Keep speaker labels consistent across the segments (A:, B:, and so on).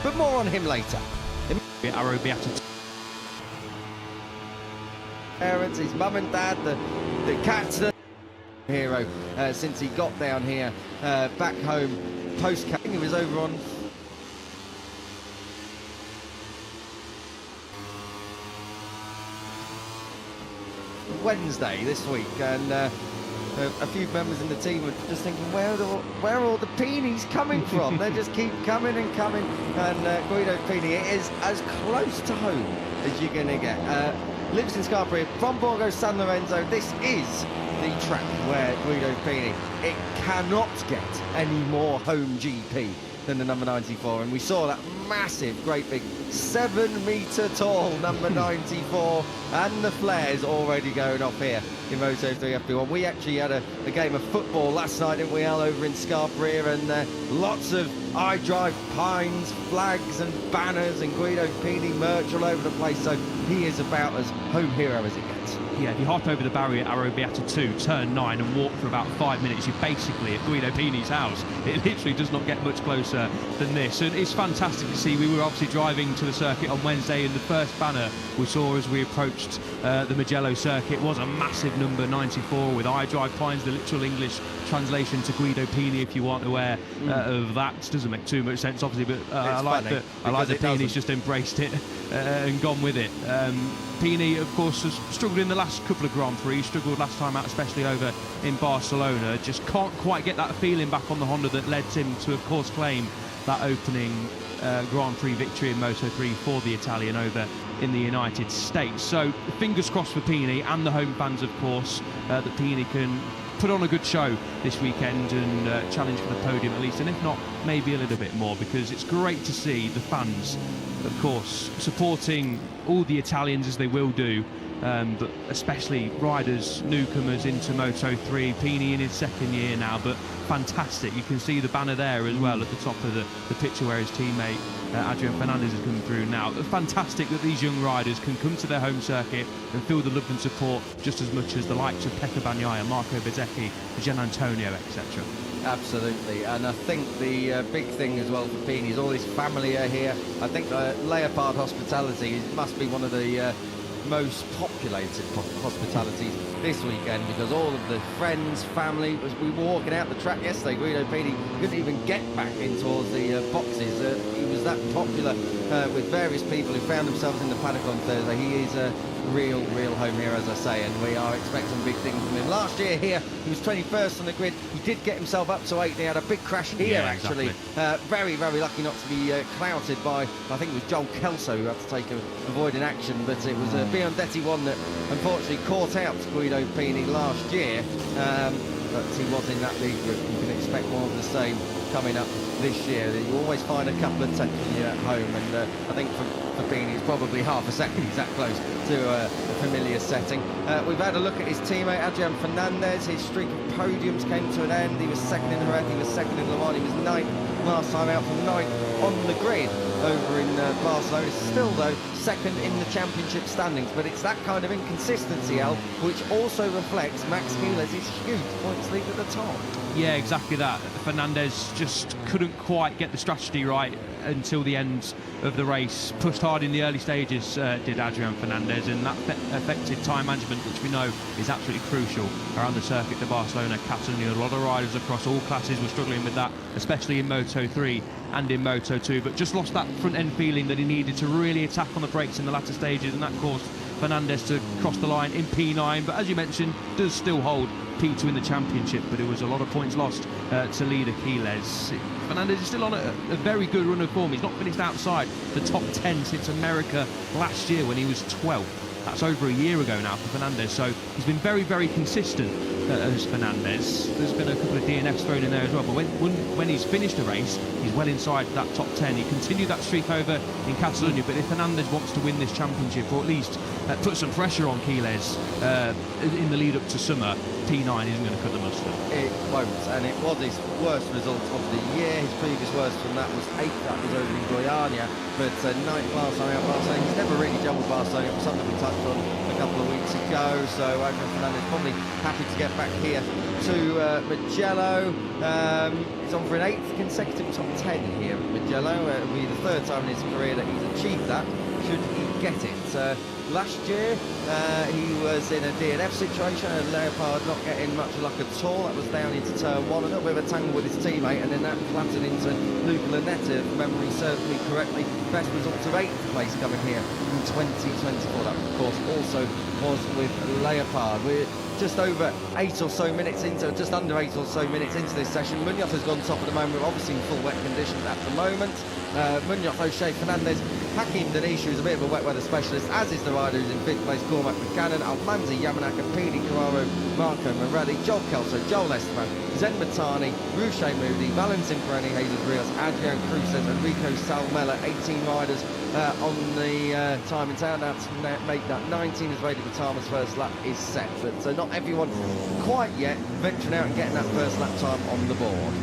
A: but more on him later.
B: Arrow Beata.
A: Parents, his mum and dad, the captain, hero since he got down here back home post-captain. He was over on Wednesday this week, and a few members in the team were just thinking, where are all the Pinis coming from? They just keep coming and coming, and Guido Pini is as close to home as you're going to get. Lives in Scarpa from Borgo San Lorenzo. This is the track where Guido Pini, it cannot get any more home GP than the number 94, and we saw that massive, great big 7-metre tall number 94, and the flares already going off here in Moto3 FP1. We actually had a game of football last night, didn't we, Al, over in Scarpa, and lots of I Drive Pines flags and banners and Guido Pini merch all over the place, so he is about as home hero as it gets.
B: Yeah, if you hop over the barrier at Arrow Beata 2, turn 9 and walk for about 5 minutes, you're basically at Guido Pini's house. It literally does not get much closer than this, and it's fantastic to see. We were obviously driving to the circuit on Wednesday, and the first banner we saw as we approached the Mugello circuit was a massive number 94 with I Drive Pines, the literal English translation to Guido Pini, if you aren't aware of that. Doesn't make too much sense, obviously, but I like that Pini's just embraced it and gone with it. Pini, of course, has struggled in the last couple of Grand Prix, struggled last time out, especially over in Barcelona. Just can't quite get that feeling back on the Honda that led him to, of course, claim that opening Grand Prix victory in Moto3 for the Italian over in the United States. So fingers crossed for Pini and the home fans, of course, that Pini can put on a good show this weekend and challenge for the podium at least, and if not, maybe a little bit more, because it's great to see the fans, of course, supporting all the Italians as they will do, but especially riders, newcomers into Moto3. Pini in his second year now, but fantastic. You can see the banner there as well at the top of the picture where his teammate Adrian Fernandez is coming through now. Fantastic that these young riders can come to their home circuit and feel the love and support just as much as the likes of Pecco Bagnaia, Marco Bezzecchi, Gian Antonio, etc.
A: Absolutely, and I think the big thing as well for Pini is all his family are here. I think Leopard Hospitality must be one of the most populated hospitalities this weekend, because all of the friends, family, as we were walking out the track yesterday, Guido Pini couldn't even get back in towards the boxes. He was that popular with various people who found themselves in the paddock on Thursday. He is a real home hero, as I say, and we are expecting big things from him. Last year here, he was 21st on the grid. He did get himself up to 8th. He had a big crash here, actually. Exactly. Very lucky not to be clouted by, I think it was Joel Kelso who had to take avoiding action, but it was Biondetti one that unfortunately caught out Guido Pini last year, but he was in that lead group. You can expect more of the same coming up this year. You always find a couple of tenths when you're at home, and I think for Pini it's probably half a second he's that close to a familiar setting. We've had a look at his teammate Adrian Fernandez. His streak of podiums came to an end. He was second in Jerez, he was second in Le Mans, he was 9th last time out, from 9th on the grid over in Barcelona. Still though second in the championship standings, but it's that kind of inconsistency, Al, which also reflects Max Quiles' huge points lead at the top.
B: Yeah, exactly that. Fernandez just couldn't quite get the strategy right until the end of the race. Pushed hard in the early stages, did Adrian Fernandez, and that affected time management, which we know is absolutely crucial around the circuit to Barcelona, Catalonia. A lot of riders across all classes were struggling with that, especially in Moto3 and in Moto2, but just lost that front-end feeling that he needed to really attack on the brakes in the latter stages, and that caused Fernandez to cross the line in P9, but as you mentioned, does still hold P2 in the championship, but it was a lot of points lost to leader Quiles. Fernandez is still on a very good run of form. He's not finished outside the top 10 since America last year when he was 12th. That's over a year ago now for Fernandez, so he's been very consistent as Fernandez. There's been a couple of DNFs thrown in there as well, but when he's finished a race, he's well inside that top 10. He continued that streak over in Catalonia, but if Fernandez wants to win this championship, or at least put some pressure on Quiles in the lead up to summer, P9 isn't going to cut the mustard.
A: It won't, and it was his worst result of the year. His previous worst from that was 8th, that was over in Goiânia, but 9th last time out Barcelona. He's never really jumbled Barcelona. It was something we touched on a couple of weeks ago, so Adrian Fernandez probably happy to get back here to Mugello. He's on for an 8th consecutive top 10 here at Mugello. It'll be the 3rd time in his career that he's achieved that, should he get it. Last year, he was in a DNF situation, and Leopard not getting much luck at all. That was down into turn 1, a little bit of a tangle with his teammate, and then that flattened into Luca Lanetta, if memory serves me correctly. Best results of 8th place coming here in 2024. That, of course, also was with Leopard. We're just over 8 or so minutes into, just under 8 or so minutes into this session. Munoz has gone top at the moment, obviously in full wet conditions at the moment. Munoz, O'Shea, Fernandez, Hakim Danish, who's a bit of a wet weather specialist, as is the rider who's in 5th place, Cormac Buchanan, Almanzi, Yamanaka, Pini, Carraro, Marco Morelli, Joel Kelso, Joel Esteban, Zen Matani, Ruche Moody, Valentin Peroni, Jesus Rios, Adrian Cruces, and Rico Salmela. 18 riders on the time in town. That's made that 19 as Rady Batama's first lap is set, but not everyone quite yet venturing out and getting that first lap time on the board.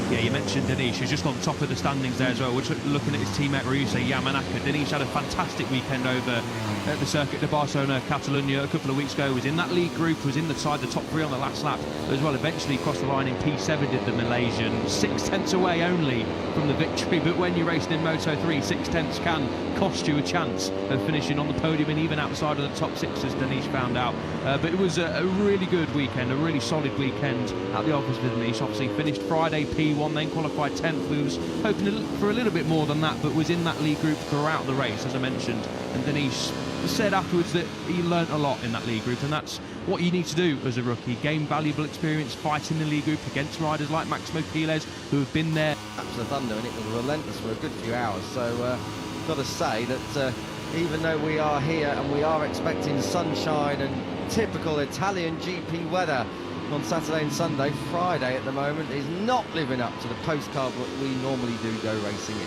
B: Yeah, you mentioned Danish, who's just on top of the standings there as well. We're looking at his teammate Ryusa Yamanaka. Danish had a fantastic weekend over at the circuit de Barcelona, Catalunya a couple of weeks ago. Was in that lead group, was inside the top 3 on the last lap as well. Eventually crossed the line in P7, did the Malaysian. 6/10 away only from the victory, but when you're racing in Moto3, 6/10 can cost you a chance of finishing on the podium and even outside of the top 6, as Danish found out. But it was a really good weekend, a really solid weekend at the office for Danish. Obviously finished Friday P1, then qualified 10th. We was hoping for a little bit more than that, but was in that lead group throughout the race, as I mentioned. And Danish said afterwards that he learnt a lot in that lead group, and that's what you need to do as a rookie. Gain valuable experience fighting the lead group against riders like Maximo Quiles, who have been there.
A: Laps of thunder, and it was relentless for a good few hours. So got to say that even though we are here and we are expecting sunshine and typical Italian GP weather on Saturday and Sunday, Friday at the moment is not living up to the postcard that we normally do go racing in.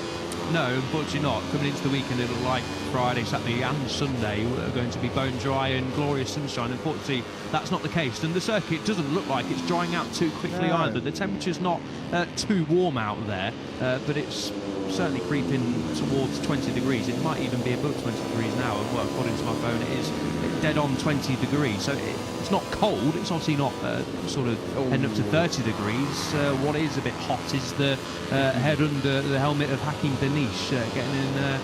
B: No, unfortunately not. Coming into the weekend, it looked like Friday, Saturday and Sunday are going to be bone dry and glorious sunshine. Unfortunately, that's not the case. And the circuit doesn't look like it's drying out too quickly either. The temperature's not too warm out there, but it's certainly creeping towards 20 degrees. It might even be above 20 degrees now. Well, according to my phone, it is dead on 20 degrees. So it's not cold. It's obviously not sort of heading up to 30 degrees. What is a bit hot is the head under the helmet of Hakim Danish getting in.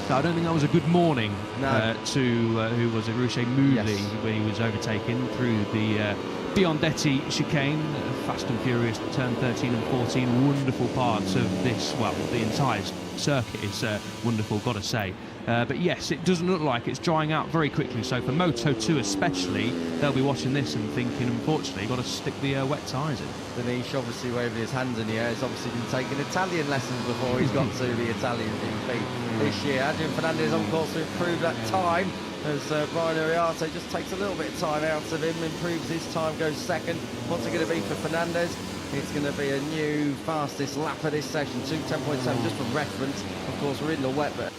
B: I don't think that was a good morning to who was it, Ruche Moody, when he was overtaken through the Biondetti chicane. Fast and furious, turn 13 and 14, wonderful parts of this, well, the entire circuit is wonderful, gotta say. But yes, it doesn't look like it's drying out very quickly, so for Moto2 especially, they'll be watching this and thinking, unfortunately, got to stick the wet tyres in.
A: Danish obviously waving his hands in the air. He's obviously been taking Italian lessons before he's got to the Italian GP this year. Adrian Fernandez on course to improve that time, as Brian Uriarte just takes a little bit of time out of him, improves his time, goes second. What's it going to be for Fernandez? It's going to be a new fastest lap of this session, 2:10.7, just for reference. Of course, we're in the wet, but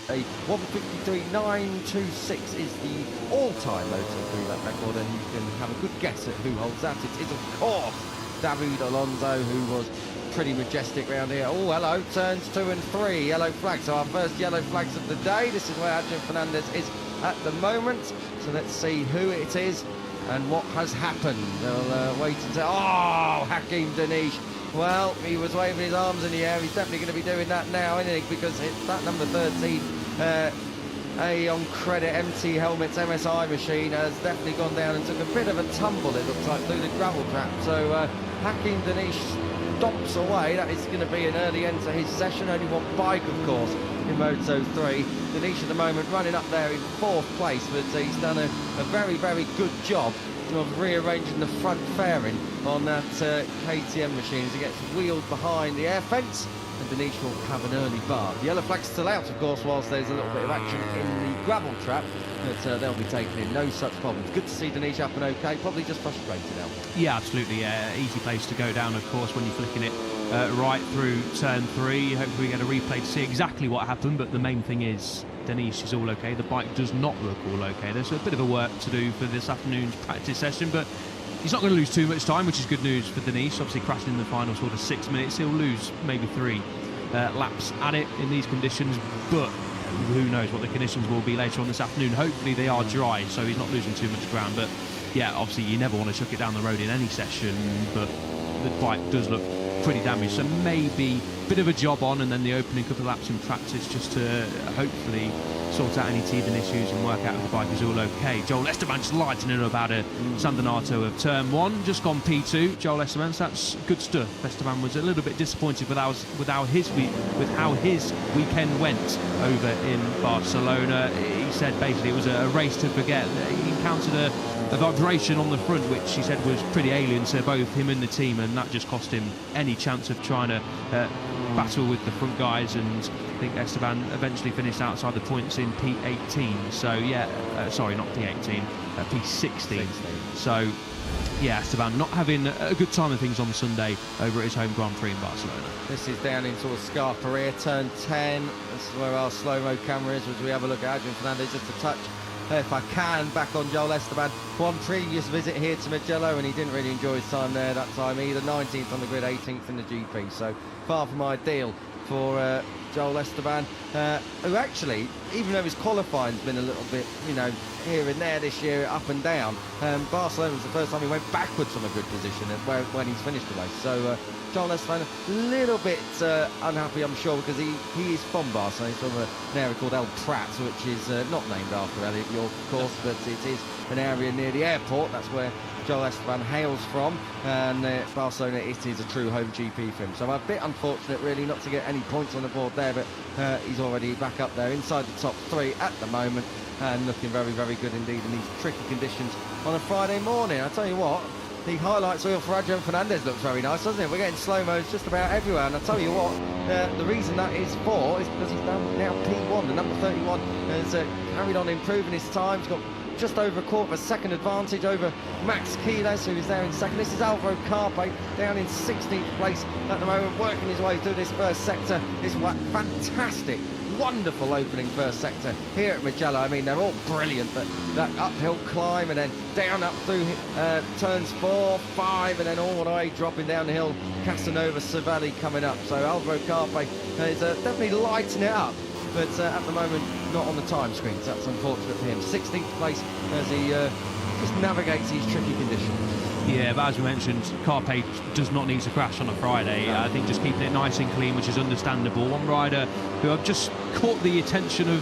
A: a 1:53.926 is the all-time Moto3 lap record, and you can have a good guess at who holds that. It is, of course, David Alonso, who was pretty majestic round here. Oh, hello, turns 2 and 3, yellow flag. So our first yellow flags of the day. This is where Adrian Fernandez is at the moment. So let's see who it is and what has happened. They'll wait until... Oh, Hakim Danish. Well, he was waving his arms in the air. He's definitely going to be doing that now, isn't he? Because it's that number 13, a on credit MT Helmets MSI machine has definitely gone down and took a bit of a tumble, it looks like, through the gravel trap. So Hakim Danish stomps away. That is going to be an early end to his session. Only one bike, of course, in Moto3. Danish at the moment running up there in 4th place, but he's done a very, very good job of rearranging the front fairing on that KTM machine as he gets wheeled behind the air fence, and Danish will have an early bar. The yellow flag's still out, of course, whilst there's a little bit of action in the gravel trap, but they'll be taking in no such problems. Good to see Danish up and okay, probably just frustrated out. Yeah,
B: absolutely. Easy place to go down, of course, when you're flicking it right through turn 3. Hopefully we get a replay to see exactly what happened, but the main thing is Danish is all okay. The bike does not look all okay. There's a bit of a work to do for this afternoon's practice session, but he's not going to lose too much time, which is good news for Danish. Obviously crashing in the final sort of 6 minutes. He'll lose maybe 3 laps at it in these conditions, but who knows what the conditions will be later on this afternoon. Hopefully they are dry, so he's not losing too much ground. But yeah, obviously you never want to chuck it down the road in any session, but the bike does look pretty damaged, so maybe a bit of a job on, and then the opening couple of laps in practice just to hopefully sort out any teething issues and work out if the bike is all okay. Joel Esteban just lighting it up out of San Donato of turn 1, just gone P2. Joel Esteban, so that's good stuff. Esteban was a little bit disappointed with how his weekend went over in Barcelona. He said basically it was a race to forget. He encountered a vibration on the front, which he said was pretty alien to both him and the team, and that just cost him any chance of trying to battle with the front guys. And I think Esteban eventually finished outside the points in P18. So yeah, sorry, not P18, P16. So yeah, Esteban not having a good time of things on Sunday over at his home Grand Prix in Barcelona.
A: This is down in sort of Scarpa, turn 10. This is where our slow-mo camera is, as we have a look at Adrian Fernandez. Just a touch, if I can, back on Joel Esteban. One previous visit here to Mugello, and he didn't really enjoy his time there that time either. 19th on the grid, 18th in the GP, so far from ideal for Joel Esteban, who actually, even though his qualifying's been a little bit, you know, here and there this year, up and down, Barcelona was the first time he went backwards from a good position when he's finished the race. So Joel Esteban a little bit unhappy, I'm sure, because he is from Barcelona. He's from an area called El Prat, which is not named after Elliot York, of course, but it is an area near the airport. That's where Joel Esteban hails from, and Barcelona, it is a true home GP for him. So a bit unfortunate really not to get any points on the board there, but he's already back up there inside the top 3 at the moment, and looking very, very good indeed in these tricky conditions on a Friday morning. I tell you what, the highlights reel for Adrian Fernandez looks very nice, doesn't it? We're getting slow-mos just about everywhere, and I tell you what, the reason that is for is because he's now P1, the number 31, has carried on improving his time. He's got just over a quarter of a second advantage over Max Quiles, who is there in second. This is Alvaro Carpe down in 16th place at the moment, working his way through this first sector. This fantastic, wonderful opening first sector here at Mugello. I mean, they're all brilliant, but that uphill climb and then down up through turns 4, 5, and then all the way dropping down the hill, Casanova Cervelli coming up. So Alvaro Carpe is definitely lighting it up, but at the moment not on the time screen, so that's unfortunate for him. 16th place as he just navigates these tricky conditions.
B: Yeah, but as we mentioned, Carpe does not need to crash on a Friday. I think just keeping it nice and clean, which is understandable. One rider who I've just caught the attention of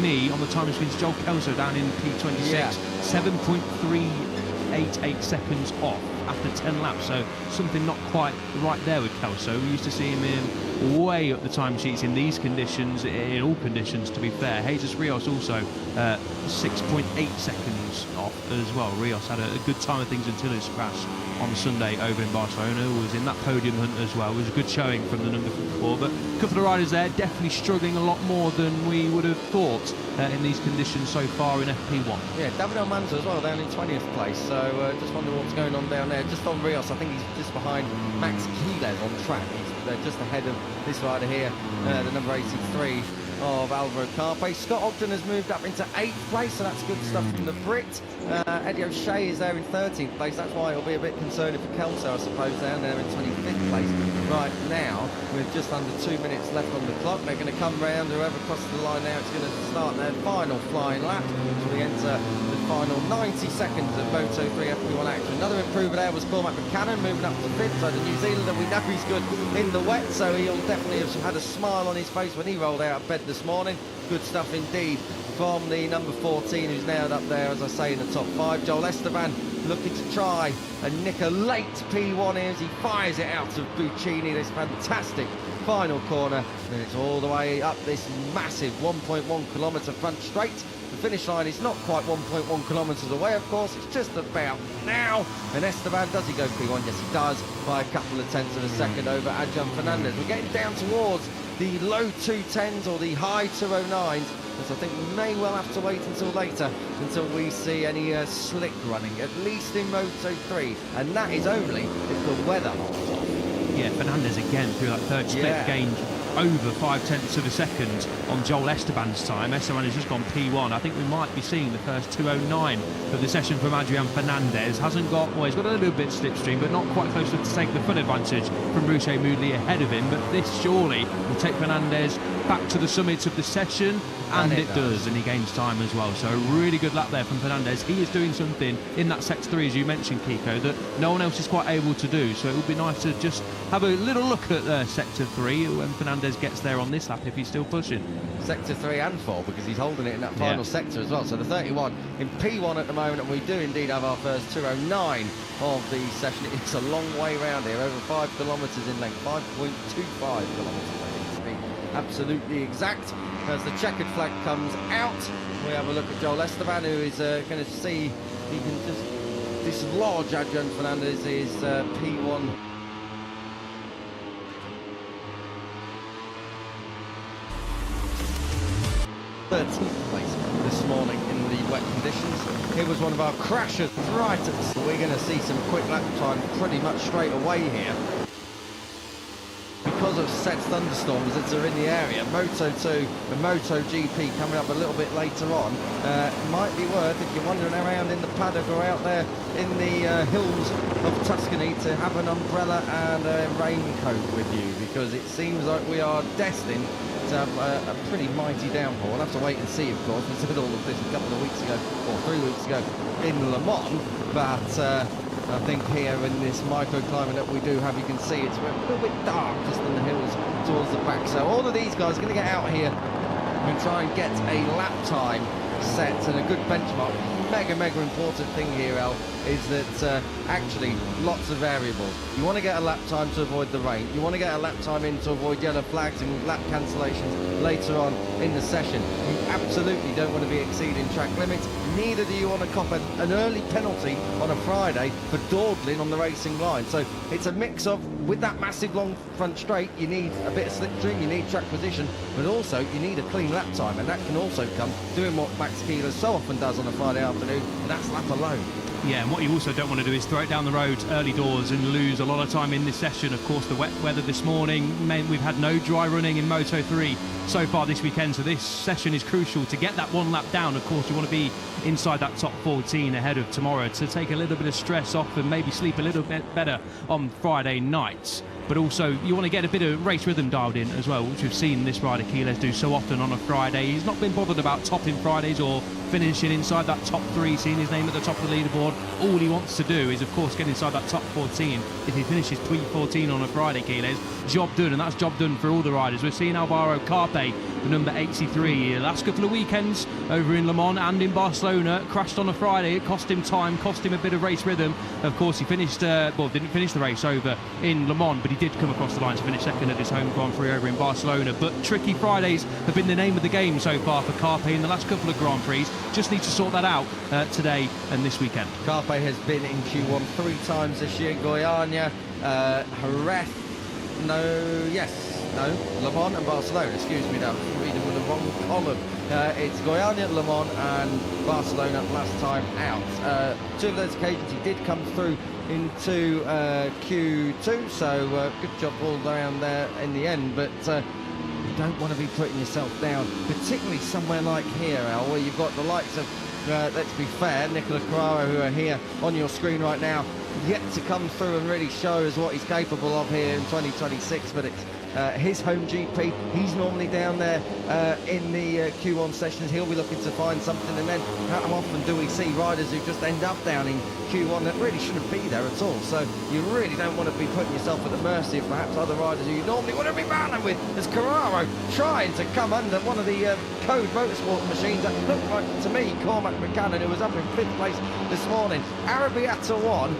B: me on the time screen is Joel Kelso down in P26, 7.388 seconds off after 10 laps, so something not quite right there with Kelso. We used to see him in way up the timesheets in these conditions, in all conditions to be fair. Jesus Rios also 6.8 seconds off as well. Rios had a good time of things until his crash on Sunday over in Barcelona. Was in that podium hunt as well. It was a good showing from the number 4, but a couple of riders there definitely struggling a lot more than we would have thought in these conditions so far in FP1.
A: Yeah, David Almanza as well down in 20th place, so just wonder what's going on down there. Just on Rios, I think he's just behind Max Quiles on track. He's just ahead of this rider here, the number 83 of Alvaro Carpe. Scott Ogden has moved up into 8th place, so that's good stuff from the Brit. Eddie O'Shea is there in 13th place. That's why it'll be a bit concerning for Kelso, I suppose, down there in 25th place right now, with just under 2 minutes left on the clock. They're going to come round, whoever crosses the line now, it's going to start their final flying lap as we enter the final 90 seconds of Moto3 FP1 action. Another improver there was Cormac McCannon, moving up to 5th, so the New Zealander, we know he's good in the wet, so he'll definitely have had a smile on his face when he rolled out of bed this morning. Good stuff indeed from the number 14, who's now up there, as I say, in the top 5. Joel Esteban looking to try and nick a late P1 here as he fires it out of Buccini, this fantastic final corner, and it's all the way up this massive 1.1 kilometre front straight. The finish line is not quite 1.1 kilometres away, of course, it's just about now. And Esteban, does he go P1? Yes, he does, by a couple of tenths of a second over Adrian Fernandez. We're getting down towards the low 210s or the high 209s, so I think we may well have to wait until later until we see any slick running, at least in Moto3, and that is only if the weather holds off.
B: Yeah, Fernandez again through that third split gained over 5/10 of a second on Joel Esteban's time. Esteban has just gone P1. I think we might be seeing the first 2:09 of the session from Adrian Fernandez. Hasn't got, well, he's got a little bit slipstream, but not quite close enough to take the full advantage from Routier Moodley ahead of him. But this surely will take Fernandez back to the summit of the session, and it does, and he gains time as well. So a really good lap there from Fernandez. He is doing something in that Sector 3, as you mentioned, Kiko, that no one else is quite able to do. So it would be nice to just have a little look at Sector 3 when Fernandez gets there on this lap, if he's still pushing.
A: Sector 3 and 4, because he's holding it in that final sector as well. So the 31 in P1 at the moment, and we do indeed have our first 2:09 of the session. It's a long way round here, over 5 kilometres in length, 5.25 kilometres to be absolutely exact. As the checkered flag comes out, we have a look at Joel Esteban, who is going to see he can just dislodge Adrian Fernandez's P1. Place this morning in the wet conditions. Here was one of our crashers right at. We're going to see some quick lap time pretty much straight away here because of set thunderstorms that are in the area. Moto2 and MotoGP coming up a little bit later on. Might be worth, if you're wandering around in the paddock or out there in the hills of Tuscany, to have an umbrella and a raincoat with you, because it seems like we are destined to have a pretty mighty downpour. We'll have to wait and see, of course. We said all of this a couple of weeks ago, or 3 weeks ago, in Le Mans, but I think here in this microclimate that we do have, you can see it's a little bit dark just in the hills towards the back. So all of these guys are going to get out here and try and get a lap time set and a good benchmark. Mega important thing here, Al, is that actually lots of variables. You want to get a lap time to avoid the rain. You want to get a lap time in to avoid yellow flags and lap cancellations later on in the session. You absolutely don't want to be exceeding track limits. Neither do you want to cop an early penalty on a Friday for dawdling on the racing line. So it's a mix of, with that massive long front straight, you need a bit of slipstream, you need track position, but also you need a clean lap time, and that can also come doing what Max Keeler so often does on a Friday afternoon, and that's lap alone.
B: Yeah, and what you also don't want to do is throw it down the road early doors and lose a lot of time in this session. Of course, the wet weather this morning meant we've had no dry running in Moto3 so far this weekend, so this session is crucial to get that one lap down. Of course, you want to be inside that top 14 ahead of tomorrow to take a little bit of stress off and maybe sleep a little bit better on Friday nights. But also, you want to get a bit of race rhythm dialed in as well, which we've seen this rider Quiles do so often on a Friday. He's not been bothered about topping Fridays or finishing inside that top 3, seeing his name at the top of the leaderboard. All he wants to do is, of course, get inside that top 14. If he finishes P14 on a Friday, Quiles, job done, and that's job done for all the riders. We're seeing Alvaro Carpe, the number 83, last couple of weekends over in Le Mans and in Barcelona, crashed on a Friday. It cost him time, cost him a bit of race rhythm. Of course, he finished, didn't finish the race over in Le Mans, but he did come across the line to finish second at his home Grand Prix over in Barcelona. But tricky Fridays have been the name of the game so far for Carpe in the last couple of Grand Prix. Just need to sort that out today and this weekend.
A: Carpe has been in Q1 3 times this year. Goiânia, Jerez, Le Mans and Barcelona. Excuse me, now I'm reading with the wrong column. It's Goiânia, Le Mans and Barcelona last time out. 2 of those occasions he did come through into Q2, so good job all around there in the end, but you don't want to be putting yourself down, particularly somewhere like here, Al, where you've got the likes of, let's be fair, Nicola Carraro, who are here on your screen right now, yet to come through and really show us what he's capable of here in 2026, but it's his home GP. He's normally down there in the Q1 sessions. He'll be looking to find something, and then how often do we see riders who just end up down in Q1 that really shouldn't be there at all? So you really don't want to be putting yourself at the mercy of perhaps other riders who you normally want to be battling with. As Carraro trying to come under one of the Code Motorsport machines that looked like, to me, Cormac Buchanan, who was up in 5th place this morning. Arrabbiata 1.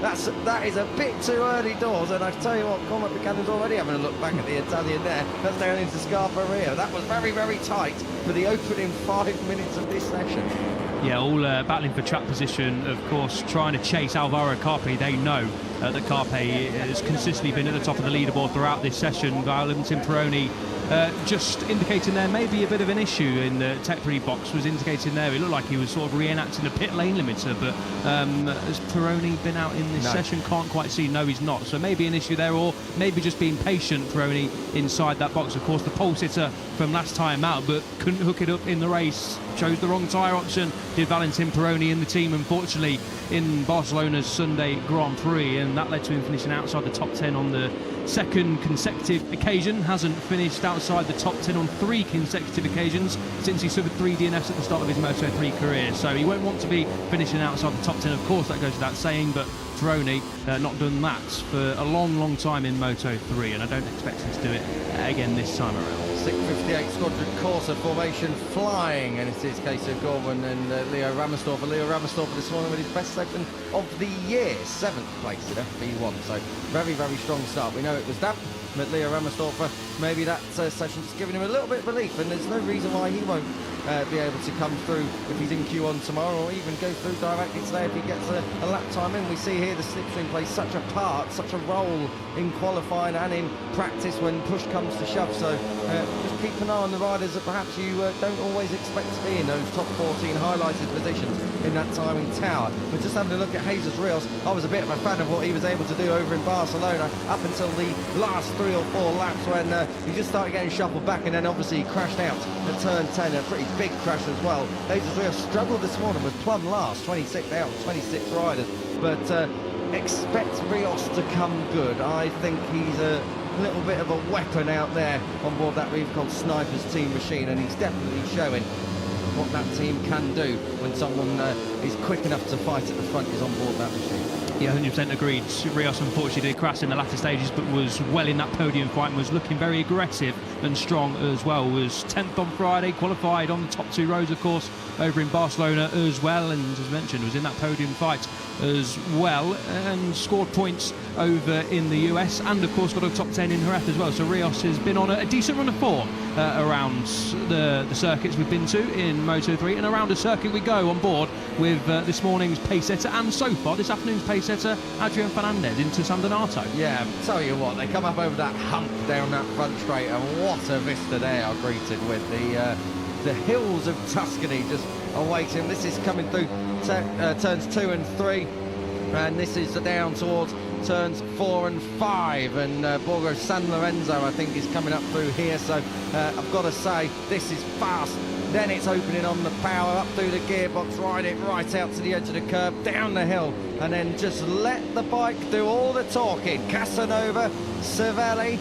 A: That is a bit too early doors, and I tell you what, Cormac Buchanan's already having a look back at the Italian there. That's down into Scarpa-Rio. That was very, very tight for the opening 5 minutes of this session.
B: Yeah, all battling for track position, of course, trying to chase Alvaro Carpe. They know that Carpe has consistently been at the top of the leaderboard throughout this session. Valentin Peroni just indicating there maybe a bit of an issue in the tech Prix box, was indicating there. It looked like he was sort of reenacting the pit lane limiter, but has Pironi been out in this session? Can't quite see. No, he's not. So maybe an issue there, or maybe just being patient, Pironi, inside that box. Of course, the pole sitter from last time out, but couldn't hook it up in the race. Chose the wrong tyre option, did Valentin Pironi in the team, unfortunately, in Barcelona's Sunday Grand Prix, and that led to him finishing outside the top 10 on the second consecutive occasion. Hasn't finished outside the top 10 on 3 consecutive occasions since he suffered 3 DNFs at the start of his Moto3 career, so he won't want to be finishing outside the top 10. Of course, that goes without saying, but Pironi not done that for a long time in Moto3, and I don't expect him to do it again this time around.
A: 658 Squadron Corsa formation flying, and it is Casey Gorman and Leo Ramersdorfer. Leo Ramersdorfer this morning with his best segment of the year, 7th place at FP1, so very strong start. We know it was damp, but Leo Ramersdorfer, maybe that session's giving him a little bit of belief, and there's no reason why he won't be able to come through if he's in Q1 tomorrow, or even go through directly today if he gets a lap time in. We see here the slipstream plays such a part, such a role in qualifying and in practice when push comes to shove, so just keep an eye on the riders that perhaps you don't always expect to be in those top 14 highlighted positions in that timing tower. But just having a look at Jesus Rios, I was a bit of a fan of what he was able to do over in Barcelona up until the last 3 or 4 laps when he just started getting shuffled back, and then obviously he crashed out at turn 10, a pretty big crash as well. Jesus Rios struggled this morning, was plumb last, 26 out, 26 riders, but expect Rios to come good. I think he's a little bit of a weapon out there on board that we've called Sniper's team machine, and he's definitely showing what that team can do when someone is quick enough to fight at the front is on board that machine.
B: Yeah, 100% agreed. Rios unfortunately did crash in the latter stages, but was well in that podium fight and was looking very aggressive and strong as well. Was 10th on Friday, qualified on the top 2 rows, of course, over in Barcelona as well, and as mentioned, was in that podium fight as well, and scored points over in the US, and of course got a top 10 in Jerez as well. So Rios has been on a decent run of form around the circuits we've been to in Moto3, and around a circuit we go on board with this morning's pace setter, and so far this afternoon's pace setter, Adrian Fernandez into San Donato.
A: Yeah, tell you what, they come up over that hump down that front straight, and what a vista they are greeted with. The hills of Tuscany just await him. This is coming through turns 2 and 3, and this is down towards turns 4 and 5, and Borgo San Lorenzo I think is coming up through here, so I've got to say this is fast. Then it's opening on the power, up through the gearbox, ride it right out to the edge of the curb, down the hill, and then just let the bike do all the talking. Casanova, Cervelli,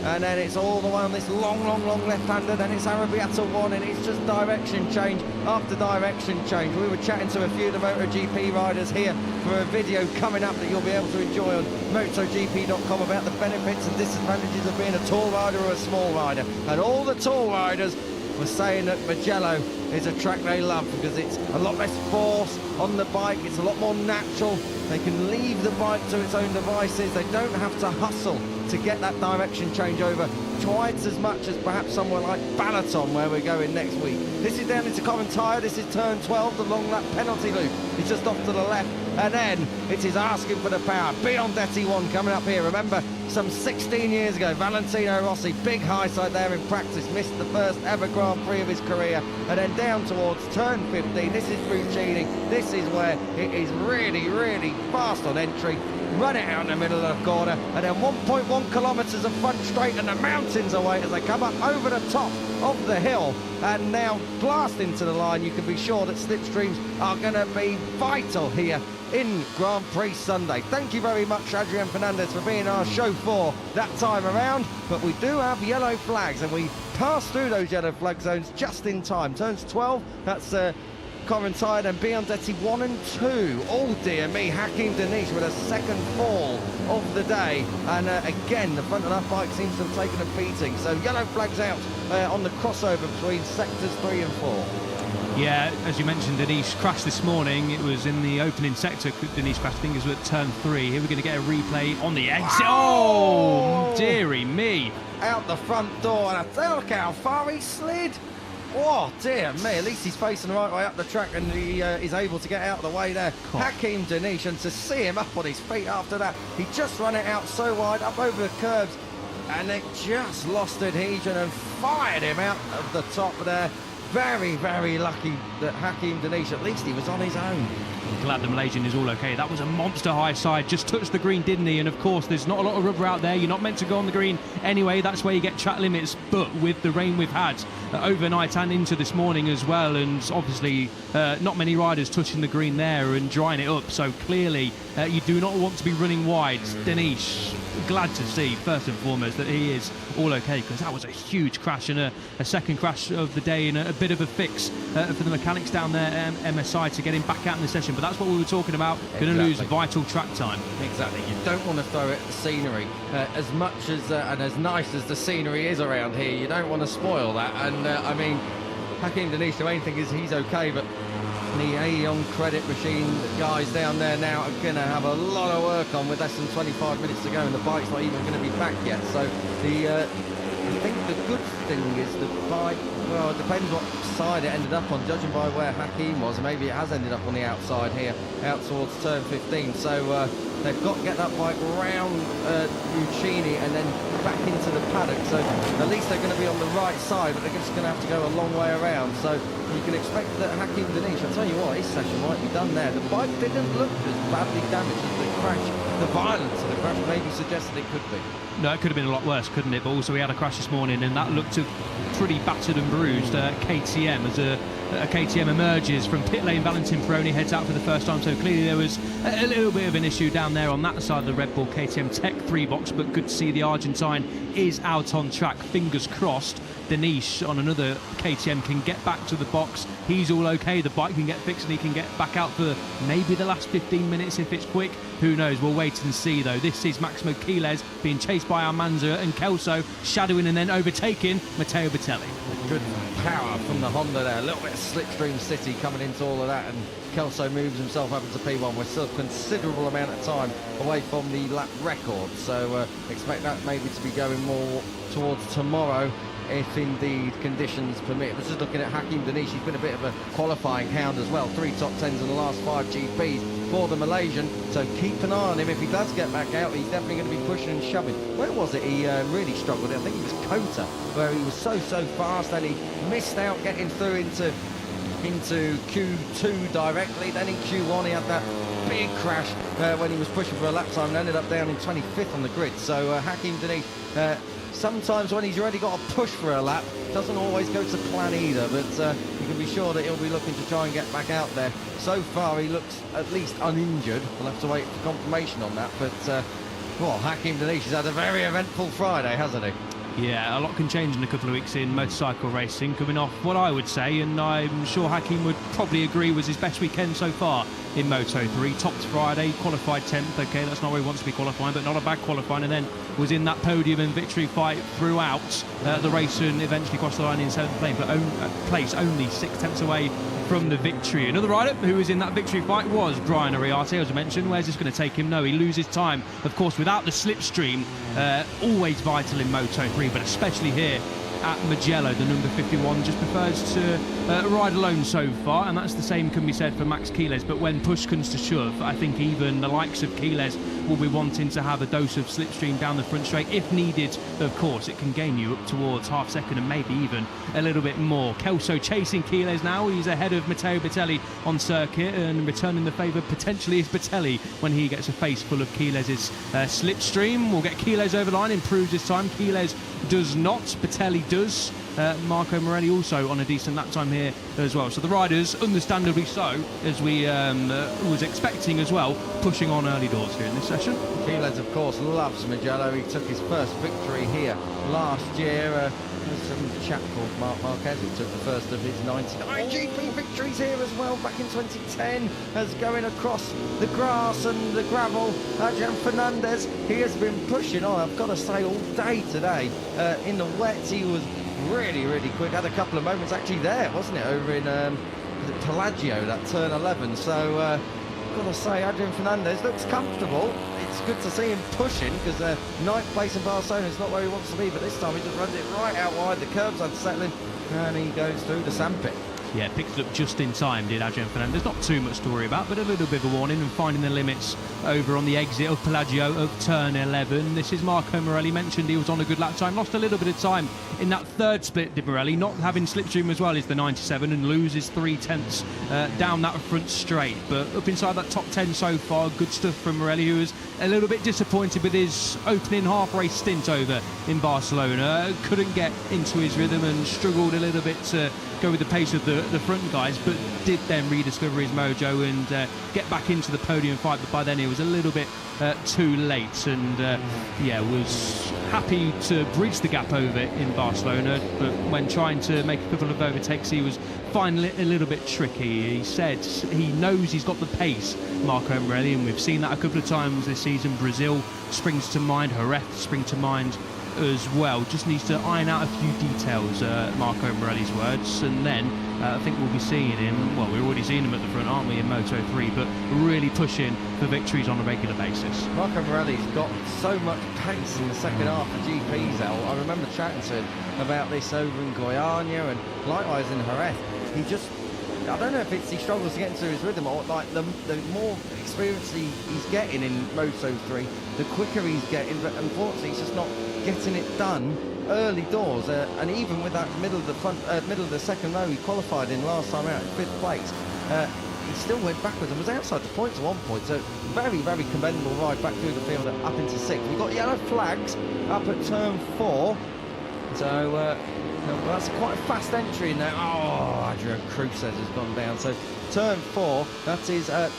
A: and then it's all the way on this long left-hander, then it's Arrabbiata 1, and it's just direction change after direction change. We were chatting to a few of the MotoGP riders here for a video coming up that you'll be able to enjoy on MotoGP.com about the benefits and disadvantages of being a tall rider or a small rider. And all the tall riders were saying that Mugello is a track they love because it's a lot less force on the bike, it's a lot more natural, they can leave the bike to its own devices, they don't have to hustle to get that direction change over twice as much as perhaps somewhere like Balaton where we're going next week. This is down into Correntire, this is turn 12, the long lap penalty loop. It's just off to the left, and then it is asking for the power. Biondetti 1 coming up here. Remember, some 16 years ago, Valentino Rossi, big high side there in practice, missed the first ever Grand Prix of his career, and then down towards turn 15, this is Fucini, this is where it is really fast on entry. Run it out in the middle of the corner, and then 1.1 kilometres of front straight, and the mountains away as they come up over the top of the hill, and now blast into the line. You can be sure that slipstreams are going to be vital here in Grand Prix Sunday. Thank you very much, Adrian Fernandez, for being our chauffeur that time around, but we do have yellow flags, and we pass through those yellow flag zones just in time. Turns 12, that's Correntire, and Biondetti 1 and 2. Oh dear me, Hakim Denish with a second fall of the day, and again the front of that bike seems to have taken a beating, so yellow flags out on the crossover between sectors 3 and 4.
B: Yeah, as you mentioned, Denish crashed this morning. It was in the opening sector. Denish crashed, I think it was at turn 3. Here we're going to get a replay on the exit.
A: Wow.
B: Oh, dearie me.
A: Out the front door, and I tell you how far he slid. Oh, dear me. At least he's facing the right way up the track, and he is able to get out of the way there. Hakim Denish, and to see him up on his feet after that, he just run it out so wide, up over the curbs. and it just lost adhesion and fired him out of the top there. Very, very lucky that Hakim Danish, at least he was on his own.
B: I'm glad the Malaysian is all okay. That was a monster high side, just touched the green, didn't he? And of course, there's not a lot of rubber out there. You're not meant to go on the green anyway. That's where you get track limits. But with the rain we've had overnight and into this morning as well, and obviously not many riders touching the green there and drying it up. So clearly, you do not want to be running wide. Danish, glad to see, first and foremost, that he is all okay, because that was a huge crash and a second crash of the day, and a bit of a fix for the mechanics down there, MSI, to get him back out in the session. But that's what we were talking about. Going to lose vital track time.
A: Exactly. You don't want to throw at the scenery. As much as and as nice as the scenery is around here, you don't want to spoil that. And I mean, Hakim Danish, the main thing is he's okay, but the Aeon credit machine guys down there now are going to have a lot of work on with less than 25 minutes to go, and the bike's not even going to be back yet. So I think the good thing is the bike, well, it depends what side it ended up on, judging by where Hakim was. Maybe it has ended up on the outside here, out towards turn 15. So they've got to get that bike round Uccini and then back into the paddock. So at least they're going to be on the right side, but they're just going to have to go a long way around. So you can expect that Hakim Danish, I'll tell you what, his session might be done there. The bike didn't look as badly damaged as the crash. The violence of the crash maybe suggested it could be.
B: No, it could have been a lot worse, couldn't it? But also we had a crash this morning, and that looked pretty battered and bruised. KTM, as a KTM emerges from pit lane, Valentin Peroni heads out for the first time. So clearly there was a little bit of an issue down there on that side of the Red Bull KTM Tech 3 box, but good to see the Argentine is out on track. Fingers crossed Danish on another KTM can get back to the box. He's all okay, the bike can get fixed and he can get back out for maybe the last 15 minutes if it's quick. Who knows, we'll wait and see though. This is Maximo Quiles being chased by Almanza and Kelso, shadowing and then overtaking Matteo Bertelli.
A: Good power from the Honda there, a little bit of slipstream city coming into all of that, and Kelso moves himself up into P1. We're still a considerable amount of time away from the lap record, so expect that maybe to be going more towards tomorrow, if indeed conditions permit. We're just looking at Hakim Danish. He's been a bit of a qualifying hound as well. 3 top 10s in the last 5 GPs for the Malaysian. So keep an eye on him. If he does get back out, he's definitely going to be pushing and shoving. Where was it he really struggled? I think it was Kota, where he was so fast and he missed out getting through into Q2 directly. Then in Q1 he had that big crash when he was pushing for a lap time and ended up down in 25th on the grid. So Hakim Danish, sometimes when he's already got a push for a lap, doesn't always go to plan either, but you can be sure that he'll be looking to try and get back out there. So far he looks at least uninjured. We'll have to wait for confirmation on that, but well, Hakim Danish has had a very eventful Friday, hasn't he?
B: Yeah, a lot can change in a couple of weeks in motorcycle racing, coming off what I would say, and I'm sure Hakim would probably agree, was his best weekend so far in Moto3. Topped Friday, qualified 10th, okay, that's not where he wants to be qualifying, but not a bad qualifying, and then was in that podium and victory fight throughout the race, and eventually crossed the line in 7th place, only 6 tenths away from the victory. Another rider who was in that victory fight was Brian Ariarte, as I mentioned. Where's this going to take him? No, he loses time. Of course, without the slipstream, always vital in Moto3, but especially here at Mugello, the number 51 just prefers to ride alone so far, and that's the same can be said for Max Quiles. But when push comes to shove, I think even the likes of Quiles will be wanting to have a dose of slipstream down the front straight if needed. Of course, it can gain you up towards half second and maybe even a little bit more. Kelso chasing Quiles now. He's ahead of Matteo Bertelli on circuit, and returning the favour potentially is Bertelli when he gets a face full of Quiles' slipstream. We'll get Quiles over the line, improves his time. Quiles does not, Bertelli does. Marco Morelli also on a decent lap time here as well. So the riders, understandably so, as we was expecting as well, pushing on early doors here in this session.
A: Quiles, of course, loves Mugello. He took his first victory here last year. There's some chap called Mark Marquez who took the first of his 99 GP victories here as well back in 2010, as going across the grass and the gravel. Adrian Fernandez, he has been pushing on, I've got to say, all day today. In the wet, he was really quick. Had a couple of moments actually there, wasn't it, over in Pelagio, that turn 11. So got to say, Adrian Fernandez looks comfortable. It's good to see him pushing, because 9th place in Barcelona is not where he wants to be, but this time he just runs it right out wide. The curbs unsettling, and he goes through the sandpit.
B: Yeah, picked it up just in time, did Adrian Fernandez. Not too much to worry about, but a little bit of a warning, and finding the limits over on the exit of Pelagio of turn 11. This is Marco Morelli. Mentioned he was on a good lap time, lost a little bit of time in that third split, did Morelli, not having slipstream as well as the 97, and loses 3/10 down that front straight. But up inside that top 10 so far, good stuff from Morelli, who was a little bit disappointed with his opening half-race stint over in Barcelona. Couldn't get into his rhythm and struggled a little bit to go with the pace of the front guys, but did then rediscover his mojo and get back into the podium fight. But by then it was a little bit too late, and was happy to bridge the gap over in Barcelona, but when trying to make a couple of overtakes, he was finding it a little bit tricky. He said he knows he's got the pace, Marco Morelli, and we've seen that a couple of times this season. Brazil springs to mind, Jerez springs to mind as well. Just needs to iron out a few details, Marco Morelli's words, and then I think we'll be seeing him, well, we're already seeing him at the front, aren't we, in Moto3, but really pushing for victories on a regular basis.
A: Marco Morelli's got so much pace in the second half of GPs out. I remember chatting to him about this over in Goiânia, and likewise in Jerez. He just, I don't know if it's he struggles to get into his rhythm, or like the more experience he's getting in Moto3, the quicker he's getting, but unfortunately he's just not getting it done early doors, and even with that middle of the second row he qualified in last time out in 5th place, he still went backwards and was outside the points at one point. So very, very commendable ride back through the field up into 6th. We've got yellow flags up at turn 4, so that's quite a fast entry in there. Oh, Adrian Cruces has gone down. So turn 4, that is at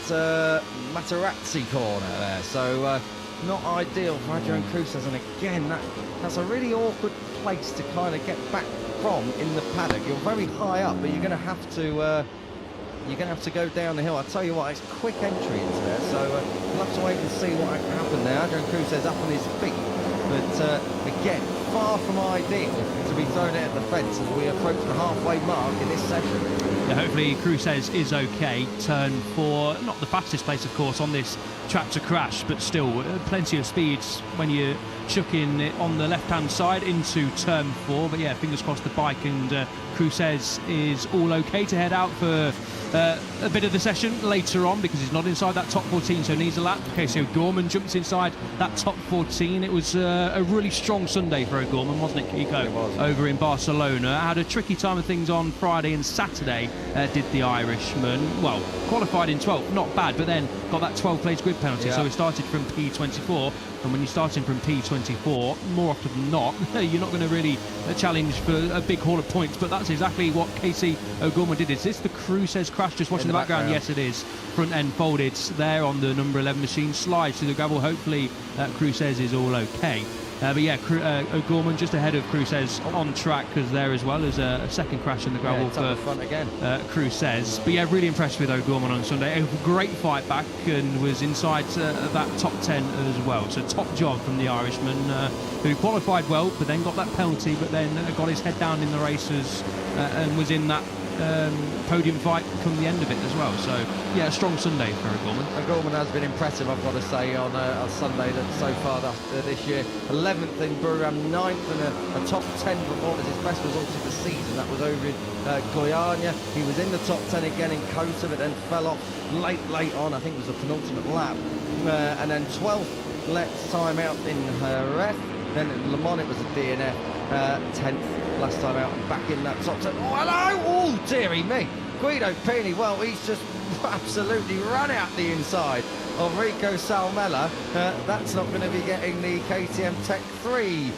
A: Materazzi corner there. So not ideal for Adrian Cruces, and again that's a really awkward place to kind of get back from in the paddock. You're very high up, but you're going to have to go down the hill. I tell you what, it's a quick entry into there, so we'll have to wait and see what happened there. Adrian Cruces up on his feet, but again, far from ideal to be thrown out at the fence as we approach the halfway mark in this session.
B: Yeah, hopefully Cruces is okay. Turn 4, not the fastest place, of course, on this track to crash, but still plenty of speeds when you're chucking it on the left-hand side into turn 4. But yeah, fingers crossed the bike and Cruces is all okay to head out for a bit of the session later on, because he's not inside that top 14, so needs a lap. Okay, so O'Gorman jumps inside that top 14. It was a really strong Sunday for O'Gorman, wasn't it, Kiko?
A: It was.
B: Over in Barcelona. Had a tricky time of things on Friday and Saturday, did the Irishman. Well, qualified in 12th, not bad, but then got that 12 place grid penalty, so he started from P24. And when you're starting from P24, more often than not, you're not going to really challenge for a big haul of points. But that's exactly what Casey O'Gorman did. Is this the Cruces crash? Just watching the background. Yes, it is. Front end folded there on the number 11 machine. Slides to the gravel. Hopefully Cruces is all okay. But yeah, O'Gorman just ahead of Cruces on track, because there as well as a second crash in the gravel for
A: front again.
B: Cruces. But yeah, really impressed with O'Gorman on Sunday. A great fight back and was inside that top 10 as well. So top job from the Irishman, who qualified well, but then got that penalty, but then got his head down in the races and was in that podium fight come the end of it as well. So yeah, a strong Sunday for O'Gorman.
A: O'Gorman has been impressive, I've got to say, on Sunday so far this year. 11th in Buram, 9th and a top 10 performance. His best result of the season, that was over in Goiânia. He was in the top 10 again in Kota, but then fell off late on. I think it was the penultimate lap, and then 12th left time out in Jerez. Then at Le Mans it was a DNF, 10th last time out, and back in that top 10. Oh, hello! Oh, dearie me! Guido Pini, well, he's just absolutely run out the inside of Rico Salmella. That's not going to be getting the KTM Tech 3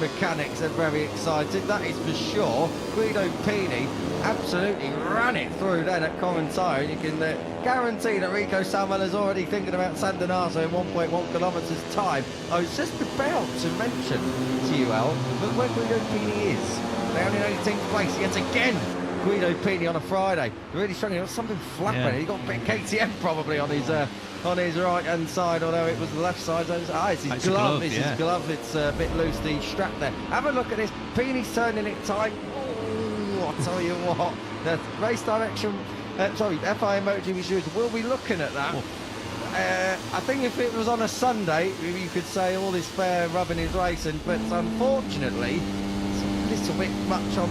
A: mechanics are very excited, that is for sure. Guido Pini absolutely ran it through then at Commentary. You can guarantee that Rico Salmella's already thinking about San Donato in 1.1 kilometres time. I was just about to mention to you, Al, but where Guido Pini is, down in 18th place yet again. Guido Pini on a Friday, really struggling. There was something flapping. He got a bit of KTM probably on his right hand side, although it was the left side. It's his glove. It's his glove. It's a bit loose, the strap there. Have a look at this. Pini's turning it tight. Oh, I'll tell you what. The race direction, FIA MotoGP Studios will be looking at that. I think if it was on a Sunday, you could say all this fair rubbing is racing, but unfortunately, this little bit much on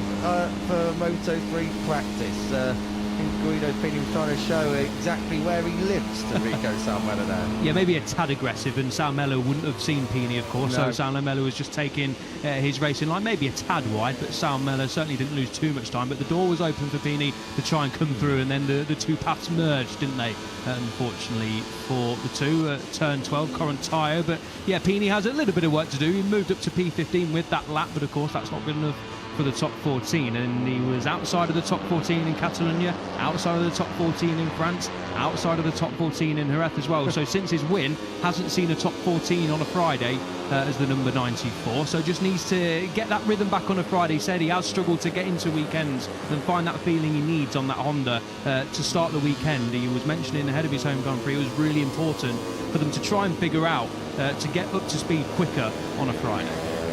A: for Moto3 practice. I think Guido Pini was trying to show exactly where he lives to Rico Salmela there.
B: Yeah, maybe a tad aggressive, and Salmela wouldn't have seen Pini, of course,
A: No.
B: so Salmela was just taking his racing line, maybe a tad wide, but Salmela certainly didn't lose too much time, but the door was open for Pini to try and come through, and then the two paths merged, didn't they, unfortunately for the two. Turn 12, current tyre, but yeah, Pini has a little bit of work to do. He moved up to P15 with that lap, but of course that's not good enough for the top 14, and he was outside of the top 14 in Catalonia, outside of the top 14 in France, outside of the top 14 in Jerez as well. So since his win, hasn't seen a top 14 on a Friday as the number 94, so just needs to get that rhythm back on a Friday. He said he has struggled to get into weekends and find that feeling he needs on that Honda to start the weekend. He was mentioning ahead of his home Grand Prix it was really important for them to try and figure out to get up to speed quicker on a Friday.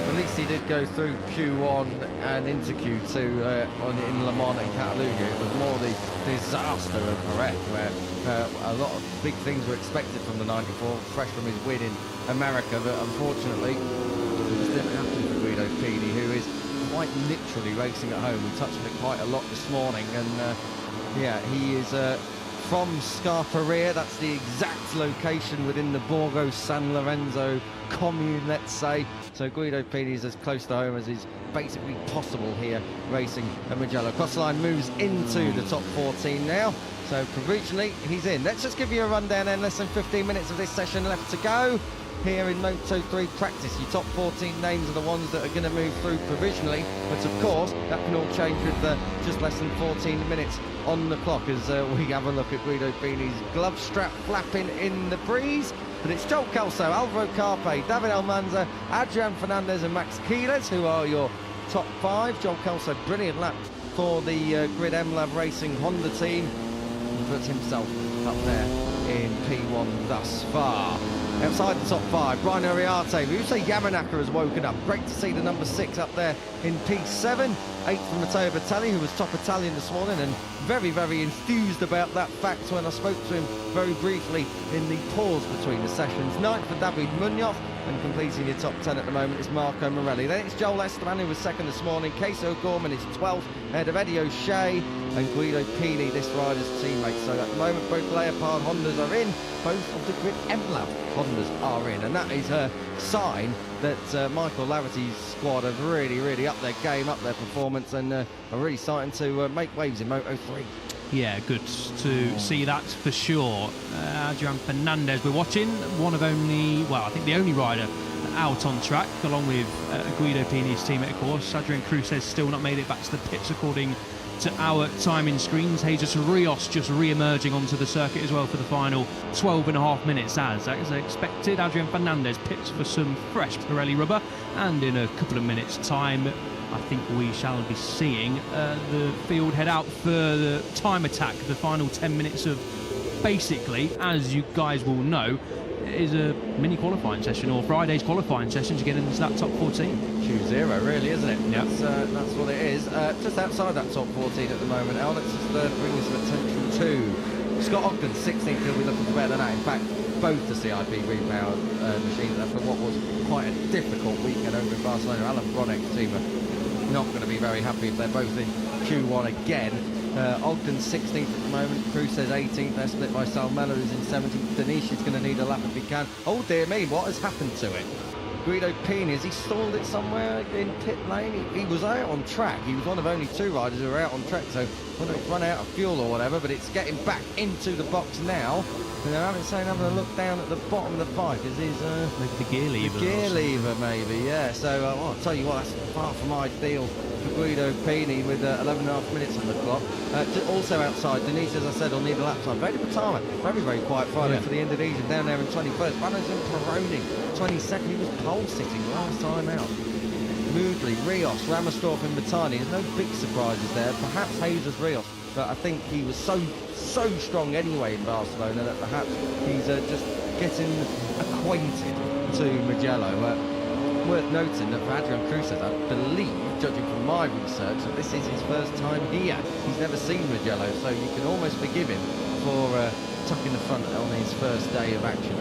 A: At least he did go through Q1 and into Q2 in Le Mans and Catalonia. It was more the disaster of Jerez, where a lot of big things were expected from the 94, fresh from his win in America, but unfortunately it just didn't happen for Guido Pini, who is quite literally racing at home. We touched on it quite a lot this morning, and yeah, he is from Scarperia. That's the exact location within the Borgo San Lorenzo commune, let's say. So Guido Pini is as close to home as is basically possible here racing at Mugello. Crossline moves into the top 14 now, so provisionally he's in. Let's just give you a rundown then. Less than 15 minutes of this session left to go here in Moto3 practice. Your top 14 names are the ones that are going to move through provisionally, but of course that can all change with just less than 14 minutes on the clock as we have a look at Guido Pini's glove strap flapping in the breeze. But it's Joel Kelso, Alvaro Carpe, David Almanza, Adrian Fernandez and Max Quiles who are your top five. Joel Kelso, brilliant lap for the Grid M-Lab Racing Honda team. He puts himself up there in P1 thus far. Outside the top five, Brian Uriarte, Ryusuke Yamanaka has woken up. Great to see the number 6 up there in P7. 8th from Matteo Bertelli, who was top Italian this morning, and very, very enthused about that fact when I spoke to him very briefly in the pause between the sessions. 9th for David Munoz, and completing your top 10 at the moment is Marco Morelli. Then it's Joel Esteban, who was second this morning. Queso Gorman is 12th, ahead of Eddie O'Shea and Guido Pini, this rider's teammate. So at the moment, both Leopard Hondas are in, both of the Grid M-Lab Hondas are in, and that is a sign that Michael Laverty's squad have really, really upped their game, upped their performance, and are really starting to make waves in Moto3.
B: Yeah, good to see that for sure. Adrian Fernandez, we're watching, one of only, well, I think the only rider out on track, along with Guido Pini's teammate, of course. Adrian Cruz has still not made it back to the pits according to our timing screens. Jesus Rios just re-emerging onto the circuit as well for the final 12.5 minutes as expected. Adrian Fernandez pits for some fresh Pirelli rubber, and in a couple of minutes time I think we shall be seeing the field head out for the time attack, the final 10 minutes of, basically, as you guys will know, is a mini qualifying session, or Friday's qualifying session to get into that top 14.
A: Q0 really, isn't it?
B: Yeah.
A: That's what it is. Just outside that top 14 at the moment, Al, let's just bring some attention to Scott Ogden, 16th. He'll be looking for better than that. In fact, both the CIP repowered machines after what was quite a difficult weekend over in Barcelona. Alan Bronek's team are not going to be very happy if they're both in Q1 again. Ogden's 16th at the moment, Cruz says 18th, they're split by Salmela, who's in 17th. Danish is going to need a lap if he can. Oh dear me, what has happened to it? Guido Pini, has he stalled it somewhere in pit lane? He was out on track. He was one of only 2 riders who were out on track, so whether it's run out of fuel or whatever, but it's getting back into the box now. And they're having a look down at the bottom of the bike. Is his
B: maybe the gear lever?
A: The gear lever, maybe, yeah. So I'll tell you what, that's far from ideal for Guido Pini with 11.5 minutes on the clock. Also outside, Denise, as I said, will need a lap time. Vedi Patama, very, very quiet Friday for the Indonesian down there in 21st. Valentin Peroni, 22nd. He was pole sitting last time out. Moodley, Rios, Ramersdorf and Matani. There's no big surprises there. Perhaps Jesus Rios, but I think he was so strong anyway in Barcelona that perhaps he's just getting acquainted to Mugello. Worth noting that for Adrian Cruz, I believe, judging from my research, that this is his first time here. He's never seen Mugello, so you can almost forgive him for tucking the front on his first day of action.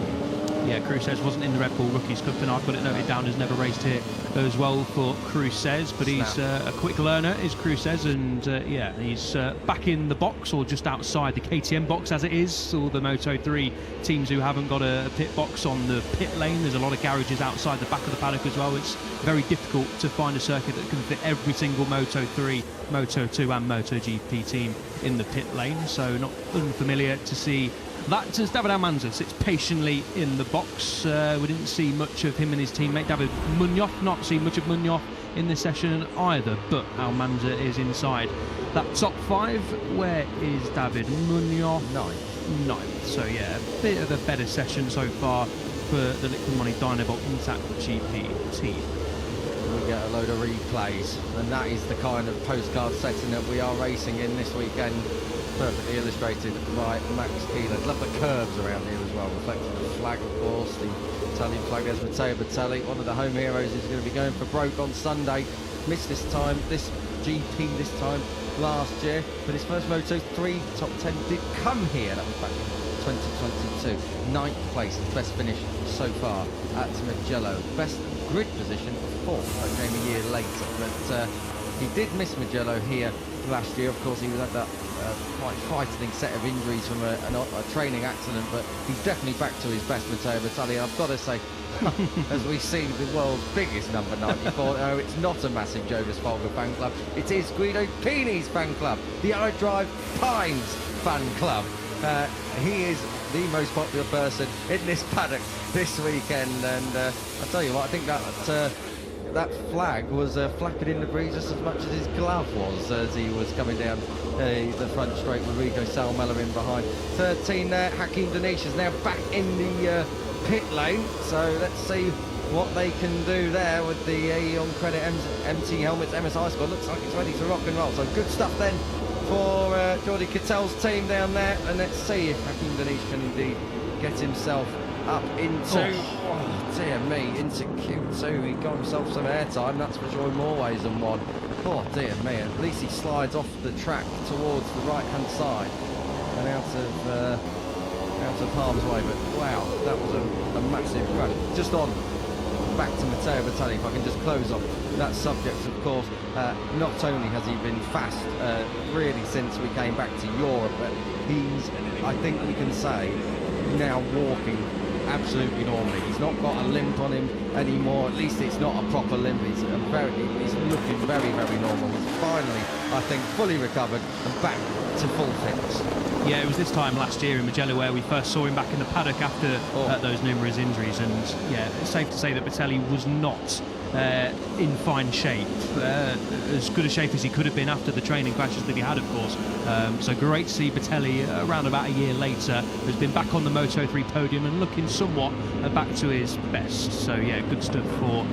B: yeah, Crusez wasn't in the Red Bull Rookies Cup, and I've got it noted down as never raced here as well for Crusez. But he's a quick learner, is Crusez, and yeah, he's back in the box, or just outside the KTM box as it is. All the Moto3 teams who haven't got a pit box on the pit lane, there's a lot of garages outside the back of the paddock as well. It's very difficult to find a circuit that can fit every single Moto3, Moto2 and MotoGP team in the pit lane, so not unfamiliar to see that as David Almanza sits patiently in the box. We didn't see much of him and his teammate David Munoz, not seen much of Munoz in this session either, but Almanza is inside that top 5. Where is David Munoz? Ninth. So yeah, a bit of a better session so far for the Liquid Money Dynabolt Intact GP team.
A: We get a load of replays, and that is the kind of postcard setting that we are racing in this weekend. Perfectly illustrated by Max Keeler. Love the curves around here as well, reflecting the flag, of course, the Italian flag. There's Matteo Bertelli, one of the home heroes, is going to be going for broke on Sunday. Missed this GP this time last year, but his first Moto3 top 10 did come here. That was back in 2022. 9th place, his best finish so far at Mugello. Best grid position of 4th. That came a year later, but he did miss Mugello here last year. Of course, he was at that quite frightening set of injuries from a training accident, but he's definitely back to his best, Matteo Bertelli. I've got to say, as we see the world's biggest number 94, no, it's not a massive Jonas Folger fan club. It is Guido Pini's fan club, the iDrive Pines fan club. He is the most popular person in this paddock this weekend, and I tell you what, I think that flag was flapping in the breeze just as much as his glove was as he was coming down the front straight with Rico Salmella in behind. 13 there. Hakim Danish is now back in the pit lane, so let's see what they can do there with the Aeon Credit MT helmets. MSI squad looks like it's ready to rock and roll, so good stuff then for Jordi Cattell's team down there, and let's see if Hakim Danish can indeed get himself up into, oh dear me, into Q2. He got himself some airtime, that's for sure, in more ways than one. Oh dear me, at least he slides off the track towards the right hand side and out of harm's way. But wow, that was a massive run. Just on back to Matteo Bertelli, if I can just close off that subject. Of course, not only has he been fast really since we came back to Europe, but he's, I think we can say, now walking absolutely normally. He's not got a limp on him anymore. At least it's not a proper limp. He's looking very, very normal. He's finally, I think, fully recovered and back to full fitness.
B: Yeah, it was this time last year in Mugello where we first saw him back in the paddock after those numerous injuries, and yeah, it's safe to say that Bertelli was not in fine shape, as good a shape as he could have been after the training crashes that he had, of course. So great to see Bertelli around about a year later, who's been back on the Moto3 podium and looking somewhat back to his best. So yeah, good stuff for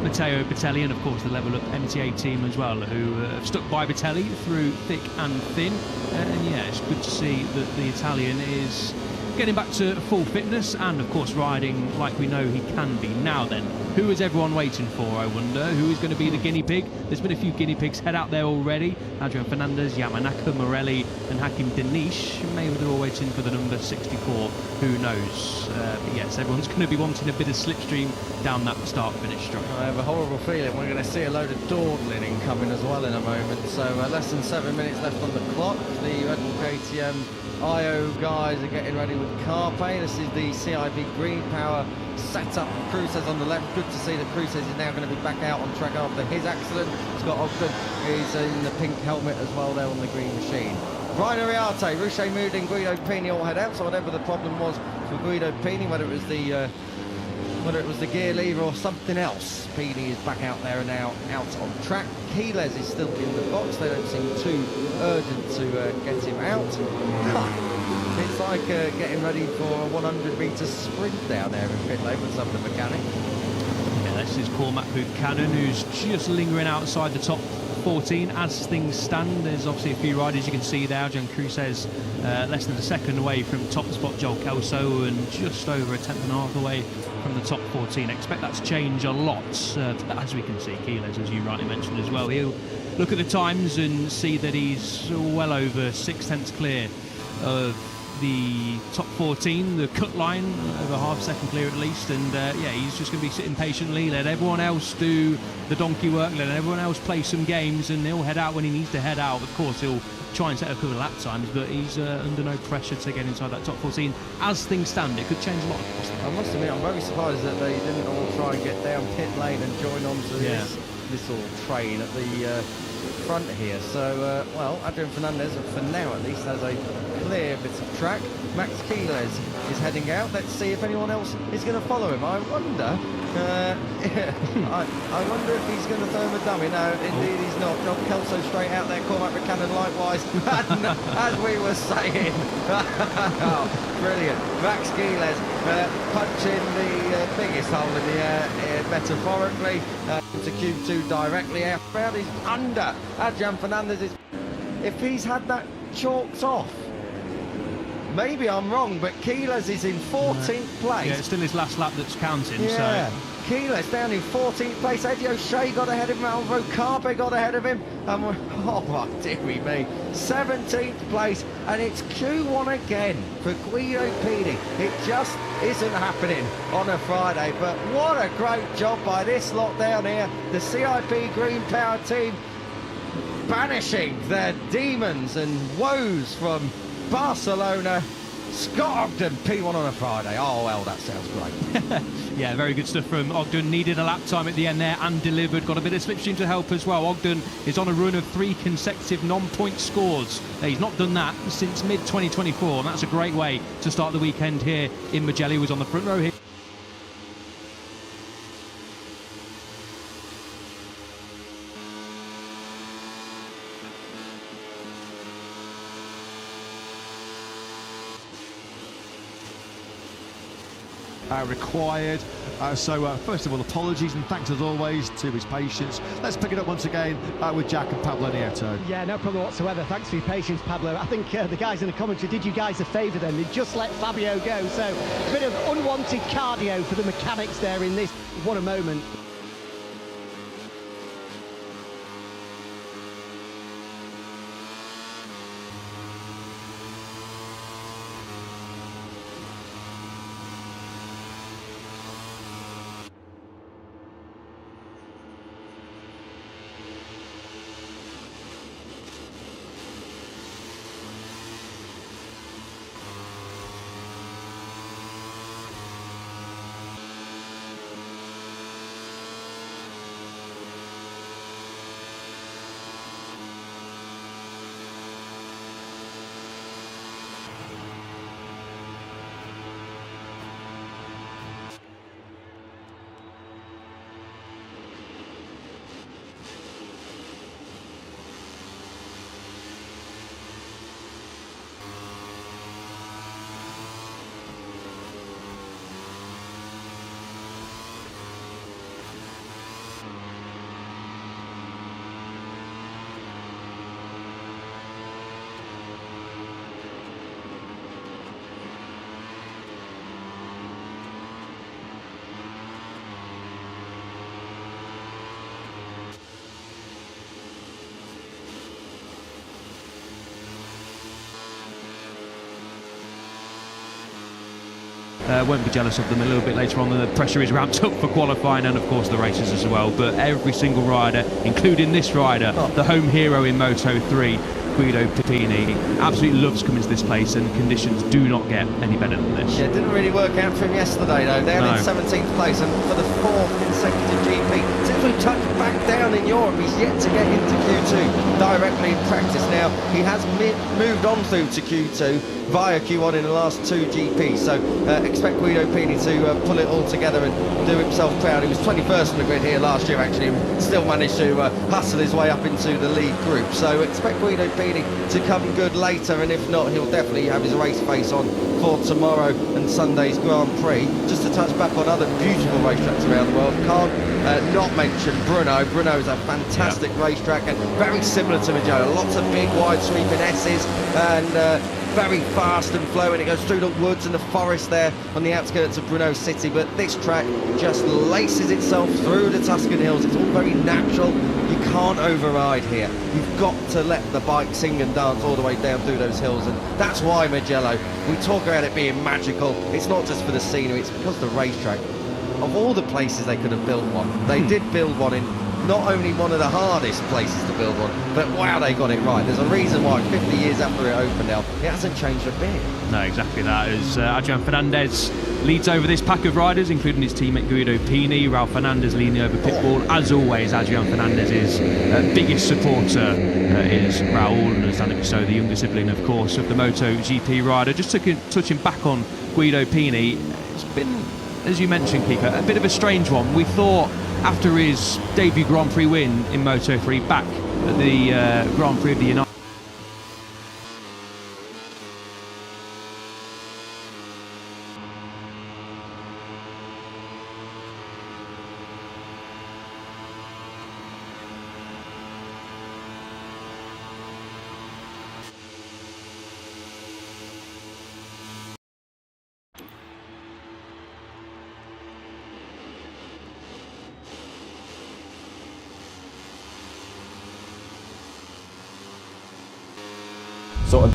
B: Matteo Bertelli, and of course the Level Up MTA team as well, who have stuck by Bertelli through thick and thin. And yeah, it's good to see that the Italian is getting back to full fitness and of course riding like we know he can be. Now then, who is everyone waiting for, I wonder? Who is going to be the guinea pig? There's been a few guinea pigs head out there already. Adrian Fernandez, Yamanaka, Morelli and Hakim Danish. Maybe they're all waiting for the number 64. Who knows? But yes, everyone's going to be wanting a bit of slipstream down that start-finish straight.
A: I have a horrible feeling we're going to see a load of dawdling incoming as well in a moment. So less than 7 minutes left on the clock. The Red Bull KTM IO guys are getting ready with Carpe. This is the CIB Green Power setup. Crusez on the left. Good to see that Crusez is now going to be back out on track after his accident. Scott Ogden is in the pink helmet as well there on the green machine. Brian Ariarte, Ruche Mood and Guido Pini all head out. So whatever the problem was for Guido Pini, whether it was the gear lever or something else, Pini is back out there and now out on track. Keylez is still in the box. They don't seem too urgent to get him out. It's like getting ready for a 100-metre sprint down there in pit lane with some of the mechanics.
B: Yeah, this is Cormac Buchanan, who's just lingering outside the top 14 as things stand. There's obviously a few riders you can see there. John Crusez less than a second away from top spot, Joel Kelso, and just over a tenth and a half away from the top 14. Expect that to change a lot, as we can see. Keylez, as you rightly mentioned as well, he'll look at the times and see that he's well over 6 tenths clear of the top 14, the cut line, over half second clear at least, and yeah, he's just going to be sitting patiently, let everyone else do the donkey work, let everyone else play some games, and he'll head out when he needs to head out. Of course, he'll try and set a couple of lap times, but he's under no pressure to get inside that top 14. As things stand, it could change a lot.
A: I must admit, I'm very surprised that they didn't all try and get down pit lane and join onto this little train at the front here. So, well, Adrian Fernandez, for now at least, has a clear bit of track. Max Keeler is heading out. Let's see if anyone else is going to follow him. I wonder. I wonder if he's going to throw him a dummy. No, indeed he's not. John Kelso straight out there. Cormac Buchanan likewise. And, as we were saying, oh, brilliant. Max Keeler punching the biggest hole in the air, metaphorically, to Q2 directly out. He's under Adrian Fernandez. If he's had that chalked off, maybe I'm wrong, but Keeler's is in 14th place.
B: Yeah, it's still his last lap that's counting.
A: Yeah.
B: So
A: Keeler's down in 14th place. Eddie O'Shea got ahead of him. Alvaro Carpe got ahead of him. And oh my dearie me, 17th place, and it's Q1 again for Guido Pini. It just isn't happening on a Friday, but what a great job by this lot down here. The CIP Green Power team banishing their demons and woes from Barcelona. Scott Ogden, P1 on a Friday. Oh, well, that sounds great.
B: yeah, very good stuff from Ogden. Needed a lap time at the end there and delivered. Got a bit of slipstream to help as well. Ogden is on a run of 3 consecutive non-point scores. He's not done that since mid-2024, and that's a great way to start the weekend here in Mugello. He was on the front row here.
C: Required. So first of all, apologies and thanks as always to his patience. Let's pick it up once again with Jack and Pablo Nieto.
D: Yeah, no problem whatsoever. Thanks for your patience, Pablo. I think the guys in the commentary did you guys a favour then. They just let Fabio go. So a bit of unwanted cardio for the mechanics there in this. What a moment.
B: Won't be jealous of them a little bit later on. The pressure is ramped up for qualifying and of course the races as well, but every single rider, including this rider, the home hero in Moto3, Guido Pini, absolutely loves coming to this place, and conditions do not get any better than this.
A: Yeah, it didn't really work out for him yesterday though, down in 17th place and for the 4th consecutive GP. Since we touched back down in Europe, he's yet to get into Q2 directly in practice now. He has moved on through to Q2 via Q1 in the last 2 GPs, so expect Guido Pini to pull it all together and do himself proud. He was 21st on the grid here last year actually, and still managed to hustle his way up into the lead group, so expect Guido Pini to come good later, and if not, he'll definitely have his race face on for tomorrow and Sunday's Grand Prix. Just to touch back on other beautiful racetracks around the world, can't not mention Brno. Brno is a fantastic racetrack and very similar to Mugello. Lots of big wide sweeping S's, and very fast and flowing. It goes through the woods and the forest there on the outskirts of Brno City, but this track just laces itself through the Tuscan hills. It's all very natural. You can't override here. You've got to let the bike sing and dance all the way down through those hills, and that's why Mugello, we talk about it being magical. It's not just for the scenery, it's because the racetrack, of all the places they could have built one, they did build one in not only one of the hardest places to build one, but wow, they got it right. There's a reason why 50 years after it opened now, it hasn't changed a bit.
B: No, exactly that. As Adrian Fernandez leads over this pack of riders, including his teammate Guido Pini, Ralph Fernandez leaning over pit wall. As always, Adrian Fernandez's biggest supporter is Raul, and understandably so, the younger sibling, of course, of the MotoGP rider. Just touching back on Guido Pini, it's been, as you mentioned, Kika, a bit of a strange one. We thought after his debut Grand Prix win in Moto3 back at the Grand Prix of the United
E: sort of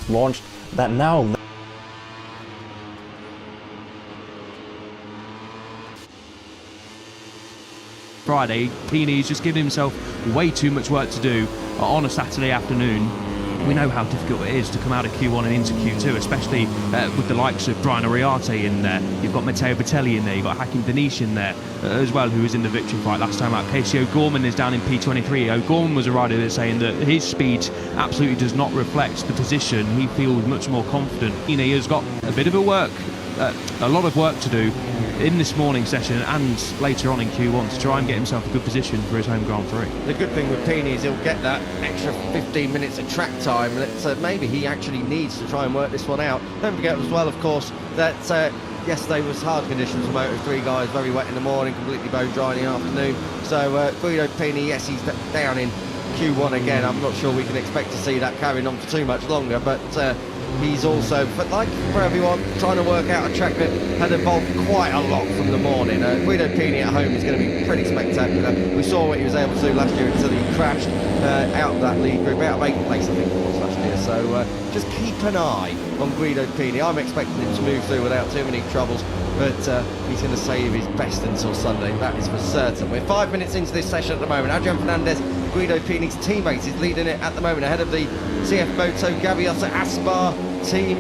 E: launched that now
B: Friday. Pini's just given himself way too much work to do on a Saturday afternoon. We know how difficult it is to come out of Q1 and into Q2, especially with the likes of Brian Oriate in there. You've got Matteo Bertelli in there, you've got Hakim Danish in there as well, who was in the victory fight last time out. Casey O'Gorman is down in P23. O'Gorman was a rider that's saying that his speed absolutely does not reflect the position. He feels much more confident. He has got a bit of a lot of work to do in this morning session and later on in Q1 to try and get himself a good position for his home Grand Prix.
A: The good thing with Pini is he'll get that extra 15 minutes of track time that maybe he actually needs to try and work this one out. Don't forget as well, of course, that yesterday was hard conditions for Moto3 guys, very wet in the morning, completely bone dry in the afternoon. So Guido Pini, yes, he's down in Q1 again. I'm not sure we can expect to see that carrying on for too much longer, but he's also, but like for everyone, trying to work out a track that had evolved quite a lot from the morning. Guido Pini at home is going to be pretty spectacular. We saw what he was able to do last year until he crashed out of that lead group, out of 8th place I think it was last year. So just keep an eye on Guido Pini. I'm expecting him to move through without too many troubles, but he's going to save his best until Sunday, that is for certain. We're 5 minutes into this session at the moment. Adrian Fernandez, Guido Pini's teammate, is leading it at the moment ahead of the CF Moto Gaviota Aspar team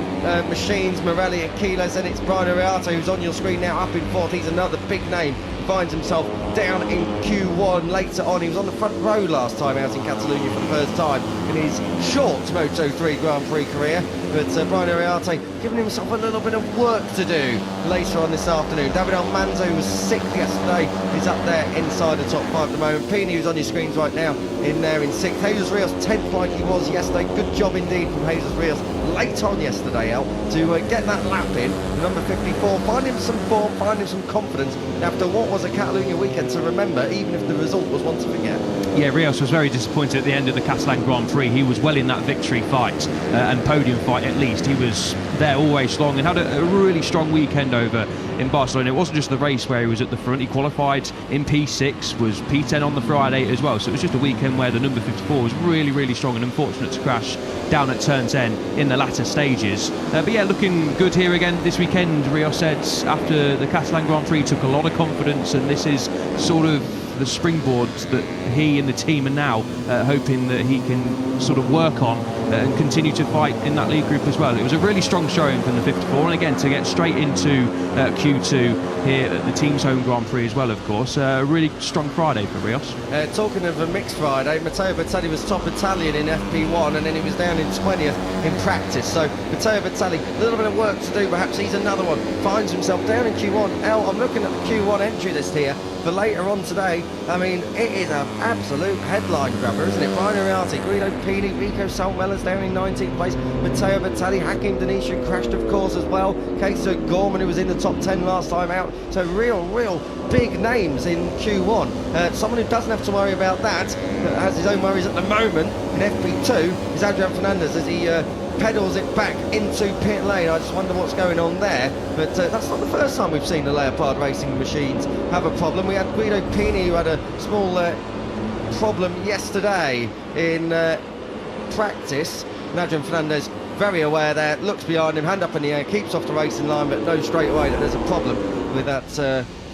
A: machines, Morelli and Keyless, and it's Brian Oriate who's on your screen now up in 4th. He's another big name. Finds himself down in Q1 later on. He was on the front row last time out in Catalonia for the first time in his short Moto3 Grand Prix career, but Brian Oriate giving himself a little bit of work to do later on this afternoon. David Almanzo, who was 6th yesterday, is up there inside the top 5 at the moment. Pini, who's on your screens right now, in there in 6th. Jesus Rios 10th like he was yesterday. Good job indeed from Jesus Rios late on yesterday, Al, to get that lap in. Number 54, find him some form, find him some confidence after what was a Catalonia weekend to remember, even if the result was one to forget.
B: Yeah, Rios was very disappointed at the end of the Catalan Grand Prix. He was well in that victory fight and podium fight at least. He was there always strong and had a really strong weekend over in Barcelona. It wasn't just the race where he was at the front. He qualified in P6, was P10 on the Friday as well. So it was just a weekend where the number 54 was really, really strong and unfortunate to crash down at turn 10 in the latter stages. But yeah, looking good here again this weekend. Rios said after the Catalan Grand Prix took a lot of confidence, and this is sort of the springboard that he and the team are now hoping that he can sort of work on and continue to fight in that lead group as well. It was a really strong showing from the 54, and again to get straight into Q2 here at the team's home Grand Prix as well, of course. A really strong Friday for Rios.
A: Talking of a mixed Friday, Matteo Bertelli was top Italian in FP1 and then he was down in 20th in practice. So Matteo Bertelli, a little bit of work to do, perhaps he's another one. Finds himself down in Q1. I'm looking at the Q1 entry list here. for later on today. I mean, it is an absolute headline grabber, isn't it? Ryan Ariati, Guido Pini, Rico Saltmellers there in 19th place, Matteo Vitali, Hakim Denisha crashed of course as well, Casey Gorman, who was in the top 10 last time out, so real big names in Q1. Someone who doesn't have to worry about that has his own worries at the moment in FP2 is Adrian Fernandez as he pedals it back into pit lane. I just wonder what's going on there, but that's not the first time we've seen the Leopard racing machines have a problem. We had Guido Pini, who had a small problem yesterday in practice, and Adrian Fernandez very aware there, looks behind him, hand up in the air, keeps off the racing line, but knows straight away that there's a problem with that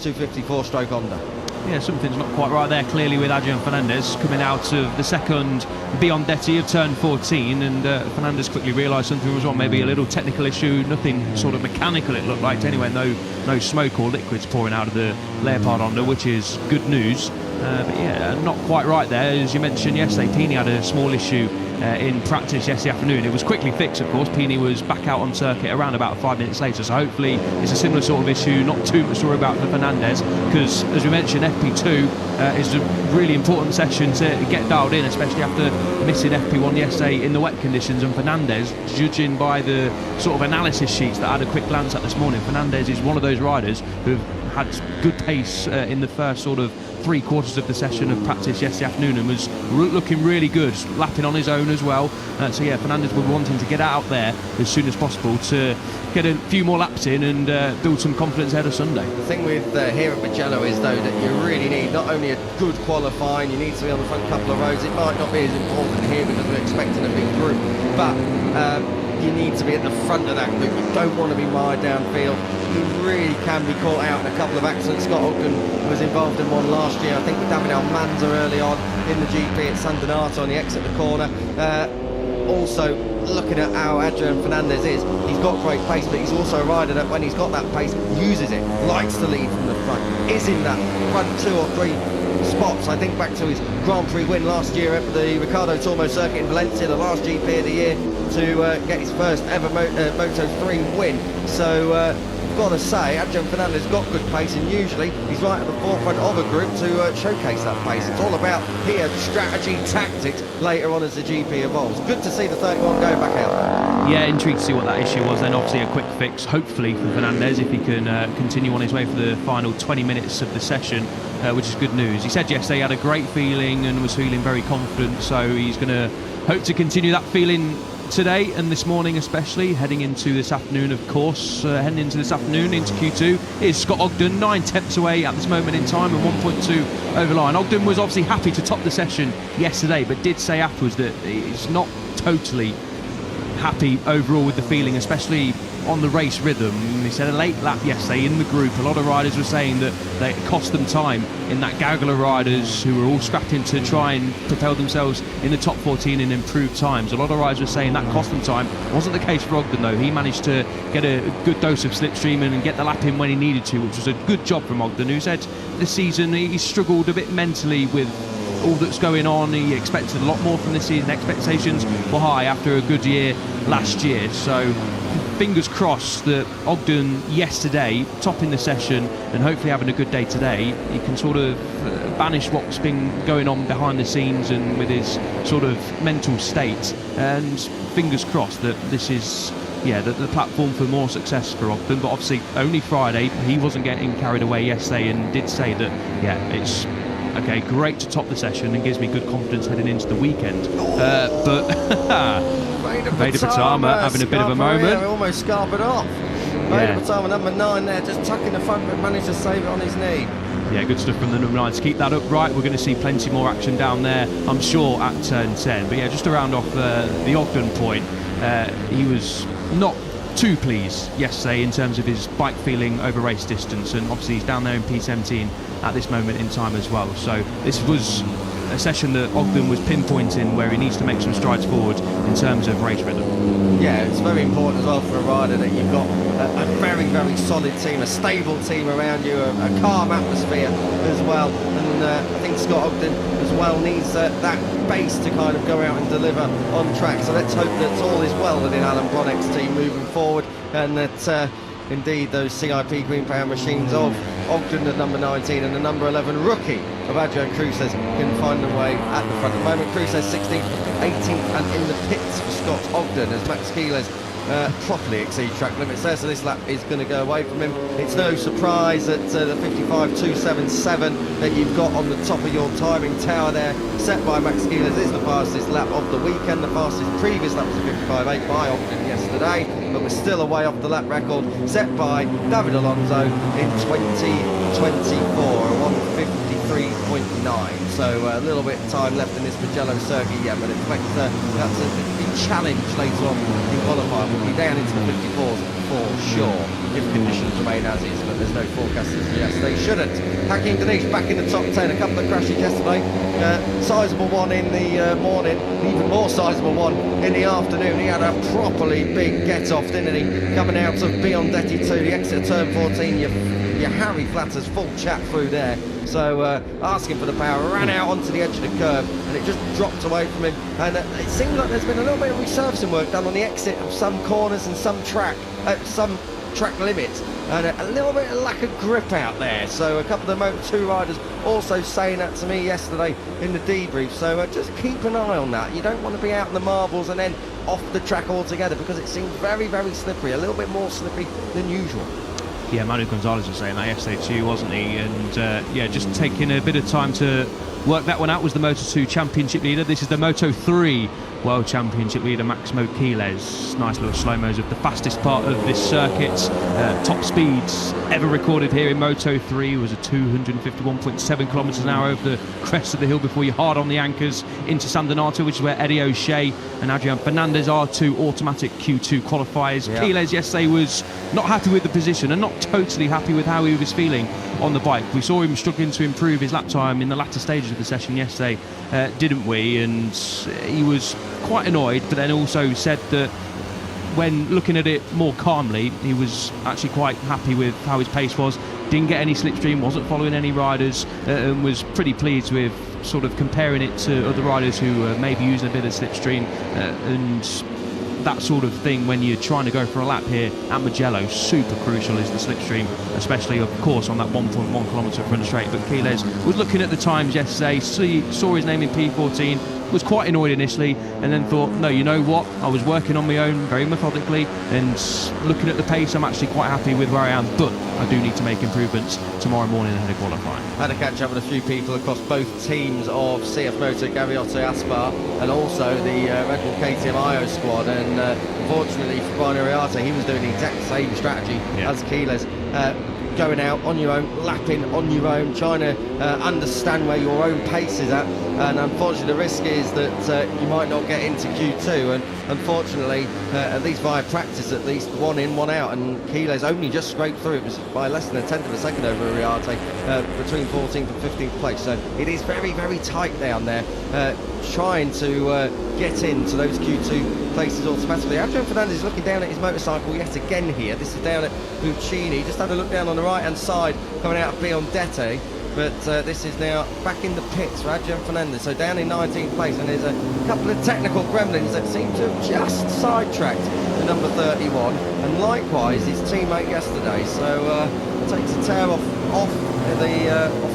A: 254 stroke Honda.
B: Yeah, something's not quite right there, clearly, with Adrian Fernandez coming out of the second Biondetti of turn 14, and Fernandez quickly realised something was wrong, maybe a little technical issue, nothing sort of mechanical it looked like anyway, no smoke or liquids pouring out of the Leopard Honda, which is good news. But yeah, not quite right there. As you mentioned yesterday, Pini had a small issue in practice yesterday afternoon. It was quickly fixed, of course. Pini was back out on circuit around about 5 minutes later, so hopefully it's a similar sort of issue, not too much to worry about for Fernandez, because as we mentioned, FP2 is a really important session to get dialed in, especially after missing FP1 yesterday in the wet conditions. And Fernandez, judging by the sort of analysis sheets that I had a quick glance at this morning, Fernandez is one of those riders who've had good pace in the first sort of 3/4 of the session of practice yesterday afternoon, and was looking really good, lapping on his own as well. So yeah, Fernandez will be wanting to get out there as soon as possible to get a few more laps in and build some confidence ahead of Sunday.
A: The thing with here at Mugello is though that you really need not only a good qualifying, you need to be on the front couple of rows. It might not be as important here because we're expecting a big group, but you need to be at the front of that group. You don't want to be mired downfield. You really can be caught out in a couple of accidents. Scott Ogden was involved in one last year, I think with David Almanza early on in the GP at San Donato on the exit the corner. Also, looking at how Adrian Fernandez is, he's got great pace, but he's also a rider that when he's got that pace, uses it, likes to lead from the front, is in that front 2 or 3 spots. I think back to his Grand Prix win last year at the Ricardo Tormo circuit in Valencia, the last GP of the year, to get his first ever Moto3 win. So I've got to say, Adrian Fernandez got good pace, and usually he's right at the forefront of a group to showcase that pace. It's all about here strategy, tactics later on as the GP evolves. Good to see the 31 go back out.
B: Yeah, intrigued to see what that issue was. Then obviously a quick fix, hopefully, for Fernandez if he can continue on his way for the final 20 minutes of the session, which is good news. He said yesterday he had a great feeling and was feeling very confident, so he's going to hope to continue that feeling today and this morning, especially heading into this afternoon, of course. Heading into this afternoon into Q2 is Scott Ogden, 9 tenths away at this moment in time and 1.2 over line. Ogden was obviously happy to top the session yesterday, but did say afterwards that he's not totally happy overall with the feeling, especially on the race rhythm. He said a late lap yesterday in the group, a lot of riders were saying that it cost them time in that gaggle of riders who were all scrapping to try and propel themselves in the top 14 and improve times. A lot of riders were saying that cost them time. Wasn't the case for Ogden though. He managed to get a good dose of slipstream and get the lap in when he needed to, which was a good job from Ogden, who said this season he struggled a bit mentally with all that's going on. He expected a lot more from this season. Expectations were high after a good year last year, so fingers crossed that Ogden yesterday topping the session and hopefully having a good day today, he can sort of banish what's been going on behind the scenes and with his sort of mental state, and fingers crossed that this is the platform for more success for Ogden. But obviously only Friday, he wasn't getting carried away yesterday and did say that it's okay, great to top the session and gives me good confidence heading into the weekend. But Vader Patama having a bit of a moment.
A: Almost scarpered off. Vader Patama, number 9 there, just tucking the front, but managed to save it on his knee.
B: Yeah, good stuff from the number 9 to keep that upright. We're going to see plenty more action down there, I'm sure, at turn 10. But yeah, just to round off the Ogden point, he was not too pleased yesterday in terms of his bike feeling over race distance, and obviously he's down there in P17 at this moment in time as well. So this was a session that Ogden was pinpointing where he needs to make some strides forward in terms of race rhythm.
A: Yeah, it's very important as well for a rider that you've got a very, very solid team, a stable team around you, a calm atmosphere as well. And I think Scott Ogden as well needs that base to kind of go out and deliver on track. So let's hope that all is well within Alan Bronick's team moving forward, and that indeed those CIP Green Power machines of Ogden, the number 19, and the number 11 rookie of Adrian Cruces can find their way at the front. At the moment, Cruces 16th, 18th, and in the pits for Scott Ogden as Max Keeles properly exceed track limits there, so this lap is going to go away from him. It's no surprise that the 55.277 that you've got on the top of your timing tower there, set by Max Keeles, is the fastest lap of the weekend. The fastest previous lap was a 55.8 by Ogden yesterday, but we're still away off the lap record set by David Alonso in 2024, a 153.9. So a little bit of time left in this Mugello circuit, yeah, but expect that's a challenge later on in qualifying. We'll be down into the 54s for sure if conditions remain as is, but there's no forecast to suggest they shouldn't. Hakim Danish back in the top 10, a couple of crashes yesterday, sizable one in the morning, even more sizable one in the afternoon. He had a properly big get-off, didn't he, coming out of Biondetti 2, the exit of turn 14, your Harry Flatters full chat through there. So asking for the power, ran out onto the edge of the curve, and it just dropped away from him. And it seems like there's been a little bit of resurfacing work done on the exit of some corners and some track limits, and a little bit of lack of grip out there. So a couple of the Moto2 riders also saying that to me yesterday in the debrief. So just keep an eye on that. You don't want to be out in the marbles and then off the track altogether, because it seems very, very slippery, a little bit more slippery than usual.
B: Yeah, Manu Gonzalez was saying that yesterday too, wasn't he? And yeah, just taking a bit of time to work that one out was the Moto2 Championship leader. This is the Moto3 World Championship leader, Maximo Keeles. Nice little slow-mos of the fastest part of this circuit. Top speeds ever recorded here in Moto3 was a 251.7 kilometres an hour over the crest of the hill before you hard on the anchors into San Donato, which is where Eddie O'Shea and Adrian Fernandez are two automatic Q2 qualifiers. Yeah. Keeles yesterday was not happy with the position and not totally happy with how he was feeling on the bike. We saw him struggling to improve his lap time in the latter stages of the session yesterday, didn't we? And he was quite annoyed, but then also said that when looking at it more calmly, he was actually quite happy with how his pace was, didn't get any slipstream, wasn't following any riders, and was pretty pleased with sort of comparing it to other riders who were maybe using a bit of slipstream and that sort of thing. When you're trying to go for a lap here at Mugello, super crucial is the slipstream, especially of course on that 1.1 kilometre front straight. But Keeles was looking at the times yesterday, saw his name in P14, was quite annoyed initially, and then thought, no, you know what, I was working on my own very methodically, and looking at the pace, I'm actually quite happy with where I am, but I do need to make improvements tomorrow morning ahead of qualifying.
A: Had a catch up with a few people across both teams of CF Moto, Gaviotto Aspar, and also the Red Bull KTM IO squad, and unfortunately for Bino Riarte, he was doing the exact same strategy as Keeles. Going out on your own, lapping on your own, trying to understand where your own pace is at, and unfortunately the risk is that you might not get into Q2, and unfortunately at least via practice, at least one in, one out, and Keeles only just scraped through. It was by less than a tenth of a second over Riarte, between 14th and 15th place, so it is very, very tight down there, trying to get into those Q2 places automatically. Adrian Fernandez is looking down at his motorcycle yet again here. This is down at Buccini. Just had a look down on the right hand side coming out of Biondetti, but this is now back in the pits for Adrian Fernandez, so down in 19th place, and there's a couple of technical gremlins that seem to have just sidetracked the number 31, and likewise his teammate yesterday, so takes a tear off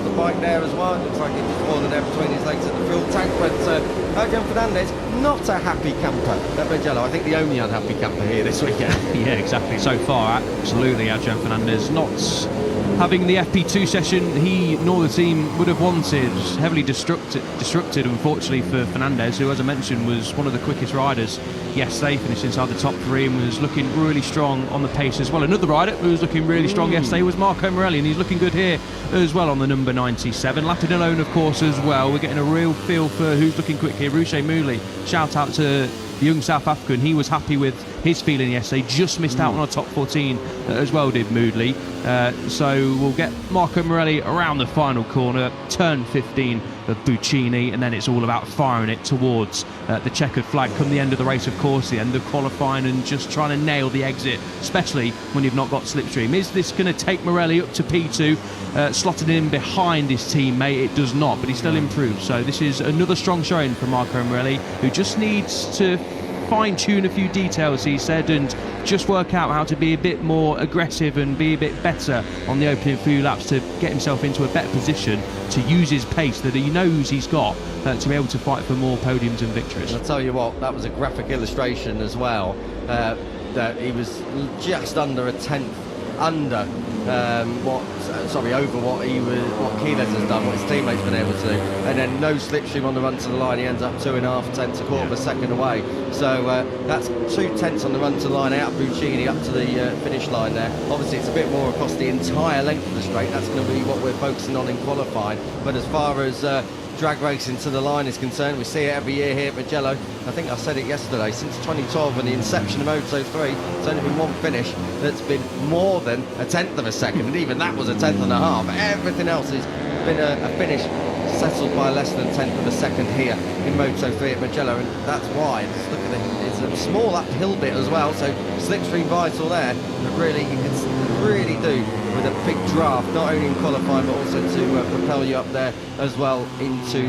A: the bike there as well. It looks like it just fallen there between his legs at the fuel tank, but Adrian Fernandez not a happy camper at Mugello. I think the only unhappy camper here this weekend.
B: Yeah, exactly. So far, absolutely, Adrian Fernandez not having the FP2 session he nor the team would have wanted. Heavily disrupted, unfortunately, for Fernandez, who, as I mentioned, was one of the quickest riders yesterday, finished inside the top three and was looking really strong on the pace as well. Another rider who was looking really strong yesterday was Marco Morelli, and he's looking good here as well on the number 97. Lapping alone, of course, as well. We're getting a real feel for who's looking quick here. Ruche Mouli, shout out to the young South African. He was happy with his feeling yesterday, just missed out on a top 14 as well, did Moodley. So we'll get Marco Morelli around the final corner, turn 15 of Buccini, and then it's all about firing it towards the checkered flag come the end of the race, of course, the end of qualifying, and just trying to nail the exit, especially when you've not got slipstream. Is this going to take Morelli up to P2, slotted in behind his teammate? It does not, but he still improves. So this is another strong showing from Marco Morelli, who just needs to fine-tune a few details, he said, and just work out how to be a bit more aggressive and be a bit better on the opening few laps to get himself into a better position to use his pace that he knows he's got to be able to fight for more podiums and victories.
A: I'll tell you what, that was a graphic illustration as well, that he was just under a tenth under over what Keyless has done, what his teammates been able to do, and then no slipstream on the run to the line. He ends up 2.5 tenths, a quarter of a second away. So that's 2 tenths on the run to the line out of Buccini up to the finish line there. Obviously it's a bit more across the entire length of the straight. That's going to be what we're focusing on in qualifying. But as far as drag racing to the line is concerned, we see it every year here at Mugello. I think I said it yesterday, since 2012 when the inception of Moto3, it's only been one finish that's been more than a tenth of a second, and even that was a tenth and a half. Everything else has been a finish settled by less than a tenth of a second here in Moto3 at Mugello, and that's why. Look at it, it's a small uphill bit as well, so slipstream vital there, but really you can really do with a big draft, not only in qualifying but also to propel you up there as well into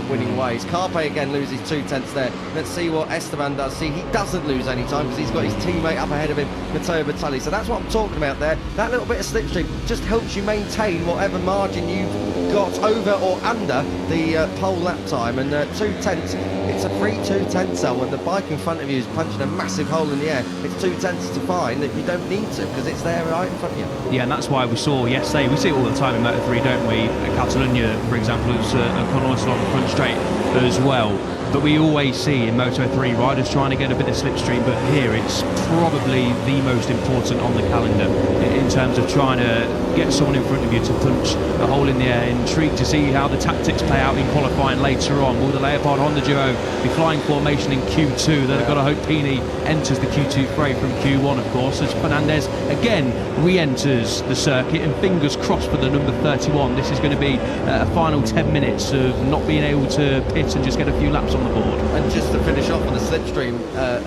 A: winning ways. Carpe again loses 2 tenths there. Let's see what Esteban does. See, he doesn't lose any time because he's got his teammate up ahead of him, Matteo Bertelli. So that's what I'm talking about there. That little bit of slipstream just helps you maintain whatever margin you've got over or under the pole lap time, and 2 tenths, it's a free 2 tenths when the bike in front of you is punching a massive hole in the air. It's 2 tenths to find that you don't need to because it's there right in front of you.
B: Yeah, and that's why we saw yesterday, we see it all the time in Moto3, don't we? Catalunya, for example, it's a Conor on the front straight as well. But we always see in Moto3 riders trying to get a bit of slipstream, but here it's probably the most important on the calendar in terms of trying to get someone in front of you to punch a hole in the air. Intrigued to see how the tactics play out in qualifying later on. Will the Leopard Honda duo be flying formation in Q2? Then I've got to hope Pini enters the Q2 fray from Q1, of course, as Fernandez again re-enters the circuit, and fingers crossed for the number 31. This is going to be a final 10 minutes of not being able to pit and just get a few laps on the board.
A: And just to finish off on the slipstream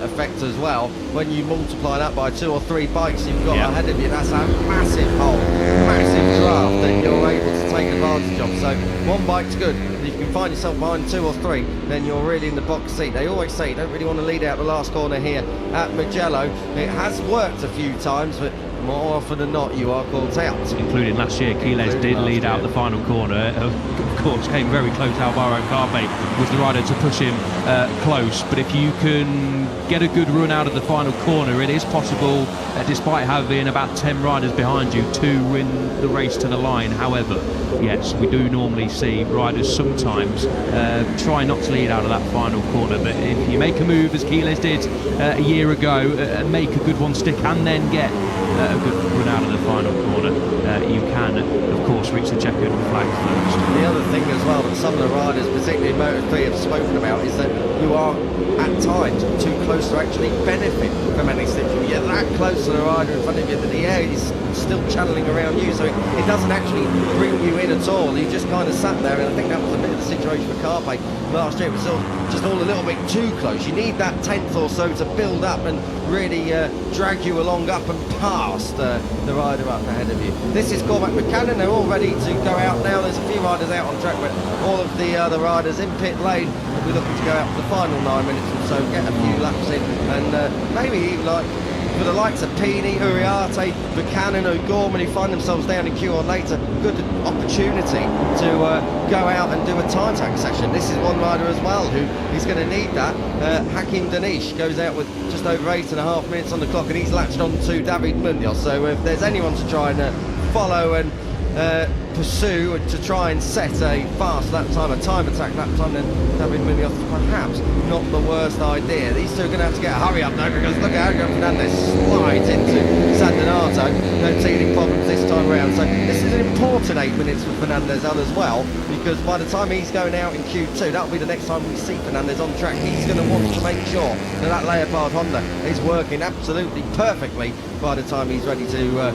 A: effect as well, when you multiply that by 2 or 3 bikes you've got ahead of you, that's a massive hole, massive draft that you're able to take advantage of. So 1 bike's good. If you can find yourself behind 2 or 3, then you're really in the box seat. They always say you don't really want to lead out the last corner here at Mugello. It has worked a few times, but more often than not you are caught out.
B: Including last year, Keyless did lead out the final corner. Of course, came very close. Alvaro Carpe was the rider to push him close, but if you can get a good run out of the final corner, it is possible, despite having about 10 riders behind you, to win the race to the line. However, yes, we do normally see riders sometimes try not to lead out of that final corner, but if you make a move as Keyless did a year ago, make a good one stick and then get a good run out of the final corner, you can of course reach the checkered flag first.
A: The other thing as well that some of the riders, particularly in Moto3, have spoken about is that you are at times too close to actually benefit from any slipstream. You're that close to the rider in front of you that the air is still channeling around you, so it doesn't actually bring you in at all. You just kind of sat there, and I think that was a bit of the situation for Carpe last year. It was just all a little bit too close. You need that tenth or so to build up and really drag you along up and past the rider up ahead of you. This is Cormac McCann. They're all ready to go out now. There's a few riders out on track, but all of the other riders in pit lane will be looking to go out for the final 9 minutes or so, get a few laps in, and maybe even like for the likes of Pini, Uriarte, Buchanan, O'Gorman, who find themselves down in Q1 later, good opportunity to go out and do a time attack session. This is one rider as well who is going to need that. Hakim Danish goes out with just over 8.5 minutes on the clock, and he's latched on to David Munoz. So if there's anyone to try and follow and pursue and to try and set a fast lap time, a time attack lap time, then David Munoz perhaps not the worst idea. These two are going to have to get a hurry up now, because look at how Fernandez slides into San Donato. No teething problems this time round. So this is an important 8 minutes for Fernandez as well, because by the time he's going out in Q2, that'll be the next time we see Fernandez on track. He's going to want to make sure that Leopard Honda is working absolutely perfectly by the time he's ready to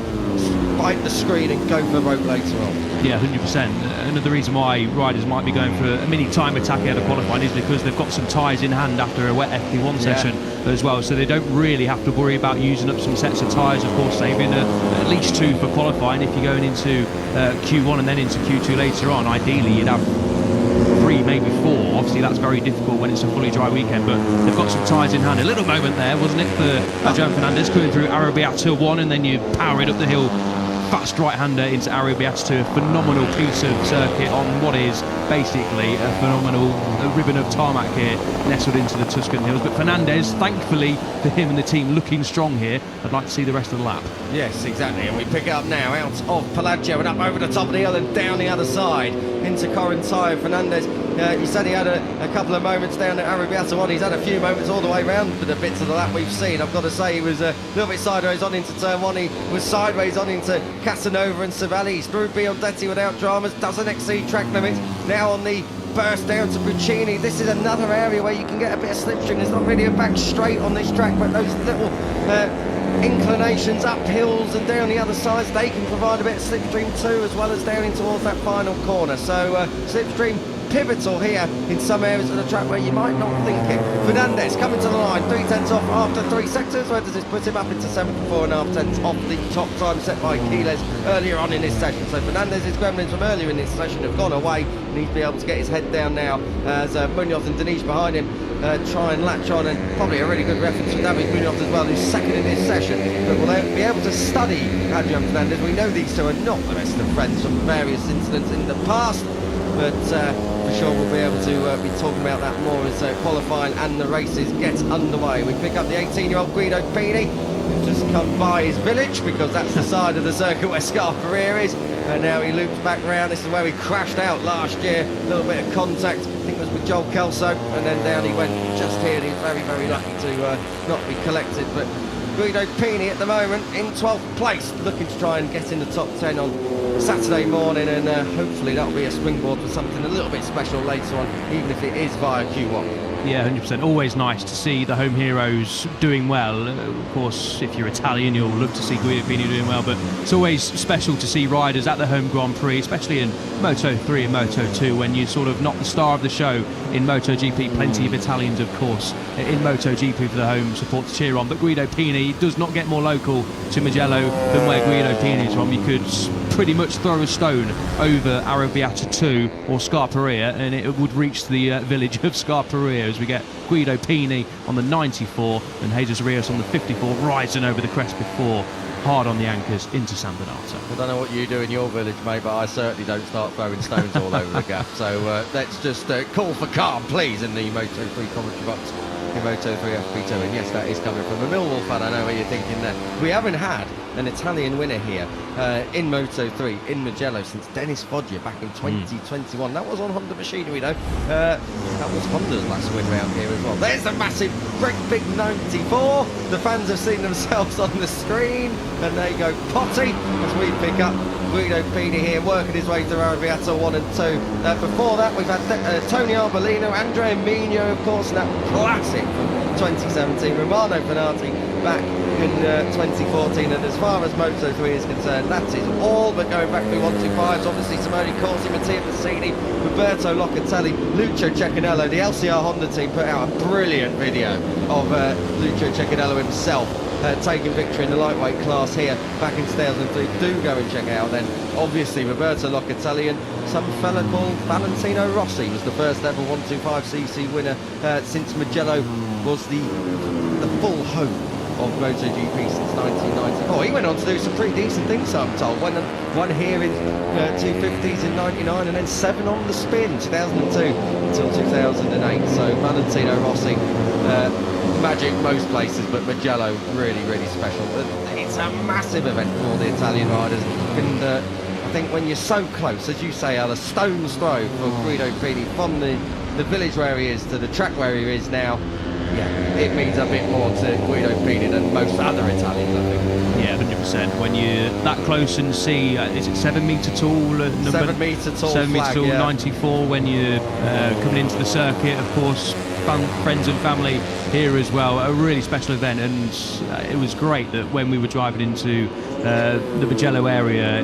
A: bite the screen and go for rope later on.
B: Yeah, 100%. Another reason why riders might be going for a mini time attack ahead of qualifying is because they've got some tyres in hand after a wet FP1 session as well, so they don't really have to worry about using up some sets of tyres. Of course, saving at least 2 for qualifying. If you're going into Q1 and then into Q2 later on, ideally you'd have 3 3, maybe 4. Obviously, that's very difficult when it's a fully dry weekend, but they've got some tyres in hand. A little moment there, wasn't it, for Joan Fernandez coming through Arrabbiata 1, and then you power it up the hill. Fast right-hander into Arrabbiata 2, a phenomenal piece of circuit on what is basically a phenomenal ribbon of tarmac here, nestled into the Tuscan hills. But Fernandez, thankfully for him and the team, looking strong here. I'd like to see the rest of the lap.
A: Yes, exactly, and we pick it up now out of Palagio and up over the top of the hill and down the other side into Correntine. Fernandez, you said he had a couple of moments down at Arrabbiata 1. He's had a few moments all the way around for the bits of the lap we've seen. I've got to say, he was a little bit sideways on into turn 1. He was sideways on into Casanova and Savelli. He's through Bioldetti without dramas, doesn't exceed track limits. Now on the burst down to Puccini. This is another area where you can get a bit of slipstream. There's not really a back straight on this track, but those little inclinations up hills and down the other sides, they can provide a bit of slipstream too, as well as down in towards that final corner. So slipstream pivotal here in some areas of the track where you might not think it. Fernandez coming to the line, 3/10 off after 3 sectors. Where does this put him up into 74.5 off the top time set by Quiles earlier on in this session? So Fernandez's gremlins from earlier in this session have gone away. He needs to be able to get his head down now as Munoz and Denise behind him try and latch on, and probably a really good reference from David Munoz as well, who's second in this session. But will they be able to study Adrian Fernandez? We know these two are not the best of friends from various incidents in the past, but for sure we'll be able to be talking about that more as qualifying and the races get underway. We pick up the 18-year-old Guido Pini, who's just come by his village, because that's the side of the circuit where Scarperia is, and now he loops back round. This is where he crashed out last year. A little bit of contact, I think it was with Joel Kelso, and then down he went just here, and he's very, very lucky to not be collected. But Guido Pini at the moment in 12th place, looking to try and get in the top 10 on Saturday morning, and hopefully that'll be a springboard for something a little bit special later on, even if it is via Q1.
B: Yeah, 100%. Always nice to see the home heroes doing well. Of course, if you're Italian, you'll love to see Guido Pini doing well, but it's always special to see riders at the home Grand Prix, especially in Moto3 and Moto2, when you're sort of not the star of the show in MotoGP. Plenty of Italians, of course, in MotoGP for the home support to cheer on. But Guido Pini does not get more local to Mugello than where Guido Pini is from. You could pretty much throw a stone over Arrabbiata 2 or Scarperia and it would reach the village of Scarperia, as we get Guido Pini on the 94 and Jesus Rios on the 54, rising over the crest before hard on the anchors into San Donato.
A: I don't know what you do in your village, mate, but I certainly don't start throwing stones all over the gap. So let's just call for calm, please, in the Moto3 commentary box in Moto3 FP2. And yes, that is coming from a Millwall fan. I know what you're thinking there. We haven't had an Italian winner here in Moto3 in Mugello since Dennis Foggia back in 2021. That was on Honda machinery though. That was Honda's last win round here as well. There's the massive, great big 94. The fans have seen themselves on the screen, and they go potty as we pick up Guido Pini here, working his way through Arrabbiata 1 and 2. Before that, we've had Tony Arbolino, Andrea Migno, of course, and that classic from 2017, Romano Fenati back in 2014. And as far as Moto3 is concerned, that is all. But going back through 125s, obviously Simone Corsi, Mattia Bassini, Roberto Locatelli, Lucio Cecchinello. The LCR Honda team put out a brilliant video of Lucio Cecchinello himself taking victory in the lightweight class here back in 2003. Do go and check it out then. Obviously Roberto Locatelli and some fella called Valentino Rossi was the first ever 125cc winner since Mugello was the full home of MotoGP since 1994. He went on to do some pretty decent things, I'm told. One here in 250s in 99, and then 7 on the spin 2002 until 2008. So Valentino Rossi, magic most places, but Mugello really, really special. It's a massive event for all the Italian riders, and I think when you're so close, as you say, a stone's throw for Guido Pini from the village where he is to the track where he is now, yeah, it means a bit more to Guido Pini than most other Italians, I think.
B: Yeah, 100%. When you're that close and see, is it 7 metre tall?
A: 7 metre tall
B: 7 metre
A: flag,
B: tall,
A: yeah.
B: 94 when you're coming into the circuit, of course. Friends and family here as well. A really special event, and it was great that when we were driving into the Mugello area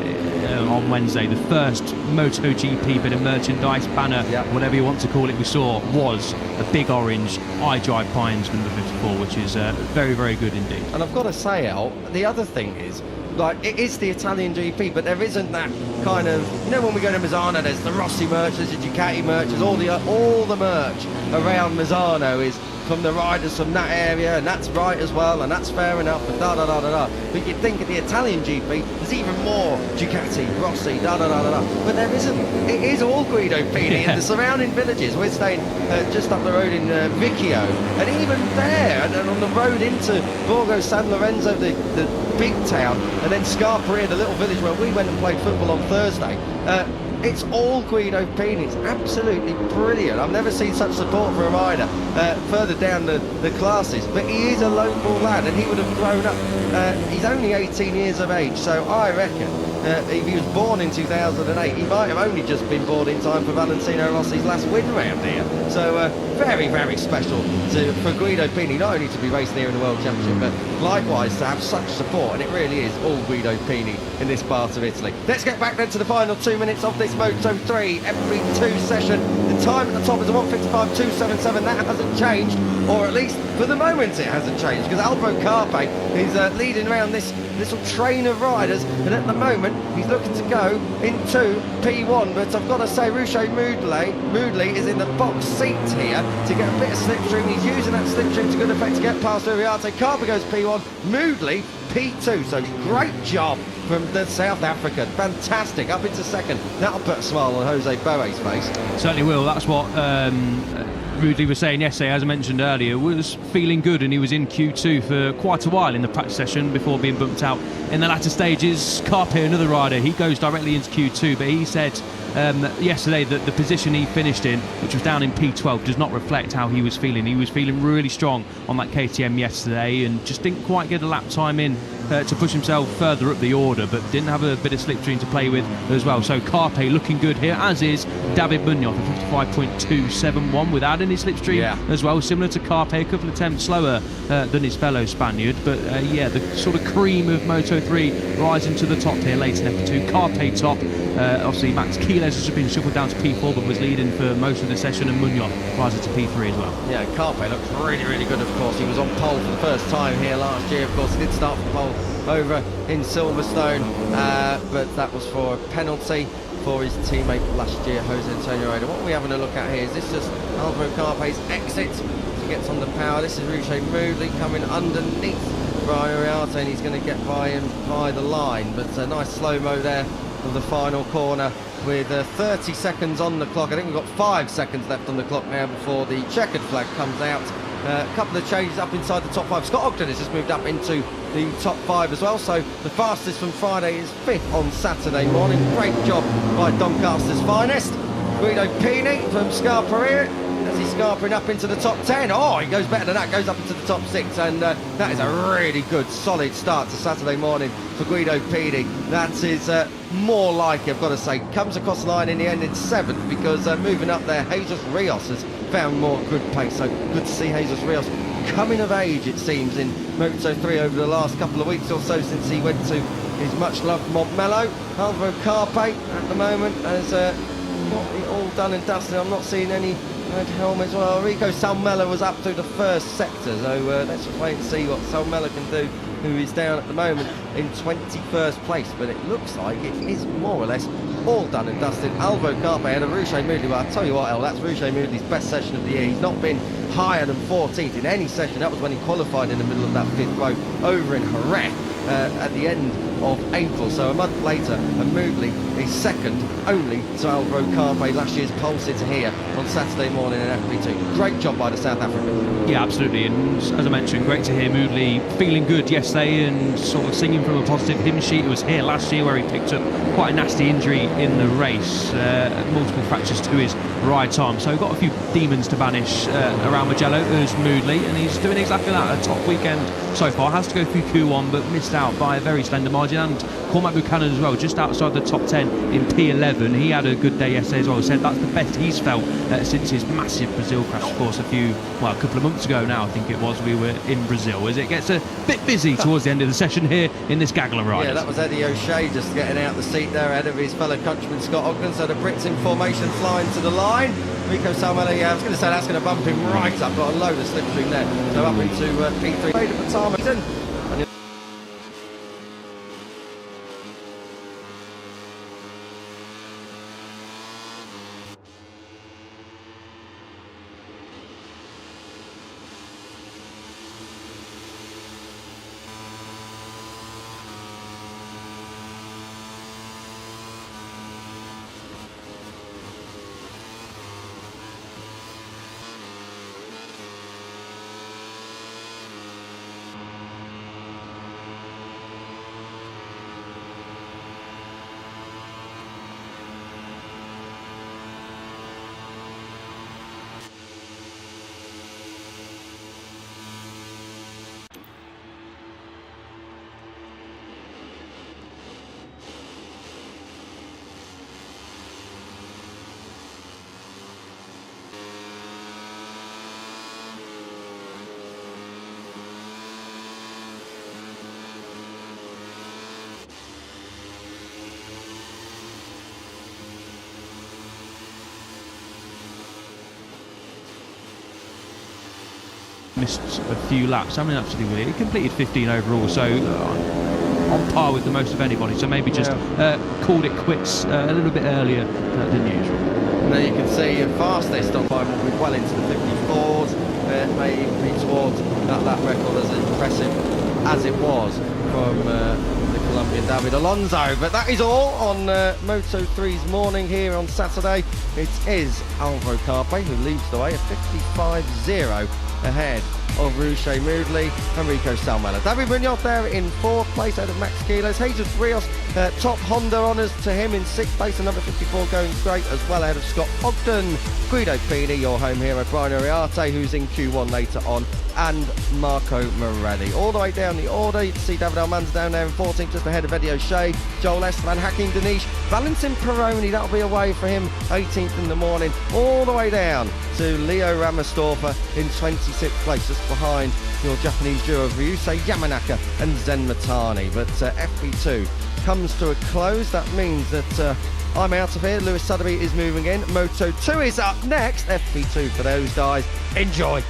B: on Wednesday, the first MotoGP bit of merchandise, banner, whatever you want to call it, we saw was a big orange I Drive Pines number 54, which is very, very good indeed.
A: And I've got to say, Al, the other thing is, like, it is the Italian GP, but there isn't that kind of, you know, when we go to Misano, there's the Rossi merch, there's the Ducati merch, there's all the merch around Misano is from the riders from that area, and that's right as well, and that's fair enough, and da-da-da-da-da. But you'd think at the Italian GP, there's even more Ducati, Rossi, da-da-da-da-da. But there isn't. It is all Guido Pini and the surrounding villages. We're staying just up the road in Vicchio, and even there, and on the road into Borgo San Lorenzo, the big town, and then Scarperia, the little village where we went and played football on Thursday. It's all Guido Pini. It's absolutely brilliant. I've never seen such support for a rider further down the classes, but he is a local lad, and he would have grown up. He's only 18 years of age, so I reckon if he was born in 2008, he might have only just been born in time for Valentino Rossi's last win round here. So very, very special for Guido Pini, not only to be racing here in the World Championship, but likewise to have such support, and it really is all Guido Pini in this part of Italy. Let's get back then to the final 2 minutes of this Moto3 FP2 session. The time at the top is a 1:55.277. That hasn't changed, or at least for the moment it hasn't changed, because Alvaro Carpe is leading around this little train of riders, and at the moment he's looking to go into P1, but I've got to say Ruche Moodley is in the box seat here to get a bit of slipstream. He's using that slipstream to good effect to get past Uriarte. Carpe goes P1, Moodley P2, so great job from the South African. Fantastic, up into second. That'll put a smile on Jose Boe's face.
B: Certainly will. That's what Moodley was saying yesterday, as I mentioned earlier, was feeling good, and he was in Q2 for quite a while in the practice session before being bumped out in the latter stages. Carpe, another rider, he goes directly into Q2, but he said yesterday that the position he finished in, which was down in P12, does not reflect how he was feeling. He was feeling really strong on that KTM yesterday and just didn't quite get a lap time in to push himself further up the order, but didn't have a bit of slipstream to play with as well. So Carpe looking good here, as is David Munoz, 55.271 without any slipstream as well, similar to Carpe, a couple of attempts slower than his fellow Spaniard, but yeah, the sort of cream of Moto3 rising to the top here late in F2. Carpe top, obviously Max Keeles has just been shuffled down to P4 but was leading for most of the session, and Munoz rising to P3 as well.
A: Yeah, Carpe looks really, really good, of course. He was on pole for the first time here last year, of course. He did start from pole over in Silverstone, but that was for a penalty for his teammate last year, Jose Antonio Reda. What are we having a look at here? Is this just Alvaro Carpe's exit as he gets on the power? This is Ruche Moodley coming underneath Brian Uriarte, and he's going to get by him by the line, but a nice slow-mo there of the final corner with 30 seconds on the clock. I think we've got 5 seconds left on the clock now before the checkered flag comes out. A couple of changes up inside the top 5. Scott Ogden has just moved up into the top 5 as well, so the fastest from Friday is 5th on Saturday morning. Great job by Doncaster's finest. Guido Pini from Scarperia as he's scarpering up into the top 10. Oh, he goes better than that, goes up into the top 6, and that is a really good, solid start to Saturday morning for Guido Pini. That is more like, I've got to say, comes across the line in the end in 7th, because moving up there, Jesus Rios has found more good pace, so good to see Jesus Rios coming of age, it seems, in Moto3 over the last couple of weeks or so since he went to his much-loved Montmello. Alvaro Carpe at the moment has got it all done and dusted. I'm not seeing any red helmets. Well, Rico Salmella was up through the first sector, so let's just wait and see what Salmella can do, who is down at the moment in 21st place, but it looks like it is more or less all done and dusted. Alvaro Carpe and a Ruche Moodley. Well, I'll tell you what, El, that's Ruche Moodley's best session of the year. He's not been higher than 14th in any session. That was when he qualified in the middle of that 5th row over in Jerez at the end of April. So a month later, and Moodley is second only to Alvaro Carpe, last year's pole sitter here on Saturday morning in FP2. Great job by the South African.
B: Yeah, absolutely, and as I mentioned, great to hear Moodley feeling good yesterday and sort of singing from a positive hymn sheet. It was here last year where he picked up quite a nasty injury in the race, multiple fractures to his right arm, so got a few demons to banish around Mugello as Moodley, and he's doing exactly that. A top weekend so far, has to go through Q1 but missed out by a very slender margin, and Cormac Buchanan as well, just outside the top 10 in P11. He had a good day yesterday as well. He said that's the best he's felt since his massive Brazil crash, of course, a couple of months ago now, I think it was. We were in Brazil as it gets a bit busy towards the end of the session here in this gaggle of riders.
A: Yeah, that was Eddie O'Shea just getting out the seat there ahead of his fellow countryman Scott Ogden. So the Brits in formation flying to the line. Rico Salmella, I was going to say that's going to bump him right up, got a load of slipstream there, so up into P3.
B: missed a few laps. How many laps did he win? He completed 15 overall, so on par with the most of anybody. So maybe just called it quits a little bit earlier than usual.
A: Now you can see fastest on time will be well into the 54s. It may be towards that lap record, as impressive as it was from the Colombian David Alonso. But that is all on Moto3's morning here on Saturday. It is Alvaro Carpe who leads the way, a 55.0 ahead of Ruche Moodley and Rico Salmela. David Munoz there in 4th place out of Max Kilos. Jesus Rios, top Honda honours to him in 6th place, another 54 going straight as well out of Scott Ogden. Guido Pini, your home hero, Brian Uriarte, who's in Q1 later on, and Marco Morelli. All the way down the order, you can see David Almanza down there in 14th, just ahead of Eddie O'Shea, Joel Esteban, Hakim Danish, Valentin Peroni, that'll be away for him, 18th in the morning, all the way down to Leo Ramastorfa in 26th place, just behind your Japanese duo of Ryusei Yamanaka and Zen Matani. But FP2 comes to a close. That means that I'm out of here. Lewis Sotheby is moving in. Moto2 is up next. FP2 for those guys. Enjoy.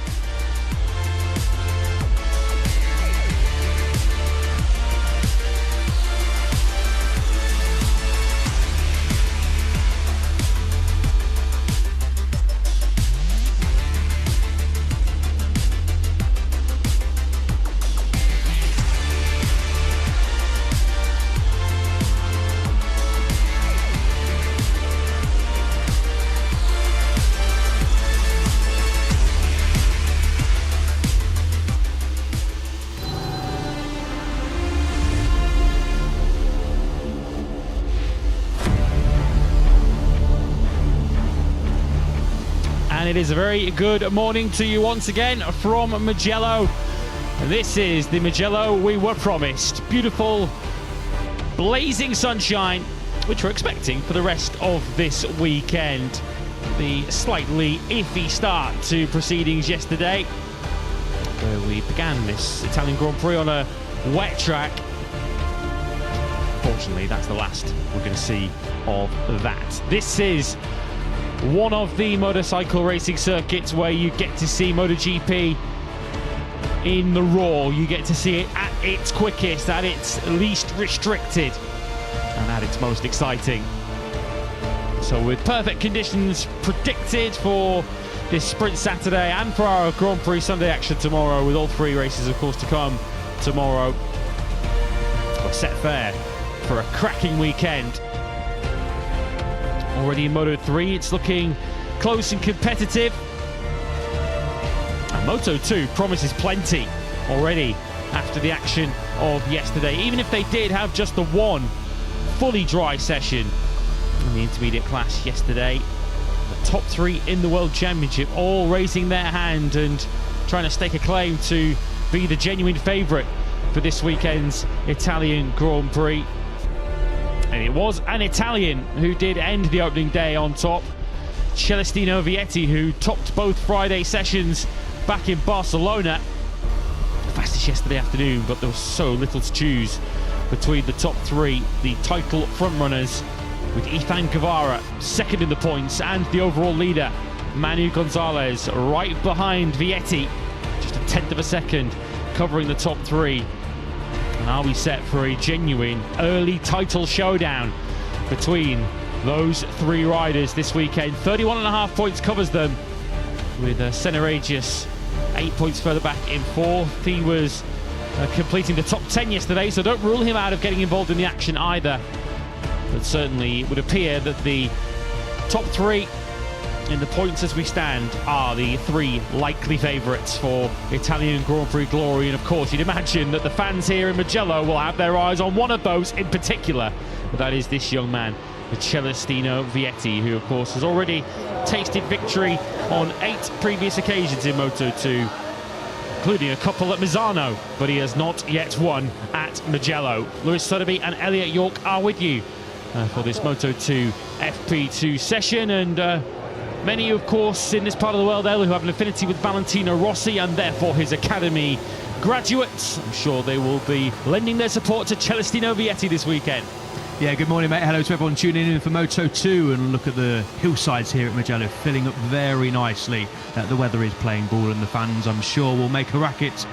F: And it is a very good morning to you once again from Mugello. This is the Mugello we were promised. Beautiful, blazing sunshine, which we're expecting for the rest of this weekend. The slightly iffy start to proceedings yesterday, where we began this Italian Grand Prix on a wet track. Fortunately, that's the last we're going to see of that. This is one of the motorcycle racing circuits where you get to see MotoGP in the raw. You get to see it at its quickest, at its least restricted, and at its most exciting. So with perfect conditions predicted for this Sprint Saturday and for our Grand Prix Sunday action tomorrow, with all 3 races of course to come tomorrow, we're set fair for a cracking weekend. Already in Moto3, it's looking close and competitive. And Moto2 promises plenty already after the action of yesterday. Even if they did have just the one fully dry session in the intermediate class yesterday, the top 3 in the World Championship all raising their hand and trying to stake a claim to be the genuine favourite for this weekend's Italian Grand Prix. And it was an Italian who did end the opening day on top. Celestino Vietti, who topped both Friday sessions back in Barcelona. Fastest yesterday afternoon, but there was so little to choose between the top 3, the title frontrunners, with Ethan Guevara second in the points, and the overall leader, Manu Gonzalez, right behind Vietti, just a tenth of a second, covering the top 3. And are we set for a genuine early title showdown between those 3 riders this weekend? 31.5 points covers them, with Senaragius 8 points further back in 4th. He was completing the top 10 yesterday, so don't rule him out of getting involved in the action either. But certainly it would appear that the top 3 in the points as we stand are the 3 likely favourites for Italian Grand Prix glory. And of course you'd imagine that the fans here in Mugello will have their eyes on one of those in particular, but that is this young man, Celestino Vietti, who of course has already tasted victory on 8 previous occasions in Moto2, including a couple at Misano, but he has not yet won at Mugello. Lewis Sotheby and Elliot York are with you for this Moto2 FP2 session, and many, of course, in this part of the world who have an affinity with Valentino Rossi and therefore his academy graduates. I'm sure they will be lending their support to Celestino Vietti this weekend.
B: Yeah, good morning, mate. Hello to everyone tuning in for Moto2, and look at the hillsides here at Mugello, filling up very nicely. The weather is playing ball, and the fans, I'm sure, will make a racket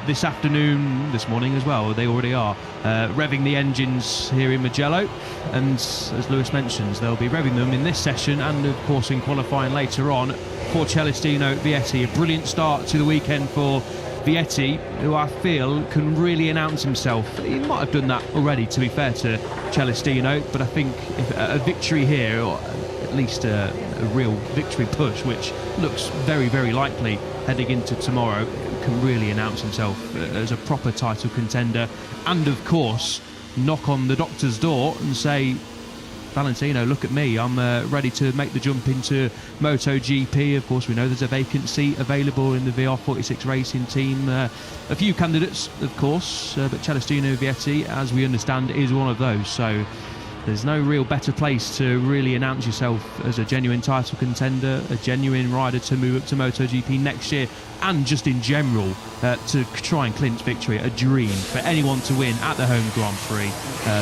B: this afternoon, this morning as well. They already are revving the engines here in Mugello, and as Lewis mentions, they'll be revving them in this session and, of course, in qualifying later on for Celestino Vietti. A brilliant start to the weekend for Vietti, who I feel can really announce himself. He might have done that already, to be fair to Celestino, but I think if a victory here, or at least a real victory push, which looks very, very likely heading into tomorrow, can really announce himself as a proper title contender, and of course knock on the doctor's door and say, Valentino, look at me, I'm ready to make the jump into MotoGP. Of course, we know there's a vacant seat available in the VR46 racing team. A few candidates, of course, but Celestino Vietti, as we understand, is one of those. So there's no real better place to really announce yourself as a genuine title contender, a genuine rider to move up to MotoGP next year, and just in general to try and clinch victory. A dream for anyone to win at the home Grand Prix,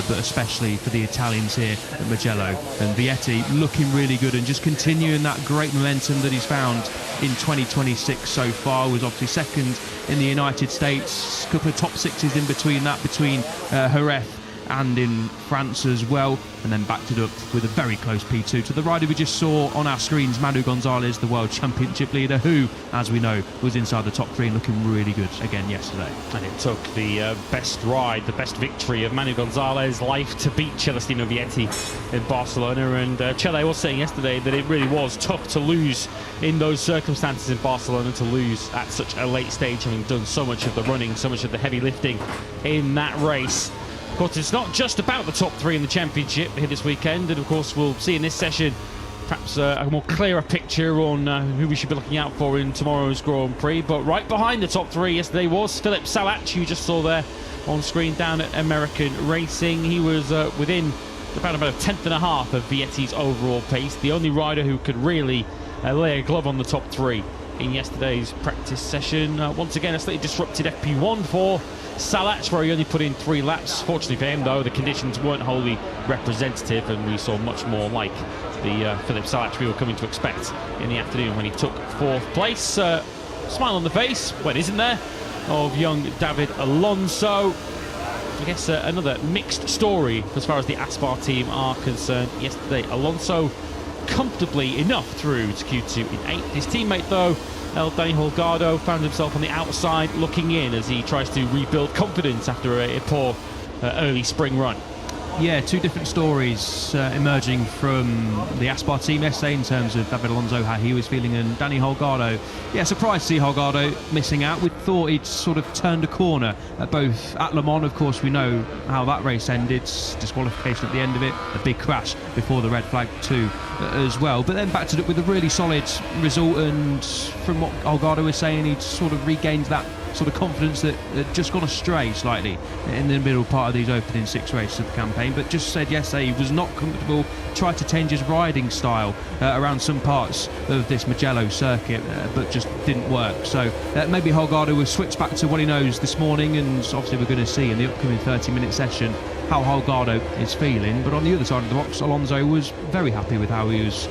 B: but especially for the Italians here at Mugello. And Vietti looking really good and just continuing that great momentum that he's found in 2026 so far. Was obviously second in the United States, a couple of top sixes in between that, between Jerez and in France as well, and then backed it up with a very close P2 to the rider we just saw on our screens, Manu Gonzalez, the World Championship leader, who, as we know, was inside the top three and looking really good again yesterday.
F: And it took the best ride, the best victory of Manu Gonzalez' life to beat Celestino Vietti in Barcelona. And Chele was saying yesterday that it really was tough to lose in those circumstances in Barcelona, to lose at such a late stage, having done so much of the running, so much of the heavy lifting in that race. Of course, it's not just about the top three in the championship here this weekend, and of course we'll see in this session perhaps a more clearer picture on who we should be looking out for in tomorrow's Grand Prix. But right behind the top three yesterday was Filip Salac, who you just saw there on screen down at American Racing. He was within about a tenth and a half of Vietti's overall pace, the only rider who could really lay a glove on the top three in yesterday's practice session. Once again, a slightly disrupted FP1 for Salac, where he only put in 3 laps. Fortunately for him, though, the conditions weren't wholly representative, and we saw much more like the Filip Salac we were coming to expect in the afternoon when he took 4th place. Smile on the face, when isn't there, of young David Alonso. I guess another mixed story as far as the Aspar team are concerned. Yesterday, Alonso comfortably enough through to Q2 in 8th. His teammate, though, Dani Holgado, found himself on the outside looking in as he tries to rebuild confidence after a poor early spring run.
B: Yeah, two different stories emerging from the Aspar team yesterday in terms of David Alonso, how he was feeling, and Dani Holgado. Yeah, surprised to see Holgado missing out. We thought he'd sort of turned a corner at both at Le Mans. Of course, we know how that race ended, disqualification at the end of it, a big crash before the red flag too as well. But then backed it up with a really solid result, and from what Holgado was saying, he'd sort of regained that sort of confidence that had just gone astray slightly in the middle part of these opening 6 races of the campaign, but just said yesterday he was not comfortable, tried to change his riding style around some parts of this Mugello circuit, but just didn't work. So maybe Holgado will switch back to what he knows this morning, and obviously we're going to see in the upcoming 30-minute session how Holgado is feeling. But on the other side of the box, Alonso was very happy with how he was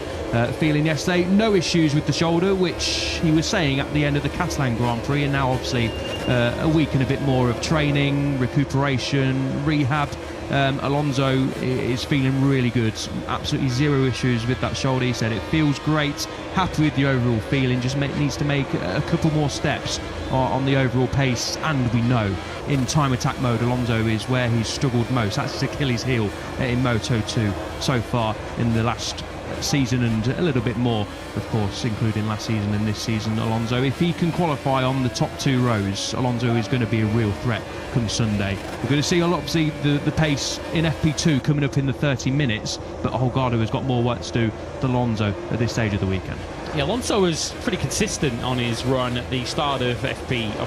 B: feeling yesterday. No issues with the shoulder, which he was saying at the end of the Catalan Grand Prix, and now obviously a week and a bit more of training, recuperation, rehab. Alonso is feeling really good, absolutely zero issues with that shoulder. He said it feels great, happy with the overall feeling, just needs to make a couple more steps on the overall pace. And we know in time attack mode, Alonso is where he's struggled most. That's his Achilles heel in Moto2 so far in the last season, and a little bit more, of course, including last season and this season. Alonso, if he can qualify on the top 2 rows, Alonso is going to be a real threat come Sunday. We're going to see obviously the pace in FP2 coming up in the 30 minutes, but Holgado has got more work to do than Alonso at this stage of the weekend.
F: Yeah, Alonso was pretty consistent on his run at the start of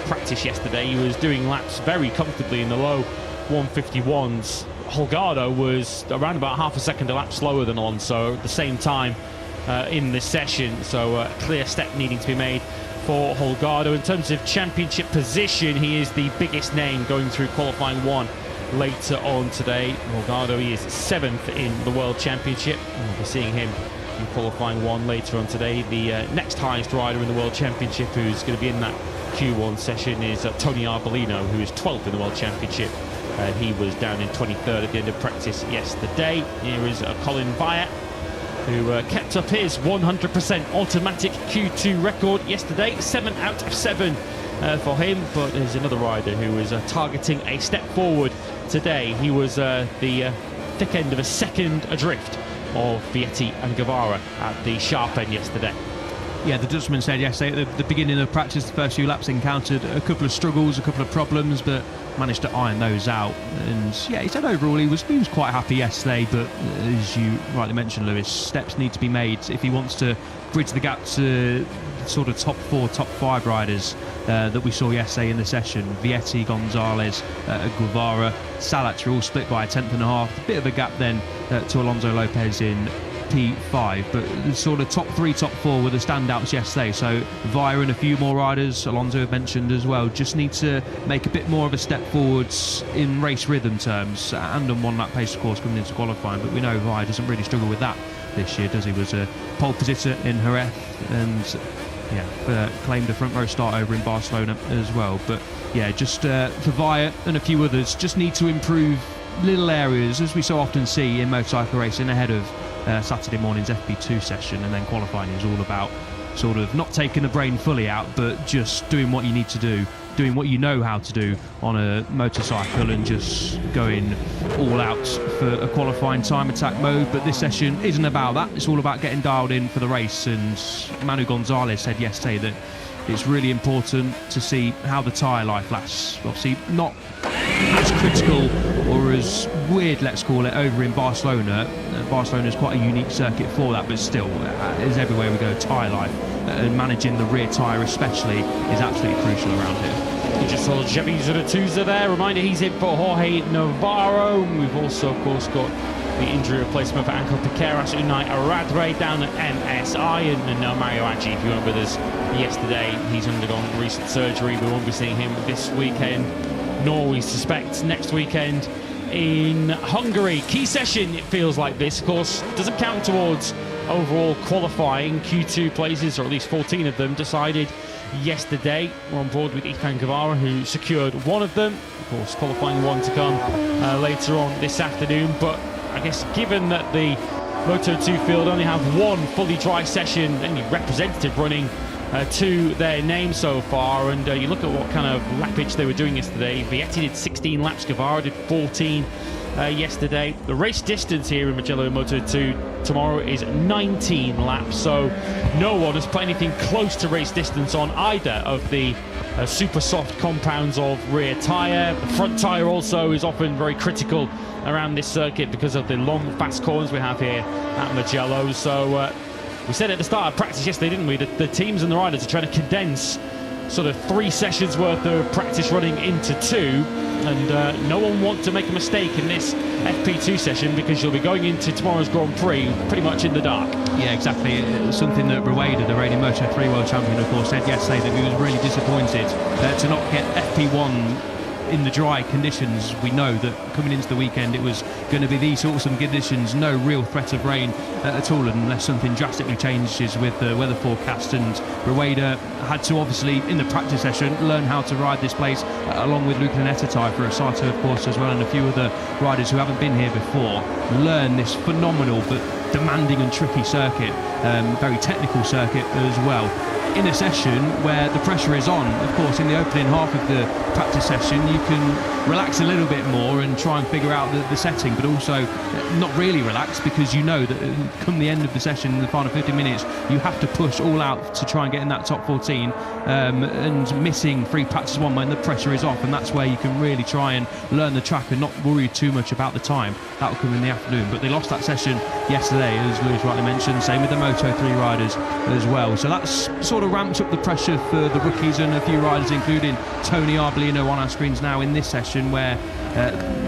F: practice yesterday. He was doing laps very comfortably in the low 151s. Holgado was around about half a second a lap slower than Alonso at the same time in this session, so a clear step needing to be made for Holgado. In terms of championship position, he is the biggest name going through qualifying 1 later on today. Morgado, he is 7th in the World Championship. We'll be seeing him in qualifying 1 later on today. The next highest rider in the World Championship who's going to be in that Q1 session is Tony Arbolino, who is 12th in the World Championship. He was down in 23rd at the end of practice yesterday. Here is Colin Wyatt, who kept up his 100% automatic Q2 record yesterday. 7 out of 7 for him, but there's another rider who is targeting a step forward today. He was the thick end of a second adrift of Vietti and Guevara at the sharp end yesterday.
B: Yeah, the Dutchman said yesterday at the beginning of practice, the first few laps encountered a couple of struggles, a couple of problems, but managed to iron those out. And yeah, he said overall he was quite happy yesterday, but as you rightly mentioned, Lewis, steps need to be made if he wants to bridge the gap to sort of top 4, top 5 riders that we saw yesterday in the session. Vietti, Gonzalez, Guevara, Salat are all split by a 10.5. A bit of a gap then to Alonso Lopez in P5, but the sort of top 3, top 4 were the standouts yesterday. So Via and a few more riders, Alonso have mentioned as well, just need to make a bit more of a step forwards in race rhythm terms and on 1 lap pace, of course, coming into qualifying. But we know Via doesn't really struggle with that this year, does he? Was a pole position in Jerez and claimed a front row start over in Barcelona as well. But yeah, just for Via and a few others, just need to improve little areas, as we so often see in motorcycle racing ahead of Saturday morning's FP2 session. And then qualifying is all about sort of not taking the brain fully out, but just doing what you need to do, doing what you know how to do on a motorcycle, and just going all out for a qualifying time attack mode. But this session isn't about that, it's all about getting dialed in for the race. And Manu Gonzalez said yesterday that it's really important to see how the tyre life lasts. Obviously not as critical or as weird, let's call it, over in Barcelona. Barcelona is quite a unique circuit for that, but still, as everywhere we go, tyre life and managing the rear tyre especially is absolutely crucial around here.
F: You just saw Javi Zuratuza there. Reminder, he's in for Jorge Navarro. We've also, of course, got the injury replacement for Ankle Piqueras, Unai Aradre down at MSI, and Mario Aggi, if you weren't with us yesterday, he's undergone recent surgery. We won't be seeing him this weekend, nor we suspect next weekend in Hungary. Key session, it feels like this, of course, doesn't count towards overall qualifying. Q2 places, or at least 14 of them, decided yesterday. We're on board with Ethan Guevara, who secured one of them. Of course, qualifying 1 to come later on this afternoon. But I guess given that the Moto2 field only have 1 fully dry session, any representative running to their name so far, and you look at what kind of lappage they were doing yesterday. Vietti did 16 laps, Guevara did 14 yesterday. The race distance here in Mugello Moto2 tomorrow is 19 laps, so no one has put anything close to race distance on either of the super soft compounds of rear tyre. The front tyre also is often very critical around this circuit because of the long fast corners we have here at Mugello. So we said at the start of practice yesterday, didn't we, that the teams and the riders are trying to condense sort of 3 sessions worth of practice running into 2, and no one wants to make a mistake in this FP2 session, because you'll be going into tomorrow's Grand Prix pretty much in the dark.
B: Yeah, exactly. It's something that Rueda, the reigning Moto3 world champion, of course, said yesterday, that he was really disappointed to not get FP1 in the dry conditions. We know that coming into the weekend it was going to be these sorts of conditions, no real threat of rain at all, unless something drastically changes with the weather forecast. And Rueda had to, obviously, in the practice session, learn how to ride this place along with Luca Netetai for Sato, of course, as well, and a few other riders who haven't been here before, learn this phenomenal but demanding and tricky circuit, very technical circuit as well, in a session where the pressure is on. Of course, in the opening half of the practice session, you can relax a little bit more and try and figure out the setting, but also not really relax, because you know that come the end of the session, in the final 50 minutes, you have to push all out to try and get in that top 14, and missing free practice 1 when the pressure is off, and that's where you can really try and learn the track and not worry too much about the time. That will come in the afternoon. But they lost that session yesterday, as Lewis rightly mentioned, same with the Moto3 riders as well. So that's sort of ramped up the pressure for the rookies and a few riders, including Tony Arbolino on our screens now in this session, where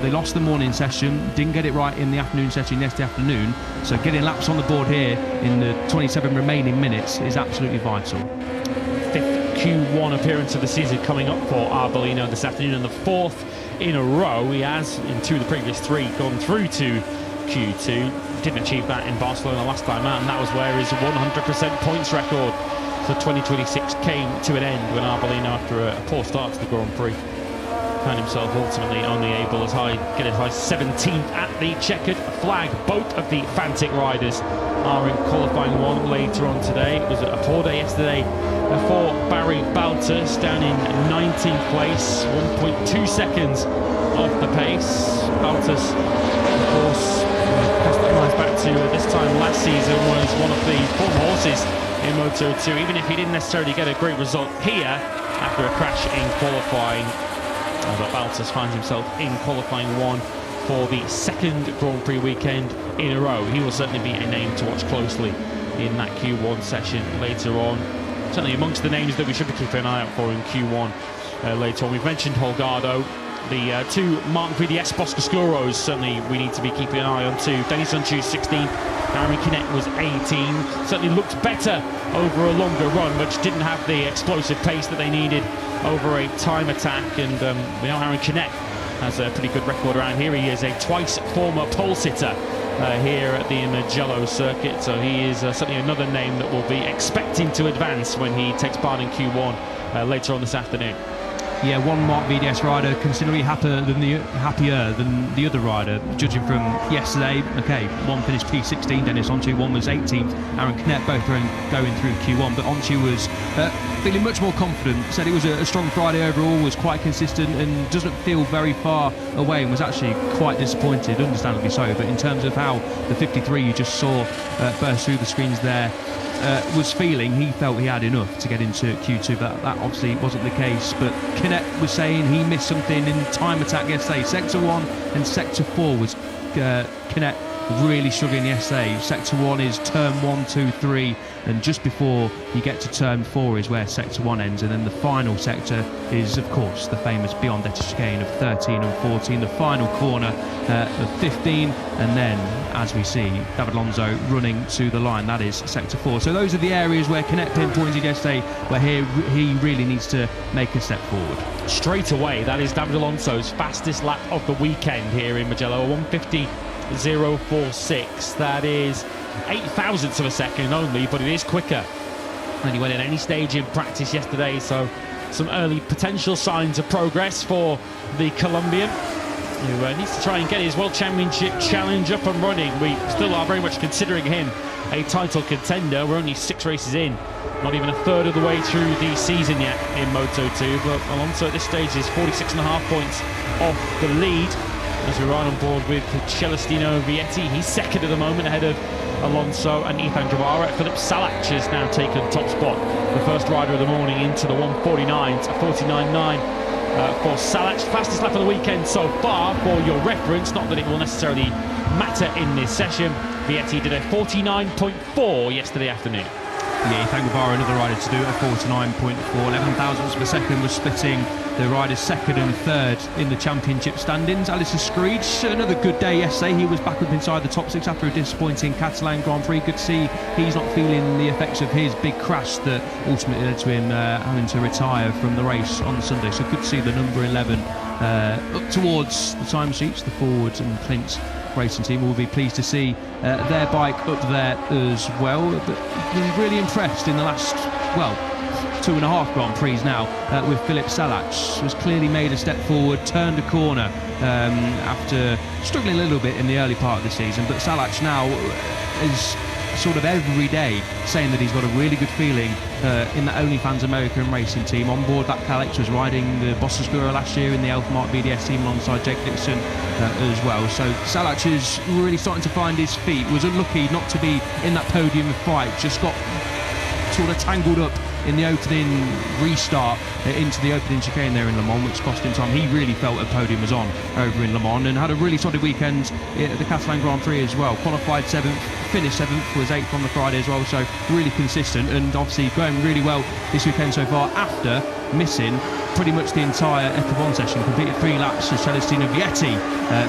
B: they lost the morning session, didn't get it right in the afternoon session yesterday afternoon. So getting laps on the board here in the 27 remaining minutes is absolutely vital.
F: 5th Q1 appearance of the season coming up for Arbolino this afternoon, and the 4th in a row. He has, in 2 of the previous 3, gone through to Q2. Didn't achieve that in Barcelona last time out, and that was where his 100% points record for 2026 came to an end when Arbolino, after a poor start to the Grand Prix, found himself ultimately only able to get as high 17th at the checkered flag. Both of the Fantic riders are in qualifying 1 later on today. It was a poor day yesterday for Barry Baltus, down in 19th place, 1.2 seconds off the pace. Baltus, of course, back to this time last season, was one of the former horses in Moto2, even if he didn't necessarily get a great result here after a crash in qualifying. But Baltus finds himself in qualifying 1 for the 2nd Grand Prix weekend in a row. He will certainly be a name to watch closely in that Q1 session later on. Certainly amongst the names that we should be keeping an eye out for in Q1 later on. We've mentioned Holgado. The 2 Mark VDS Boscoscuros, certainly we need to be keeping an eye on too. Denis Untitled 16th, Aaron Canet was 18. Certainly looked better over a longer run, which didn't have the explosive pace that they needed over a time attack. And we know Aaron Canet has a pretty good record around here. He is a twice former pole sitter here at the Mugello circuit, so he is certainly another name that we'll be expecting to advance when he takes part in Q1 later on this afternoon.
B: Yeah, one Mark VDS rider considerably happier than the other rider, judging from yesterday. Okay, one finished P16, Denis Ontu, one was 18th. Aaron Canet both going through Q1, but Ontu was feeling much more confident. Said it was a strong Friday overall, was quite consistent and doesn't feel very far away, and was actually quite disappointed, understandably so. But in terms of how the 53 you just saw burst through the screens there was feeling, he felt he had enough to get into Q2, but that obviously wasn't the case. But Canet was saying he missed something in time attack yesterday. Sector 1 and Sector 4 was Canet really struggling yesterday. Sector 1 is turn 1, 2, 3, and just before you get to turn 4 is where Sector 1 ends, and then the final sector is, of course, the famous Beyond Etty chicane of 13 and 14, the final corner of 15, and then, as we see, David Alonso running to the line. That is Sector 4. So those are the areas where Canet pinpointed yesterday, where he really needs to make a step forward.
F: Straight away, that is David Alonso's fastest lap of the weekend here in Mugello, 1:50.046. That is 8 thousandths of a second only, but it is quicker than he went at any stage in practice yesterday. So some early potential signs of progress for the Colombian, who needs to try and get his World Championship challenge up and running. We still are very much considering him a title contender. We're only 6 races in, not even a third of the way through the season yet in Moto2, but Alonso at this stage is 46.5 points off the lead as we ride on board with Celestino Vietti. He's 2nd at the moment, ahead of Alonso and Ethan Guevara. Philip Salach has now taken top spot, the first rider of the morning, into the 1:49 to 49.9 for Salach. Fastest lap of the weekend so far, for your reference, not that it will necessarily matter in this session. Vietti did a 49.4 yesterday afternoon.
B: Yeah, Ethan Guevara, another rider to do it, a 49.4. 11 thousandths of a second was splitting the riders 2nd and 3rd in the championship standings. Alistair Screech, another good day yesterday. He was back up inside the top 6 after a disappointing Catalan Grand Prix. Good to see he's not feeling the effects of his big crash that ultimately led to him having to retire from the race on Sunday. So good to see the number 11 up towards the time sheets. The Forwards and Clint's racing team will be pleased to see their bike up there as well. But he's really impressed in the last, 2.5 Grand Prix now with Philip Salach. Was clearly made a step forward, turned a corner after struggling a little bit in the early part of the season. But Salach now is sort of every day saying that he's got a really good feeling in the OnlyFans American racing team. On board that Calix was riding the Boscoscuro last year in the Elf Mark VDS team alongside Jake Dixon as well. So Salach is really starting to find his feet. Was unlucky not to be in that podium fight, just got sort of tangled up in the opening restart into the opening chicane there in Le Mans, which cost him time. He really felt a podium was on over in Le Mans, and had a really solid weekend at the Catalan Grand Prix as well. Qualified 7th, finished 7th, was 8th on the Friday as well, so really consistent, and obviously going really well this weekend so far after missing pretty much the entire Ecovon session, completed 3 laps as Celestino Vietti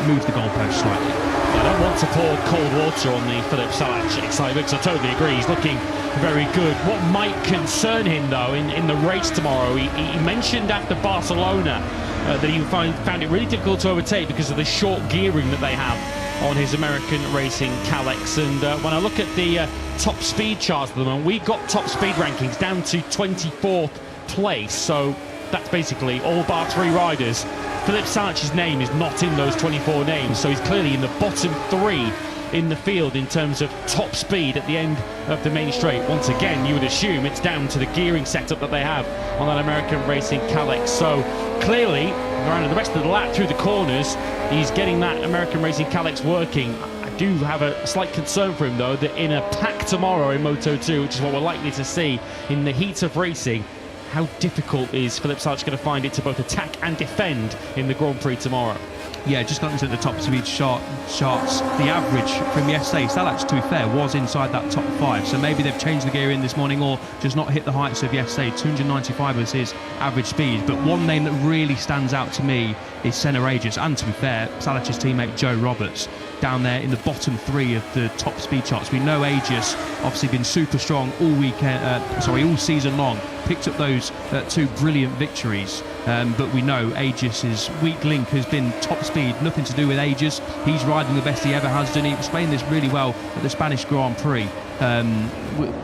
B: moved the goalpost slightly.
F: I don't want to pour cold water on the Filip Salac excitement, because I totally agree. He's looking very good. What might concern him, though, in the race tomorrow, he mentioned after Barcelona that he found it really difficult to overtake because of the short gearing that they have on his American Racing Kalex. And when I look at the top speed charts at the moment, we got top speed rankings down to 24th place. So that's basically all bar 3 riders. Filip Salac's name is not in those 24 names, so he's clearly in the bottom 3 in the field in terms of top speed at the end of the main straight. Once again, you would assume it's down to the gearing setup that they have on that American Racing Kalex. So clearly, around the rest of the lap through the corners, he's getting that American Racing Kalex working. I do have a slight concern for him, though, that in a pack tomorrow in Moto2, which is what we're likely to see in the heat of racing, how difficult is Filip Salac going to find it to both attack and defend in the Grand Prix tomorrow?
B: Yeah, just got into the top speed charts. The average from yesterday, Salac, to be fair, was inside that top 5. So maybe they've changed the gear in this morning or just not hit the heights of yesterday. 295 was his average speed. But one name that really stands out to me is Senna Aegis, and to be fair, Salac's teammate Joe Roberts, down there in the bottom 3 of the top speed charts. We know Aegis obviously been super strong all season long. Picked up those 2 brilliant victories. But we know Aegis's weak link has been top speed, nothing to do with Aegis. He's riding the best he ever has done. He explained this really well at the Spanish Grand Prix.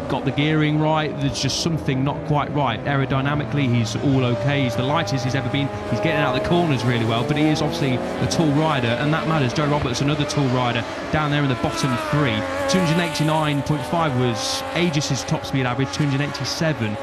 B: Got the gearing right, there's just something not quite right. Aerodynamically, he's all okay. He's the lightest he's ever been. He's getting out the corners really well, but he is obviously a tall rider, and that matters. Joe Roberts, another tall rider, down there in the bottom 3. 289.5 was Aegis's top speed average, 287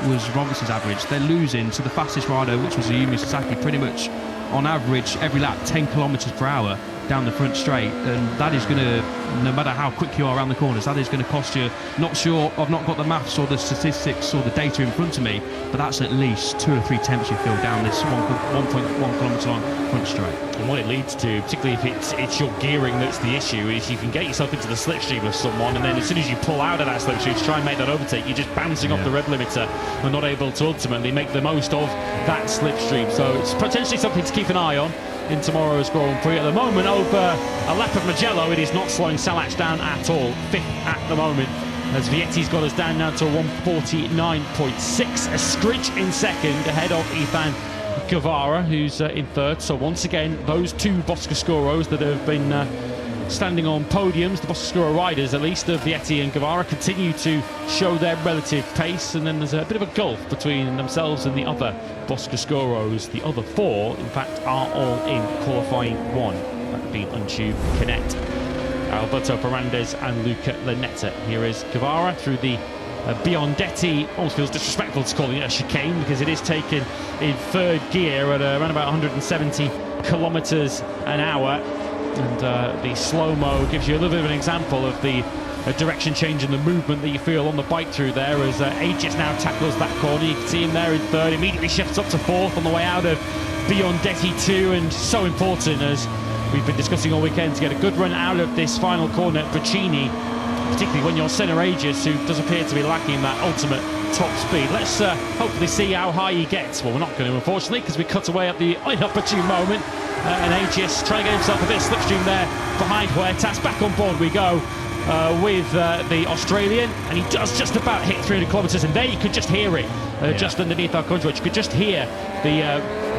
B: was Roberts' average. They're losing to the fastest rider, which was Ayumu Sasaki, pretty much on average every lap 10 kilometers per hour down the front straight, and that is going to, no matter how quick you are around the corners, that is going to cost you. Not sure, I've not got the maths or the statistics or the data in front of me, but that's at least 2 or 3 tenths you feel down this 1.1 kilometre long front straight.
F: And what it leads to, particularly if it's your gearing that's the issue, is you can get yourself into the slipstream of someone, and then as soon as you pull out of that slipstream to try and make that overtake, you're just bouncing off the red limiter and not able to ultimately make the most of that slipstream. So it's potentially something to keep an eye on in tomorrow's Grand Prix. At the moment, over a lap of Mugello, it is not slowing Salac down at all. 5th at the moment, as Vietti's got us down now to 149.6. A scritch in 2nd, ahead of Ethan Guevara, who's in 3rd. So once again, those 2 Boscoscuros that have been standing on podiums, the Boscoscuro riders, at least, of Vietti and Guevara, continue to show their relative pace, and then there's a bit of a gulf between themselves and the other Boscoscuros. The other 4, in fact, are all in qualifying 1, that being Untitled Canet, Alberto Ferrandez and Luca Lanetta. Here is Guevara through the Biondetti. Almost feels disrespectful to calling it a chicane, because it is taken in 3rd gear at around about 170 kilometers an hour. And the slow-mo gives you a little bit of an example of the direction change and the movement that you feel on the bike through there, as Aegis now tackles that corner. You can see him there in 3rd, immediately shifts up to 4th on the way out of Biondetti 2, and so important, as we've been discussing all weekend, to get a good run out of this final corner at Bricini, particularly when you're Senna Aegis, who does appear to be lacking that ultimate top speed. Let's hopefully see how high he gets. Well, we're not going to, unfortunately, because we cut away at the inopportune moment. And Aegis trying to get himself a bit of slipstream there behind Huertas. Back on board we go with the Australian, and he does just about hit 300 kilometres, and there you could just hear it just underneath our control. You could just hear the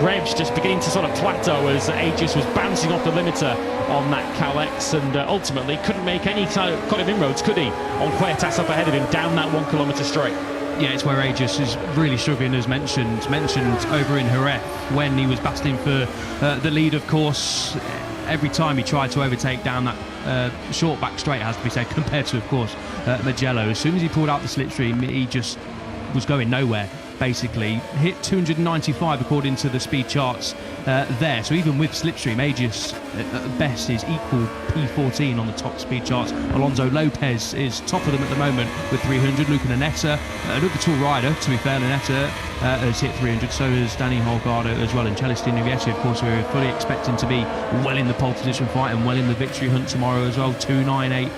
F: revs just beginning to sort of plateau as Aegis was bouncing off the limiter on that Kalex, and ultimately couldn't make any kind of inroads, could he, on Huertas up ahead of him down that 1 kilometre straight.
B: Yeah, it's where Aegis is really struggling, as mentioned over in Jerez, when he was battling for the lead, of course. Every time he tried to overtake down that short back straight, has to be said, compared to, of course, Mugello. As soon as he pulled out the slipstream, he just was going nowhere, basically. Hit 295 according to the speed charts there. So even with slipstream, Aegis at best is equal P14 on the top speed charts. Alonso Lopez is top of them at the moment with 300. Luca Lanetta, another tall rider, to be fair. Lanetta has hit 300, so has Danny Holgado as well, and Celestino Vietti, of course, we're fully expecting to be well in the pole position fight and well in the victory hunt tomorrow as well. 298.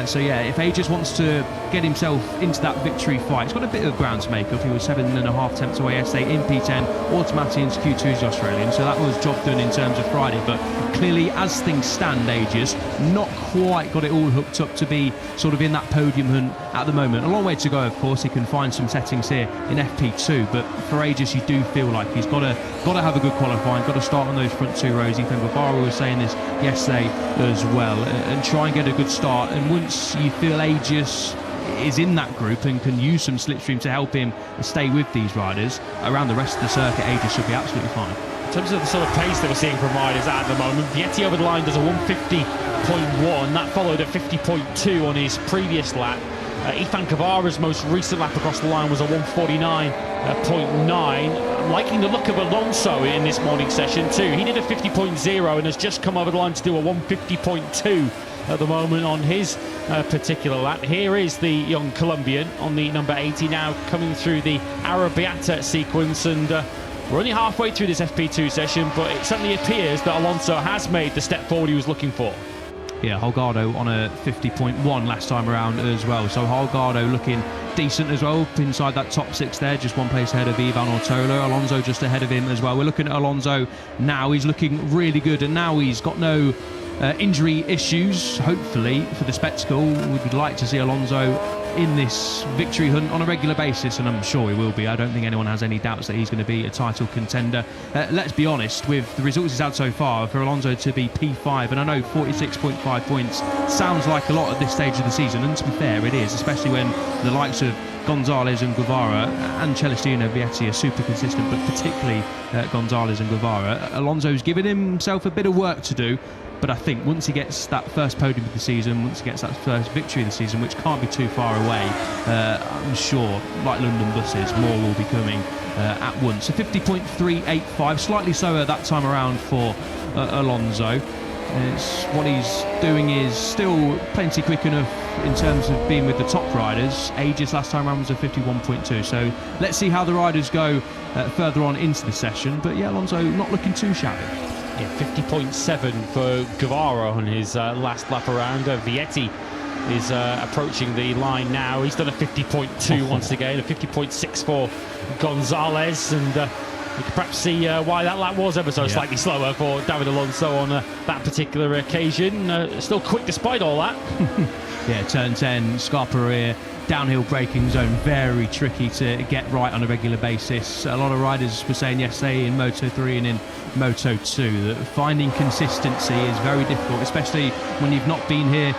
B: So yeah, if Aegis wants to get himself into that victory fight. He's got a bit of ground to make up. He was 7.5 tenths away yesterday in P10, automatically into Q2 as the Australian, so that was job done in terms of Friday. But clearly, as things stand, Aegis not quite got it all hooked up to be sort of in that podium hunt at the moment. A long way to go, of course. He can find some settings here in FP2, but for Aegis, you do feel like he's got to have a good qualifying, got to start on those front two rows. Ethan Guevara was saying this yesterday as well, and try and get a good start. And once you feel Aegis is in that group and can use some slipstream to help him stay with these riders around the rest of the circuit, Aegis should be absolutely fine.
F: In terms of the sort of pace that we're seeing from riders at the moment, Vietti over the line does a 150.1. That followed a 50.2 on his previous lap. Ethan Guevara's most recent lap across the line was a 149.9. I'm liking the look of Alonso in this morning session too. He did a 50.0 and has just come over the line to do a 150.2 at the moment on his particular lap. Here is the young Colombian on the number 80 now coming through the Arrabbiata sequence, and we're only halfway through this FP2 session, but it certainly appears that Alonso has made the step forward he was looking for.
B: Yeah, Holgado on a 50.1 last time around as well. So Holgado looking decent as well, inside that top six there, just one place ahead of Ivan Ortola. Alonso just ahead of him as well. We're looking at Alonso now. He's looking really good, and now he's got no injury issues, hopefully, for the spectacle. We'd like to see Alonso in this victory hunt on a regular basis, and I'm sure he will be. I don't think anyone has any doubts that he's going to be a title contender. Let's be honest, with the results he's had so far, for Alonso to be P5, and I know 46.5 points sounds like a lot at this stage of the season, and to be fair, it is, especially when the likes of Gonzalez and Guevara and Celestino Vietti are super consistent, but particularly Gonzalez and Guevara. Alonso's given himself a bit of work to do, but I think once he gets that first podium of the season, once he gets that first victory of the season, which can't be too far away, I'm sure, like London buses, more will be coming at once. So 50.385, slightly slower that time around for Alonso. What he's doing is still plenty quick enough in terms of being with the top riders. Aegis last time around was a 51.2, so let's see how the riders go further on into the session. But yeah, Alonso not looking too shabby.
F: Yeah, 50.7 for Guevara on his last lap around. Vietti is approaching the line now. He's done a 50.2 once again, a 50.6 for Gonzalez, and you can perhaps see why that lap was ever so slightly slower for David Alonso on that particular occasion. Still quick despite all that.
B: Yeah, turn 10, Scarpa rear, downhill braking zone, very tricky to get right on a regular basis. A lot of riders were saying yesterday in Moto3 and in Moto2 that finding consistency is very difficult, especially when you've not been here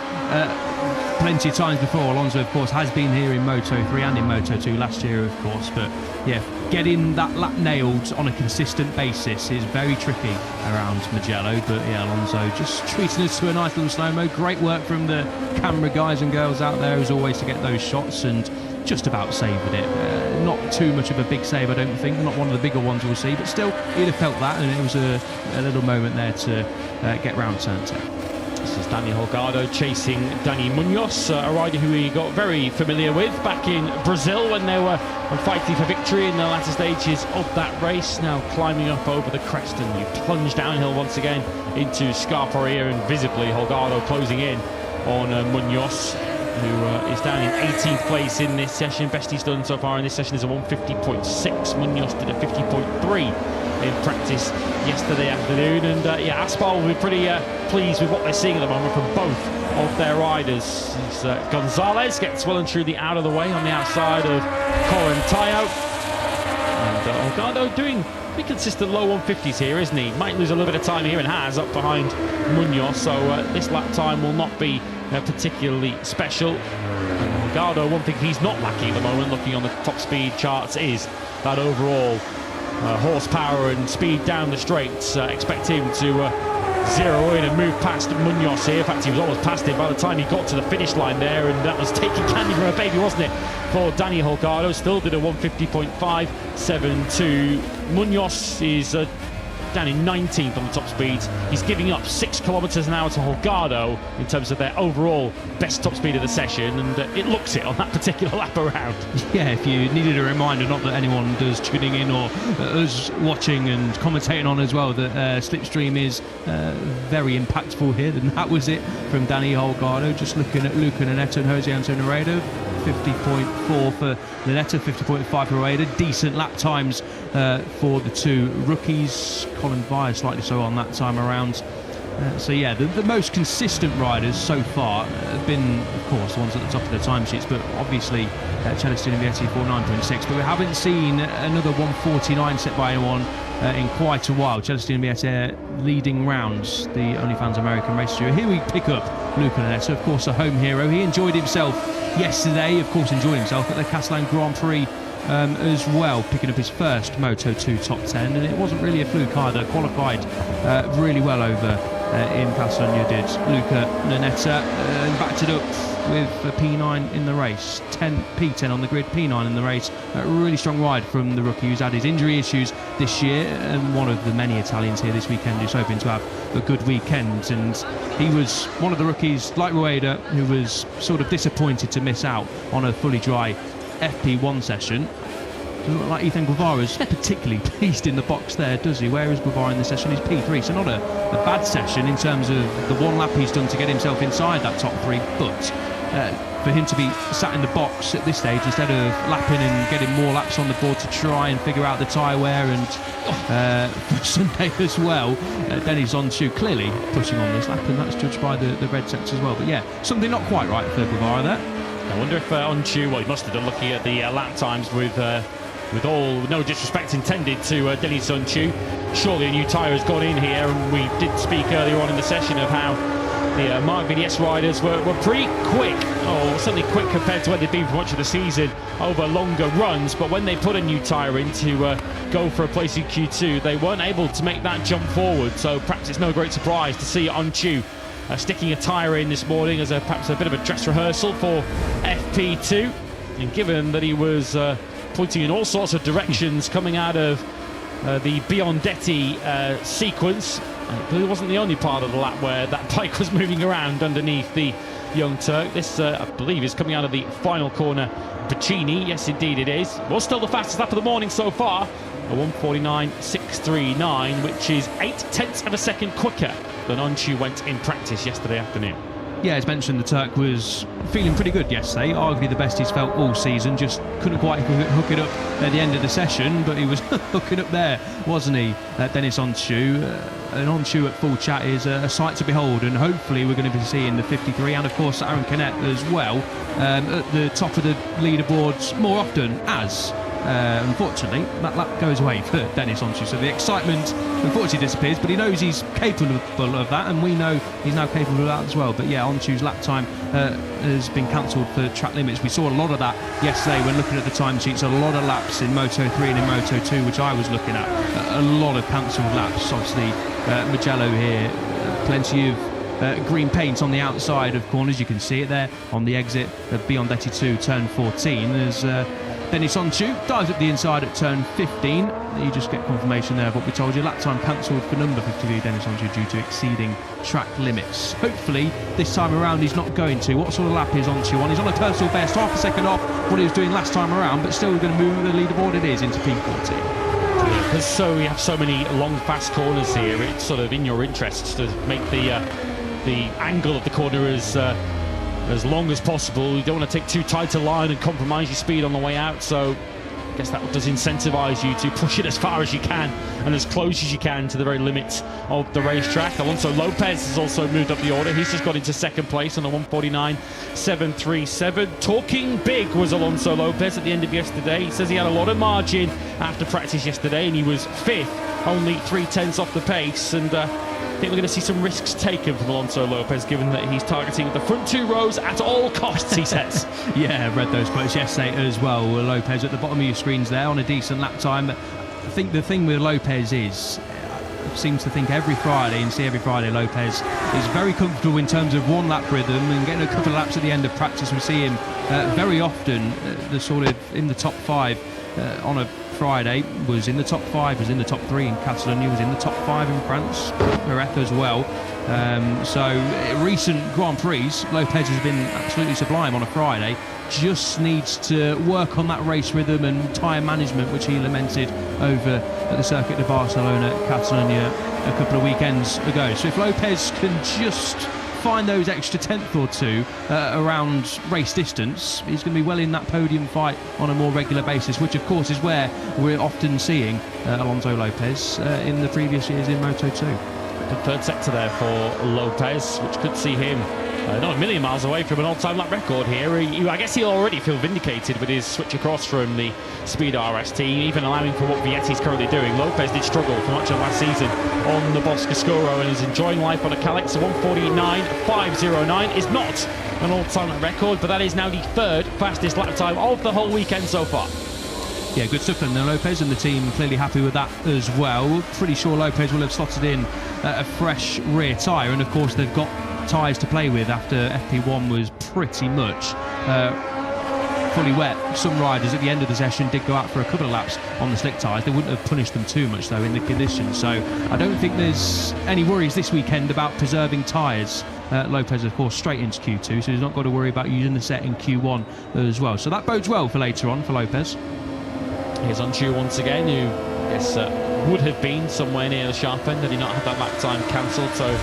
B: plenty of times before. Alonso, of course, has been here in Moto3 and in Moto2 last year, of course, but yeah, getting that lap nailed on a consistent basis is very tricky around Mugello. But yeah, Alonso just treating us to a nice little slow-mo. Great work from the camera guys and girls out there as always to get those shots, and just about saving it. Not too much of a big save, I don't think, not one of the bigger ones we'll see, but still he'd have felt that, and it was a little moment there to get round turn 10.
F: This is Daniel Holgado chasing Dani Munoz, a rider who he got very familiar with back in Brazil when they were fighting for victory in the latter stages of that race. Now climbing up over the crest, and you plunge downhill once again into Scarpa here, and visibly Holgado closing in on Munoz, who is down in 18th place in this session. Best he's done so far in this session is a 150.6. Munoz did a 50.3 in practice yesterday afternoon, and yeah, Aspar will be pretty pleased with what they're seeing at the moment from both of their riders. Gonzalez gets well and truly out of the way on the outside of Correntayo, and Holgado doing pretty consistent low 150s here, isn't he? Might lose a little bit of time here, and has, up behind Munoz, so this lap time will not be particularly special. And Holgado, one thing he's not lacking at the moment, looking on the top speed charts, is that overall horsepower and speed down the straights. Expect him to zero in and move past Munoz here. In fact, he was almost past him by the time he got to the finish line there, and that was taking candy from a baby, wasn't it, for Dani Holgado. Still did a 150.572. Munoz is down in 19th on the top speeds. He's giving up 6 kilometres an hour to Holgado in terms of their overall best top speed of the session, and it looks it on that particular lap around.
B: Yeah, if you needed a reminder, not that anyone does tuning in or us watching and commentating on as well, that slipstream is very impactful here, then that was it from Danny Holgado. Just looking at Luca Nanetta and Jose Antonio Rueda, 50.4 for Nanetta, 50.5 for Rueda. Decent lap times for the two rookies. Colin Vire slightly so on that time around. So yeah, the most consistent riders so far have been, of course, the ones at the top of the timesheets, but obviously Celestino Vietti 49.6, but we haven't seen another 149 set by anyone in quite a while. Celestino Vietti leading rounds, the OnlyFans American race studio. Here we pick up Luca Nanetta, of course a home hero. He enjoyed himself yesterday, of course enjoyed himself at the Catalan Grand Prix as well, picking up his first Moto2 top 10, and it wasn't really a fluke either. Qualified really well over in Catalunya did Luca Nanetta, and backed it up with a P9 in the race. P10 on the grid, P9 in the race. A really strong ride from the rookie who's had his injury issues this year, and one of the many Italians here this weekend who's hoping to have a good weekend. And he was one of the rookies, like Rueda, who was sort of disappointed to miss out on a fully dry FP1 session. Doesn't look like Ethan Guevara's particularly pleased in the box there, does he? Where is Guevara in the session? He's P3, so not a bad session in terms of the one lap he's done to get himself inside that top 3, but for him to be sat in the box at this stage instead of lapping and getting more laps on the board to try and figure out the tyre wear, and for Sunday as well, Denis Onchu clearly pushing on this lap, and that's judged by the red sector as well. But yeah, something not quite right for Guevara there.
F: I wonder if Onchu, well, he must have done looking at the lap times with all no disrespect intended to Denis Onchu. Surely a new tyre has gone in here, and we did speak earlier on in the session of how the Mark VDS riders were pretty quick, or certainly quick compared to where they've been for much of the season over longer runs, but when they put a new tyre in to go for a place in Q2, they weren't able to make that jump forward. So perhaps it's no great surprise to see Onchu sticking a tyre in this morning as perhaps a bit of a dress rehearsal for FP2, and given that he was pointing in all sorts of directions coming out of the Biondetti sequence, it wasn't the only part of the lap where that bike was moving around underneath the young Turk. This I believe is coming out of the final corner Pacini. Yes indeed it is. Well, still the fastest lap of the morning so far, a 1:49.639, which is 0.8 of a second quicker than Onchu went in practice yesterday afternoon.
B: Yeah, as mentioned, the Turk was feeling pretty good yesterday, arguably the best he's felt all season. Just couldn't quite hook it up at the end of the session, but he was hooking up there, wasn't he, Denis Onchu? And Onchu at full chat is a sight to behold, and hopefully we're going to be seeing the 53 and of course Aaron Canet as well at the top of the leaderboards more often, as unfortunately that lap goes away for Denis Onchu. So the excitement unfortunately disappears, but he knows he's capable of that, and we know he's now capable of that as well. But yeah, Onchu's lap time has been cancelled for track limits. We saw a lot of that yesterday when looking at the timesheets. A lot of laps in Moto3 and in Moto2, which I was looking at. A lot of cancelled laps. Obviously Mugello here, plenty of green paint on the outside of corners. You can see it there on the exit of Biondetti 2 turn 14 as Denis Onchu dives up the inside at turn 15. You just get confirmation there of what we told you. Lap time cancelled for number 53 Denis Onchu due to exceeding track limits. Hopefully this time around he's not going to. What sort of lap is Onchu on? He's on a personal best, half a second off what he was doing last time around, but still going to move the leaderboard. It is into P14.
F: Because so we have so many long fast corners here, it's sort of in your interest to make the angle of the corner as long as possible. You don't want to take too tight a line and compromise your speed on the way out, so I guess that does incentivise you to push it as far as you can and as close as you can to the very limits of the racetrack. Alonso Lopez has also moved up the order. He's just got into second place on a 1:49.737. Talking big was Alonso Lopez at the end of yesterday. He says he had a lot of margin after practice yesterday, and he was fifth, only 0.3 off the pace, and I think we're going to see some risks taken from Alonso Lopez, given that he's targeting the front 2 rows at all costs, he says.
B: Yeah, I read those quotes yesterday as well. Lopez at the bottom of your screens there on a decent lap time. I think the thing with Lopez is, I seem to think every Friday Lopez is very comfortable in terms of one lap rhythm and getting a couple of laps at the end of practice. We see him very often the sort of in the top 5 on a Friday, was in the top 5, was in the top 3 in Catalonia, was in the top 5 in France, Jerez as well. So recent Grand Prix, Lopez has been absolutely sublime on a Friday. Just needs to work on that race rhythm and tyre management, which he lamented over at the Circuit de Barcelona, Catalonia, a couple of weekends ago. So if Lopez can just find those extra tenth or two around race distance, he's going to be well in that podium fight on a more regular basis, which of course is where we're often seeing Alonso Lopez in the previous years in Moto2.
F: The third sector there for Lopez, which could see him not a million miles away from an all-time lap record here. I guess he'll already feel vindicated with his switch across from the Speed RS team, even allowing for what Vietti's currently doing. Lopez did struggle for much of last season on the Boscoscuro and is enjoying life on a Calyx. 1:49.509 is not an all-time lap record, but that is now the third fastest lap time of the whole weekend so far.
B: Yeah, good stuff from Lopez, and the team clearly happy with that as well. Pretty sure Lopez will have slotted in a fresh rear tyre, and of course they've got tyres to play with after FP1 was pretty much fully wet. Some riders at the end of the session did go out for a couple of laps on the slick tyres. They wouldn't have punished them too much though in the conditions, so I don't think there's any worries this weekend about preserving tyres. Lopez of course straight into Q2, so he's not got to worry about using the set in Q1 as well, so that bodes well for later on for Lopez.
F: Here's Untitled once again, who I guess would have been somewhere near the sharp end had he not had that lap time cancelled, so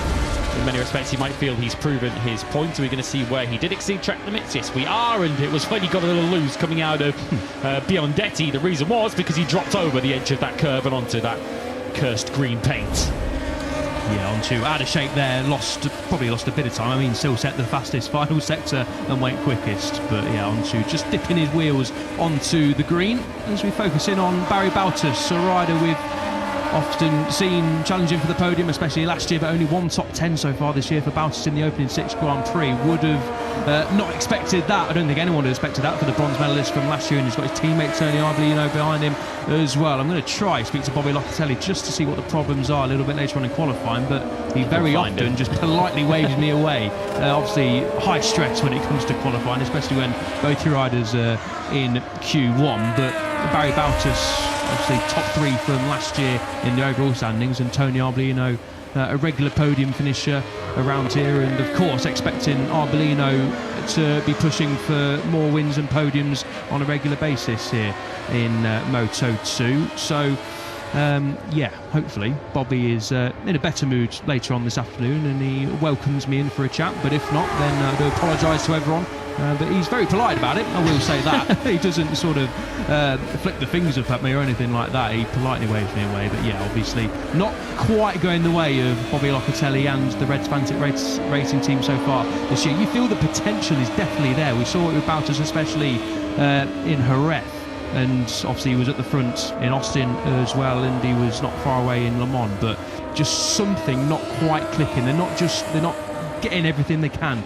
F: in many respects he might feel he's proven his point. Are we going to see where he did exceed track limits? Yes, we are, and it was when he got a little loose coming out of Biondetti. The reason was because he dropped over the edge of that curve and onto that cursed green paint.
B: Yeah, Onto out of shape there, probably lost a bit of time. I mean, still set the fastest final sector and went quickest, but yeah, Onto just dipping his wheels onto the green as we focus in on Barry Bautas, a rider we've often seen challenging for the podium, especially last year, but only one top 10 so far this year for Bautas in the opening 6 Grand Prix. Would have not expected that. I don't think anyone would have expected that for the bronze medalist from last year, and he's got his teammate Tony Arbolino behind him as well. I'm going to try speak to Bobby Locatelli just to see what the problems are a little bit later on in qualifying, but he very often just politely waves me away. Obviously high stress when it comes to qualifying, especially when both your riders are in Q1, but Barry Bautas obviously top 3 from last year in the overall standings, and Tony Arbolino a regular podium finisher around here, and of course expecting Arbolino to be pushing for more wins and podiums on a regular basis here in Moto2. So yeah, hopefully Bobby is in a better mood later on this afternoon and he welcomes me in for a chat, but if not, then I do apologise to everyone. But he's very polite about it, I will say that. He doesn't sort of flick the fingers up at me or anything like that. He politely waves me away. But yeah, obviously not quite going the way of Bobby Locatelli and the Red Spantic racing team so far this year. You feel the potential is definitely there. We saw it with Bautas, especially in Jerez. And obviously he was at the front in Austin as well, and he was not far away in Le Mans. But just something not quite clicking. They're not getting everything they can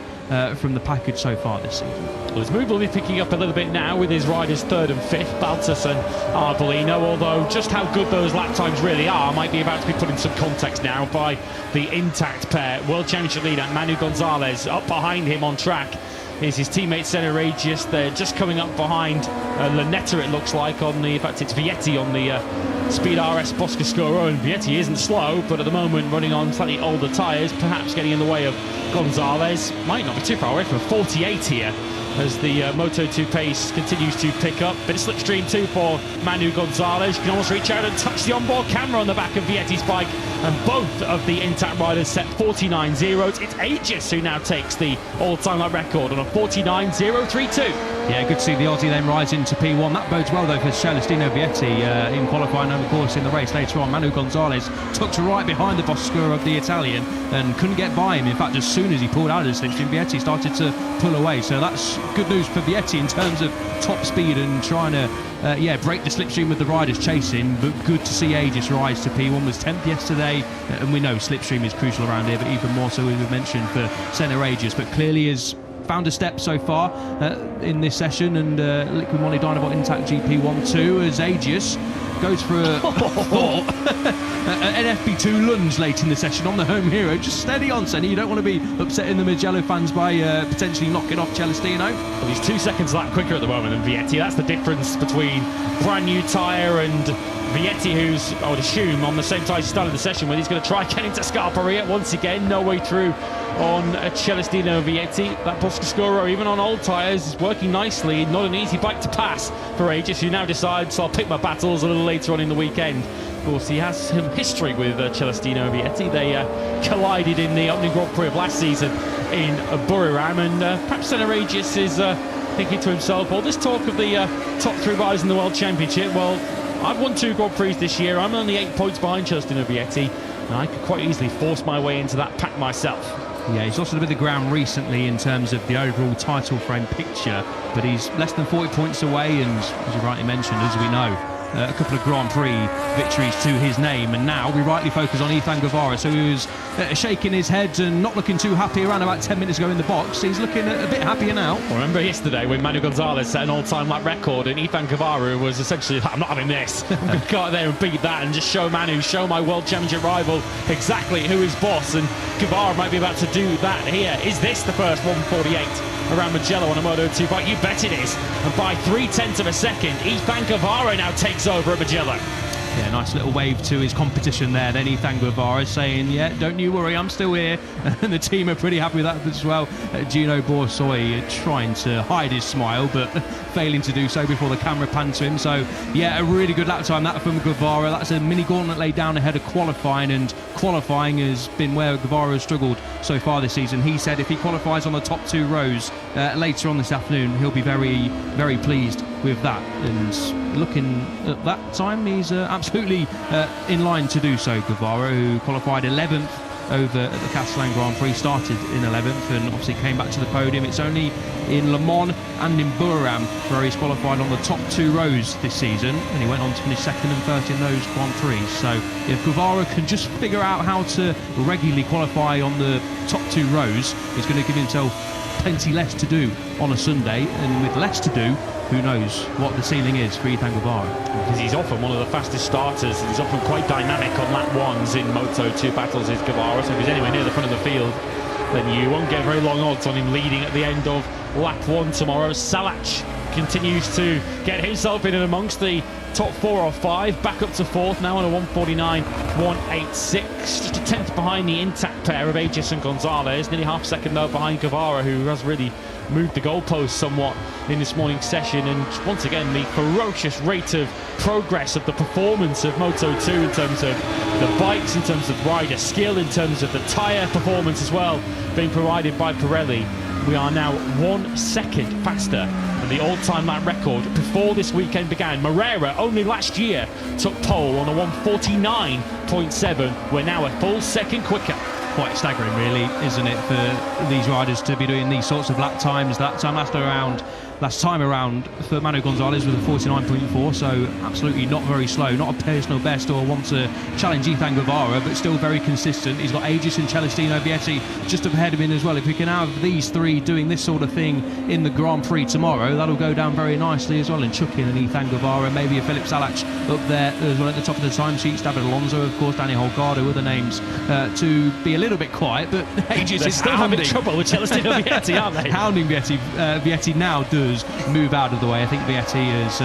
B: from the package so far this season.
F: Well, his mood will be picking up a little bit now with his riders 3rd and 5th, Bautas and Arbolino, although just how good those lap times really are might be about to be put in some context now by the intact pair. World Championship leader Manu Gonzalez up behind him on track is his teammate Senna Regis. They're just coming up behind Lunetta, it looks like, in fact it's Vietti on the Speed RS Boscoscuro, and Vietti isn't slow, but at the moment running on slightly older tyres, perhaps getting in the way of Gonzalez. Might not be too far away from 48 here as the Moto2 pace continues to pick up. Bit of slipstream too for Manu Gonzalez. You can almost reach out and touch the onboard camera on the back of Vietti's bike, and both of the intact riders set 49.0s. It's Aegis who now takes the all-time lap record on a 49.032.
B: Yeah, good to see the Aussie then rise into P1. That bodes well though for Celestino Vietti in qualifying, and of course in the race later on. Manu Gonzalez tucked right behind the Boscoscuro of the Italian and couldn't get by him. In fact, as soon as he pulled out of the slipstream, Vietti started to pull away. So that's good news for Vietti in terms of top speed and trying to break the slipstream with the riders chasing. But good to see Aegis rise to P1. Was 10th yesterday, and we know slipstream is crucial around here, but even more so as we've mentioned for Senna Aegis, but clearly has found a step so far in this session, and Liquid Moly Dynabot intact GP1-2 as Aegis goes for an FP2 lunge late in the session on the home hero. Just steady on, Senna. You don't want to be upsetting the Mugello fans by potentially knocking off Celestino.
F: Well, he's 2 seconds lap quicker at the moment than Vietti. That's the difference between brand new tyre and Vietti, who's, I would assume, on the same tyre he started the session with. He's going to try getting to Scarparia once again. No way through on Celestino Vietti. That Boscoscuro, even on old tyres, is working nicely. Not an easy bike to pass for Aegis, who now decides, I'll pick my battles a little later on in the weekend. Of course, he has some history with Celestino Vietti. They collided in the opening Grand Prix of last season in Buriram, and perhaps Senna Aegis is thinking to himself, all this talk of the top 3 riders in the World Championship, well, I've won 2 Grand Prix this year. I'm only 8 points behind Celestino Vietti, and I could quite easily force my way into that pack myself.
B: Yeah, he's lost a bit of ground recently in terms of the overall title frame picture, but he's less than 40 points away, and as you rightly mentioned, as we know, a couple of Grand Prix victories to his name, and now we rightly focus on Ethan Guevara. So he was shaking his head and not looking too happy around about 10 minutes ago in the box. He's looking a bit happier now.
F: Well, remember yesterday when Manu Gonzalez set an all-time lap record, and Ethan Guevara was essentially, I'm not having this. I'm going to go out there and beat that and just show Manu, show my World Championship rival exactly who is boss, and Guevara might be about to do that here. Is this the first 148 around Mugello on a Moto2 bike? You bet it is. And by 0.3 of a second, Ethan Guevara now takes over at Mugello.
B: Yeah, nice little wave to his competition there. Then Ethan Guevara saying, yeah, don't you worry, I'm still here. And the team are pretty happy with that as well. Gino Borsoi trying to hide his smile, but failing to do so before the camera panned to him. So, yeah, a really good lap time that from Guevara. That's a mini gauntlet laid down ahead of qualifying, and qualifying has been where Guevara has struggled so far this season. He said if he qualifies on the top 2 rows later on this afternoon, he'll be very, very pleased with that. And looking at that time, he's absolutely in line to do so. Guevara, who qualified 11th over at the Catalan Grand Prix, started in 11th and obviously came back to the podium. It's only in Le Mans and in Buriram where he's qualified on the top 2 rows this season, and he went on to finish 2nd and 3rd in those Grand Prix. So if Guevara can just figure out how to regularly qualify on the top 2 rows, he's going to give himself plenty less to do on a Sunday, and with less to do, who knows what the ceiling is for Ethan Guevara.
F: Because he's often one of the fastest starters, and he's often quite dynamic on lap 1s in Moto2 battles, is Guevara. So if he's anywhere near the front of the field, then you won't get very long odds on him leading at the end of lap 1 tomorrow. Salach continues to get himself in and amongst the top 4 or 5, back up to 4th now on a 149.186, just a 10th behind the intact pair of Aegis and Gonzalez, nearly half a second though behind Guevara, who has really moved the goalposts somewhat in this morning's session. And once again, the ferocious rate of progress of the performance of Moto2 in terms of the bikes, in terms of rider skill, in terms of the tyre performance as well, being provided by Pirelli. We are now 1 second faster than the all-time lap record before this weekend began. Moreira only last year took pole on a 149.7. We're now a full second quicker.
B: Quite staggering, really, isn't it, for these riders to be doing these sorts of lap times. Last time around for Manu Gonzalez with a 49.4, so absolutely not very slow, not a personal best or want to challenge Ethan Guevara, but still very consistent. He's got Aegis and Celestino Vietti just ahead of him as well. If we can have these 3 doing this sort of thing in the Grand Prix tomorrow, that'll go down very nicely as well. And chuck in an Ethan Guevara, maybe a Philip Salach up there as well at the top of the timesheets. David Alonso, of course, Danny Holgado, other names to be a little bit quiet, but Aegis is
F: still having trouble with Celestino Vietti, aren't they?
B: Hounding Vietti. Vietti now does move out of the way. I think Vietti has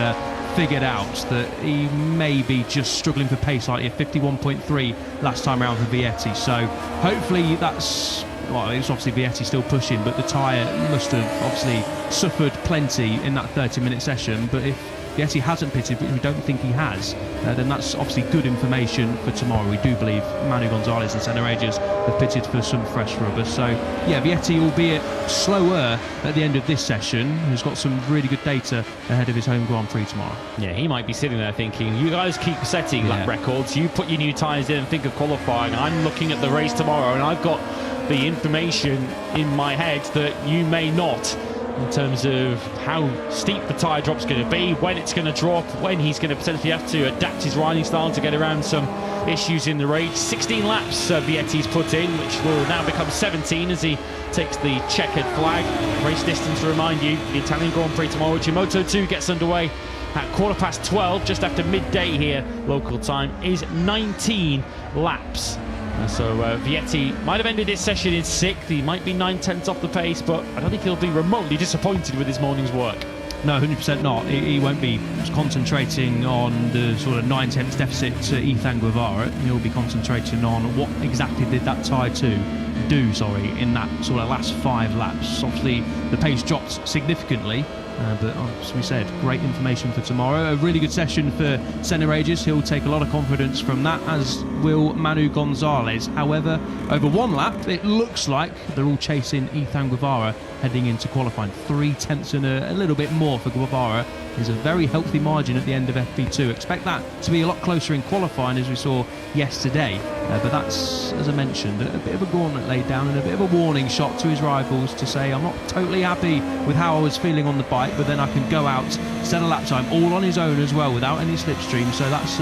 B: figured out that he may be just struggling for pace slightly. 51.3 last time around for Vietti, so hopefully that's, well, it's obviously Vietti still pushing, but the tyre must have obviously suffered plenty in that 30-minute session. But if Vietti hasn't pitted, but we don't think he has, then that's obviously good information for tomorrow. We do believe Manu Gonzalez and Senna Aegis have pitted for some fresh rubber. So, yeah, Vietti, albeit slower at the end of this session, has got some really good data ahead of his home Grand Prix tomorrow.
F: Yeah, he might be sitting there thinking, you guys keep setting lap records, you put your new tyres in and think of qualifying. I'm looking at the race tomorrow, and I've got the information in my head that you may not, in terms of how steep the tyre drop's going to be, when it's going to drop, when he's going to potentially have to adapt his riding style to get around some issues in the race. 16 laps Vietti's put in, which will now become 17 as he takes the checkered flag. Race distance, to remind you, the Italian Grand Prix tomorrow, which in Moto2 gets underway at 12:15, just after midday here, local time, is 19 laps. So Vietti might have ended his session in 6th. He might be 9/10 off the pace, but I don't think he'll be remotely disappointed with this morning's work.
B: No, 100% not. He won't be concentrating on the sort of 9/10 deficit to Ethan Guevara. He'll be concentrating on what exactly did that tyre do in that sort of last 5 laps. Obviously, the pace dropped significantly, but as we said, great information for tomorrow. A really good session for Senna Regis. He'll take a lot of confidence from that, as will Manu Gonzalez. However, over 1 lap, it looks like they're all chasing Ethan Guevara heading into qualifying. 3/10 and a little bit more for Guevara is a very healthy margin at the end of FP2. Expect that to be a lot closer in qualifying, as we saw yesterday. But that's, as I mentioned, a bit of a gauntlet laid down and a bit of a warning shot to his rivals to say, I'm not totally happy with how I was feeling on the bike, but then I can go out, set a lap time all on his own as well without any slipstream. So that's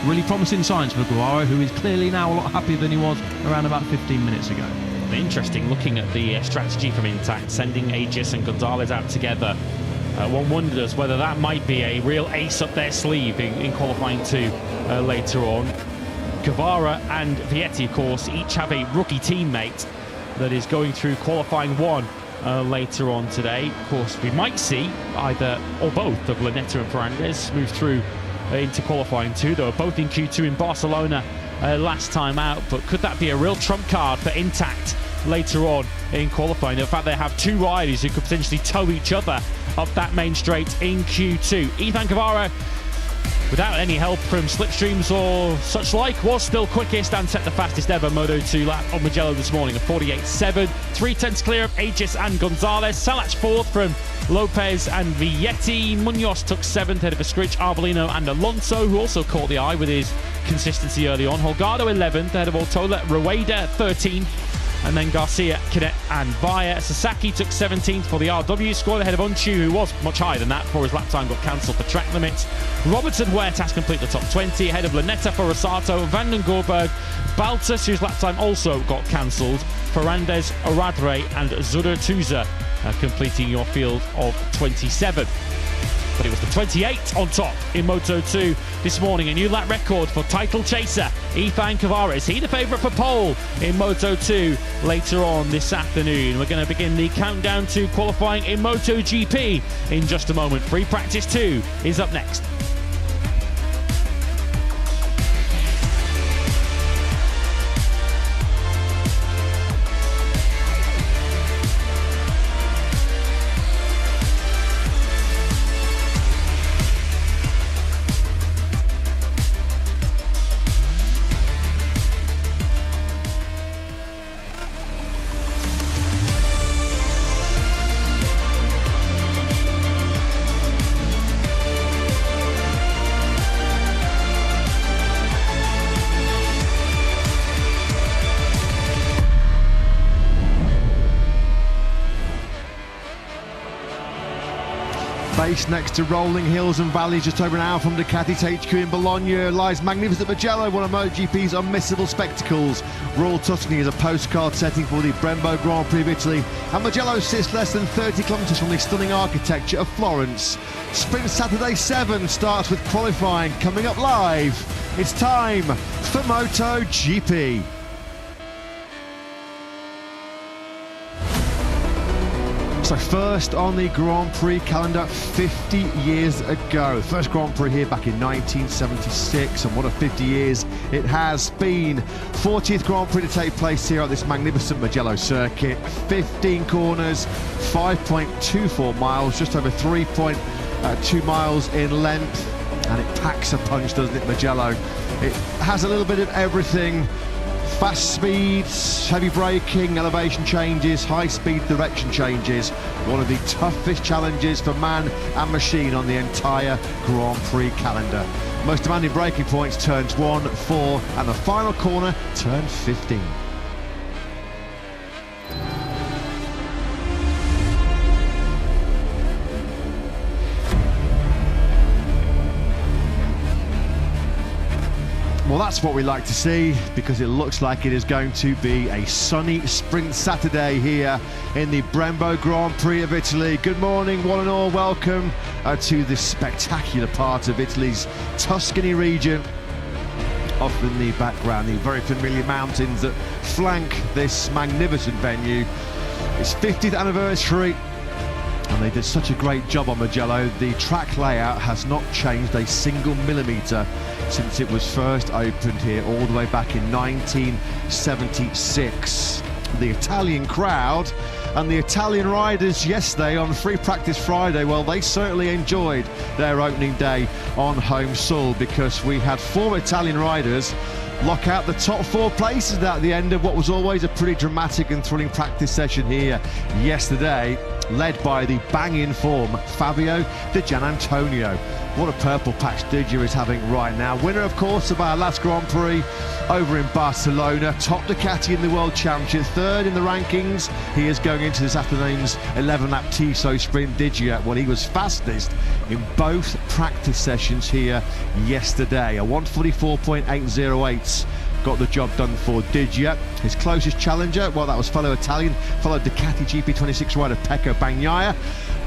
B: really promising signs for Guevara, who is clearly now a lot happier than he was around about 15 minutes ago.
F: Interesting looking at the strategy from Intact, sending Aegis and Gonzalez out together. One wonders whether that might be a real ace up their sleeve in qualifying 2 later on. Guevara and Vietti, of course, each have a rookie teammate that is going through qualifying 1 later on today. Of course, we might see either or both of Lanetta and Ferrandez move through into qualifying 2. They were both in Q2 in Barcelona last time out, but could that be a real trump card for Intact later on in qualifying? In fact, they have 2 riders who could potentially tow each other up that main straight in Q2. Ethan Guevara, without any help from slipstreams or such like, was still quickest and set the fastest ever Moto2 lap on Mugello this morning, a 48.7. 3/10 clear of Aegis and Gonzalez. Salach 4th from Lopez and Vietti. Munoz took 7th ahead of Escrich, Arbolino and Alonso, who also caught the eye with his consistency early on. Holgado 11th ahead of Ortola. Rueda 13th. And then Garcia, Cadet and Vaya. Sasaki took 17th for the RW squad ahead of Unchu, who was much higher than that before his lap time got cancelled for track limits. Robertson Huertas complete the top 20 ahead of Lanetta for Rosato, Vanden Gorberg, Baltus, whose lap time also got cancelled, Ferrandez, Oradre and Zudertuza completing your field of 27. But it was the 28 on top in Moto2 this morning. A new lap record for title chaser Ethan Guevara. Is he the favourite for pole in Moto2 later on this afternoon? We're going to begin the countdown to qualifying in MotoGP in just a moment. Free practice 2 is up next.
C: Based next to rolling hills and valleys, just over an hour from Ducati's HQ in Bologna, lies magnificent Mugello, one of MotoGP's unmissable spectacles. Royal Tuscany is a postcard setting for the Brembo Grand Prix of Italy, and Mugello sits less than 30 kilometres from the stunning architecture of Florence. Sprint Saturday 7 starts with qualifying coming up live. It's time for MotoGP. So first on the Grand Prix calendar 50 years ago. First Grand Prix here back in 1976, and what a 50 years it has been. 40th Grand Prix to take place here at this magnificent Mugello circuit. 15 corners, 5.24 miles, just over 3.2 miles in length, and it packs a punch, doesn't it, Mugello? It has a little bit of everything. Fast speeds, heavy braking, elevation changes, high speed direction changes. One of the toughest challenges for man and machine on the entire Grand Prix calendar. Most demanding braking points, turns 1, 4 and the final corner, turn 15. Well, that's what we like to see, because it looks like it is going to be a sunny sprint Saturday here in the Brembo Grand Prix of Italy. Good morning, one and all. Welcome to this spectacular part of Italy's Tuscany region. Off in the background, the very familiar mountains that flank this magnificent venue. It's 50th anniversary, and they did such a great job on Mugello. The track layout has not changed a single millimetre since it was first opened here all the way back in 1976. The Italian crowd and the Italian riders yesterday on Free Practice Friday, well, they certainly enjoyed their opening day on home soil, because we had 4 Italian riders lock out the top 4 places at the end of what was always a pretty dramatic and thrilling practice session here yesterday, led by the bang-in form Fabio Di Gianantonio. What a purple patch Digia is having right now. Winner, of course, of our last Grand Prix over in Barcelona. Top Ducati in the World Championship, 3rd in the rankings. He is going into this afternoon's 11-lap Tissot sprint. Digia, well, he was fastest in both practice sessions here yesterday. A 1:44.808 got the job done for Digia. His closest challenger, well, that was fellow Ducati GP26 rider Pecco Bagnaia,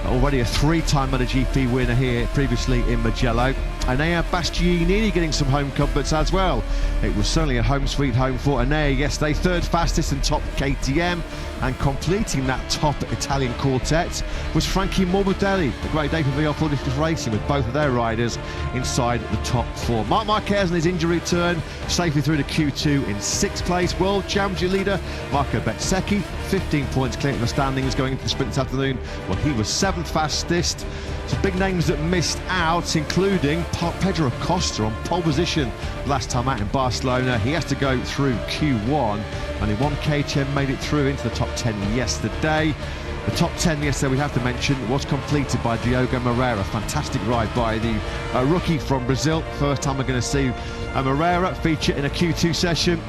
C: already a 3-time MotoGP winner here previously in Mugello. Enea Bastianini getting some home comforts as well. It was certainly a home sweet home for Enea yesterday, 3rd fastest and top KTM, and completing that top Italian quartet was Frankie Morbidelli. A great day for VR Politics Racing with both of their riders inside the top 4. Marc Marquez on his injury return safely through to Q2 in 6th place. World Championship leader Marco Bezzecchi, 15 points clear in the standings going into the sprint this afternoon. Well, he was 7th fastest. Some big names that missed out, including Pedro Acosta on pole position last time out in Barcelona. He has to go through Q1. Only one KTM made it through into the top 10 yesterday. The top 10 yesterday, we have to mention, was completed by Diogo Moreira. Fantastic ride by the rookie from Brazil. First time we're going to see Moreira feature in a Q2 session.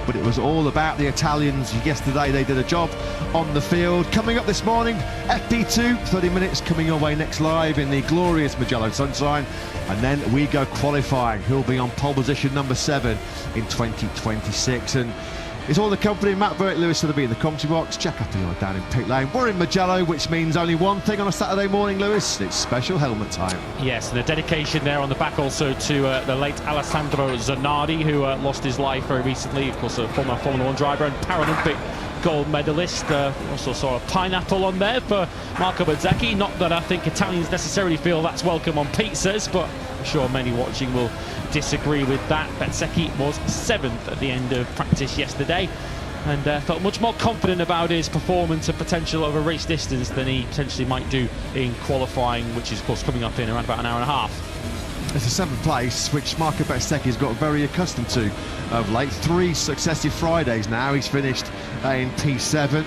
C: But it was all about the Italians yesterday. They did a job on the field. Coming up this morning, FP2, 30 minutes coming your way next live in the glorious Mugello sunshine. And then we go qualifying. Who'll be on pole position number 7 in 2026. And it's all the company. Matt Burt, Lewis to be in the commentary box. Jack up and down in pit lane. We're in Mugello, which means only one thing on a Saturday morning, Lewis. It's special helmet time.
F: Yes, and a dedication there on the back also to the late Alessandro Zanardi, who lost his life very recently. Of course, a former Formula 1 driver and Paralympic gold medalist. Also saw a pineapple on there for Marco Bezzecchi. Not that I think Italians necessarily feel that's welcome on pizzas, but I'm sure many watching will disagree with that. Bezzecchi was 7th at the end of practice yesterday, and felt much more confident about his performance and potential over race distance than he potentially might do in qualifying, which is of course coming up in around about an hour and a half.
C: It's a 7th place, which Marco Bezzecchi has got very accustomed to of late. 3 successive Fridays now. He's finished in P7.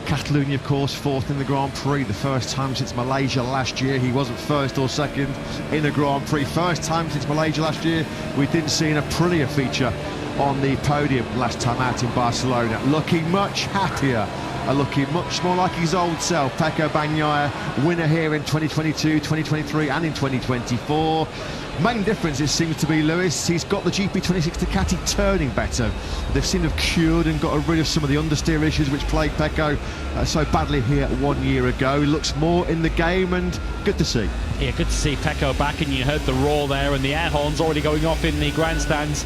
C: Catalonia, of course, 4th in the Grand Prix. The first time since Malaysia last year. He wasn't 1st or 2nd in the Grand Prix. First time since Malaysia last year we didn't see an Aprilia feature on the podium last time out in Barcelona. Looking much happier, looking much more like his old self. Pecco Bagnaia, winner here in 2022, 2023 and in 2024. Main difference, it seems to be, Lewis, he's got the GP26 Ducati turning better. They've seemed to have cured and got rid of some of the understeer issues which plagued Pecco so badly here 1 year ago. He looks more in the game, and good to see.
F: Yeah, good to see Pecco back, and you heard the roar there and the air horns already going off in the grandstands.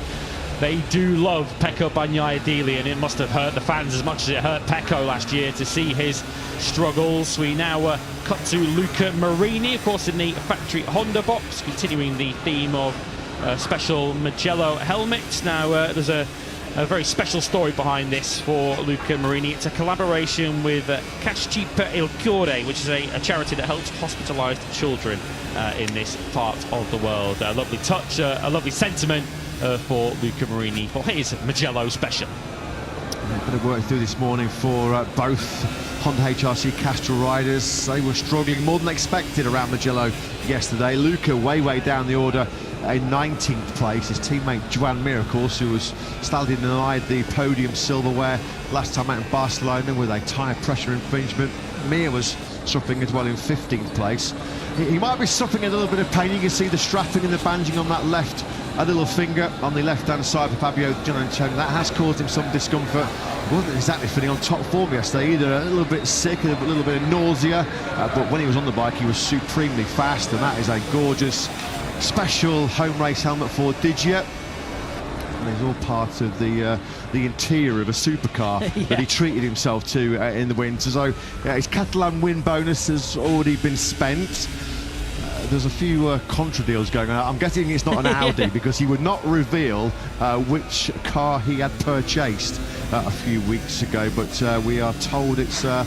F: They do love Pecco Bagnaia dearly, and it must have hurt the fans as much as it hurt Pecco last year to see his struggles. We now cut to Luca Marini, of course, in the factory Honda box, continuing the theme of special Mugello helmets. Now, there's a very special story behind this for Luca Marini. It's a collaboration with Casci per il Cuore, which is a charity that helps hospitalised children in this part of the world. A lovely touch, a lovely sentiment for Luca Marini for his Mugello special.
C: A bit of work through this morning for both Honda HRC Castrol riders. They were struggling more than expected around Mugello yesterday. Luca way down the order in 19th place. His teammate Joan Mir, of course, who was sadly denied the podium silverware last time out in Barcelona with a tyre pressure infringement. Mir was suffering as well in 15th place. He might be suffering a little bit of pain. You can see the strapping and the bandaging on that left a little finger on the left-hand side for Fabio Giannantonio. That has caused him some discomfort. He wasn't exactly feeling on top form yesterday either. A little bit sick, a little bit of nausea, but when he was on the bike, he was supremely fast, and that is a gorgeous special home race helmet for Digia. And it's all part of the interior of a supercar that he treated himself to in the winter. So his Catalan win bonus has already been spent. There's a few contra deals going on. I'm guessing it's not an Audi because he would not reveal which car he had purchased a few weeks ago, but we are told it's a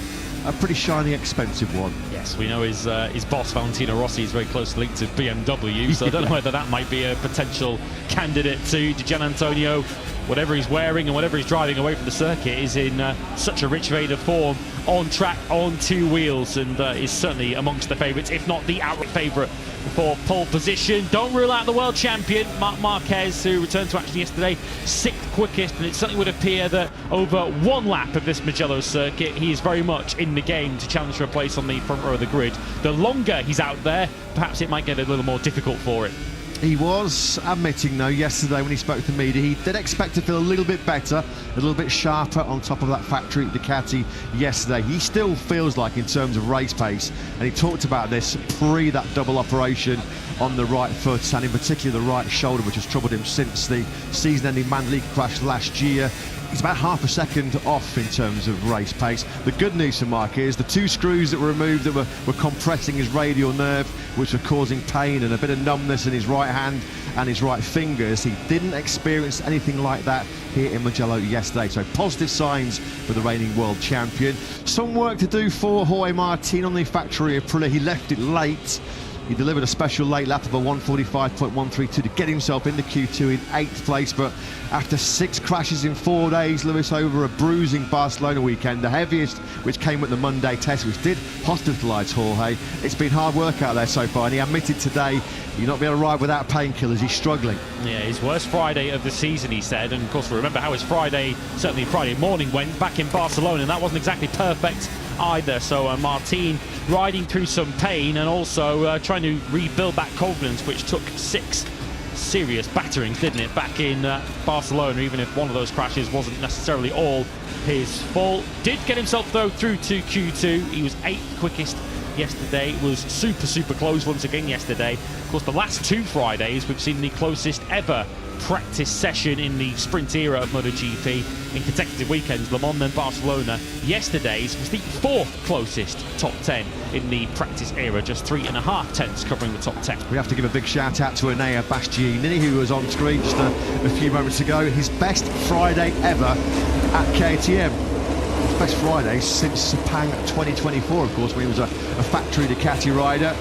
C: pretty shiny, expensive one.
F: Yes, we know his boss Valentino Rossi is very closely linked to BMW, so I don't know whether that might be a potential candidate to Giannantonio. Whatever he's wearing and whatever he's driving away from the circuit is in such a rich vein of form on track, on two wheels, and is certainly amongst the favourites, if not the outright favourite for pole position. Don't rule out the world champion, Marc Marquez, who returned to action yesterday, 6th quickest, and it certainly would appear that over one lap of this Mugello circuit, he is very much in the game to challenge for a place on the front row of the grid. The longer he's out there, perhaps it might get a little more difficult for him.
C: He was admitting, though, yesterday when he spoke to media, he did expect to feel a little bit better, a little bit sharper on top of that factory Ducati yesterday. He still feels like, in terms of race pace, and he talked about this pre that double operation on the right foot, and in particular the right shoulder, which has troubled him since the season-ending Mandalika crash last year. He's about half a second off in terms of race pace. The good news for Mike is the 2 screws that were removed that were compressing his radial nerve, which were causing pain and a bit of numbness in his right hand and his right fingers. He didn't experience anything like that here in Mugello yesterday. So positive signs for the reigning world champion. Some work to do for Jorge Martin on the factory Aprilia. He left it late. He delivered a special late lap of a 1:45.132 to get himself into Q2 in 8th place, but after 6 crashes in 4 days, Lewis, over a bruising Barcelona weekend, the heaviest which came at the Monday test, which did hospitalise Jorge. It's been hard work out there so far, and he admitted today he'll not be able to ride without painkillers. He's struggling. Yeah,
F: his worst Friday of the season, he said, and of course we remember how his Friday, certainly Friday morning, went back in Barcelona, and that wasn't exactly perfect either. So Martin riding through some pain and also trying to rebuild that confidence, which took 6 serious batterings, didn't it, back in Barcelona, even if one of those crashes wasn't necessarily all his fault. Did get himself though through to Q2. He was 8th quickest yesterday. It was super close once again yesterday. Of course, the last 2 Fridays we've seen the closest ever practice session in the sprint era of MotoGP in consecutive weekends, Le Mans and Barcelona. Yesterday's was the 4th closest top 10 in the practice era, just 3.5 tenths covering the top 10.
C: We have to give a big shout out to Enea Bastianini, who was on screen just a few moments ago. His best Friday ever at KTM. His best Friday since Sepang 2024, of course, when he was a factory Ducati rider.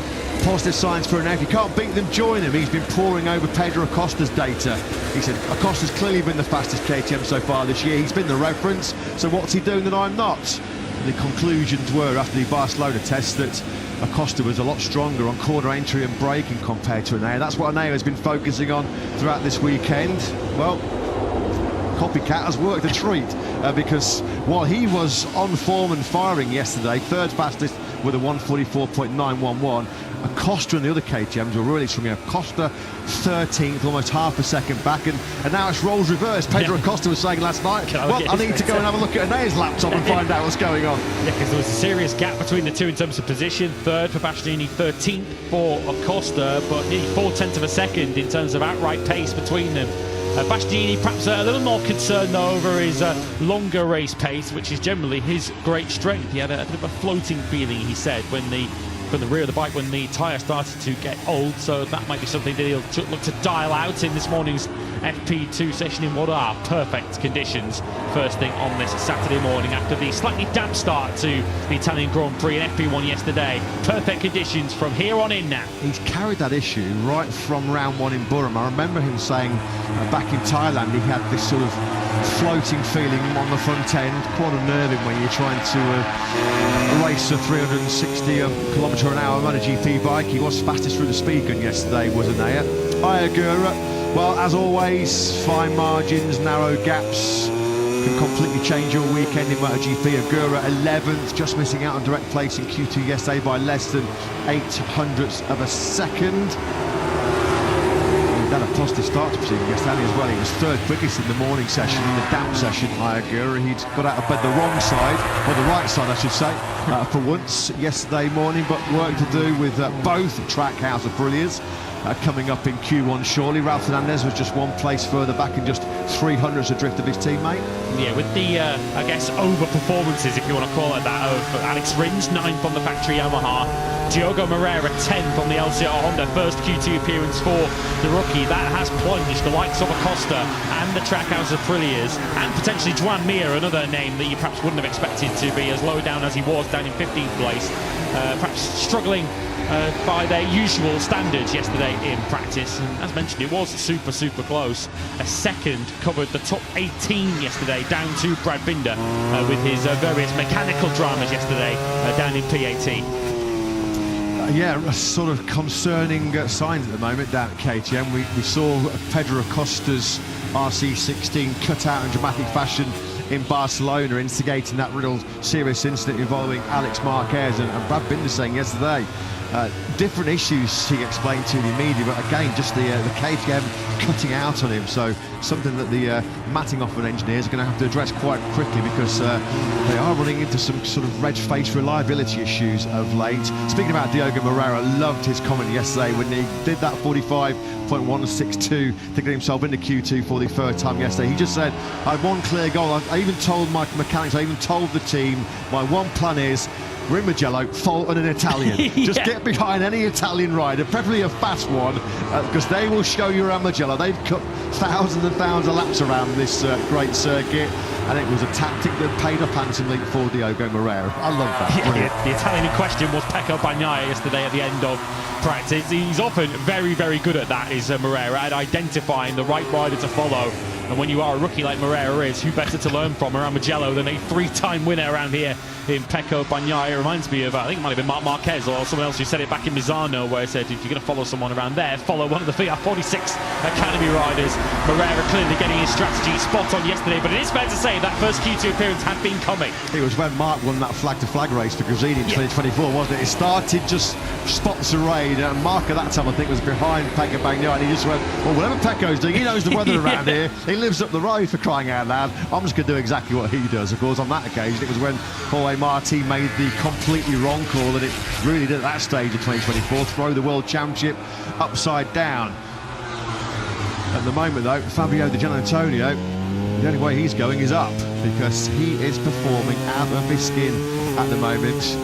C: Positive signs for Enea. If you can't beat them, join him. He's been poring over Pedro Acosta's data. He said Acosta's clearly been the fastest KTM so far this year. He's been the reference, so what's he doing that I'm not? And the conclusions were, after the Barcelona test, that Acosta was a lot stronger on corner entry and braking compared to Enea. That's what Enea has been focusing on throughout this weekend. Well, copycat has worked a treat because while he was on form and firing yesterday, 3rd fastest with a 1:44.911, Acosta and the other KTMs were really swinging. Acosta 13th, almost half a second back, and now it's roles reversed. Pedro Acosta was saying last night, well, I need to go and have a look at Enea's laptop and find out what's going on.
F: Yeah, because there was a serious gap between the two in terms of position. 3rd for Bastianini, 13th for Acosta, but nearly 4/10 of a second in terms of outright pace between them. Bastianini perhaps a little more concerned though over his longer race pace, which is generally his great strength. He had a bit of a floating feeling, he said, when from the rear of the bike when the tyre started to get old, so that might be something that he'll look to dial out in this morning's FP2 session in what are perfect conditions first thing on this Saturday morning after the slightly damp start to the Italian Grand Prix in FP1 yesterday. Perfect conditions from here on in now.
C: He's carried that issue right from round 1 in Burma. I remember him saying back in Thailand he had this sort of floating feeling on the front end, quite unnerving when you're trying to race a 360 km an hour MotoGP bike. He was fastest through the speed gun yesterday, was Enea. Ayagura, well, as always, fine margins, narrow gaps can completely change your weekend in MotoGP. Agura 11th, just missing out on direct place in Q2 yesterday by less than 0.08 of a second. had a positive start to proceeding yesterday as well. He was third quickest in the morning session, in the damp session. I agree. He'd got out of bed the wrong side, or the right side, I should say, for once yesterday morning. But work to do with both Trackhouse Aprilias coming up in Q1 shortly. Ralph Fernandez was just one place further back and just 300s adrift of his teammate.
F: Yeah, with the, I guess, over-performances, if you want to call it that, of Alex Rins, 9th on the factory Yamaha, Diogo Moreira, 10th on the LCR Honda, first Q2 appearance for the rookie. That has plunged the likes of Acosta and the Trackhouse Aprilias, and potentially Joan Mir, another name that you perhaps wouldn't have expected to be as low down as he was, down in 15th place, perhaps struggling by their usual standards yesterday in practice. And as mentioned, it was super close. A second covered the top 18 yesterday, down to Brad Binder with his various mechanical dramas yesterday down in P18.
C: Yeah, sort of concerning signs at the moment down at KTM. We saw Pedro Acosta's RC16 cut out in dramatic fashion in Barcelona, instigating that real serious incident involving Alex Marquez, and Brad Binder saying yesterday different issues he explained to the media, but again just the KTM cutting out on him. So something that the Matting-Hoffman engineers are going to have to address quite quickly, because they are running into some sort of red-faced reliability issues of late. Speaking about Diogo Moreira, loved his comment yesterday when he did that 45.162 to get himself into Q2 for the third time yesterday. He just said, I had one clear goal. I even told my mechanics, I even told the team, my one plan is, we're in Mugello, fault on an Italian. Just get behind any Italian rider, preferably a fast one, because they will show you around Mugello. They've cut thousands and thousands of laps around this great circuit, and it was a tactic that paid off handsomely for Diogo Moreira. I love that.
F: Yeah, the Italian in question was Pecco Bagnaia yesterday at the end of practice. He's often very good at that, is Moreira, at identifying the right rider to follow. And when you are a rookie like Moreira is, who better to learn from around Mugello than a three-time winner around here in Pecco Bagnaia? It reminds me of, I think it might have been Marc Marquez or someone else who said it back in Misano, where he said, if you're going to follow someone around there, follow one of the VR46 Academy riders. Moreira clearly getting his strategy spot on yesterday, but it is fair to say that first Q2 appearance had been coming.
C: It was when Mark won that flag-to-flag race for Grazini in 2024, wasn't it? It started just spots of rain, and Mark at that time, I think, was behind Pecco Bagnaia, and he just went, well, whatever Pecco's doing, he knows the weather around here. He lives up the road, for crying out loud. I'm just going to do exactly what he does. Of course, on that occasion, it was when Jorge Martin made the completely wrong call that it really did at that stage of 2024, throw the World Championship upside down. At the moment, though, Fabio Di Giannantonio, the only way he's going is up, because he is performing out of his skin at the moment.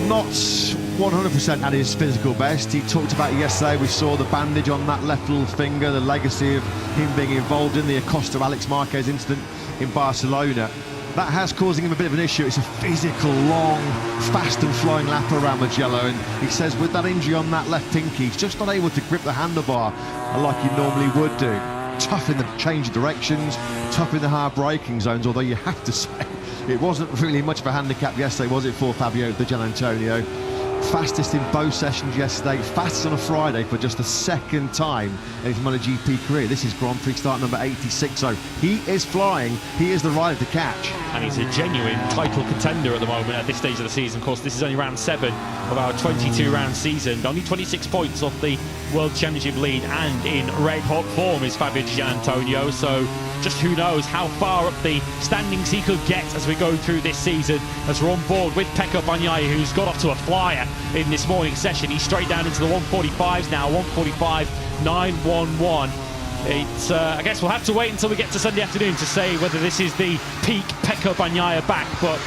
C: Not 100% at his physical best. He talked about it yesterday. We saw the bandage on that left little finger, the legacy of him being involved in the Acosta Alex Marquez incident in Barcelona. That has causing him a bit of an issue. It's a physical, long, fast and flowing lap around Mugello, and he says with that injury on that left pinky, he's just not able to grip the handlebar like he normally would do. Tough in the change of directions, tough in the hard braking zones, although you have to say it wasn't really much of a handicap yesterday, was it, for Fabio Di Giannantonio? Fastest in both sessions yesterday, fastest on a Friday for just the second time in his MotoGP career. This is Grand Prix start number 86, so he is flying, he is the rider to catch.
F: And he's a genuine title contender at the moment at this stage of the season. Of course, this is only round 7 of our 22-round season. Only 26 points off the World Championship lead, and in red-hot form is Fabio Di Giannantonio, so just who knows how far up the standings he could get as we go through this season, as we're on board with Pecco Bagnaia, who's got off to a flyer in this morning's session. He's straight down into the 145s now, 145.911. It's, I guess we'll have to wait until we get to Sunday afternoon to say whether this is the peak Pecco Bagnaia back, but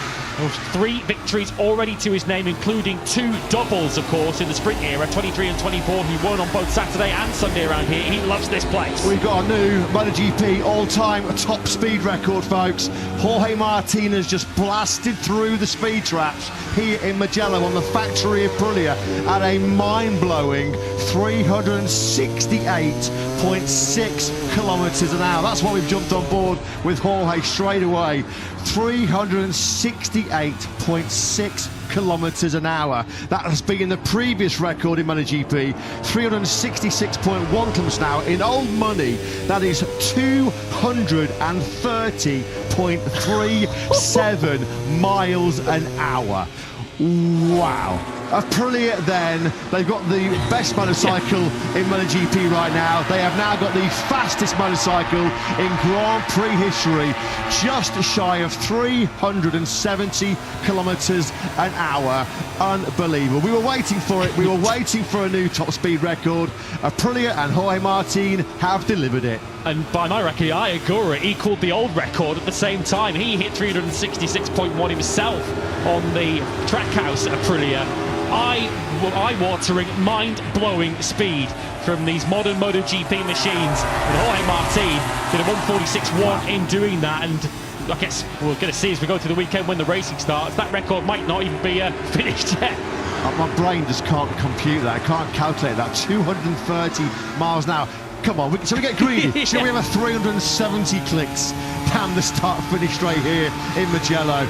F: 3 victories already to his name, including 2 doubles, of course, in the sprint era, 23 and 24. He won on both Saturday and Sunday around here. He loves this place.
C: We've got a new MotoGP all-time top speed record, folks. Jorge Martinez just blasted through the speed traps here in Mugello on the factory Aprilia at a mind-blowing 368.6 kilometres an hour. That's why we've jumped on board with Jorge straight away. 368.6 kilometres an hour. That has been the previous record in MotoGP, 366.1 kilometres an hour. In old money, that is 230.37 miles an hour. Wow. Aprilia then, they've got the best motorcycle in MotoGP right now. They have now got the fastest motorcycle in Grand Prix history, just shy of 370 kilometres an hour. Unbelievable. We were waiting for it. We were waiting for a new top speed record. Aprilia and Jorge Martin have delivered it.
F: And by my record, Ayagura equalled the old record at the same time. He hit 366.1 himself on the Trackhouse Aprilia. Eye-watering, mind-blowing speed from these modern MotoGP machines. And Jorge Martin did a 146.1 in doing that. And I guess we're going to see as we go through the weekend when the racing starts, that record might not even be finished yet.
C: My brain just can't compute that. I can't calculate that. 230 miles an hour. Come on, shall we get greedy? Shall we have a 370 clicks down the start-finish straight here in Mugello?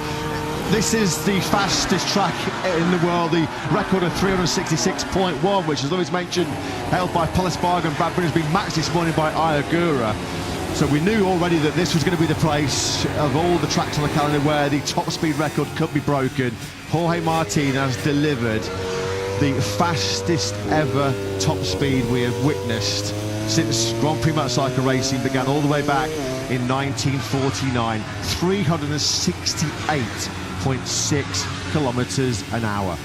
C: This is the fastest track in the world, the record of 366.1, which, as always mentioned, held by Paul Espargaro and Brad Brinn, has been matched this morning by Ayagura. So we knew already that this was going to be the place of all the tracks on the calendar where the top speed record could be broken. Jorge Martin has delivered the fastest ever top speed we have witnessed since Grand Prix motorcycle racing began all the way back in 1949. 368.6 kilometres an hour.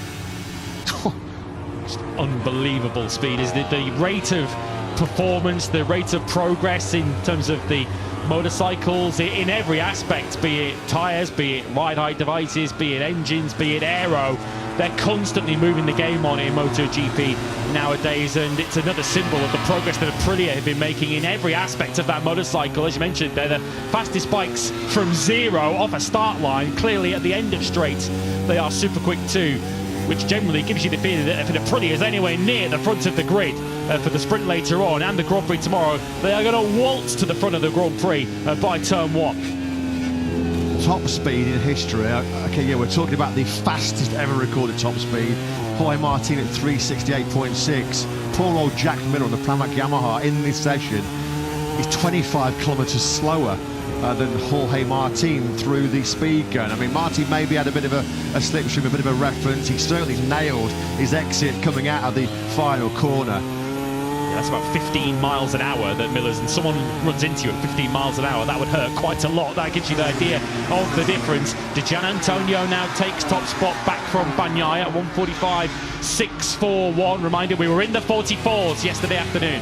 F: Unbelievable speed, isn't it? The rate of performance, the rate of progress in terms of the motorcycles in every aspect, be it tyres, be it ride height devices, be it engines, be it aero. They're constantly moving the game on in MotoGP nowadays, and it's another symbol of the progress that Aprilia have been making in every aspect of that motorcycle. As you mentioned, they're the fastest bikes from zero off a start line. Clearly at the end of straights, they are super quick too, which generally gives you the feeling that if an Aprilia is anywhere near the front of the grid for the sprint later on and the Grand Prix tomorrow, they are going to waltz to the front of the Grand Prix by turn one.
C: Top speed in history. Okay, yeah, we're talking about the fastest ever recorded top speed. Jorge Martin at 368.6. Poor old Jack Miller on the Pramac Yamaha in this session is 25 kilometres slower than Jorge Martin through the speed gun. I mean, Martin maybe had a bit of a slipstream, a bit of a reference. He certainly nailed his exit coming out of the final corner.
F: That's about 15 miles an hour that Miller's, and someone runs into you at 15 miles an hour, that would hurt quite a lot. That gives you the idea of the difference. Gian Antonio now takes top spot back from Bagnaia at 1:45.641. Reminder, we were in the 44s yesterday afternoon.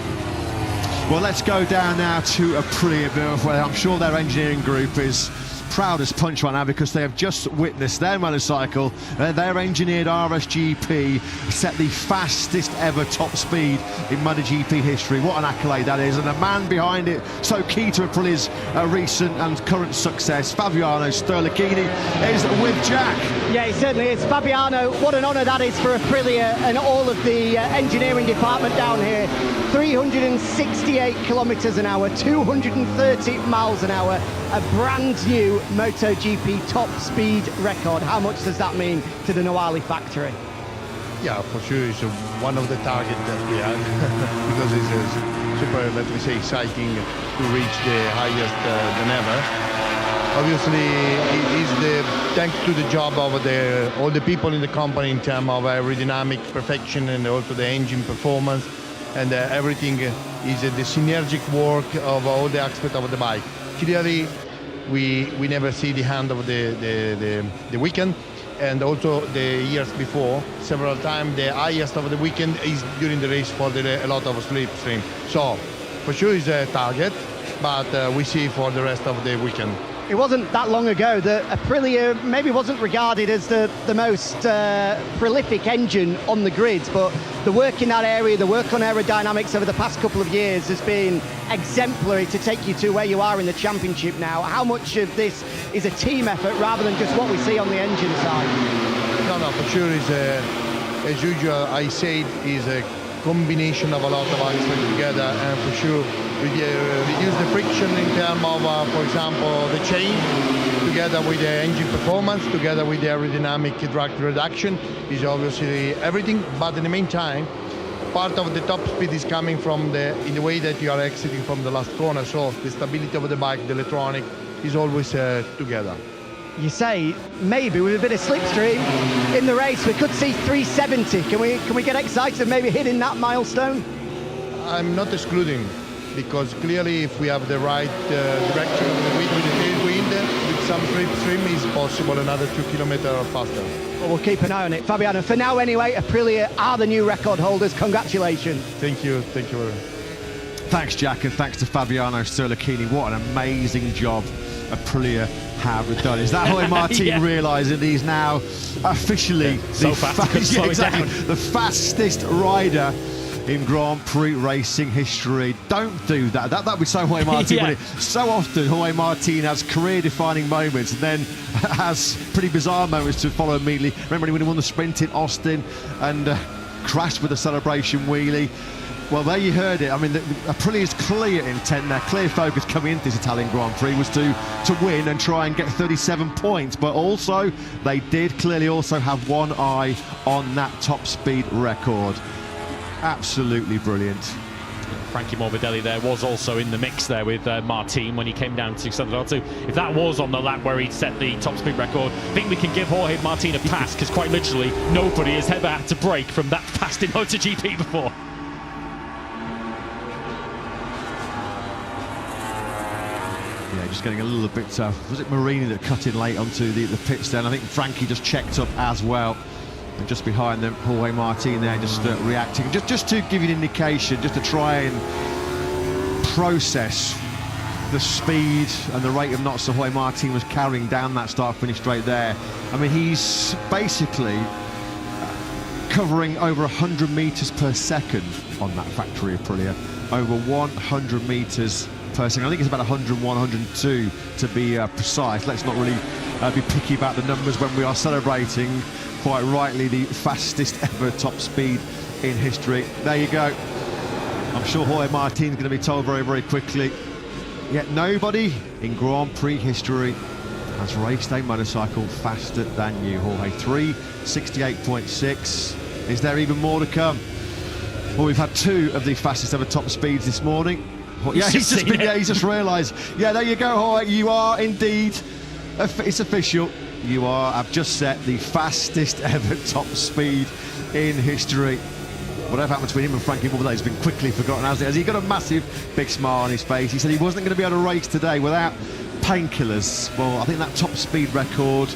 C: Well, let's go down now to Aprilia, where I'm sure their engineering group is proud as punch right now, because they have just witnessed their motorcycle, their engineered RSGP, set the fastest ever top speed in MotoGP history. What an accolade that is, and the man behind it, so key to Aprilia's recent and current success, Fabiano Sterlachini, is with Jack.
D: Yeah, it certainly is. Fabiano, what an honour that is for Aprilia and all of the engineering department down here. 368 kilometres an hour, 230 miles an hour, a brand new MotoGP top speed record. How much does that mean to the Noali factory?
G: Yeah, for sure it's one of the targets that we have because it's super, let me say, exciting to reach the highest than ever. Obviously, it is thanks to the job of all the people in the company in terms of aerodynamic perfection and also the engine performance, and everything is the synergic work of all the aspects of the bike. Clearly, we never see the hand of the weekend, and also the years before, several times the highest of the weekend is during the race for a lot of slipstream. So, for sure it's a target, but we see for the rest of the weekend.
D: It wasn't that long ago that Aprilia maybe wasn't regarded as the most prolific engine on the grids, but the work in that area, the work on aerodynamics over the past couple of years has been exemplary to take you to where you are in the championship now. How much of this is a team effort rather than just what we see on the engine side?
G: No, for sure it's as usual, I said, is a combination of a lot of aspects together, and for sure reduce the friction in terms of, for example, the chain, together with the engine performance, together with the aerodynamic drag reduction, is obviously everything. But in the meantime, part of the top speed is coming from in the way that you are exiting from the last corner. So the stability of the bike, the electronic, is always together.
D: you say maybe with a bit of slipstream in the race we could see 370. Can we get excited maybe hitting that milestone?
G: I'm not excluding, because clearly if we have the right direction of the wind with the tailwind, with some slipstream, is possible another 2 kilometers faster.
D: Well, we'll keep an eye on it. Fabiano, for now anyway, Aprilia are the new record holders. Congratulations.
G: Thank you very much.
C: Thanks, Jack, and thanks to Fabiano Sterlachini. What an amazing job Aprilia have done. Is that Jorge Martin realising he's now officially
F: so
C: the fastest rider in Grand Prix racing history? Don't do that. That would be so Jorge Martin. So often Jorge Martin has career-defining moments and then has pretty bizarre moments to follow immediately. Remember when he won the sprint in Austin and crashed with a celebration wheelie? Well, there you heard it. I mean, Aprilia's clear intent, their clear focus coming into this Italian Grand Prix was to win and try and get 37 points. But also, they did clearly also have one eye on that top speed record. Absolutely brilliant.
F: Frankie Morbidelli there was also in the mix there with Martin when he came down to San Alberto. If that was on the lap where he'd set the top speed record, I think we can give Jorge Martin a pass, because quite literally nobody has ever had to brake from that fast in MotoGP before.
C: Yeah, just getting a little bit, was it Marini that cut in late onto the pit stand? I think Frankie just checked up as well. And just behind them, Jorge Martin there just reacting. Just to give you an indication, just to try and process the speed and the rate of knots that Jorge Martin was carrying down that start-finish straight there. I mean, he's basically covering over 100 metres per second on that factory Aprilia. Over 100 metres per second. I think it's about 101, 102 to be precise. Let's not really be picky about the numbers when we are celebrating, quite rightly, the fastest ever top speed in history. There you go. I'm sure Jorge Martin's going to be told very, very quickly. Yet nobody in Grand Prix history has raced a motorcycle faster than you, Jorge. 3:68.6. Is there even more to come? Well, we've had two of the fastest ever top speeds this morning. Yeah, he's just realised. Yeah, there you go, Jorge. You are indeed, it's official. You have just set the fastest ever top speed in history. Whatever happened between him and Frankie Morbidelli has been quickly forgotten, hasn't it? Has he got a massive big smile on his face? He said he wasn't going to be able to race today without painkillers. Well, I think that top speed record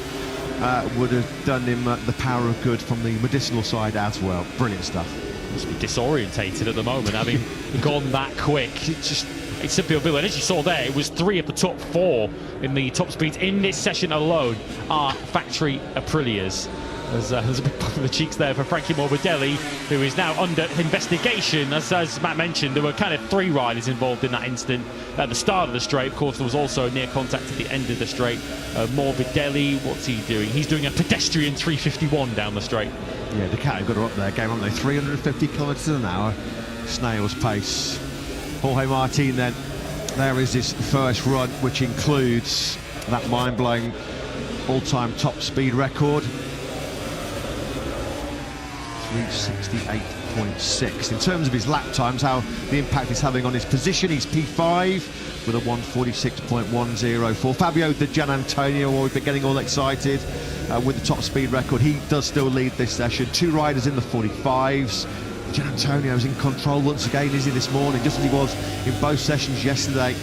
C: would have done him the power of good from the medicinal side as well. Brilliant stuff.
F: Must be disorientated at the moment, having gone that quick. It's simply unbelievable. And as you saw there, it was 3 of the top 4 in the top speeds in this session alone are factory Aprilias. There's a big pump in the cheeks there for Frankie Morbidelli, who is now under investigation. As Matt mentioned, there were kind of 3 riders involved in that incident at the start of the straight. Of course, there was also near contact at the end of the straight. Morbidelli, what's he doing? He's doing a pedestrian 351 down the straight.
C: Yeah, Ducati got her up there, game, haven't they? 350 kilometres an hour, snail's pace. Jorge Martin then, there is his first run, which includes that mind-blowing all-time top speed record. 3:68.6. In terms of his lap times, how the impact is having on his position, he's P5 with a 1:46.104. Fabio Di Gianantonio, we've been getting all excited with the top speed record. He does still lead this session. 2 riders in the 45s. Gianantonio's in control once again, is he, this morning, just as he was in both sessions yesterday.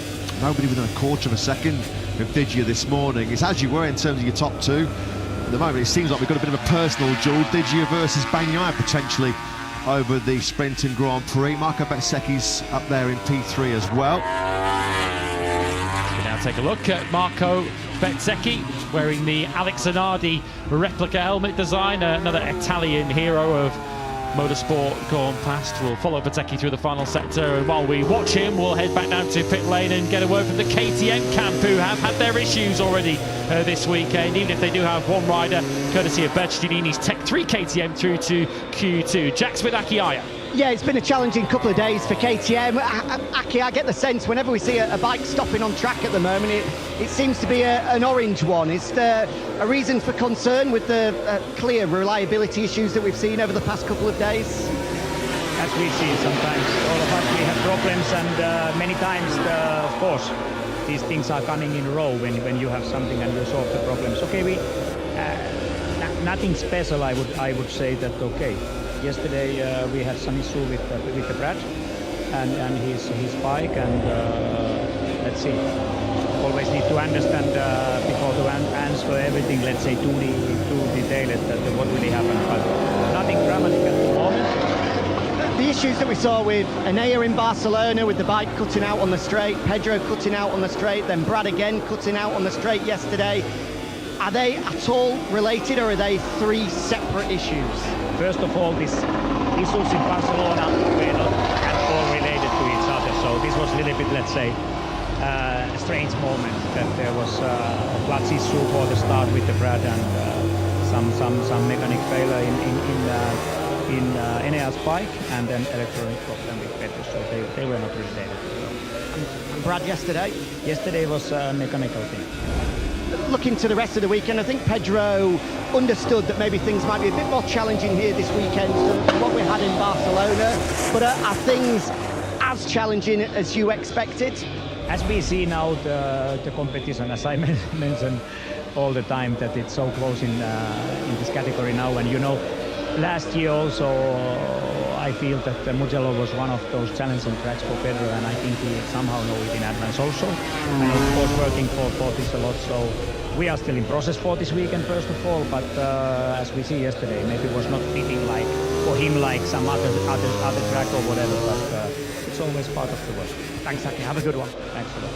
C: Nobody within a quarter of a second of Digia this morning. It's as you were in terms of your top 2. At the moment, it seems like we've got a bit of a personal duel. Digia versus Bagnaia potentially over the Sprint and Grand Prix. Marco Bezzecchi's up there in P3 as well.
F: We now take a look at Marco Bezzecchi wearing the Alex Zanardi replica helmet design, another Italian hero of motorsport gone past. We'll follow Bezzecchi through the final sector, and while we watch him, we'll head back down to pit lane and get a word from the KTM camp, who have had their issues already this weekend, even if they do have one rider, courtesy of Bertolini's Tech 3 KTM, through to Q2. Jack's with Akiaya.
D: Yeah, it's been a challenging couple of days for KTM. Aki, I get the sense whenever we see a bike stopping on track at the moment, it seems to be an orange one. Is there a reason for concern with the clear reliability issues that we've seen over the past couple of days?
H: As we see sometimes, all of us, we have problems, and many times, of course, these things are coming in a row when you have something and you solve the problems. Okay, we nothing special. I would say that. Okay, yesterday we had some issue with the Brad and his bike, and let's see. Always need to understand before to answer everything. Let's say too detailed that what really happened, but nothing dramatic at the moment.
D: The issues that we saw with Enea in Barcelona, with the bike cutting out on the straight, Pedro cutting out on the straight, then Brad again cutting out on the straight yesterday, are they at all related, or are they three separate issues?
H: First of all, these issues in Barcelona were not at all related to each other, so this was a little bit, let's say, a strange moment that there was a clutch issue for the start with the Brad and some mechanic failure in Enea's bike, and then electronic problem with Pedro, so they were not related.
D: And Brad yesterday?
H: Yesterday was a mechanical thing.
D: Looking to the rest of the weekend, I think Pedro understood that maybe things might be a bit more challenging here this weekend than what we had in Barcelona, but are things as challenging as you expected?
H: As we see now the competition, as I mentioned all the time, that it's so close in this category now, and you know, last year also I feel that Mugello was one of those challenging tracks for Pedro, and I think he somehow know it in advance also, and of course working for this a lot. So we are still in process for this weekend first of all, but as we see yesterday, maybe it was not fitting like for him like some other track or whatever, but it's always part of the work.
D: Thanks, Aki. Have a good one.
H: Thanks a lot.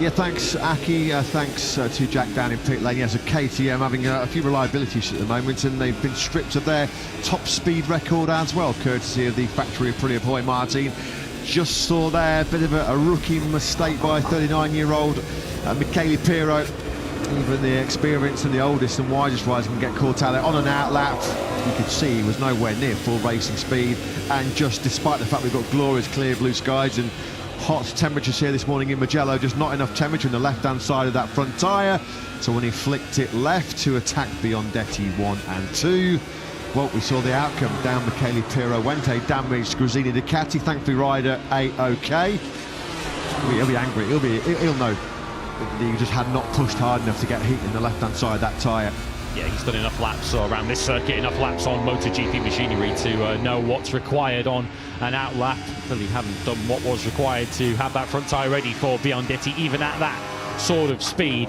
C: Yeah, thanks, Aki. Thanks to Jack down in pit lane. Yes, KTM having a few reliability issues at the moment, and they've been stripped of their top speed record as well, courtesy of the factory of Prix of Jorge Martin. Just saw there a bit of a rookie mistake by 39-year-old Michele Pirro. Even the experienced and the oldest and widest riders can get caught out there on an out lap. You could see he was nowhere near full racing speed, and just despite the fact we've got glorious clear blue skies and hot temperatures here this morning in Mugello, just not enough temperature in the left-hand side of that front tyre. So when he flicked it left to attack Biondetti 1 and 2, well, we saw the outcome. Down Michele Pirro went, a damaged Gresini Ducati. Thankfully, rider A-OK. He'll be angry. He'll know that he just had not pushed hard enough to get heat in the left-hand side of that tyre.
F: Yeah, he's done enough laps around this circuit, enough laps on MotoGP machinery to know what's required on an out lap. Clearly haven't done what was required to have that front tyre ready for Biondetti, even at that sort of speed.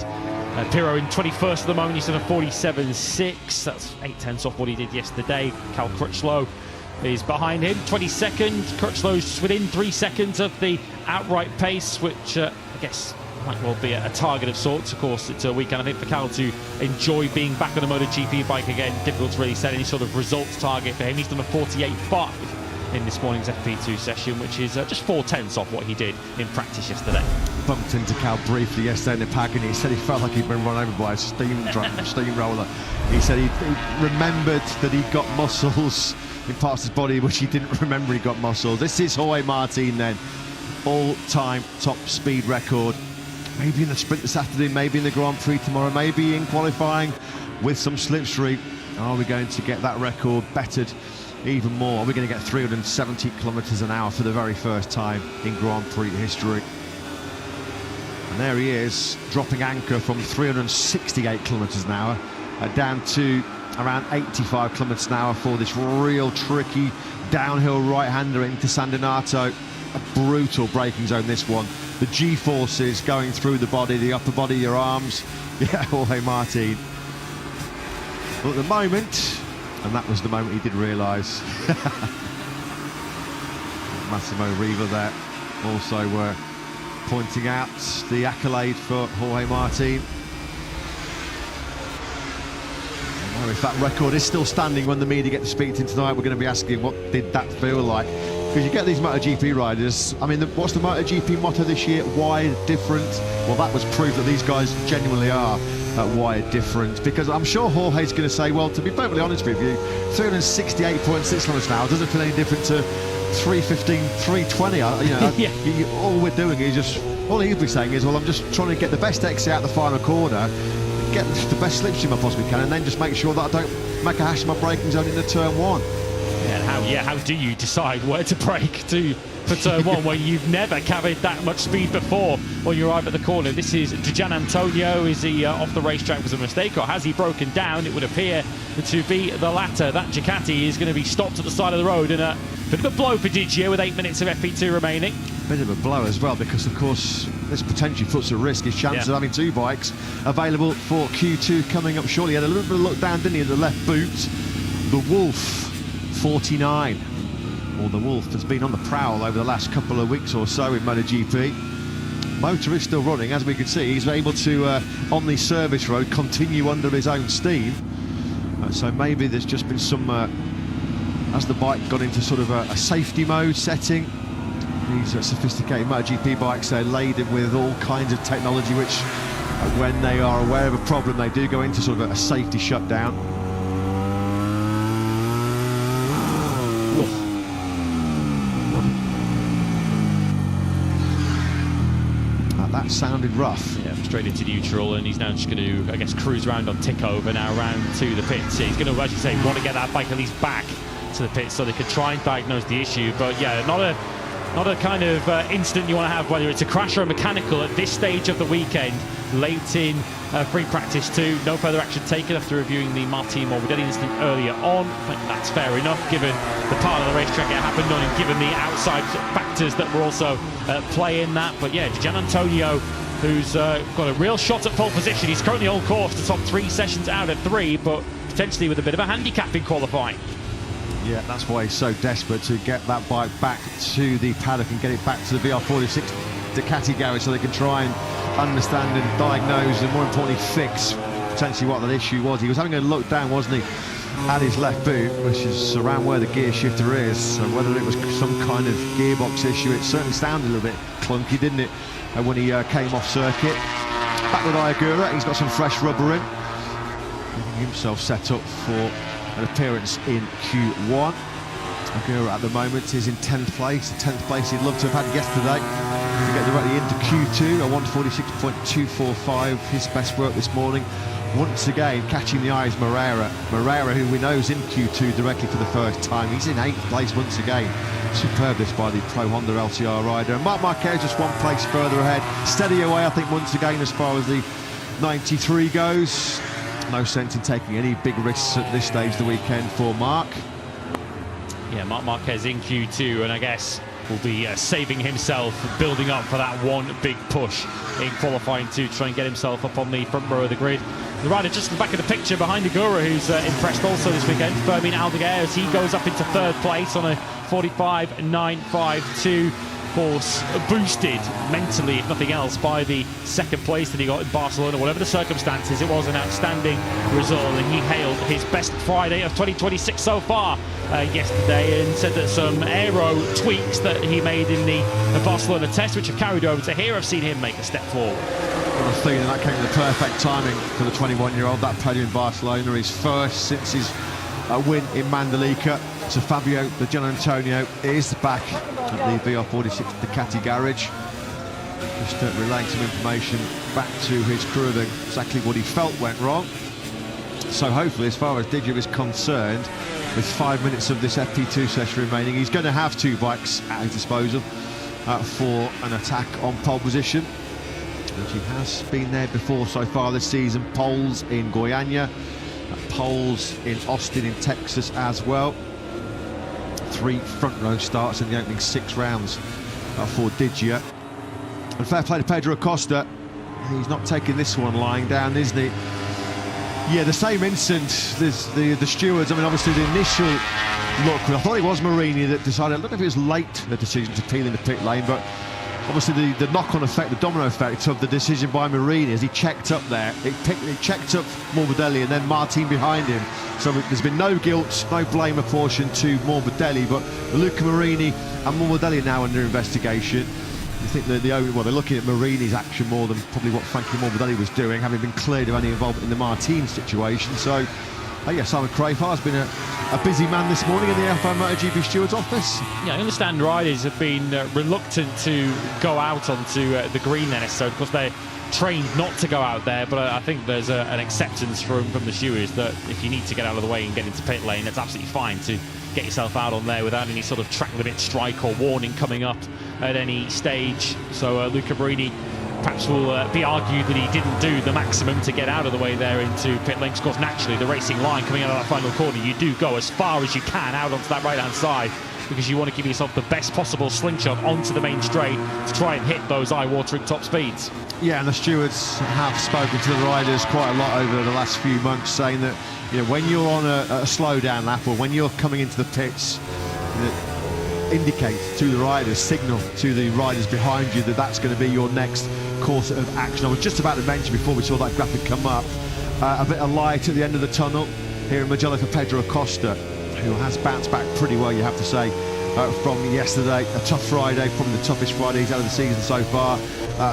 F: Pirro in 21st at the moment, he's done a 47.6. That's 8/10 off what he did yesterday. Cal Crutchlow is behind him, 22nd. Crutchlow's within 3 seconds of the outright pace, which I guess might well be a target of sorts. Of course, it's a weekend, I think, for Cal to enjoy being back on a MotoGP bike again. Difficult to really set any sort of results target for him. He's done a 48.5 in this morning's FP2 session, which is just 4/10 off what he did in practice yesterday.
C: Bumped into Cal briefly yesterday in the pack, and he said he felt like he'd been run over by a steamroller. He said he remembered that he got muscles in parts of his body which he didn't remember he got muscles. This is Jorge Martin then, all-time top speed record. Maybe in the sprint this afternoon, maybe in the Grand Prix tomorrow, maybe in qualifying with some slipstream. Are we going to get that record bettered even more? Are we going to get 370 kilometres an hour for the very first time in Grand Prix history? And there he is, dropping anchor from 368 kilometres an hour down to around 85 kilometres an hour for this real tricky downhill right-hander into San Donato. A brutal braking zone, this one. The G-forces going through the body, the upper body, your arms. Yeah, Jorge Martin. But at the moment, and that was the moment he did realise, Massimo Riva there also pointing out the accolade for Jorge Martin. Well, if that record is still standing when the media get to speak to him tonight, we're going to be asking what did that feel like. Because you get these MotoGP riders, I mean, what's the MotoGP motto this year? Wide different. Well, that was proof that these guys genuinely are wide different. Because I'm sure Jorge's going to say, well, to be perfectly honest with you, 368.6 kilometers an hour doesn't feel any different to 315, 320. You know,
F: Yeah.
C: All we're doing is just, all he'll be saying is, well, I'm just trying to get the best exit out the final corner, get the best slipstream I possibly can, and then just make sure that I don't make a hash of my braking zone into turn one.
F: Yeah, how do you decide where to brake to for turn one, where you've never carried that much speed before when you arrive at the corner. This is Gian Antonio. Is he off the racetrack with a mistake, or has he broken down? It would appear to be the latter. That Ducati is going to be stopped at the side of the road, and a bit of a blow for Diggio with 8 minutes of FP2 remaining.
C: Bit of a blow as well, because of course this potentially puts at risk his chances of having 2 bikes available for Q2 coming up shortly. He had a little bit of look down, didn't he, at the left boot. The Wolf 49, or the Wolf, has been on the prowl over the last couple of weeks or so in MotoGP. Motor is still running, as we can see. He's able to, on the service road, continue under his own steam. So maybe there's just been some, as the bike got into sort of a safety mode setting. These sophisticated MotoGP bikes, they're laden with all kinds of technology which, when they are aware of a problem, they do go into sort of a safety shutdown. That sounded rough.
F: Yeah, straight into neutral, and he's now just going to, I guess, cruise around on tick over now round to the pits. Yeah, he's going to, as you say, want to get that bike at least back to the pits so they can try and diagnose the issue. But yeah, not a kind of incident you want to have, whether it's a crash or a mechanical at this stage of the weekend, late in free practice 2. No further action taken after reviewing the Martin Morbidelli incident earlier on. I think that's fair enough, given the part of the racetrack it happened on, and given the outside factors that were also playing that. But yeah, Gian Antonio, who's got a real shot at pole position. He's currently on course to top 3 sessions out of 3, but potentially with a bit of a handicap in qualifying.
C: Yeah, that's why he's so desperate to get that bike back to the paddock and get it back to the VR46 Ducati garage so they can try and understand and diagnose and, more importantly, fix potentially what that issue was. He was having a look down, wasn't he, at his left boot, which is around where the gear shifter is. So whether it was some kind of gearbox issue, it certainly sounded a little bit clunky, didn't it, when he came off circuit. Back with Iagura, he's got some fresh rubber in, getting himself set up for an appearance in Q1. Iagura at the moment is in 10th place, the 10th place he'd love to have had yesterday to get directly into Q2, a 146.245, his best work this morning. Once again, catching the eyes, Moreira, who we know is in Q2 directly for the first time. He's in 8th place once again. Superb this by the Pro Honda LCR rider. And Marc Marquez just 1 place further ahead. Steady away, I think, once again, as far as the 93 goes. No sense in taking any big risks at this stage of the weekend for Marc.
F: Yeah, Marc Marquez in Q2, and I guess will be saving himself, building up for that one big push in qualifying to try and get himself up on the front row of the grid. The rider just in the back of the picture behind Iagura, who's impressed also this weekend, Fermin Aldeguer, as he goes up into 3rd place on a 45.952. Course boosted mentally, if nothing else, by the 2nd place that he got in Barcelona. Whatever the circumstances, it was an outstanding result, and he hailed his best Friday of 2026 so far yesterday, and said that some aero tweaks that he made in the Barcelona test, which have carried over to here, have seen him make a step forward.
C: Well, I think that came with the perfect timing for the 21-year-old. That podium in Barcelona, his first since his win in Mandalika. So Fabio the Gian Antonio is back at the VR46 Ducati garage, just relaying some information back to his crew of exactly what he felt went wrong. So hopefully, as far as Diggio is concerned, with 5 minutes of this FP2 session remaining, he's going to have 2 bikes at his disposal for an attack on pole position, which he has been there before so far this season. Poles in Goiânia, poles in Austin in Texas as well. 3 front row starts in the opening 6 rounds for Diggio. And fair play to Pedro Acosta. He's not taking this one lying down, isn't he? Yeah, the same instant, there's the stewards. I mean, obviously the initial look, I thought it was Marini that decided, I don't know if it was late, the decision to peel in the pit lane, but obviously the knock-on effect, the domino effect of the decision by Marini as he checked up there. It checked up Morbidelli and then Martin behind him. So there's been no guilt, no blame apportioned to Morbidelli, but Luca Marini and Morbidelli are now under investigation. I think they're looking at Marini's action more than probably what Frankie Morbidelli was doing, having been cleared of any involvement in the Martin situation. So, yeah, Simon Crafar has been a busy man this morning in the FIA MotoGP Stewards office.
F: Yeah, I understand riders have been reluctant to go out onto the green there necessarily, because they're trained not to go out there, but I think there's an acceptance from the stewards that if you need to get out of the way and get into pit lane, that's absolutely fine to get yourself out on there without any sort of track limit strike or warning coming up at any stage. So Luca Marini perhaps will be argued that he didn't do the maximum to get out of the way there into pit lanes. Of course, naturally, the racing line coming out of that final corner, you do go as far as you can out onto that right-hand side, because you want to give yourself the best possible slingshot onto the main straight to try and hit those eye-watering top speeds.
C: Yeah, and the stewards have spoken to the riders quite a lot over the last few months, saying that, you know, when you're on a slow-down lap, or when you're coming into the pits, indicate to the riders, signal to the riders behind you that that's going to be your next course of action. I was just about to mention before we saw that graphic come up, a bit of light at the end of the tunnel here in Mugello for Pedro Acosta, who has bounced back pretty well, you have to say, from yesterday. A tough Friday, probably the toughest Friday he's had of the season so far.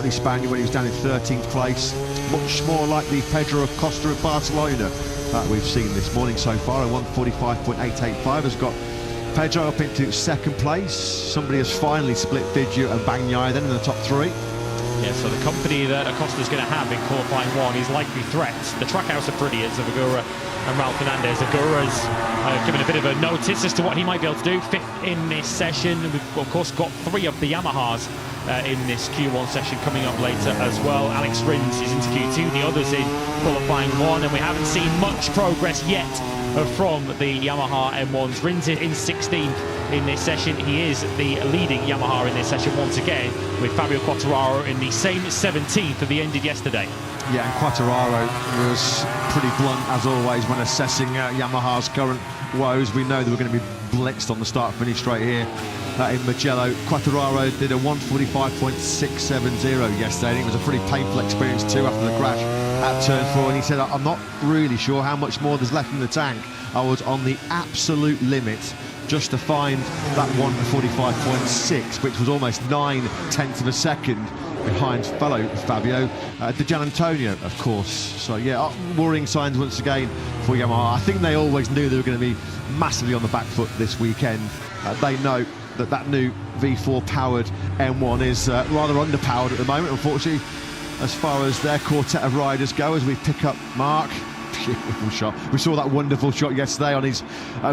C: The Spaniard, when he was down in 13th place, much more like the Pedro Acosta at Barcelona that we've seen this morning so far. A 1:45.885 has got Pedro up into second place. Somebody has finally split Fidget and Bagnaia then in the top three.
F: Yeah, so the company that Acosta's going to have in qualifying one is likely threats. The Trackhouse of Aprilia of Agura and Raul Fernandez. Agura's given a bit of a notice as to what he might be able to do. Fifth in this session. We've, of course, got three of the Yamahas in this Q1 session coming up later as well. Alex Rins is into Q2, the others in qualifying one, and we haven't seen much progress yet from the Yamaha M1s. Rins in 16th in this session. He is the leading Yamaha in this session once again, with Fabio Quartararo in the same 17th that he ended yesterday.
C: Yeah, and Quartararo was pretty blunt as always when assessing Yamaha's current woes. We know they were going to be blitzed on the start-finish straight here in Mugello. Quartararo did a 1:45.670 yesterday, and it was a pretty painful experience too after the crash at turn 4, and he said, I'm not really sure how much more there's left in the tank. I was on the absolute limit just to find that 1:45.6, which was almost 9/10 of a second behind fellow Fabio Di Gianantonio, of course. So yeah, worrying signs once again for Yamaha. I think they always knew they were going to be massively on the back foot this weekend. They know that new V4 powered M1 is rather underpowered at the moment, unfortunately, as far as their quartet of riders go. As we pick up Mark, beautiful shot. We saw that wonderful shot yesterday on his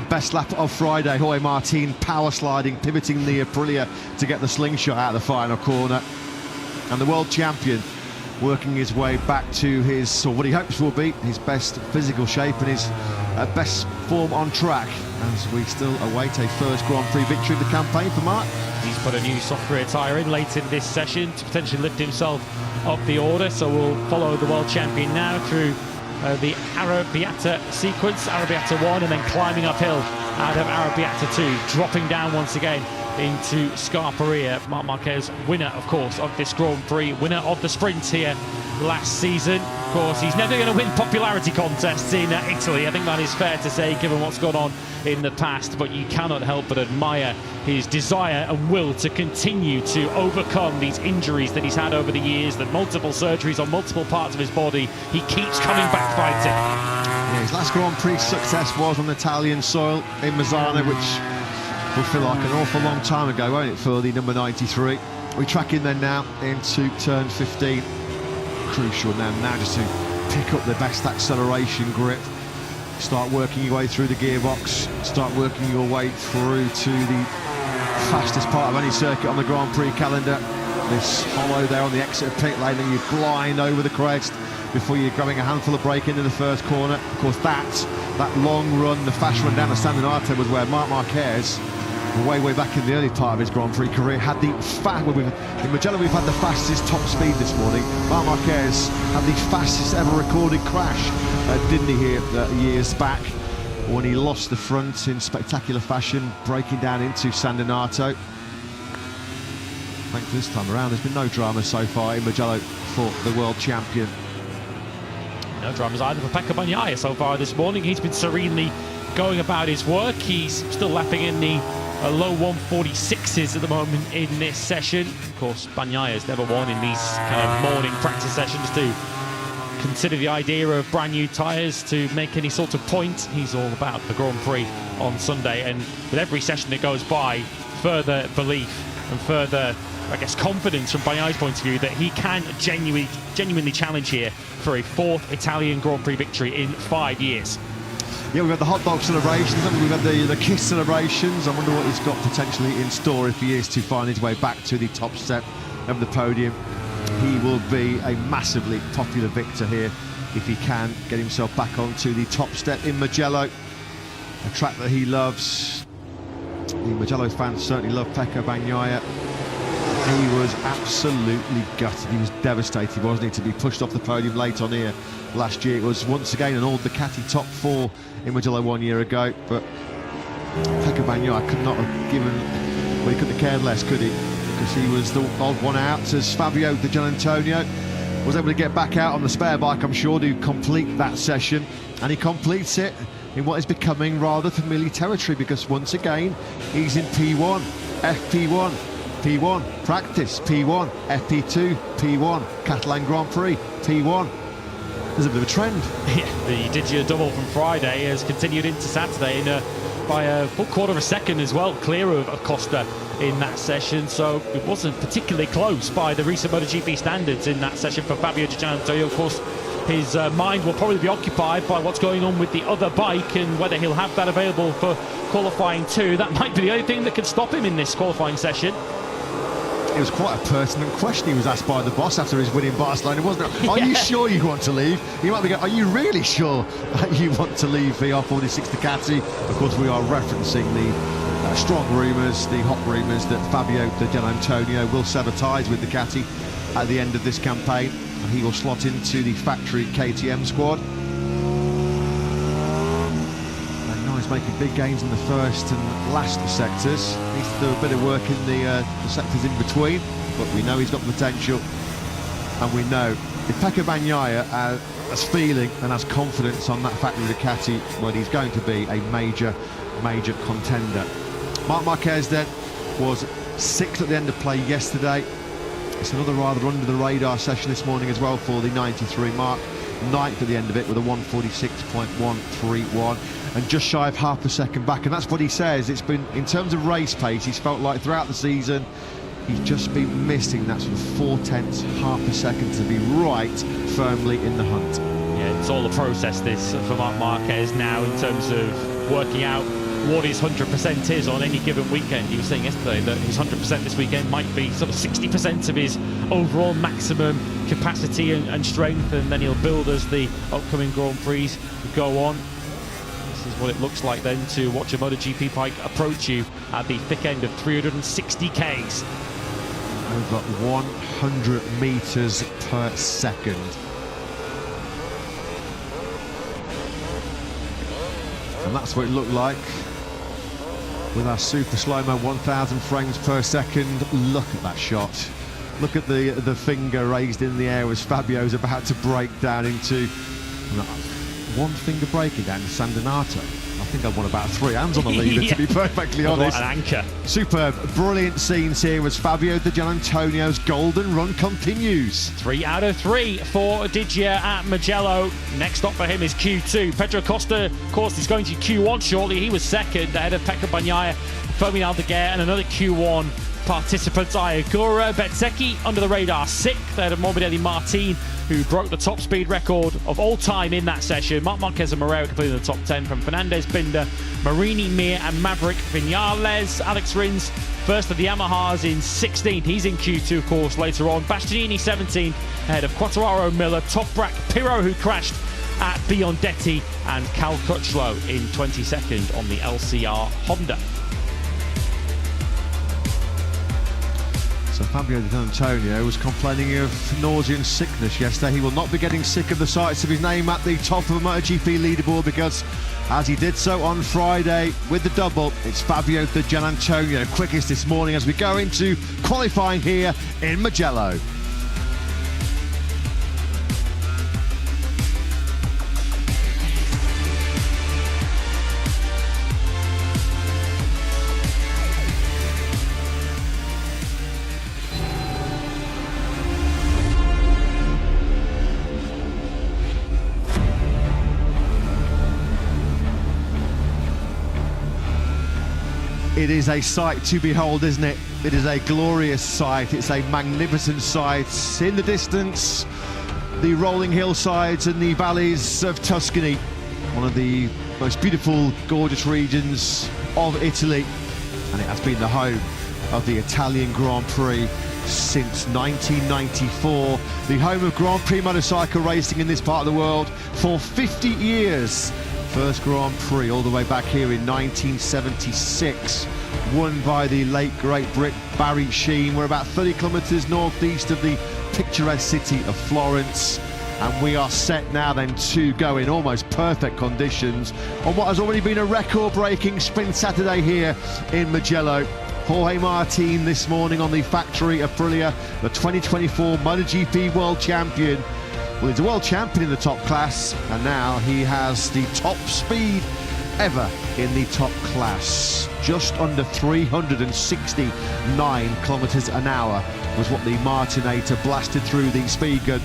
C: best lap of Friday. Jorge Martin power sliding, pivoting the Aprilia to get the slingshot out of the final corner. And the world champion working his way back to his, or what he hopes will be, his best physical shape and his best form on track, as we still await a first Grand Prix victory of the campaign for Mark.
F: He's put a new soft rear tyre in late in this session to potentially lift himself up the order, so we'll follow the world champion now through the Arrabbiata sequence, Arrabbiata 1, and then climbing uphill out of Arrabbiata 2, dropping down once again into Scarperia. Marc Marquez, winner, of course, of this Grand Prix, winner of the sprint here last season. Of course, he's never going to win popularity contests in Italy. I think that is fair to say, given what's gone on in the past, but you cannot help but admire his desire and will to continue to overcome these injuries that he's had over the years, that multiple surgeries on multiple parts of his body. He keeps coming back fighting.
C: Yeah, his last Grand Prix success was on Italian soil in Mazzano, which will feel like an awful long time ago, won't it, for the number 93. We track in then now into turn 15. Crucial now just to pick up the best acceleration grip, start working your way through the gearbox, start working your way through to the fastest part of any circuit on the Grand Prix calendar. This hollow there on the exit of pit lane, and you glide over the crest before you're grabbing a handful of brake into the first corner. Of course, that long run, the fast run down the San Donato, was where Marc Marquez, way back in the early part of his Grand Prix career, had the in Mugello we've had the fastest top speed this morning. Marc Marquez had the fastest ever recorded crash, didn't he, here years back, when he lost the front in spectacular fashion, breaking down into San Donato. Thankfully this time around there's been no drama so far in Mugello for the world champion.
F: No dramas either for Pecco Bagnaia so far this morning. He's been serenely going about his work. He's still lapping in the low 146s at the moment in this session. Of course, Bagnaia's never won in these kind of morning practice sessions to consider the idea of brand new tyres to make any sort of point. He's all about the Grand Prix on Sunday, and with every session that goes by, further belief and further, I guess, confidence from Bagnaia's point of view that he can genuinely challenge here for a fourth Italian Grand Prix victory in 5 years.
C: Yeah, we've had the hot dog celebrations, and we've had the kiss celebrations. I wonder what he's got potentially in store if he is to find his way back to the top step of the podium. He will be a massively popular victor here if he can get himself back onto the top step in Mugello, a track that he loves. The Mugello fans certainly love Pecco Bagnaia. He was absolutely gutted. He was devastated, wasn't he, to be pushed off the podium late on here last year. It was once again an old Ducati top 4 in Mugello 1 year ago, but Pecco Bagnaia could not have given, well, he couldn't have cared less, could he? Because he was the odd one out, as Fabio Di Gianantonio was able to get back out on the spare bike, I'm sure, to complete that session, and he completes it in what is becoming rather familiar territory, because once again he's in P1, FP1, P1, practice, P1, FP2, P1, Catalan Grand Prix, P1. There's a bit of a trend.
F: Yeah, the Digia double from Friday has continued into Saturday by a full quarter of a second as well, clear of Costa in that session, so it wasn't particularly close by the recent MotoGP standards in that session for Fabio Di Gianantonio. Of course, his mind will probably be occupied by what's going on with the other bike and whether he'll have that available for qualifying too. That might be the only thing that can stop him in this qualifying session.
C: It was quite a pertinent question he was asked by the boss after his win in Barcelona, wasn't it? Are you sure you want to leave? You might be going, are you really sure that you want to leave VR46 Ducati? Of course, we are referencing the strong rumours, the hot rumours that Fabio Di Gianantonio will sever ties with Ducati at the end of this campaign, and he will slot into the factory KTM squad. He's making big gains in the first and last sectors. Needs to do a bit of work in the sectors in between, but we know he's got the potential, and we know if Pecco Bagnaia has feeling and has confidence on that factory Ducati, well, he's going to be a major contender. Marc Marquez then was 6th at the end of play yesterday. It's another rather under the radar session this morning as well for the 93 mark. 9th at the end of it with a 146.131, and just shy of half a second back, and that's what he says. It's been, in terms of race pace, he's felt like throughout the season he's just been missing that sort of 0.4, half a second to be right firmly in the hunt.
F: Yeah, it's all a process this for Marc Marquez now in terms of working out what his 100% is on any given weekend. He was saying yesterday that his 100% this weekend might be sort of 60% of his overall maximum capacity and strength, and then he'll build as the upcoming Grand Prix go on. This is what it looks like then to watch a MotoGP bike approach you at the thick end of 360 Ks.
C: Over 100 metres per second. And that's what it looked like with our super slow-mo 1,000 frames per second. Look at that shot. Look at the finger raised in the air as Fabio's about to break down into one finger breaking down to San Donato. I think I want about 3 hands on the leader, to be perfectly honest.
F: An anchor.
C: Superb, brilliant scenes here as Fabio Di Gianantonio's golden run continues.
F: 3 out of 3 for Digia at Mugello. Next stop for him is Q2. Pedro Costa, of course, is going to Q1 shortly. He was second ahead of Pecco Bagnaia, Fermin Aldeguer, and another Q1 participants. Ayagura Bezzecchi under the radar 6th ahead of Morbidelli Martin, who broke the top speed record of all time in that session. Marc Marquez and Moreira completed the top 10 from Fernandez, Binder, Marini, Mir and Maverick Vinales. Alex Rins first of the Yamahas in 16th. He's in Q2, of course, later on. Bastianini 17th ahead of Quartararo, Miller, Toprak, Pirro, who crashed at Biondetti, and Cal Crutchlow in 22nd on the LCR Honda.
C: So Fabio Di Gianantonio was complaining of nausea and sickness yesterday. He will not be getting sick of the sights of his name at the top of the MotoGP leaderboard, because as he did so on Friday with the double, it's Fabio Di Gianantonio quickest this morning as we go into qualifying here in Mugello. It is a sight to behold, isn't it? It is a glorious sight. It's a magnificent sight. In the distance, the rolling hillsides and the valleys of Tuscany. One of the most beautiful, gorgeous regions of Italy, and it has been the home of the Italian Grand Prix since 1994, the home of Grand Prix motorcycle racing in this part of the world for 50 years. First Grand Prix all the way back here in 1976, won by the late great Brit Barry Sheen. We're about 30 kilometres northeast of the picturesque city of Florence, and we are set now then to go in almost perfect conditions on what has already been a record-breaking sprint Saturday here in Mugello. Jorge Martin this morning on the factory Aprilia, the 2024 MotoGP World Champion. Well, he's a world champion in the top class, and now he has the top speed ever in the top class. Just under 369 kilometres an hour was what the Martinator blasted through the speed gun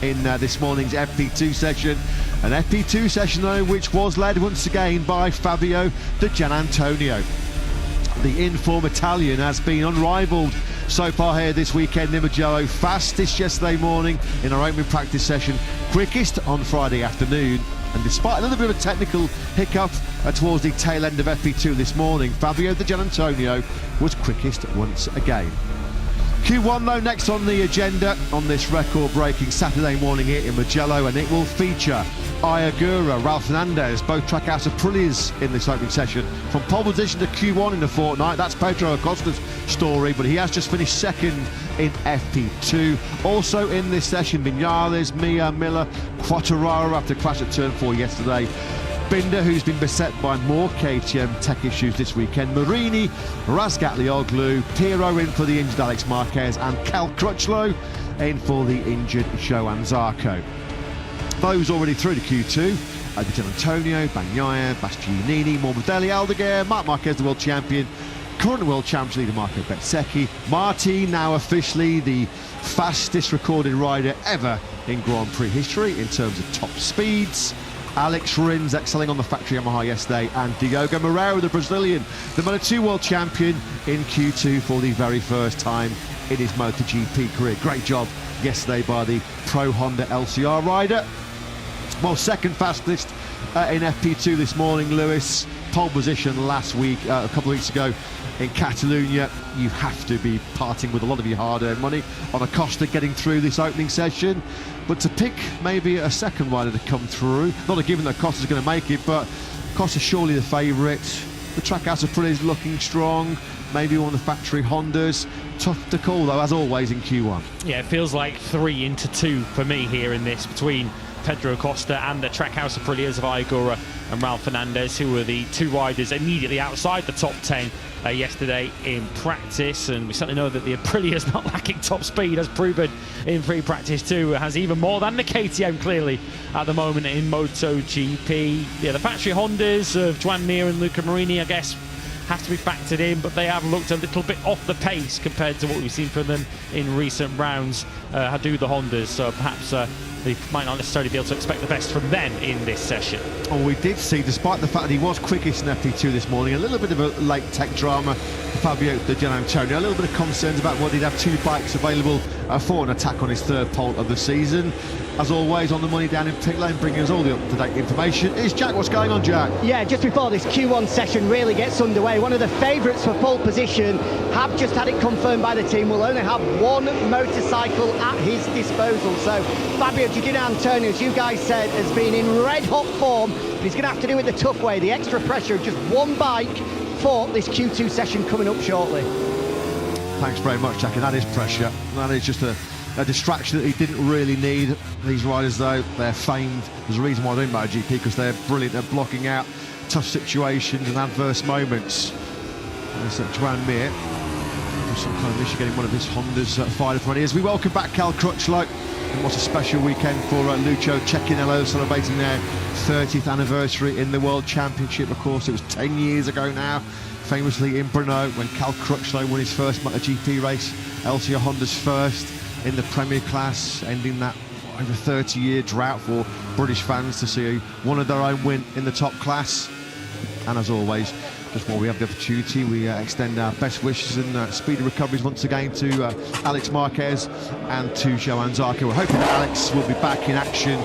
C: in this morning's FP2 session. An FP2 session, though, which was led once again by Fabio Di Gianantonio. The in-form Italian has been unrivaled so far here this weekend in Mugello. Fastest yesterday morning in our opening practice session, quickest on Friday afternoon, and despite a little bit of a technical hiccup towards the tail end of FP2 this morning, Fabio Di Gianantonio was quickest once again. Q1 though next on the agenda on this record-breaking Saturday morning here in Mugello, and it will feature Ayagura, Ralph Fernandez, both Trackhouse Aprilias in this opening session. From pole position to Q1 in the fortnight, that's Pedro Acosta's story, but he has just finished second in FP2. Also in this session, Vinales, Miller, Quattararo after crash at turn 4 yesterday. Binder, who's been beset by more KTM tech issues this weekend. Marini, Razgatlioglu, Pirro in for the injured Alex Marquez, and Cal Crutchlow in for the injured Johann Zarco. Those already through to Q2, Di Gianantonio, Bagnaia, Bastianini, Morbidelli, Aldeguer, Marc Marquez, the world champion, current world champions leader Marco Bezzecchi, Martin, now officially the fastest recorded rider ever in Grand Prix history in terms of top speeds, Alex Rins excelling on the factory Yamaha yesterday, and Diogo Moreira, the Brazilian, the Moto2 world champion in Q2 for the very first time in his MotoGP career. Great job yesterday by the Pro Honda LCR rider. Well, second fastest in FP2 this morning, Lewis. Pole position last week, a couple of weeks ago in Catalonia. You have to be parting with a lot of your hard-earned money on Acosta getting through this opening session. But to pick maybe a second rider to come through, not a given that Acosta's going to make it, but Acosta's surely the favourite. The Trackhouse Aprilia is looking strong. Maybe one of the factory Hondas. Tough to call, though, as always, in Q1.
F: Yeah, it feels like 3 into 2 for me here in this, between Pedro Acosta and the Trackhouse Aprilias of Ayagura and Ralph Fernandez, who were the two riders immediately outside the top 10 yesterday in practice. And we certainly know that the Aprilia is not lacking top speed, as proven in free practice 2. It has even more than the KTM, clearly, at the moment in MotoGP. Yeah, the factory Hondas of Joan Mir and Luca Marini, I guess, have to be factored in, but they have looked a little bit off the pace compared to what we've seen from them in recent rounds. Do the Hondas, so perhaps they might not necessarily be able to expect the best from them in this session.
C: Oh, we did see, despite the fact that he was quickest in FP2 this morning, a little bit of a late tech drama for Fabio Di Gianantonio. A little bit of concerns about whether he'd have 2 bikes available for an attack on his third pole of the season. As always, on the money down in pit lane, bringing us all the up-to-date information is Jack. What's going on, Jack?
D: Yeah, just before this Q1 session really gets underway, one of the favourites for pole position have just had it confirmed by the team, will only have one motorcycle at his disposal. So Fabio Di Gianantonio, as you guys said, has been in red-hot form, but he's going to have to do it the tough way, the extra pressure of just one bike for this Q2 session coming up shortly.
C: Thanks very much, Jack, and that is pressure. That is just a distraction that he didn't really need. These riders, though, they're famed. There's a reason why they're in MotoGP, because they're brilliant at blocking out tough situations and adverse moments. There's Joan Mir, some kind of issue getting one of his Hondas fired up on ears. We welcome back Cal Crutchlow. And what a special weekend for Lucio Cecchinello, celebrating their 30th anniversary in the World Championship. Of course, it was 10 years ago now, famously in Brno, when Cal Crutchlow won his first MotoGP race, LCR Honda's first in the Premier class, ending that over 30-year drought for British fans to see one of their own win in the top class. And as always, just while we have the opportunity, we extend our best wishes and speedy recoveries once again to Alex Marquez and to Johann Zarco. We're hoping that Alex will be back in action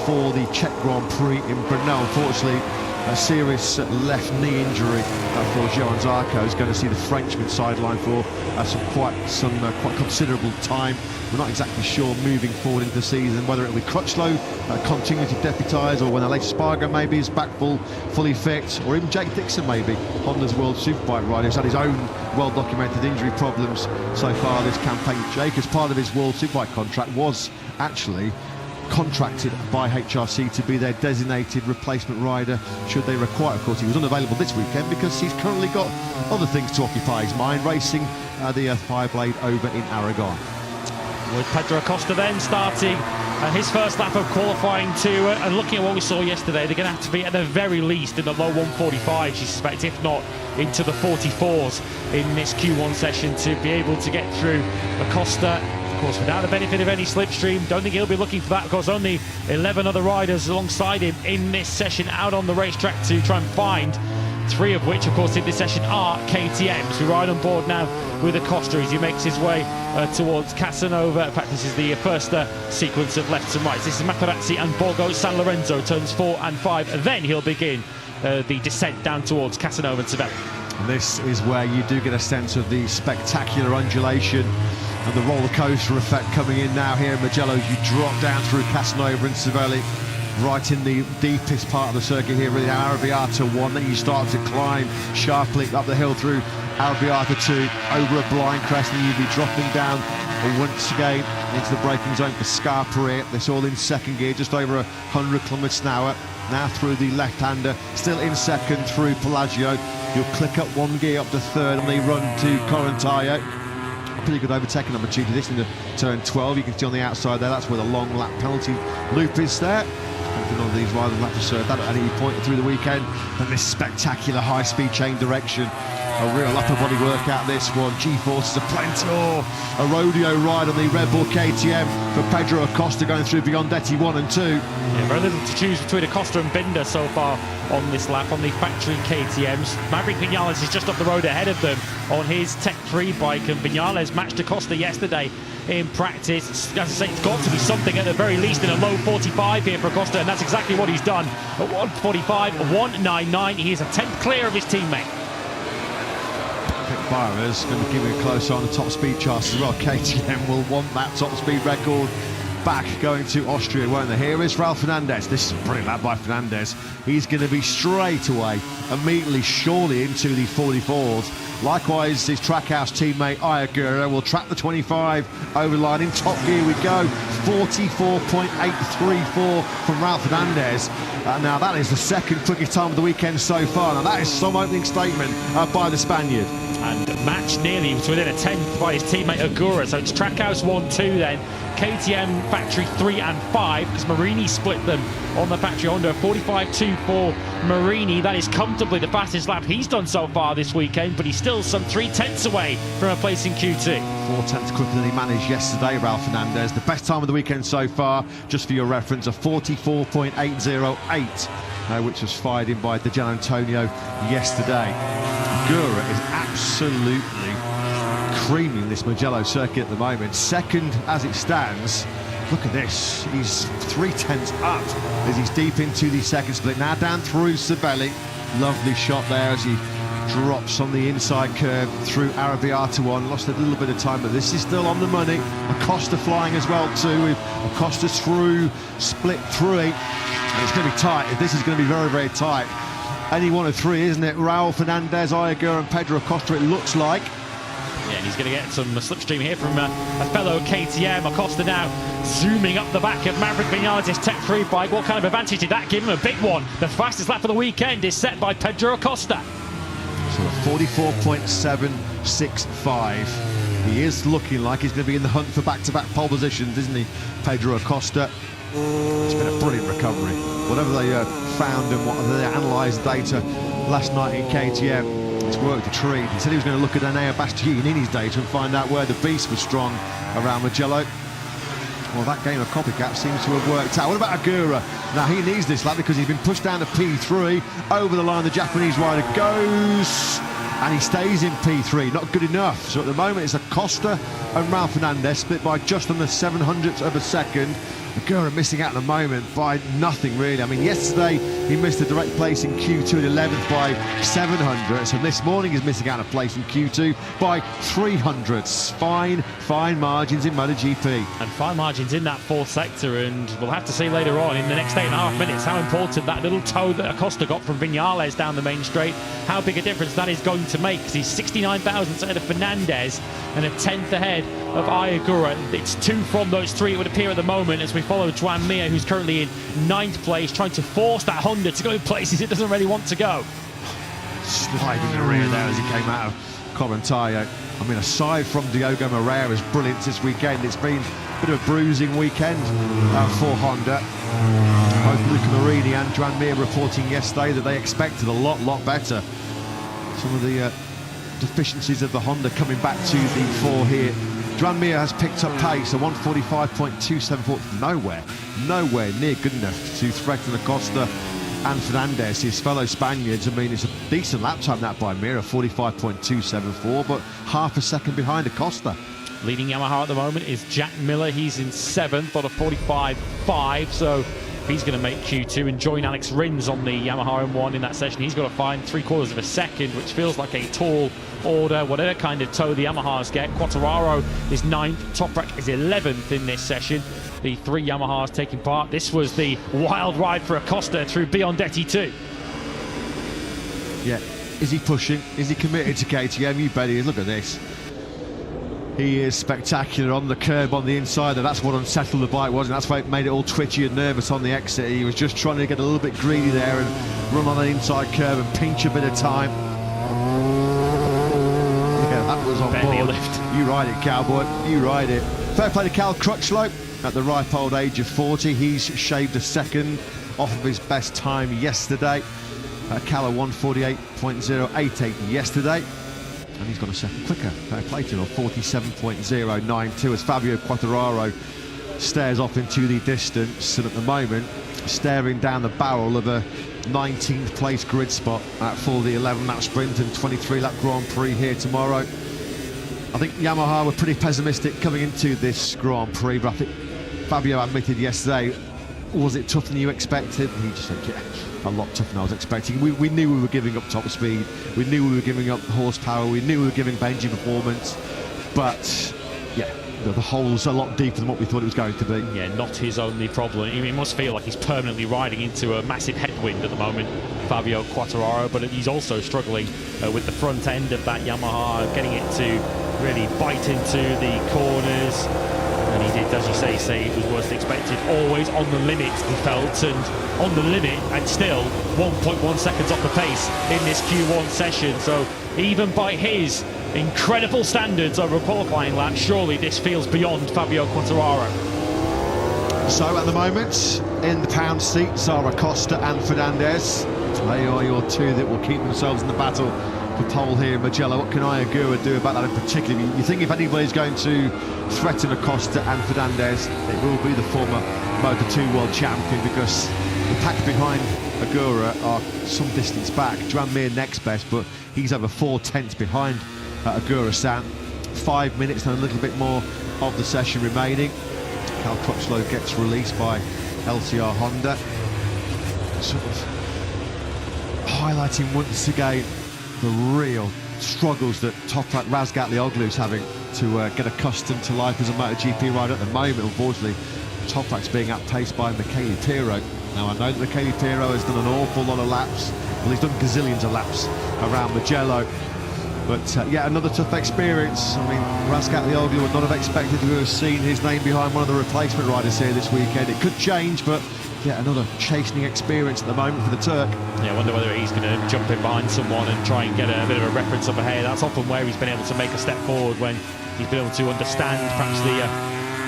C: for the Czech Grand Prix in Brno. Unfortunately, a serious left knee injury for Johan Zarco. Is going to see the Frenchman sidelined for some quite considerable time. We're not exactly sure moving forward into the season whether it'll be Crutchlow continuing to deputise, or when Aleix Espargaro maybe is back fully fit, or even Jake Dixon maybe, Honda's World Superbike rider, who's had his own well-documented injury problems so far this campaign. Jake, as part of his World Superbike contract, was actually contracted by HRC to be their designated replacement rider should they require. Of course, he was unavailable this weekend because he's currently got other things to occupy his mind, racing the Fireblade over in Aragon.
F: With Pedro Acosta then starting his first lap of qualifying too, and looking at what we saw yesterday, they're going to have to be at the very least in the low 145s, you suspect, if not into the 44s in this Q1 session to be able to get through Acosta. Of course, without the benefit of any slipstream, don't think he'll be looking for that, because only 11 other riders alongside him in this session out on the racetrack to try and find, 3 of which, of course, in this session are KTMs, who ride on board now with Acosta as he makes his way towards Casanova. In fact, this is the first sequence of lefts and rights. This is Materazzi and Borgo San Lorenzo, turns 4 and 5. Then he'll begin the descent down towards Casanova and Cervelli.
C: And this is where you do get a sense of the spectacular undulation and the roller coaster effect coming in now here in Mugello as you drop down through Casanova and Cervelli, right in the deepest part of the circuit here, really Arrabbiata 1. Then you start to climb sharply up the hill through Arrabbiata 2, over a blind crest, and you'll be dropping down once again into the braking zone for Scarperia. This all in second gear, just over 100 kilometres an hour. Now through the left-hander, still in second through Pelagio. You'll click up 1 gear up to third on the run to Corantayo. Pretty good overtaking opportunity this into turn 12. You can see on the outside there, that's where the long lap penalty loop is there. None of these riders will have to serve that at any point through the weekend. And this spectacular high-speed change direction, a real upper body workout this one. G-forces are plenty. Oh, a rodeo ride on the Red Bull KTM for Pedro Acosta going through Biondetti 1 and 2.
F: Yeah, very little to choose between Acosta and Binder so far on this lap on the factory KTMs. Maverick Vinales is just up the road ahead of them on his Tech 3 bike, and Vinales matched Acosta yesterday in practice. As I say, it's got to be something at the very least in a low 45 here for Acosta, and that's exactly what he's done. At 145, 199, he is a 10th clear of his teammate.
C: Byers going to give it a close eye on the top speed charts as well. KTM will want that top speed record back going to Austria, won't they? Here is Raul Fernandez. This is a brilliant lap by Fernandez. He's going to be straight away, immediately, surely into the 44s. Likewise, his Trackhouse teammate Ayagura will track the 25 over the line. In top gear we go. 44.834 from Raul Fernandez. Now that is the second quickest time of the weekend so far. Now that is some opening statement by the Spaniard.
F: And match nearly to within a 10th by his teammate Agura. So it's Trackhouse 1-2 then. KTM factory 3 and 5, because Marini split them on the factory Honda. 45.2 for Marini. That is comfortably the fastest lap he's done so far this weekend, but he's still some 3/10 away from a place in Q2.
C: 4/10 quicker than he managed yesterday, Raul Fernandez. The best time of the weekend so far, just for your reference, a 44.808, which was fired in by Gian Antonio yesterday. Gura is absolutely creaming this Mugello circuit at the moment. Second as it stands. Look at this. He's 3/10 up as he's deep into the second split. Now down through Cervelli. Lovely shot there as he drops on the inside curve through Arrabbiata 1. Lost a little bit of time, but this is still on the money. Acosta flying as well too, with Acosta through split 3. And it's going to be tight. This is going to be very, very tight. Any one of 3, isn't it? Raul Fernandez, Ayagura and Pedro Acosta, it looks like.
F: Yeah, and he's going to get some slipstream here from a fellow KTM. Acosta now zooming up the back of Maverick Vinales' Tech 3 bike. What kind of advantage did that give him? A big one. The fastest lap of the weekend is set by Pedro Acosta.
C: So a 44.765. He is looking like he's going to be in the hunt for back-to-back pole positions, isn't he, Pedro Acosta? It's been a brilliant recovery. Whatever they found and what they analysed data last night in KTM, it's worked a treat. He said he was going to look at Enea Bastianini's data and find out where the beast was strong around Mugello. Well, that game of copycat seems to have worked out. What about Agura? Now, he needs this lap because he's been pushed down to P3. Over the line, the Japanese rider goes, and he stays in P3. Not good enough. So at the moment, it's Acosta and Raul Fernandez split by just under 700ths of a second. Agura missing out at the moment by nothing, really. I mean, yesterday he missed a direct place in Q2 at 11th by 700ths, and this morning he's missing out a place in Q2 by 300ths. Fine margins in MotoGP.
F: And fine margins in that fourth sector, and we'll have to see later on in the next 8.5 minutes how important that little toe that Acosta got from Viñales down the main straight, how big a difference that is going to make, because he's 69 thousandths ahead of Fernandez and a 10th ahead of Agura. It's 2 from those 3, it would appear, at the moment, as we follow Joan Mir, who's currently in 9th place, trying to force that Honda to go in places it doesn't really want to go.
C: Sliding in the rear there as he came out of Corantayo. I mean, aside from Diogo Moreira's brilliance this weekend, it's been a bit of a bruising weekend for Honda. Both Luca Marini and Joan Mir reporting yesterday that they expected a lot better. Some of the deficiencies of the Honda coming back to the fore here. Joan Mir has picked up pace, a 145.274, nowhere near good enough to threaten Acosta and Fernandez, his fellow Spaniards. I mean, it's a decent lap time that by Mir, 45.274, but half a second behind Acosta.
F: Leading Yamaha at the moment is Jack Miller. He's in 7th on a 45.5, so if he's going to make Q2 and join Alex Rins on the Yamaha M1 in that session, he's got to find 3/4 of a second, which feels like a tall order, whatever kind of toe the Yamahas get. Quartararo is 9th, Toprak is 11th in this session. The 3 Yamahas taking part. This was the wild ride for Acosta through Biondetti too.
C: Yeah, is he pushing? Is he committed to KTM? You bet he is. Look at this. He is spectacular on the curb on the inside, and that's what unsettled the bike was, and that's why it made it all twitchy and nervous on the exit. He was just trying to get a little bit greedy there and run on an inside curve and pinch a bit of time. Yeah, that was on board.
F: Lift.
C: You ride it, cowboy. You ride it. Fair play to Cal Crutchlow at the ripe old age of 40. He's shaved a second off of his best time yesterday. Cal 148.088 yesterday. And he's got a second quicker. Fair play to him, 47.092 as Fabio Quartararo stares off into the distance, and at the moment staring down the barrel of a 19th place grid spot for the 11-lap sprint and 23-lap Grand Prix here tomorrow. I think Yamaha were pretty pessimistic coming into this Grand Prix, but I think Fabio admitted yesterday, was it tougher than you expected? And he just said, yeah, a lot tougher than I was expecting. We knew we were giving up top speed, we knew we were giving up horsepower, we knew we were giving Benji performance, but yeah, the hole's a lot deeper than what we thought it was going to be.
F: Yeah, not his only problem. He must feel like he's permanently riding into a massive headwind at the moment, Fabio Quartararo, but he's also struggling with the front end of that Yamaha, getting it to really bite into the corners. And he did, as you say it was worse than expected. Always on the limit, he felt, and on the limit, and still 1.1 seconds off the pace in this Q1 session. So even by his incredible standards over a qualifying lap, surely this feels beyond Fabio Quartararo.
C: So at the moment, in the pound seats are Acosta and Fernandez. They are your 2 that will keep themselves in the battle for pole here in Mugello. What can Agura do about that in particular? You think if anybody's going to threaten Acosta and Fernandez, it will be the former Moto2 world champion, because the pack behind Agura are some distance back. Joan Mir next best, but he's over 4/10 behind Agura-san. 5 minutes and a little bit more of the session remaining. Cal Crutchlow gets released by LCR Honda. Sort of highlighting once again the real struggles that Toprak Razgatlioglu's having to get accustomed to life as a MotoGP rider at the moment. Unfortunately, Toprak's being outpaced by Michele Pirro. Now, I know that Michele Pirro has done an awful lot of laps. Well, he's done gazillions of laps around Mugello. But yeah, another tough experience. I mean, Razgatlioglu would not have expected to have seen his name behind one of the replacement riders here this weekend. It could change, but yeah, another chastening experience at the moment for the Turk.
F: Yeah, I wonder whether he's going to jump in behind someone and try and get a bit of a reference up ahead. That's often where he's been able to make a step forward, when he's been able to understand perhaps the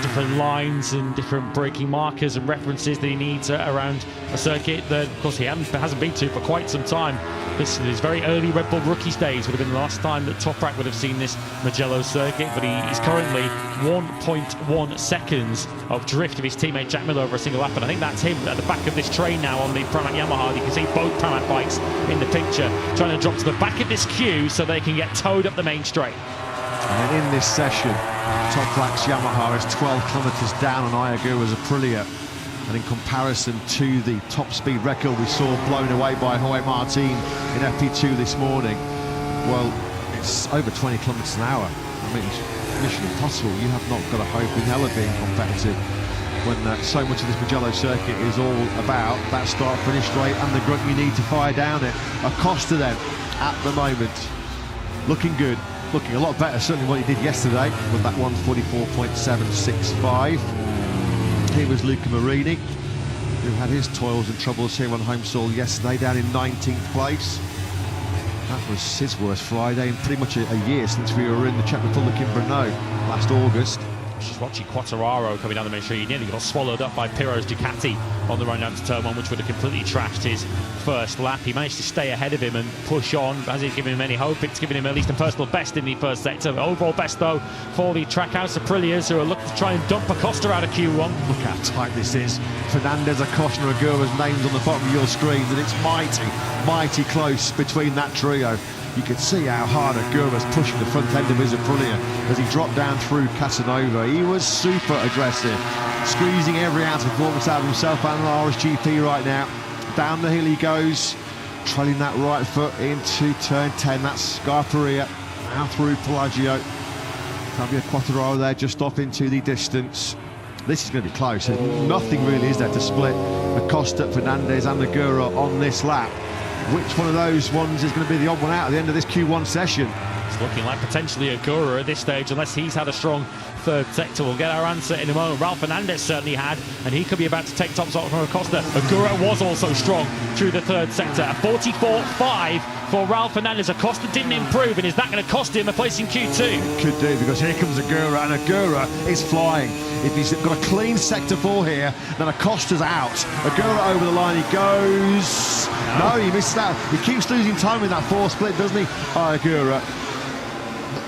F: different lines and different braking markers and references that he needs around a circuit that, of course, he hasn't been to for quite some time. This is his very early Red Bull Rookies days would have been the last time that Toprak would have seen this Mugello circuit, but he is currently 1.1 seconds of drift of his teammate Jack Miller over a single lap, and I think that's him at the back of this train now on the Pramac Yamaha. You can see both Pramac bikes in the picture trying to drop to the back of this queue so they can get towed up the main straight.
C: And then in this session, Toprak's Yamaha is 12 kilometres down on Ayagura's Aprilia. And in comparison to the top speed record we saw blown away by Jorge Martin in FP2 this morning, well, it's over 20 kilometres an hour. I mean, it's mission impossible. You have not got a hope in hell of being competitive when so much of this Mugello circuit is all about that start-finish straight and the grunt you need to fire down it. Acosta then, at the moment, looking good, looking a lot better certainly what he did yesterday with that 144.765. Here was Luca Marini, who had his toils and troubles here on home soil yesterday, down in 19th place. That was his worst Friday in pretty much a year since we were in the Czech Republic in Brno last August.
F: Just watching Quartararo coming down the main street, he nearly got swallowed up by Pirro's Ducati on the run down to turn one, which would have completely trashed his first lap. He managed to stay ahead of him and push on. Hasn't given him any hope. It's given him at least a personal best in the first sector. Overall best, though, for the Trackhouse Aprilias, who are looking to try and dump Acosta out of Q1.
C: Look how tight this is. Fernandez, Acosta and Agura's names on the bottom of your screens, and it's mighty close between that trio. You can see how hard Agura's pushing the front end of his Aprilia as he dropped down through Casanova. He was super aggressive, squeezing every ounce of performance out of himself and RSGP right now. Down the hill he goes, trailing that right foot into turn 10. That's Scarperia, now through Pelagio. Fabio Quartararo there just off into the distance. This is going to be close. Nothing really is there to split Acosta, Fernandez and Agura on this lap. Which one of those ones is going to be the odd one out at the end of this Q1 session?
F: It's looking like potentially Agura at this stage, unless he's had a strong third sector. We'll get our answer in a moment. Ralph Fernandez certainly had, and he could be about to take top spot from Acosta. Agura was also strong through the third sector. 44.5 for Ralph Fernandez. Acosta didn't improve, and is that going to cost him a place in Q2?
C: Could do, because here comes Agura, and Agura is flying. If he's got a clean sector 4 here, then Acosta's out. Agura over the line, he goes. No, he missed that. He keeps losing time with that 4 split, doesn't he? Agura.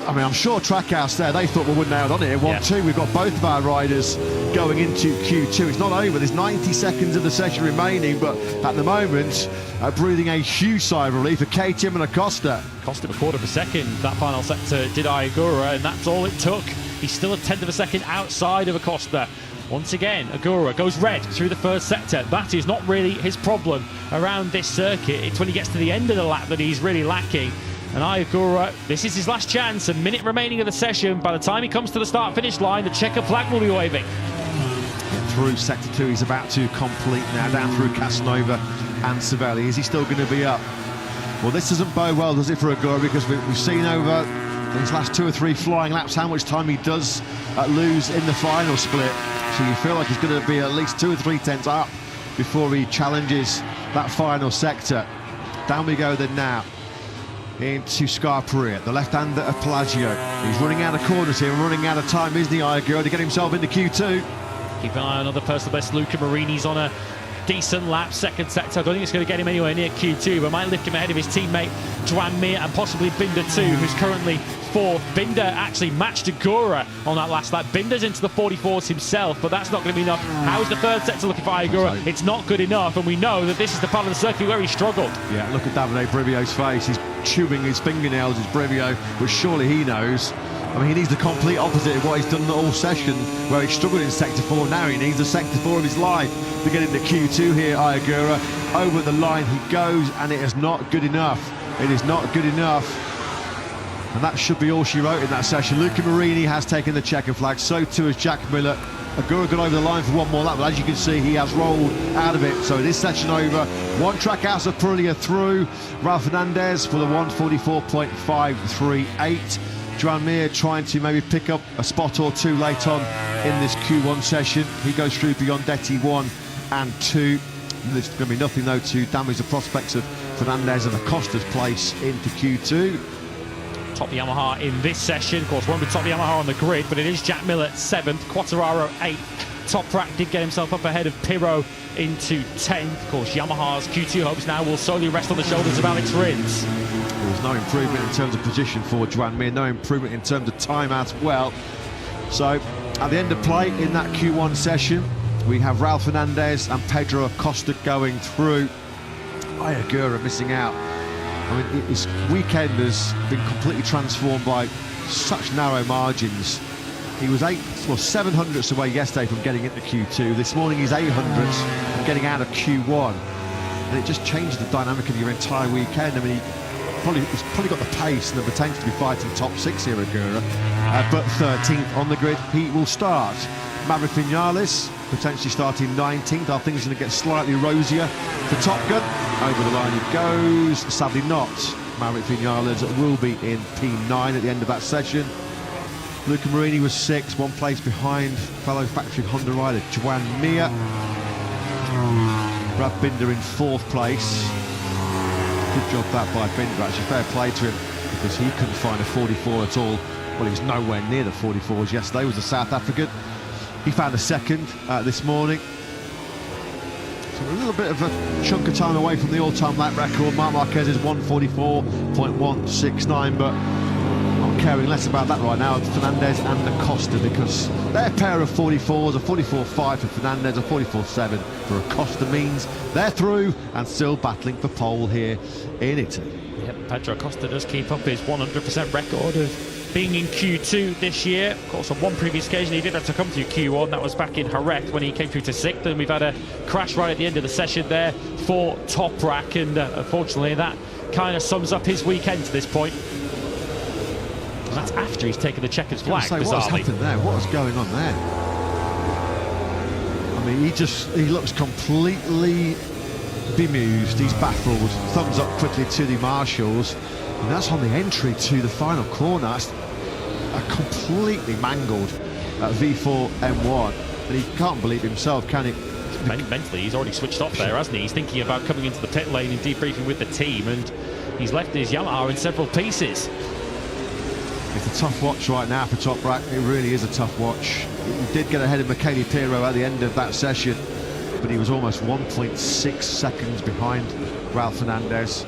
C: I mean, I'm sure Trackhouse there, they thought we wouldn't out on it. 1-2, we've got both of our riders going into Q2. It's not over, there's 90 seconds of the session remaining, but at the moment, breathing a huge sigh of relief for KTM and Acosta.
F: Cost him a quarter of a second, that final sector did Agura, and that's all it took. He's still a tenth of a second outside of Acosta. Once again, Agura goes red through the first sector. That is not really his problem around this circuit. It's when he gets to the end of the lap that he's really lacking. And Agura, this is his last chance. A minute remaining of the session. By the time he comes to the start-finish line, the checker flag will be waving.
C: Through sector 2, he's about to complete now, down through Casanova and Savelli. Is he still going to be up? Well, this doesn't bode well, does it, for Agura, because we've seen over these last 2 or 3 flying laps how much time he does lose in the final split. So you feel like he's going to be at least 2 or 3 tenths up before he challenges that final sector. Down we go then now into Scarperia, the left-hander of Pelagio. He's running out of corners here, running out of time, isn't he, Agura, to get himself into Q2.
F: Keep an eye on another personal best. Luca Marini's on a decent lap, second sector. I don't think it's going to get him anywhere near Q2, but might lift him ahead of his teammate Joan Mir and possibly Binder too, who's currently 4th. Binder actually matched Agura on that last lap. Binder's into the 44s himself, but that's not going to be enough. How's the third sector looking for Agura? It's not good enough, and we know that this is the part of the circuit where he struggled. Yeah,
C: look at Davide Brivio's face. He's chewing his fingernails, his Brivio, but surely he knows. I mean, he needs the complete opposite of what he's done all session, where he struggled in sector 4. Now he needs the sector 4 of his life to get into Q2 here, Agura. Over the line he goes, and it is not good enough. It is not good enough. And that should be all she wrote in that session. Luca Marini has taken the checker flag, so too has Jack Miller. Agura got over the line for 1 more lap, but as you can see, he has rolled out of it. So it is session over. 1 Trackhouse Aprilia through. Ralph Fernandez for the 144.538. Joan Mir trying to maybe pick up a spot or 2 late on in this Q1 session. He goes through Biondetti 1 and 2. There's going to be nothing, though, to damage the prospects of Fernandez and Acosta's place into Q2.
F: Top Yamaha in this session. Of course, won't be top Yamaha on the grid, but it is Jack Miller 7th, Quartararo 8th. Toprak did get himself up ahead of Pirro into 10th. Of course, Yamaha's Q2 hopes now will solely rest on the shoulders of Alex Rins.
C: There was no improvement in terms of position for Joan Mir, no improvement in terms of time as well. So, at the end of play in that Q1 session, we have Ralph Fernandez and Pedro Acosta going through. Agura missing out. I mean, his weekend has been completely transformed by such narrow margins. He was 700ths away yesterday from getting into Q2. This morning he's 800ths from getting out of Q1. And it just changed the dynamic of your entire weekend. I mean, he's probably got the pace and the potential to be fighting top 6 here, Agura. But 13th on the grid, he will start. Maverick Vinales potentially starting 19th. Are things going to get slightly rosier for Top Gun? Over the line he goes. Sadly not. Maverick Vinales will be in P9 at the end of that session. Luca Marini was 6th, 1 place behind fellow factory Honda rider Juan Mir. Brad Binder in 4th place. Good job that by Binder, actually. Fair play to him, because he couldn't find a 44 at all. Well, he was nowhere near the 44s yesterday, was the South African. He found a 2nd this morning. So a little bit of a chunk of time away from the all-time lap record. Marc Marquez is 144.169, but I'm caring less about that right now. Fernandez and Acosta, because their pair of 44s, a 44.5 for Fernandez, a 44.7 for Acosta, means they're through and still battling for pole here in Italy.
F: Yep, Pedro Acosta does keep up his 100% record of being in Q2 this year. Of course, on one previous occasion he did have to come through Q1. That was back in Jerez when he came through to 6th, and we've had a crash right at the end of the session there for Toprak, and unfortunately that kind of sums up his weekend to this point. And that's after he's taken the checkers flag, bizarrely.
C: What's happened there? What's going on there? I mean, he looks completely bemused. He's baffled. Thumbs up quickly to the marshals, and that's on the entry to the final corner. That's a completely mangled V4 M1, and he can't believe himself, can he?
F: Mentally, he's already switched off there, hasn't he? He's thinking about coming into the pit lane and debriefing with the team, and he's left his Yamaha in several pieces.
C: It's a tough watch right now for Toprak. It really is a tough watch. He did get ahead of Michele Pirro at the end of that session, but he was almost 1.6 seconds behind Ralph Fernandez.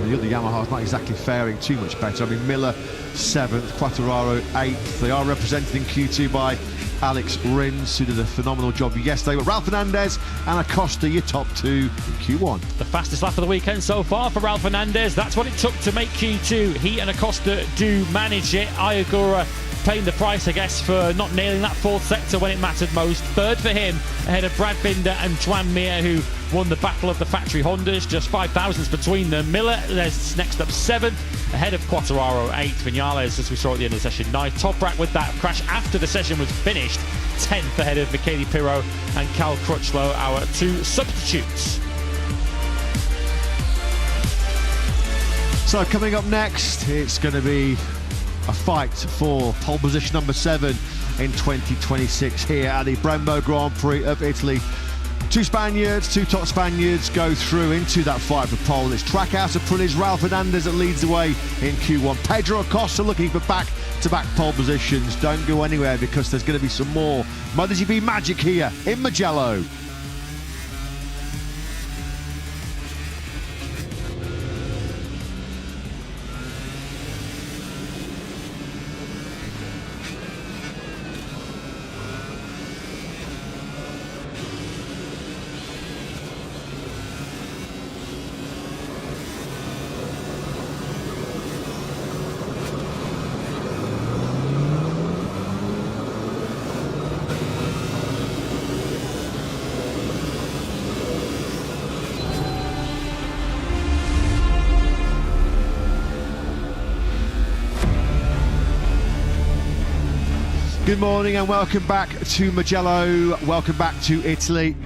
C: The other Yamaha's not exactly faring too much better. I mean, Miller 7th, Quartararo 8th. They are represented in Q2 by Alex Rins, who did a phenomenal job yesterday. But Ralph Fernandez and Acosta, your top 2 in Q1.
F: The fastest lap of the weekend so far for Ralph Fernandez. That's what it took to make Q2. He and Acosta do manage it. Ayagura paying the price, I guess, for not nailing that 4th sector when it mattered most. 3rd for him, ahead of Brad Binder and Juan Mir, who won the battle of the factory Hondas. Just 5,000s between them. Miller is next up 7th, ahead of Quartararo 8th. Vinales, as we saw at the end of the session, 9th. Toprak with that crash after the session was finished, 10th, ahead of Michele Pirro and Cal Crutchlow, our 2 substitutes.
C: So coming up next, it's going to be a fight for pole position number 7 in 2026 here at the Brembo Grand Prix of Italy. 2 top Spaniards go through into that fight for pole. It's Trackhouse Aprili's Ralph Fernandez that leads the way in Q1. Pedro Acosta looking for back-to-back pole positions. Don't go anywhere, because there's going to be some more MotoGP magic here in Mugello. Good morning and welcome back to Mugello, welcome back to Italy.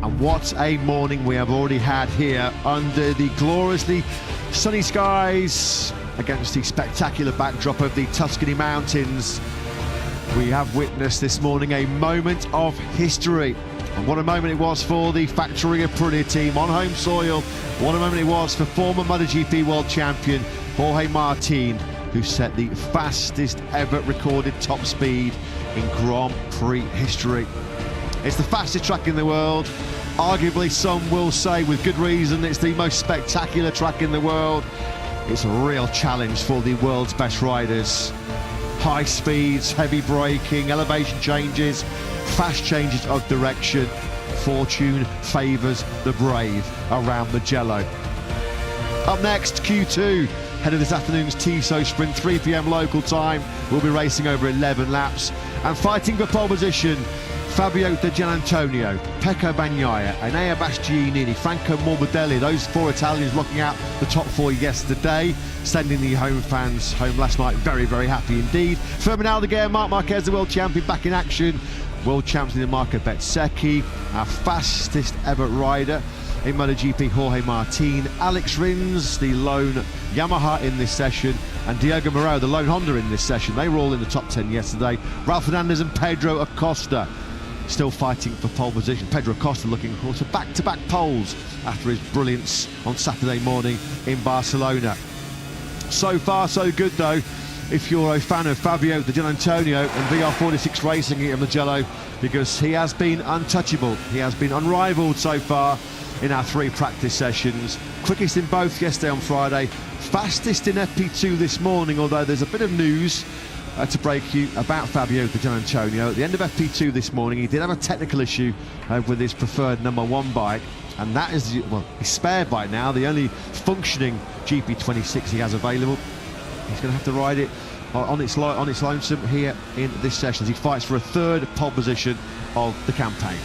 C: And what a morning we have already had here under the gloriously sunny skies against the spectacular backdrop of the Tuscany Mountains. We have witnessed this morning a moment of history. And what a moment it was for the Factory Aprilia team on home soil. What a moment it was for former MotoGP World Champion Jorge Martin, who set the fastest ever recorded top speed in Grand Prix history. It's the fastest track in the world. Arguably, some will say with good reason, it's the most spectacular track in the world. It's a real challenge for the world's best riders. High speeds, heavy braking, elevation changes, fast changes of direction. Fortune favours the brave around Mugello. Up next, Q2. ahead of this afternoon's Tissot sprint, 3 p.m. local time. We'll be racing over 11 laps. And fighting for pole position, Fabio De Gianantonio, Pecco Bagnaia, Enea Bastianini, Franco Morbidelli, those 4 Italians looking out the top 4 yesterday, sending the home fans home last night very, very happy indeed. Fermin Aldeguer, Marc Marquez, the world champion, back in action. World champion Marco Bezzecchi, our fastest ever rider in MotoGP, Jorge Martin, Alex Rins, the lone Yamaha in this session, and Diogo Moreau, the lone Honda in this session. They were all in the top 10 yesterday. Ralph Fernandez and Pedro Acosta still fighting for pole position. Pedro Acosta looking to back-to-back poles after his brilliance on Saturday morning in Barcelona. So far, so good though, if you're a fan of Fabio De Gianantonio and VR46 Racing here at Mugello, because he has been untouchable. He has been unrivaled so far in our 3 practice sessions. Quickest in both yesterday on Friday, fastest in FP2 this morning, although there's a bit of news to break you about Fabio De Gianantonio. At the end of FP2 this morning, he did have a technical issue with his preferred number 1 bike, and that is, well, his spare bike now, the only functioning GP26 he has available. He's going to have to ride it on its lonesome here in this session as he fights for a 3rd pole position of the campaign.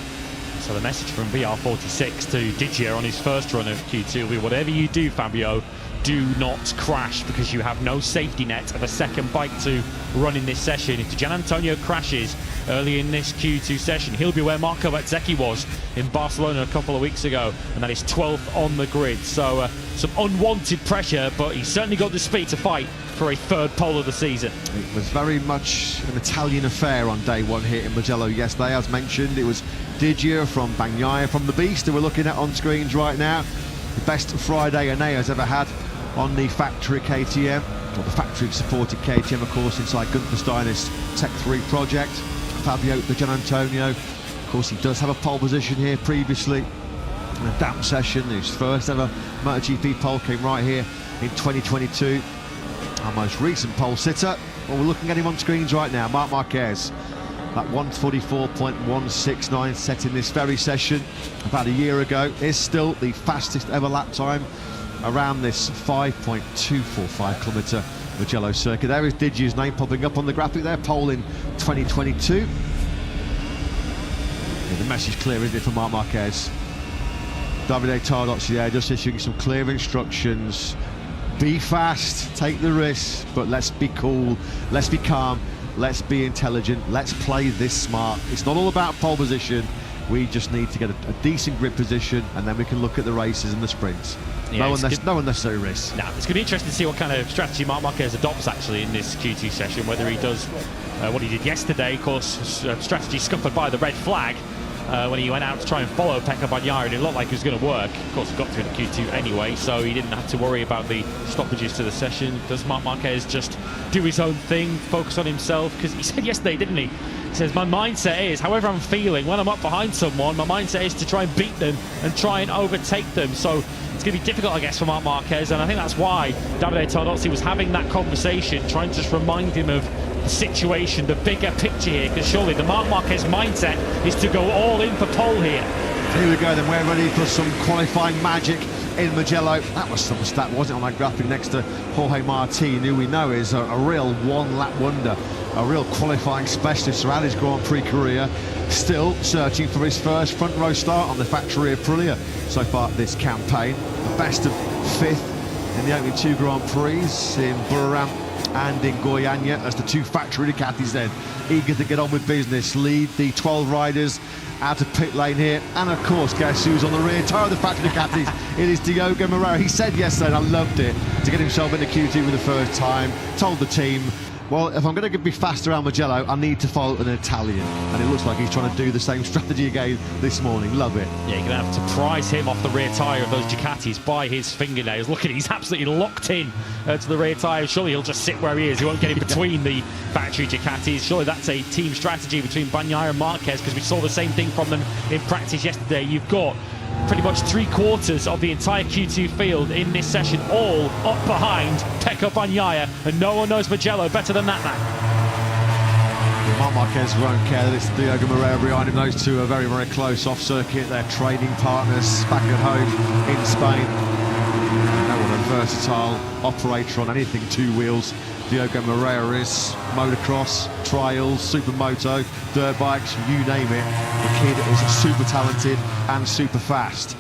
F: So the message from VR46 to Didier on his first run of Q2 will be, whatever you do, Fabio, do not crash, because you have no safety net of a second bike to run in this session. If De Gianantonio crashes early in this Q2 session, he'll be where Marco Bezzecchi was in Barcelona a couple of weeks ago, and that is 12th on the grid. So some unwanted pressure, but he's certainly got the speed to fight for a 3rd pole of the season.
C: It was very much an Italian affair on day 1 here in Mugello yesterday. As mentioned, it was Didier from Bagnaia from the Beast that we're looking at on screens right now. The best Friday Enea's ever had on the factory KTM, or the factory supported KTM, of course, inside Gunther Steiner's Tech 3 project. Fabio De Gianantonio, of course, he does have a pole position here previously in a damp session. His first ever MotoGP pole came right here in 2022. Our most recent pole sitter, well, we're looking at him on screens right now, Marc Marquez. That 1:44.169 set in this very session about a year ago is still the fastest ever lap time around this 5.245 kilometre Mugello circuit. There is Didier's name popping up on the graphic there, pole in 2022. Yeah, the message clear, isn't it, for Marc Marquez? Davide Tardozzi there just issuing some clear instructions. Be fast, take the risk, but let's be cool, let's be calm, let's be intelligent, let's play this smart. It's not all about pole position. We just need to get a decent grid position, and then we can look at the races and the sprints.
F: Yeah,
C: no unnecessary risks.
F: Now, it's going to be interesting to see what kind of strategy Marc Marquez adopts actually in this Q2 session, whether he does what he did yesterday, of course, strategy scuppered by the red flag when he went out to try and follow Pecco Bagnaia, and it looked like it was going to work. Of course, he got through the Q2 anyway, so he didn't have to worry about the stoppages to the session. Does Marc Marquez just do his own thing, focus on himself? Because he said yesterday, didn't he? He says, my mindset is, however I'm feeling, when I'm up behind someone, my mindset is to try and beat them and try and overtake them. So it's going to be difficult, I guess, for Marc Marquez, and I think that's why Davide Tardozzi was having that conversation, trying to just remind him of the situation, the bigger picture here, because surely the Marc Marquez mindset is to go all in for pole here.
C: Here we go then, we're ready for some qualifying magic in Mugello. That was some stat, wasn't it, on that graphic next to Jorge Martin, who we know is a real one-lap wonder, a real qualifying specialist throughout his Grand Prix career, still searching for his first front row start on the factory Aprilia so far this campaign. The best of 5th in the opening 2 Grand Prix in Buriram and in Goiânia, as the 2 factory Ducatis then eager to get on with business, lead the 12 riders out of pit lane here. And of course, guess who's on the rear tyre of the factory Ducatis? It is Diogo Moreira. He said yesterday, and I loved it, to get himself into Q2 for the first time, told the team, well, if I'm going to be fast around Mugello, I need to follow an Italian. And it looks like he's trying to do the same strategy again this morning. Love it.
F: Yeah, you're going to have to prise him off the rear tyre of those Ducatis by his fingernails. Look at it, he's absolutely locked in to the rear tyre. Surely he'll just sit where he is. He won't get in between the factory Ducatis. Surely that's a team strategy between Bagnaia and Marquez, because we saw the same thing from them in practice yesterday. You've got pretty much 3/4 of the entire Q2 field in this session, all up behind Pecco Bagnaia, and no one knows Mugello better than that man.
C: Marc Marquez won't care that it's Diogo Moreira behind him. Those two are very, very close off circuit. They're training partners back at home in Spain. You know what a versatile operator on anything two wheels Diogo Moreira is. Motocross, trials, supermoto, dirt bikes, you name it. The kid is super talented and super fast.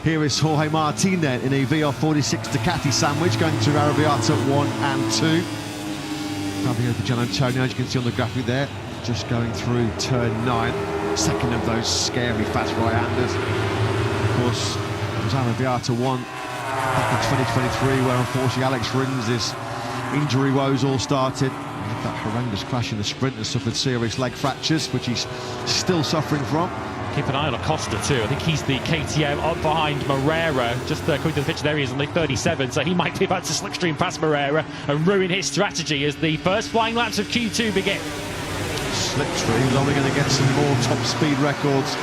C: Here is Jorge Martin then in a VR46 Ducati sandwich going through Arrabbiata 1 and 2. Fabio Di Gianantonio, as you can see on the graphic there, just going through turn 9. Second of those scary fast right-handers. Of course, it was Arrabbiata 1 back in 2023 where unfortunately Alex Rins' injury woes all started. He had that horrendous crash in the sprint and suffered serious leg fractures, which he's still suffering from.
F: Keep an eye on Acosta too. I think he's the KTM up behind Moreira. Just according to the picture there, he is on the 37, so he might be about to slipstream past Moreira and ruin his strategy as the first flying laps of Q2 begin.
C: Slipstream's only going to get some more top speed records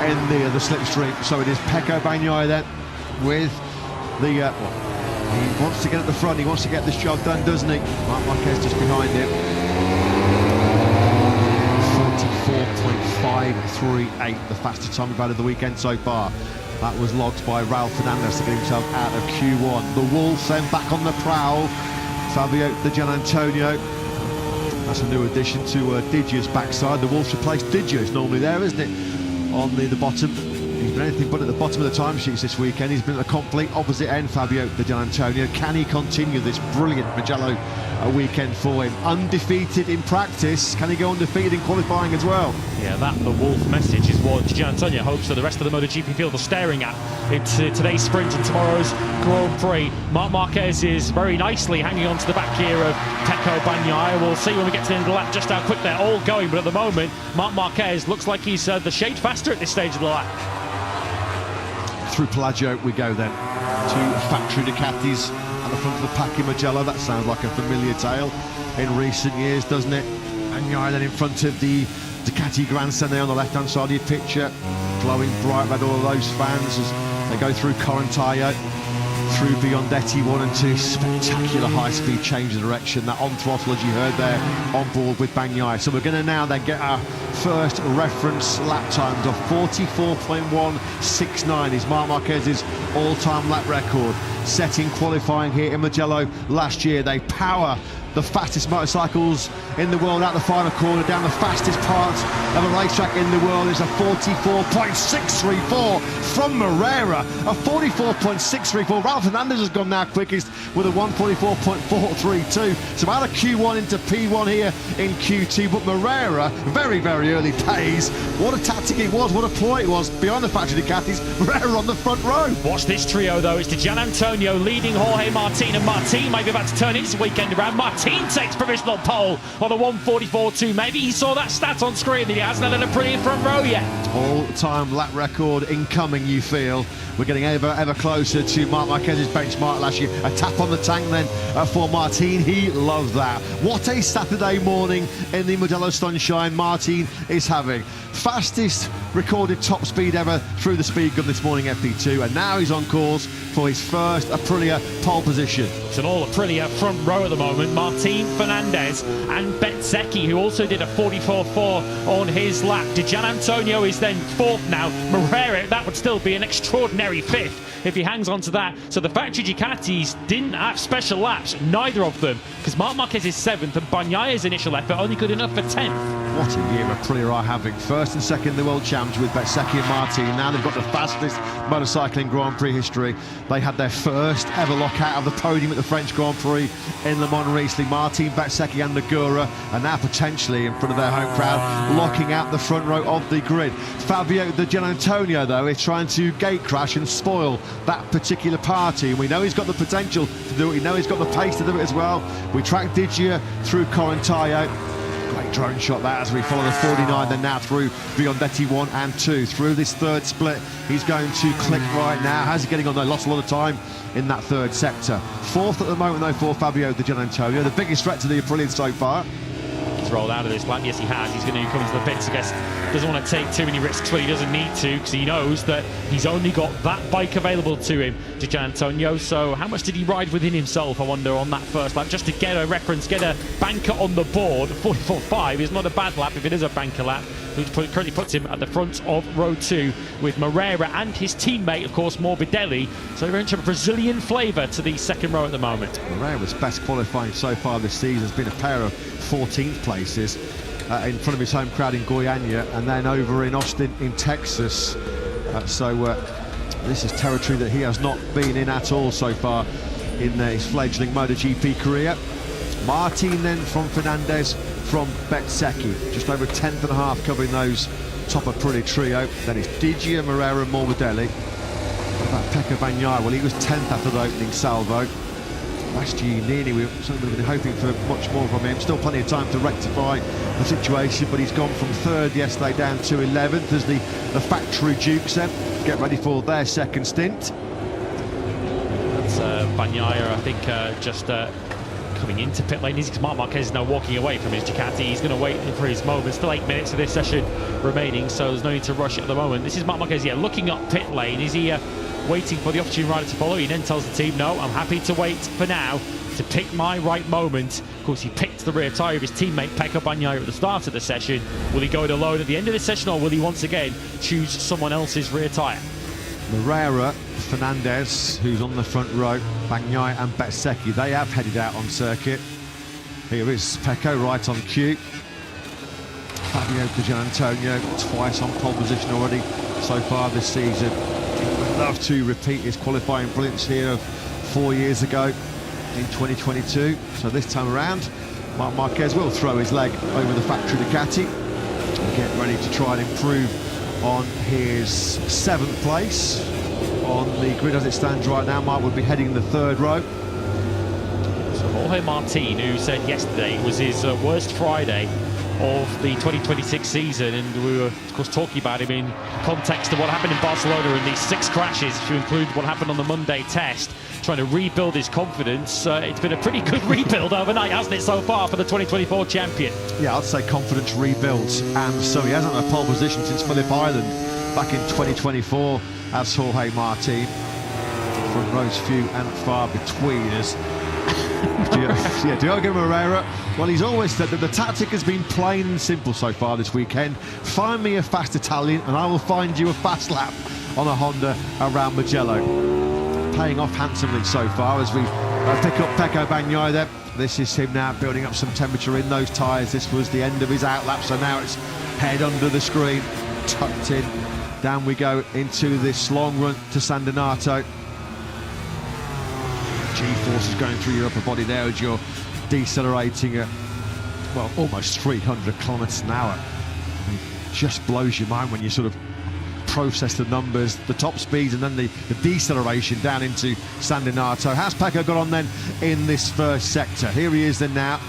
C: in the slipstream. So it is Pecco Bagnaia then with the... he wants to get at the front, he wants to get this job done, doesn't he? Marc Marquez just behind him. 44.538, the fastest time we've had of the weekend so far. That was logged by Raul Fernandez to get himself out of Q1. The Wolf then back on the prowl. Fabio Di Gianantonio. That's a new addition to Digia's backside. The Wolf's replaced Digia. It's normally there, isn't it? On the bottom. He's been anything but at the bottom of the timesheets this weekend. He's been at the complete opposite end, Fabio Di Gianantonio. Can he continue this brilliant Mugello weekend for him? Undefeated in practice. Can he go undefeated in qualifying as well?
F: Yeah, that the Wolf message is what Di Gianantonio hopes that the rest of the MotoGP field are staring at. It's today's sprint and tomorrow's Grand Prix. Marc Marquez is very nicely hanging on to the back here of Pecco Bagnaia. We'll see when we get to the end of the lap just how quick they're all going, but at the moment, Marc Marquez looks like he's the shade faster at this stage of the lap.
C: Through Pelagio we go then. Two factory Ducatis at the front of the pack in Mugello. That sounds like a familiar tale in recent years, doesn't it? Bagnaia then in front of the Ducati grandstand there on the left-hand side of your picture. Glowing bright red, all of those fans as they go through Corantaio, through Biondetti 1 and 2. Spectacular high-speed change of direction. That on throttle, as you heard there, on board with Bagnaia. So we're going to now then get our first reference lap times of 44.169 is Marc Marquez's all-time lap record, set in qualifying here in Mugello last year. They power the fastest motorcycles in the world out the final corner, down the fastest part of a racetrack in the world. Is a 44.634 from Moreira, a 44.634. Raul Fernandez has gone now quickest with a 144.432. So out of Q1 into P1 here in Q2, but Moreira, very, very early days. What a tactic it was, what a ploy it was behind the factory Ducatis. Moreira on the front row.
F: Watch this trio though. It's Di Gianantonio leading Jorge Martin, and Martin might be about to turn his weekend around. Martin takes provisional pole on the 144.2. Maybe he saw that stat on screen that he hasn't had a pretty front row yet.
C: All-time lap record incoming, you feel. We're getting ever closer to Marc Marquez's benchmark last year. A tap on the tank then for Martin. He loved that. What a Saturday morning in the Mugello sunshine Martin is having. Fastest recorded top speed ever through the speed gun this morning, FP2, and now he's on course for his first Aprilia pole position.
F: It's an all Aprilia front row at the moment. Martin, Fernandez and Bezzecchi, who also did a 44.4 on his lap. Di Gianantonio is then fourth now. Moreira, that would still be an extraordinary fifth if he hangs on to that. So the factory Ducatis didn't have special laps, neither of them, because Marc Marquez is seventh and Bagnaia's initial effort only good enough for 10th.
C: What a year Aprilia are having. First and second in the world champs with Bezzecchi and Martin. Now they've got the fastest motorcycling Grand Prix history. They had their first ever lockout of the podium at the French Grand Prix in Le Mans recently. Martin, Bezzecchi and Nagura are now potentially in front of their home crowd, locking out the front row of the grid. Fabio Di Gianantonio, though, is trying to gate crash and spoil that particular party. We know he's got the potential to do it. We know he's got the pace to do it as well. We track Digia through Corantaio. Great drone shot that as we follow the 49 then now through Biondetti 1 and 2. Through this third split, he's going to click right now. How's he getting on though? Lost a lot of time in that third sector. Fourth at the moment though for Fabio Di Gianantonio, the biggest threat to the Aprilian so far.
F: rolled out of this lap. Yes, he has. He's going to come to the pits. I guess doesn't want to take too many risks when he doesn't need to, because he knows that he's only got that bike available to him, to Gian Antonio. So how much did he ride within himself, I wonder, on that first lap, just to get a reference, get a banker on the board? 44.5 is not a bad lap if it is a banker lap, which currently puts him at the front of row 2 with Moreira and his teammate, of course, Morbidelli. So very much a Brazilian flavour to the second row at the moment.
C: Moreira's best qualifying so far this season has been a pair of 14th places in front of his home crowd in Goiânia, and then over in Austin in Texas. This is territory that he has not been in at all so far in his fledgling MotoGP career. Martin then from Fernandez, from Bezzecchi, just over a tenth and a half covering those top of Prix trio. Then it's Digia, Moreira, Morbidelli. What about Pecco Bagnaia? Well, he was 10th after the opening salvo. Bastianini, we certainly would have been hoping for much more from him. Still plenty of time to rectify the situation, but he's gone from 3rd yesterday down to 11th as the factory Dukes then get ready for their second stint.
F: That's Bagnaia, I think, just coming into pit lane. Because Marc Marquez is now walking away from his Ducati. He's going to wait for his moment. Still 8 minutes of this session remaining, so there's no need to rush at the moment. This is Marc Marquez, looking up pit lane. Is he waiting for the opportune rider to follow? He then tells the team, no, I'm happy to wait for now to pick my right moment. Of course, he picked the rear tyre of his teammate Pecco Bagnaia at the start of the session. Will he go it alone at the end of the session, or will he once again choose someone else's rear tyre?
C: Moreira, Fernandez, who's on the front row, Bagnaia and Bezzecchi, they have headed out on circuit. Here is Pecco right on cue. Fabio Di Gianantonio, twice on pole position already so far this season. He would love to repeat his qualifying brilliance here of 4 years ago in 2022. So this time around, Marc Marquez will throw his leg over the factory Ducati and get ready to try and improve on his 7th place on the grid as it stands right now. Marc would be heading the 3rd row.
F: So Jorge Martin, who said yesterday it was his worst Friday of the 2026 season, and we were of course talking about him in context of what happened in Barcelona and these 6 crashes, to include what happened on the Monday test, trying to rebuild his confidence. It's been a pretty good rebuild overnight, hasn't it, so far for the 2024 champion?
C: Yeah, I'd say confidence rebuilds, and so he hasn't had a pole position since Phillip Island back in 2024 as Jorge Martin. Front rows few and far between us. Diogo Moreira, well, he's always said that the tactic has been plain and simple so far this weekend. Find me a fast Italian and I will find you a fast lap on a Honda around Mugello. Paying off handsomely so far as we pick up Pecco Bagnaia there. This is him now building up some temperature in those tyres. This was the end of his outlap, so now it's head under the screen, tucked in. Down we go into this long run to San Donato. G-force is going through your upper body there as you're decelerating at, well, almost 300 kilometres an hour. It just blows your mind when you sort of process the numbers, the top speeds and then the deceleration down into San Donato. How's Pecco got on then in this first sector? Here he is then now,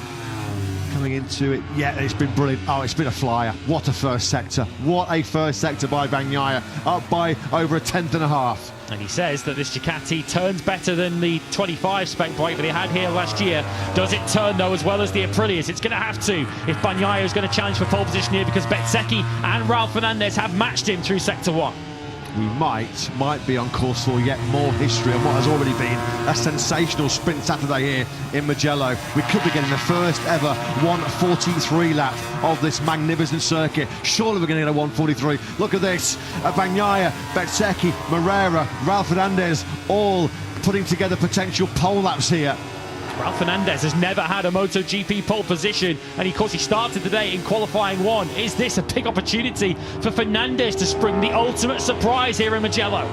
C: coming into it. Yeah, it's been brilliant. Oh, it's been a flyer. What a first sector. What a first sector by Bagnaia, up by over a tenth and a half.
F: And he says that this Ducati turns better than the 25 spec bike that he had here last year. Does it turn, though, as well as the Aprilias? It's going to have to if Bagnaia is going to challenge for pole position here, because Bezzecchi and Ralph Fernandez have matched him through Sector 1.
C: We might be on course for yet more history on what has already been a sensational sprint Saturday here in Mugello. We could be getting the first ever 1:43 lap of this magnificent circuit. Surely we're going to get a 1:43. Look at this. Bagnaia, Bezzecchi, Moreira, Ralph Fernandez, all putting together potential pole laps here.
F: Ralph Fernandez has never had a MotoGP pole position, and of course he started today in qualifying 1. Is this a big opportunity for Fernandez to spring the ultimate surprise here in Mugello?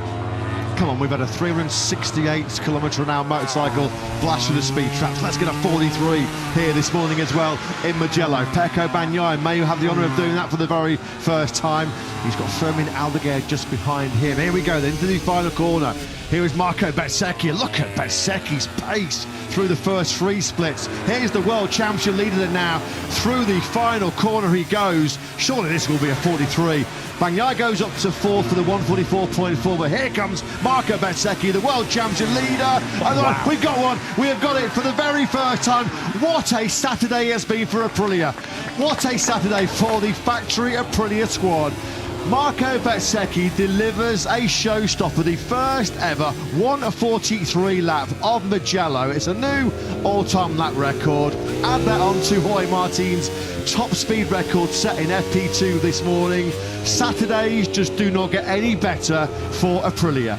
C: Come on, we've had a 368 km/h motorcycle blast through the speed traps. Let's get a 43 here this morning as well in Mugello. Pecco Bagnaia may have the honour of doing that for the very first time. He's got Fermin Aldeguer just behind him. Here we go then into the final corner. Here is Marco Bezzecchi. Look at Bezzecchi's pace through the first 3 splits. Here's the world championship leader now. Through the final corner he goes. Surely this will be a 43 Bagnaia goes up to fourth for the 144.4, but here comes Marco Bezzecchi, the world champion leader. And we've got one. We have got it for the very first time. What a Saturday it has been for Aprilia. What a Saturday for the factory Aprilia squad. Marco Bezzecchi delivers a showstopper, the first ever 1:43 lap of Mugello. It's a new all-time lap record. Add that on to Jorge Martin's top speed record set in FP2 this morning. Saturdays just do not get any better for Aprilia.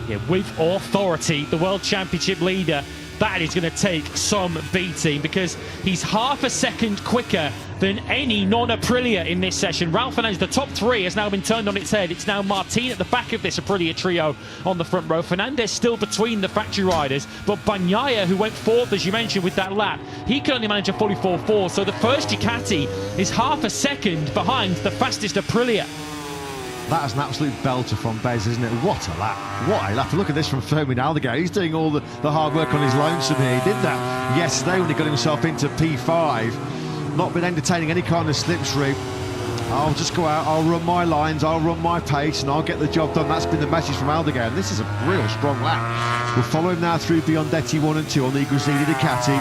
F: Yeah, with authority, the World Championship leader, that is going to take some beating because he's half a second quicker than any non-Aprilia in this session. Ralph Fernandez, the top three, has now been turned on its head. It's now Martin at the back of this Aprilia trio on the front row. Fernandez still between the factory riders, but Bagnaia, who went fourth, as you mentioned, with that lap, he can only manage a 44.4, so the first Ducati is half a second behind the fastest Aprilia.
C: That is an absolute belter from Bez, isn't it? What a lap. What a lap. Look at this from Fermin Aldeguer. He's doing all the hard work on his lonesome here. He did that yesterday when he got himself into P5. Not been entertaining any kind of slipstream. I'll just go out, I'll run my lines, I'll run my pace, and I'll get the job done. That's been the message from Aldeguer, and this is a real strong lap. We'll follow him now through Biondetti 1 and 2 on the Gresini Ducati.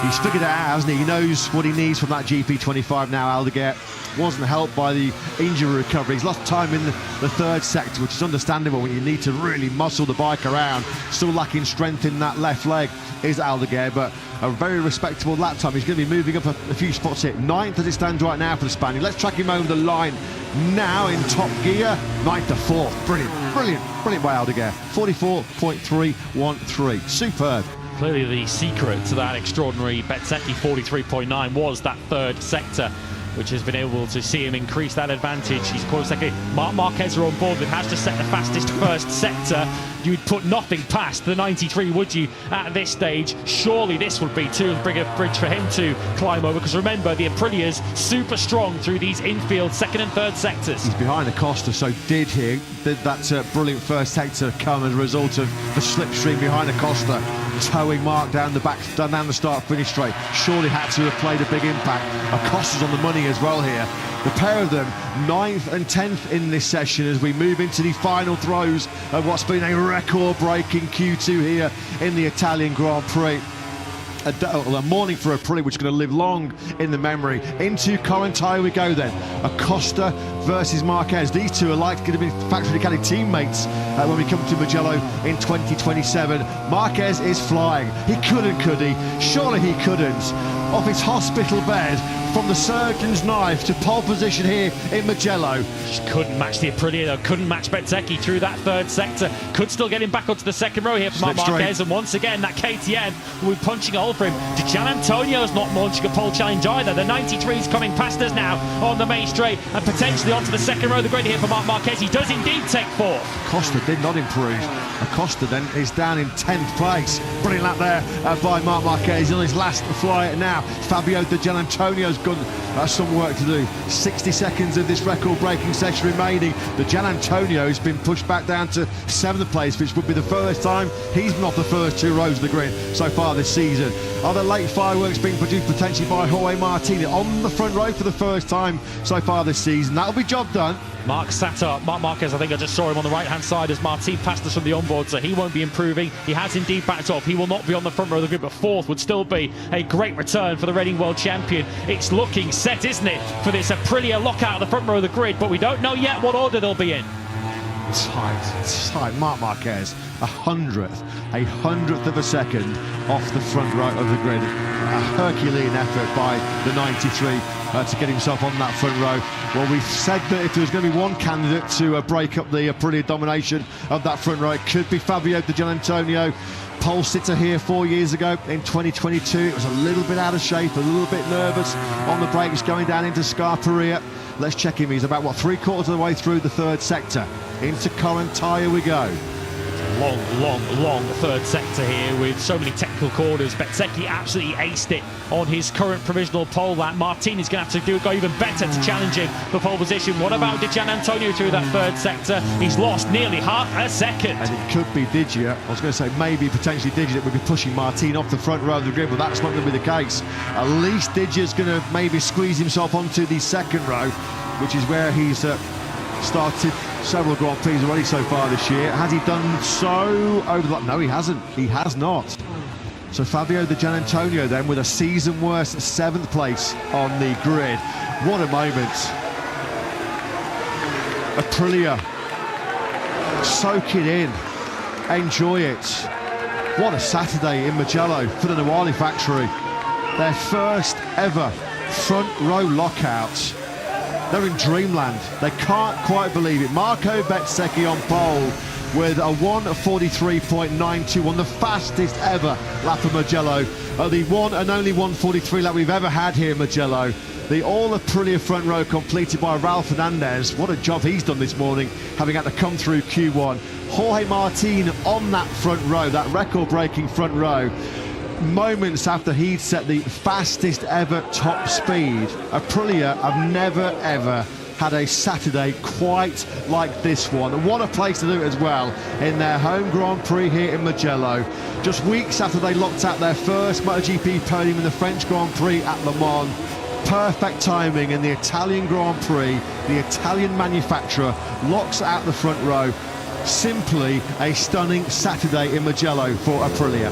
C: He's figured it out, hasn't he? He knows what he needs from that GP25 now, Aldeguer. Wasn't helped by the injury recovery. He's lost time in the third sector, which is understandable when you need to really muscle the bike around. Still lacking strength in that left leg is Aldeguer, but a very respectable lap time. He's going to be moving up a few spots here. 9th as it stands right now for the Spaniard. Let's track him over the line now in top gear. 9th to 4th. Brilliant, brilliant, brilliant by Aldeguer. 44.313. Superb.
F: Clearly the secret to that extraordinary Bezzecchi 43.9 was that third sector, which has been able to see him increase that advantage. He's close second. Marc Marquez are on board, but has to set the fastest first sector. You would put nothing past the 93, would you, at this stage? Surely this would be too big a bridge for him to climb over, because remember, the Aprilia's super strong through these infield second and third sectors.
C: He's behind Acosta, so did that brilliant first sector come as a result of the slipstream behind Acosta, towing Mark down the back, down the start-finish straight. Surely had to have played a big impact. Acosta's on the money as well here. The pair of them, 9th and 10th in this session as we move into the final throes of what's been a record-breaking Q2 here in the Italian Grand Prix. A morning for Aprilia which is going to live long in the memory. Into Correntine we go then. Acosta versus Marquez. These two are likely to be factory Ducati teammates when we come to Mugello in 2027. Marquez is flying. He couldn't, could he? Surely he couldn't. Off his hospital bed, from the surgeon's knife to pole position here in Mugello.
F: Just couldn't match the Aprilia though, couldn't match Bezzecchi through that third sector. Could still get him back onto the second row here for Marc Marquez, and once again that KTM will be punching a hole for him. Di Gianantonio's not launching a pole challenge either. The 93's coming past us now on the main straight and potentially onto the second row. The great here for Marc Marquez. He does indeed take fourth.
C: Acosta did not improve. Acosta then is down in 10th place. Brilliant lap there by Marc Marquez on his last fly now. Fabio Di Gianantonio's got some work to do. 60 seconds of this record-breaking session remaining. Di Gianantonio has been pushed back down to 7th place, which would be the first time he's been off the first two rows of the grid so far this season. Are there late fireworks being produced potentially by Jorge Martin on the front row for the first time so far this season? That'll be job done.
F: Marc Marquez, I think I just saw him on the right-hand side as Martin passed us from the onboard, so he won't be improving. He has indeed backed off. He will not be on the front row of the grid, but fourth would still be a great return for the reigning world champion. It's looking set, isn't it, for this Aprilia lockout at the front row of the grid, but we don't know yet what order they'll be in.
C: Tight. Marc Marquez, a hundredth of a second off the front row of the grid. A Herculean effort by the 93 to get himself on that front row. Well, we've said that if there was going to be one candidate to break up the Aprilia domination of that front row, it could be Fabio Di Gianantonio. Pole sitter here 4 years ago in 2022. It was a little bit out of shape, a little bit nervous on the brakes going down into Scarperia. Let's check him. He's about, three-quarters of the way through the third sector. Into Correntine we go.
F: Long third sector here with so many technical corners. Bezzecchi absolutely aced it on his current provisional pole lap. Martin is going to have to go even better to challenge him for pole position. What about Di Gianantonio through that third sector? He's lost nearly half a second.
C: And it could be Digia. I was going to say maybe potentially Digia that would be pushing Martin off the front row of the grid, but that's not going to be the case. At least Digia's going to maybe squeeze himself onto the second row, which is where he's started several Grand Prix already so far this year. Has he done so over the... No, he hasn't. He has not. So Fabio Di Gianantonio then with a season worst 7th place on the grid. What a moment. Aprilia, soak it in, enjoy it. What a Saturday in Mugello for the Nuali factory. Their first ever front row lockout. They're in dreamland. They can't quite believe it. Marco Bezzecchi on pole with a 1:43.92 on the fastest ever lap of Mugello. The one and only 1:43 lap we've ever had here in Mugello. The all Aprilia front row completed by Raul Fernandez. What a job he's done this morning, having had to come through Q1. Jorge Martin on that front row, that record-breaking front row. Moments after he'd set the fastest ever top speed. Aprilia have never ever had a Saturday quite like this one. And what a place to do it as well, in their home Grand Prix here in Mugello. Just weeks after they locked out their first MotoGP podium in the French Grand Prix at Le Mans. Perfect timing in the Italian Grand Prix. The Italian manufacturer locks out the front row. Simply a stunning Saturday in Mugello for Aprilia.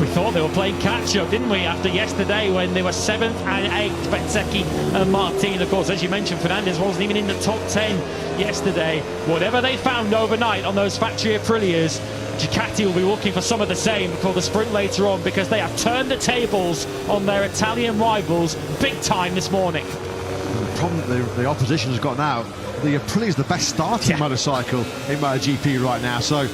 F: We thought they were playing catch-up, didn't we, after yesterday when they were 7th and 8th, Bezzecchi and Martin. Of course, as you mentioned, Fernandez wasn't even in the top 10 yesterday. Whatever they found overnight on those factory Aprilias, Ducati will be looking for some of the same for the sprint later on, because they have turned the tables on their Italian rivals big time this morning.
C: The problem the opposition has got now, the Aprilia is the best starting motorcycle in MotoGP right now, so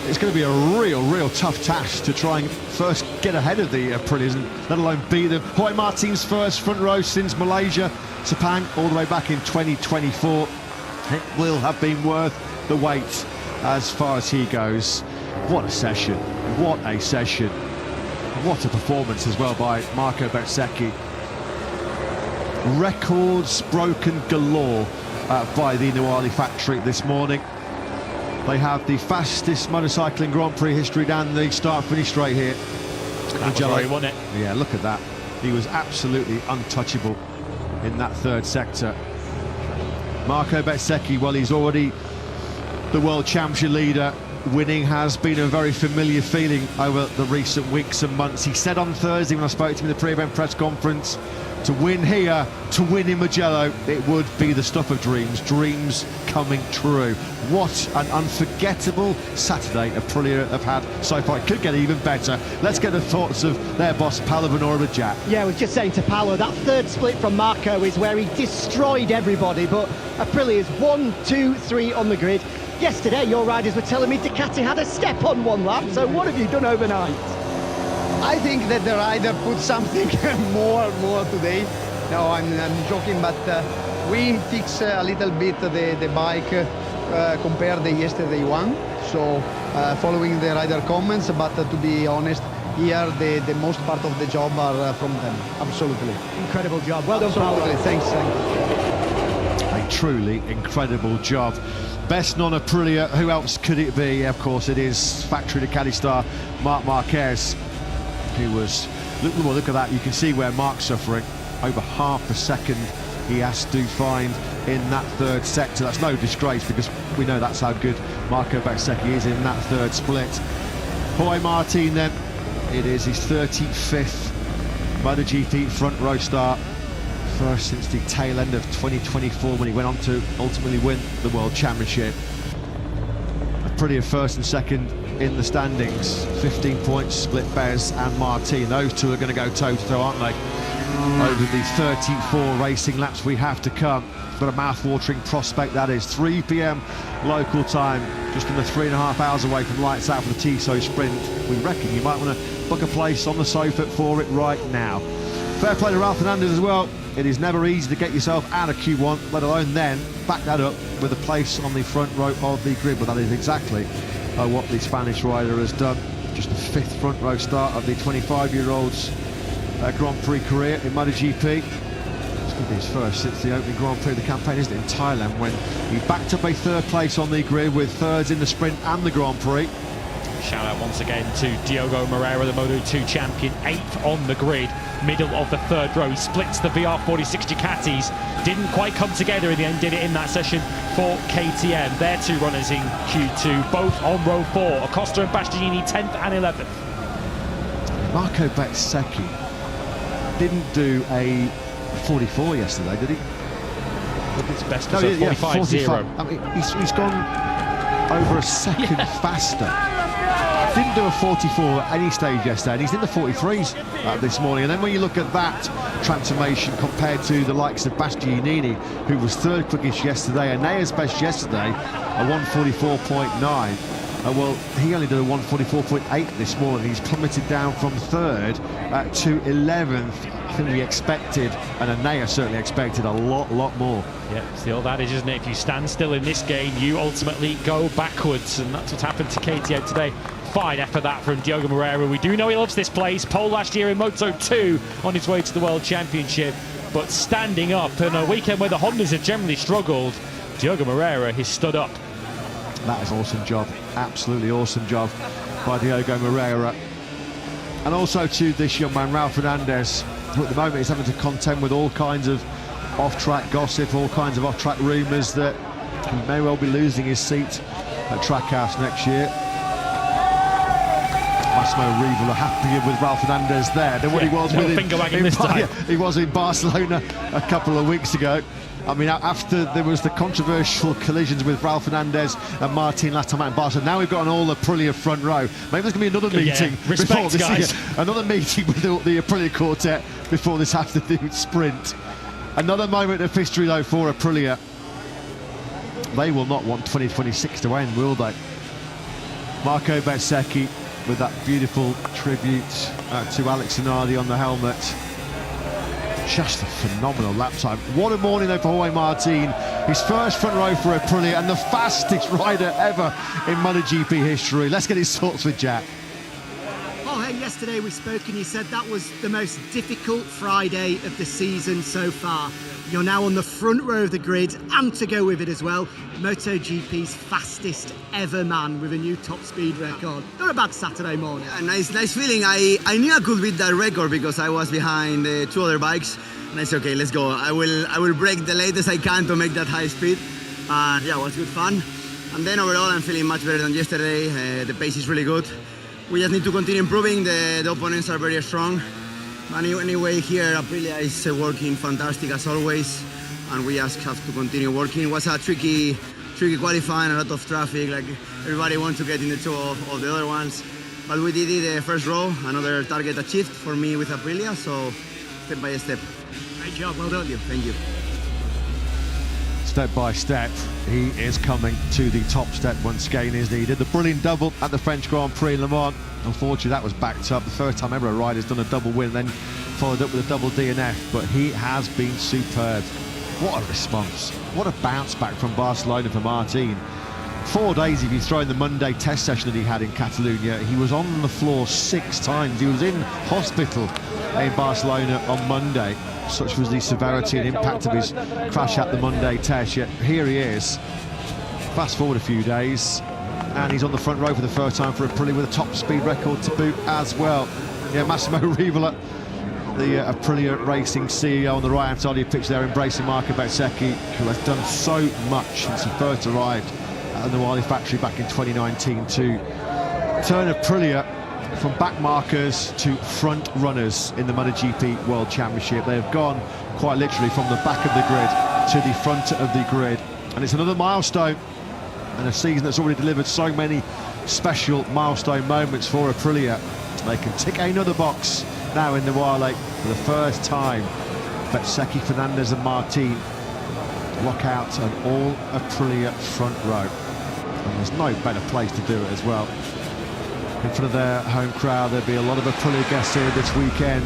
C: it's going to be a real tough task to try and first get ahead of the Aprilias and let alone beat them. Jorge Martin's first front row since Malaysia, Sepang, all the way back in 2024. It will have been worth the wait as far as he goes. What a session, what a session. What a performance as well by Marco Bezzecchi. Records broken galore by the Nuali factory this morning. They have the fastest motorcycle in Grand Prix history down the start-finish straight here.
F: That was where he won it.
C: Yeah, look at that. He was absolutely untouchable in that third sector. Marco Bezzecchi, well, he's already the World Championship leader. Winning has been a very familiar feeling over the recent weeks and months. He said on Thursday when I spoke to him in the pre-event press conference, to win here, to win in Mugello, it would be the stuff of dreams, dreams coming true. What an unforgettable Saturday Aprilia have had so far. It could get even better. Let's get the thoughts of their boss, Paolo Venora Jack.
D: Yeah, I was just saying to Paolo, that third split from Marco is where he destroyed everybody, but Aprilia is 1, 2, 3 on the grid. Yesterday, your riders were telling me Ducati had a step on one lap, so what have you done overnight?
I: I think that the rider put something more today. No, I'm joking, but we fix a little bit the bike compared to the yesterday one. So following the rider comments, but to be honest, here the most part of the job are from them. Absolutely.
D: Incredible job. Well done, Paolo.
I: Thanks.
C: A truly incredible job. Best non-Aprilia, who else could it be? Of course, it is factory Ducati star Marc Marquez, who was... Look at that, you can see where Marc's suffering. Over half a second he has to find in that third sector. That's no disgrace, because we know that's how good Marco Bezzecchi is in that third split. Jorge Martin then, it is his 35th MotoGP front row start. First since the tail end of 2024, when he went on to ultimately win the World Championship. Aprilia first and second in the standings, 15 points split Bez and Martin. Those two are going to go toe-to-toe, aren't they, over the 34 racing laps we have to come. But a mouth-watering prospect that is. 3 p.m. local time, just under 3.5 hours away from lights out for the Tissot sprint. We reckon you might want to book a place on the sofa for it right now. Fair play to Raul Fernandez as well. It is never easy to get yourself out of Q1, let alone then back that up with a place on the front row of the grid. But that is exactly what the Spanish rider has done. Just the 5th front row start of the 25-year-old's Grand Prix career in MotoGP. It's going to be his first since the opening Grand Prix of the campaign, isn't it, in Thailand, when he backed up a 3rd place on the grid with 3rds in the sprint and the Grand Prix.
F: Shout out once again to Diogo Moreira, the Moto2 champion, 8th on the grid, middle of the third row. He splits the VR46 Ducatis. Didn't quite come together in the end, did it in that session for KTM. Their two runners in Q2, both on row 4. Acosta and Bastianini 10th and 11th.
C: Marco Bezzecchi didn't do a 44 yesterday, did he?
F: His best
C: No,
F: was
C: yeah,
F: a 45.0.
C: I mean, he's gone over a second faster. Didn't do a 44 at any stage yesterday, and he's in the 43s this morning. And then when you look at that transformation compared to the likes of Bastianini, who was third quickest yesterday, and Nea's best yesterday, a 144.9. Well, he only did a 144.8 this morning. He's plummeted down from third to 11th. I think we expected, and Anea certainly expected, a lot more.
F: Yeah, still that is, isn't it? If you stand still in this game, you ultimately go backwards, and that's what's happened to KTM today. Fine effort that from Diogo Moreira. We do know he loves this place. Pole last year in Moto2 on his way to the World Championship, but standing up in a weekend where the Hondas have generally struggled, Diogo Moreira has stood up.
C: That is an awesome job, absolutely awesome job by Diogo Moreira. And also to this young man, Raul Fernandez, who at the moment is having to contend with all kinds of off-track gossip, all kinds of off-track rumours that he may well be losing his seat at Trackhouse next year. Massimo Rivola happier with Raul Fernandez there than what he was with him. He was in Barcelona a couple of weeks ago. I mean, after there was the controversial collisions with Raul Fernandez and Martin last time out in Barcelona, now we've got an all Aprilia front row. Maybe there's going to be another meeting before this,
F: guys.
C: Another meeting with the Aprilia quartet before this afternoon sprint. Another moment of history though for Aprilia. They will not want 2026 to end, will they? Marco Bezzecchi with that beautiful tribute to Alex Zanardi on the helmet. Just a phenomenal lap time. What a morning though for Jorge Martin. His first front row for Aprilia and the fastest rider ever in MotoGP history. Let's get his thoughts with Jack.
D: Oh, hey, yesterday we spoke and you said that was the most difficult Friday of the season so far. You're now on the front row of the grid, and to go with it as well, MotoGP's fastest ever man with a new top speed record. Not a bad Saturday morning.
J: Yeah, nice feeling. I knew I could beat that record because I was behind the two other bikes, and I said, okay, let's go. I will break the latest I can to make that high speed. And yeah, it was good fun. And then overall, I'm feeling much better than yesterday. The pace is really good. We just need to continue improving. The opponents are very strong. Anyway, here Aprilia is working fantastic as always, and we just have to continue working. It was a tricky qualifying, a lot of traffic, like everybody wants to get in the two of the other ones. But we did it the first row, another target achieved for me with Aprilia, so step by step.
D: Great job, well done.
J: Thank you.
C: Step by step, he is coming to the top step once again, isn't he? He did the brilliant double at the French Grand Prix Le Mans. Unfortunately, that was backed up. The first time ever a rider's done a double win, then followed up with a double DNF. But he has been superb. What a response. What a bounce back from Barcelona for Martin. 4 days if you throw in the Monday test session that he had in Catalonia. He was on the floor 6 times. He was in hospital in Barcelona on Monday. Such was the severity and impact of his crash at the Monday test. Yet here he is. Fast forward a few days, and he's on the front row for the first time for Aprilia with a top speed record to boot as well. Yeah, Massimo Rivola, the Aprilia Racing CEO, on the right-hand side of your pitch there, embracing Marco Bezzecchi, who has done so much since he first arrived at the Wally factory back in 2019 to turn Aprilia from back markers to front runners in the MotoGP World Championship. They have gone quite literally from the back of the grid to the front of the grid, and it's another milestone and a season that's already delivered so many special milestone moments for Aprilia. They can tick another box now in the Wale for the first time. Bezzecchi, Fernandez and Martin lock out an all Aprilia front row, and there's no better place to do it as well. In front of their home crowd, there'll be a lot of Aprilia guests here this weekend.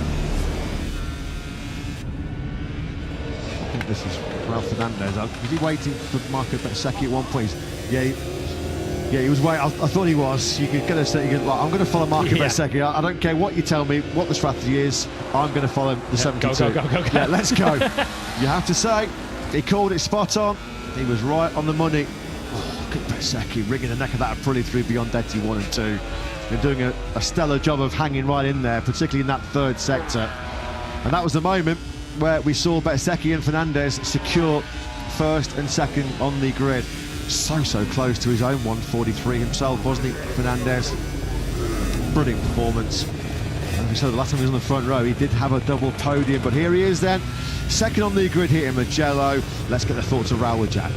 C: I think this is Raul Fernandez. Was he waiting for Marco Bezzecchi at one point? Yeah, he was waiting. I thought he was. You could get a say, like, I'm going to follow Marco Bezzecchi. I don't care what you tell me, what the strategy is. I'm going to follow the 72.
F: Go.
C: Yeah, let's go. You have to say, he called it spot on. He was right on the money. Look at Bezzecchi wringing the neck of that Aprilia through Biondetti 1 and 2. They're doing a stellar job of hanging right in there, particularly in that third sector. And that was the moment where we saw Bezzecchi and Fernandez secure first and second on the grid. So close to his own 143 himself, wasn't he, Fernandez? Brilliant performance. And we saw the last time he was on the front row, he did have a double podium, but here he is then, second on the grid here in Mugello. Let's get the thoughts of Raul with Jack.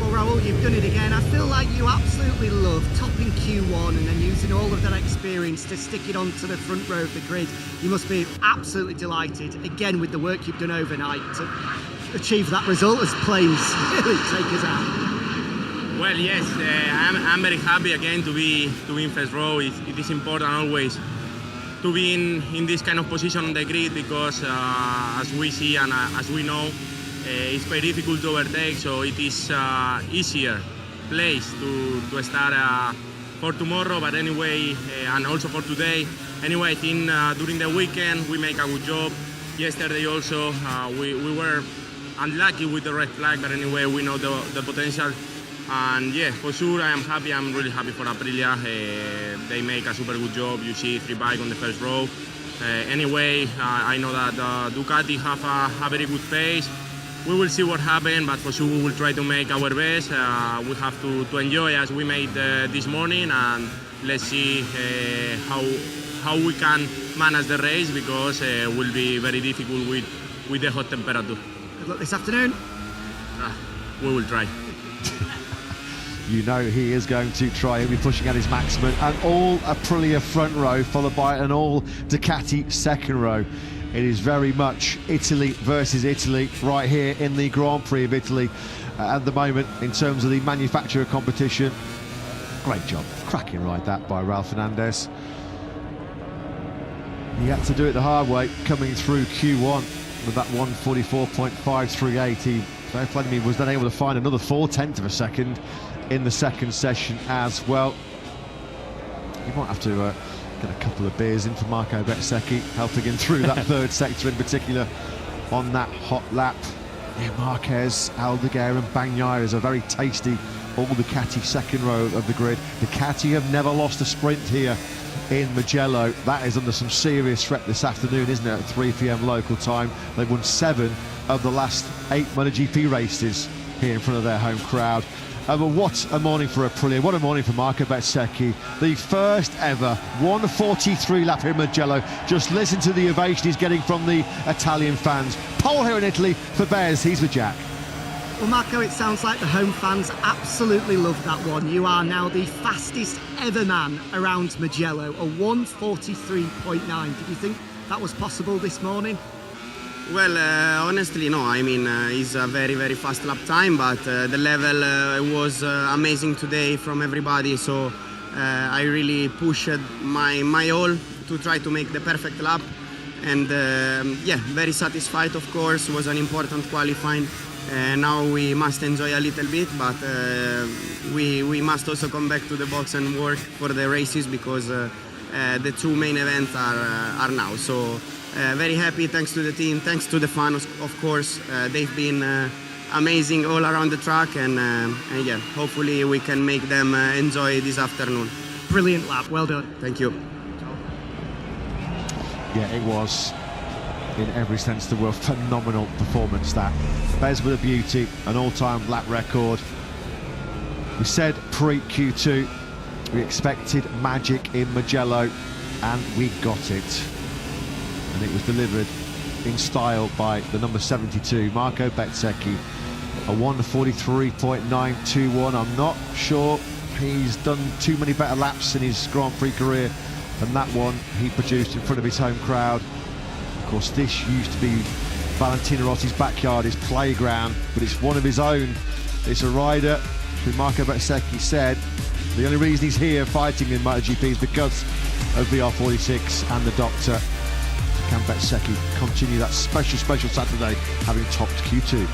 D: Well, Raul, you've done it again. I feel like you absolutely love topping Q1 and then using all of that experience to stick it onto the front row of the grid. You must be absolutely delighted, again, with the work you've done overnight to achieve that result as planes really take us out.
K: Well, yes, I'm very happy again to be in first row. It is important always to be in this kind of position on the grid because as we see and as we know, it's very difficult to overtake, so it is easier place to start for tomorrow, but anyway, and also for today. Anyway, I think during the weekend we make a good job. Yesterday also we were unlucky with the red flag, but anyway, we know the potential. And yeah, for sure, I am happy. I'm really happy for Aprilia. They make a super good job. You see 3 bikes on the first row. Anyway, I know that Ducati have a very good pace. We will see what happens, but for sure we will try to make our best. We have to enjoy as we made this morning, and let's see how we can manage the race because it will be very difficult with the hot temperature.
D: Good luck this afternoon.
K: We will try.
C: You know he is going to try. He'll be pushing at his maximum. An all Aprilia front row followed by an all Ducati second row. It is very much Italy versus Italy right here in the Grand Prix of Italy at the moment in terms of the manufacturer competition. Great job, cracking ride that by Raul Fernandez. He had to do it the hard way coming through Q1 with that 144.538. He was then able to find another 0.4 of a second in the second session as well. You might have to get a couple of beers in for Marco Bezzecchi, helping him through that third sector in particular on that hot lap. Yeah, Marquez, Aldeguer and Bagnaia is a very tasty all Ducati second row of the grid. Ducati have never lost a sprint here in Mugello. That is under some serious threat this afternoon, isn't it, at 3 p.m. local time. They've won 7 of the last 8 MotoGP races here in front of their home crowd. But what a morning for Aprilia, what a morning for Marco Bezzecchi. The first ever 143 lap here in Mugello. Just listen to the ovation he's getting from the Italian fans. Pole here in Italy for Bez, he's with Jack.
D: Well, Marco, it sounds like the home fans absolutely love that one. You are now the fastest ever man around Mugello, a 143.9. Did you think that was possible this morning?
J: Well, honestly, no. I mean, it's a very, very fast lap time, but the level was amazing today from everybody. So I really pushed my all to try to make the perfect lap. And yeah, very satisfied, of course. It was an important qualifying. Now we must enjoy a little bit, but we must also come back to the box and work for the races because the 2 main events are now. So very happy, thanks to the team, thanks to the fans, of course. They've been amazing all around the track, and yeah, hopefully we can make them enjoy this afternoon.
D: Brilliant lap, well done.
J: Thank you.
C: Yeah, it was, in every sense of the word, phenomenal performance that. Bez with a beauty, an all-time lap record. We said pre-Q2, we expected magic in Mugello, and we got it. And it was delivered in style by the number 72, Marco Bezzecchi. A 143.921. I'm not sure he's done too many better laps in his Grand Prix career than that one he produced in front of his home crowd. Of course, this used to be Valentino Rossi's backyard, his playground, but it's one of his own. It's a rider who Marco Bezzecchi said the only reason he's here fighting in MotoGP is because of VR46 and the Doctor. Can Bezzecchi continue that special Saturday, having topped Q2?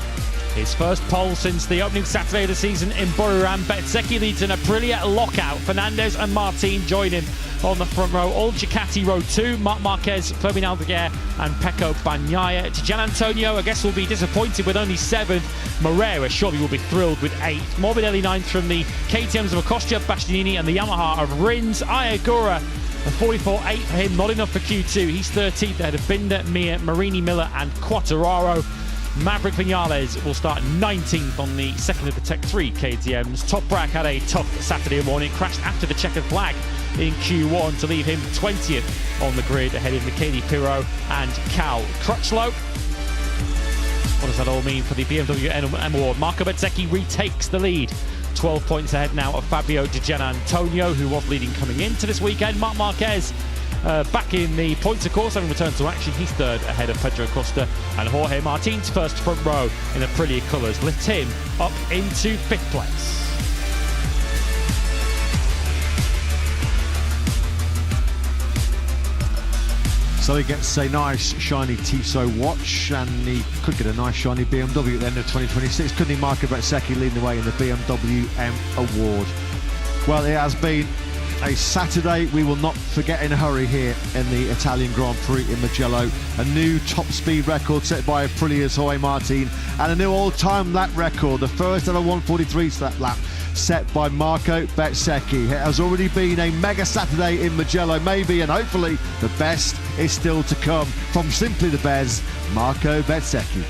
F: His first pole since the opening Saturday of the season in Buriram. Bezzecchi leads in a Aprilia lockout. Fernandez and Martin join him on the front row. All Ducati row 2. Marc Marquez, Fermin Aldeguer and Pecco Bagnaia. Gian Antonio, I guess, will be disappointed with only 7th. Moreira surely will be thrilled with 8th. Morbidelli 9th from the KTMs of Acosta, Bastianini and the Yamaha of Rins. Ayagura, a 44.8 for him, not enough for Q2. He's 13th ahead of Binder, Mir, Marini, Miller and Quartararo. Maverick Vinales will start 19th on the second of the Tech 3 KTMs. Toprak had a tough Saturday morning, crashed after the checkered flag in Q1 to leave him 20th on the grid ahead of Michele Pirro and Cal Crutchlow. What does that all mean for the BMW M Award? Marco Bezzecchi retakes the lead. 12 points ahead now of Fabio Di Gianantonio, who was leading coming into this weekend. Marc Marquez back in the points, of course, having returned to action. He's 3rd ahead of Pedro Costa, and Jorge Martin's first front row in Aprilia colours lifts him up into 5th place.
C: So he gets a nice shiny Tissot watch, and he could get a nice shiny BMW at the end of 2026, couldn't he? Marco Bezzecchi leading the way in the BMW M Award. Well, it has been a Saturday we will not forget in a hurry here in the Italian Grand Prix in Mugello. A new top speed record set by Aprilia's Jorge Martin, and a new all-time lap record, the first ever 143 lap set by Marco Bezzecchi. It has already been a mega Saturday in Mugello, maybe, and hopefully the best is still to come from simply the Bez, Marco Bezzecchi.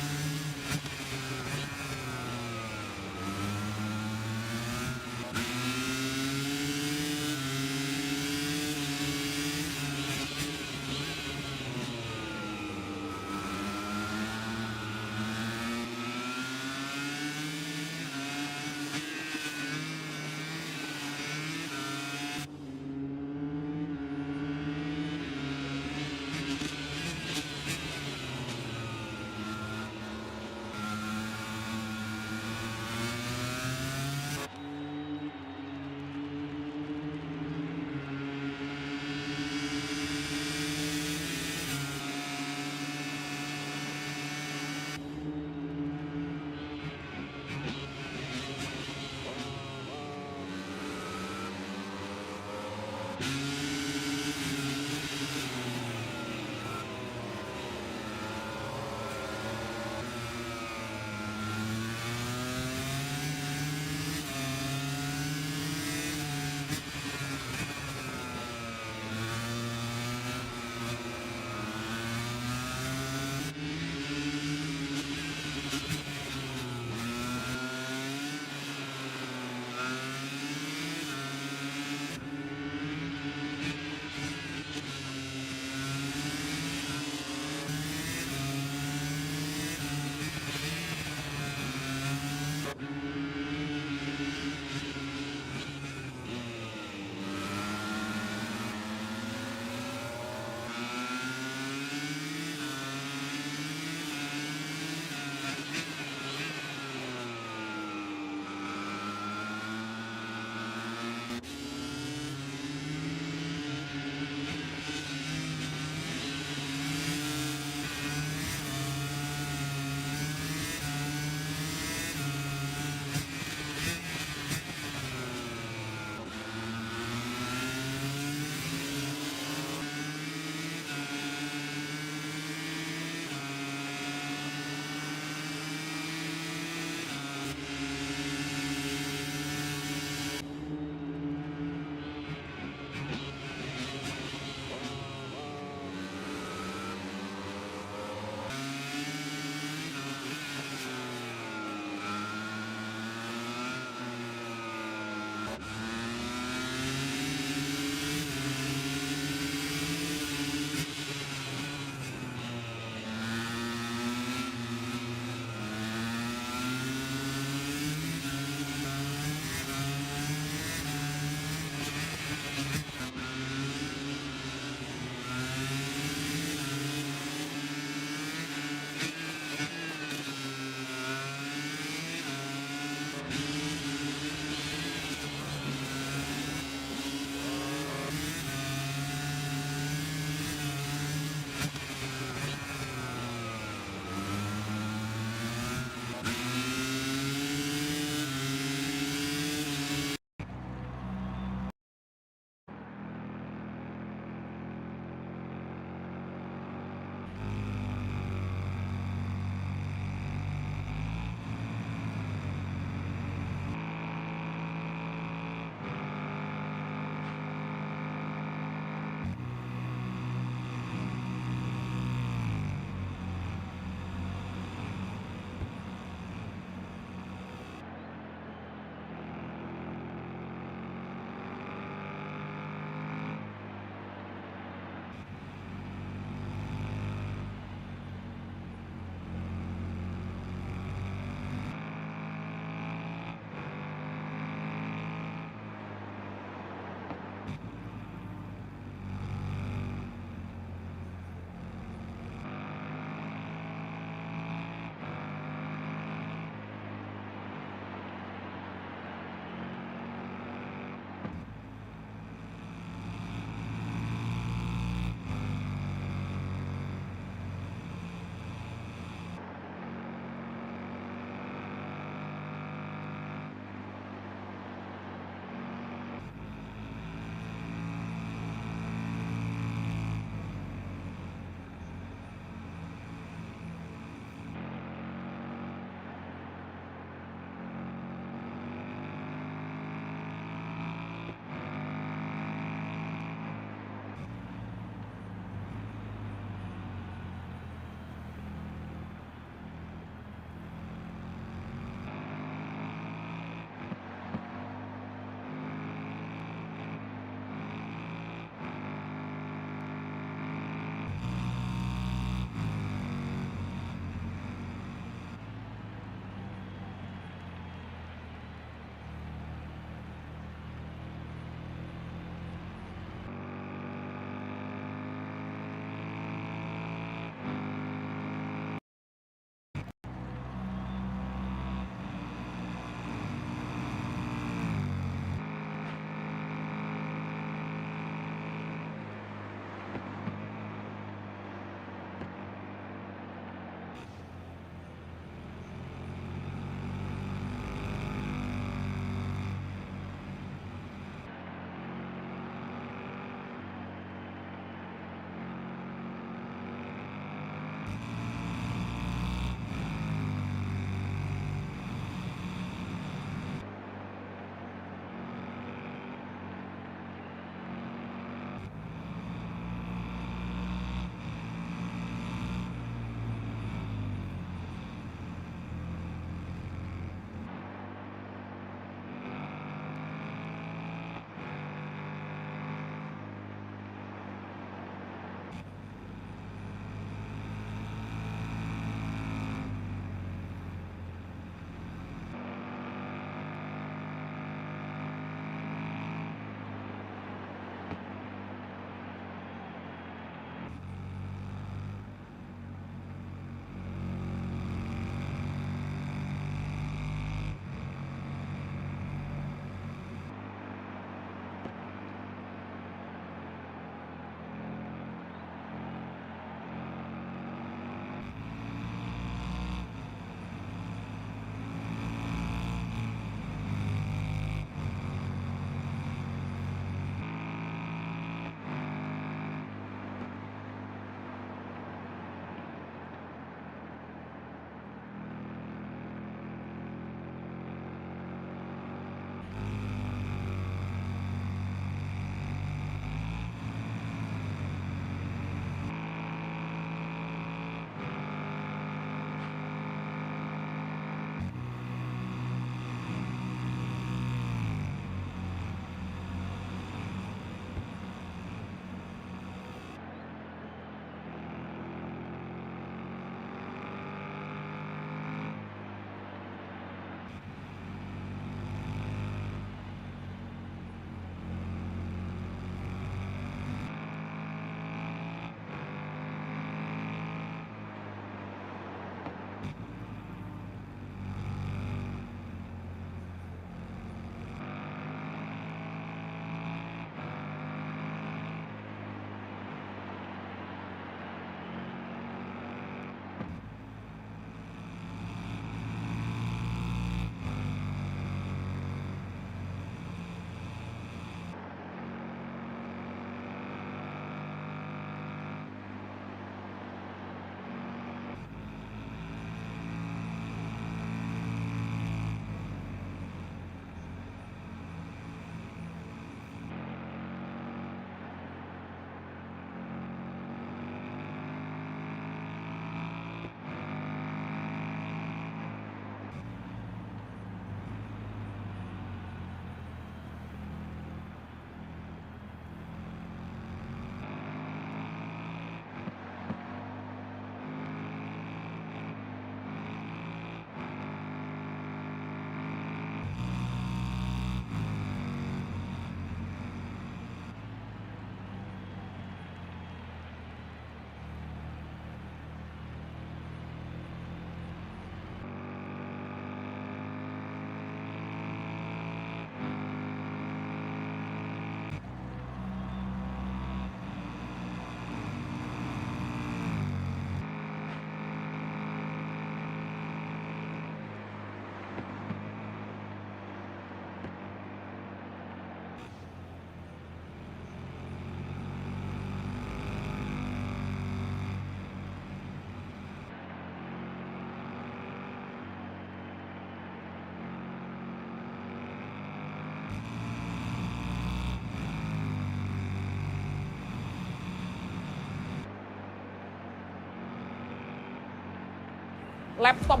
L: laptop.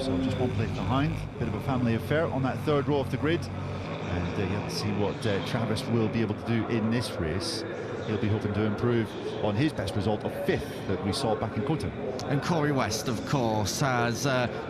M: So just one place behind, bit of a family affair on that third row of the grid. And you have to see what Travis will be able to do in this race. He'll be hoping to improve on his best result of 5th that we saw back in Kota.
A: And Corey West, of course, has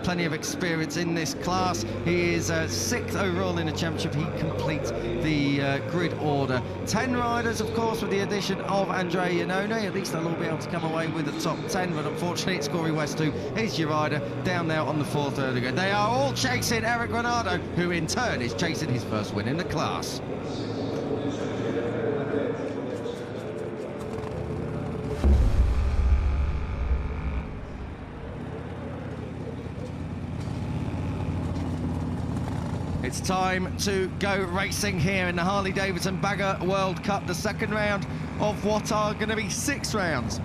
A: plenty of experience in this class. He is 6th overall in the championship. He completes the grid order. 10 riders, of course, with the addition of Andrea Iannone. At least they'll all be able to come away with the top 10, but unfortunately it's Corey West who is your rider down there on the 4th early grid. They are all chasing Eric Granado, who in turn is chasing his first win in the class. It's time to go racing here in the Harley-Davidson Bagger World Cup, the second round of what are going to be 6 rounds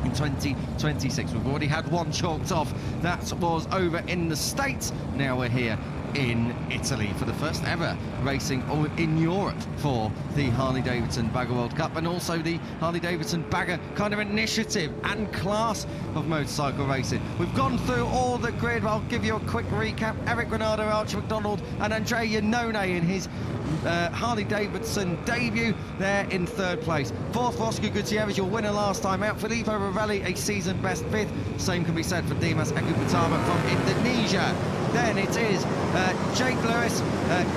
A: in 2026. We've already had one chalked off. That was over in the States. Now we're here in Italy for the first ever racing in Europe for the Harley-Davidson Bagger World Cup, and also the Harley-Davidson Bagger kind of initiative and class of motorcycle racing. We've gone through all the grid. I'll give you a quick recap. Eric Granado, Archie McDonald and Andrea Iannone in his Harley-Davidson debut there in 3rd place. 4th for Oscar Gutierrez, your winner last time out. Filippo Ravelli, a season best 5th. Same can be said for Dimas Ekubutama from Indonesia. Then it is Jake Lewis,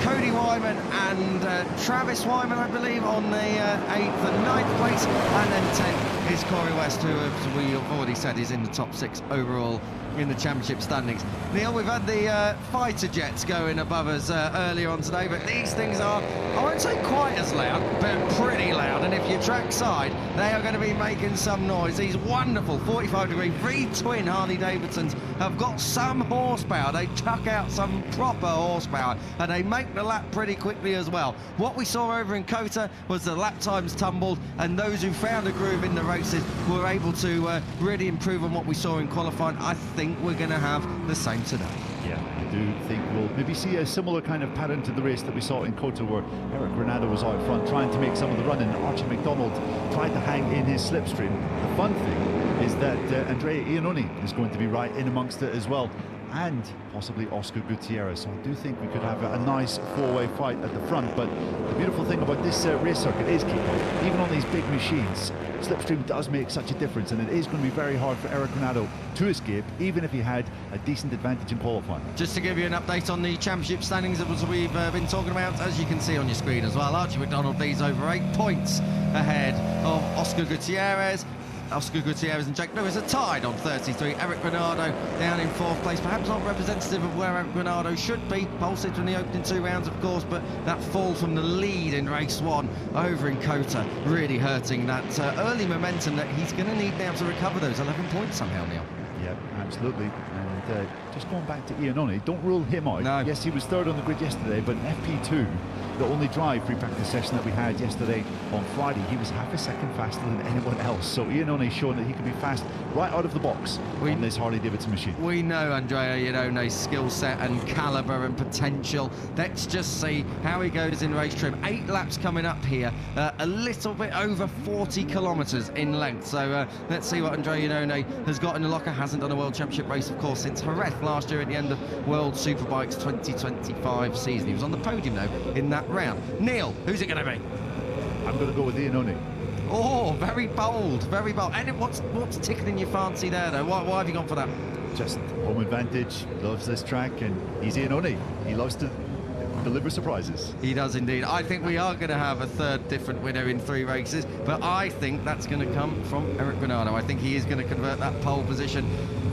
A: Cody Wyman and Travis Wyman, I believe, on the 8th and 9th place. And then 10th is Corey West, who, as we have already said, is in the top 6 overall in the championship standings. Neil, we've had the fighter jets going above us earlier on today, but these things are, I won't say quite as loud, but pretty loud. And if you're trackside, they are going to be making some noise. These wonderful 45-degree V-twin Harley-Davidsons have got some horsepower. They chuck out some proper horsepower, and they make the lap pretty quickly as well. What we saw over in Kota was the lap times tumbled, and those who found a groove in the races were able to really improve on what we saw in qualifying. I think we're going to have the same today.
M: Yeah, I do think we'll maybe see a similar kind of pattern to the race that we saw in Kota, where Eric Granado was out front trying to make some of the running, and Archie McDonald tried to hang in his slipstream. The fun thing is that Andrea Iannone is going to be right in amongst it as well, and possibly Oscar Gutierrez. So I do think we could have a nice 4-way fight at the front. But the beautiful thing about this race circuit is, Kiko, even on these big machines, slipstream does make such a difference, and it is going to be very hard for Eric Granado to escape, even if he had a decent advantage in qualifying.
A: Just to give you an update on the championship standings, as we've been talking about, as you can see on your screen as well, Archie McDonald leads over 8 points ahead of Oscar Gutierrez. Oscar Gutierrez and Jake Lewis are tied on 33. Eric Granado down in 4th place, perhaps not representative of where Eric Granado should be. Pole sitter in the opening 2 rounds, of course, but that fall from the lead in race 1 over in Kota really hurting that early momentum that he's going to need now to recover those 11 points somehow, Neil.
M: Yeah, absolutely. And just going back to Iannone, don't rule him out.
A: No.
M: Yes, he was 3rd on the grid yesterday, but in FP2, the only drive pre-practice session that we had yesterday on Friday, he was half a second faster than anyone else. So Iannone showing that he can be fast right out of the box on this Harley-Davidson machine.
A: We know Andrea Iannone's skill set and calibre and potential. Let's just see how he goes in race trim. 8 laps coming up here, a little bit over 40 kilometres in length. So let's see what Andrea Iannone has got in the locker. Hasn't done a World Championship race, of course, since Jerez last year at the end of World Superbikes 2025 season. He was on the podium, though, in that round. Neil, who's it going to be?
M: I'm going to go with Iannone.
A: Oh, very bold, very bold. And what's tickling your fancy there, though? Why have you gone for that?
M: Just home advantage, loves this track, and he's Iannone. He loves to deliver surprises.
A: He does indeed. I think we are going to have a third different winner in 3 races, but I think that's going to come from Eric Granado. I think he is going to convert that pole position.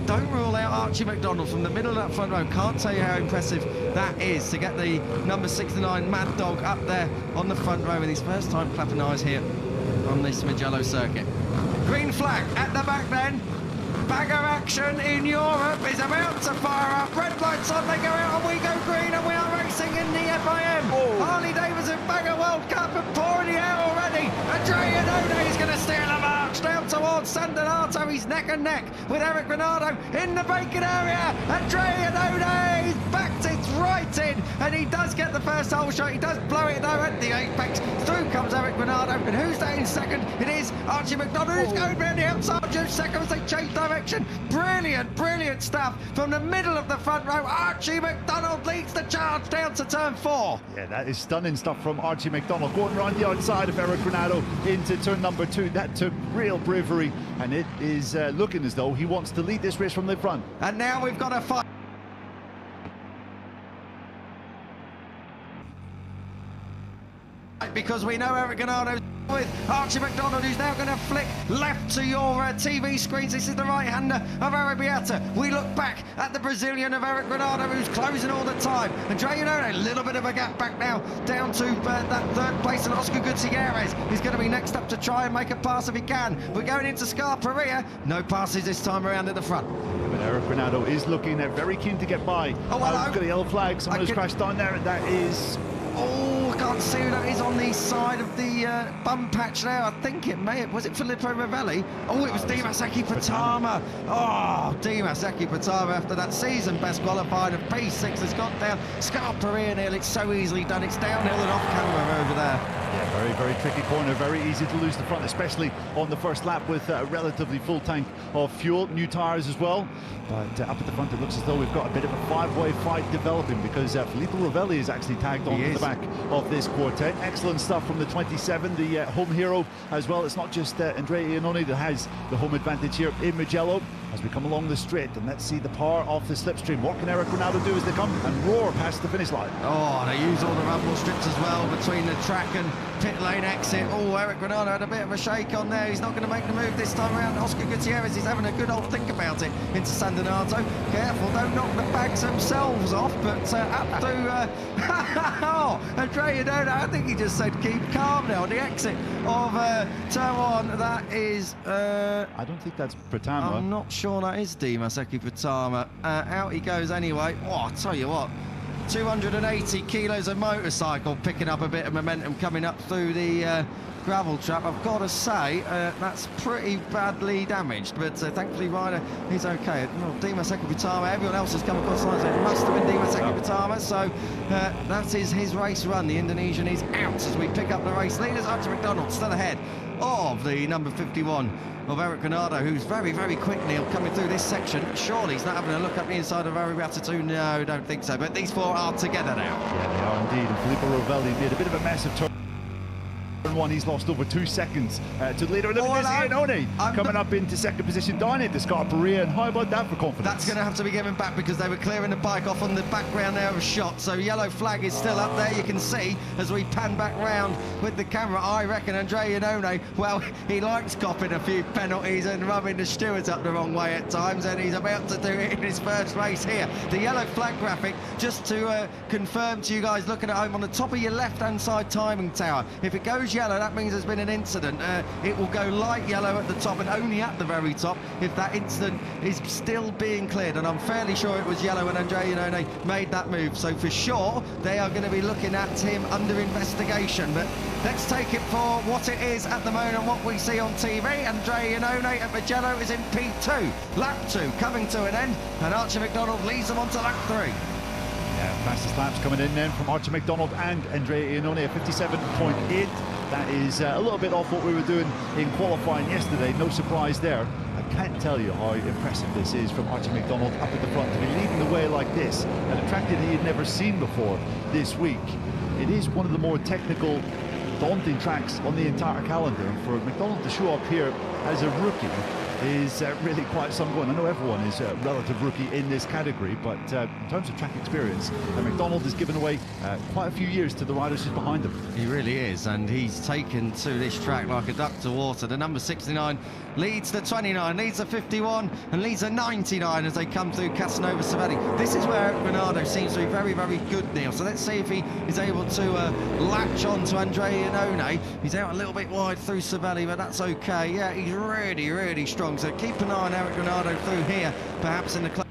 A: Don't rule out Archie McDonald from the middle of that front row. Can't tell you how impressive that is to get the number 69 Mad Dog up there on the front row with his first time clapping eyes here on this Mugello circuit. Green flag at the back then. Bagger action in Europe is about to fire up. Red lights on, they go out and we go green, and we are racing in the FIM. Harley Davidson Bagger World Cup and pouring it out already. Andrea Node is going to steer the march down towards San Donato. He's neck and neck with Eric Granado in the braking area. Andrea Node is backed it right in, and he does get the first hole shot. He does blow it though at the apex. Through comes Eric Granado, and who's that in second? It is Archie McDonald, who's going round the outside. Just second as they change direction. Brilliant, brilliant stuff from the middle of the front row. Archie McDonald leads the charge down to turn 4.
M: Yeah, that is stunning stuff from Archie McDonald. Going around the outside of Eric Granado into turn number 2. That took real bravery, and it is looking as though he wants to lead this race from the front.
A: And now we've got a fight. Because we know Eric Granado with Archie McDonald, who's now going to flick left to your TV screens. This is the right-hander of Arabiata. We look back at the Brazilian of Eric Granado, who's closing all the time. And Andrea, a little bit of a gap back now, down to that third place, and Oscar Gutierrez is going to be next up to try and make a pass if he can. We're going into Scarperia. No passes this time around at the front.
M: But Eric Granado is looking very keen to get by.
A: Oh, hello.
M: Got a yellow flag. Someone has crashed down there, and that is...
A: Oh, I can't see who that is on the side of the bum patch there. I think it may have... Was it Filippo Ravelli? Oh, it was Dimas Akipatama. Oh, Dimas Akipatama, after that season-best qualifying of P6, has got down Scarperia nearly. It's so easily done. It's downhill and off camera over there.
M: Yeah, very, very tricky corner. Very easy to lose the front, especially on the first lap with a relatively full tank of fuel. New tyres as well. But up at the front, it looks as though we've got a bit of a 5-way fight developing, because Filippo Ravelli is actually tagged on to the back of this quartet. Excellent stuff from the 27, the home hero as well. It's not just Andrea Iannone that has the home advantage here in Mugello. As we come along the straight, and let's see the power of the slipstream. What can Eric Granado do as they come and roar past the finish line?
A: Oh, they use all the rumble strips as well between the track and pit lane exit. Oh, Eric Granado had a bit of a shake on there. He's not going to make the move this time around. Oscar Gutierrez is having a good old think about it into San Donato. Careful, don't knock the bags themselves off, but up to... oh, Andrea Iannone, I think he just said keep calm now on the exit of turn 1. That is...
M: I don't think that's Pratama.
A: I'm not sure that is Dimas Akipatama. Out he goes anyway. Oh, I'll tell you what, 280 kilos of motorcycle picking up a bit of momentum coming up through the gravel trap. I've got to say, that's pretty badly damaged, but thankfully Ryder is okay. Well, Dimas Akipatama, everyone else has come across the line, so it must have been Dimas Akipatama, so that is his race run. The Indonesian is out as we pick up the race leaders. Archie McDonald still ahead of the number 51 of Eric Granado, who's very, very quick, Neil, coming through this section. Surely he's not having a look up the inside of Arabiata 2. No, don't think so. But these 4 are together now.
M: Yeah, they are indeed. And Filippo Ravelli made a bit of a mess of turn 1. He's lost over 2 seconds to the leader. Look at this, Iannone coming up into second position down into Scarperia. And how about that for confidence?
A: That's going to have to be given back, because they were clearing the bike off on the background there of shot. So yellow flag is still up there. You can see as we pan back round with the camera. I reckon Andrea Iannone, well, he likes copping a few penalties and rubbing the stewards up the wrong way at times, and he's about to do it in his first race here. The yellow flag graphic, just to confirm to you guys looking at home, on the top of your left-hand side timing tower, if it goes yellow, that means there's been an incident. It will go light yellow at the top and only at the very top if that incident is still being cleared, and I'm fairly sure it was yellow when Andrea Iannone made that move, so for sure they are going to be looking at him under investigation. But let's take it for what it is at the moment and what we see on TV. Andrea Iannone at Mugello is in P2, lap 2 coming to an end, and Archie McDonald leads them onto lap 3.
M: Yeah, fastest laps coming in then from Archie McDonald and Andrea Iannone, a 57.8. That is a little bit off what we were doing in qualifying yesterday. No surprise there. I can't tell you how impressive this is from Archie McDonald up at the front to be leading the way like this, and a track that he had never seen before this week. It is one of the more technical, daunting tracks on the entire calendar, and for McDonald to show up here as a rookie is really quite someone. I know everyone is a relative rookie in this category, but in terms of track experience, McDonald has given away quite a few years to the riders just behind him.
A: He really is, and he's taken to this track like a duck to water. The number 69 leads the 29, leads the 51, and leads the 99 as they come through Casanova Savelli. This is where Granado seems to be very, very good, Neil. So let's see if he is able to latch on to Andrea Iannone. He's out a little bit wide through Savelli, but that's okay. Yeah, he's really, really strong. So keep an eye on Eric Granado through here, perhaps in the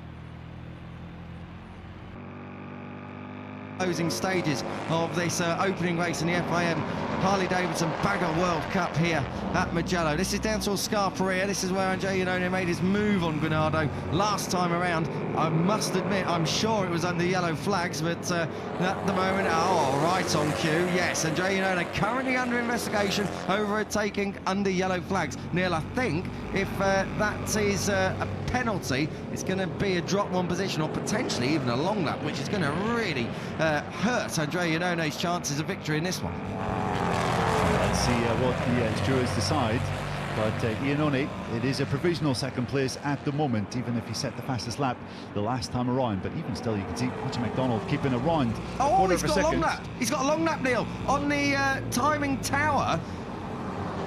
A: closing stages of this opening race in the FIM Harley-Davidson Bagger World Cup here at Mugello. This is down to Scarperia. This is where Andrea Iannone made his move on Granado last time around. I must admit, I'm sure it was under yellow flags, but at the moment, right on cue. Yes, Andrea Iannone currently under investigation, overtaking under yellow flags. Neil, I think if that is a penalty, it's going to be a drop one position or potentially even a long lap, which is going to really hurt Andrea Iannone's chances of victory in this one.
M: Let's see what the stewards decide. But Iannone, it is a provisional second place at the moment, even if he set the fastest lap the last time around. But even still, you can see Roger McDonald keeping around.
A: Oh, he's got a long lap. He's got a long lap, Neil, on the timing tower.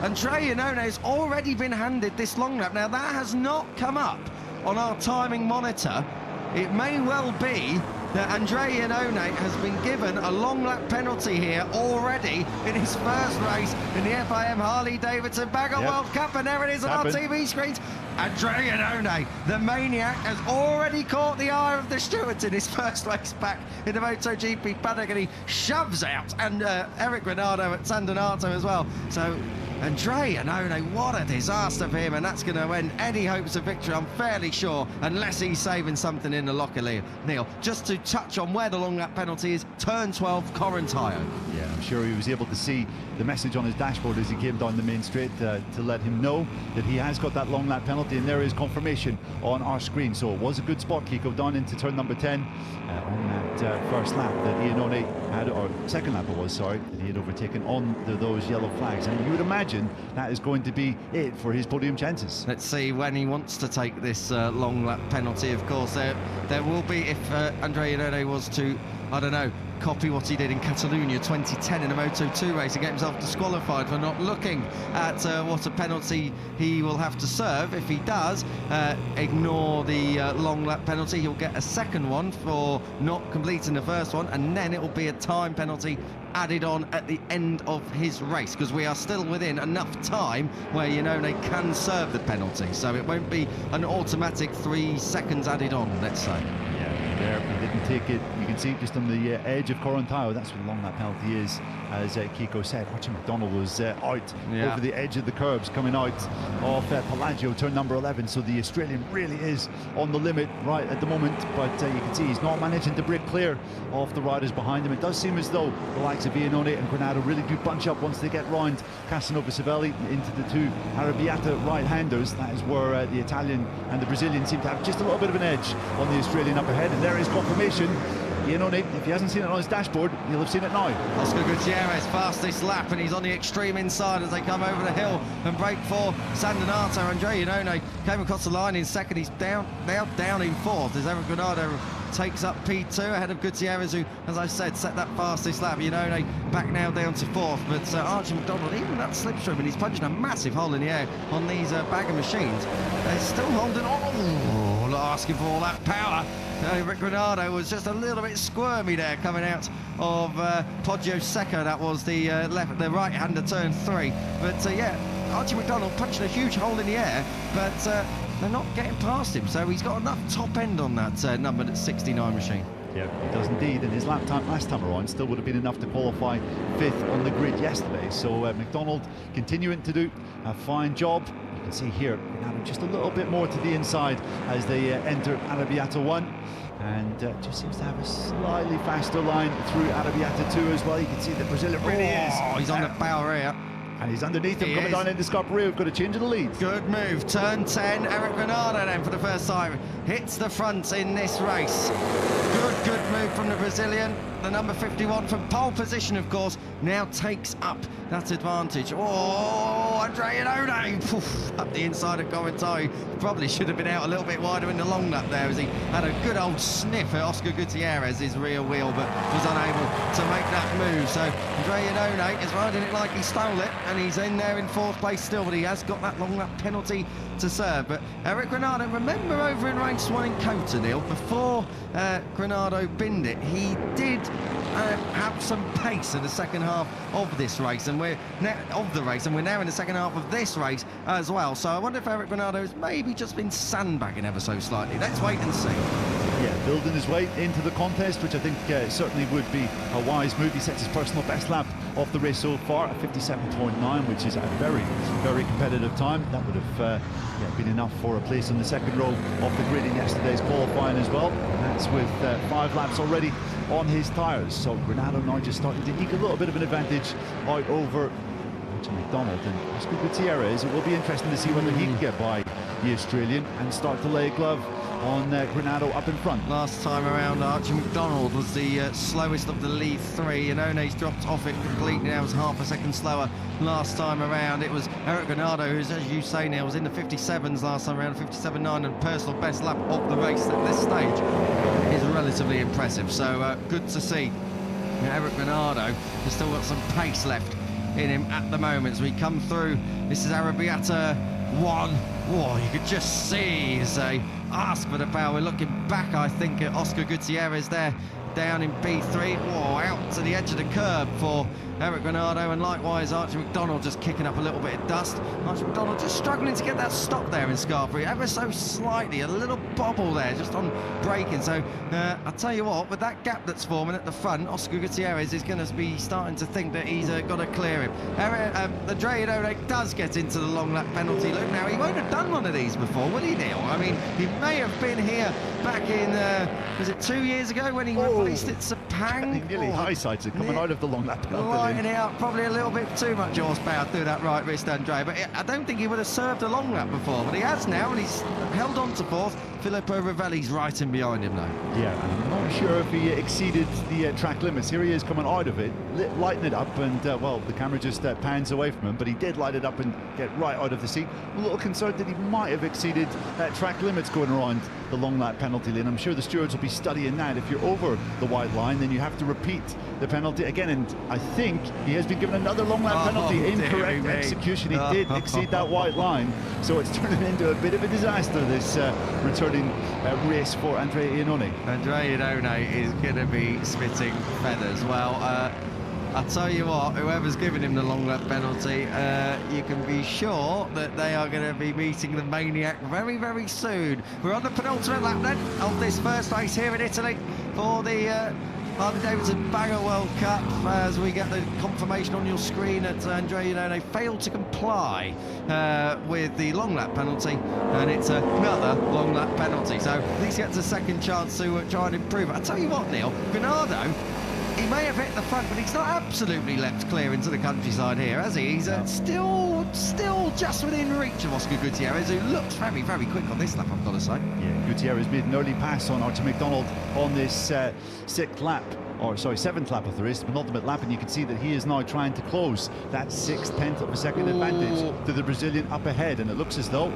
A: Andrea Iannone has already been handed this long lap. Now, that has not come up on our timing monitor. It may well be that Andrea Iannone has been given a long lap penalty here already in his first race in the FIM Harley-Davidson Bagger World Cup, and there it is on our TV screens. Andrea Iannone, the maniac, has already caught the eye of the stewards in his first race back in the MotoGP paddock, and he shoves out, and Eric Granado at San Donato as well. So Andrea Iannone, what a disaster for him, and that's going to end any hopes of victory, I'm fairly sure, unless he's saving something in the locker, Neil. Just to touch on where the long lap penalty is, turn 12, Corinthio.
M: Yeah, I'm sure he was able to see the message on his dashboard as he came down the main straight to let him know that he has got that long lap penalty, and there is confirmation on our screen. So it was a good spot, Kiko, down into turn number 10 on that first lap that Iannone had, or second lap it was, sorry, that he had overtaken on those yellow flags. And you would imagine that is going to be it for his podium chances.
A: Let's see when he wants to take this long lap penalty. Of course, there will be, if Andrea Iannone was to, I don't know, copy what he did in Catalonia 2010 in a Moto2 race and get himself disqualified for not looking at what a penalty he will have to serve. If he does ignore the long lap penalty, he'll get a second one for not completing the first one, and then it will be a time penalty added on at the end of his race, because we are still within enough time where Iannone can serve the penalty, so it won't be an automatic 3 seconds added on, let's say.
M: There, he didn't take it. You can see just on the edge of Corinthio, that's where long that penalty is. As Kiko said, Archie McDonald was out over the edge of the curbs, coming out of Pelagio, turn number 11. So the Australian really is on the limit right at the moment, but you can see he's not managing to break clear of the riders behind him. It does seem as though the likes of Iannone and Granado really do bunch up once they get round Casanova Savelli into the two Arrabbiata right-handers. That is where the Italian and the Brazilian seem to have just a little bit of an edge on the Australian up ahead, and there is confirmation. Iannone, if he hasn't seen it on his dashboard, he'll have seen it now.
A: Oscar Gutierrez, fastest lap, and he's on the extreme inside as they come over the hill and break for San Donato. Andrea Iannone came across the line in second. He's now down in fourth as Eric Granado takes up P2 ahead of Gutierrez, who, as I said, set that fastest lap. Iannone back now down to fourth, but Archie McDonald, even that slipstream, and he's punching a massive hole in the air on these bagger machines. They're still holding on, asking for all that power. Eric Granado was just a little bit squirmy there coming out of Poggio Secco. That was the right-hander turn 3. But yeah, Archie McDonald punching a huge hole in the air, but they're not getting past him. So he's got enough top end on that numbered 69 machine.
M: Yeah, he does indeed, and his lap time last time around still would have been enough to qualify 5th on the grid yesterday. So McDonald continuing to do a fine job. You can see here, just a little bit more to the inside as they enter Arrabbiata 1. And just seems to have a slightly faster line through Arrabbiata 2 as well. You can see that Brazil really is.
A: Oh, he's on the power here.
M: And he's underneath him, coming down into Scarperia. We've got a change of the lead.
A: Good move. Turn 10, Eric Granado then for the first time. Hits the front in this race. Good move from the Brazilian. the number 51 from pole position, of course, now takes up that advantage. Oh, Andrea Iannone, up the inside of Corintari. Probably should have been out a little bit wider in the long lap there, as he had a good old sniff at Oscar Gutierrez's rear wheel, but was unable to make that move. So Andrea Iannone is riding it like he stole it, and he's in there in 4th place still, but he has got that long lap penalty to serve. But Eric Granado, remember over in race 1 in Cota, Neil, before Granado binned it, he did have some pace in the second half of this race, and we're now in the second half of this race as well. So I wonder if Eric Granado has maybe just been sandbagging ever so slightly. Let's wait and see.
M: Yeah, building his way into the contest, which I think certainly would be a wise move. He sets his personal best lap of the race so far at 57.9, which is a very, very competitive time. That would have been enough for a place in the second row of the grid in yesterday's qualifying as well. And that's with 5 laps already on his tyres. So Granado now just starting to eke a little bit of an advantage out over McDonald and Oscar Gutierrez. It will be interesting to see whether he can get by the Australian and start to lay a glove on Granado up in front.
A: Last time around, Archie McDonald was the slowest of the lead 3, and Ione's dropped off it completely. Now was half a second slower last time around. It was Eric Granado, who's, as you say, Neil, was in the 57s last time around, 57.9, and personal best lap of the race at this stage is relatively impressive. So good to see. Eric Granado has still got some pace left in him at the moment as we come through. This is Arrabbiata 1. Whoa, you could just see as they ask for the power. We're looking back, I think, at Oscar Gutierrez there down in B3. Whoa, out to the edge of the curb for Eric Granado, and likewise Archie McDonald just kicking up a little bit of dust. Archie McDonald just struggling to get that stop there in Scarberry, ever so slightly, a little bobble there just on braking. So I'll tell you what, with that gap that's forming at the front, Oscar Gutierrez is going to be starting to think that he's got to clear him. Andrea Iannone does get into the long lap penalty loop. Now, he won't have done one of these before, will he, Neil? I mean, he may have been here back in, was it 2 years ago when he replaced it to Pang?
M: He nearly high-sides it coming out of the long lap penalty.
A: Lighting it out, probably a little bit too much horsepower through that right wrist, Andrea, but I don't think he would have served a long lap before, but he has now, and he's held on to 4th. Filippo Ravelli's right in behind him now.
M: Yeah, I'm not sure if he exceeded the track limits. Here he is coming out of it, lighting it up, and well, the camera just pans away from him, but he did light it up and get right out of the seat. A little concerned that he might have exceeded track limits going around the long lap penalty lane. I'm sure the stewards will be studying that. If you're over the white line, then you have to repeat the penalty again, and I think he has been given another long lap penalty. Incorrect execution. He did exceed that white line, so it's turning into a bit of a disaster, this returning race for Andrea Iannone.
A: Andrea Iannone is going to be spitting feathers. Well, I'll tell you what, whoever's giving him the long lap penalty, you can be sure that they are going to be meeting the maniac very, very soon. We're on the penultimate lap then of this first race here in Italy for the Harley-Davidson Banger World Cup, as we get the confirmation on your screen that Andrea Iannone failed to comply with the long lap penalty, and it's another long lap penalty. So at least he gets a second chance to try and improve it. I'll tell you what, Neil, Granado, he may have hit the front, but he's not absolutely leapt clear into the countryside here, has he? He's still just within reach of Oscar Gutierrez, who looks very, very quick on this lap, I've got to say.
M: Yeah, Gutierrez made an early pass on Archie McDonald on this 7th lap of the race, the penultimate lap, and you can see that he is now trying to close that 6/10 of a second advantage to the Brazilian up ahead, and it looks as though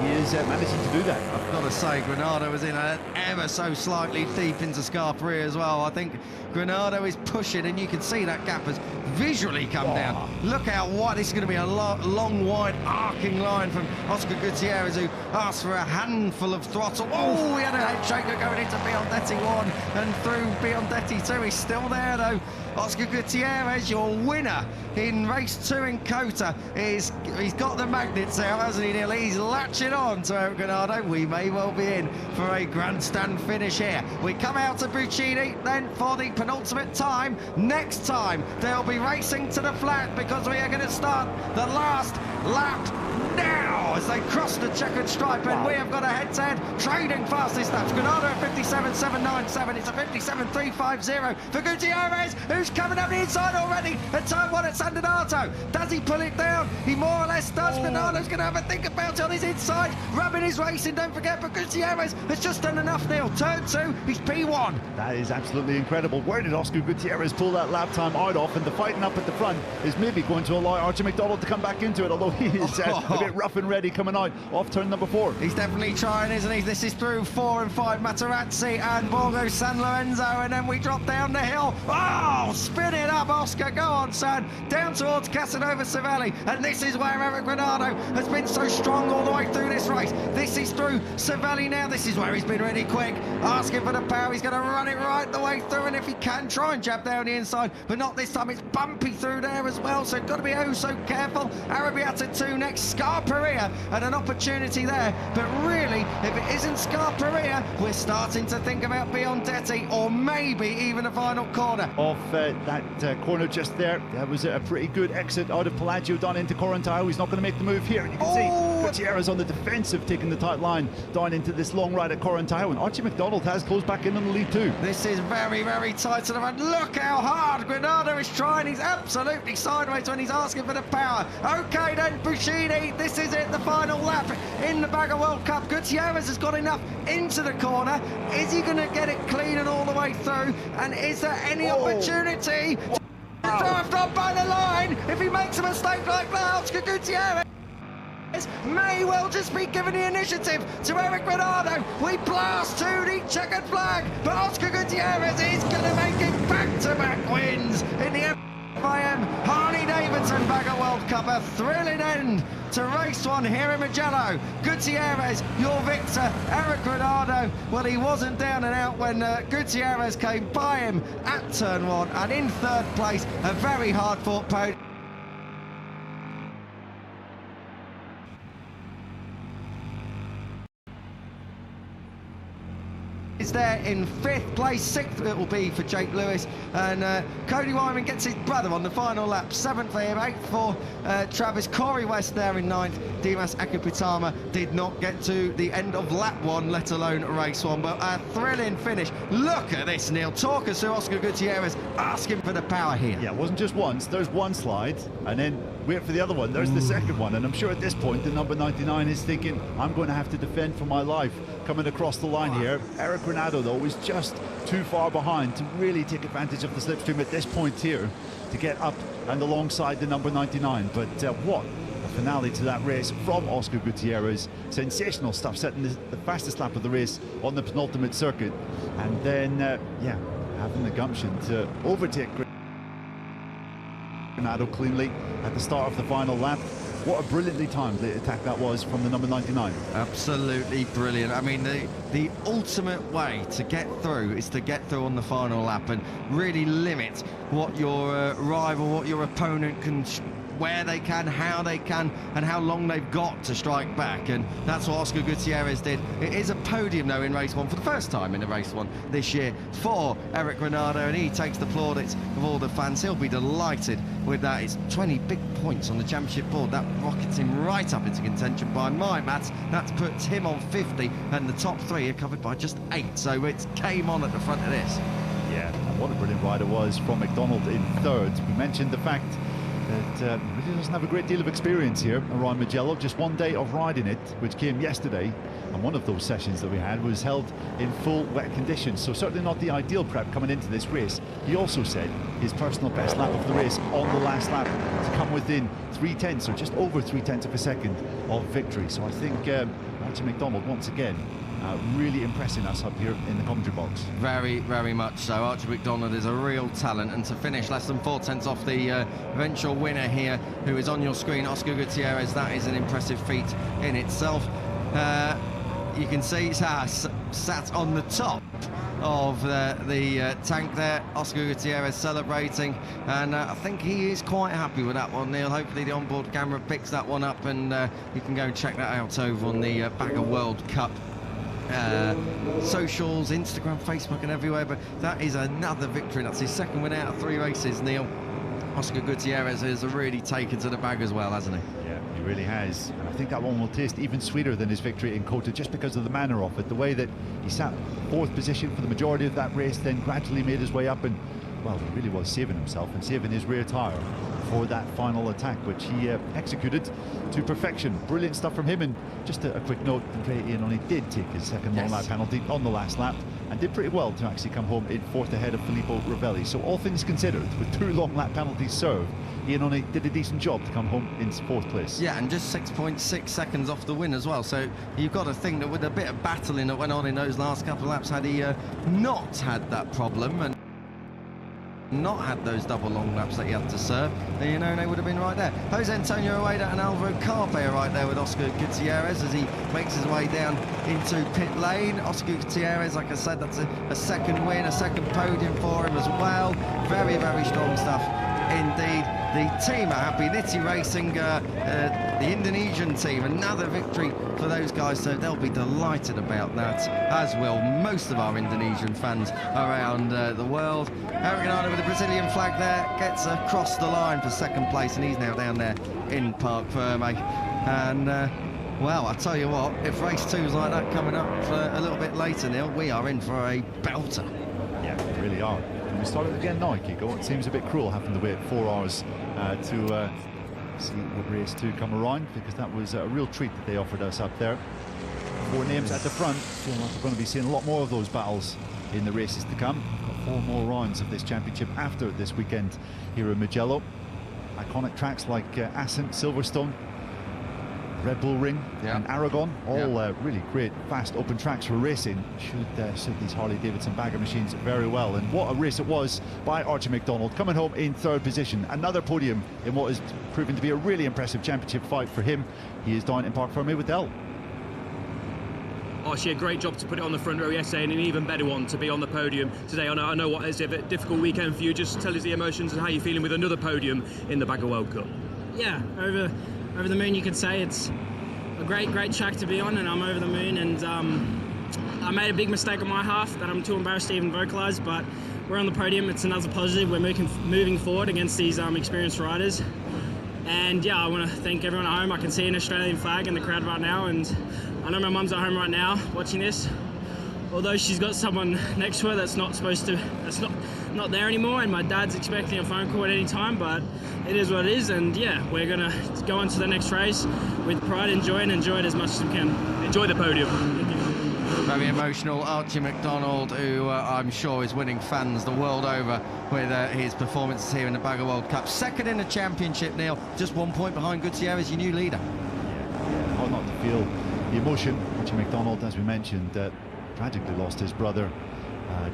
M: he is managing to do that.
A: I've got to say, Granado was in ever so slightly deep into Scarperia as well. I think Granado is pushing, and you can see that gap has visually come down. Look how wide. This is going to be a long, wide, arcing line from Oscar Gutierrez, who asked for a handful of throttle. Oh, he had a head shaker going into Biondetti 1 and through Biondetti 2. He's still there, though. Oscar Gutierrez, your winner in race 2 in Cota, he's got the magnets out, hasn't he, Neil? He's latching on to Eric Granado. We may well be in for a grandstand finish here. We come out to Buccini then for the penultimate time. Next time they'll be racing to the flat, because we are going to start the last lap now. Oh, as they cross the checkered stripe, and we have got a head-to-head trading fastest laps. Granado at 57.797. It's a 57.350 for Gutierrez, who's coming up the inside already at turn 1 at San Donato. Does he pull it down? He more or less does. Granado's going to have a think about it on his inside. Rubbing his racing, don't forget, but Gutierrez has just done enough, Neil. Turn 2, he's P1.
M: That is absolutely incredible. Where did Oscar Gutierrez pull that lap time out of? And the fighting up at the front is maybe going to allow Archie McDonald to come back into it, although he is a bit rough and ready coming out off turn number 4.
A: He's definitely trying, isn't he? This is through 4 and 5, Materazzi and Borgo San Lorenzo, and then we drop down the hill. Oh, spin it up, Oscar. Go on, son. Down towards Casanova Cervelli, and this is where Eric Granado has been so strong all the way through this race. This is through Cervelli now. This is where he's been really quick. Asking for the power. He's going to run it right the way through, and if he can, try and jab down the inside, but not this time. It's bumpy through there as well, so got to be oh so careful. Arrabbiata 2 next, Scarperia, and an opportunity there, but really, if it isn't Scarperia, we're starting to think about Biondetti, or maybe even a final corner.
M: Off that corner just there, that was a pretty good exit out of Pelagio down into Correntino. He's not going to make the move here, and you can see Gutierrez on the defensive taking the tight line down into this long ride at Correntino, and Archie McDonald has closed back in on the lead too.
A: This is very, very tight to the front. Look how hard Granado is trying. He's absolutely sideways when he's asking for the power. Okay then, Buscini, this is it, the final lap in the Bagger World Cup. Gutierrez has got enough into the corner. Is he going to get it clean and all the way through? And is there any opportunity to drive up by the line? If he makes a mistake like that, Oscar Gutierrez may well just be given the initiative to Eric Granado. We blast to the checkered flag, but Oscar Gutierrez is going to make it back-to-back wins in the FIM Harley-Davidson Bagger World Cup. A thrilling end to race 1 here in Mugello. Gutierrez, your victor. Eric Granado, well, he wasn't down and out when Gutierrez came by him at turn 1, and in 3rd place, a very hard-fought podium. Is there in 5th place. 6th it will be for Jake Lewis, and Cody Wyman gets his brother on the final lap. 7th for him, 8th for Travis. Corey West there in 9th. Dimas Akipitama did not get to the end of lap 1, let alone race 1, but a thrilling finish. Look at this, Neil. Talk us through Oscar Gutierrez asking for the power here.
M: Yeah, it wasn't just once. There's one slide, and then wait for the other one. There's the second one, and I'm sure at this point the number 99 is thinking, I'm going to have to defend for my life coming across the line here. Eric Granado, though, is just too far behind to really take advantage of the slipstream at this point here to get up and alongside the number 99. But what a finale to that race from Oscar Gutierrez. Sensational stuff, setting the fastest lap of the race on the penultimate circuit, and then yeah, having the gumption to overtake Granado cleanly at the start of the final lap. What a brilliantly timed attack that was from the number 99.
A: Absolutely brilliant. I mean, the ultimate way to get through is to get through on the final lap and really limit what your rival, what your opponent can, where they can, how they can, and how long they've got to strike back, and that's what Oscar Gutierrez did. It is a podium, though, in race 1 for the first time in a race 1 this year for Eric Granado, and he takes the plaudits of all the fans. He'll be delighted with that. It's 20 big points on the championship board. That rockets him right up into contention by my maths. That puts him on 50, and the top 3 are covered by just 8, so it's game on at the front of this.
M: Yeah, and what a brilliant ride it was from McDonald in 3rd. We mentioned the fact that really doesn't have a great deal of experience here around Mugello. Just one day of riding it, which came yesterday, and one of those sessions that we had was held in full wet conditions, so certainly not the ideal prep coming into this race. He also said his personal best lap of the race on the last lap to come within 3/10, or just over 3/10 of a second of victory. So I think Archie McDonald once again really impressing us up here in the commentary box.
A: Very, very much so. Archie McDonald is a real talent, and to finish less than 4/10 off the eventual winner here, who is on your screen, Oscar Gutierrez, that is an impressive feat in itself. You can see he's sat on the top of the tank there. Oscar Gutierrez celebrating, and I think he is quite happy with that one, Neil. Hopefully the onboard camera picks that one up, and you can go and check that out over on the Bagger World Cup socials, Instagram, Facebook and everywhere. But that is another victory. That's his 2nd win out of 3 races, Neil. Oscar Gutierrez has really taken to the bag as well, hasn't he?
M: Yeah, He really has, and I think that one will taste even sweeter than his victory in Kota, just because of the manner of it, the way that he sat 4th position for the majority of that race, then gradually made his way up, and well, he really was saving himself and saving his rear tyre for that final attack, which he executed to perfection. Brilliant stuff from him. And just a quick note, Andrea Iannone did take his second long lap penalty on the last lap and did pretty well to actually come home in 4th ahead of Filippo Ravelli. So all things considered, with 2 long lap penalties served, Iannone did a decent job to come home in 4th place.
A: Yeah, and just 6.6 seconds off the win as well. So you've got to think that with a bit of battling that went on in those last couple of laps, had he not had that problem and not had those double long laps that he had to serve, then Iannone would have been right there. Jose Antonio Rueda and Alvaro Carpe are right there with Oscar Gutierrez as he makes his way down into pit lane. Oscar Gutierrez, like I said, that's a second win, a second podium for him as well. Very, very strong stuff indeed. The team are happy. Nitti Racing, the Indonesian team, another victory for those guys, so they'll be delighted about that, as will most of our Indonesian fans around the world. Eric Granado with the Brazilian flag there gets across the line for second place, and he's now down there in Parc Ferme. And well, I tell you what, if race 2's like that coming up a little bit later, Neil, we are in for a belter.
M: Yeah, we really are. Can we start it again now, Kiko? It seems a bit cruel having to wait 4 hours to see what race 2 come around, because that was a real treat that they offered us up there. 4 names at the front. Feel like we're going to be seeing a lot more of those battles in the races to come. We've got 4 more rounds of this championship after this weekend here in Mugello. Iconic tracks like Assen, Silverstone, Red Bull Ring and Aragon, all really great fast open tracks for racing. Should suit these Harley-Davidson bagger machines very well. And what a race it was by Archie McDonald, coming home in 3rd position. Another podium in what is proving to be a really impressive championship fight for him. He is down in Parc Ferme with Dell.
L: Archie, a great job to put it on the front row yesterday, and an even better one to be on the podium today. I know what is a bit difficult weekend for you. Just tell us the emotions and how you're feeling with another podium in the Bagger World Cup.
N: Yeah, over the moon, you could say. It's a great track to be on, and I'm over the moon. And I made a big mistake on my half that I'm too embarrassed to even vocalise, but we're on the podium. It's another positive. We're moving forward against these experienced riders. And yeah, I want to thank everyone at home. I can see an Australian flag in the crowd right now, and I know my mum's at home right now watching this. Although she's got someone next to her that's not not there anymore, and my dad's expecting a phone call at any time, but it is what it is. And yeah, we're gonna go on to the next race with pride, enjoy it as much as we can.
L: Enjoy the podium.
A: Very emotional Archie McDonald, who I'm sure is winning fans the world over with his performances here in the Bagger World Cup. Second in the championship, Neil, just 1 point behind Gutierrez, your new leader.
M: Yeah, hard not to feel the emotion. Archie McDonald, as we mentioned, tragically lost his brother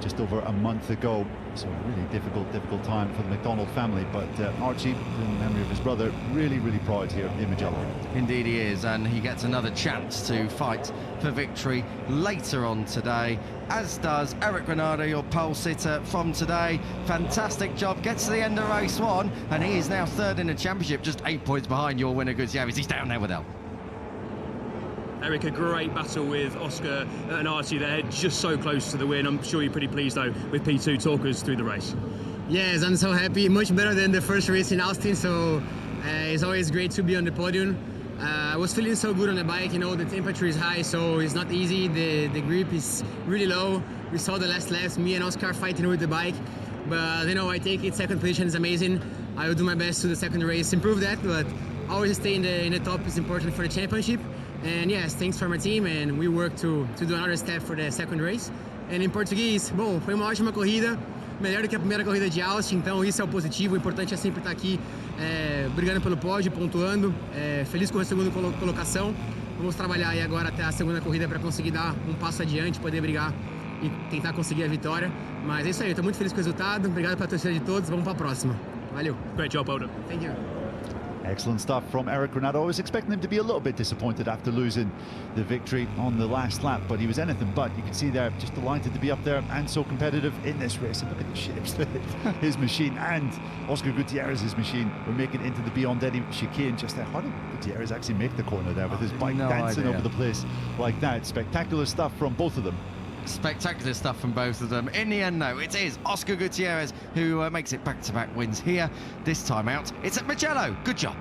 M: just over a month ago, so a really difficult time for the McDonald family. But Archie, in memory of his brother, really proud here in Mugello.
A: Indeed he is, and he gets another chance to fight for victory later on today, as does Eric Granado, your pole sitter from today. Fantastic job, gets to the end of race 1, and he is now 3rd in the championship, just 8 points behind your winner Gutierrez. He's down there with El.
L: Eric, a great battle with Oscar and Archie there, just so close to the win. I'm sure you're pretty pleased though with P2. Talk us through the race.
O: Yes, I'm so happy, much better than the first race in Austin, so it's always great to be on the podium. I was feeling so good on the bike, you know, the temperature is high, so it's not easy, the grip is really low. We saw the last laps, me and Oscar fighting with the bike, but you know, I take it, 2nd position is amazing. I will do my best to the 2nd race, improve that, but always stay in the top is important for the championship. And yes, thanks for my team, and we work to do another step for the 2nd race. And em português, bom, foi uma ótima corrida, melhor do que a primeira corrida de Austin, então isso é o positivo. O importante é sempre estar aqui brigando pelo pódio, pontuando, feliz com a 2ª colocação. Vamos trabalhar aí agora até a 2ª corrida para conseguir dar um passo adiante, poder brigar e tentar conseguir a vitória. Mas é isso aí, estou muito feliz com o resultado, obrigado pela torcida de todos, vamos para a próxima. Valeu.
L: Great job, Oda.
O: Thank you.
M: Excellent stuff from Eric Granado. I was expecting him to be a little bit disappointed after losing the victory on the last lap, but he was anything but. You can see there, just delighted to be up there and so competitive in this race. And look at the shapes that his machine and Oscar Gutierrez's machine were making into the Beyond Eddie chicane just there. How did Gutierrez actually make the corner there with his bike dancing over the place like that? Spectacular stuff from both of them.
A: Spectacular stuff from both of them. In the end, though, it is Oscar Gutierrez who makes it back-to-back wins here. This time out, it's at Mugello. Good job.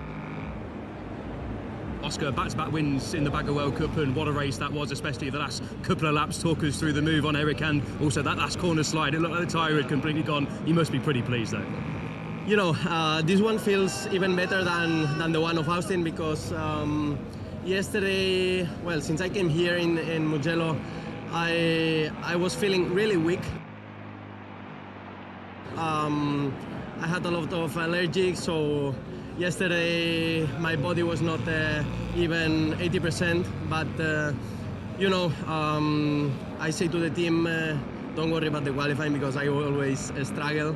L: Oscar, back-to-back wins in the Bagger World Cup, and what a race that was, especially the last couple of laps. Talk us through the move on Eric and also that last corner slide. It looked like the tyre had completely gone. You must be pretty pleased though.
O: You know, this one feels even better than the one of Austin, because yesterday, well, since I came here in Mugello, I was feeling really weak. I had a lot of allergies, so yesterday my body was not even 80%, but you know, I say to the team, don't worry about the qualifying, because I always struggle.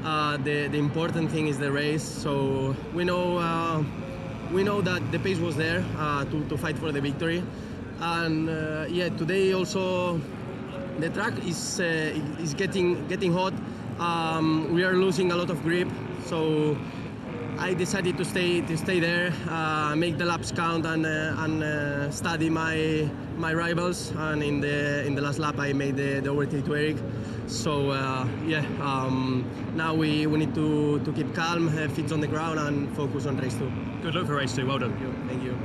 O: The important thing is the race, so we know that the pace was there to fight for the victory. And yeah, today also the track is getting hot. We are losing a lot of grip, so I decided to stay there, make the laps count, and study my rivals. And in the last lap, I made the overtake to Eric. So yeah, now we need to keep calm, feet on the ground, and focus on race 2.
L: Good luck for race 2. Well done.
O: Thank you.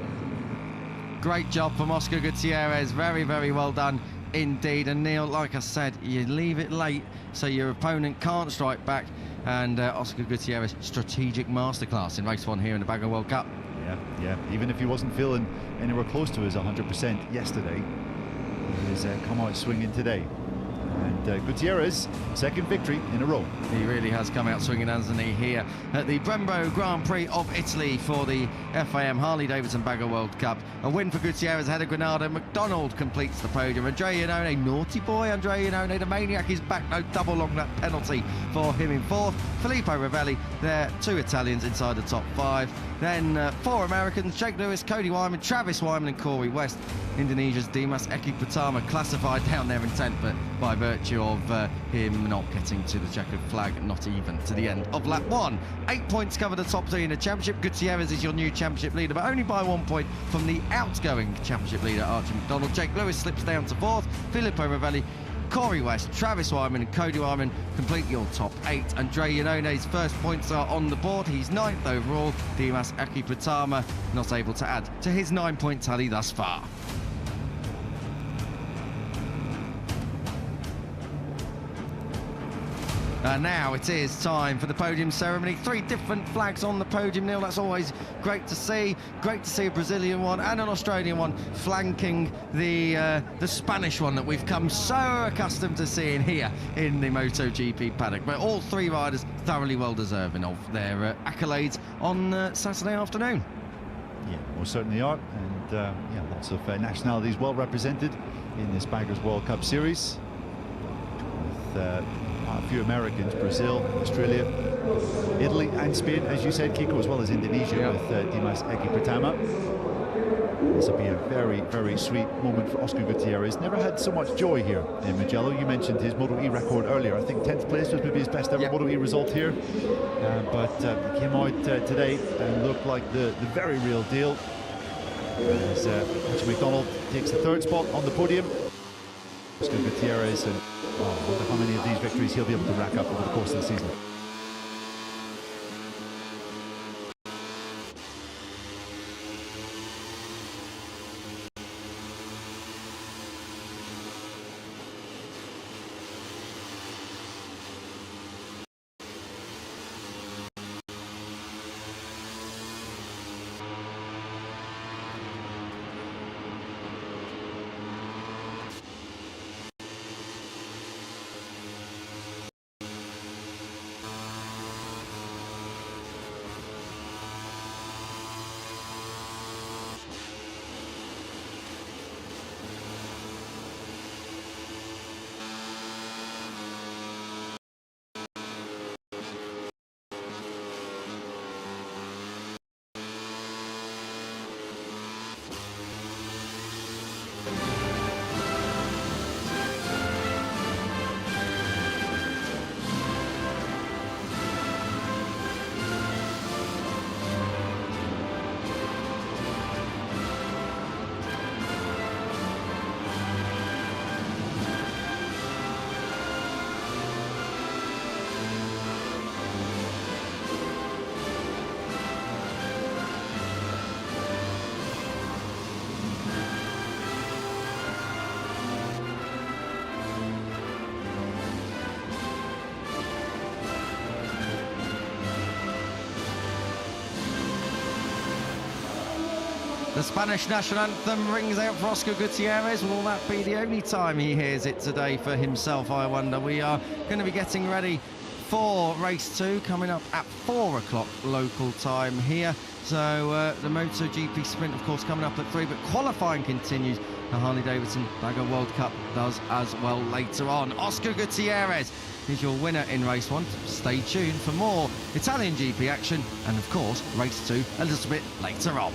A: Great job from Oscar Gutierrez. Very, very well done indeed. And Neil, like I said, you leave it late so your opponent can't strike back. And Oscar Gutierrez, strategic masterclass in race 1 here in the Bagger World Cup.
M: Yeah. Even if he wasn't feeling anywhere close to his 100% yesterday, he's come out swinging today. And Gutierrez, second victory in a row.
A: He really has come out swinging, hasn't he, here at the Brembo Grand Prix of Italy for the FIM Harley-Davidson Bagger World Cup. A win for Gutierrez ahead of Granado. McDonald completes the podium. Andrea Iannone, naughty boy Andrea Iannone, the maniac, is back. No double long lap penalty for him in 4th. Filippo Ravelli, there, 2 Italians inside the top 5. Then 4 Americans, Jake Lewis, Cody Wyman, Travis Wyman and Corey West. Indonesia's Dimas Eki Pratama classified down there in 10th, but by virtue of him not getting to the checkered flag, not even to the end of lap 1. 8 points cover the top 3 in the championship. Gutierrez is your new championship leader, but only by 1 point from the outgoing championship leader, Archie McDonald. Jake Lewis slips down to 4th. Filippo Ravelli, Corey West, Travis Wyman and Cody Wyman complete your top 8. Andrea Iannone's first points are on the board. He's 9th overall. Dimas Eki Pratama not able to add to his 9-point tally thus far. And now it is time for the podium ceremony. 3 different flags on the podium, Neil. That's always great to see. Great to see a Brazilian one and an Australian one flanking the Spanish one that we've come so accustomed to seeing here in the MotoGP paddock. But all 3 riders thoroughly well deserving of their accolades on Saturday afternoon.
M: Yeah, most certainly are. And yeah, lots of nationalities well represented in this Baggers World Cup series. With a few Americans, Brazil, Australia, Italy and Spain, as you said, Kiko, as well as Indonesia with Dimas Eki Pratama. This will be a very, very sweet moment for Oscar Gutierrez. Never had so much joy here in Mugello. You mentioned his Moto3 record earlier. I think 10th place was maybe his best ever Moto3 result here. But he came out today and looked like the very real deal. As Archie McDonald takes the 3rd spot on the podium. Oscar Gutierrez, and I wonder how many of these victories he'll be able to rack up over the course of the season.
A: The Spanish national anthem rings out for Oscar Gutierrez. Will that be the only time he hears it today for himself, I wonder? We are going to be getting ready for race 2 coming up at 4 o'clock local time here. So the MotoGP sprint, of course, coming up at 3, but qualifying continues. The Harley-Davidson Bagger World Cup does as well later on. Oscar Gutierrez is your winner in race 1. Stay tuned for more Italian GP action and, of course, race 2 a little bit later on.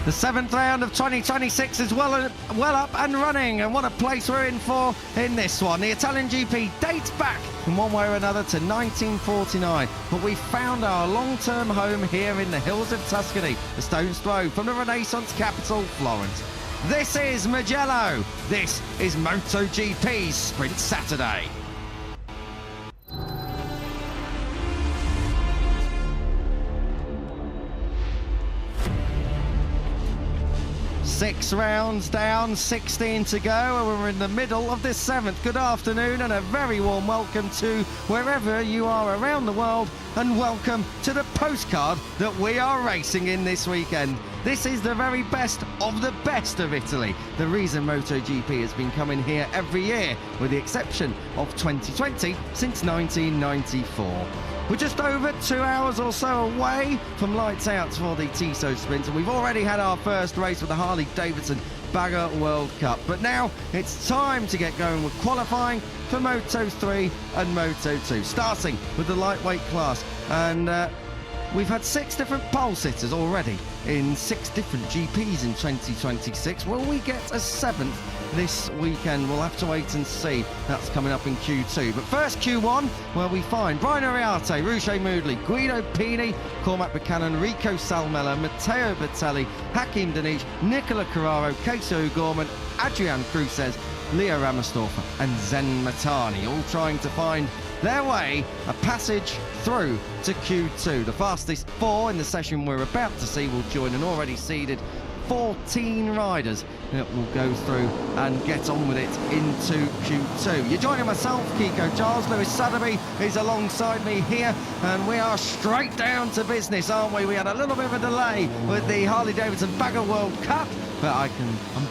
A: The 7th round of 2026 is well up and running, and what a place we're in for in this one. The Italian GP dates back in one way or another to 1949, but we found our long-term home here in the hills of Tuscany, a stone's throw from the Renaissance capital, Florence. This is Mugello. This is MotoGP Sprint Saturday. Six rounds down, 16 to go, and we're in the middle of this 7th. Good afternoon and a very warm welcome to wherever you are around the world, and welcome to the postcard that we are racing in this weekend. This is the very best of Italy. The reason MotoGP has been coming here every year, with the exception of 2020, since 1994. We're just over 2 hours or so away from lights out for the Tissot sprint, and we've already had our first race with the Harley-Davidson Bagger World Cup. But now it's time to get going with qualifying for Moto3 and Moto2, starting with the lightweight class. And we've had 6 different pole sitters already in 6 different GPs in 2026. Will we get a 7th this weekend? We'll have to wait and see. That's coming up in Q2. But first, Q1, where we find Brian Ariarte, Roger Moodley, Guido Pini, Cormac Buchanan, Rico Salmella, Matteo Bertelli, Hakim Danish, Nicola Carraro, Casey O'Gorman, Adrian Cruces, Leo Ramastorfer and Zen Matani, all trying to find their way a passage through to Q2. The fastest 4 in the session we're about to see will join an already seeded 14 riders that will go through and get on with it into Q2. You're joining myself, Kiko Giles. Lewis Sotheby is alongside me here, and we are straight down to business, aren't we? We had a little bit of a delay with the Harley-Davidson Bagger World Cup, but I'm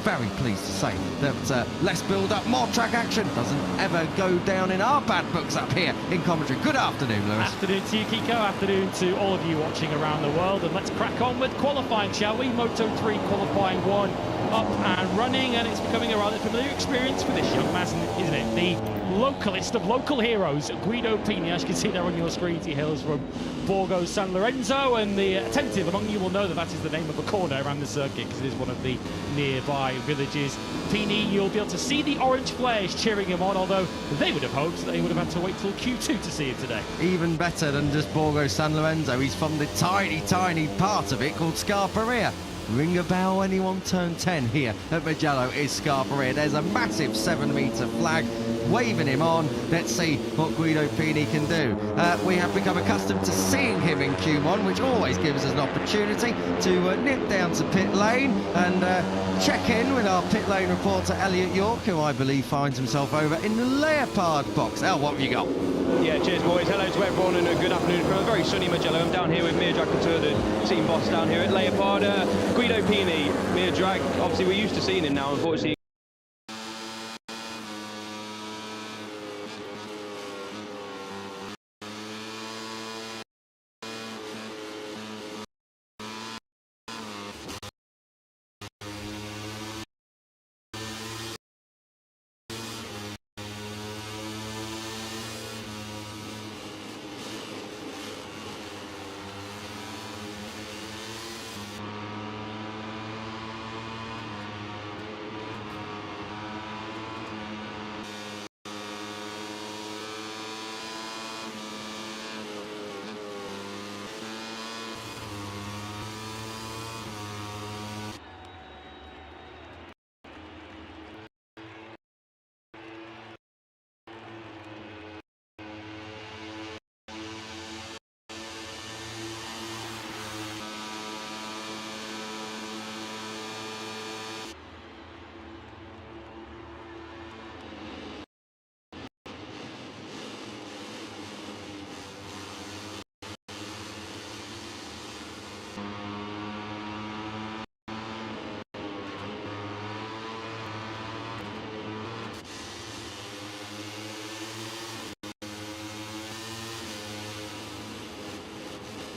A: very pleased to say that less build-up, more track action doesn't ever go down in our bad books up here in commentary. Good afternoon, Lewis.
F: Afternoon to you, Kiko. Afternoon to all of you watching around the world. And let's crack on with qualifying, shall we? Moto3 Qualifying 1 up and running, and it's becoming a rather familiar experience for this young man, isn't it? The localist of local heroes, Guido Pini, as you can see there on your screen. He hails from Borgo San Lorenzo, and the attentive among you will know that that is the name of a corner around the circuit, because it is one of the nearby villages. Pini, you'll be able to see the orange flares cheering him on, although they would have hoped that they would have had to wait till Q2 to see him today.
A: Even better than just Borgo San Lorenzo, he's from the tiny part of it called Scarperia. Ring a bell, anyone turn 10 here at Mugello is Scarperia. There's a massive 7-metre flag waving him on. Let's see what Guido Pini can do. We have become accustomed to seeing him in Q1, which always gives us an opportunity to nip down to pit lane and check in with our pit lane reporter Elliot York, who I believe finds himself over in the Leopard box. El, what have you got?
P: Yeah, cheers boys. Hello to everyone and a good afternoon from a very sunny Mugello. I'm down here with Mir Drag Couture, the team boss down here at Leopard. Guido Pini, Mir Drag, obviously we're used to seeing him now, unfortunately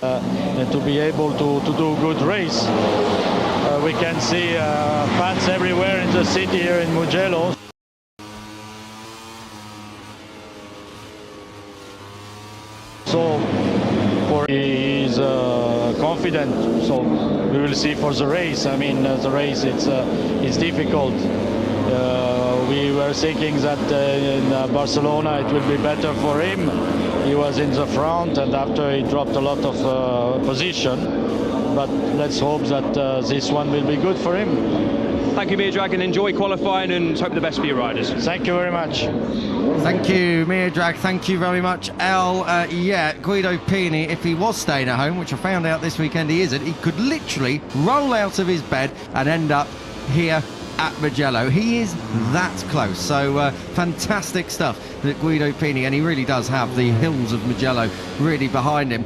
Q: and to be able to do a good race. We can see fans everywhere in the city here in Mugello. So he's confident, so we will see for the race. I mean, the race, it's difficult. We were thinking that in Barcelona it will be better for him. He was in the front, and after he dropped a lot of position. But let's hope that this one will be good for him.
P: Thank you, Meerdrag, and enjoy qualifying, and hope the best for your riders.
Q: Thank you very much.
A: Thank you, Meerdrag. Thank you very much, El. Yeah, Guido Pini, if he was staying at home, which I found out this weekend he isn't, he could literally roll out of his bed and end up here at Mugello. He is that close. So fantastic stuff that Guido Pini, and he really does have the hills of Mugello really behind him.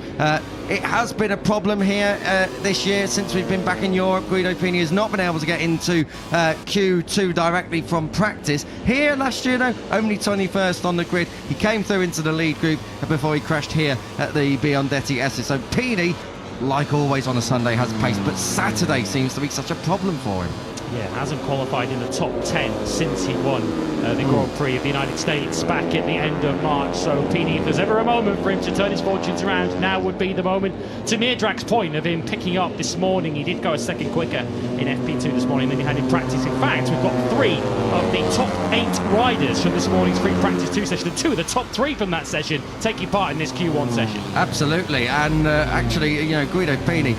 A: It has been a problem here this year since we've been back in Europe. Guido Pini has not been able to get into Q2 directly from practice. Here last year, though, only 21st on the grid. He came through into the lead group before he crashed here at the Biondetti Esses. So Pini, like always on a Sunday, has pace, but Saturday seems to be such a problem for him.
F: Yeah, hasn't qualified in the top 10 since he won the Grand Prix of the United States back at the end of March. So Pini, if there's ever a moment for him to turn his fortunes around, now would be the moment. To Meerdrag's point of him picking up this morning, he did go a second quicker in FP2 this morning than he had in practice. In fact, we've got 3 of the top 8 riders from this morning's free practice 2 session, and 2 of the top 3 from that session taking part in this Q1 session. Absolutely, and actually, you know, Guido Pini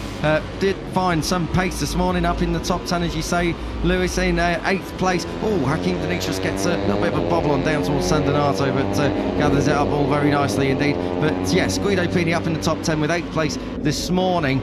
F: did find some pace this morning up in the top 10, as you say. Lewis in 8th place. Oh, Hakim Demetrius gets a little bit of a bobble on down towards San Donato, but gathers it up all very nicely indeed. But yes, Guido Pini up in the top 10 with 8th place this morning.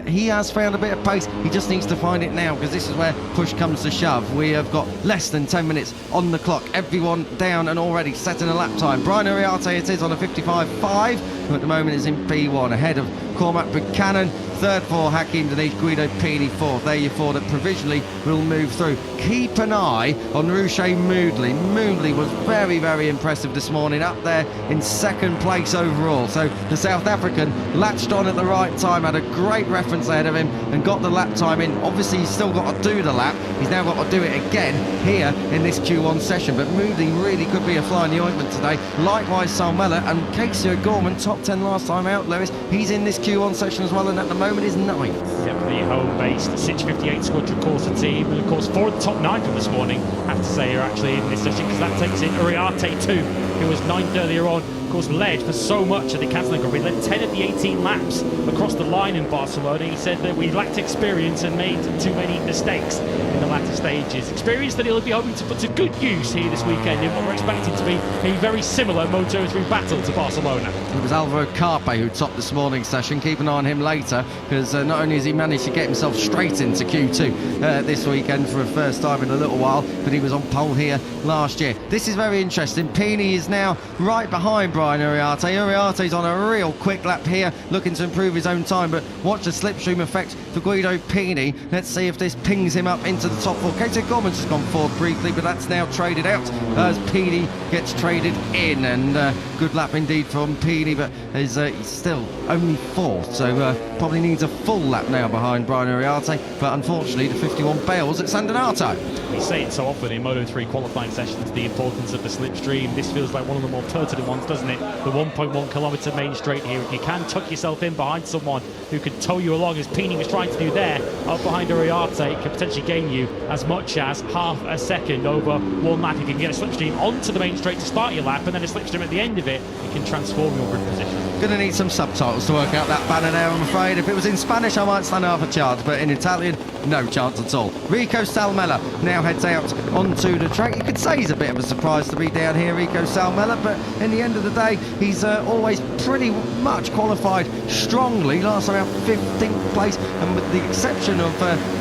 F: He has found a bit of pace. He just needs to find it now, because this is where push comes to shove. We have got less than 10 minutes on the clock. Everyone down and already setting a lap time. Brian Uriarte it is on a 55.5, who at the moment is in P1, ahead of Cormac Buchanan. 3rd for Hakim Denise, Guido Pini 4th. There you 4 that provisionally will move through. Keep an eye on Ruche Moodley. Moodley was very, very impressive this morning, up there in 2nd place overall. So the South African latched on at the right time, had a great reference ahead of him and got the lap time in. Obviously he's still got to do the lap. He's now got to do it again here in this Q1 session. But Moodley really could be a fly in the ointment today. Likewise Salmela and Casey O'Gorman, top 10 last time out, Lewis. He's in this Q1 session as well, and at the moment is 9th. Yep, the home-based Sitch 58 Squadron Corsa team, and of course 4 of the top 9 from this morning, I have to say, are actually in this session, because that takes in Uriarte too, who was 9th earlier on. Of course, led for so much of the Catalan Grand Prix, led 10 of the 18 laps across the line in Barcelona. He said that we lacked experience and made too many mistakes in the latter stages. Experience that he'll be hoping to put to good use here this weekend in what we're expecting to be a very similar Moto3 battle to Barcelona. It was Alvaro Carpe who topped this morning's session. Keep an eye on him later, because not only has he managed to get himself straight into Q2 this weekend for a first time in a little while, but he was on pole here last year. This is very interesting. Pini is now right behind Brian Uriarte. Uriarte's on a real quick lap here, looking to improve his own time, but watch the slipstream effect for Guido Pini. Let's see if this pings him up into the top 4. Casey Gorman's just gone forward briefly, but that's now traded out as Pini gets traded in, and good lap indeed from Pini, but he's still only 4th, so probably needs a full lap now behind Brian Uriarte, but unfortunately the 51 bails at San Donato. We say it so often in Moto3 qualifying sessions, the importance of the slipstream. This feels like one of the more pertinent ones, doesn't it? The 1.1 kilometre main straight here. If you can tuck yourself in behind someone who can tow you along, as Pini was trying to do there, up behind Uriarte, it can potentially gain you as much as half a second over one lap. If you can get a slipstream onto the main straight to start your lap, and then a slipstream at the end of it, it can transform your grid position. Going to need some subtitles to work out that banner there, I'm afraid. If it was in Spanish, I might stand half a chance, but in Italian, no chance at all. Rico Salmela now heads out onto the track. You could say he's a bit of a surprise to be down here, Rico Salmela, but in the end of the day, he's always pretty much qualified strongly. Last time out 15th place, and with the exception of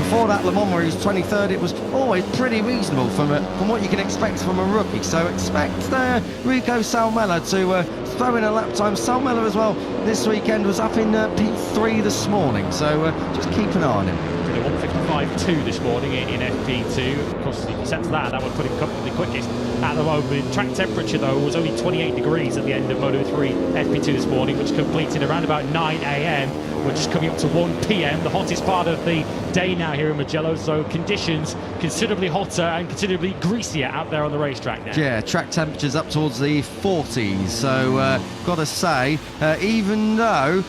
F: before that Le Mans where he was 23rd, it was always pretty reasonable from what you can expect from a rookie. So expect Rico Salmela to throw in a lap time. Salmela as well this weekend was up in P3 this morning, so just keep an eye on him. 1:55.2 this morning in FP2. Of course, if he sets that would put him comfortably quickest at the moment. Track temperature, though, was only 28 degrees at the end of Moto3 FP2 this morning, which completed around about 9 a.m. We're just coming up to 1 p.m, the hottest part of the day now here in Mugello, so conditions considerably hotter and considerably greasier out there on the racetrack now.
A: Yeah, track temperatures up towards the 40s, so got to say, even though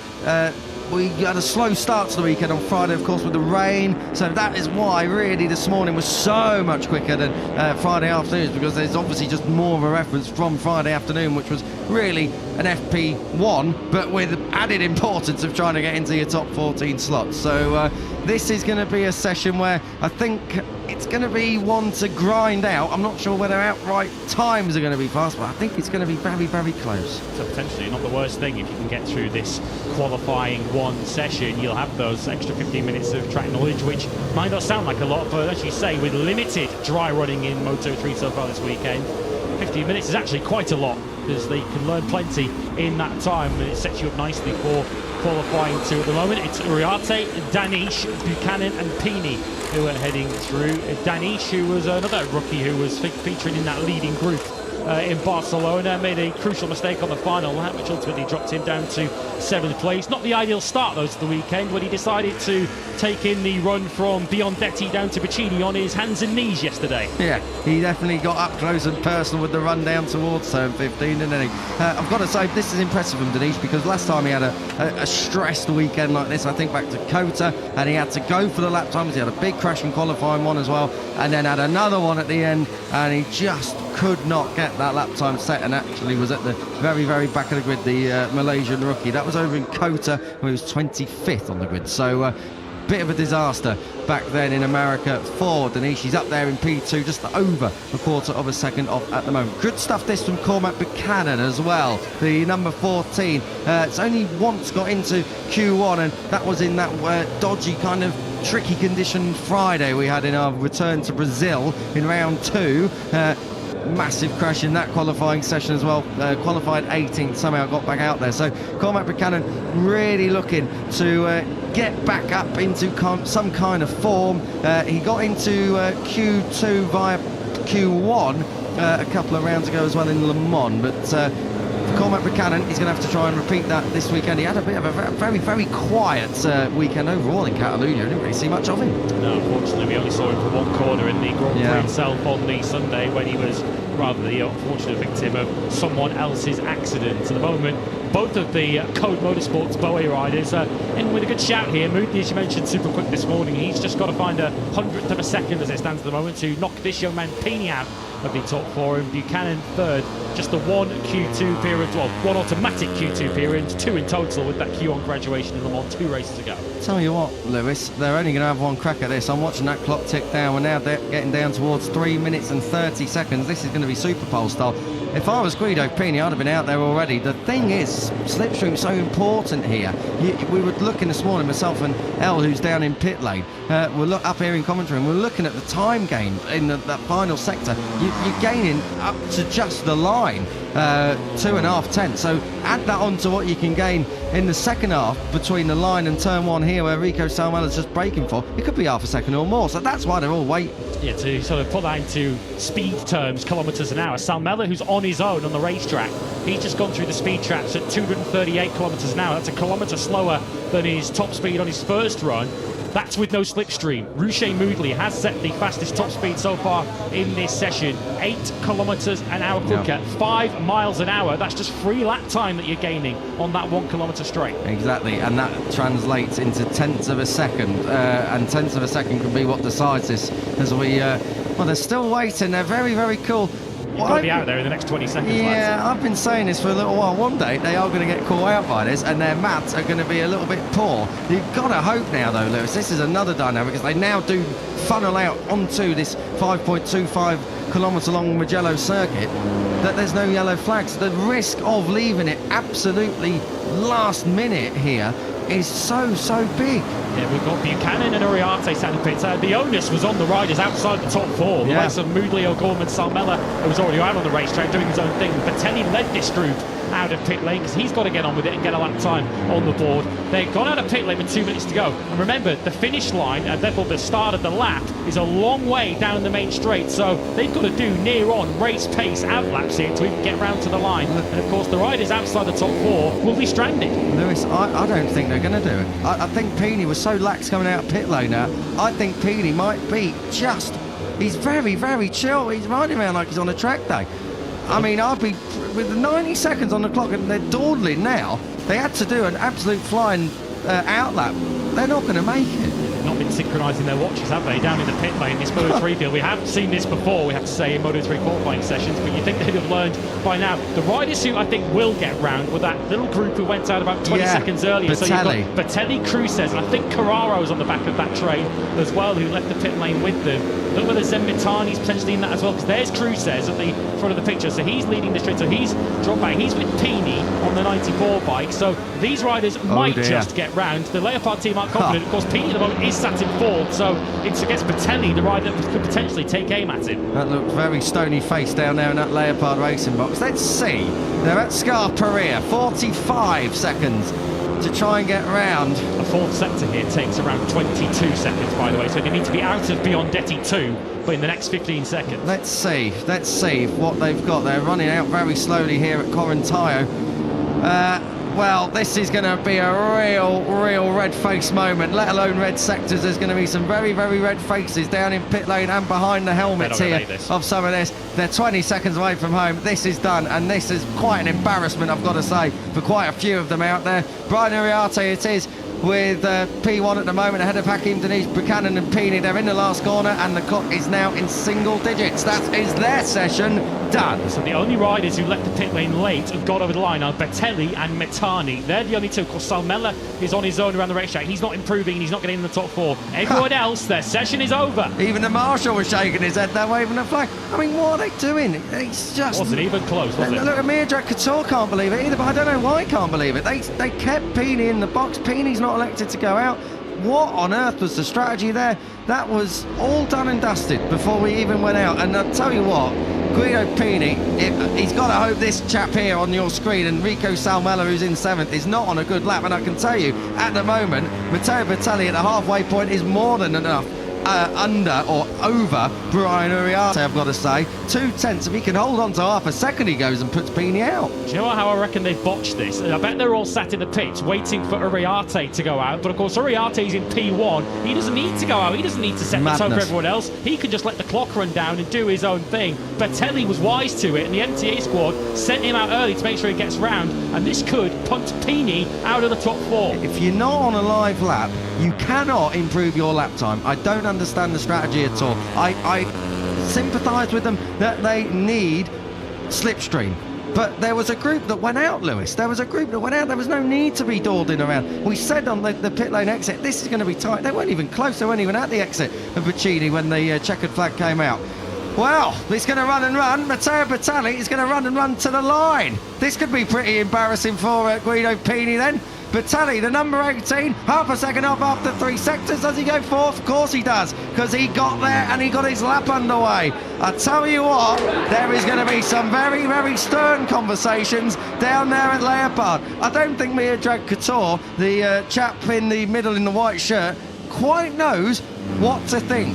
A: we had a slow start to the weekend on Friday, of course, with the rain, so that is why really this morning was so much quicker than Friday afternoons, because there's obviously just more of a reference from Friday afternoon, which was really an FP1, but with added importance of trying to get into your top 14 slots. So this is going to be a session where I think it's going to be one to grind out. I'm not sure whether outright times are going to be fast, but I think it's going to be very, very close.
F: So potentially not the worst thing if you can get through this qualifying one session. You'll have those extra 15 minutes of track knowledge, which might not sound like a lot, but as you say, with limited dry running in Moto3 so far this weekend, 15 minutes is actually quite a lot, because they can learn plenty in that time, and it sets you up nicely for qualifying two at the moment. It's Uriarte, Danish, Buchanan and Pini who are heading through. Danish, who was another rookie who was featuring in that leading group in Barcelona, made a crucial mistake on the final lap, which ultimately dropped him down to 7th place. Not the ideal start, though, to the weekend, when he decided to take in the run from Biondetti down to Bacini on his hands and knees yesterday.
A: Yeah, he definitely got up close and personal with the run down towards turn 15, didn't he? I've got to say, this is impressive from Danish, because last time he had a stressed weekend like this, I think back to Kota, and he had to go for the lap times. He had a big crash in qualifying one as well, and then had another one at the end, and he just could not get that lap time set, and actually was at the very, very back of the grid, the Malaysian rookie. That was over in Kota, where he was 25th on the grid. So bit of a disaster back then in America for Danish. He's up there in P2, just over a quarter of a second off at the moment. Good stuff this from Cormac Buchanan as well, the number 14. It's only once got into Q1, and that was in that dodgy kind of tricky condition Friday we had in our return to Brazil in round 2. Massive crash in that qualifying session as well. Qualified 18th, somehow got back out there. So Cormac Buchanan really looking to get back up into some kind of form. He got into Q2 via Q1 a couple of rounds ago as well in Le Mans, but Cormac Buchanan, he's going to have to try and repeat that this weekend. He had a bit of a very, very quiet weekend overall in Catalonia. I didn't really see much of him.
F: No, unfortunately, we only saw him for one corner in the Grand Prix itself on the Sunday, when he was rather the unfortunate victim of someone else's accident. At the moment, both of the Code Motorsports Bowie riders in with a good shout here. Moody, as you mentioned, super quick this morning. He's just got to find a 100th of a second as it stands at the moment to knock this young man Pini out of the top 4, and Buchanan third. Just the one Q2 period, well, one automatic Q2 period, 2 in total with that Q1 graduation in Le Mans 2 races ago.
A: Tell you what, Lewis, they're only going to have one crack at this. I'm watching that clock tick down. We're now getting down towards 3 minutes and 30 seconds. This is going to be Super Pole style. If I was Guido Pini, I'd have been out there already. The thing is, slipstream's so important here. We were looking this morning, myself and Elle, who's down in pit lane, we're up here in commentary, and we're looking at the time gain in that final sector. You're gaining up to just the line, 2.5 tenths. So add that on to what you can gain in the second half between the line and turn 1 here, where Rico Salmella's just braking for. It could be half a second or more. So that's why they're all waiting.
F: Yeah, to sort of put that into speed terms, kilometres an hour. Salmella, who's on his own on the racetrack, he's just gone through the speed traps at 238 kilometres an hour. That's a kilometre slower than his top speed on his first run. That's with no slipstream. Ruche Moodley has set the fastest top speed so far in this session. 8 kilometres an hour quicker, 5 miles an hour. That's just free lap time that you're gaining on that 1 kilometre straight.
A: Exactly, and that translates into tenths of a second, and tenths of a second can be what decides this. As we, well, they're still waiting. They're very, very cool.
F: You've got to be out there in the next 20 seconds.
A: Yeah, I've been saying this for a little while. One day they are going to get caught out by this, and their maths are going to be a little bit poor. You've got to hope now, though, Lewis, this is another dynamic, because they now do funnel out onto this 5.25 kilometre long Mugello circuit, that there's no yellow flags. The risk of leaving it absolutely last minute here is so big.
F: Yeah, we've got Buchanan and Uriarte sat in the pits. The onus was on the riders outside the top four. The likes of Moodley, O'Gorman, Salmella, who was already out on the racetrack doing his own thing. Batelli led this group out of pit lane because he's got to get on with it and get a lap time on the board. They've gone out of pit lane with 2 minutes to go. And remember, the finish line, and therefore the start of the lap, is a long way down the main straight. So they've got to do near-on race pace out laps here to even get round to the line. And of course, the riders outside the top four will be stranded.
A: Lewis, I don't think they're going to do it. I think Pini was so lax coming out of pit lane now. I think Pini might be just... He's very, very chill. He's riding around like he's on a track day. I mean, I'd be... With 90 seconds on the clock and they're dawdling now, they had to do an absolute flying out lap. They're not going to make it.
F: They've not been synchronising their watches, have they? Down in the pit lane, this Moto3 field. We haven't seen this before, we have to say, in Moto3 qualifying sessions, but you think they'd have learned by now. The riders who I think will get round were that little group who went out about 20 seconds earlier.
A: Batelli.
F: So you've got Batelli, Cruces, and I think Carraro's on the back of that train as well, who left the pit lane with them. I don't know whether Zemmitani's potentially in that as well, because there's Cruces at the front of the picture, so he's leading the straight, so he's dropped back. He's with Pini on the 94 bike, so these riders might just get round. The Leopard team aren't confident. Of course, Pini at the moment is sat in fourth, so it's against Batelli, the rider that could potentially take aim at him.
A: That looked very stony-faced down there in that Leopard racing box. Let's see. They're at Scarperia, 45 seconds to try and get round.
F: A fourth sector here takes around 22 seconds, by the way, so they need to be out of Biondetti 2, but in the next 15 seconds.
A: Let's see what they've got. They're running out very slowly here at Corintaio. Well, this is going to be a real red-faced moment, let alone red sectors. There's going to be some very, very red faces down in pit lane and behind the helmets here of some of this. They're 20 seconds away from home. This is done, and this is quite an embarrassment, I've got to say, for quite a few of them out there. Brian Uriarte it is, with P1 at the moment ahead of Hakim, Denise, Buchanan and Pini. They're in the last corner and the clock is now in single digits. That is their session done.
F: So the only riders who left the pit lane late and got over the line are Batelli and Metani. They're the only two. Of course, Salmella is on his own around the racetrack. He's not improving, he's not getting in the top four. Everyone else, their session is over.
A: Even the marshal was shaking his head there, waving a flag. I mean, what are they doing? It's just...
F: Wasn't even close, was it?
A: Look, Mirdrak Couture can't believe it either, but I don't know why he can't believe it. They kept Pini in the box. Pini's not elected to go out. What on earth was the strategy there? That was all done and dusted before we even went out. And I'll tell you what, Guido Pini, he's got to hope this chap here on your screen, Enrico Salmella, who's in 7th, is not on a good lap. And I can tell you, at the moment, Matteo Batelli at the halfway point is more than enough. Under or over Brian Uriarte, I've got to say. 2/10. If he can hold on to half a second, he goes and puts Pini out.
F: Do you know how I reckon they've botched this? I bet they're all sat in the pits waiting for Uriarte to go out, but of course Uriarte's in P1. He doesn't need to go out, he doesn't need to set the tone for everyone else. He can just let the clock run down and do his own thing. Batelli was wise to it, and the MTA squad sent him out early to make sure he gets round, and this could punt Pini out of the top 4.
A: If you're not on a live lap, you cannot improve your lap time. I don't understand the strategy at all. I sympathise with them that they need slipstream. But there was a group that went out, Lewis. There was a group that went out. There was no need to be dawdling around. We said on the pit lane exit, this is going to be tight. They weren't even close. They weren't even at the exit of Bacchini when the checkered flag came out. Well, he's going to run and run. Matteo Batelli is going to run and run to the line. This could be pretty embarrassing for Guido Pini then. Batelli, the number 18, half a second off after 3 sectors. Does he go fourth? Of course he does, because he got there and he got his lap underway. I tell you what, there is going to be some very, very stern conversations down there at Leopard. I don't think Mirdrak Couture, the chap in the middle in the white shirt, quite knows what to think.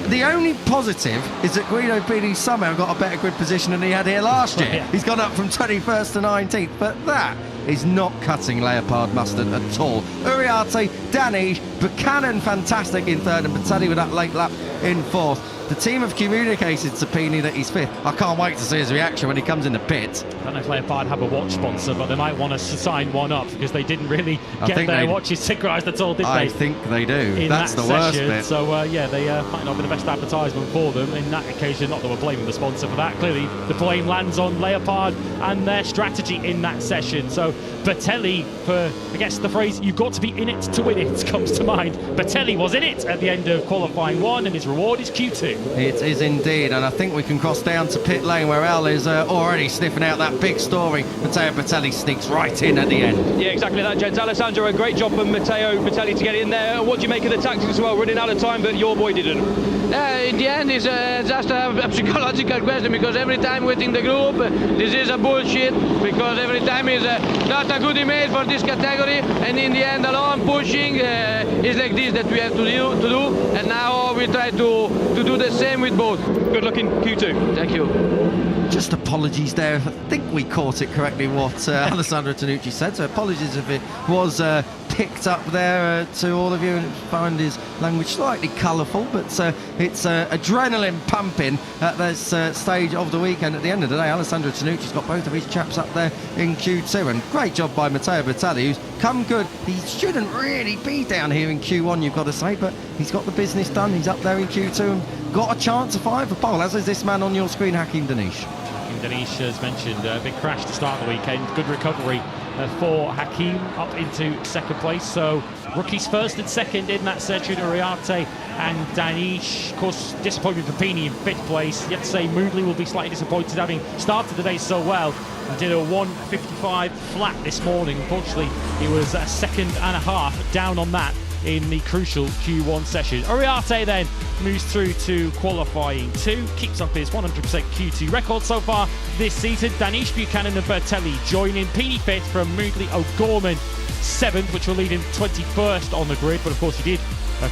A: The only positive is that Guido Pini somehow got a better grid position than he had here last year. He's gone up from 21st to 19th, but that is not cutting Leopard mustard at all. Uriarte, Danish, Buchanan fantastic in 3rd, and Batelli with that late lap in 4th. The team have communicated to Pini that he's 5th. I can't wait to see his reaction when he comes in the pit.
F: I don't know if Leopard have a watch sponsor, but they might want to sign one up because they didn't really get their watches synchronised at all, did they?
A: I think they do. That's the worst bit.
F: So, yeah, they might not be the best advertisement for them in that occasion. Not that we're blaming the sponsor for that. Clearly, the blame lands on Leopard and their strategy in that session. So, Batelli, for, I guess, the phrase, you've got to be in it to win it, comes to mind. Batelli was in it at the end of qualifying 1, and his reward is Q2.
A: It is indeed, and I think we can cross down to pit lane where Al is already sniffing out that big story. Matteo Bertelli sneaks right in at the end.
P: Yeah, exactly that, gents. Alessandro, a great job from Matteo Bertelli to get in there. What do you make of the tactics as well? Running out of time, but your boy didn't.
R: In the end, it's just a psychological question, because every time within the group, this is a bullshit, because every time is not a good image for this category, and in the end, alone pushing is like this that we have to do, and now we try to do the same with both.
P: Good luck in Q2.
R: Thank you.
A: Just apologies there. I think we caught it correctly what Alessandro Tonucci said, so apologies if it was picked up there to all of you and find his language slightly colourful, but it's adrenaline pumping at this stage of the weekend. At the end of the day, Alessandro Tonucci's got both of his chaps up there in Q2, and great job by Matteo Bertelli, who's come good. He shouldn't really be down here in Q1, you've got to say, but he's got the business done. He's up there in Q2 and got a chance of five for pole, as is this man on your screen, Hakim Danish.
F: Danish, as mentioned, a big crash to start the weekend. Good recovery for Hakim up into second place. So rookies first and second in that section, Uriarte and Danish. Of course, disappointment for Pini in fifth place. You have to say Moodley will be slightly disappointed, having started the day so well and did a 1:55 flat this morning. Unfortunately, he was a second and a half down on that in the crucial Q1 session. Uriarte then moves through to qualifying 2, keeps up his 100% Q2 record so far this season. Danish, Buchanan and Bertelli joining. Pini 5th from Moodley, O'Gorman 7th, which will lead him 21st on the grid, but of course he did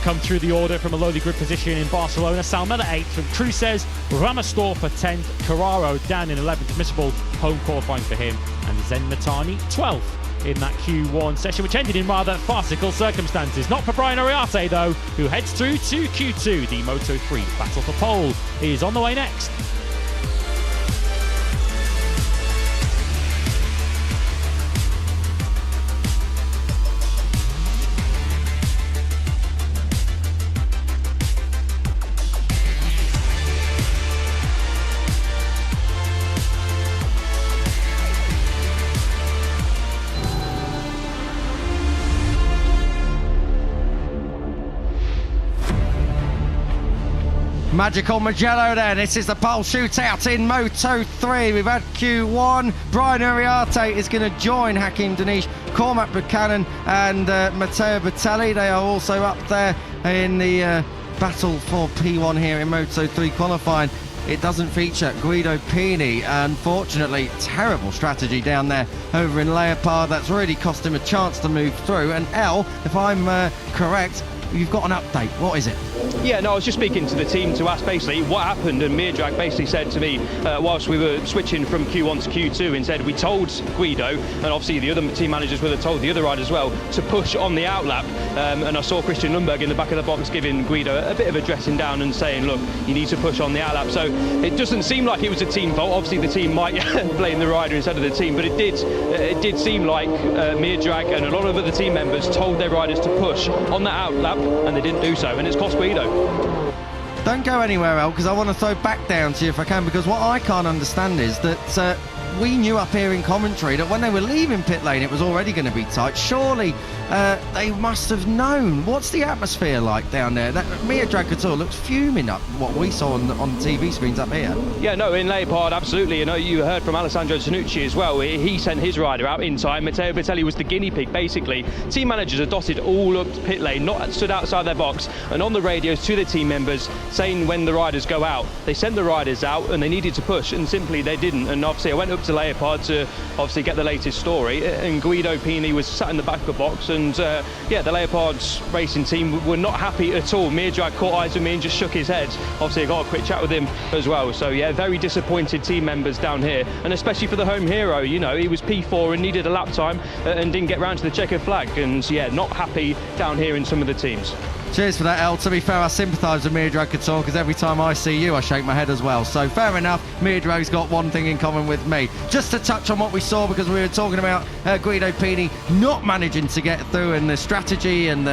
F: come through the order from a lowly grid position in Barcelona. Salmela 8th from Cruces, Ramastor for 10th, Carraro down in 11th, missable home qualifying for him, and Zen Matani 12th in that Q1 session, which ended in rather farcical circumstances. Not for Brian Uriarte, though, who heads through to Q2. The Moto3 battle for pole is on the way next.
A: Magical Mugello there. This is the pole shootout in Moto3. We've had Q1. Brian Uriarte is going to join Hakim Danish, Cormac Buchanan and Matteo Bertelli. They are also up there in the battle for P1 here in Moto3 qualifying. It doesn't feature Guido Pini. Unfortunately, terrible strategy down there over in Leopard. That's really cost him a chance to move through. And El, if I'm correct, you've got an update. What is it?
P: Yeah, no, I was just speaking to the team to ask basically what happened, and Mirjak basically said to me whilst we were switching from Q1 to Q2 and said we told Guido, and obviously the other team managers would have told the other riders as well, to push on the outlap, and I saw Christian Lundberg in the back of the box giving Guido a bit of a dressing down and saying, look, you need to push on the outlap. So it doesn't seem like it was a team fault. Obviously the team might blame the rider instead of the team, but it did seem like Mirjak and a lot of other team members told their riders to push on the outlap, and they didn't do so, and it's cost Guido.
A: Don't go anywhere, El, because I want to throw back down to you if I can, because what I can't understand is that we knew up here in commentary that when they were leaving pit lane it was already going to be tight. Surely they must have known. What's the atmosphere like down there? Mia Dragator looks fuming up what we saw on the TV screens up here.
P: Yeah, no, in Leopard, absolutely. You know, you heard from Alessandro Tonucci as well. He sent his rider out in time. Matteo Bertelli was the guinea pig, basically. Team managers are dotted all up pit lane, not stood outside their box, and on the radios to the team members saying when the riders go out. They sent the riders out and they needed to push, and simply they didn't. And obviously I went up to Leopard to obviously get the latest story, and Guido Pini was sat in the back of the box, and yeah, the Leopard's racing team were not happy at all. Mirjak caught eyes with me and just shook his head. Obviously I got a quick chat with him as well, so yeah, very disappointed team members down here, and especially for the home hero. You know, he was P4 and needed a lap time and didn't get round to the checkered flag, and yeah, not happy down here in some of the teams.
A: Cheers for that, El. To be fair, I sympathise with Mirjak Couture because every time I see you, I shake my head as well. So fair enough, Mirjak's got one thing in common with me. Just to touch on what we saw, because we were talking about Guido Pini not managing to get through, and the strategy and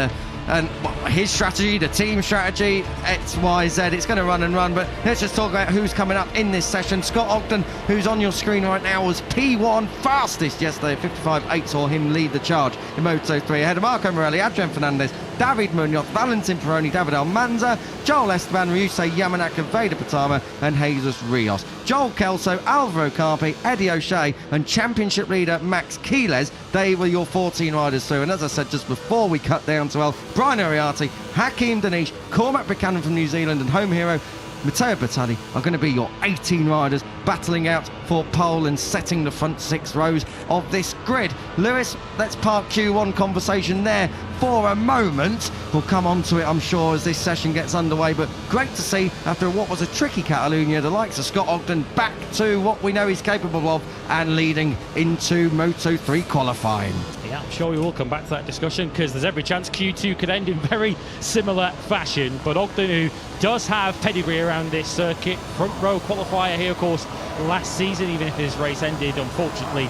A: his strategy, the team strategy, X, Y, Z. It's going to run and run, but let's just talk about who's coming up in this session. Scott Ogden, who's on your screen right now, was P1 fastest yesterday. 55.8 saw him lead the charge in Moto3 ahead of Marco Morelli, Adrian Fernandez, David Munoz, Valentin Peroni, David Almanza, Joel Esteban, Ryusei Yamanaka, Veda Patama and Jesus Rios. Joel Kelso, Alvaro Carpi, Eddie O'Shea and championship leader Max Quiles. They were your 14 riders through. And as I said just before we cut down to Brian Ariati, Hakeem Danish, Cormac Buchanan from New Zealand and home hero Matteo Bertalli are going to be your 18 riders battling out for pole and setting the front 6 rows of this grid. Lewis, let's park Q1 conversation there for a moment. We'll come on to it, I'm sure, as this session gets underway, but great to see, after what was a tricky Catalunya, the likes of Scott Ogden back to what we know he's capable of and leading into Moto3 qualifying.
F: Yeah, I'm sure we will come back to that discussion because there's every chance Q2 could end in very similar fashion. But Ogden, who does have pedigree around this circuit, front row qualifier here, of course, last season, even if his race ended, unfortunately,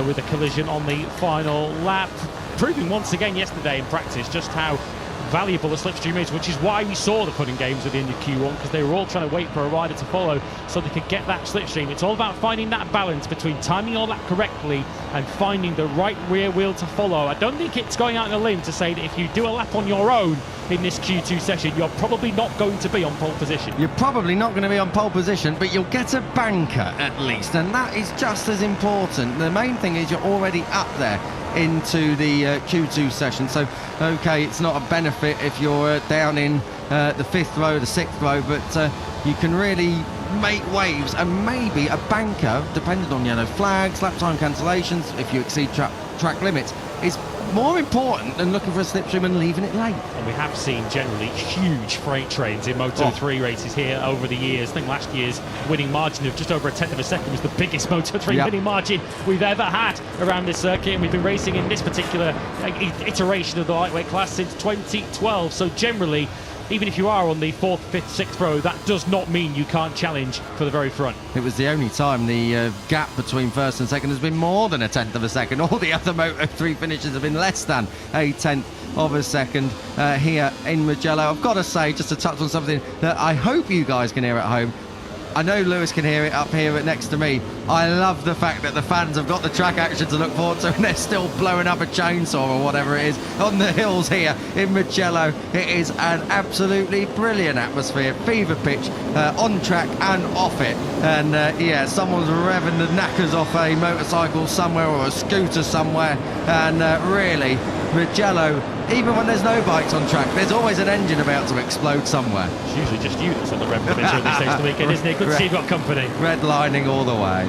F: with a collision on the final lap, proving once again yesterday in practice just how valuable the slipstream is, which is why we saw the fun games at the end of Q1, because they were all trying to wait for a rider to follow so they could get that slipstream. It's all about finding that balance between timing all that correctly and finding the right rear wheel to follow. I don't think it's going out on a limb to say that if you do a lap on your own in this Q2 session, you're probably not going to be on pole position.
A: You're probably not going to be on pole position, but you'll get a banker at least, and that is just as important. The main thing is you're already up there into the Q2 session, so okay, it's not a benefit if you're down in the 5th row, the 6th row, but you can really make waves, and maybe a banker, depending on yellow flags, lap time cancellations, if you exceed track limits, is more important than looking for a slipstream and leaving it late.
F: And we have seen generally huge freight trains in Moto3 races here over the years. I think last year's winning margin of just over 1/10 of a second was the biggest Moto3 winning margin we've ever had around this circuit, and we've been racing in this particular iteration of the lightweight class since 2012. So generally, even if you are on the 4th, 5th, 6th row, that does not mean you can't challenge for the very front.
A: It was the only time the gap between first and second has been more than 1/10 of a second. All the other Moto3 finishes have been less than 1/10 of a second here in Mugello. I've got to say, just to touch on something that I hope you guys can hear at home. I know Lewis can hear it up here next to me. I love the fact that the fans have got the track action to look forward to, and they're still blowing up a chainsaw or whatever it is on the hills here in Mugello. It is an absolutely brilliant atmosphere, fever pitch on track and off it. And yeah, someone's revving the knackers off a motorcycle somewhere or a scooter somewhere. And really, Mugello, even when there's no bikes on track, there's always an engine about to explode somewhere.
F: It's usually just you that's on the rev limiter at this stage of the weekend, isn't it? Good to see you've got company.
A: Redlining all the way.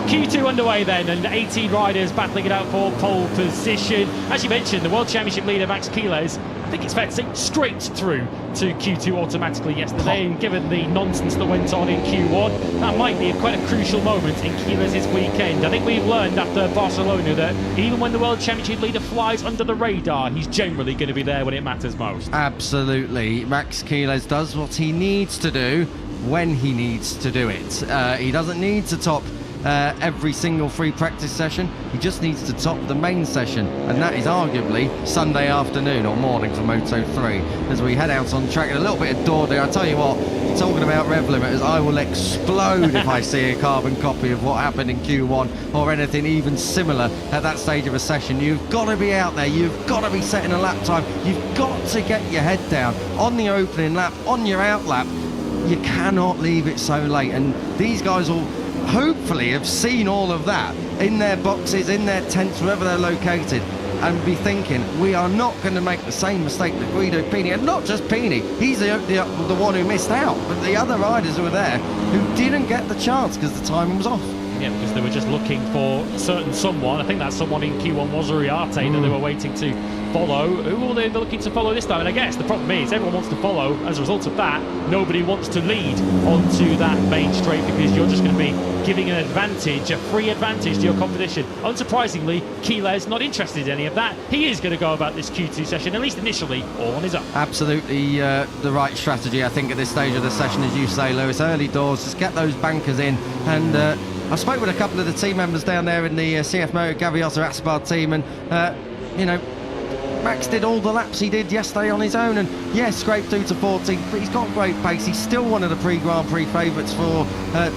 F: Q2 underway then, and 18 riders battling it out for pole position. As you mentioned, the World Championship leader Max Quiles, I think it's fair to say, straight through to Q2 automatically yesterday, and given the nonsense that went on in Q1, that might be quite a crucial moment in Quiles' weekend. I think we've learned after Barcelona that even when the World Championship leader flies under the radar, he's generally going to be there when it matters most.
A: Absolutely. Max Quiles does what he needs to do when he needs to do it. He doesn't need to top every single free practice session. He just needs to top the main session, and that is arguably Sunday afternoon or morning for Moto3 as we head out on track. And a little bit of door there. I tell you what, talking about rev limiters, I will explode if I see a carbon copy of what happened in Q1 or anything even similar at that stage of a session. You've got to be out there, you've got to be setting a lap time, you've got to get your head down on the opening lap, on your out lap. You cannot leave it so late, and these guys will hopefully have seen all of that in their boxes, in their tents, wherever they're located, and be thinking, we are not going to make the same mistake that Guido Pini, and not just Pini, he's the one who missed out, but the other riders who were there who didn't get the chance because the timing was off.
F: Yeah, because they were just looking for someone. I think that someone in Q1 was Uriarte that they were waiting to follow. Who are they looking to follow this time? And I guess the problem is everyone wants to follow. As a result of that, nobody wants to lead onto that main straight because you're just going to be giving an advantage, a free advantage to your competition. Unsurprisingly, Quiles not interested in any of that. He is going to go about this Q2 session, at least initially, all on his own.
A: Absolutely the right strategy, I think, at this stage of the session, as you say, Lewis. Early doors, just get those bankers in. And I spoke with a couple of the team members down there in the CF Moto Gaviota Aspar team, and you know, Max did all the laps he did yesterday on his own, and yes, scraped through to 14th, but he's got great pace. He's still one of the Prix-Grand Prix favourites for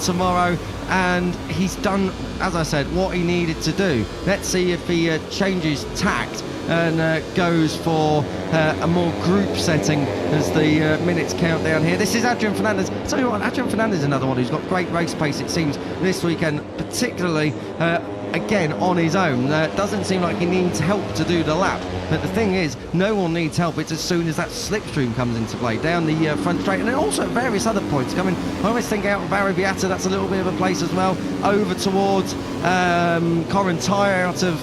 A: tomorrow, and he's done, as I said, what he needed to do. Let's see if he changes tact and goes for a more group setting as the minutes count down here. This is Adrian Fernandez. Tell you what, Adrian Fernandez is another one who's got great race pace, it seems, this weekend, particularly again on his own. Doesn't seem like he needs help to do the lap, but the thing is, no one needs help. It's as soon as that slipstream comes into play down the front straight, and then also at various other points coming. I always think out of Arrabbiata, that's a little bit of a place as well, over towards Correntire, out of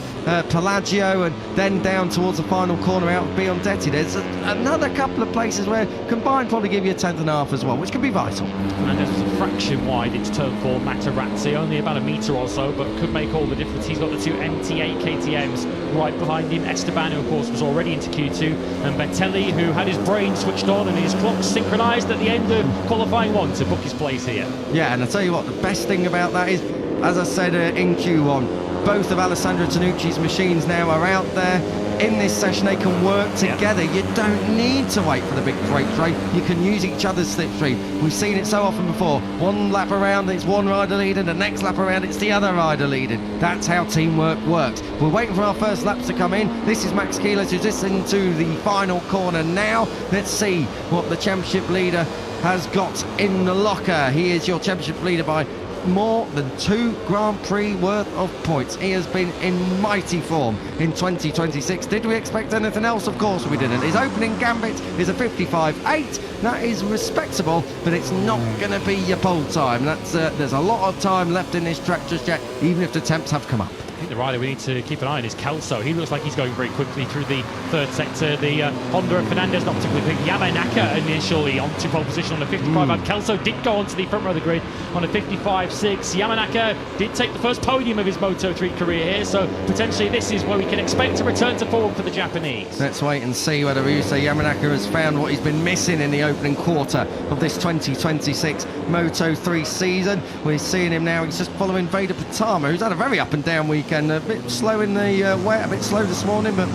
A: Pelagio, and then down towards the final corner out of Biondetti. There's another couple of places where combined probably give you a 10th and a half as well, which could be vital.
F: And there's a fraction wide into turn 4, Materazzi, only about a metre or so, but could make all the difference. He's got the two MT8 KTMs right behind him. Esteban, who of course was already into Q2, and Bettelli, who had his brain switched on and his clock synchronised at the end of qualifying 1 to book his place here. Yeah, and I tell you what, the best thing about that is, as I said in Q1, both of Alessandro Tanucci's machines now are out there in this session. They can work together. You don't need to wait for the big freight train. You can use each other's slipstream. We've seen it so often before. One lap around, it's one rider leading. The next lap around, it's the other rider leading. That's how teamwork works. We're waiting for our first laps to come in. This is Max Keeler, who's just into the final corner now. Let's see what the championship leader has got in the locker. He is your championship leader by more than 2 Grand Prix worth of points. He has been in mighty form in 2026. Did we expect anything else? Of course we didn't. His opening gambit is a 55.8. That is respectable, but it's not going to be your pole time. There's a lot of time left in this track just yet, even if the temps have come up. I think the rider we need to keep an eye on is Kelso. He looks like he's going very quickly through the third sector. The Honda and Fernandez not particularly quick. Yamanaka initially onto pole position on a 55, and Kelso did go onto the front row of the grid on a 55.6. Yamanaka did take the first podium of his Moto3 career here, so potentially this is where we can expect a return to form for the Japanese.
A: Let's wait and see whether Ryusei Yamanaka has found what he's been missing in the opening quarter of this 2026 Moto3 season. We're seeing him now. He's just following Vader Patama, who's had a very up and down weekend. A bit slow in the wet, a bit slow this morning, but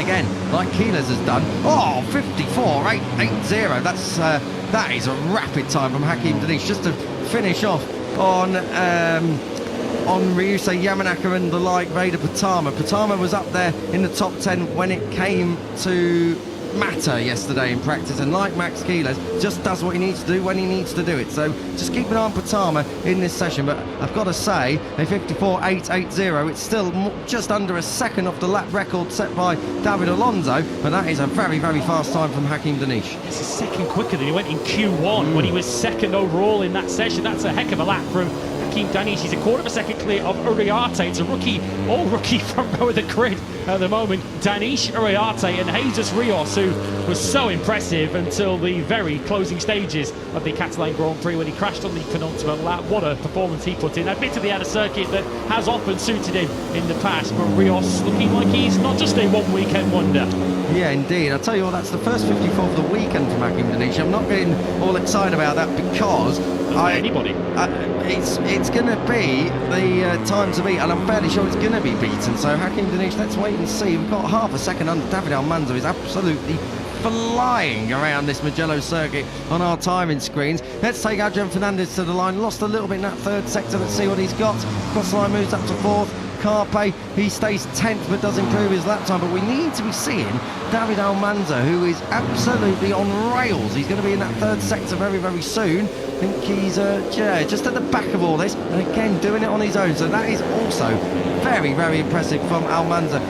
A: again, like Keeler's has done. Oh, 54.880. That is a rapid time from Hakim Danish, just to finish off on Ryusei Yamanaka and the like Vader Patama. Patama was up there in the top 10 when it came to matter yesterday in practice, and like Max Keeler, just does what he needs to do when he needs to do it. So just keep an eye on Patama in this session, but I've got to say a 54.880, it's still just under a second off the lap record set by David Alonso, but that is a very, very fast time from Hakim Danish.
F: It's a second quicker than he went in Q1 when he was second overall in that session. That's a heck of a lap from Hakim Danish. He's a quarter of a second clear of Uriarte. It's a rookie front row of the grid at the moment. Danish, Uriarte and Jesus Rios, who was so impressive until the very closing stages of the Catalan Grand Prix when he crashed on the penultimate lap. What a performance he put in. Admittedly, had a circuit that has often suited him in the past, but Rios looking like he's not just a one-weekend wonder.
A: Yeah, indeed. I'll tell you what, that's the first 54 of the weekend from Hakim Danish. I'm not getting all excited about that because it's going to be the time to beat, and I'm fairly sure it's going to be beaten. So Hakim Danish, let's wait and see. We've got half a second under. David Almanza is absolutely flying around this Mugello circuit on our timing screens. Let's take Adrian Fernandez to the line. Lost a little bit in that third sector. Let's see what he's got. Cross line moves up to fourth. Carpe, he stays 10th but does improve his lap time, but we need to be seeing David Almanza, who is absolutely on rails. He's going to be in that third sector very, very soon. I think he's just at the back of all this, and again doing it on his own, so that is also very, very impressive from Almanza.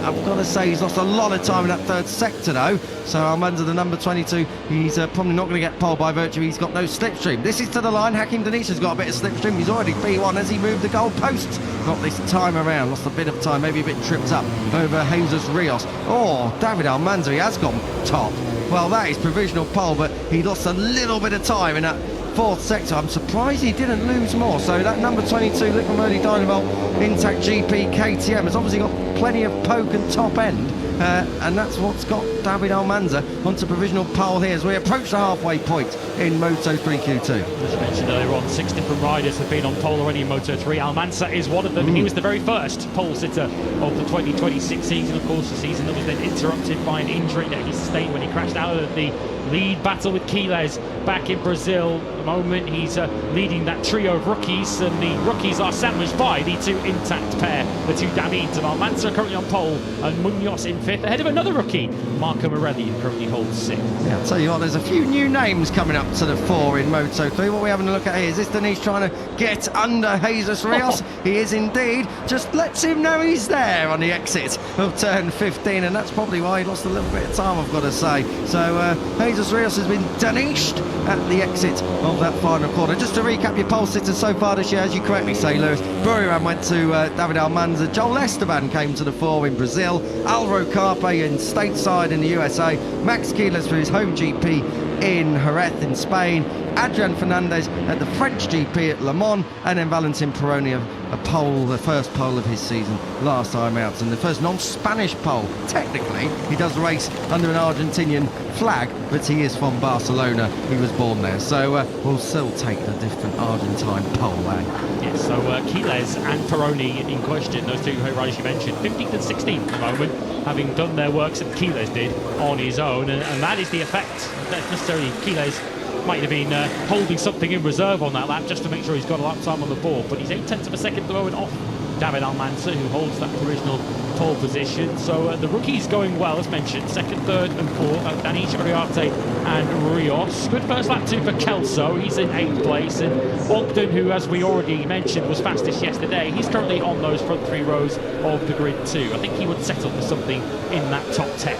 A: I've got to say he's lost a lot of time in that third sector though, so Almanza, the number 22, he's probably not going to get pole by virtue he's got no slipstream. This is to the line. Hakim Danish has got a bit of slipstream. He's already P1 as he moved the goalposts. Not this time around, lost a bit of time, maybe a bit tripped up over Jesus Rios. Oh, David Almanza, he has gone top. Well, that is provisional pole, but he lost a little bit of time in that fourth sector. I'm surprised he didn't lose more. So that number 22 Liquid Modi Dynamo Intact GP KTM has obviously got plenty of poke and top end and that's what's got David Almanza onto provisional pole here as we approach the halfway point in Moto3 Q2.
F: As you mentioned earlier on, 6 different riders have been on pole already in Moto3. Almanza is one of them. He was the very first pole sitter of the 2026 season. Of course, the season that was then interrupted by an injury that he sustained when he crashed out of the lead battle with Quiles back in Brazil. At the moment, he's leading that trio of rookies, and the rookies are sandwiched by the two intact pair, the two Davids. And Almanza currently on pole, and Munoz in 5th, ahead of another rookie, Marco Morelli, who currently holds 6th.
A: Yeah, I'll tell you what, there's a few new names coming up to the fore in Moto3. What we're having a look at here is this Denise trying to get under Jesus Rios. He is indeed. Just lets him know he's there on the exit of turn 15, and that's probably why he lost a little bit of time, I've got to say. So Jesus Rios has been Denished at the exit of that final corner. Just to recap your pole sitters so far this year, as you correctly say, Lewis, Buriram went to David Almanza, Joel Esteban came to the fore in Brazil, Alvaro Carpe in stateside in the USA, Max Quiles for his home GP in Jerez in Spain, Adrian Fernandez at the French GP at Le Mans, and then Valentin Peroni a pole, the first pole of his season last time out, and the first non-Spanish pole. Technically, he does race under an Argentinian flag, but he is from Barcelona. He was born there, so we'll still take the different Argentine pole there.
F: Yes, so Quiles and Peroni in question, those two riders you mentioned, 15th and 16th at the moment, having done their works that Quiles did on his own, and that is the effect. Not necessarily Quiles might have been holding something in reserve on that lap just to make sure he's got a lap time on the board, but he's 8/10 of a second throwing off David Almanza, who holds that provisional pole position. So the rookies going well, as mentioned, 2nd, 3rd and 4th, Danish, Uriarte and Rios. Good first lap too for Kelso, he's in 8th place, and Ogden, who as we already mentioned was fastest yesterday, he's currently on those front 3 rows of the grid too. I think he would settle for something in that top 10.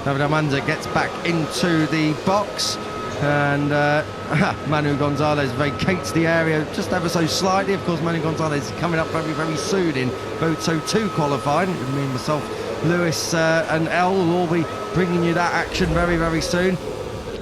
A: David Almanza gets back into the box, and Manu Gonzalez vacates the area just ever so slightly. Of course, Manu Gonzalez is coming up very, very soon in Moto2 Qualifying. Me and myself, Lewis and El will all be bringing you that action very, very soon.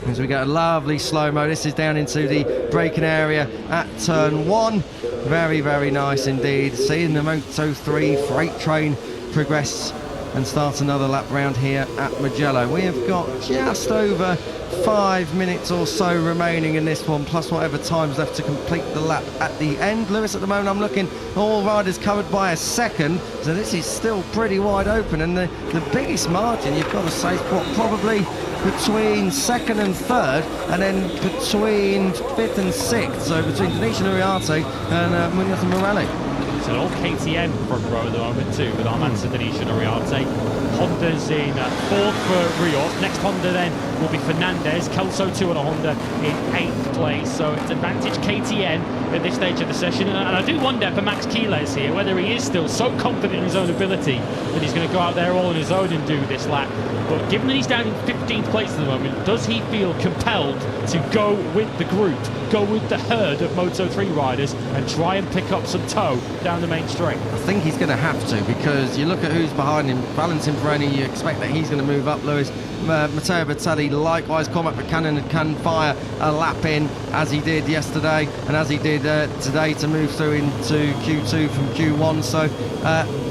A: As we get a lovely slow-mo. This is down into the braking area at turn 1. Very, very nice indeed. Seeing the Moto3 freight train progress and start another lap round here at Mugello. We have got just over 5 minutes or so remaining in this one, plus whatever time's left to complete the lap at the end. Lewis, at the moment I'm looking, all riders covered by a second, so this is still pretty wide open, and the biggest margin you've got to say is probably between 2nd and 3rd, and then between 5th and 6th, so between Danish and Uriarte and Munoz and Morelli.
F: It's an all KTM front row at the moment too, with Almanza, Danish and Uriarte. Honda's in 4th for Rios. Next Honda then will be Fernandez. Kelso 2 on a Honda in 8th place. So it's advantage KTM at this stage of the session. And I do wonder for Max Quiles here, whether he is still so confident in his own ability that he's going to go out there all on his own and do this lap. But given that he's down in 15th place at the moment, does he feel compelled to go with the group, go with the herd of Moto3 riders and try and pick up some toe down the main straight?
A: I think he's going to have to, because you look at who's behind him. Valentin Peroni, you expect that he's going to move up, Lewis. Matteo Bertelli, likewise. Cormac Buchanan can fire a lap in, as he did yesterday and as he did today, to move through into Q2 from Q1. So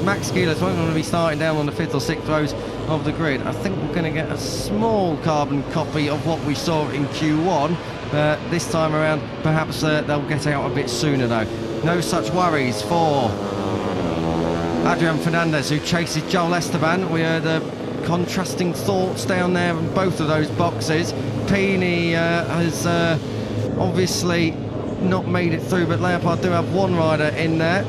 A: Max Quiles won't want to be starting down on the 5th or 6th rows of the grid. I think we're going to get a small carbon copy of what we saw in Q1. This time around, perhaps they'll get out a bit sooner though. No such worries for Adrian Fernandez, who chases Joel Esteban. We heard contrasting thoughts down there in both of those boxes. Pini has obviously not made it through, but Leopard do have one rider in there,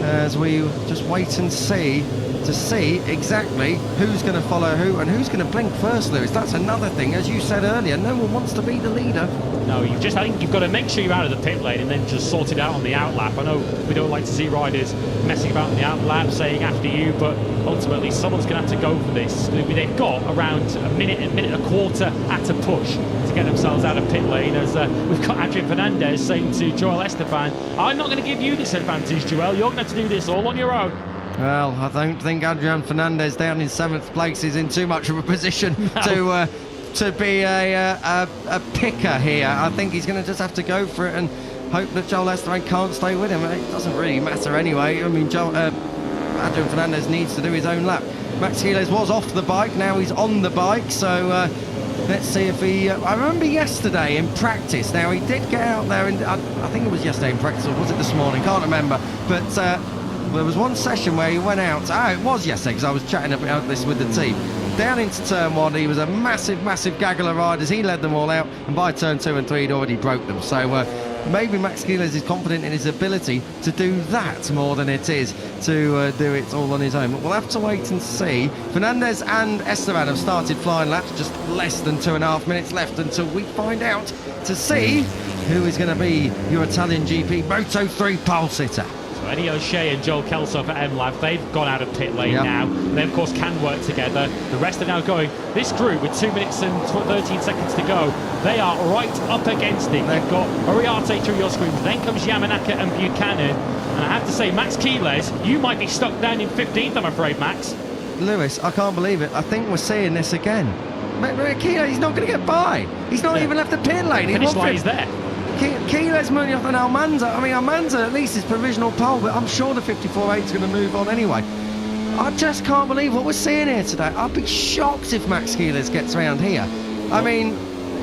A: as we just wait and see to see exactly who's going to follow who and who's going to blink first, Lewis. That's another thing, as you said earlier, no one wants to be the leader.
F: No, I think you've got to make sure you're out of the pit lane and then just sort it out on the outlap. I know we don't like to see riders messing about on the outlap, saying after you, but ultimately someone's going to have to go for this. They've got around a minute and a quarter at a push to get themselves out of pit lane, as we've got Adrian Fernandez saying to Joel Esteban, I'm not going to give you this advantage, Joel, you're going to have to do this all on your own.
A: Well, I don't think Adrian Fernandez down in 7th place is in too much of a position to be a picker here. I think he's going to just have to go for it and hope that Joel Esteban can't stay with him. It doesn't really matter anyway. I mean, Adrian Fernandez needs to do his own lap. Max Quiles was off the bike, now he's on the bike, so let's see if he... I remember yesterday in practice, now he did get out there, and I think it was yesterday in practice, or was it this morning, can't remember, but there was one session where he went out, it was yesterday, because I was chatting about this with the team, down into turn 1, he was a massive gaggle of riders, he led them all out, and by turn 2 and 3 he'd already broke them, so maybe Max Quiles is confident in his ability to do that more than it is to do it all on his own. But we'll have to wait and see. Fernandez and Esteban have started flying laps, just less than 2.5 minutes left until we find out to see who is going to be your Italian GP Moto3 pole sitter.
F: So Eddie O'Shea and Joel Kelso for MLab, they've gone out of pit lane now. They, of course, can work together. The rest are now going. This group, with 2 minutes and 13 seconds to go, they are right up against it. You've got Oriate through your screens. Then comes Yamanaka and Buchanan. And I have to say, Max Quiles, you might be stuck down in 15th, I'm afraid, Max.
A: Lewis, I can't believe it. I think we're seeing this again. Quiles, he's not going to get by. He's not even left the pit lane.
F: Finish line is there.
A: Quiles, Munoz and Almanza. I mean, Almanza at least is provisional pole, but I'm sure the 54.8 is going to move on anyway. I just can't believe what we're seeing here today. I'd be shocked if Max Quiles gets around here. I mean,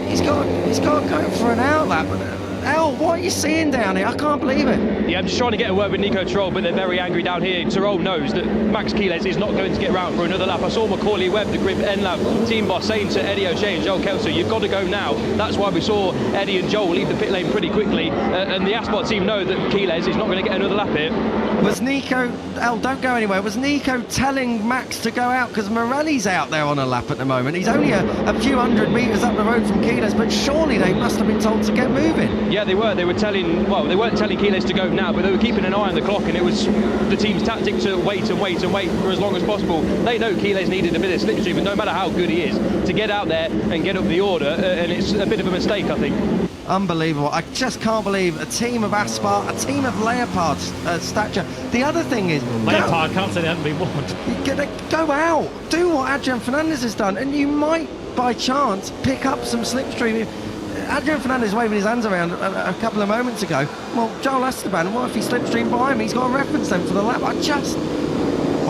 A: he's got to go for an outlap. Al, what are you seeing down here? I can't believe it.
P: Yeah, I'm just trying to get a word with Nico Tyrrell, but they're very angry down here. Tyrrell knows that Max Quiles is not going to get round for another lap. I saw Macaulay Webb, the Grip NLab team boss, saying to Eddie O'Shea and Joel Kelso, you've got to go now. That's why we saw Eddie and Joel leave the pit lane pretty quickly, and the Aspart team know that Quiles is not going to get another lap here.
A: Was Nico, Al, don't go anywhere, was Nico telling Max to go out? Because Morelli's out there on a lap at the moment. He's only a few hundred metres up the road from Quiles, but surely they must have been told to get moving.
P: Yeah, they were. They were telling, well, they weren't telling Quiles to go now, but they were keeping an eye on the clock, and it was the team's tactic to wait and wait and wait for as long as possible. They know Quiles needed a bit of slipstream, but no matter how good he is, to get out there and get up the order, and it's a bit of a mistake, I think.
A: Unbelievable. I just can't believe a team of Aspart, a team of Leopard stature. The other thing is...
F: Leopard can't say they haven't been warned.
A: Go out, do what Adrian Fernandez has done, and you might, by chance, pick up some slipstream. Adrian Fernandez waving his hands around a couple of moments ago. Well, Joel Esteban, what if he slipstreamed by him? He's got a reference then for the lap.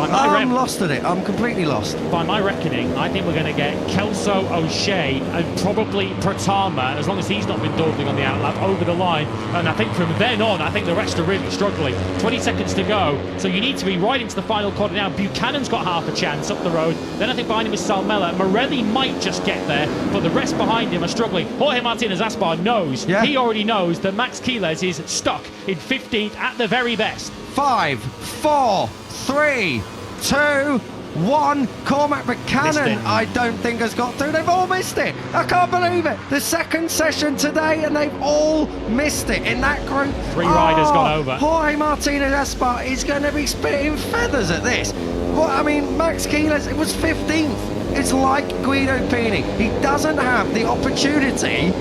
A: I'm lost at it. I'm completely lost.
F: By my reckoning, I think we're going to get Kelso, O'Shea, and probably Pratama, as long as he's not been dawdling on the outlap, over the line. And I think from then on, I think the rest are really struggling. 20 seconds to go, so you need to be right into the final quarter now. Buchanan's got half a chance up the road. Then I think behind him is Salmela. Morelli might just get there, but the rest behind him are struggling. Jorge Martinez Aspar knows, he already knows that Max Quiles is stuck in 15th at the very best.
A: 5, 4, 3, 2, 1. Cormac Buchanan, I don't think has got through. They've all missed it. I can't believe it. The second session today, and they've all missed it in that group.
F: 3 riders gone over.
A: Jorge Martinez Aspar is going to be spitting feathers at this. Well, I mean, Max Quiles, it was 15th. It's like Guido Pini. He doesn't have the opportunity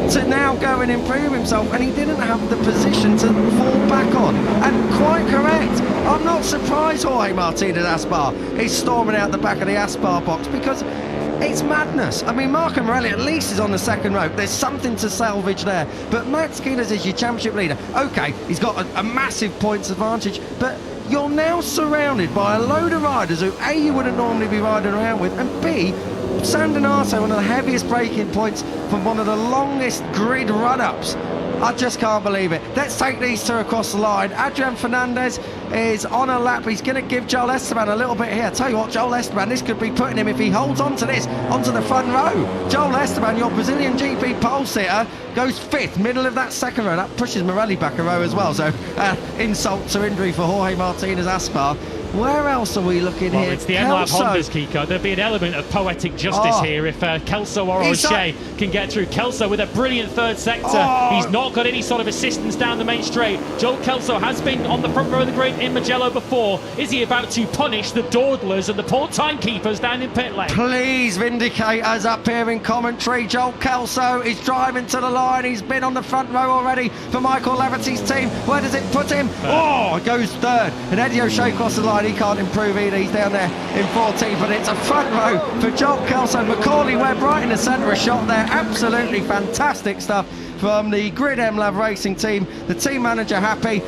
A: to now go and improve himself, and he didn't have the position to fall back on. And quite correct, I'm not surprised Jorge Martinez Aspar is storming out the back of the Aspar box, because it's madness. I mean, Marco Morelli at least is on the second rope. There's something to salvage there. But Max Quiles is your championship leader. Okay, he's got a massive points advantage, but you're now surrounded by a load of riders who A, you wouldn't normally be riding around with, and B, San Donato, one of the heaviest braking points from one of the longest grid run-ups. I just can't believe it. Let's take these two across the line. Adrian Fernandez is on a lap. He's going to give Joel Esteban a little bit here. Tell you what, Joel Esteban, this could be putting him, if he holds on to this, onto the front row. Joel Esteban, your Brazilian GP pole sitter, goes 5th, middle of that second row. That pushes Morelli back a row as well. So insult to injury for Jorge Martinez Aspar. Where else are we looking here?
F: It's the MLab Hondas, Kiko. There'd be an element of poetic justice here if Kelso or O'Shea can get through. Kelso with a brilliant third sector. He's not got any sort of assistance down the main straight. Joel Kelso has been on the front row of the grid in Mugello before. Is he about to punish the dawdlers and the poor timekeepers down in pit lane?
A: Please vindicate us up here in commentary. Joel Kelso is driving to the line. He's been on the front row already for Michael Laverty's team. Where does it put him? It goes 3rd. And Eddie O'Shea across the line. He can't improve either. He's down there in 14th, but it's a front row for Joel Kelso. Macaulay Webb right in the centre, a shot there. Absolutely fantastic stuff from the Grid MLab Racing team. The team manager happy.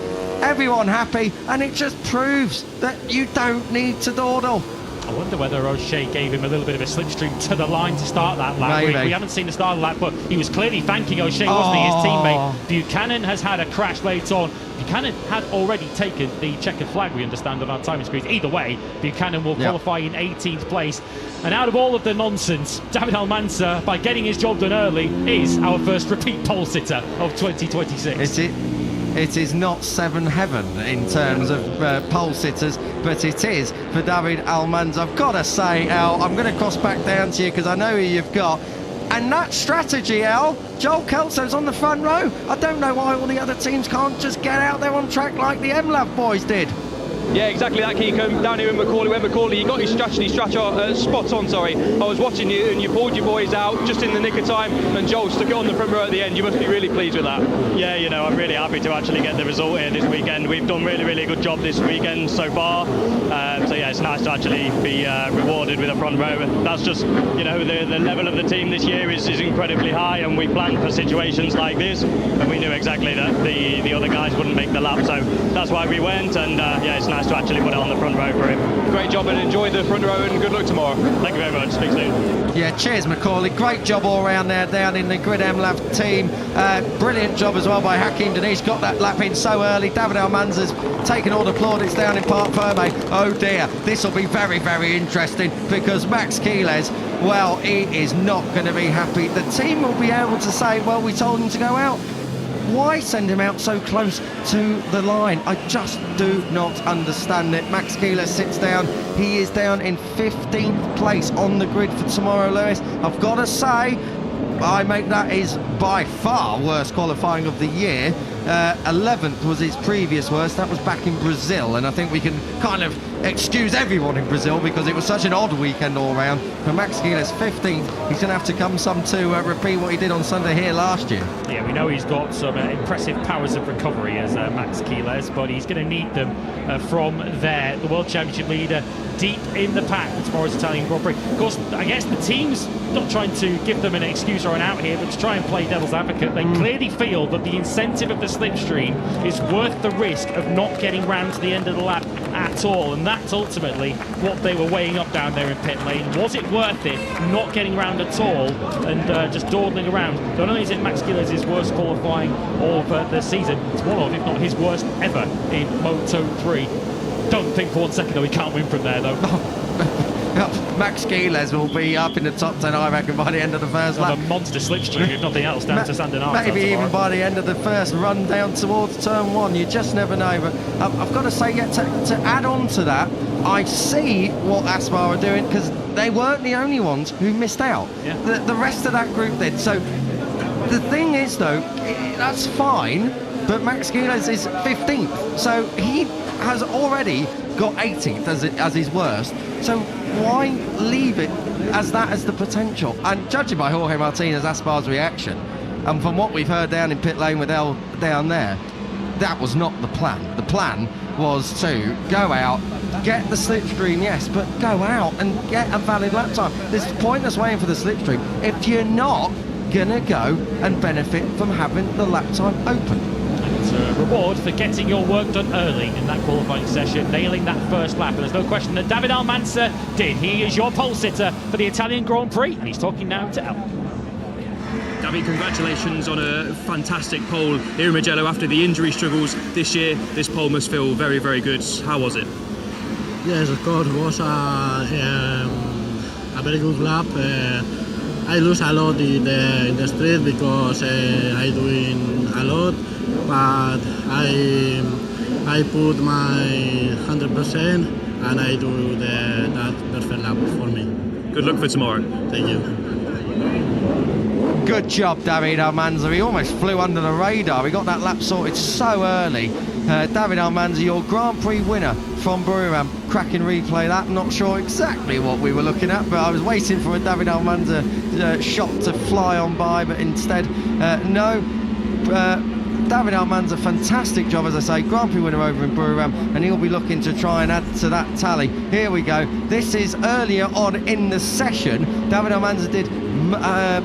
A: everyone happy, and it just proves that you don't need to dawdle.
F: I wonder whether O'Shea gave him a little bit of a slipstream to the line to start that lap. We haven't seen the start of the lap, but he was clearly thanking O'Shea, wasn't he, his teammate. Buchanan has had a crash late on. Buchanan had already taken the checkered flag, we understand, on our timing screens. Either way, Buchanan will qualify in 18th place. And out of all of the nonsense, David Almanza, by getting his job done early, is our first repeat pole sitter of 2026.
A: It is not seven heaven in terms of pole sitters, but it is for David Almanza. I've got to say, Al, I'm going to cross back down to you because I know who you've got. And that strategy, Al, Joel Kelso's on the front row. I don't know why all the other teams can't just get out there on track like the MLAV boys did.
P: Yeah, exactly that, Keacombe. Down here in Macaulay, where Macaulay, you got his strategy spot on, sorry. I was watching you and you pulled your boys out just in the nick of time, and Joel stuck it on the front row at the end. You must be really pleased with that.
S: Yeah, you know, I'm really happy to actually get the result here this weekend. We've done really good job this weekend so far. So yeah, it's nice to actually be rewarded with a front row. That's just, you know, the level of the team this year is incredibly high, and we planned for situations like this, and we knew exactly that the other guys wouldn't make the lap, so that's why we went, and yeah, it's nice to actually put it on the front row for him.
P: Great job, and enjoy the front row, and good luck tomorrow.
S: Thank you very much. Speak soon.
A: Yeah, cheers, Macaulay. Great job all round there down in the Grid MLAV team. Brilliant job as well by Hakim Denise. Got that lap in so early. David Almanza's taken all the plaudits down in Parc Ferme. Oh dear, this will be very interesting because Max Quiles, well, he is not going to be happy. The team will be able to say, well, we told him to go out. Why send him out so close to the line? I just do not understand it. Max Quiles sits down. He is down in 15th place on the grid for tomorrow, Lewis. I've got to say, I make that his by far worst qualifying of the year. 11th was his previous worst. That was back in Brazil, and I think we can kind of excuse everyone in Brazil because it was such an odd weekend all round. For Max Quiles, 15th, he's going to have to come some to repeat what he did on Sunday here last year.
F: Yeah, we know he's got some impressive powers of recovery as Max Quiles, but he's going to need them from there. The World Championship leader deep in the pack for tomorrow's Italian Grand Prix. Of course, I guess the team's not trying to give them an excuse or an out here, but to try and play devil's advocate. They clearly feel that the incentive of the slipstream is worth the risk of not getting round to the end of the lap at all, and that's ultimately what they were weighing up down there in pit lane. Was it worth it not getting round at all and just dawdling around? Not only is it Max Quiles' worst qualifying of the season, it's one of, if not his worst ever in Moto3. Don't think for 1 second that we can't win from there, though.
A: Max Quiles will be up in the top 10, I reckon, by the end of the first lap.
F: A monster slipstream, if nothing else, down to Sandon Arts.
A: Maybe even by the end of the first run down towards turn one. You just never know. But I've got to say, to add on to that, I see what Aspar are doing because they weren't the only ones who missed out.
F: Yeah.
A: The rest of that group did. So the thing is, though, that's fine, but Max Quiles is 15th. So he has already got 18th as his worst. So why leave it as that as the potential? And judging by Jorge Martinez Aspar's reaction, and from what we've heard down in pit lane with El down there, that was not the plan. The plan was to go out, get the slipstream, yes, but go out and get a valid lap time. There's pointless waiting for the slipstream if you're not gonna go and benefit from having the lap time open.
F: Reward for getting your work done early in that qualifying session, nailing that first lap, and there's no question that David Almanza did. He is your pole sitter for the Italian Grand Prix, and he's talking now to El.
L: David, congratulations on a fantastic pole here in Mugello after the injury struggles this year. This pole must feel very good. How was it?
T: Yes, of course, it was a very good lap. I lose a lot in the street because I doing a lot, but I put my 100% and I do that perfect lap for me.
L: Good luck for tomorrow.
T: Thank you.
A: Good job, David Almanza. He almost flew under the radar. He got that lap sorted so early. David Almanza, your Grand Prix winner from Buriram. Cracking replay that. Not sure exactly what we were looking at, but I was waiting for a David Almanza shot to fly on by, but instead, no. David Almanza, fantastic job, as I say, Grand Prix winner over in Buriram, and he'll be looking to try and add to that tally. Here we go. This is earlier on in the session. David Almanza did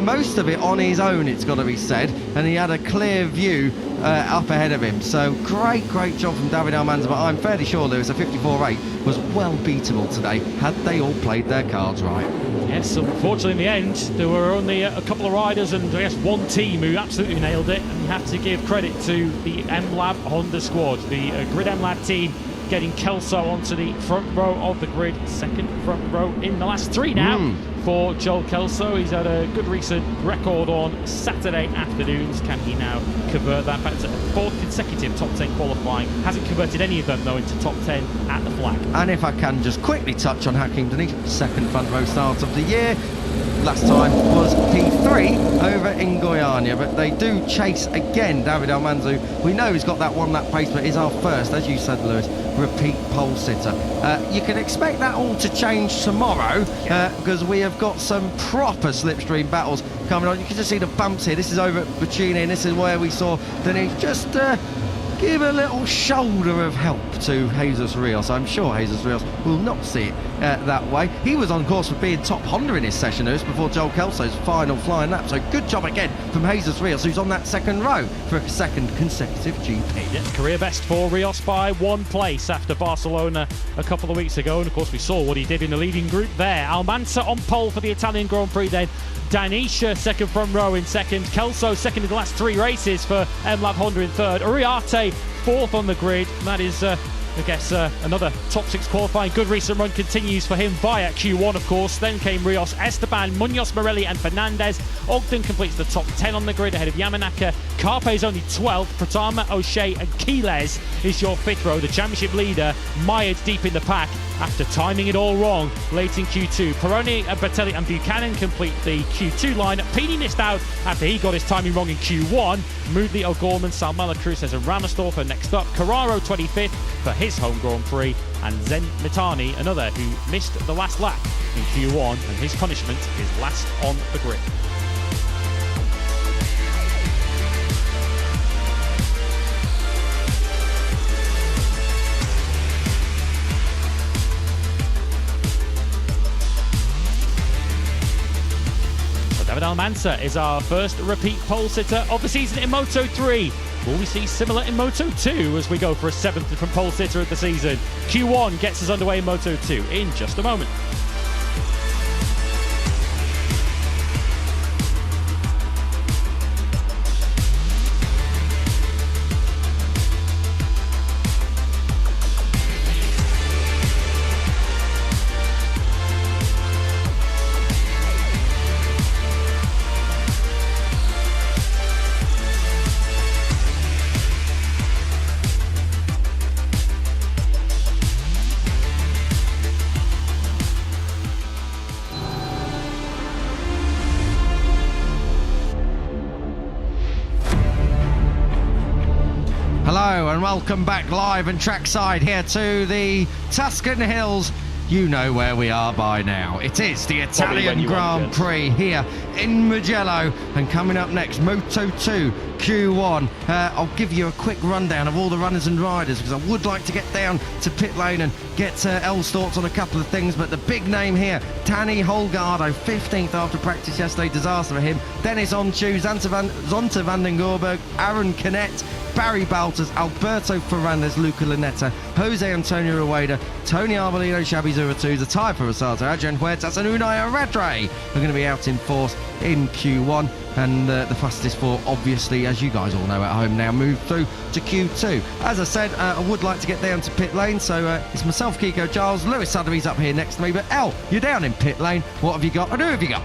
A: most of it on his own, it's got to be said, and he had a clear view up ahead of him. So great job from David Almanza, but I'm fairly sure, Lewis, a 54.8 was well beatable today had they all played their cards right.
F: Yes, unfortunately in the end there were only a couple of riders and I guess one team who absolutely nailed it, and you have to give credit to the MLab Honda squad. The Grid MLab team getting Kelso onto the front row of the grid, second front row in the last 3 now for Joel Kelso. He's had a good recent record on Saturday afternoons. Can he now convert that back to 4th consecutive top 10 qualifying? Hasn't converted any of them though into top 10 at the flag.
A: And if I can just quickly touch on Hakim Diniz, second front row start of the year. Last time was P3 over in Guyana, but they do chase again. David Almanza, we know he's got that one lap pace, but is our first, as you said, Lewis, repeat pole sitter. You can expect that all to change tomorrow because we have got some proper slipstream battles coming on. You can just see the bumps here. This is over at Bacini, and this is where we saw Diniz just give a little shoulder of help to Jesus Rios. I'm sure Jesus Rios will not see it that way. He was on course for being top Honda in his session before Joel Kelso's final flying lap. So good job again from Jesus Rios, who's on that second row for a second consecutive GP.
F: Yeah, career best for Rios by 1 place after Barcelona a couple of weeks ago. And of course we saw what he did in the leading group there. Almanza on pole for the Italian Grand Prix then. Danisha second front row in second. Kelso second in the last 3 races for MLab Honda in third. Uriarte fourth on the grid. That is, I guess, another top 6 qualifying. Good recent run continues for him via Q1, of course. Then came Rios, Esteban, Munoz, Morelli and Fernandez. Ogden completes the top 10 on the grid ahead of Yamanaka. Carpe is only 12th. Pratama, O'Shea and Quiles is your 5th row. The championship leader mired deep in the pack after timing it all wrong late in Q2. Peroni, Bertelli and Buchanan complete the Q2 line. Pini missed out after he got his timing wrong in Q1. Moodley, O'Gorman, Salmela, Cruz and Ramersdorfer next up. Carraro 25th for his home Grand Prix. And Zen Mitani, another who missed the last lap in Q1, and his punishment is last on the grid. David Almanza is our first repeat pole sitter of the season in Moto3. Will we see similar in Moto2 as we go for a 7th different pole sitter of the season? Q1 gets us underway in Moto2 in just a moment.
A: Hello and welcome back live and trackside here to the Tuscan Hills. You know where we are by now. It is the Italian Grand Prix here in Mugello. And coming up next, Moto2 Q1. I'll give you a quick rundown of all the runners and riders because I would like to get down to pit lane and get El's thoughts on a couple of things. But the big name here, Danny Holgado, 15th after practice yesterday. Disaster for him. Dennis Onchu, Zonta van den Gorberg, Aaron Canet, Barry Baltas, Alberto Ferrandez, Luca Lunetta, Jose Antonio Rueda, Tony Arbolino, Xabi Zuratuza, Ty Rosato, Adrian Huertas and Unai Aradre are going to be out in force in Q1. And the fastest 4, obviously, as you guys all know at home now, move through to Q2. As I said, I would like to get down to pit lane, so it's myself, Kiko Giles, Lewis Sotheby's up here next to me, but El, you're down in pit lane. What have you got and who have you got?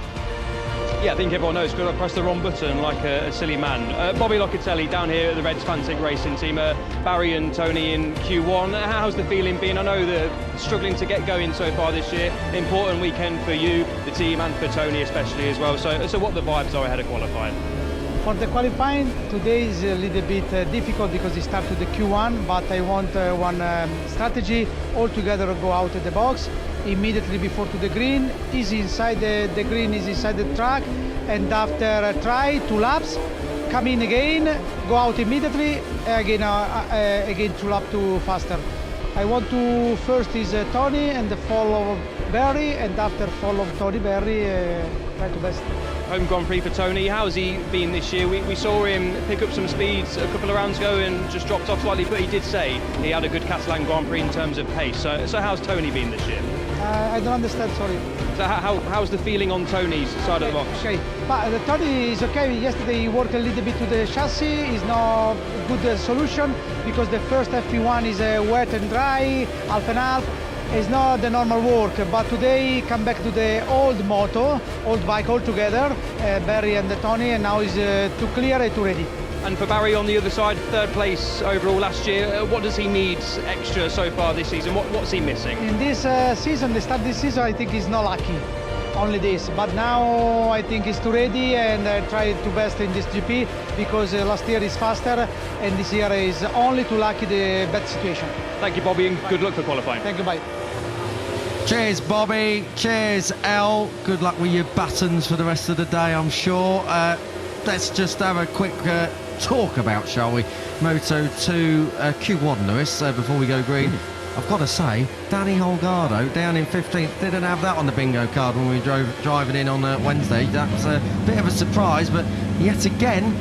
P: Yeah, I think everyone knows because I pressed the wrong button like a silly man. Bobby Locatelli down here at the Reds Fantic Racing Team. Barry and Tony in Q1. How's the feeling been? I know they're struggling to get going so far this year. Important weekend for you, the team, and for Tony especially as well. So what the vibes are ahead of qualifying?
U: For the qualifying, today is a little bit difficult because it starts with the Q1, but I want one strategy. All together go out of the box. Immediately before to the green, is inside the green, is inside the track, and after try 2 laps, come in again, go out immediately, again 2 laps to faster. I want to first is Tony and the follow Barry, and after follow Tony Barry, try to best.
P: Home Grand Prix for Tony. How's he been this year? We saw him pick up some speeds a couple of rounds ago and just dropped off slightly, but he did say he had a good Catalan Grand Prix in terms of pace. So how's Tony been this year?
U: I don't understand, sorry.
P: So how's the feeling on Tony's side of the box?
U: Okay, but Tony is okay. Yesterday he worked a little bit to the chassis. It's not a good solution because the first FP1 is wet and dry, half and half. It's not the normal work, but today come back to the old moto, old bike altogether, Barry and Tony, and now is to clear and to ready.
P: And for Barry on the other side, third place overall last year. What does he need extra so far this season? What's he missing?
U: In this season, the start this season, I think he's not lucky. Only this, but now I think he's too ready and try to best in this GP because last year is faster and this year is only too lucky the bad situation.
P: Thank you, Bobby, and good luck for qualifying.
U: Thank you, bye.
A: Cheers, Bobby. Cheers, El. Good luck with your buttons for the rest of the day, I'm sure. Let's just have a quick talk about, shall we, Moto2 Q1, Lewis, before we go green. I've got to say, Danny Holgado down in 15th, didn't have that on the bingo card when we were driving in on Wednesday. That was a bit of a surprise, but yet again,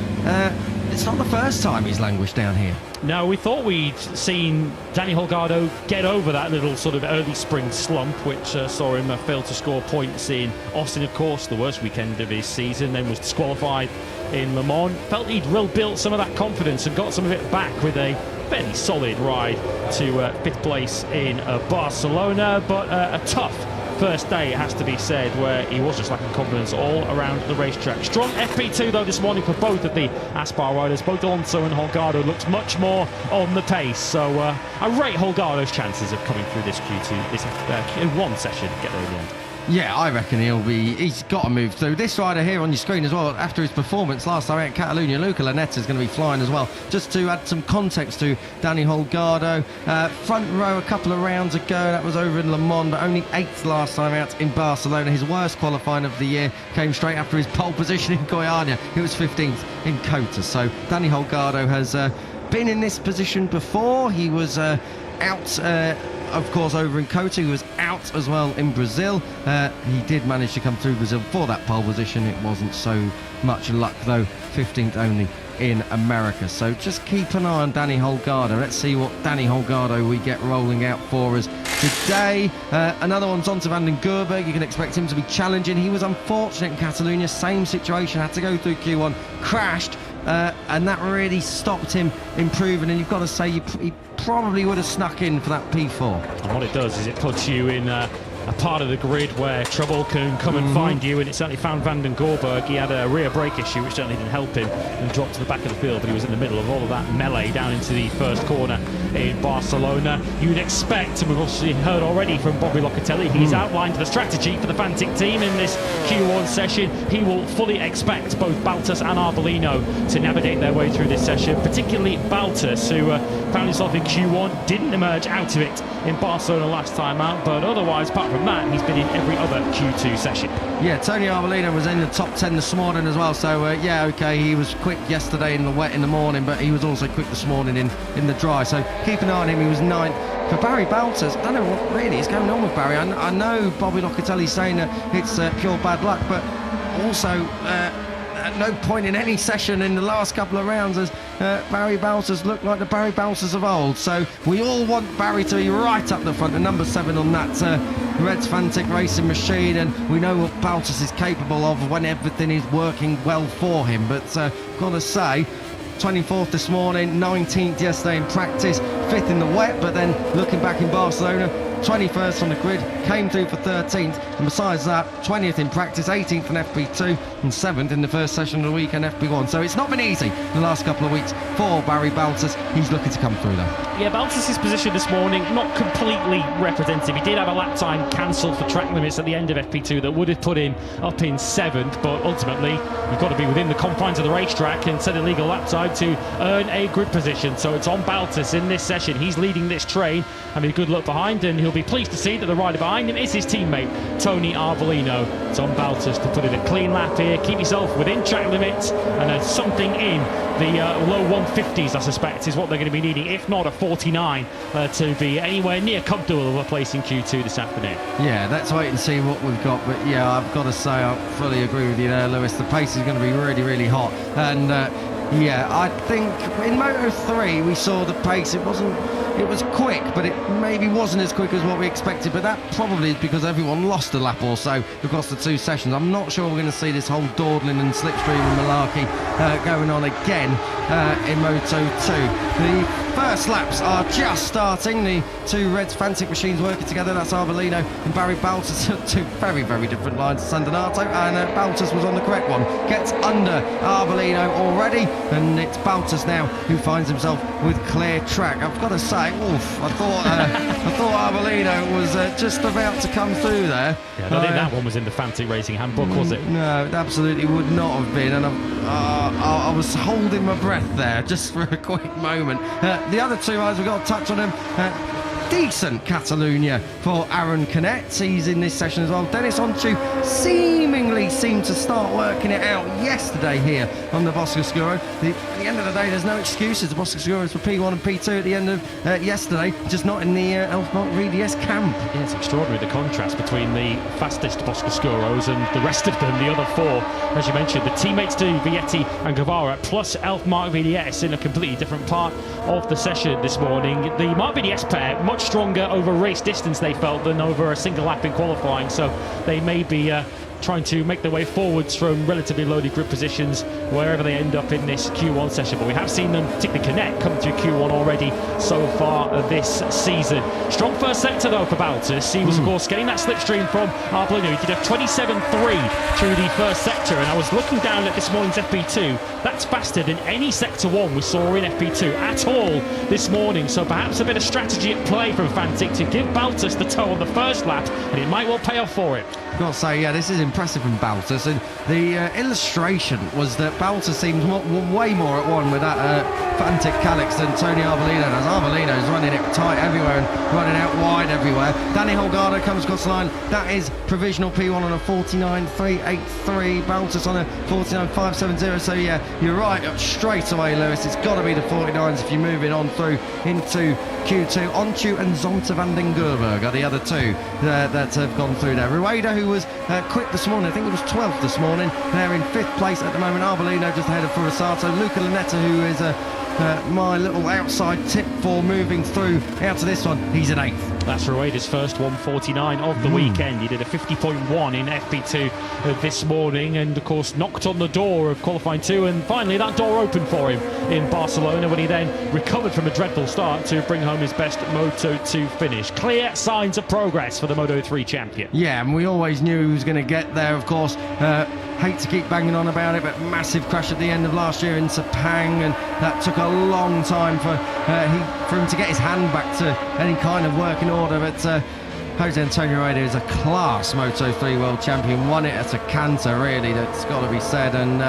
A: it's not the first time he's languished down here.
F: No, we thought we'd seen Danny Holgado get over that little sort of early spring slump, which saw him fail to score points in Austin, of course, the worst weekend of his season, then was disqualified in Le Mans. Felt he'd rebuilt some of that confidence and got some of it back with a fairly solid ride to 5th place in Barcelona, but a tough first day, it has to be said, where he was just lacking confidence all around the racetrack. Strong FP2 though this morning for both of the Aspar riders. Both Alonso and Holgado looks much more on the pace, so I rate Holgado's chances of coming through this Q2, this Q1 session, get there in the end.
A: Yeah, I reckon he's got to move through. This rider here on your screen as well, after his performance last time out in Catalonia, Luca Lanetta is going to be flying as well. Just to add some context to Danny Holgado, front row a couple of rounds ago, that was over in Le Mans, but only 8th last time out in Barcelona. His worst qualifying of the year came straight after his pole position in Goiânia. He was 15th in Cota. So Danny Holgado has been in this position before. He was out, of course, over in Cota. He was out as well in Brazil. He did manage to come through Brazil for that pole position. It wasn't so much luck though, 15th only in America. So just keep an eye on Danny Holgado. Let's see what Danny Holgado we get rolling out for us today. Another one's on to Van den Gerberg. You can expect him to be challenging. He was unfortunate in Catalonia, same situation, had to go through Q1, crashed, and that really stopped him improving, and you've got to say he probably would have snuck in for that P4.
F: And what it does is it puts you in a part of the grid where trouble can come and find you, and it certainly found Van den Gerberg. He had a rear brake issue which certainly didn't help him and dropped to the back of the field, but he was in the middle of all of that melee down into the first corner in Barcelona. You'd expect, and we've also heard already from Bobby Locatelli, he's outlined the strategy for the Fantic team in this Q1 session. He will fully expect both Baltas and Arbolino to navigate their way through this session, particularly Baltas, who found himself in Q1, didn't emerge out of it in Barcelona last time out, but otherwise, apart from that, he's been in every other Q2 session.
A: Yeah, Tony Arbolino was in the top 10 this morning as well, so yeah, okay, he was quick yesterday in the wet in the morning, but he was also quick this morning in the dry, so keep an eye on him. He was 9th. For Barry Baltas, I don't know what really is going on with Barry. I know Bobby Locatelli's saying that it's pure bad luck, but also at no point in any session in the last couple of rounds has Barry Baltas looked like the Barry Baltas of old. So we all want Barry to be right up the front, the number 7 on that Reds Fantic racing machine, and we know what Baltas is capable of when everything is working well for him. But got to say, 24th this morning, 19th yesterday in practice, 5th in the wet, but then looking back in Barcelona, 21st on the grid, came through for 13th, and besides that, 20th in practice, 18th in FP2, and 7th in the first session of the week in FP1. So it's not been easy the last couple of weeks for Barry Baltas. He's looking to come through though.
F: Yeah, Baltas' position this morning, not completely representative. He did have a lap time cancelled for track limits at the end of FP2 that would have put him up in 7th, but ultimately you've got to be within the confines of the racetrack and set a legal lap time to earn a grid position. So it's on Baltas in this session. He's leading this train. I mean, good luck behind, and he'll be pleased to see that the rider behind him is his teammate, Tony Arbolino. Tom Baltus to put in a clean lap here, keep yourself within track limits, and then something in the low 150s, I suspect, is what they're going to be needing, if not a 49, to be anywhere near comfortable of a place in Q2 this afternoon.
A: Yeah, let's wait and see what we've got. But yeah, I've got to say, I fully agree with you there, Lewis. The pace is going to be really, really hot. And yeah, I think in Moto3 we saw the pace. It was quick, but it maybe wasn't as quick as what we expected. But that probably is because everyone lost a lap or so across the two sessions. I'm not sure we're going to see this whole dawdling and slipstream and malarkey going on again in Moto2. The first laps are just starting. The two Red Fantic machines working together. That's Arbolino and Barry Baltus. Two very, very different lines to San Donato, and Baltus was on the correct one. Gets under Arbolino already, and it's Baltus now who finds himself with clear track. I've got to say, oof, I thought Arbolino was just about to come through there.
F: Yeah, I don't think that one was in the Fantic Racing Handbook, was it?
A: No, it absolutely would not have been, and I was holding my breath there just for a quick moment. The other two riders, we've got to touch on them. Decent Catalunya for Aaron Canet. He's in this session as well. Dennis Onchu seemingly seemed to start working it out yesterday here on the Boscoscuro. At the end of the day, there's no excuses. The Boscoscuros for P1 and P2 at the end of yesterday, just not in the Elfmark VDS camp.
F: Yeah, it's extraordinary, the contrast between the fastest Boscoscuros and the rest of them, the other four. As you mentioned, the teammates to Vietti and Guevara, plus Elfmark VDS in a completely different part of the session this morning. The Mark VDS pair, much stronger over race distance, they felt, than over a single lap in qualifying, so they may be trying to make their way forwards from relatively loaded grid positions wherever they end up in this Q1 session. But we have seen them, particularly Canet, come through Q1 already so far this season. Strong first sector though for Baltus. He was of course getting that slipstream from Arbolino. He did a 27.3 through the first sector, and I was looking down at this morning's FP2. That's faster than any sector 1 we saw in FP2 at all this morning, so perhaps a bit of strategy at play from Fantic to give Baltus the toe on the first lap, and it might well pay off for it.
A: I've got to say, yeah, this is impressive from Baltus, and the illustration was that Baltus seems way more at one with that Fantic Calyx than Tony Arbolino does. Arbolino's running it tight everywhere and running out wide everywhere. Danny Holgado comes across the line. That is provisional P1 on a 49.383. Baltus on a 49.570. So yeah, you're right, straight away, Lewis. It's got to be the 49s if you're moving on through into Q2. Onchu and Zonta van den Gerberg are the other two that have gone through there. Rueda, who was quick this morning, I think it was 12th this morning, they're in 5th place at the moment. Arbolino just ahead of Furusato. Luca Lunetta, who is my little outside tip for moving through out to this one, he's at 8th.
F: That's Rueda's first 149 of the weekend. He did a 50.1 in FP2 this morning, and of course knocked on the door of qualifying 2, and finally that door opened for him in Barcelona when he then recovered from a dreadful start to bring home his best Moto2 finish. Clear signs of progress for the Moto3 champion.
A: Yeah, and we always knew he was going to get there, of course. Hate to keep banging on about it, but massive crash at the end of last year in Sepang, and that took a long time for him to get his hand back to any kind of working order. But Jose Antonio Rueda is a class Moto3 world champion, won it at a canter, really, that's got to be said, and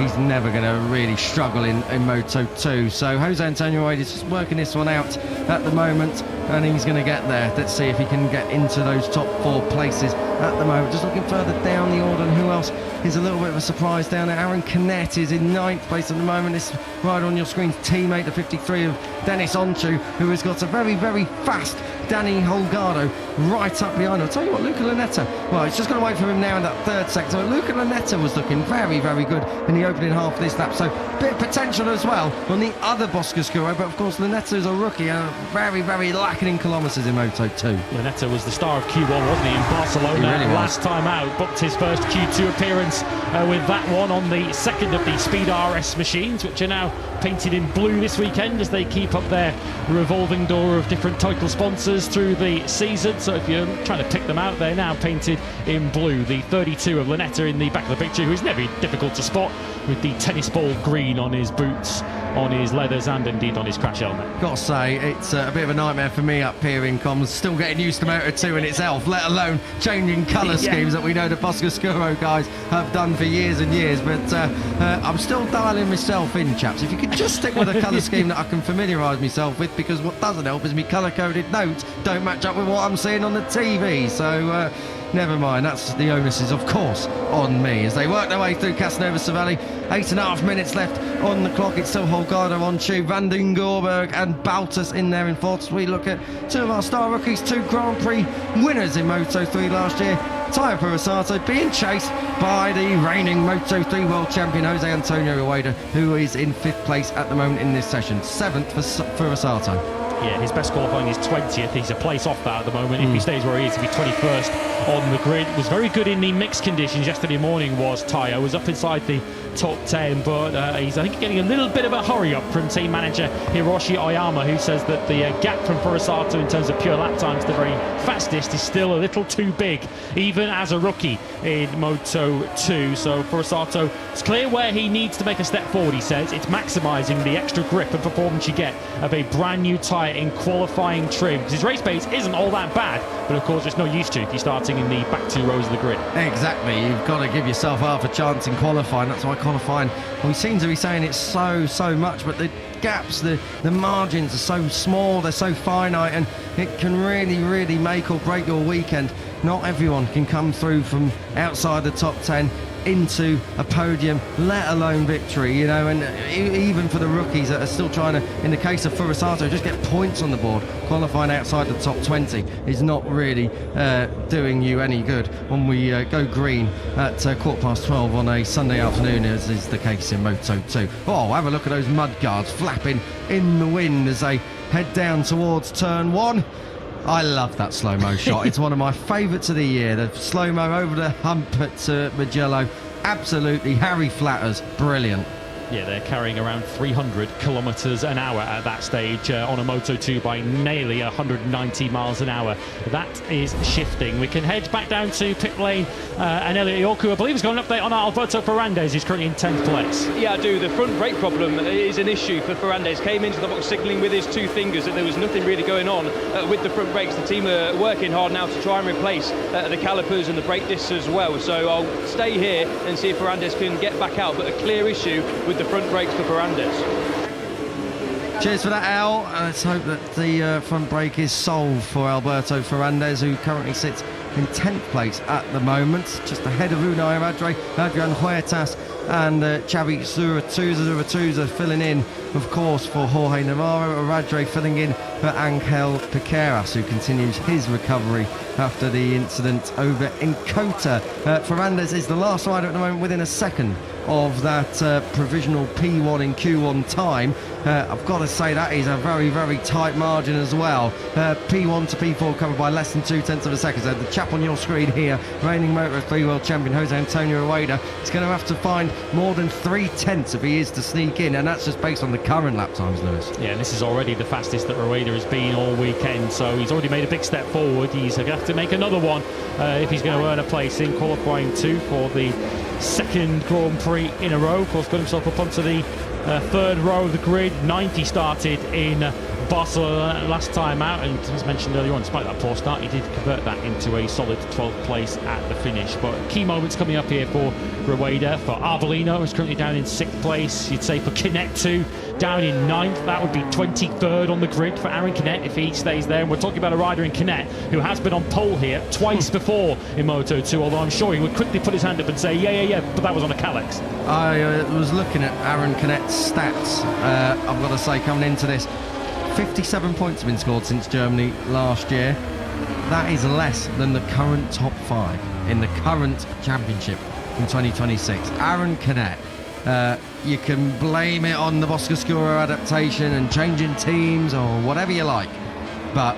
A: he's never going to really struggle in Moto2. So Jose Antonio Rueda is just working this one out at the moment, and he's going to get there. Let's see if he can get into those top 4 places at the moment. Just looking further down the order, and who else is a little bit of a surprise down there? Aaron Canet is in 9th place at the moment. This right on your screen, teammate, the 53 of Dennis Onchu, who has got a very, very fast Danny Holgado right up behind him. I'll tell you what, Luca Lunetta, well, it's just going to wait for him now in that 3rd sector. But Luca Lunetta was looking very, very good in the opening half of this lap, so a bit of potential as well on the other Boscoscuro. But of course, Lunetta is a rookie, very, very lacking in kilometres in Moto2.
F: Lunetta was the star of Q1, wasn't he, in Barcelona really last time out. Booked his first Q2 appearance with that one on the 2nd of the Speed RS machines, which are now painted in blue this weekend as they keep up their revolving door of different title sponsors through the season. So if you're trying to pick them out, they're now painted in blue. The 32 of Lunetta in the back of the picture, who's never difficult to spot, with the tennis ball green on his boots, on his leathers, and indeed on his crash helmet.
A: Got to say, it's a bit of a nightmare for me up here in comms, still getting used to Moto2 in itself, let alone changing colour schemes that we know the Boscoscuro guys have done for years and years. But I'm still dialing myself in, chaps. If you could just stick with a colour scheme that I can familiarise myself with, because what doesn't help is me colour-coded notes don't match up with what I'm seeing on the TV. So never mind, that's the onus is of course on me as they work their way through Casanova Savelli. 8.5 minutes left on the clock. It's still Holgado on tube, Van den Gorberg and Baltus in there in fourth. We look at two of our star rookies, two Grand Prix winners in Moto3 last year. Tayo Furusato being chased by the reigning Moto3 world champion Jose Antonio Rueda, who is in 5th place at the moment in this session. 7th for Furusato.
F: Yeah, his best qualifying is 20th. He's a place off that at the moment. If he stays where he is, he'll be 21st on the grid. Was very good in the mixed conditions yesterday morning, was Tayo. Was up inside the top 10, but he's, I think, getting a little bit of a hurry up from team manager Hiroshi Oyama, who says that the gap from Furusato in terms of pure lap times, the very fastest, is still a little too big, even as a rookie in Moto2. So Furusato, it's clear where he needs to make a step forward, he says. It's maximising the extra grip and performance you get of a brand new tyre in qualifying trim, because his race pace isn't all that bad, but of course it's no use to if you're starting in the back 2 rows of the grid.
A: Exactly, you've got to give yourself half a chance in qualifying. That's why qualifying, we seem to be saying it's so much, but the gaps, the margins are so small, they're so finite, and it can really make or break your weekend. Not everyone can come through from outside the top 10 into a podium, let alone victory, you know, and even for the rookies that are still trying to, in the case of Furusato, just get points on the board. Qualifying outside the top 20 is not really doing you any good when we go green at 12:15 on a Sunday afternoon, as is the case in Moto2. Oh, have a look at those mud guards flapping in the wind as they head down towards turn 1. I love that slow-mo shot. It's one of my favourites of the year. The slow-mo over the hump at Mugello. Absolutely, Harry Flatters, brilliant.
F: Yeah, they're carrying around 300 kilometres an hour at that stage on a Moto2 by nearly 190 miles an hour. That is shifting. We can head back down to pit lane and Elliot Yorku, I believe, has got an update on Alberto Ferrandis, who's currently in 10th place.
P: Yeah, I do. The front brake problem is an issue for Ferrandis. Came into the box signalling with his 2 fingers that there was nothing really going on with the front brakes. The team are working hard now to try and replace the calipers and the brake discs as well. So I'll stay here and see if Ferrandis can get back out, but a clear issue with the front brakes for Ferrandis.
A: Cheers for that, Al. Let's hope that the front brake is solved for Alberto Ferrandis, who currently sits in 10th place at the moment, just ahead of Unai Radre, Adrian Huertas and Xavi Zuratuza filling in, of course, for Jorge Navarro. Radre filling in for Angel Piqueras, who continues his recovery after the incident over in Kota. Ferrandis is the last rider at the moment within a second of that provisional P1 in Q1 time. I've got to say that is a very tight margin as well. P1 to P4 covered by less than 0.2 of a second. So the chap on your screen here, reigning Moto3 world champion Jose Antonio Rueda, is going to have to find more than 0.3 if he is to sneak in, and that's just based on the current lap times, Lewis.
F: Yeah, this is already the fastest that Rueda has been all weekend, so he's already made a big step forward. He's going to have to make another one if he's going to earn a place in qualifying 2 for the 2nd Grand Prix in a row. Of course, got himself up onto the 3rd row of the grid. 90 started in Barcelona last time out, and as mentioned earlier on, despite that poor start, he did convert that into a solid 12th place at the finish. But key moments coming up here for Rueda. For Arbolino, who's currently down in 6th place. You'd say for Canet 2, down in 9th. That would be 23rd on the grid for Aaron Canet if he stays there. And we're talking about a rider in Canet who has been on pole here twice before in Moto2, although I'm sure he would quickly put his hand up and say, yeah, but that was on a Kalex.
A: I was looking at Aaron Canet's stats, I've got to say, coming into this. 57 points have been scored since Germany last year. That is less than the current top 5 in the current championship in 2026. Aaron Canet, you can blame it on the Boscoscuro adaptation and changing teams or whatever you like, but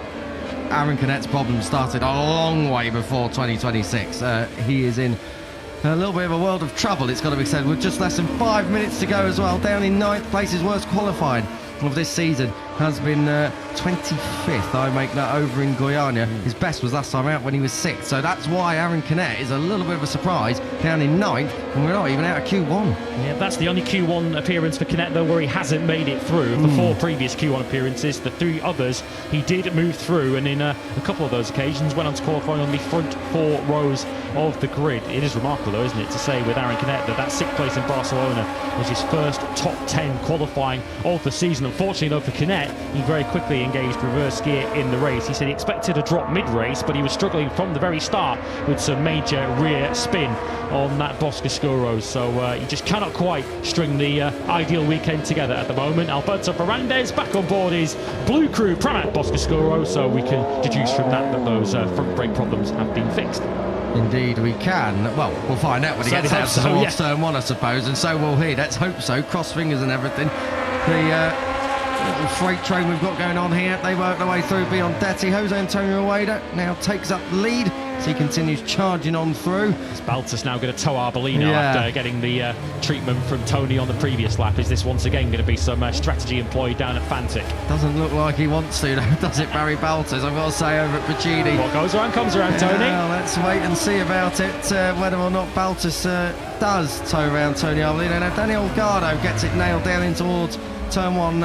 A: Aaron Canet's problem started a long way before 2026. He is in a little bit of a world of trouble, it's got to be said, with just less than 5 minutes to go as well. Down in 9th place, his worst qualifying of this season has been 25th. I make that over in Guyana. His best was last time out when he was 6th. So that's why Aaron Canet is a little bit of a surprise down in 9th, and we're not even out of Q1.
F: Yeah, that's the only Q1 appearance for Canet, though, where he hasn't made it through. The 4 previous Q1 appearances, the 3 others, he did move through, and in a couple of those occasions went on to qualify on the front 4 rows of the grid. It is remarkable, though, isn't it, to say with Aaron Canet that 6th place in Barcelona was his first top 10 qualifying of the season. Unfortunately, though, for Canet, he very quickly engaged reverse gear in the race. He said he expected a drop mid-race, but he was struggling from the very start with some major rear spin on that Boscoscuro. So he just cannot quite string the ideal weekend together at the moment. Alberto Ferrandez back on board his Blue Crew Pramac Boscoscuro, so we can deduce from that those front brake problems have been fixed.
A: Indeed we can. Well, we'll find out when he gets out towards turn one, I suppose, and so will he. Let's hope so. Cross fingers and everything. The little freight train we've got going on here, they work their way through Biondetti. Jose Antonio Rueda now takes up the lead, so he continues charging on through.
F: Is Baltus now going to tow Arbolino after getting the treatment from Tony on the previous lap? Is this once again going to be some strategy employed down at Fantic?
A: Doesn't look like he wants to, does it, Barry Baltus? I've got to say, over at Puccini.
F: What goes around comes around, Tony.
A: Well, let's wait and see about it, whether or not Baltus does tow around Tony Arbolino. Now, Daniel Gardo gets it nailed down in towards turn one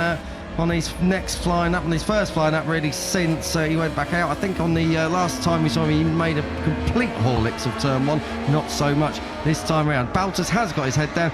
A: on his next flying up, on his first flying up really since he went back out. I think on the last time we saw him, he made a complete Horlicks of turn one, not so much this time around. Baltus has got his head down.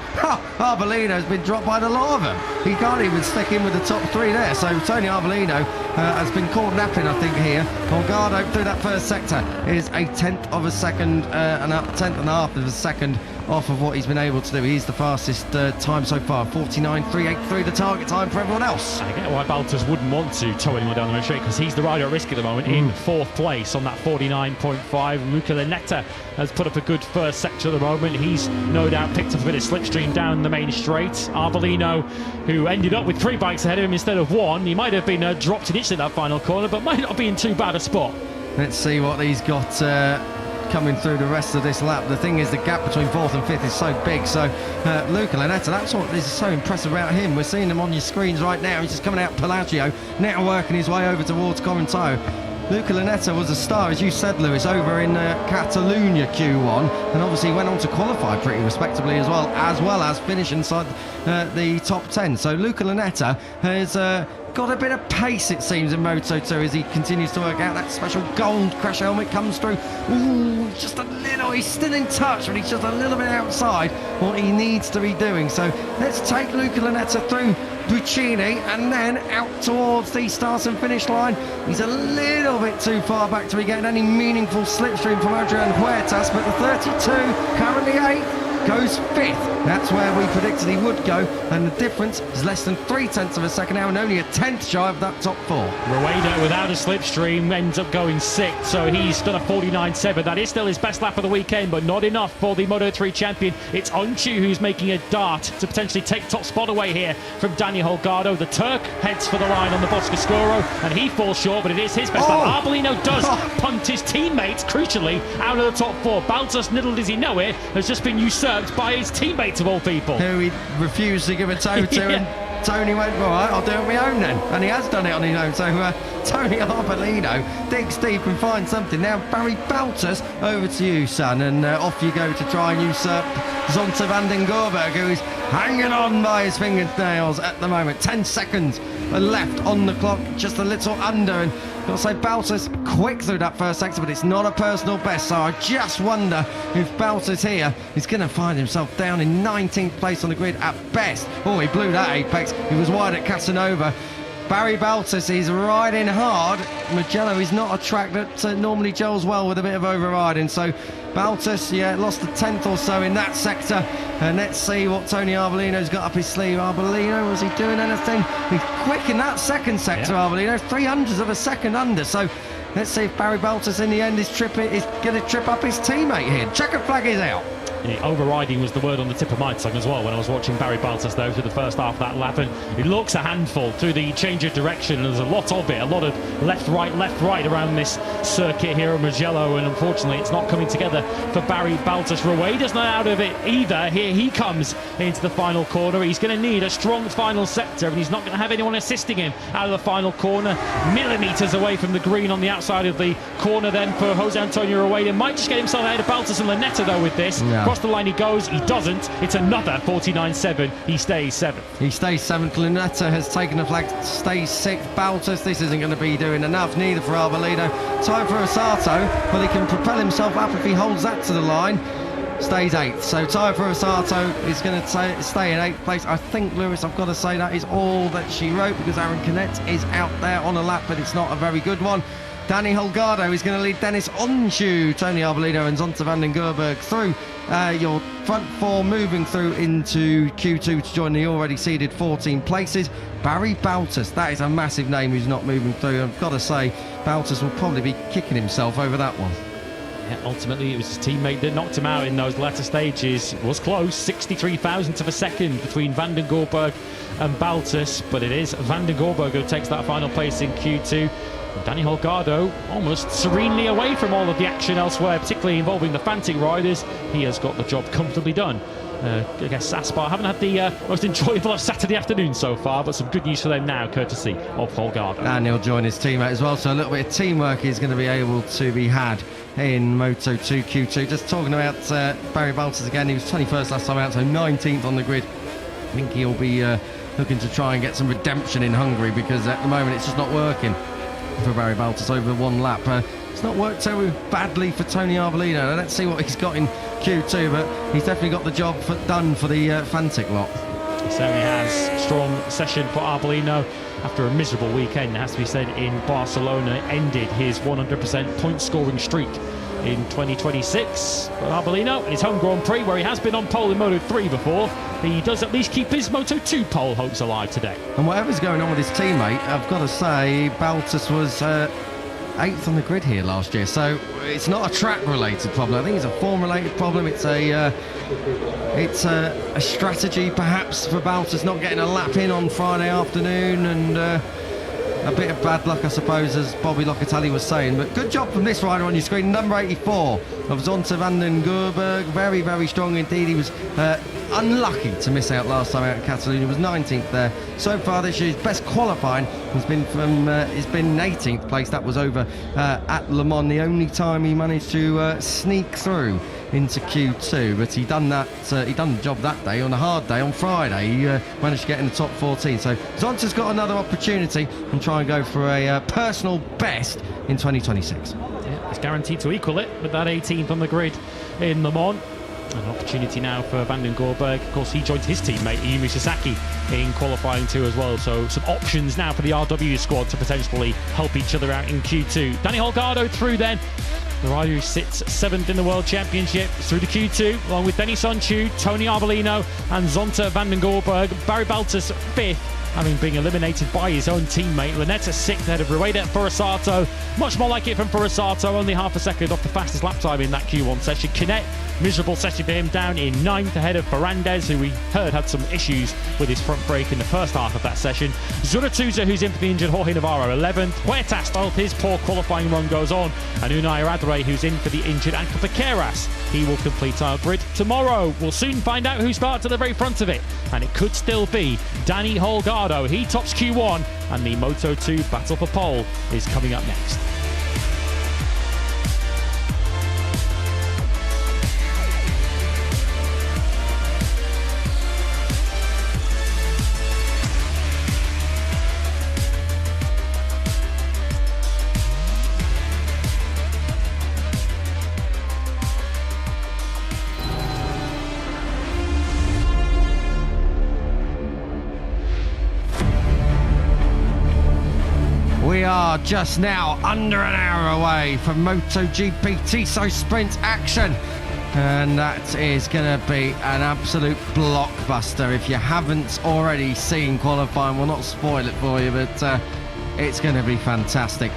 A: Arbolino's been dropped by the lot of them. He can't even stick in with the top three there, so Tony Arbolino has been caught napping, I think, here. Holgado through that first sector is a tenth of a second, tenth and a half of a second off of what he's been able to do. He's the fastest time so far, 49.383, the target time for everyone else.
F: I get why Baltus wouldn't want to tow anyone down the main straight, because he's the rider at risk at the moment in fourth place on that 49.5. Luca Lanetta has put up a good first sector at the moment. He's no doubt picked up a bit of slipstream down the main straight. Arbolino, who ended up with 3 bikes ahead of him instead of 1, he might have been dropped in each of that final corner, but might not be in too bad a spot.
A: Let's see what he's got coming through the rest of this lap. The thing is, the gap between fourth and fifth is so big, so Luca Lanetta, that's what is so impressive about him. We're seeing him on your screens right now. He's just coming out Pelagio, now working his way over towards Corinto. Luca Lanetta was a star, as you said, Lewis, over in Catalunya Q1, and obviously went on to qualify pretty respectably as well as finish inside the top 10. So Luca Lanetta has got a bit of pace, it seems, in Moto2 as he continues to work out. That special gold crash helmet comes through. Ooh, just a little, he's still in touch, but he's just a little bit outside what he needs to be doing. So let's take Luca Lanetta through Buccini and then out towards the start and finish line. He's a little bit too far back to be getting any meaningful slipstream from Adrian Huertas, but the 32, currently 8th, goes 5th. That's where we predicted he would go, and the difference is less than 0.3 of a second now and only a tenth shy of that top 4.
F: Rueda, without a slipstream, ends up going 6th, so he's done a 49.7. That is still his best lap of the weekend, but not enough for the Moto3 champion. It's Unchu who's making a dart to potentially take top spot away here from Daniel Holgado. The Turk heads for the line on the Boscoscuro, and he falls short, but it is his best lap. Arbolino does punt his teammates, crucially, out of the top 4. Baltus, little does he know it, has just been usurped by his teammates of all people.
A: Who he refused to give a tow to, and Tony went, all right, I'll do it on my own then. And he has done it on his own. So Tony Arbolino digs deep and finds something. Now, Barry Baltus, over to you, son. And off you go to try and usurp Zonta van den Gorberg, who is hanging on by his fingernails at the moment. 10 seconds left on the clock, just a little under. And got to say, Baltus quick through that first sector, but it's not a personal best. So I just wonder if Baltus here is going to find himself down in 19th place on the grid at best. Oh, he blew that apex. He was wide at Casanova. Barry Baltus is riding hard. Mugello is not a track that normally gels well with a bit of overriding. So Baltus, lost a tenth or so in that sector. And let's see what Tony Arbolino's got up his sleeve. Arbolino, was he doing anything? He's quick in that second sector, Arbolino. 0.03 of a second under. So let's see if Barry Baltus in the end is going to trip up his teammate here. Checkered flag is out.
F: Overriding was the word on the tip of my tongue as well when I was watching Barry Baltus, though, through the first half of that lap, and it looks a handful through the change of direction. There's a lot of it, a lot of left right around this circuit here at Mugello, and unfortunately it's not coming together for Barry Baltus. Rueda's not out of it either. Here he comes into the final corner. He's going to need a strong final sector, and he's not going to have anyone assisting him out of the final corner. Millimetres away from the green on the outside of the corner then for Jose Antonio Rueda. Might just get himself ahead of Baltus and Lanetta though with this. Across the line he goes, he doesn't. It's another 49.7. He stays 7th.
A: He stays 7th. Lanetta has taken the flag, stays 6th. Baltus, this isn't going to be doing enough, neither for Arbolino. Time for Osato, but he can propel himself up if he holds that to the line. stays 8th. So Tyre Furasato is going to stay in 8th place. I think, Lewis, I've got to say that is all that she wrote, because Aaron Canet is out there on a lap, but it's not a very good one. Danny Holgado is going to lead Dennis Onshu, Tony Arbolino and Zonta van den Gerberg through your front 4, moving through into Q2 to join the already seeded 14 places. Barry Baltus, that is a massive name who's not moving through. I've got to say, Baltus will probably be kicking himself over that one.
F: Yeah, ultimately, it was his teammate that knocked him out in those latter stages. It was close, 63 thousandths of a second between Van den Gerberg and Baltus, but it is Van den Gerberg who takes that final place in Q2. Danny Holgado almost serenely away from all of the action elsewhere, particularly involving the Fantic riders. He has got the job comfortably done. I guess Aspar haven't had the most enjoyable of Saturday afternoon so far, but some good news for them now, courtesy of Holgado.
A: And he'll join his teammate as well, so a little bit of teamwork is going to be able to be had in Moto2 Q2. Just talking about Barry Baltus again, he was 21st last time out, so 19th on the grid. I think he'll be looking to try and get some redemption in Hungary, because at the moment it's just not working for Barry Baltus over one lap. It's not worked so badly for Tony Arbolino. Now, let's see what he's got in Q2, but he's definitely got the job done for the Fantic lot.
F: He certainly has. Strong session for Arbolino after a miserable weekend, it has to be said, in Barcelona. Ended his 100% point scoring streak in 2026. But Arbolino, in his home Grand Prix, where he has been on pole in Moto3 before, he does at least keep his Moto2 pole hopes alive today.
A: And whatever's going on with his teammate, I've got to say, Baltus was 8th on the grid here last year, so it's not a track-related problem. I think it's a form-related problem. It's a strategy, perhaps, for Baltus not getting a lap in on Friday afternoon, and a bit of bad luck, I suppose, as Bobby Locatelli was saying. But good job from this rider on your screen, number 84 of Zonta van den Gerberg. Very, very strong indeed. He was unlucky to miss out last time out in Catalonia. He was 19th there. So far this year, his best qualifying has been from 18th place. That was over at Le Mans, the only time he managed to sneak through into Q2, but he done the job that day, on a hard day on Friday. He managed to get in the top 14, so Zonta's got another opportunity and try and go for a personal best in 2026.
F: Yeah, he's guaranteed to equal it with that 18th on the grid in Le Mans. An opportunity now for Van den Gerberg. Of course, he joined his teammate Ayumu Sasaki in qualifying too as well, so some options now for the RW squad to potentially help each other out in Q2. Danny Holgado through then, the rider who sits 7th in the World Championship, through the Q2, along with Dennis Onshu, Tony Arbolino and Zonta van den Gerberg. Barry Baltus 5th, having been eliminated by his own teammate. Lanetta 6th ahead of Rueda Furasato. Much more like it from Furasato, only half a second off the fastest lap time in that Q1 session. Canet, miserable session for him, down in 9th ahead of Ferrandez, who we heard had some issues with his front brake in the first half of that session. Zurutuza, who's in for the injured Jorge Navarro, 11th. Huertas, while his poor qualifying run goes on. And Unai Radre, who's in for the injured Ankel Vaqueras. He will complete our grid tomorrow. We'll soon find out who starts at the very front of it. And it could still be Danny Holgado. He tops Q1, and the Moto2 battle for pole is coming up next.
A: We are just now under an hour away from MotoGP Tissot Sprint action, and that is going to be an absolute blockbuster. If you haven't already seen qualifying, we'll not spoil it for you, but it's going to be fantastic.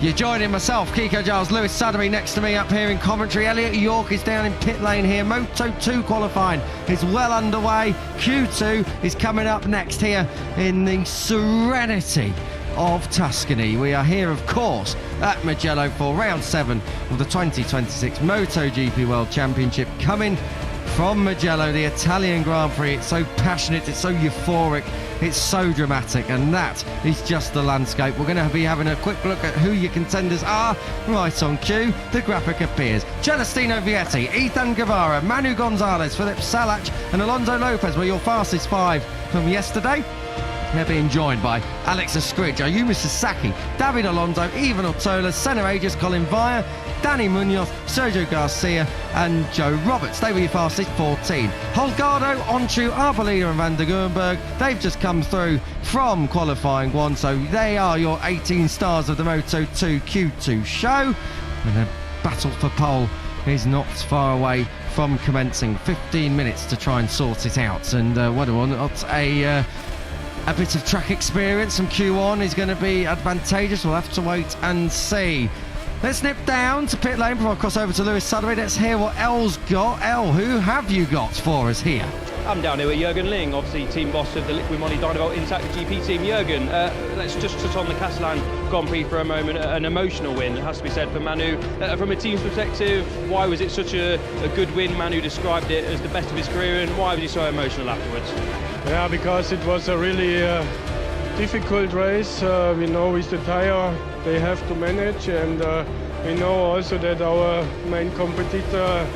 A: You're joining myself, Kiko Giles, Lewis Saddery next to me up here in Coventry. Elliot York is down in pit lane here. Moto2 qualifying is well underway. Q2 is coming up next here in the serenity of Tuscany. We are here, of course, at Mugello for round 7 of the 2026 MotoGP World Championship, coming from Mugello, the Italian Grand Prix. It's so passionate, it's so euphoric, it's so dramatic, and that is just the landscape. We're going to be having a quick look at who your contenders are. Right on cue, the graphic appears. Celestino Vietti, Ethan Guevara, Manu Gonzalez, Philip Salach and Alonso Lopez were your fastest 5 from yesterday. They're being joined by Alex Escridge, Ayumu Sasaki, David Alonso, Ivan Ortola, Senna Aegis, Colin Vire, Danny Munoz, Sergio Garcia and Joe Roberts. They were your fastest 14. Holgado, Onchu, Arbolina and Van der Gurenberg, they've just come through from qualifying 1, so they are your 18 stars of the Moto2 Q2 show. And the battle for pole is not far away from commencing. 15 minutes to try and sort it out, and whether or not a bit of track experience from Q1 is going to be advantageous, we'll have to wait and see. Let's nip down to pit lane before I cross over to Lewis Sudbury. Let's hear what El's got. El, who have you got for us here?
P: I'm down here with Jürgen Ling, obviously team boss of the Liqui Moly Dynavolt Untitled GP team. Jürgen, let's just touch on the Catalan Grand Prix for a moment. An emotional win, it has to be said, for Manu. From a team's perspective, why was it such a good win? Manu described it as the best of his career, and why was he so emotional afterwards?
E: Yeah, because it was a really difficult race. We know with the tire they have to manage, and we know also that our main competitor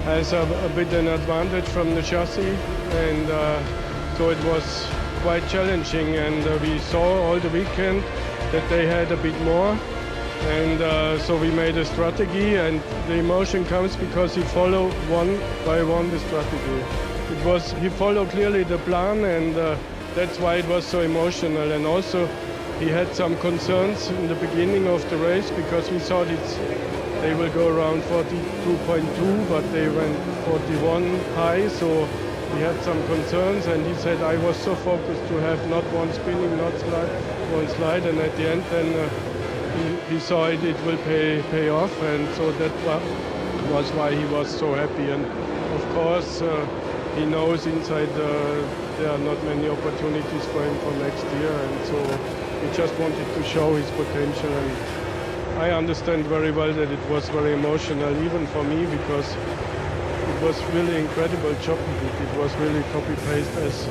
E: has a bit an advantage from the chassis, and so it was quite challenging, and we saw all the weekend that they had a bit more, and so we made a strategy, and the emotion comes because he followed one by one the strategy. He followed clearly the plan, and that's why it was so emotional. And also he had some concerns in the beginning of the race because we thought they will go around 42.2, but they went 41 high, so he had some concerns, and he said I was so focused to have not one spinning, not one slide, and at the end then he saw it will pay off, and so that was why he was so happy. And of course he knows inside there are not many opportunities for him for next year, and so he just wanted to show his potential. And I understand very well that it was very emotional, even for me, because it was really incredible job he did. It was really copy-paste as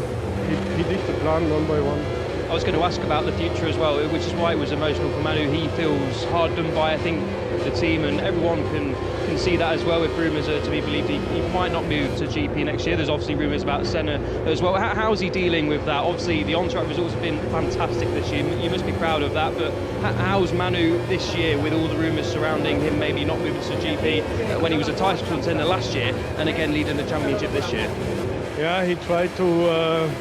E: he did the plan one by one.
P: I was going to ask about the future as well, which is why it was emotional for Manu. He feels hard done by, I think, the team, and everyone can see that as well. If rumours are to be believed, he might not move to GP next year. There's obviously rumours about Senna as well. How's he dealing with that? Obviously, the on-track results have been fantastic this year. You must be proud of that, but how's Manu this year with all the rumours surrounding him maybe not moving to GP when he was a title contender last year and again leading the championship this year?
E: Yeah, he tried to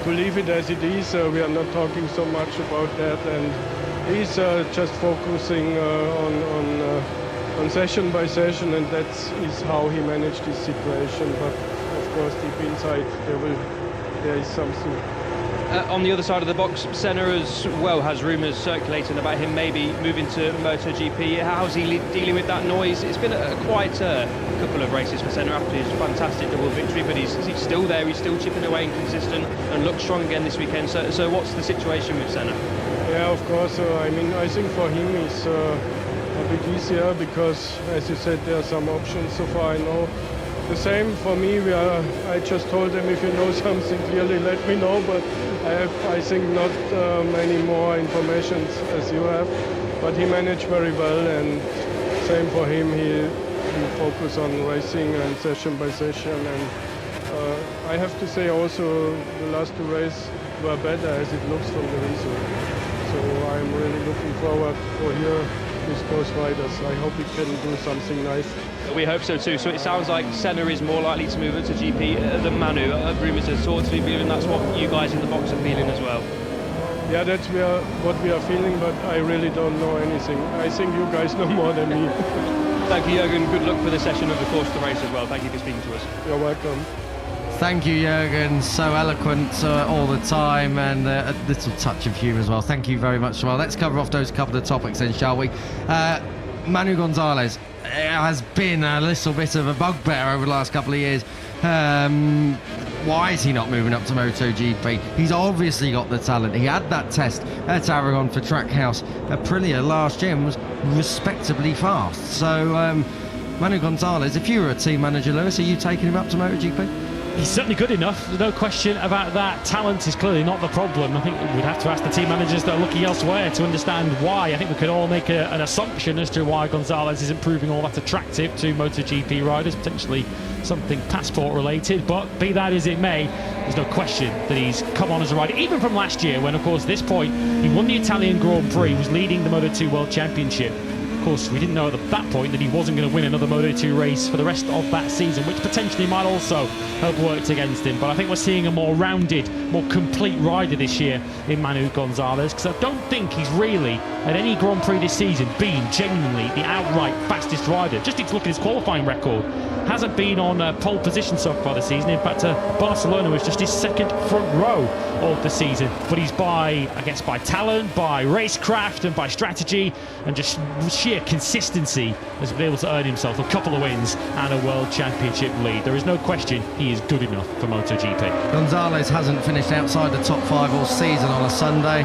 E: leave it as it is. We are not talking so much about that, and he's just focusing on session by session, and that is how he managed this situation. But of course, deep inside there is something.
P: On the other side of the box, Senna as well has rumours circulating about him maybe moving to MotoGP. How's he dealing with that noise? It's been quite a couple of races for Senna after his fantastic double victory, but he's still there, he's still chipping away and consistent, and looks strong again this weekend. So what's the situation with Senna?
E: Yeah, of course. I think for him it's a bit easier because, as you said, there are some options. So far I know. The same for me. I just told them, if you know something clearly, let me know. But I think not many more information as you have. But he managed very well, and same for him. He focused on racing and session by session. And I have to say also the last two races were better as it looks from the result. So I'm really looking forward to hear with both riders. I hope he can do something nice.
P: We hope so too. So it sounds like Senna is more likely to move into GP than Manu. Rumours are sort of feeling that's what you guys in the box are feeling as well.
E: Yeah, that's what we are feeling, but I really don't know anything. I think you guys know more than me.
P: Thank you, Jürgen. Good luck for the session of the course of the race as well. Thank you for speaking to us.
E: You're welcome.
A: Thank you, Jürgen. So eloquent all the time, and a little touch of humour as well. Thank you very much. Well, let's cover off those couple of topics then, shall we? Manu Gonzalez has been a little bit of a bugbear over the last couple of years. Why is he not moving up to MotoGP? He's obviously got the talent. He had that test at Aragon for Trackhouse Aprilia last year and was respectably fast. So, Manu Gonzalez, if you were a team manager, Lewis, are you taking him up to MotoGP?
F: He's certainly good enough, there's no question about that. Talent is clearly not the problem. I think we'd have to ask the team managers that are looking elsewhere to understand why. I think we could all make an assumption as to why Gonzalez isn't proving all that attractive to MotoGP riders, potentially something passport related, but be that as it may, there's no question that he's come on as a rider, even from last year when, of course, at this point, he won the Italian Grand Prix, was leading the Moto2 World Championship. course, we didn't know at that point that he wasn't going to win another Moto2 race for the rest of that season, which potentially might also have worked against him. But I think we're seeing a more rounded, more complete rider this year in Manu Gonzalez, because I don't think he's really, at any Grand Prix this season, been genuinely the outright fastest rider. Just need to look at his qualifying record. Hasn't been on pole position so far this season. In fact, Barcelona was just his second front row of the season. But he's by talent, by racecraft and by strategy and just sheer consistency has been able to earn himself a couple of wins and a World Championship lead. There is no question he is good enough for MotoGP.
A: Gonzalez hasn't finished outside the top 5 all season on a Sunday.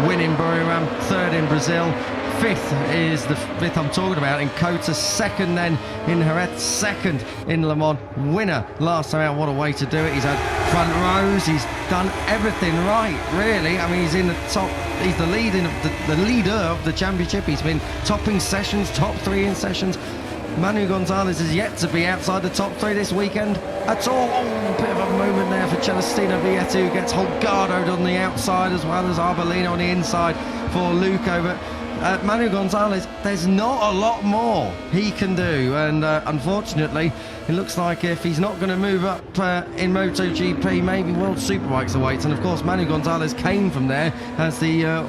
A: Winning Buriram, 3rd in Brazil. 5th is the 5th I'm talking about in Cota, 2nd then in Jerez, 2nd in Le Mans, winner last time out. What a way to do it. He's had front rows, he's done everything right, really. I mean, he's in the top, he's the leader of the championship. He's been topping sessions, top 3 in sessions. Manu Gonzalez is yet to be outside the top 3 this weekend at all. Oh, bit of a moment there for Celestino Vietti, who gets Holgado'd on the outside as well as Arbolino on the inside for Luco. But Manu Gonzalez, there's not a lot more he can do, and unfortunately it looks like if he's not going to move up in MotoGP, maybe World Superbikes awaits. And of course Manu Gonzalez came from there as the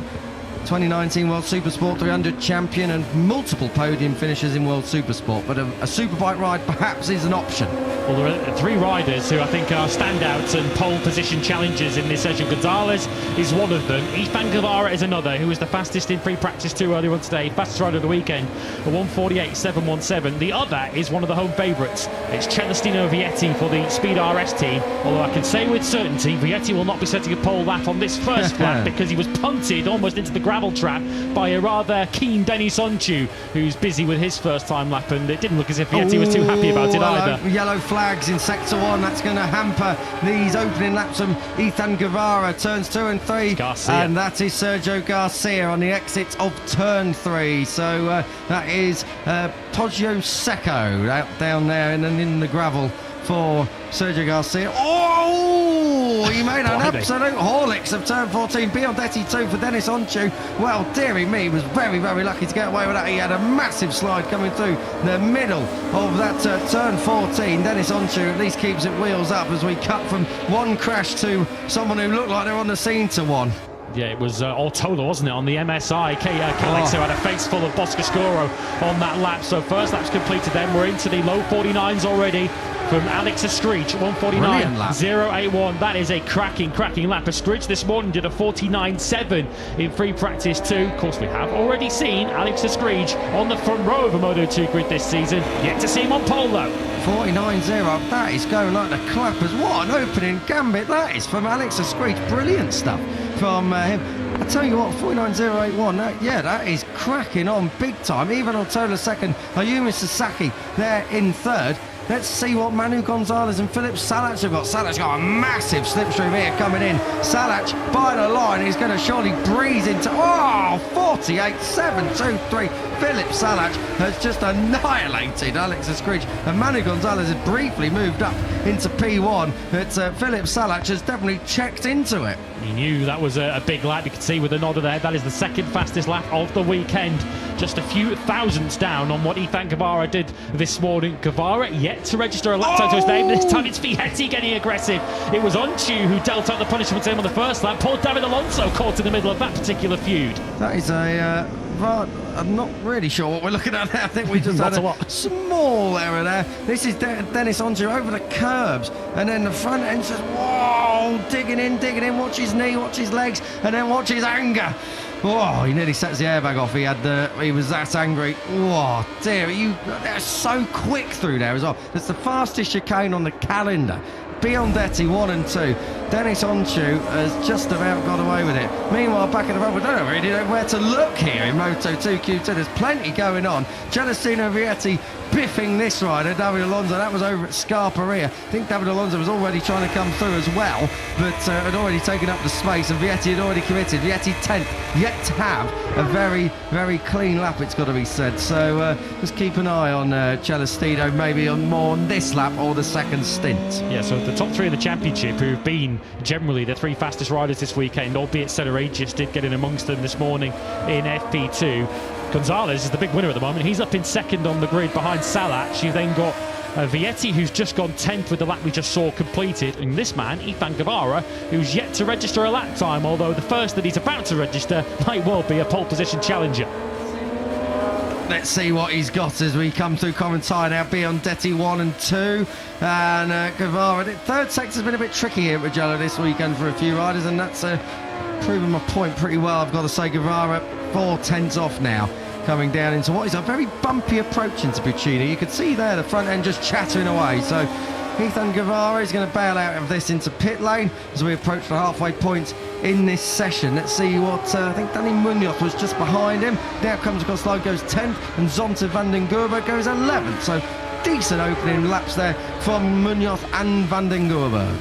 A: 2019 World Supersport 300 champion and multiple podium finishes in World Supersport, but a Superbike ride perhaps is an option.
F: Well, there are 3 riders who I think are standouts and pole position challengers in this session. Gonzalez is one of them. Ethan Guevara is another, who was the fastest in free practice 2 earlier on today, fastest rider of the weekend, a 1:48.717. The other is one of the home favourites. It's Celestino Vietti for the Speed RS team, although I can say with certainty Vietti will not be setting a pole lap on this first lap because he was punted almost into the gravel trap by a rather keen Denis Onchu, who's busy with his first time lap, and it didn't look as if Vietti was too happy about it either.
A: Yellow flags in sector 1, that's going to hamper these opening laps from Ethan Guevara, turns 2 and 3,
F: Garcia.
A: And that is Sergio Garcia on the exit of turn 3. So that is Poggio Secco out down there and then in the gravel for Sergio Garcia. Oh, he made an absolute Horlicks of turn 14. Biondetti 2 for Denis Onchu. Well, dearie me, he was very, very lucky to get away with that. He had a massive slide coming through the middle of that turn 14. Denis Onchu at least keeps it wheels up as we cut from one crash to someone who looked like they're on the scene to one.
F: Yeah, it was Ortola, wasn't it, on the MSI. Calix, who had a face full of Boscoscuro on that lap. So first lap's completed then. We're into the low 49s already from Alex Escreech, 1:49.081. That is a cracking lap. Escreech this morning did a 49.7 in free practice 2. Of course, we have already seen Alex Escreech on the front row of a Moto2 grid this season. Yet to see him on pole, though.
A: 49.0, that is going like the clappers. What an opening gambit that is from Alex Escreech. Brilliant stuff from him. I tell you what, 49.081, that is cracking on big time. Even Ortola second, Ayumi Sasaki there in 3rd. Let's see what Manu Gonzalez and Philip Salac have got. Salac's got a massive slipstream here coming in. Salac by the line, he's going to surely breeze into 48.723. Philip Salac has just annihilated Alex Escreech, and Manu Gonzalez has briefly moved up into P1, but Philip Salac has definitely checked into it.
F: He knew that was a big lap. You can see with the nod there, that is the 2nd fastest lap of the weekend. Just a few thousandths down on what Ethan Guevara did this morning. Guevara yet to register a lap time to his name. This time it's Vietti getting aggressive. It was Onchu who dealt out the punishment to him on the first lap. Poor David Alonso caught in the middle of that particular feud.
A: That is I'm not really sure what we're looking at there. I think we just had a small error there. This is Denis Onchu over the curbs, and then the front end says, whoa, digging in, watch his knee, watch his legs, and then watch his anger. Oh, he nearly sets the airbag off. He was that angry. Oh dear, they're so quick through there as well. It's the fastest chicane on the calendar. Biondetti 1 and 2. Denis Onchu has just about got away with it. Meanwhile, back in the front, we don't really know where to look here in Moto2 Q2. There's plenty going on. Celestino Vietti biffing this rider, David Alonso. That was over at Scarperia. I think David Alonso was already trying to come through as well, but had already taken up the space, and Vietti had already committed. Vietti 10th, yet to have a very, very clean lap, it's got to be said. So just keep an eye on Celestino, maybe on more on this lap or the second stint.
F: Yeah, so the top 3 of the championship, who've been generally the 3 fastest riders this weekend, albeit Cedar Aegis did get in amongst them this morning in FP2. Gonzalez is the big winner at the moment. He's up in second on the grid behind Salac. You've then got Vietti, who's just gone 10th with the lap we just saw completed, and this man, Ethan Guevara, who's yet to register a lap time, although the first that he's about to register might well be a pole position challenger.
A: Let's see what he's got as we come through Corentin now. Biondetti 1 and 2, and Guevara. The third sector's been a bit tricky here at Mugello this weekend for a few riders, and that's proving my point pretty well. I've got to say, Guevara 4 tenths off now, coming down into what is a very bumpy approach into Puccini. You could see there the front end just chattering away. So Ethan Guevara is going to bail out of this into pit lane as we approach the halfway point in this session. Let's see what I think Danny Munoz was just behind him. Now comes Goslow, goes 10th, and Zonta van den Gerber goes 11th. So decent opening laps there from Munoz and van den Gerber.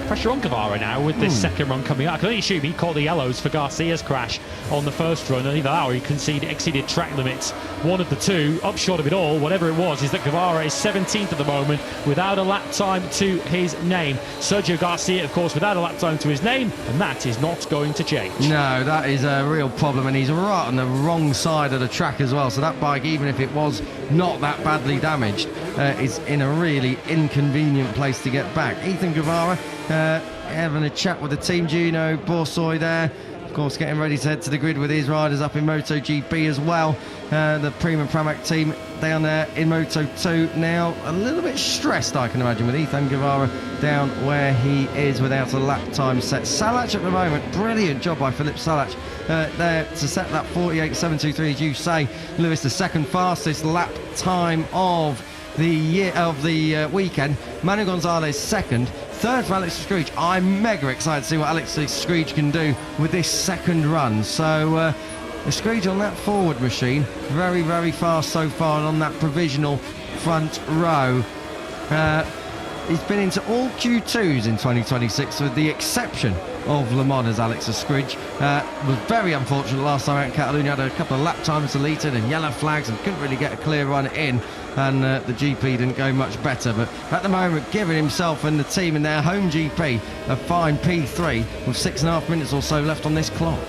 F: Pressure on Guevara now with this second run coming up. I can only assume he caught the yellows for Garcia's crash on the first run, and either that or he exceeded track limits. One of the two, up short of it all, whatever it was, is that Guevara is 17th at the moment without a lap time to his name. Sergio Garcia, of course, without a lap time to his name, and that is not going to change.
A: No, that is a real problem, and he's right on the wrong side of the track as well. So that bike, even if it was not that badly damaged, is in a really inconvenient place to get back. Ethan Guevara having a chat with the team. Gino Borsoi there, of course, getting ready to head to the grid with his riders up in MotoGP as well. The Prima Pramac team down there in Moto2 now a little bit stressed, I can imagine, with Ethan Guevara down where he is without a lap time set. Salac at the moment, brilliant job by Philippe Salac there to set that 48.723, as you say, Lewis, the second fastest lap time of the weekend. Manu Gonzalez second, third for Alex Screech. I'm mega excited to see what Alex Screech can do with this second run. So Screech on that forward machine, very, very fast so far, and on that provisional front row. He's been into all Q2s in 2026 with the exception of Le Mans, as Alex Scridge was very unfortunate last time out in Catalonia. Had a couple of lap times deleted and yellow flags and couldn't really get a clear run in, and the GP didn't go much better. But at the moment, giving himself and the team in their home GP a fine P3 with 6.5 minutes or so left on this clock.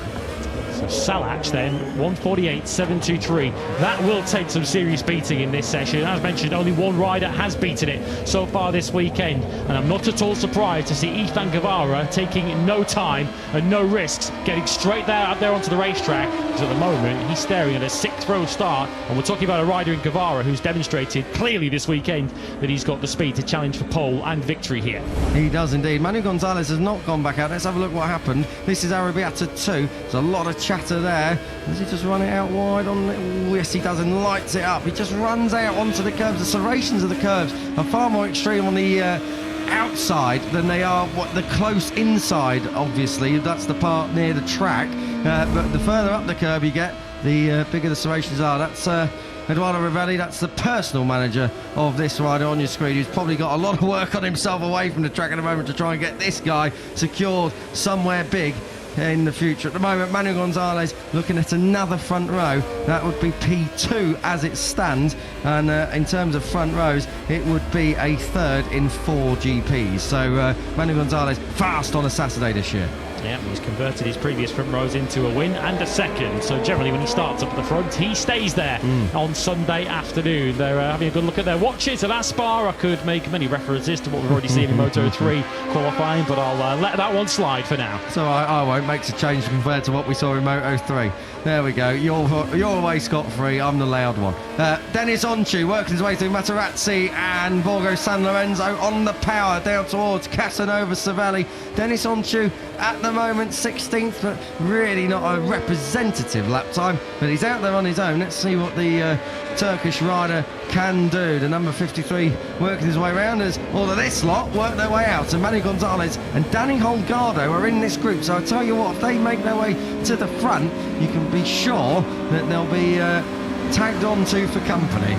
F: So Salac then, 148.723. That will take some serious beating in this session. As mentioned, only one rider has beaten it so far this weekend, and I'm not at all surprised to see Ethan Guevara taking no time and no risks, getting straight there out there onto the racetrack, because at the moment he's staring at a 6th row start, and we're talking about a rider in Guevara who's demonstrated clearly this weekend that he's got the speed to challenge for pole and victory here.
A: He does indeed. Manu Gonzalez has not gone back out. Let's have a look what happened. This is Arrabbiata 2. There's a lot of chatter there. Does he just run it out wide on it? Oh, yes, he does, and lights it up. He just runs out onto the curbs. The serrations of the curbs are far more extreme on the outside than they are the close inside, obviously. That's the part near the track. But the further up the curb you get, the bigger the serrations are. That's Eduardo Ravelli, that's the personal manager of this rider on your screen, who's probably got a lot of work on himself away from the track at the moment to try and get this guy secured somewhere big in the future. At the moment, Manu Gonzalez looking at another front row. That would be P2 as it stands, and in terms of front rows, it would be a third in 4 GPs. So Manu Gonzalez fast on a Saturday this year.
F: Yeah, he's converted his previous front rows into a win and a second. So generally when he starts up at the front, he stays there on Sunday afternoon. They're having a good look at their watches at Aspar. I could make many references to what we've already seen in Moto3 qualifying, but I'll let that one slide for now.
A: So I won't make a change compared to what we saw in Moto3. There we go. You're away scot-free. I'm the loud one. Dennis Onchu working his way through Materazzi and Borgo San Lorenzo on the power down towards Casanova Savelli. Dennis Onchu at the moment 16th, but really not a representative lap time, but he's out there on his own. Let's see what the Turkish rider can do. The number 53 working his way around as all of this lot work their way out, and Manu Gonzalez and Danny Holgado are in this group. So I tell you what, if they make their way to the front, you can be sure that they'll be tagged on to for company.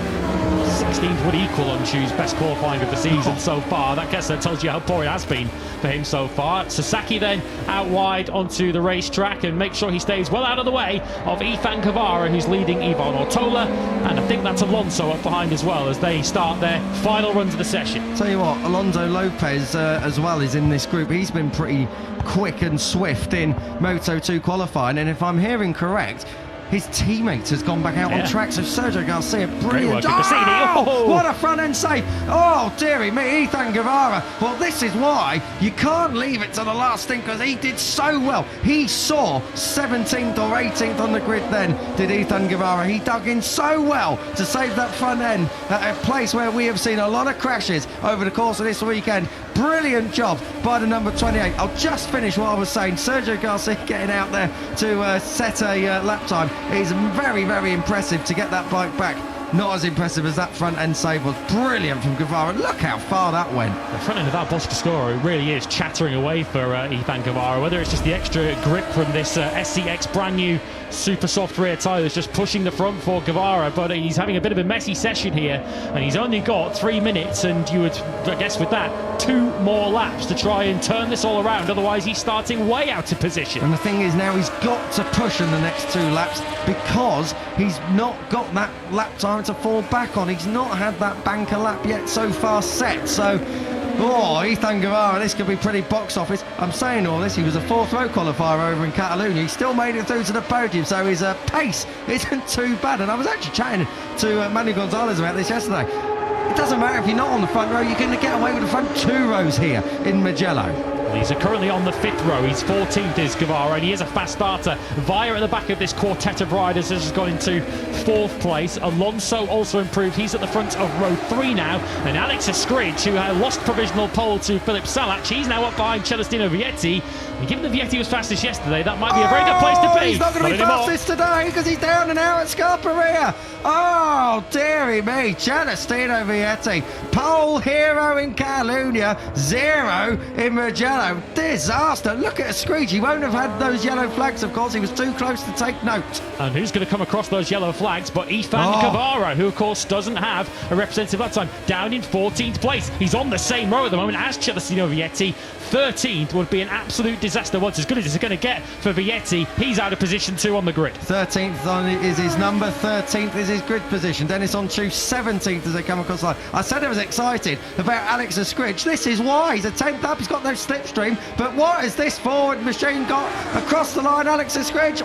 F: 16th would equal Onchu's best qualifying of the season so far. That guess that tells you how poor it has been for him so far. Sasaki then out wide onto the racetrack, and make sure he stays well out of the way of Ethan Guevara, who's leading Ivan Ortola, and I think that's Alonso up behind as well as they start their final runs of the session.
A: Tell you what, Alonso Lopez as well is in this group. He's been pretty quick and swift in Moto2 qualifying, and if I'm hearing correct, his teammate has gone back out on track. So Sergio Garcia, brilliant.
F: Oh,
A: what a front end save. Oh, dearie me, Ethan Guevara. Well, this is why you can't leave it to the last thing, because he did so well. He saw 17th or 18th on the grid then, did Ethan Guevara. He dug in so well to save that front end at a place where we have seen a lot of crashes over the course of this weekend. Brilliant job by the number 28. I'll just finish what I was saying. Sergio Garcia getting out there to set a lap time is very, very impressive to get that bike back. Not as impressive as that front end save was. Brilliant from Guevara. Look how far that went.
F: The front end of that Boscoscuro really is chattering away for Ethan Guevara. Whether it's just the extra grip from this SCX brand new super soft rear tyre that's just pushing the front for Guevara, but he's having a bit of a messy session here, and he's only got 3 minutes, and you would, I guess with that, 2 more laps to try and turn this all around. Otherwise he's starting way out of position.
A: And the thing is, now he's got to push in the next 2 laps, because he's not got that lap time to fall back on. He's not had that banker lap yet so far set. So Ethan Guevara, this could be pretty box office. I'm saying all this, he was a 4th row qualifier over in Catalonia. He still made it through to the podium, so his pace isn't too bad. And I was actually chatting to Manu Gonzalez about this yesterday. It doesn't matter if you're not on the front row, you can get away with the front 2 rows here in Mugello.
F: He's currently on the 5th row. He's 14th is Guevara, and he is a fast starter. Via at the back of this quartet of riders has gone into 4th place. Alonso also improved. He's at the front of row 3 now. And Alex Escridge, who had lost provisional pole to Philip Salac, he's now up behind Celestino Vietti. And given that Vietti was fastest yesterday, that might be a very good place to be.
A: He's not going to be fastest today because he's down and out at Scarperia. Oh, dearie me. Celestino Vietti, pole hero in Catalunya, 0 in Mugello. Disaster. Look at Escridge. He won't have had those yellow flags, of course. He was too close to take note.
F: And who's going to come across those yellow flags but Ethan Guevara, who of course doesn't have a representative lap time, down in 14th place. He's on the same row at the moment as Celestino Vietti. 13th would be an absolute disaster. What's as good as it's going to get for Vietti. He's out of position 2 on the grid.
A: 13th is his number, 13th is his grid position. Dennis Onchu 17th as they come across the line. I said I was excited about Alex Escridge. This is why. He's a 10th up, he's got no slipstream, but what has this forward machine got across the line? Alex Escridge,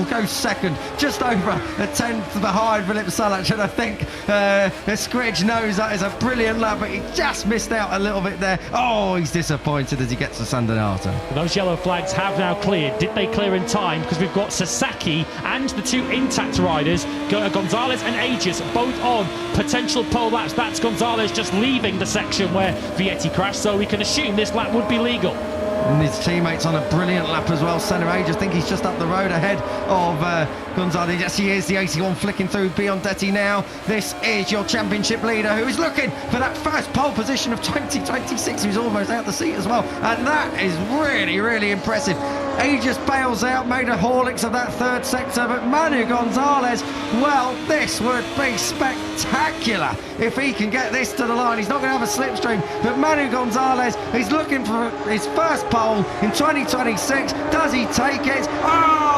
A: goes second, just over a 10th behind Philip Salac, and I think Escridge knows that is a brilliant lap, but he just missed out a little bit there. He's disappointed as he gets to San Donato.
F: Those yellow flags have now cleared. Did they clear in time? Because we've got Sasaki and the 2 intact riders, Gonzalez and Aegis, both on potential pole laps. That's Gonzalez just leaving the section where Vietti crashed, so we can assume this lap would be legal.
A: And his teammates on a brilliant lap as well. Senna Aegis, I think he's just up the road ahead of Gonzalez. Yes, he is. The 81 flicking through Biondetti now. This is your championship leader, who is looking for that first pole position of 2026. He's almost out the seat as well. And that is really, really impressive. Aegis bails out, made a Horlicks of that 3rd sector, but Manu Gonzalez, well, this would be spectacular if he can get this to the line. He's not going to have a slipstream, but Manu Gonzalez, he's looking for his first pole in 2026. Does he take it?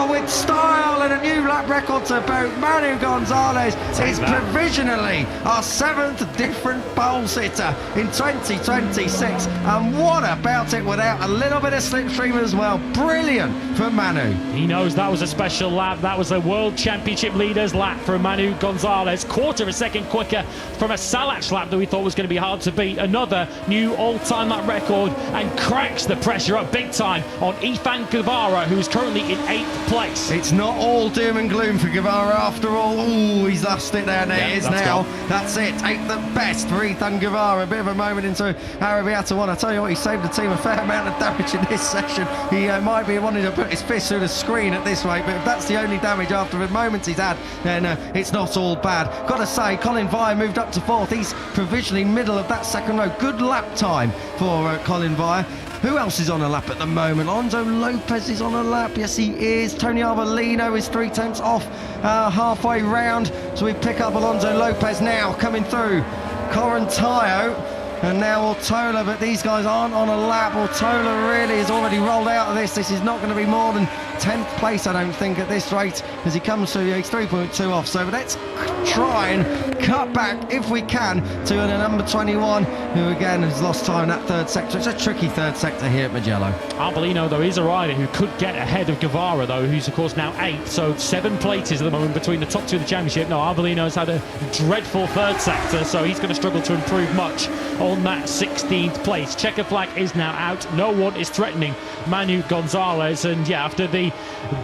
A: With style and a new lap record to boot. Manu Gonzalez is provisionally our 7th different pole sitter in 2026. And what about it without a little bit of slipstream as well? Brilliant for Manu.
F: He knows that was a special lap. That was a World Championship leader's lap from Manu Gonzalez. Quarter of a second quicker from a Salac lap that we thought was going to be hard to beat. Another new all-time lap record, and cracks the pressure up big time on Ethan Guevara, who's currently in 8th place.
A: It's not all doom and gloom for Guevara after all. He's lost it there. It is now. Gone. That's it. 8th at best for Ethan Guevara. A bit of a moment into Arrabbiata 1. I tell you what, he saved the team a fair amount of damage in this section. He might be wanting to put his fist through the screen at this rate, but if that's the only damage after the moments he's had, then it's not all bad. Got to say, Colin Vire moved up to 4th. He's provisionally middle of that 2nd row. Good lap time for Colin Vire. Who else is on a lap at the moment? Alonso Lopez is on a lap. Yes, he is. Tony Arbolino is 3/10 off halfway round. So we pick up Alonso Lopez now coming through. Corantayo and now Ortola, but these guys aren't on a lap. Ortola really is already rolled out of this. This is not going to be more than 10th place, I don't think, at this rate as he comes through. He's 3.2 off, so let's try and cut back if we can to the number 21, who again has lost time in that third sector. It's a tricky third sector here at Mugello.
F: Arbolino, though, is a rider who could get ahead of Guevara, though, who's of course now 8th, so 7 places at the moment between the top 2 of the championship. No, Arbolino's had a dreadful third sector, so he's going to struggle to improve much on that 16th place. Checker flag is now out. No one is threatening Manu Gonzalez, and yeah, after the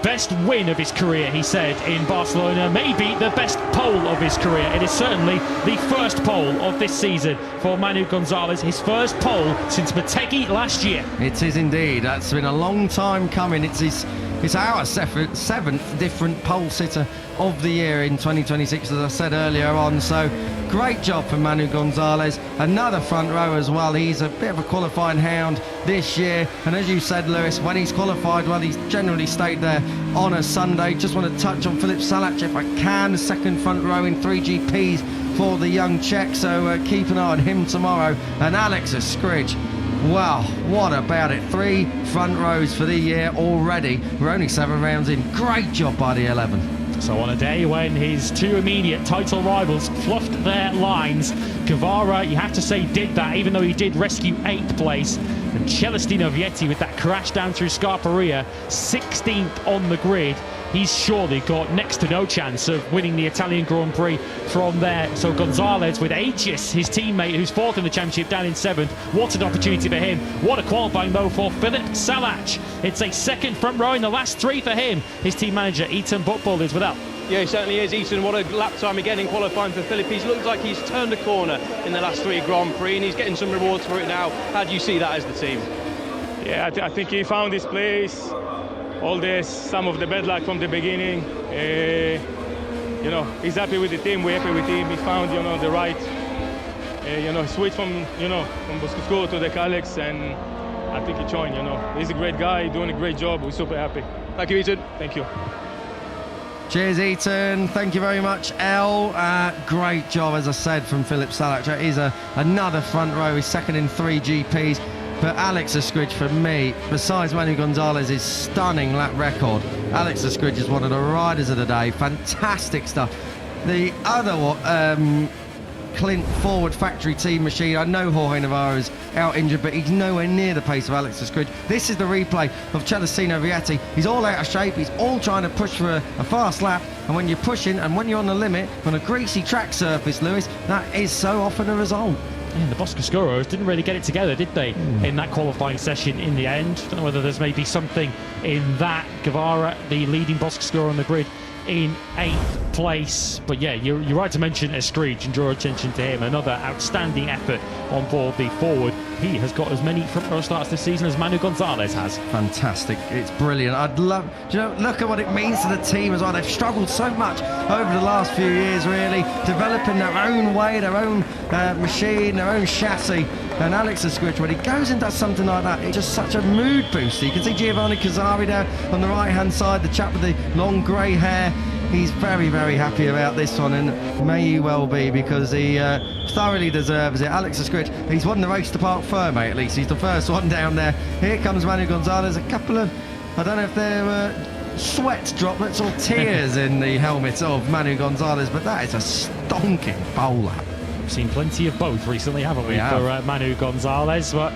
F: best win of his career, he said, in Barcelona, maybe the best pole of his career. It is certainly the first pole of this season for Manu Gonzalez, his first pole since Motegi last year.
A: It is indeed. That's been a long time coming. It's our seventh different pole sitter of the year in 2026, as I said earlier on. So great job for Manu Gonzalez. Another front row as well. He's a bit of a qualifying hound this year, and as you said, Lewis, when he's qualified, well, he's generally stayed there on a Sunday. Just want to touch on Filip Salac if I can. The second front row in 3 GPs for the young Czech, so keep an eye on him tomorrow. And Alex Skridge, wow, what about it? 3 front rows for the year already. We're only 7 rounds in. Great job by the 11.
F: So on a day when his 2 immediate title rivals fluffed their lines, Guevara, you have to say, did that, even though he did rescue 8th place. And Celestino Vietti with that crash down through Scarperia, 16th on the grid. He's surely got next to no chance of winning the Italian Grand Prix from there. So Gonzalez with Aegis, his teammate, who's 4th in the championship, down in 7th. What an opportunity for him. What a qualifying, though, for Filip Salac. It's a 2nd front row in the last 3 for him. His team manager, Ethan Buchwald, is with up.
P: Yeah, he certainly is. Ethan, what a lap time again in qualifying for Filip. He looks like he's turned a corner in the last 3 Grand Prix, and he's getting some rewards for it now. How do you see that as the team?
E: Yeah, I think he found his place. All this, some of the bad luck from the beginning. He's happy with the team. We're happy with him. He found, the right. Switch from Bosco to the Calex, and I think he joined. He's a great guy, doing a great job. We're super happy.
P: Thank you, Ethan.
E: Thank you.
A: Cheers, Ethan. Thank you very much, El. Great job, as I said, from Filip Salac. That is another front row. He's 2nd in 3 GPs. But Alex Skridge, for me, besides Manu Gonzalez's stunning lap record, Alex Skridge is one of the riders of the day. Fantastic stuff. The other Clint Forward Factory Team Machine. I know Jorge Navarro's out injured, but he's nowhere near the pace of Alex Skridge. This is the replay of Celestino Vietti. He's all out of shape. He's all trying to push for a fast lap. And when you're pushing and when you're on the limit, on a greasy track surface, Lewis, that is so often a result.
F: Yeah, the Boscoscuros didn't really get it together, did they, in that qualifying session in the end? Don't know whether there's maybe something in that. Guevara, the leading Boscoscuro on the grid, in 8th place. But yeah, you're right to mention Skridge and draw attention to him. Another outstanding effort on board the forward. He has got as many front row starts this season as Manu Gonzalez has.
A: Fantastic. It's brilliant. I'd love, look at what it means to the team as well. They've struggled so much over the last few years, really, developing their own way, their own machine, their own chassis. And Alex Skridge, when he goes and does something like that, it's just such a mood booster. You can see Giovanni Casari there on the right-hand side, the chap with the long grey hair. He's very, very happy about this one, and may he well be, because he thoroughly deserves it. Alex Skridge, he's won the race to Parc Ferme, at least. He's the first one down there. Here comes Manu Gonzalez. A couple of, I don't know if they're sweat droplets or tears in the helmet of Manu Gonzalez, but that is a stonking pole lap.
F: We've seen plenty of both recently, haven't we,
A: have.
F: for Manu Gonzalez, but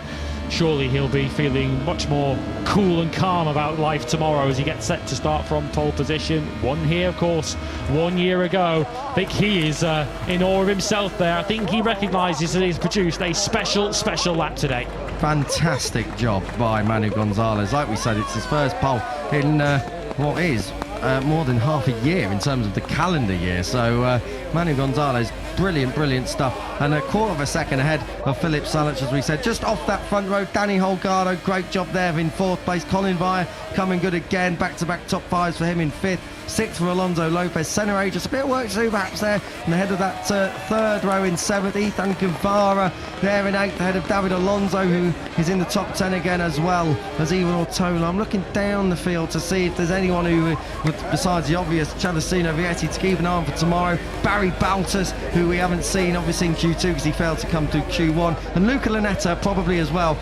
F: surely he'll be feeling much more cool and calm about life tomorrow as he gets set to start from pole position. Won here, of course, 1 year ago. I think he is in awe of himself there. I think he recognises that he's produced a special lap today.
A: Fantastic job by Manu Gonzalez. Like we said, it's his first pole in what is more than half a year in terms of the calendar year. So Manu Gonzalez, brilliant stuff. And a quarter of a second ahead of Filip Salac, as we said. Just off that front row, Danny Holgado, great job there in 4th place. Colin Vire coming good again, back-to-back top 5s for him in 5th. 6th for Alonso Lopez. Senere, just a bit of work to do perhaps there. And ahead of that 3rd row in 7th, Ethan Guevara there in 8th, ahead of David Alonso, who is in the top 10 again, as well as Ivan Ortola. I'm looking down the field to see if there's anyone who, besides the obvious Celestino Vietti, to keep an eye on for tomorrow. Barry Baltus, who we haven't seen obviously in Q2 because he failed to come to Q1. And Luca Lunetta probably as well.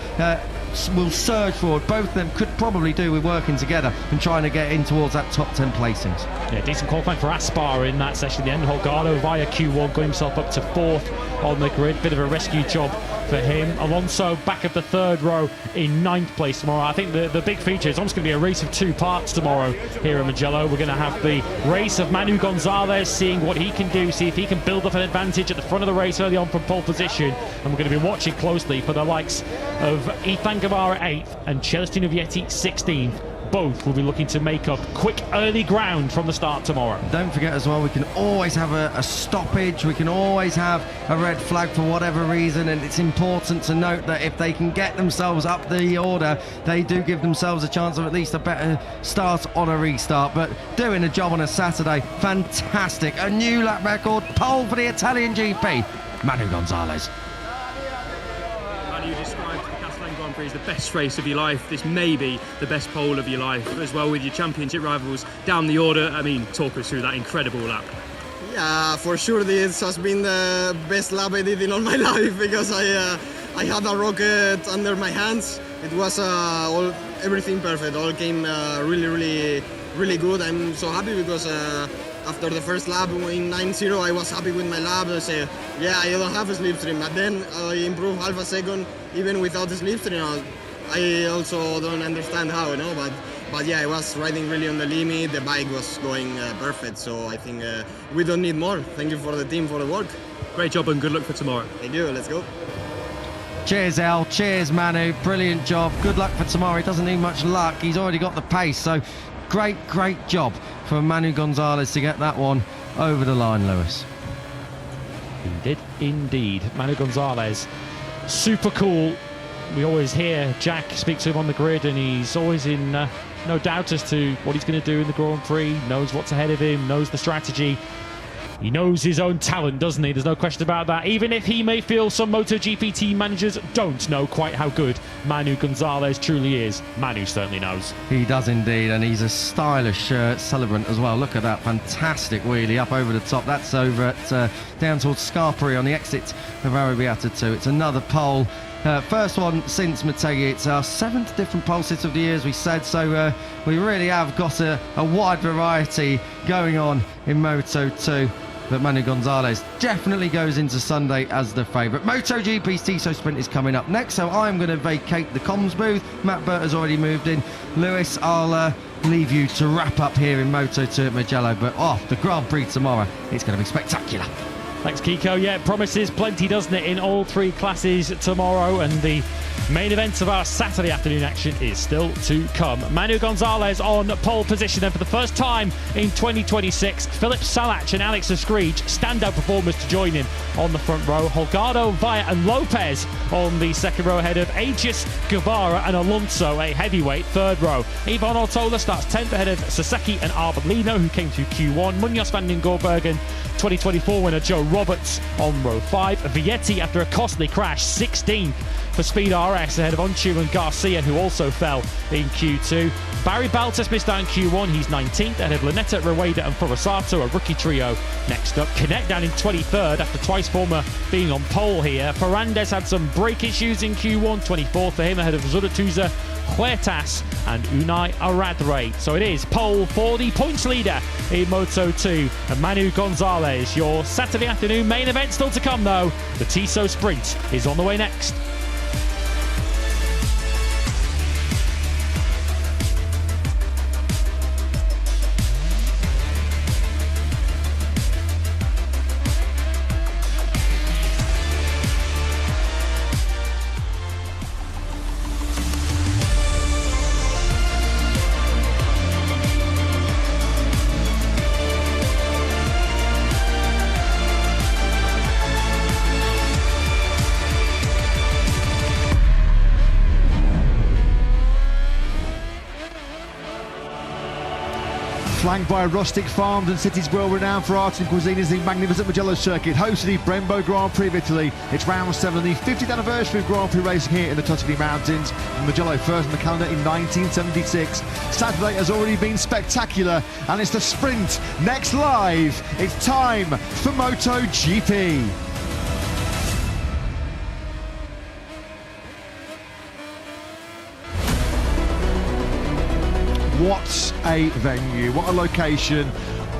A: will surge forward. Both of them could probably do with working together and trying to get in towards that top 10 placings.
F: Yeah, decent qualifying for Aspar in that session. The end, Holgado via Q1 got himself up to 4th on the grid. Bit of a rescue job for him. Alonso back at the 3rd row in 9th place tomorrow. I think the big feature is almost going to be a race of 2 parts tomorrow here in Mugello. We're going to have the race of Manu Gonzalez, seeing what he can do, see if he can build up an advantage at the front of the race early on from pole position. And we're going to be watching closely for the likes of Ethan Guevara 8th and Celestino Vietti 16th. Both will be looking to make up quick early ground from the start tomorrow.
A: Don't forget as well, we can always have a stoppage, we can always have a red flag for whatever reason, and it's important to note that if they can get themselves up the order, they do give themselves a chance of at least a better start on a restart. But doing a job on a Saturday, fantastic. A new lap record, pole for the Italian GP, Manu Gonzalez.
L: You described the Catalan Grand Prix as the best race of your life. This may be the best pole of your life as well, with your championship rivals down the order. I mean, talk us through that incredible lap.
J: Yeah, for sure this has been the best lap I did in all my life, because I had a rocket under my hands. It was everything perfect. All came really good. I'm so happy because after the first lap in 9.0, I was happy with my lap. I say, yeah, I don't have a slipstream, but then I improved half a second even without the slipstream. I also don't understand how, you know, but yeah, I was riding really on the limit. The bike was going perfect, so I think we don't need more. Thank you for the team for the work.
L: Great job and good luck for tomorrow.
J: Thank you. Let's go.
A: Cheers, El. Cheers, Manu. Brilliant job. Good luck for tomorrow. He doesn't need much luck. He's already got the pace, so great job for Manu Gonzalez to get that one over the line, Lewis.
F: He did indeed. Manu Gonzalez, super cool. We always hear Jack speak to him on the grid, and he's always in no doubt as to what he's going to do in the Grand Prix, knows what's ahead of him, knows the strategy. He knows his own talent, doesn't he? There's no question about that. Even if he may feel some MotoGP team managers don't know quite how good Manu Gonzalez truly is, Manu certainly knows.
A: He does indeed, and he's a stylish celebrant as well. Look at that fantastic wheelie up over the top. That's over at down towards Scarpari on the exit of Arrabbiata 2. It's another pole. First one since Motegi. It's our 7th different pole sit of the year, as we said, so we really have got a wide variety going on in Moto2. But Manu Gonzalez definitely goes into Sunday as the favourite. MotoGP's Tissot Sprint is coming up next, so I'm going to vacate the comms booth. Matt Burt has already moved in. Lewis, I'll leave you to wrap up here in Moto2 at Mugello, but the Grand Prix tomorrow, it's going to be spectacular.
F: Thanks, Kiko. Yeah, it promises plenty, doesn't it, in all 3 classes tomorrow, and the main event of our Saturday afternoon action is still to come. Manu Gonzalez on pole position then for the first time in 2026. Philip Salach and Alex Escreech, standout performers to join him on the front row. Holgado, Vaya and Lopez on the second row ahead of Aegis, Guevara and Alonso, a heavyweight third row. Ivan Ortola starts 10th ahead of Sasaki and Arbolino, who came through Q1. Munoz van den Gorbergen, 2024 winner Joe Roberts on row 5. Vietti, after a costly crash, 16th for Speed RS ahead of Onchu and Garcia, who also fell in Q2. Barry Baltas missed out in Q1. He's 19th ahead of Lanetta, Rueda and Forosato, a rookie trio. Next up, Connect down in 23rd after twice former being on pole here. Ferrandez had some brake issues in Q1, 24th for him ahead of Zuratuza, Huertas and Unai Aradre. So it is pole for the points leader in Moto2, and Manu Gonzalez. Your Saturday afternoon main event still to come though. The Tissot Sprint is on the way next.
C: Flanked by rustic farms and cities well renowned for art and cuisine is the magnificent Mugello circuit, host of the Brembo Grand Prix of Italy. It's round 7 of the 50th anniversary of Grand Prix racing here in the Tuscany Mountains. Mugello first on the calendar in 1976. Saturday has already been spectacular, and it's the sprint next live. It's time for MotoGP. What a venue, what a location,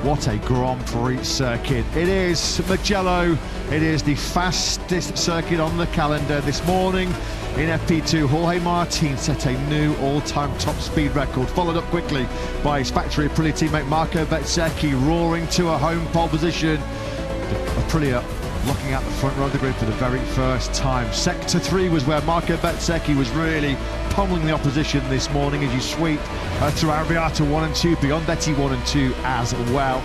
C: what a Grand Prix circuit. It is Mugello, it is the fastest circuit on the calendar. This morning in FP2, Jorge Martin set a new all-time top speed record, followed up quickly by his factory Aprilia teammate Marco Bezzecchi, roaring to a home pole position. Aprilia locking out the front row of the grid for the very first time. Sector 3 was where Marco Bezzecchi was really pummeling the opposition this morning as you sweep through Arrabbiata 1 and 2, Biondetti 1 and 2 as well.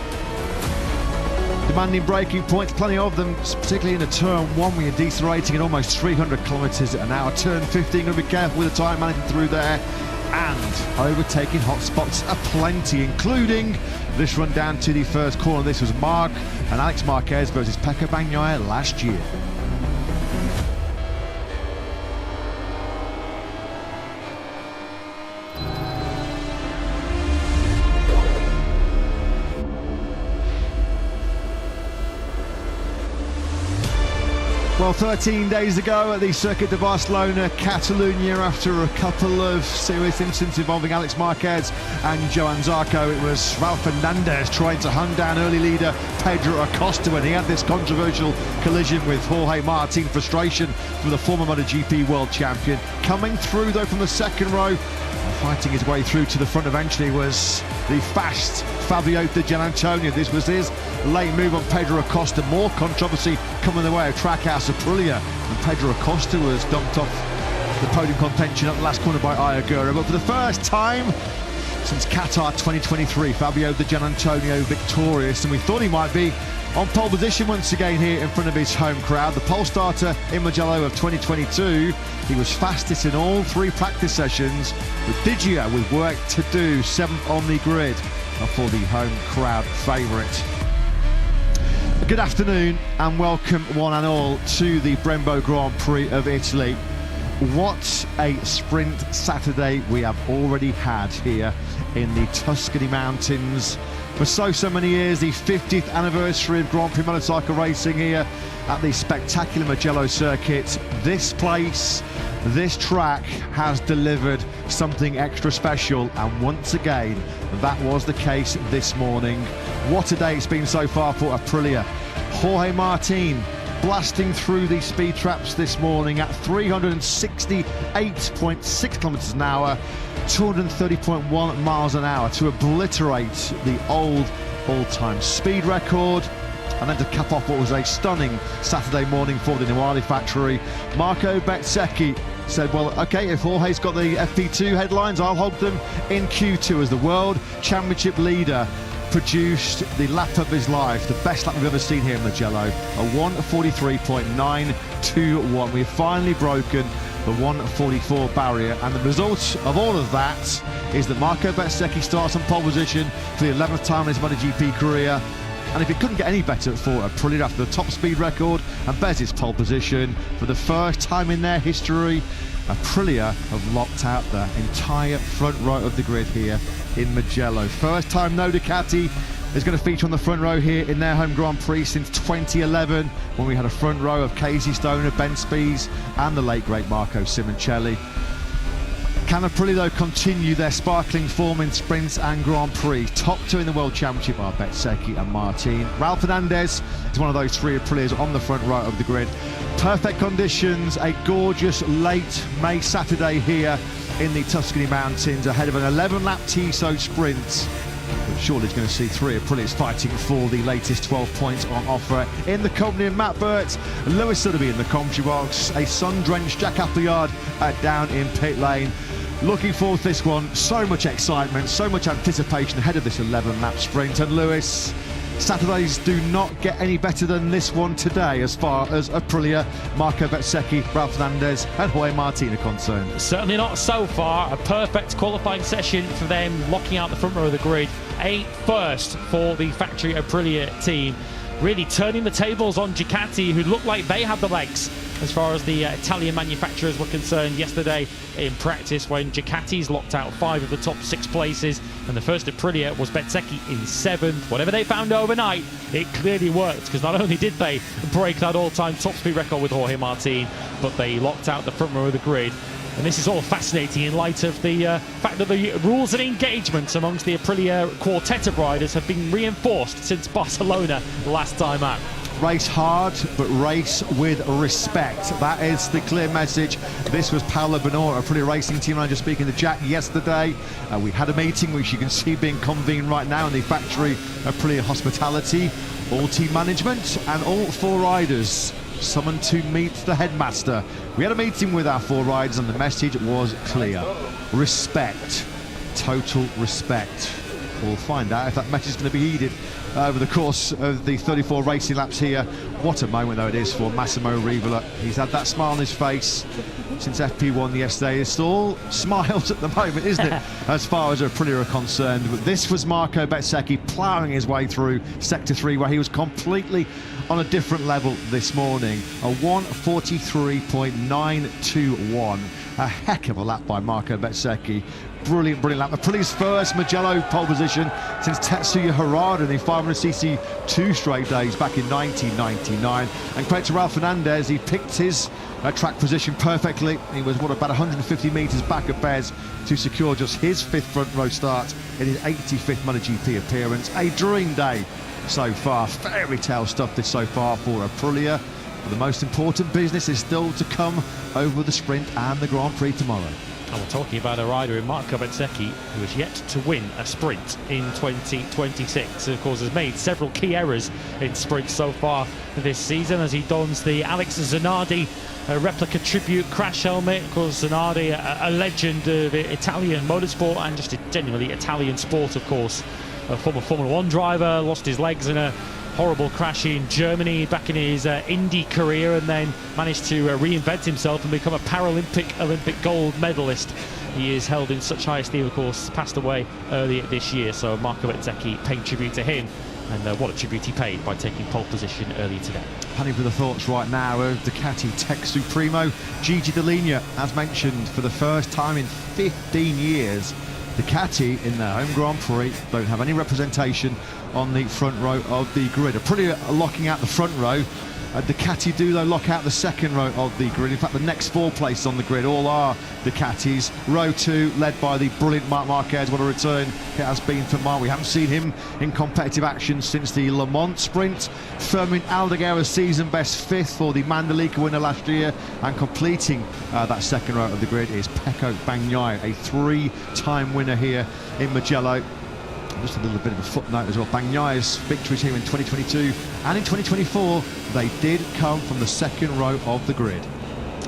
C: Demanding braking points, plenty of them, particularly in a turn 1 where you're decelerating at almost 300 kilometres an hour. Turn 15, going to be careful with the tyre management through there. And overtaking hot spots aplenty, including this run down to the first corner. This was Marc and Alex Marquez versus Pecco Bagnaia last year. Well, 13 days ago at the Circuit de Barcelona, Catalonia, after a couple of serious incidents involving Alex Marquez and Johan Zarco, it was Raul Fernandez trying to hunt down early leader Pedro Acosta when he had this controversial collision with Jorge Martin. Frustration from the former MotoGP world champion. Coming through though from the second row, fighting his way through to the front eventually, was the fast Fabio Di Giannantonio. This was his late move on Pedro Acosta. More controversy coming the way of Trackhouse Aprilia, and Pedro Acosta was dumped off the podium contention at the last corner by Ayagura. But for the first time since Qatar 2023, Fabio Di Giannantonio victorious, and we thought he might be on pole position once again here in front of his home crowd. The pole starter in Mugello of 2022, he was fastest in all 3 practice sessions, with Digia with work to do, 7th on the grid for the home crowd favourite. Good afternoon and welcome one and all to the Brembo Grand Prix of Italy. What a sprint Saturday we have already had here in the Tuscany Mountains. For so many years, the 50th anniversary of Grand Prix motorcycle racing here at the spectacular Mugello circuit. This place, this track has delivered something extra special, and once again that was the case this morning. What a day it's been so far for Aprilia. Jorge Martin blasting through the speed traps this morning at 368.6 kilometers an hour, 230.1 miles an hour to obliterate the old all-time speed record. And then to cap off what was a stunning Saturday morning for the Nuali factory, Marco Bezzecchi said, well, okay, if Jorge's got the FP2 headlines, I'll hold them in Q2 as the World Championship leader. Produced the lap of his life, the best lap we've ever seen here in Mugello, a 1:43.921. We've finally broken the 1:44 barrier, and the result of all of that is that Marco Bezzecchi starts on pole position for the 11th time in his MotoGP career. And if it couldn't get any better for Aprilia after the top speed record and Bez's pole position for the first time in their history, Aprilia have locked out the entire front row of the grid here in Mugello. First time no Ducati is going to feature on the front row here in their home Grand Prix since 2011, when we had a front row of Casey Stoner, Ben Spies and the late great Marco Simoncelli. Can Aprilia though continue their sparkling form in sprints and Grand Prix? Top 2 in the World Championship are Bezzecchi and Martin. Raul Fernandez is one of those 3 Aprilias on the front row of the grid. Perfect conditions, a gorgeous late May Saturday here in the Tuscany Mountains ahead of an 11-lap Tissot sprint. But surely it's going to see 3 Aprilias fighting for the latest 12 points on offer. In the company of Matt Burt, Lewis Sotheby in the commentary box, a sun-drenched Jack Appleyard down in pit lane. Looking forward to this one. So much excitement, so much anticipation ahead of this 11-lap sprint. And Lewis, Saturdays do not get any better than this one today as far as Aprilia, Marco Bezzecchi, Raul Fernandez and Jorge Martin are concerned.
F: Certainly not so far. A perfect qualifying session for them, locking out the front row of the grid. A first for the factory Aprilia team. Really turning the tables on Ducati, who looked like they had the legs as far as the Italian manufacturers were concerned yesterday in practice, when Ducati's locked out 5 of the top 6 places And the first Aprilia was Bezzecchi in 7th. Whatever they found overnight, it clearly worked, because not only did they break that all-time top speed record with Jorge Martin, but they locked out the front row of the grid. And this is all fascinating in light of the fact that the rules and engagement amongst the Aprilia quartet of riders have been reinforced since Barcelona last time out.
C: Race hard, but race with respect. That is the clear message. This was Paolo Bonora, Aprilia Racing Team Manager, speaking to Jack yesterday. We had a meeting, which you can see being convened right now in the factory Aprilia Hospitality. All team management and all 4 riders summoned to meet the headmaster. We had a meeting with our 4 riders and the message was clear. Respect. Total respect. We'll find out if that message is going to be heeded over the course of the 34 racing laps here. What a moment though it is for Massimo Rivola. He's had that smile on his face since FP1 yesterday. It's all smiles at the moment, isn't it, as far as Aprilia are concerned. But this was Marco Bezzecchi ploughing his way through Sector 3, where he was completely on a different level this morning. A 1:43.921. A heck of a lap by Marco Bezzecchi. Brilliant, brilliant lap. Aprilia's first Mugello pole position since Tetsuya Harada in the 500cc 2 straight days back in 1999. And credit to Ralph Fernandez, he picked his track position perfectly. He was, about 150 metres back at Bez to secure just his 5th front row start in his 85th MotoGP appearance. A dream day so far. Fairy tale stuff this so far for Aprilia. But the most important business is still to come over the sprint and the Grand Prix tomorrow.
F: And we're talking about a rider in Marco Bezzecchi who has yet to win a sprint in 2026. Of course, has made several key errors in sprints so far this season as he dons the Alex Zanardi replica tribute crash helmet. Of course, Zanardi, a legend of Italian motorsport and just a genuinely Italian sport, of course. A former Formula 1 driver, lost his legs in a horrible crash in Germany back in his Indy career, and then managed to reinvent himself and become a Olympic gold medalist. He is held in such high esteem, of course, passed away earlier this year, so Marco Bezzecchi paying tribute to him, and what a tribute he paid by taking pole position earlier today.
C: Panning for the thoughts right now of Ducati Tech Supremo Gigi Dall'Igna, as mentioned, for the first time in 15 years. Ducati in their home Grand Prix don't have any representation on the front row of the grid. Aprilia are locking out the front row. Ducati do though lock out the second row of the grid. In fact, the next 4 places on the grid all are Ducatis. Row 2 led by the brilliant Marc Marquez. What a return it has been for Marc. We haven't seen him in competitive action since the Le Mans sprint. Fermin Aldeguerra's season best 5th for the Mandalika winner last year, and completing that second row of the grid is Pecco Bagnaia, a 3-time winner here in Mugello. Just a little bit of a footnote as well. Bagnaia's victories here in 2022 and in 2024, they did come from the second row of the grid.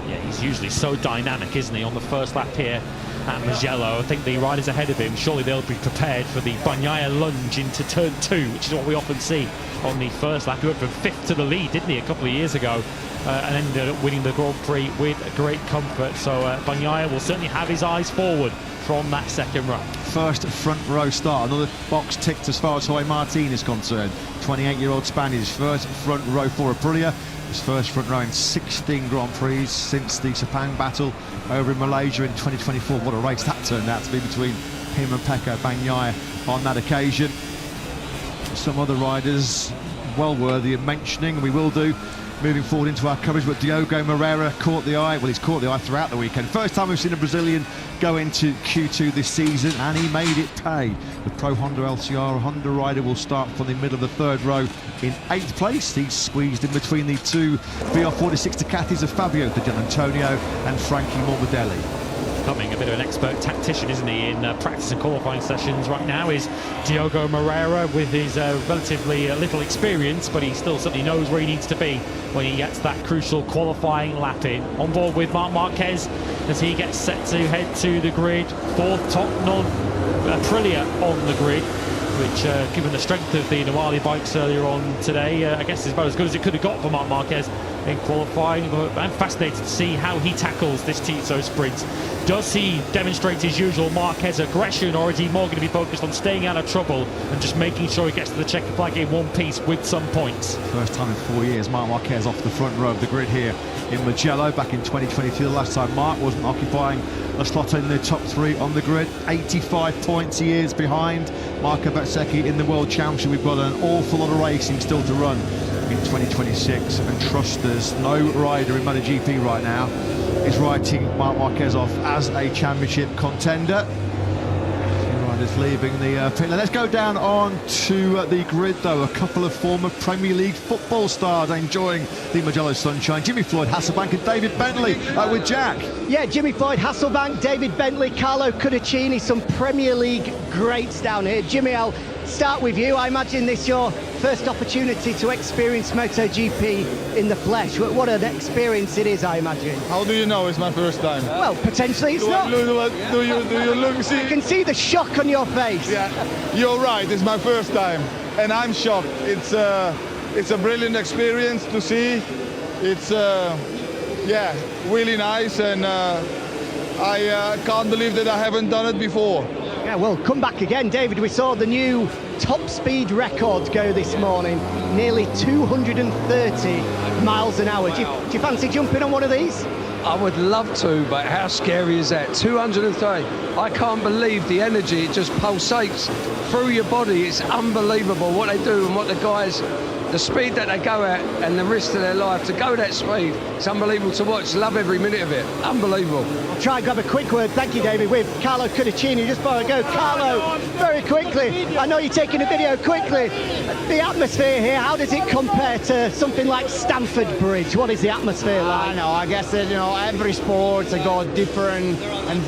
F: Yeah, he's usually so dynamic, isn't he, on the first lap here at Mugello. I think the riders ahead of him, surely they'll be prepared for the Bagnaia lunge into turn 2, which is what we often see on the first lap. He went from 5th to the lead, didn't he, a couple of years ago, and ended up winning the Grand Prix with great comfort. So Bagnaia will certainly have his eyes forward from that second row.
C: First front row start, another box ticked as far as Jorge Martin is concerned. 28-year-old Spaniard, first front row for Aprilia. His first front row in 16 Grand Prix since the Sepang battle over in Malaysia in 2024. What a race that turned out to be between him and Pecco Bagnaia on that occasion. Some other riders well worthy of mentioning, and we will do moving forward into our coverage, but Diogo Moreira caught the eye. Well, he's caught the eye throughout the weekend. First time we've seen a Brazilian go into Q2 this season, and he made it pay. The Pro Honda LCR Honda rider will start from the middle of the 3rd row in 8th place. He's squeezed in between the 2 VR46 Ducatis of Fabio Di Gianantonio and Frankie Morbidelli.
F: Becoming a bit of an expert tactician, isn't he, in practice and qualifying sessions right now is Diogo Moreira, with his relatively little experience, but he still certainly knows where he needs to be when he gets that crucial qualifying lap in. On board with Marc Marquez as he gets set to head to the grid. 4th top non-Aprilia on the grid, which, given the strength of the Nawali bikes earlier on today, I guess is about as good as it could have got for Marc Marquez in qualifying. But I'm fascinated to see how he tackles this Tissot sprint. Does he demonstrate his usual Marquez aggression, or is he more going to be focused on staying out of trouble and just making sure he gets to the checkered flag in one piece with some points?
C: First time in 4 years, Marc Marquez off the front row of the grid here in Mugello. Back in 2022, the last time Marc wasn't occupying a slot in the top 3 on the grid. 85 points he is behind Marco Bezzecchi in the World Championship. We've got an awful lot of racing still to run in 2026, and trust there's no rider in MotoGP right now is writing Marc Marquez off as a championship contender. Riders leaving the pit lane. Let's go down on to the grid though. A couple of former Premier League football stars enjoying the Mugello sunshine. Jimmy Floyd Hasselbank and David Bentley with Jack.
D: Yeah, Jimmy Floyd Hasselbank, David Bentley, Carlo Cudicini, some Premier League greats down here. Jimmy, I'll start with you. I imagine this your first opportunity to experience MotoGP in the flesh. What an experience it is, I imagine.
B: How do you know it's my first time?
D: Well, potentially it's not.
B: Do you look? See?
D: I can see the shock on your face.
B: Yeah, you're right. It's my first time, and I'm shocked. It's a brilliant experience to see. It's yeah, really nice, and I can't believe that I haven't done it before.
D: Yeah, well, come back again, David. We saw the new top speed record go this morning, nearly 230 miles an hour. Do you fancy jumping on one of these?
V: I would love to, but how scary is that? 230. I can't believe the energy. It just pulsates through your body. It's unbelievable what they do and what the guys, the speed that they go at and the risk of their life to go that speed. It's unbelievable to watch. Love every minute of it. Unbelievable.
D: I'll try and grab a quick word. Thank you, David, with Carlo Cudicini. Just before I go, Carlo, very quickly. I know you're taking a video quickly. The atmosphere here, how does it compare to something like Stamford Bridge? What is the atmosphere like?
I: I know. I guess that, every sport's got different, and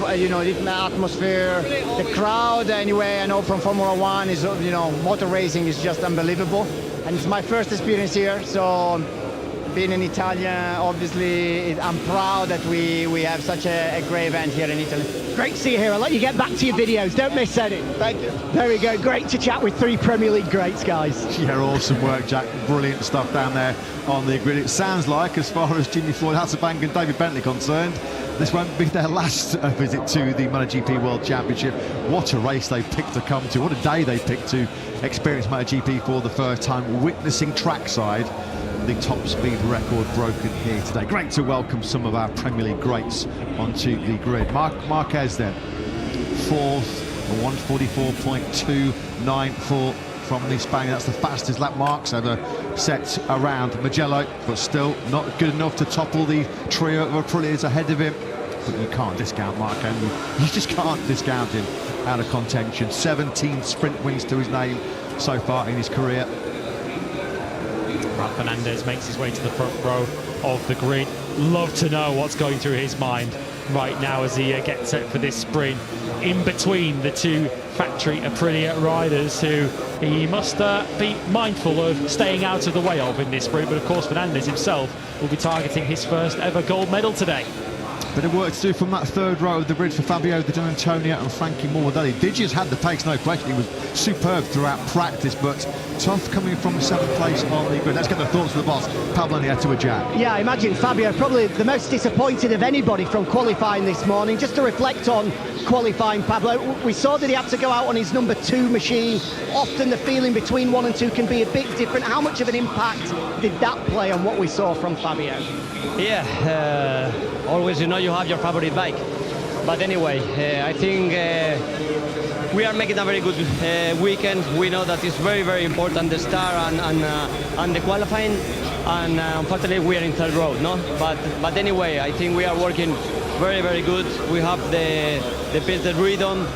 I: different atmosphere. The crowd, anyway, I know from Formula One is, motor racing is just unbelievable. And it's my first experience here, so being an Italian, obviously, I'm proud that we have such a great event here in Italy.
D: Great to see you here. I'll let you get back to your videos. Don't miss any.
I: Thank you.
D: There we go. Great to chat with 3 Premier League greats, guys.
C: Yeah, awesome work, Jack. Brilliant stuff down there on the grid. It sounds like, as far as Jimmy Floyd Hasselbank and David Bentley concerned, this won't be their last visit to the MotoGP World Championship. What a race they picked to come to. What a day they picked to experience MotoGP for the first time, witnessing trackside the top speed record broken here today. Great to welcome some of our Premier League greats onto the grid. Marquez then, 4th, 144.294 from the Spaniard. That's the fastest lap Marc's ever set around Mugello, but still not good enough to topple the trio of Aprilias ahead of him. But you can't discount Marc, can you? You just can't discount him out of contention. 17 sprint wins to his name so far in his career.
F: Rafa Fernandez makes his way to the front row of the grid. Love to know what's going through his mind right now as he gets set for this sprint in between the 2 factory Aprilia riders, who he must be mindful of staying out of the way of in this sprint. But of course, Fernandez himself will be targeting his first ever gold medal today.
C: Bit of work to do from that 3rd row of the grid for Fabio Di Giannantonio and Frankie Morbidelli. Digi's had the pace, no question. He was superb throughout practice, but tough coming from 7th place on the grid. Let's get the thoughts of the boss, Pablo Nieto with Jack.
D: Yeah, I imagine Fabio probably the most disappointed of anybody from qualifying this morning. Just to reflect on qualifying, Pablo, we saw that he had to go out on his number 2 machine. Often the feeling between 1 and 2 can be a bit different. How much of an impact did that play on what we saw from Fabio?
W: Yeah, always you have your favorite bike. But anyway, I think we are making a very good weekend. We know that it's very, very important, the start and the qualifying. And unfortunately, we are in 3rd row, no? But anyway, I think we are working very, very good. We have the pisted rhythm.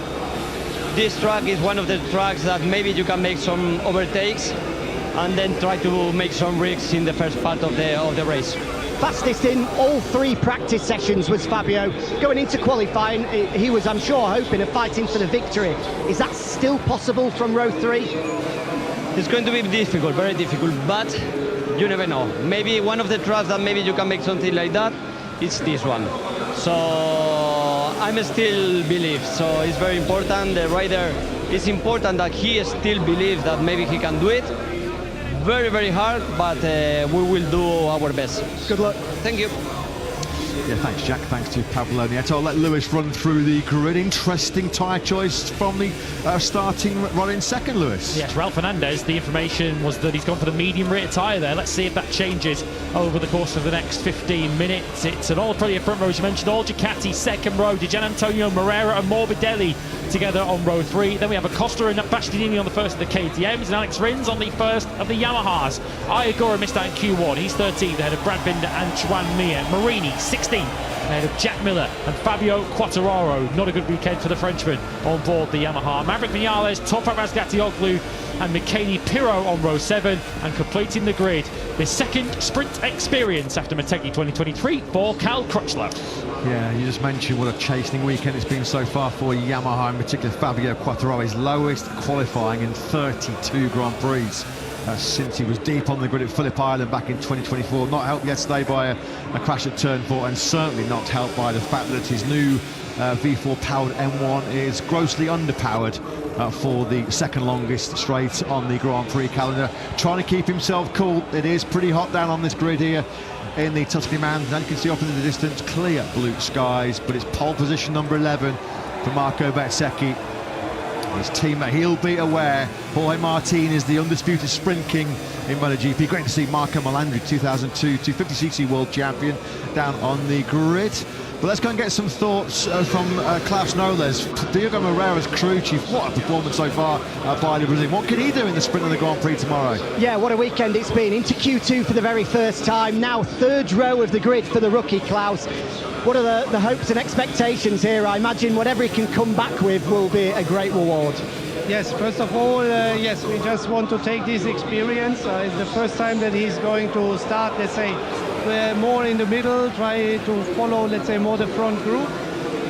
W: This track is one of the tracks that maybe you can make some overtakes and then try to make some risks in the first part of the race.
D: Fastest in all 3 practice sessions was Fabio. Going into qualifying, he was, I'm sure, hoping of fighting for the victory. Is that still possible from row 3?
W: It's going to be difficult, very difficult, but you never know. Maybe one of the tracks that maybe you can make something like that, it's this one. So I'm still believe. So it's very important. The rider, it's important that he still believes that maybe he can do it.
R: very, very hard, but we will do our best.
D: Good luck.
R: Thank you.
C: Yeah, thanks, Jack. Thanks to Pablo Nieto. I'll let Lewis run through the grid. Interesting tyre choice from the starting run in second, Lewis.
F: Yes, Raul Fernandez, the information was that he's gone for the medium rear tyre there. Let's see if that changes over the course of the next 15 minutes. It's an all Aprilia front row, as you mentioned, all Ducati second row, Di Gianantonio, Moreira and Morbidelli together on row 3. Then we have Acosta and Bastianini on the first of the KTMs, and Alex Rins on the first of the Yamahas. Ayagura missed out in Q1. He's 13th ahead of Brad Binder and Juan Mir. Marini 16th ahead of Jack Miller and Fabio Quartararo. Not a good weekend for the Frenchman on board the Yamaha. Maverick Vinales, Toprak Razgatioglu and Michele Pirro on row 7, and completing the grid, the second sprint experience after Motegi 2023 for Cal Crutchlow.
C: Yeah, you just mentioned what a chastening weekend it's been so far for Yamaha, in particular Fabio Quartararo, his lowest qualifying in 32 Grand Prix since he was deep on the grid at Phillip Island back in 2024. Not helped yesterday by a crash at Turn 4, and certainly not helped by the fact that his new V4 powered M1 is grossly underpowered for the second longest straight on the Grand Prix calendar. Trying to keep himself cool. It is pretty hot down on this grid here in the Tuscany Mountains. Now you can see off in the distance clear blue skies, but it's pole position number 11 for Marco Bezzecchi. His teammate, he'll be aware, Jorge Martin is the undisputed sprint king in MotoGP. Great to see Marco Melandri, 2002 250cc world champion, down on the grid. But let's go and get some thoughts from Klaus Noles, Diogo Moreira's crew chief. What a performance so far by the Brazilian. What can he do in the sprint of the Grand Prix tomorrow? Yeah,
D: what a weekend it's been. Into Q2 for the very first time. Now third row of the grid for the rookie Klaus. What are the hopes and expectations here? I imagine whatever he can come back with will be a great reward.
U: Yes, first of all, yes, we just want to take this experience. It's the first time that he's going to start, let's say, more in the middle, try to follow, let's say, more the front group.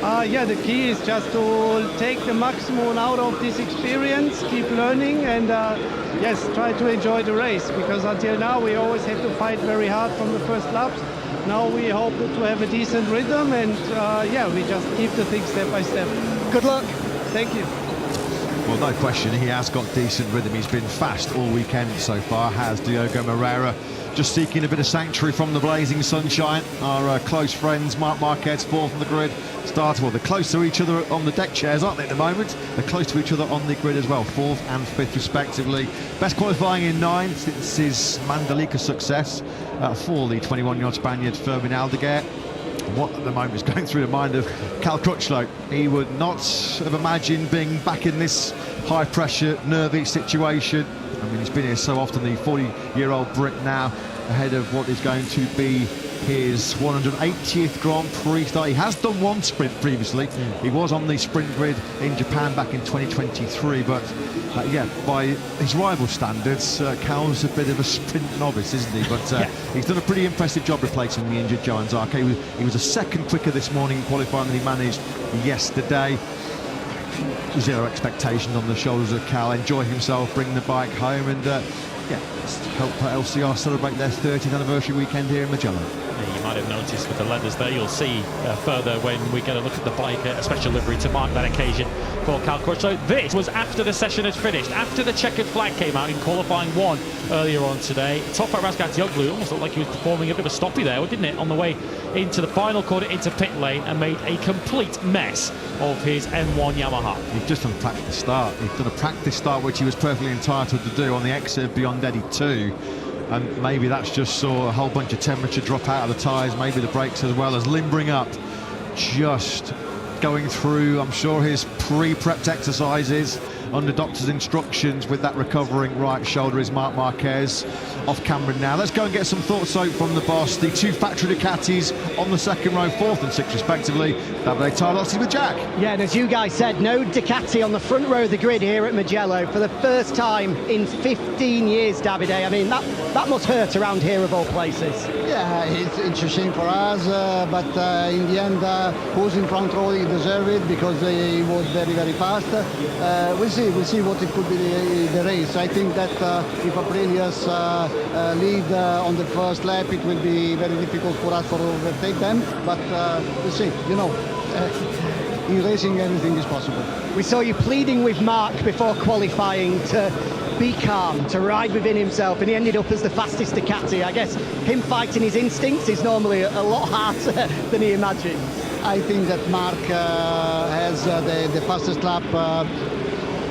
U: Yeah, the key is just to take the maximum out of this experience, keep learning, and yes, try to enjoy the race, because until now we always had to fight very hard from the first laps. Now we hope to have a decent rhythm, and yeah, we just keep the thing step by step.
D: Good luck.
U: Thank you.
C: Well, no question, he has got decent rhythm. He's been fast all weekend so far, has Diogo Moreira. Just seeking a bit of sanctuary from the blazing sunshine. Our close friends, Marc Marquez, fourth on the grid. Started, well, they're close to each other on the deck chairs, aren't they, at the moment? They're close to each other on the grid as well, fourth and fifth respectively. Best qualifying in 9 since his Mandalika success for the 21-year-old Spaniard Fermin Aldeguer. What at the moment is going through the mind of Cal Crutchlow? He would not have imagined being back in this high-pressure, nervy situation. I mean, he's been here so often, the 40-year-old Brit now, ahead of what is going to be his 180th Grand Prix start. He has done one sprint previously. He was on the sprint grid in Japan back in 2023, but yeah, by his rival standards, Cal's a bit of a sprint novice, isn't he? But he's done a pretty impressive job replacing the injured Johan Zarco. He was a second quicker this morning in qualifying than he managed yesterday. Zero expectations on the shoulders of Cal, enjoying himself, bringing the bike home, and yeah, let's help LCR celebrate their 30th anniversary weekend here in Magellan.
F: You might have noticed with the leathers there, you'll see further when we get a look at the bike, a special livery to mark that occasion for Cal Crutchlow. This was after the session had finished, after the checkered flag came out in qualifying 1 earlier on today. Toprak Razgatioglu almost looked like he was performing a bit of a stoppie there, didn't it, on the way into the final corner into pit lane, and made a complete mess of his M1 Yamaha.
C: He's just done a practice start. He's done a practice start which he was perfectly entitled to do on the exit of Beyond Eddie 2. And maybe that's just saw a whole bunch of temperature drop out of the tyres, maybe the brakes as well, as limbering up, just going through, I'm sure, his pre-prepped exercises under doctor's instructions with that recovering right shoulder is Marc Marquez. Off camera now. Let's go and get some thoughts out from the boss. The two factory Ducatis on the second row, 4th and 6th respectively. Davide Tarlozzi with Jack.
D: Yeah, and as you guys said, no Ducati on the front row of the grid here at Mugello for the first time in 15 years, Davide. I mean, that must hurt around here of all places.
I: Yeah, it's a shame for us, but in the end, who's in front row, he deserved it because he was very, very fast. We'll see what it could be the race. I think that if Aprilia's lead on the first lap, it will be very difficult for us to overtake them, but we'll see, you know. In racing, everything is possible.
D: We saw you pleading with Marc before qualifying to be calm, to ride within himself, and he ended up as the fastest Ducati. I guess him fighting his instincts is normally a lot harder than he imagined.
I: I think that Mark has the fastest lap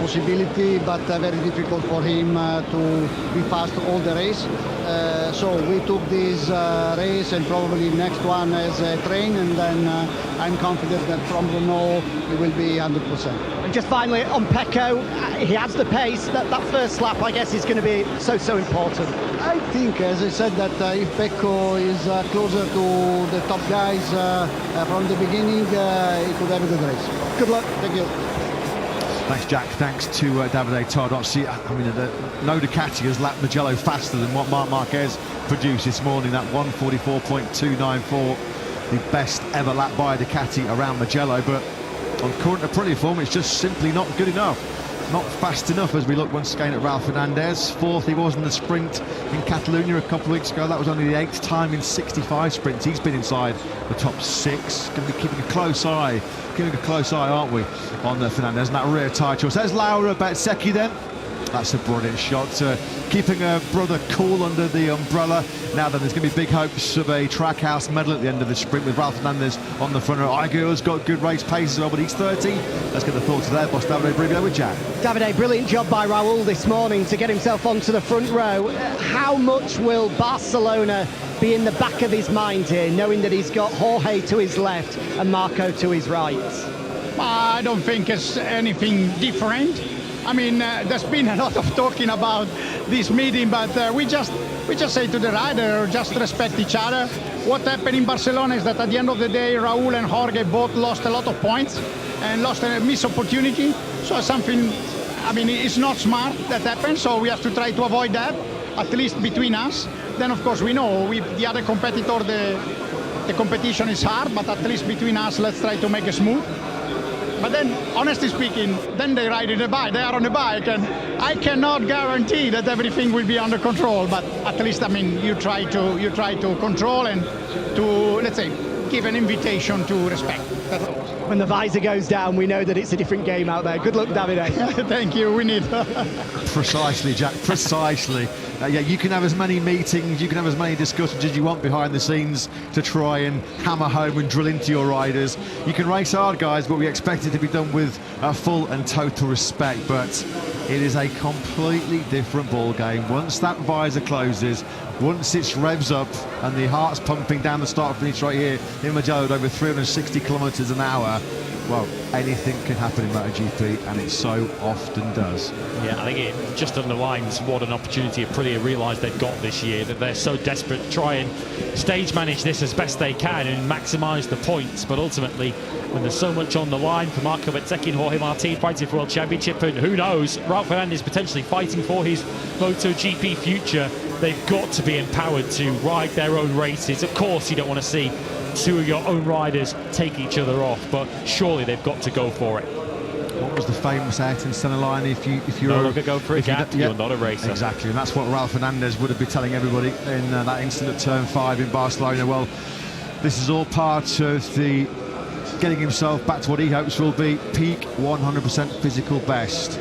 I: possibility, but very difficult for him to be fast all the race. So we took this race and probably next one as a train, and then I'm confident that from Renault it will be 100%.
D: And just finally on Pecco, he has the pace. That first lap, I guess, is going to be so important.
I: I think, as I said, that if Pecco is closer to the top guys from the beginning, he could have a good race.
D: Good luck.
I: Thank you.
C: Thanks, Jack. Thanks to Davide Todd. Obviously, I mean, no Ducati has lapped Mugello faster than what Marc Marquez produced this morning. That 1:44.294, the best ever lap by a Ducati around Mugello. But on current Aprilia form, it's just simply not good enough. Not fast enough as we look once again at Ralph Fernandez. Fourth he was in the sprint in Catalonia a couple of weeks ago. That was only the 8th time in 65 sprints he's been inside the top 6. Going to be keeping a close eye, aren't we, on Fernandez and that rear tyre choice. There's Laura Bezzecchi then. That's a brilliant shot, keeping her brother cool under the umbrella. Now then, there's going to be big hopes of a Trackhouse medal at the end of the sprint with Ralph Fernandez on the front row. Igor's got good race pace as well, but he's 30. Let's get the thoughts of their boss, Davide Brivio, with Jack.
D: Davide, brilliant job by Raul this morning to get himself onto the front row. How much will Barcelona be in the back of his mind here, knowing that he's got Jorge to his left and Marco to his right?
G: I don't think it's anything different. I mean, there's been a lot of talking about this meeting, but we just say to the rider, just respect each other. What happened in Barcelona is that at the end of the day, Raul and Jorge both lost a lot of points and lost a missed opportunity. So something, I mean, it's not smart that happened, so we have to try to avoid that, at least between us. Then, of course, we know the other competitor, the competition is hard, but at least between us, let's try to make it smooth. But then, honestly speaking, then they ride in the bike. They are on the bike, and I cannot guarantee that everything will be under control. But at least, I mean, you try to control and to, let's say, give an invitation to respect. That's all.
D: When the visor goes down, we know that it's a different game out there. Good luck, Davide.
G: Thank you. We need.
C: Precisely, Jack. Precisely. Yeah, you can have as many meetings, you can have as many discussions as you want behind the scenes to try and hammer home and drill into your riders. You can race hard, guys, but we expect it to be done with full and total respect. But it is a completely different ball game. Once that visor closes, once it revs up and the heart's pumping down the start finish right here in Mugello at over 360 kilometres an hour, well, anything can happen in MotoGP, and it so often does.
F: Yeah, I think it just underlines what an opportunity Aprilia realise they've got this year, that they're so desperate to try and stage manage this as best they can and maximise the points. But ultimately, when there's so much on the line for Marco Bezzecchi and Jorge Martin fighting for World Championship, and who knows, Ralph Fernandez potentially fighting for his MotoGP future, they've got to be empowered to ride their own races. Of course, you don't want to see two of your own riders take each other off, but surely they've got to go for it.
C: What was the famous Ayrton Senna line? If you're
F: no longer go for a gap, you're not a racer.
C: Exactly, and that's what Ralph Fernandez would have been telling everybody in that instant at Turn 5 in Barcelona. Well, this is all part of the getting himself back to what he hopes will be peak 100% physical best.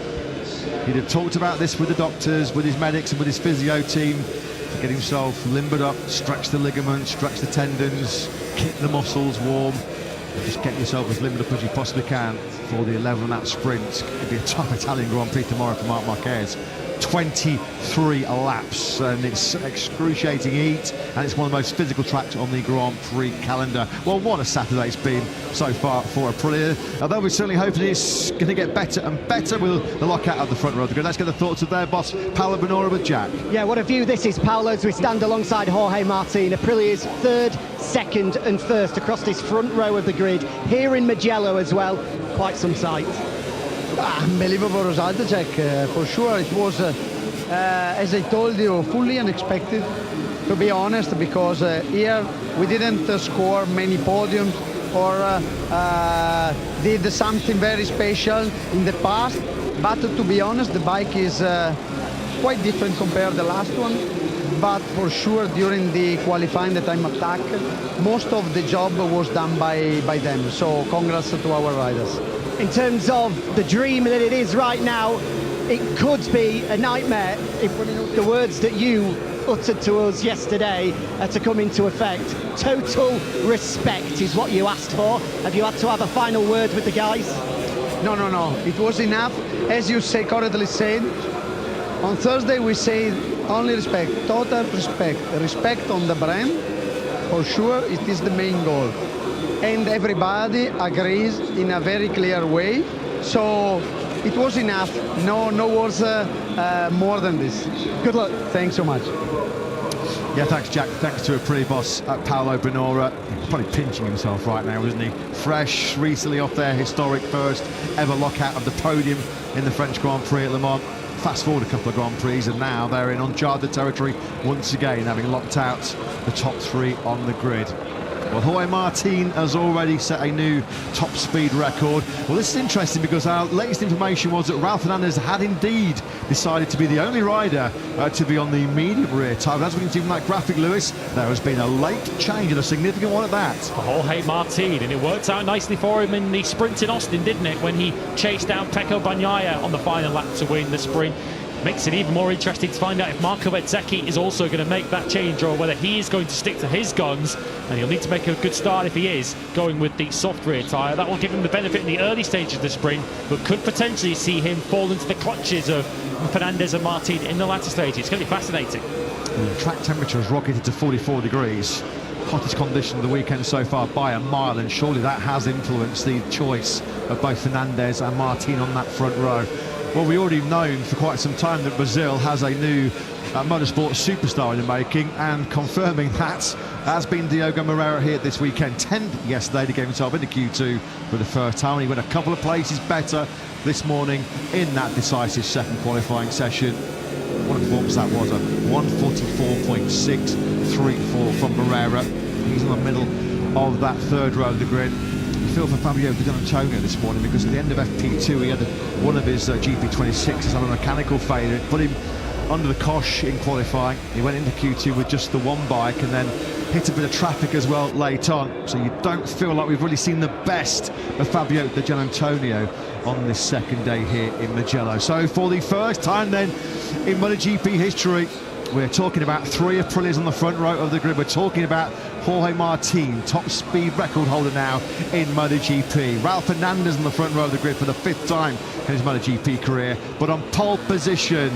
C: He'd have talked about this with the doctors, with his medics and with his physio team, to get himself limbered up, stretch the ligaments, stretch the tendons, keep the muscles warm, and just get yourself as limbered up as you possibly can for the 11 lap sprint. It'd be a tough Italian Grand Prix tomorrow for Marc Marquez. 23 laps, and it's excruciating heat, and it's one of the most physical tracks on the Grand Prix calendar. Well, what a Saturday it's been so far for Aprilia, although we're certainly hoping it's going to get better and better with the lockout of the front row. Let's get the thoughts of their boss, Paolo Bonora, with Jack.
D: Yeah, what a view this is, Paolo, as we stand alongside Jorge Martin. Aprilia's third, second and first across this front row of the grid, here in Mugello as well. Quite some sight.
I: Unbelievable result, Jack. For sure, it was, as I told you, fully unexpected, to be honest, because here we didn't score many podiums or did something very special in the past. But to be honest, the bike is quite different compared to the last one. But for sure, during the qualifying, the time attack, most of the job was done by them. So congrats to our riders.
D: In terms of the dream that it is right now, it could be a nightmare if the words that you uttered to us yesterday are to come into effect. Total respect is what you asked for. Have you had to have a final word with the guys?
I: No. It was enough. As you say, correctly said, on Thursday we say only respect, total respect. Respect on the brand, for sure, it is the main goal. And everybody agrees in a very clear way. So it was enough. No words more than this. Good luck. Thanks so much.
C: Yeah, thanks, Jack. Thanks to a Prix boss, Paolo Bonora. He's probably pinching himself right now, isn't he? Fresh, recently off their historic first ever lockout of the podium in the French Grand Prix at Le Mans. Fast forward a couple of Grand Prix, and now they're in uncharted territory once again, having locked out the top 3 on the grid. Well, Jorge Martin has already set a new top speed record. Well, this is interesting because our latest information was that Ralph Fernandez had indeed decided to be the only rider to be on the medium rear tyre. As we can see from that graphic, Lewis, there has been a late change, and a significant one at that.
F: Jorge Martin, and it worked out nicely for him in the sprint in Austin, didn't it, when he chased down Pecco Bagnaia on the final lap to win the sprint. Makes it even more interesting to find out if Marco Bezzecchi is also going to make that change, or whether he is going to stick to his guns, and he'll need to make a good start if he is going with the soft rear tyre. That will give him the benefit in the early stages of the sprint, but could potentially see him fall into the clutches of Fernandez and Martin in the latter stages. It's going to be fascinating.
C: The track temperature has rocketed to 44 degrees. Hottest condition of the weekend so far by a mile, and surely that has influenced the choice of both Fernandez and Martin on that front row. Well, we already known for quite some time that Brazil has a new motorsport superstar in the making, and confirming that has been Diogo Moreira here this weekend. 10th yesterday to get himself into Q2 for the first time. He went a couple of places better this morning in that decisive second qualifying session. What a performance that was, a 144.634 from Moreira. He's in the middle of that third row of the grid. Feel for Fabio Di Giannantonio this morning, because at the end of FP2 he had one of his GP26s on a mechanical failure. It put him under the cosh in qualifying. He went into Q2 with just the one bike, and then hit a bit of traffic as well late on. So you don't feel like we've really seen the best of Fabio Di Giannantonio on this second day here in Mugello. So for the first time then in MotoGP history, we're talking about 3 Aprilias on the front row of the grid. We're talking about Jorge Martin, top speed record holder now in MotoGP. Ralph Fernandez on the front row of the grid for the 5th time in his MotoGP career, but on pole position.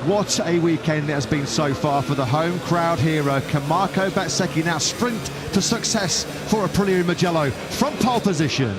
C: What a weekend it has been so far for the home crowd hero. Can Marco Bezzecchi now sprint to success for Aprilia in Mugello from pole position?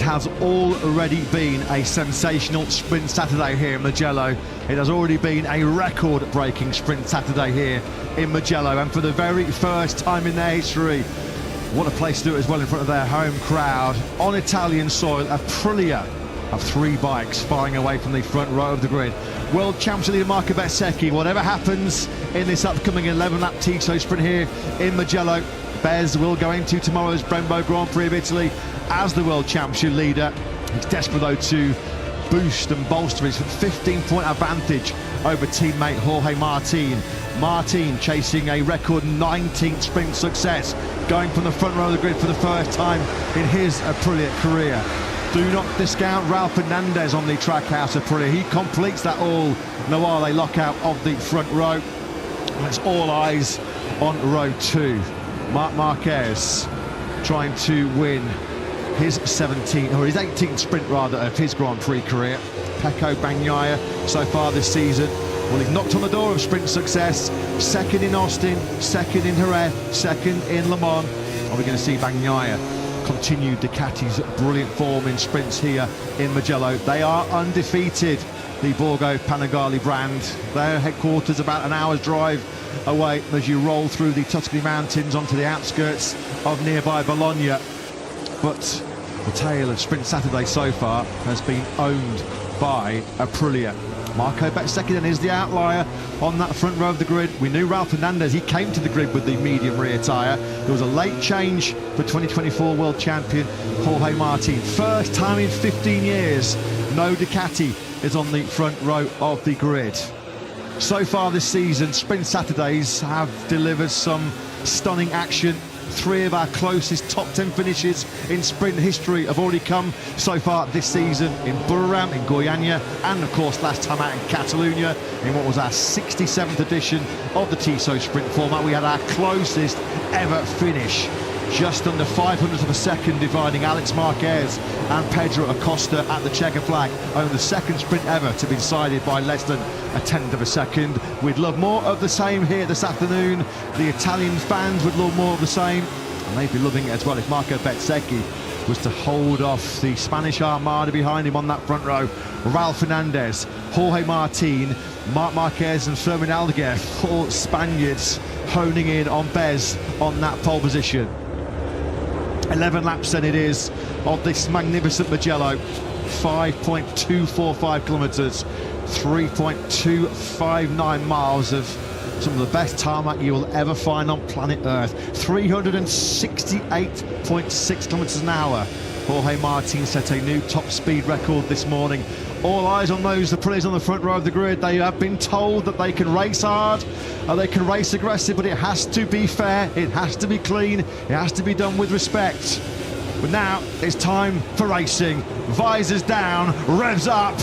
C: Has already been a sensational sprint Saturday here in Mugello. It has already been a record-breaking sprint Saturday here in Mugello, and for the very first time in their history, what a place to do it as well in front of their home crowd on Italian soil. Aprilia have 3 bikes firing away from the front row of the grid. World Championship leader Marco Bezzecchi, whatever happens in this upcoming 11-lap Tissot sprint here in Mugello, Bez will go into tomorrow's Brembo Grand Prix of Italy as the World Championship leader. He's desperate though to boost and bolster his 15-point advantage over teammate Jorge Martin. Martin chasing a record 19th sprint success, going from the front row of the grid for the first time in his Aprilia career. Do not discount Ralph Fernandez on the Trackhouse Aprilia. He completes that all-Noale lockout of the front row. And it's all eyes on row 2. Marc Marquez trying to win his 18th sprint rather of his Grand Prix career. Pecco Bagnaia so far this season, well, he's knocked on the door of sprint success. Second in Austin, second in Jerez, second in Le Mans. Are we going to see Bagnaia continue Ducati's brilliant form in sprints here in Mugello? They are undefeated, the Borgo Panigale brand. Their headquarters about an hour's drive away as you roll through the Tuscany mountains onto the outskirts of nearby Bologna. But the tale of Sprint Saturday so far has been owned by Aprilia. Marco Bezzecchi then is the outlier on that front row of the grid. We knew Ralph Fernandez, he came to the grid with the medium rear tyre. There was a late change for 2024 world champion Jorge Martin. First time in 15 years, no Ducati is on the front row of the grid. So far this season, Sprint Saturdays have delivered some stunning action. 3 of our closest top 10 finishes in sprint history have already come so far this season in Buriram, in Goiânia, and of course last time out in Catalonia in what was our 67th edition of the Tissot sprint format. We had our closest ever finish, just under 500th of a second dividing Alex Marquez and Pedro Acosta at the checker flag. Only the second sprint ever to be decided by less than a tenth of a second. We'd love more of the same here this afternoon. The Italian fans would love more of the same, and they'd be loving it as well if Marco Bezzecchi was to hold off the Spanish Armada behind him on that front row. Ralph Fernandez, Jorge Martin, Marc Marquez and Fermin Aldeguer, all Spaniards honing in on Bez on that pole position. 11 laps then it is of this magnificent Mugello. 5.245 kilometres, 3.259 miles of some of the best tarmac you will ever find on planet Earth. 368.6 kilometres an hour. Jorge Martin set a new top speed record this morning. All eyes on those Aprilias on the front row of the grid. They have been told that they can race hard, they can race aggressive, but it has to be fair, it has to be clean, it has to be done with respect. But now it's time for racing. Visors down, revs up,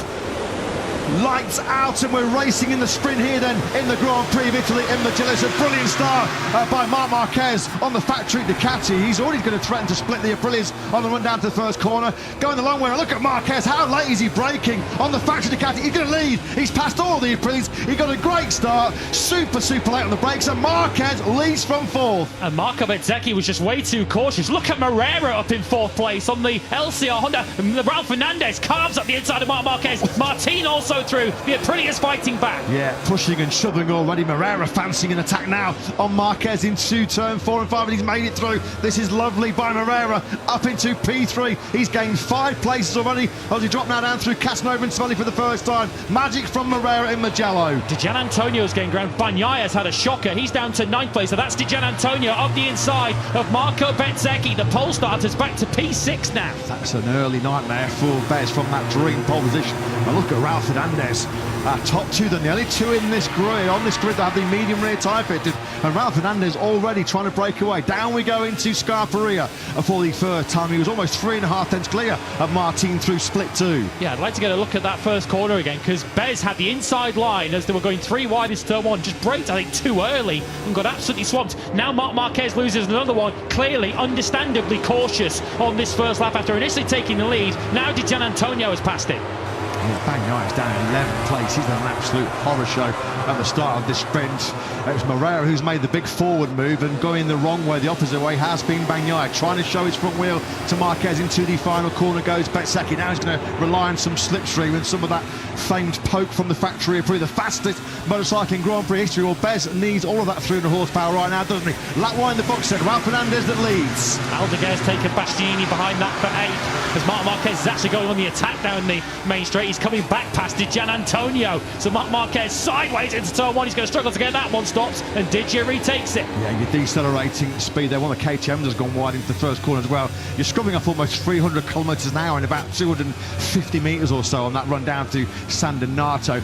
C: lights out, and we're racing in the sprint here then in the Grand Prix of Italy in Mugello. It's a brilliant start by Marc Marquez on the factory Ducati. He's already going to threaten to split the Aprilias on the run down to the first corner. Going the long way. Look at Marquez, how late is he braking on the factory Ducati? He's going to lead. He's passed all the Aprilias. He got a great start, super late on the brakes, and Marquez leads from 4th.
F: And Marco Bezzecchi was just way too cautious. Look at Moreira up in 4th place on the LCR Honda. Ralph Fernandez carves up the inside of Marc Marquez. Martin also through. The Aprilia is fighting back.
C: Yeah, pushing and shoving already. Moreira fancying an attack now on Marquez into turn 4 and 5, and he's made it through. This is lovely by Moreira up into P3. He's gained 5 places already as he dropped now down through Casanova and Svelli for the first time. Magic from Moreira in Mugello.
F: Di Gianantonio's gained ground. Bagnaia had a shocker. He's down to 9th place. So that's Di Gianantonio up the inside of Marco Bezzecchi. The pole starter's back to P6 now.
C: That's an early nightmare for Bez from that dream pole position. And look at Ralph Fernandez. Top 2, the only 2 in this grid. On this grid, they have the medium rear tyre fitted, and Ralph Fernandez already trying to break away. Down we go into Scarperia for the first time. He was almost 3.5 tenths clear of Martin through split 2.
F: Yeah, I'd like to get a look at that first corner again, because Bez had the inside line as they were going 3 wide into turn 1. Just braked, I think, too early and got absolutely swamped. Now Marc Marquez loses another one. Clearly, understandably cautious on this first lap after initially taking the lead. Now Di Gianantonio has passed it.
C: Bagnaia is down in 11th place. He's done an absolute horror show at the start of this sprint. It's Moreira who's made the big forward move, and going the wrong way, the opposite way, has been Bagnaia. Trying to show his front wheel to Marquez into the final corner goes Bezzecchi. Now he's going to rely on some slipstream and some of that famed poke from the factory. Probably the fastest motorcycle in Grand Prix history. Well, Bez needs all of that 300 horsepower right now, doesn't he? Lap 1 in the box said Ralph Fernandez that leads.
F: Aldeguer's taken Bastianini behind that for 8th, as Marc Marquez is actually going on the attack down the main straight. He's coming back past Di Gianantonio. So Marc Marquez sideways into turn 1. He's going to struggle to get that one. Stops, and Digia retakes it.
C: Yeah, you're decelerating speed there. One of the KTMs has gone wide into the first corner as well. You're scrubbing off almost 300 kilometres an hour in about 250 metres or so on that run down to San Donato.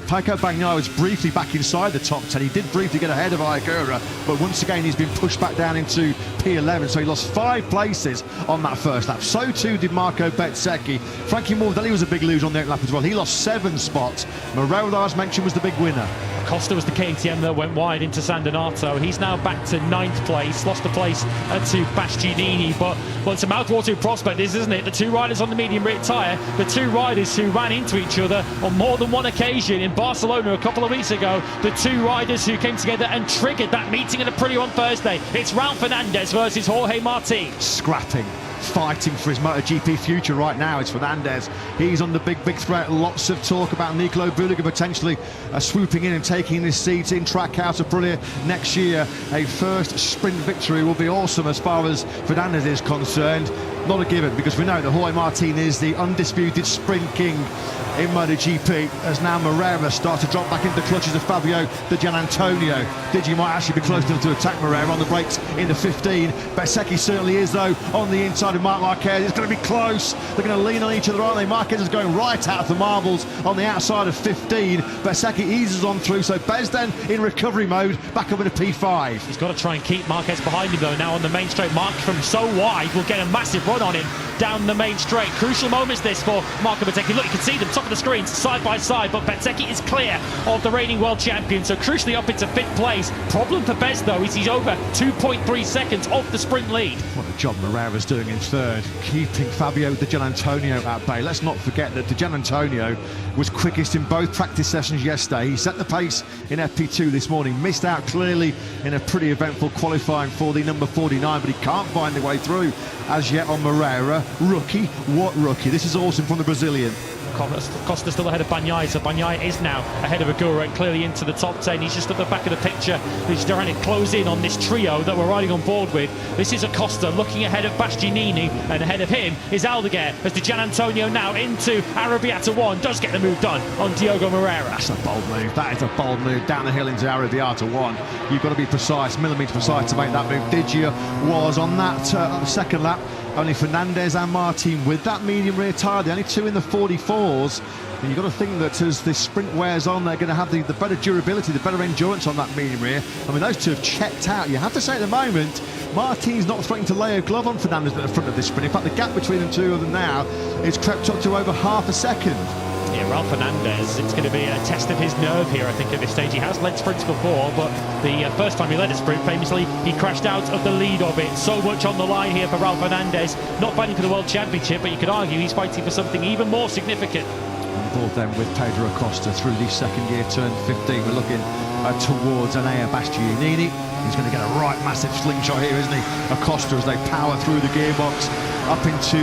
C: Pecco Bagnaia was briefly back inside the top 10. He did briefly get ahead of Iagura, but once again he's been pushed back down into P11, so he lost 5 places on that first lap. So too did Marco Bezzecchi. Frankie Morbidelli was a big loser on the lap lap as well. He lost 7 spots. Moreira, as mentioned, was the big winner.
F: Costa was the KTM that went wide into San Donato. He's now back to 9th place, lost the place to Bastianini, but well, it's a mouthwatering prospect, isn't it? The 2 riders on the medium rear tyre, the 2 riders who ran into each other on more than one occasion in Barcelona a couple of weeks ago, the 2 riders who came together and triggered that meeting at the Prix on Thursday. It's Raul Fernandez versus Jorge Martin.
C: Scrapping, fighting for his MotoGP future right now. It's Fernandez. He's on the big threat. Lots of talk about Nicola Buliga potentially swooping in and taking his seat in Trackhouse Aprilia next year. A first sprint victory will be awesome as far as Fernandez is concerned. Not a given, because we know that Jorge Martin is the undisputed sprint king in MotoGP, as now Moreira starts to drop back into the clutches of Fabio Di Gianantonio. Digi might actually be close enough to attack Moreira on the brakes in the 15. Bezzecchi certainly is, though, on the inside of Marc Marquez. It's going to be close. They're going to lean on each other, aren't they? Marquez is going right out of the marbles on the outside of 15. Bezzecchi eases on through, so Bez then in recovery mode, back up in a P5.
F: He's got to try and keep Marquez behind him, though, now on the main straight. Marc from so wide will get a massive run on him down the main straight. Crucial moments this for Marco Bezzecchi. Look, you can see them top of the screens side by side, but Bezzecchi is clear of the reigning world champion, so crucially up into 5th place. Problem for Bez, though, is he's over 2.3 seconds off the sprint lead.
C: What a job Moreira's doing in 3rd, keeping Fabio Di Gianantonio at bay. Let's not forget that Di Gianantonio was quickest in both practice sessions yesterday. He set the pace in FP2 this morning, missed out clearly in a pretty eventful qualifying for the number 49, but he can't find the way through as yet on Moreira. Rookie? What rookie? This is awesome from the Brazilian.
F: Costa still ahead of Bagnaia, so Bagnaia is now ahead of Agura and clearly into the top 10. He's just at the back of the picture. He's trying to close in on this trio that we're riding on board with. This is Acosta looking ahead of Bastianini, and ahead of him is Aldeguer as Di Gianantonio now into Arrabbiata 1. Does get the move done on Diogo Moreira.
C: That's a bold move. That is a bold move down the hill into Arrabbiata 1. You've got to be precise, millimetre precise to make that move. Digia was on that second lap. Only Fernandez and Martin with that medium rear tyre, the only 2 in the 44s. And you've got to think that as this sprint wears on, they're going to have the better durability, the better endurance on that medium rear. I mean, those 2 have checked out. You have to say at the moment, Martin's not threatening to lay a glove on Fernandez at the front of this sprint. In fact, the gap between the 2 of them now is crept up to over half a second.
F: Yeah, Raul Fernandez, it's going to be a test of his nerve here, I think, at this stage. He has led sprints before, but the first time he led a sprint, famously, he crashed out of the lead of it. So much on the line here for Raul Fernandez. Not fighting for the World Championship, but you could argue he's fighting for something even more significant.
C: On board then with Pedro Acosta through the second gear, turn 15. We're looking towards Enea Bastianini. He's going to get a right massive slingshot here, isn't he? Acosta as they power through the gearbox up into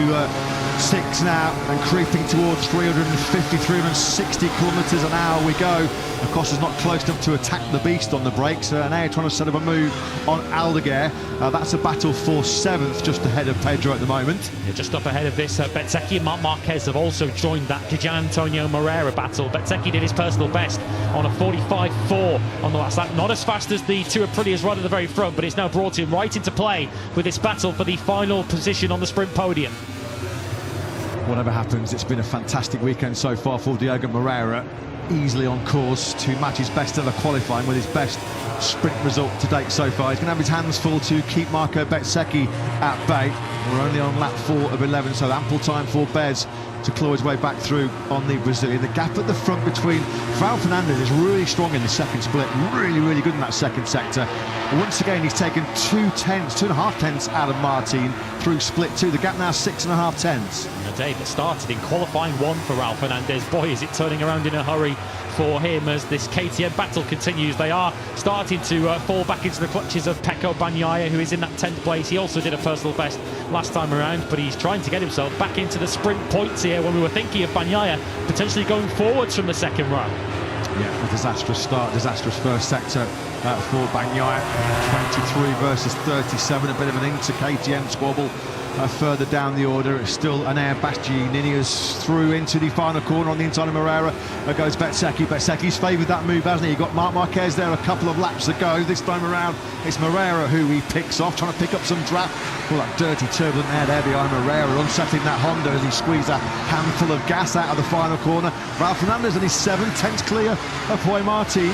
C: 6 now and creeping towards 350, 360 kilometres an hour we go. Acosta's not close enough to attack the beast on the brakes. Enea trying to set up a move on Aldeguer. That's a battle for 7th, just ahead of Pedro at the moment.
F: Yeah, just up ahead of this, Bezzecchi and Marc Marquez have also joined that Di Gianantonio Moreira battle. Bezzecchi did his personal best on a 45.4 on the last lap. Not as fast as the 2 Aprilias right at the very front, but it's now brought him right into play with this battle for the final position on the sprint podium.
C: Whatever happens, it's been a fantastic weekend so far for Diogo Moreira. Easily on course to match his best ever qualifying with his best sprint result to date so far. He's going to have his hands full to keep Marco Bezzecchi at bay. We're only on lap 4 of 11, so ample time for Bez to claw his way back through on the Brazilian. The gap at the front between Raul Fernandez is really strong in the second split, really good in that second sector. Once again, he's taken 2.5 tenths out of Martin through split 2. The gap now 6.5 tenths.
F: A day that started in qualifying 1 for Raul Fernandez. Boy, is it turning around in a hurry for him as this KTM battle continues. They are starting to fall back into the clutches of Pecco Bagnaia, who is in that 10th place. He also did a personal best last time around, but he's trying to get himself back into the sprint points here when we were thinking of Bagnaia potentially going forwards from the second row.
C: Yeah, a disastrous start, disastrous first sector for Bagnaia. 23 versus 37, a bit of an inter-KTM squabble. Further down the order, it's still Enea Bastianini is through into the final corner on the inside of Moreira. There goes Bezzecchi. Bezzecchi's favoured that move, hasn't he? You've got Marc Marquez there a couple of laps to go. This time around, it's Moreira who he picks off, trying to pick up some draft. Well, that dirty, turbulent air there behind Moreira, unsettling that Honda as he squeezed a handful of gas out of the final corner. Raul Fernandez and his 7 tenths clear of Jorge Martin.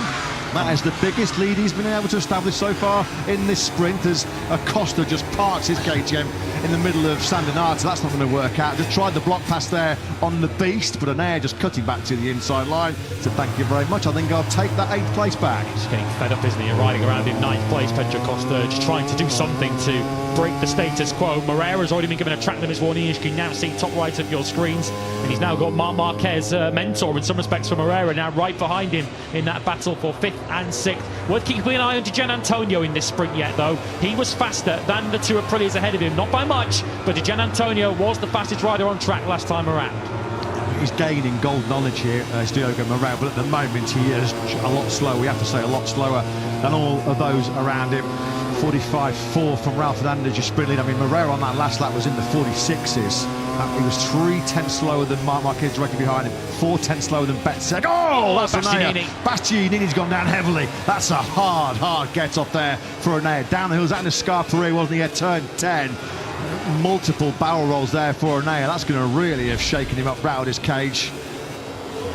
C: That is the biggest lead he's been able to establish so far in this sprint, as Acosta just parks his KTM in the middle of San Donato. That's not going to work out. Just tried the block pass there on the Beast, but an air just cutting back to the inside line. So thank you very much. I think I'll take that 8th place back.
F: He's getting fed up, isn't he? Riding around in 9th place, Pedro Acosta, just trying to do something to break the status quo. Moreira's already been given a track limits warning, as you can now see top right of your screens. And he's now got Marc Marquez, mentor in some respects for Moreira, now right behind him in that battle for 5th and 6th. Worth keeping an eye on Gian Antonio in this sprint yet, though. He was faster than the two Aprilias ahead of him, not by much, but Gian Antonio was the fastest rider on track last time around.
C: He's gaining gold knowledge here, Diogo Moreira, but at the moment he is a lot slower. We have to say a lot slower than all of those around him. 45.4 from Ralph Fernandez, your sprint lead. I mean, Moreira on that last lap was in the 46s. He was 3/10 slower than Marc Marquez directly behind him, 4/10 slower than Bezzecchi. Oh, that's Bastianini. Bastianini's gone down heavily. That's a hard get off there for Anea. Down the hills, out in Scarperia, wasn't he, at turn 10. Multiple barrel rolls there for Anea. That's going to really have shaken him up round his cage.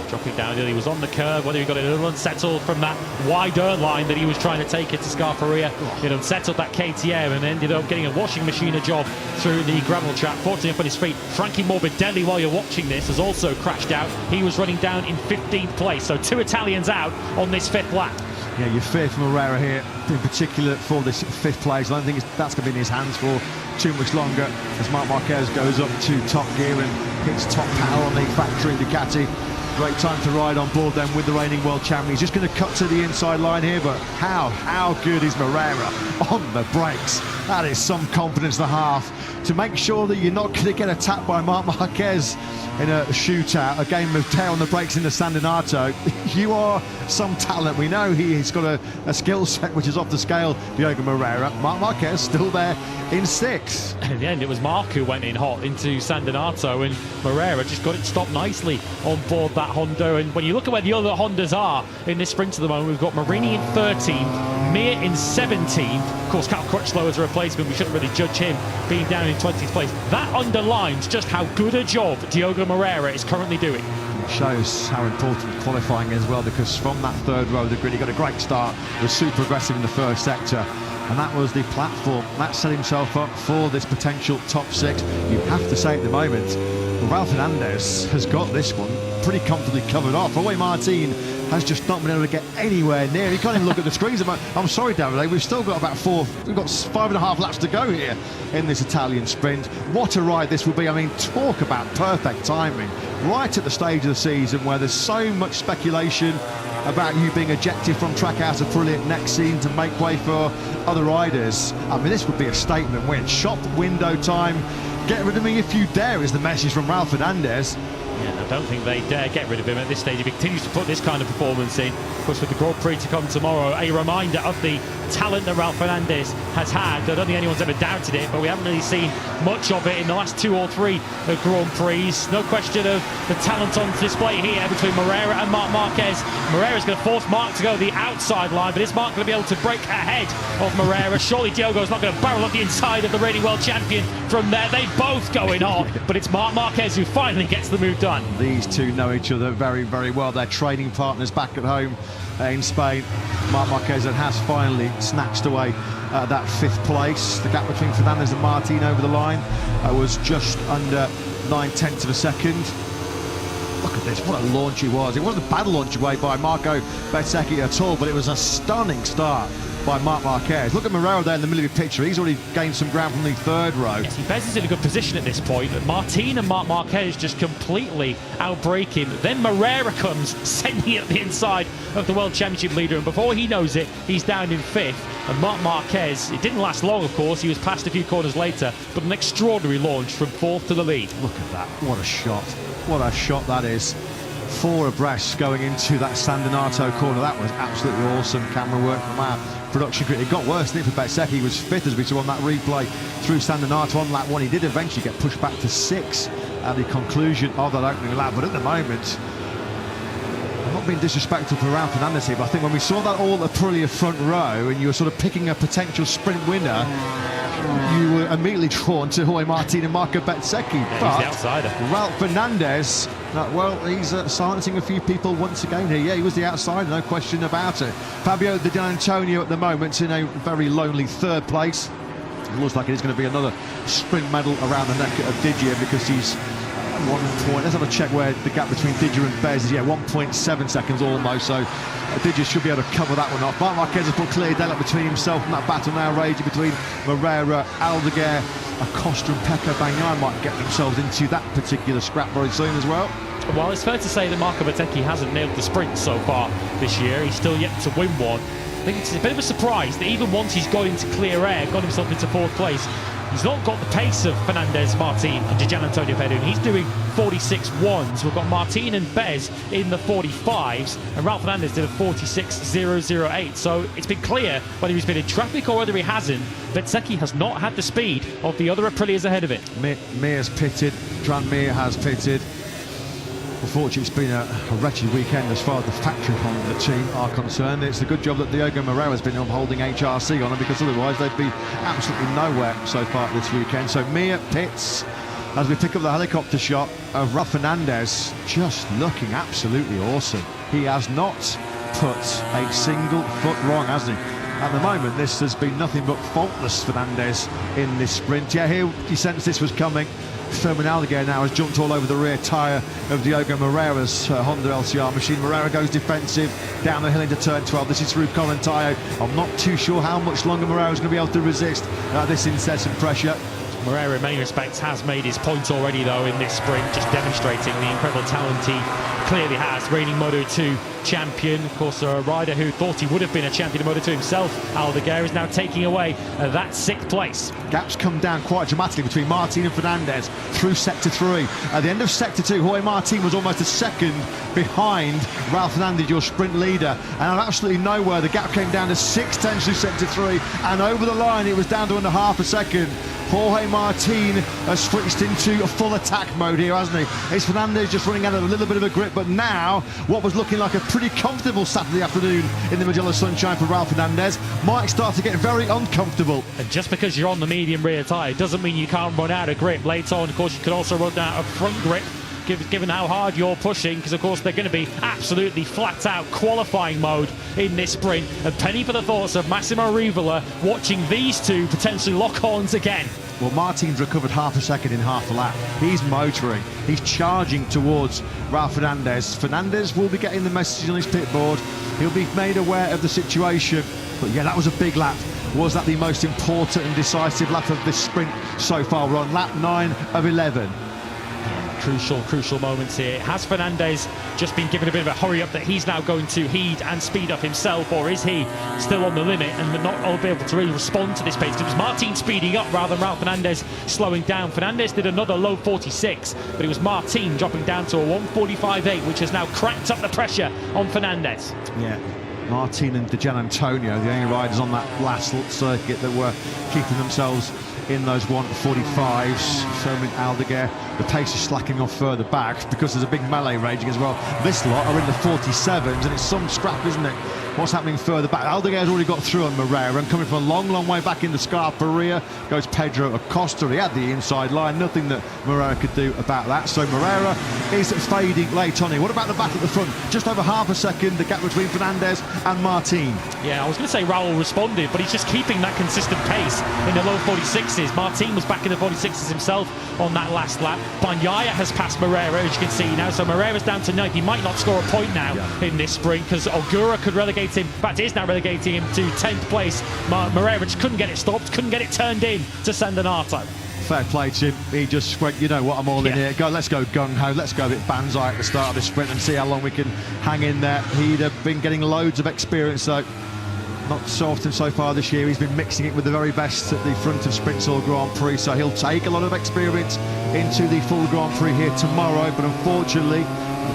F: Dropping down, he was on the curve, whether he got it a little unsettled from that wider line that he was trying to take it to Scarperia. It unsettled that KTM and ended up getting a washing machine a job through the gravel trap, forcing up on his feet. Frankie Morbidelli, while you're watching this, has also crashed out. He was running down in 15th place, so 2 Italians out on this 5th lap.
C: Yeah, you fear for Moreira here, in particular for this 5th place. I don't think that's going to be in his hands for too much longer, as Marc Marquez goes up to top gear and hits top power on the factory Ducati. Great time to ride on board then with the reigning world champion. He's just going to cut to the inside line here, but how good is Moreira on the brakes? That is some confidence and a half to make sure that you're not going to get attacked by Marc Marquez in a shootout, a game of tear on the brakes in the San Donato. You are some talent. We know he's got a skill set which is off the scale, Diogo Moreira. Marc Marquez still there in 6th.
F: In the end, it was Marc who went in hot into San Donato, and Moreira just got it stopped nicely on board that Honda. And when you look at where the other Hondas are in this sprint at the moment, we've got Marini in 13th, Mir in 17th. Of course, Cal Crutchlow as a replacement, we shouldn't really judge him being down in 20th place. That underlines just how good a job Diogo Moreira is currently doing.
C: It shows how important qualifying is as well, because from that 3rd row of the grid, he got a great start, was super aggressive in the 1st sector, and that was the platform that set himself up for this potential top 6. You have to say at the moment, Ralph Fernandez has got this one pretty comfortably covered off. Roy Martin has just not been able to get anywhere near. He can't even look at the screens. I'm sorry, Davide, we've still got about 5.5 laps to go here in this Italian sprint. What a ride this will be. I mean, talk about perfect timing. Right at the stage of the season where there's so much speculation about you being ejected from Trackhouse Aprilia next season to make way for other riders. I mean, this would be a statement win. Shop window time. Get rid of me if you dare is the message from Ralph Fernandez.
F: Yeah, I don't think they dare get rid of him at this stage. He continues to put this kind of performance in. Of course, with the Grand Prix to come tomorrow, a reminder of the talent that Ralph Fernandez has had. I don't think anyone's ever doubted it, but we haven't really seen much of it in the last 2 or 3 Grand Prix. No question of the talent on display here between Moreira and Marc Marquez. Moreira's going to force Marc to go the outside line, but is Marc going to be able to break ahead of Moreira? Surely Diogo's not going to barrel up the inside of the reigning world champion from there. They both going on, but it's Marc Marquez who finally gets the move done.
C: These two know each other very, very well. They're training partners back at home in Spain. Marc Marquez has finally snatched away that 5th place. The gap between Fernandez and Martin over the line was just under 9/10 of a second. Look at this, what a launch he was. It wasn't a bad launch away by Marco Bezzecchi at all, but it was a stunning start by Marc Marquez. Look at Moreira there in the middle of the picture. He's already gained some ground from the 3rd row.
F: Yes, Bez is in a good position at this point, but Martin and Marc Marquez just completely outbreak him. Then Moreira comes, sending it at the inside of the World Championship leader, and before he knows it, he's down in 5th. And Marc Marquez, it didn't last long, of course. He was passed a few corners later, but an extraordinary launch from 4th to the lead.
C: Look at that. What a shot. What a shot that is. 4 abreast going into that San Donato corner. That was absolutely awesome camera work from our production crew. It got worse, didn't it, for Bezzecchi? He was 5th, as we saw on that replay through San Donato on lap 1. He did eventually get pushed back to 6 at the conclusion of that opening lap, but at the moment, I'm not being disrespectful for Ralph Fernandez here, but I think when we saw that all Aprilia front row and you were sort of picking a potential sprint winner, you were immediately drawn to Jorge Martin and Marco Bezzecchi.
F: Yeah,
C: but
F: he's the outsider.
C: Ralph Fernandez, well, he's silencing a few people once again here. Yeah, he was the outsider, no question about it. Fabio Di Giannantonio at the moment in a very lonely third place. It looks like it is going to be another sprint medal around the neck of Didier, because he's 1 point. Let's have a check where the gap between Didier and Bez is. Yeah, 1.7 seconds almost. So Didier should be able to cover that one up. Marc Marquez has put clear daylight between himself and that battle now raging between Moreira, Aldeguer, Acosta and Pecco Bagnaia might get themselves into that particular scrap very soon as well.
F: Well, it's fair to say that Marco Bezzecchi hasn't nailed the sprint so far this year. He's still yet to win one. I think it's a bit of a surprise that even once he's got into clear air, got himself into 4th place, he's not got the pace of Fernandez, Martin and Di Giannantonio Pedro. He's doing 46.1s. We've got Martin and Bez in the 45s, and Ralph Fernandez did a 46.008. So it's been clear whether he's been in traffic or whether he hasn't. Bezzecchi has not had the speed of the other Aprilias ahead of it.
C: Meer's pitted, Dran Meer has pitted. Unfortunately, it's been a wretched weekend as far as the factory on the team are concerned. It's a good job that Diogo Moreira has been holding HRC on them, because otherwise they'd be absolutely nowhere so far this weekend. So Meer pits as we pick up the helicopter shot of Ralph Fernandez, just looking absolutely awesome. He has not put a single foot wrong, hasn't he? At the moment, this has been nothing but faultless Fernandez in this sprint. Yeah, here he sensed this was coming. Fermin Aldeguer now has jumped all over the rear tyre of Diogo Moreira's Honda LCR machine. Moreira goes defensive down the hill into turn 12. This is through Colentaio. I'm not too sure how much longer Moreira's going to be able to resist this incessant pressure.
F: Moreira in many respects has made his point already though in this sprint, just demonstrating the incredible talent he clearly has. Reigning Moto2 champion, of course a rider who thought he would have been a champion of Moto2 himself, Aldeguer, is now taking away that 6th place.
C: Gaps come down quite dramatically between Martin and Fernandez through Sector 3. At the end of Sector 2, Jorge Martin was almost a second behind Ralph Fernandez, your sprint leader, and out of absolutely nowhere the gap came down to 6 tenths through Sector 3, and over the line it was down to under half a second. Jorge Martin has switched into a full attack mode here, hasn't he? It's Fernandez just running out of a little bit of a grip, but now what was looking like a pretty comfortable Saturday afternoon in the Magellan sunshine for Ralph Fernandez might start to get very uncomfortable.
F: And just because you're on the medium rear tyre doesn't mean you can't run out of grip. Later on, of course, you could also run out of front grip, given how hard you're pushing, because of course they're going to be absolutely flat out qualifying mode in this sprint. And penny for the thoughts of Massimo Rivola watching these two potentially lock horns again.
C: Well, Martin's recovered half a second in half a lap. He's motoring, he's charging towards Ralph Fernandez. Fernandez will be getting the message on his pit board. He'll be made aware of the situation. But yeah, that was a big lap. Was that the most important and decisive lap of this sprint so far? We're on lap 9 of 11.
F: Crucial moments here. Has Fernandez just been given a bit of a hurry up that he's now going to heed and speed up himself, or is he still on the limit and not be able to really respond to this pace? It was Martin speeding up rather than Ralph Fernandez slowing down. Fernandez did another low 46, but it was Martin dropping down to a 1:45.8, which has now cranked up the pressure on Fernandez.
C: Yeah, Martin and Di Giannantonio, the only riders on that last circuit that were keeping themselves in those 1:45s. Fermin Aldeguer, the pace is slacking off further back because there's a big melee raging as well. This lot are in the 47s, and it's some scrap, isn't it? What's happening further back? Aldeguer's already got through on Moreira, and coming from a long way back in the Scarperia goes Pedro Acosta. He had the inside line, nothing that Moreira could do about that. So Moreira is fading late on here. What about the back at the front? Just over half a second, the gap between Fernandez and Martin.
F: Yeah, I was going to say Raul responded, but he's just keeping that consistent pace in the low 46s. Martin was back in the 46s himself on that last lap. Bagnaia has passed Moreira, as you can see now, so Moreira's down to 9th. He might not score a point now in this sprint, because Ogura could relegate him, in fact is now relegating him to 10th place. Moreira just couldn't get it stopped, couldn't get it turned in to San Donato.
C: Fair play to him. He just went, you know what, I'm all in here. Let's go gung-ho. Let's go a bit banzai at the start of this sprint and see how long we can hang in there. He'd have been getting loads of experience, though. Not so often so far this year. He's been mixing it with the very best at the front of Sprints or Grand Prix, so he'll take a lot of experience into the full Grand Prix here tomorrow. But unfortunately,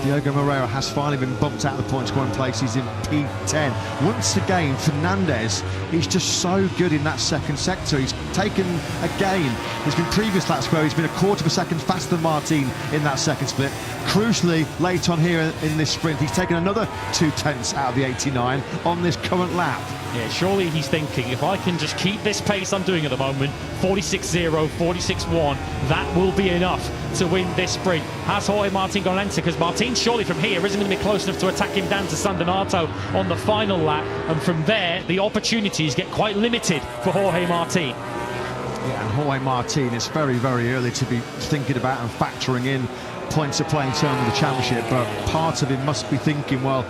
C: Diogo Moreira has finally been bumped out of the point scoring place. He's in P10. Once again, Fernandez is just so good in that second sector. He's taken a gain. There's been previous laps where he's been a quarter of a second faster than Martin in that second split. Crucially, late on here in this sprint, he's taken another 2 tenths out of the 89 on this current lap.
F: Yeah, surely he's thinking, if I can just keep this pace I'm doing at the moment, 46.0, 46.1, that will be enough to win this sprint. Has Jorge Martin gone to enter? Because Martin surely from here isn't going to be close enough to attack him down to San Donato on the final lap, and from there the opportunities get quite limited for Jorge Martin.
C: Yeah, and Jorge Martin, it's very, very early to be thinking about and factoring in points to play in terms of the championship, but part of him must be thinking, well,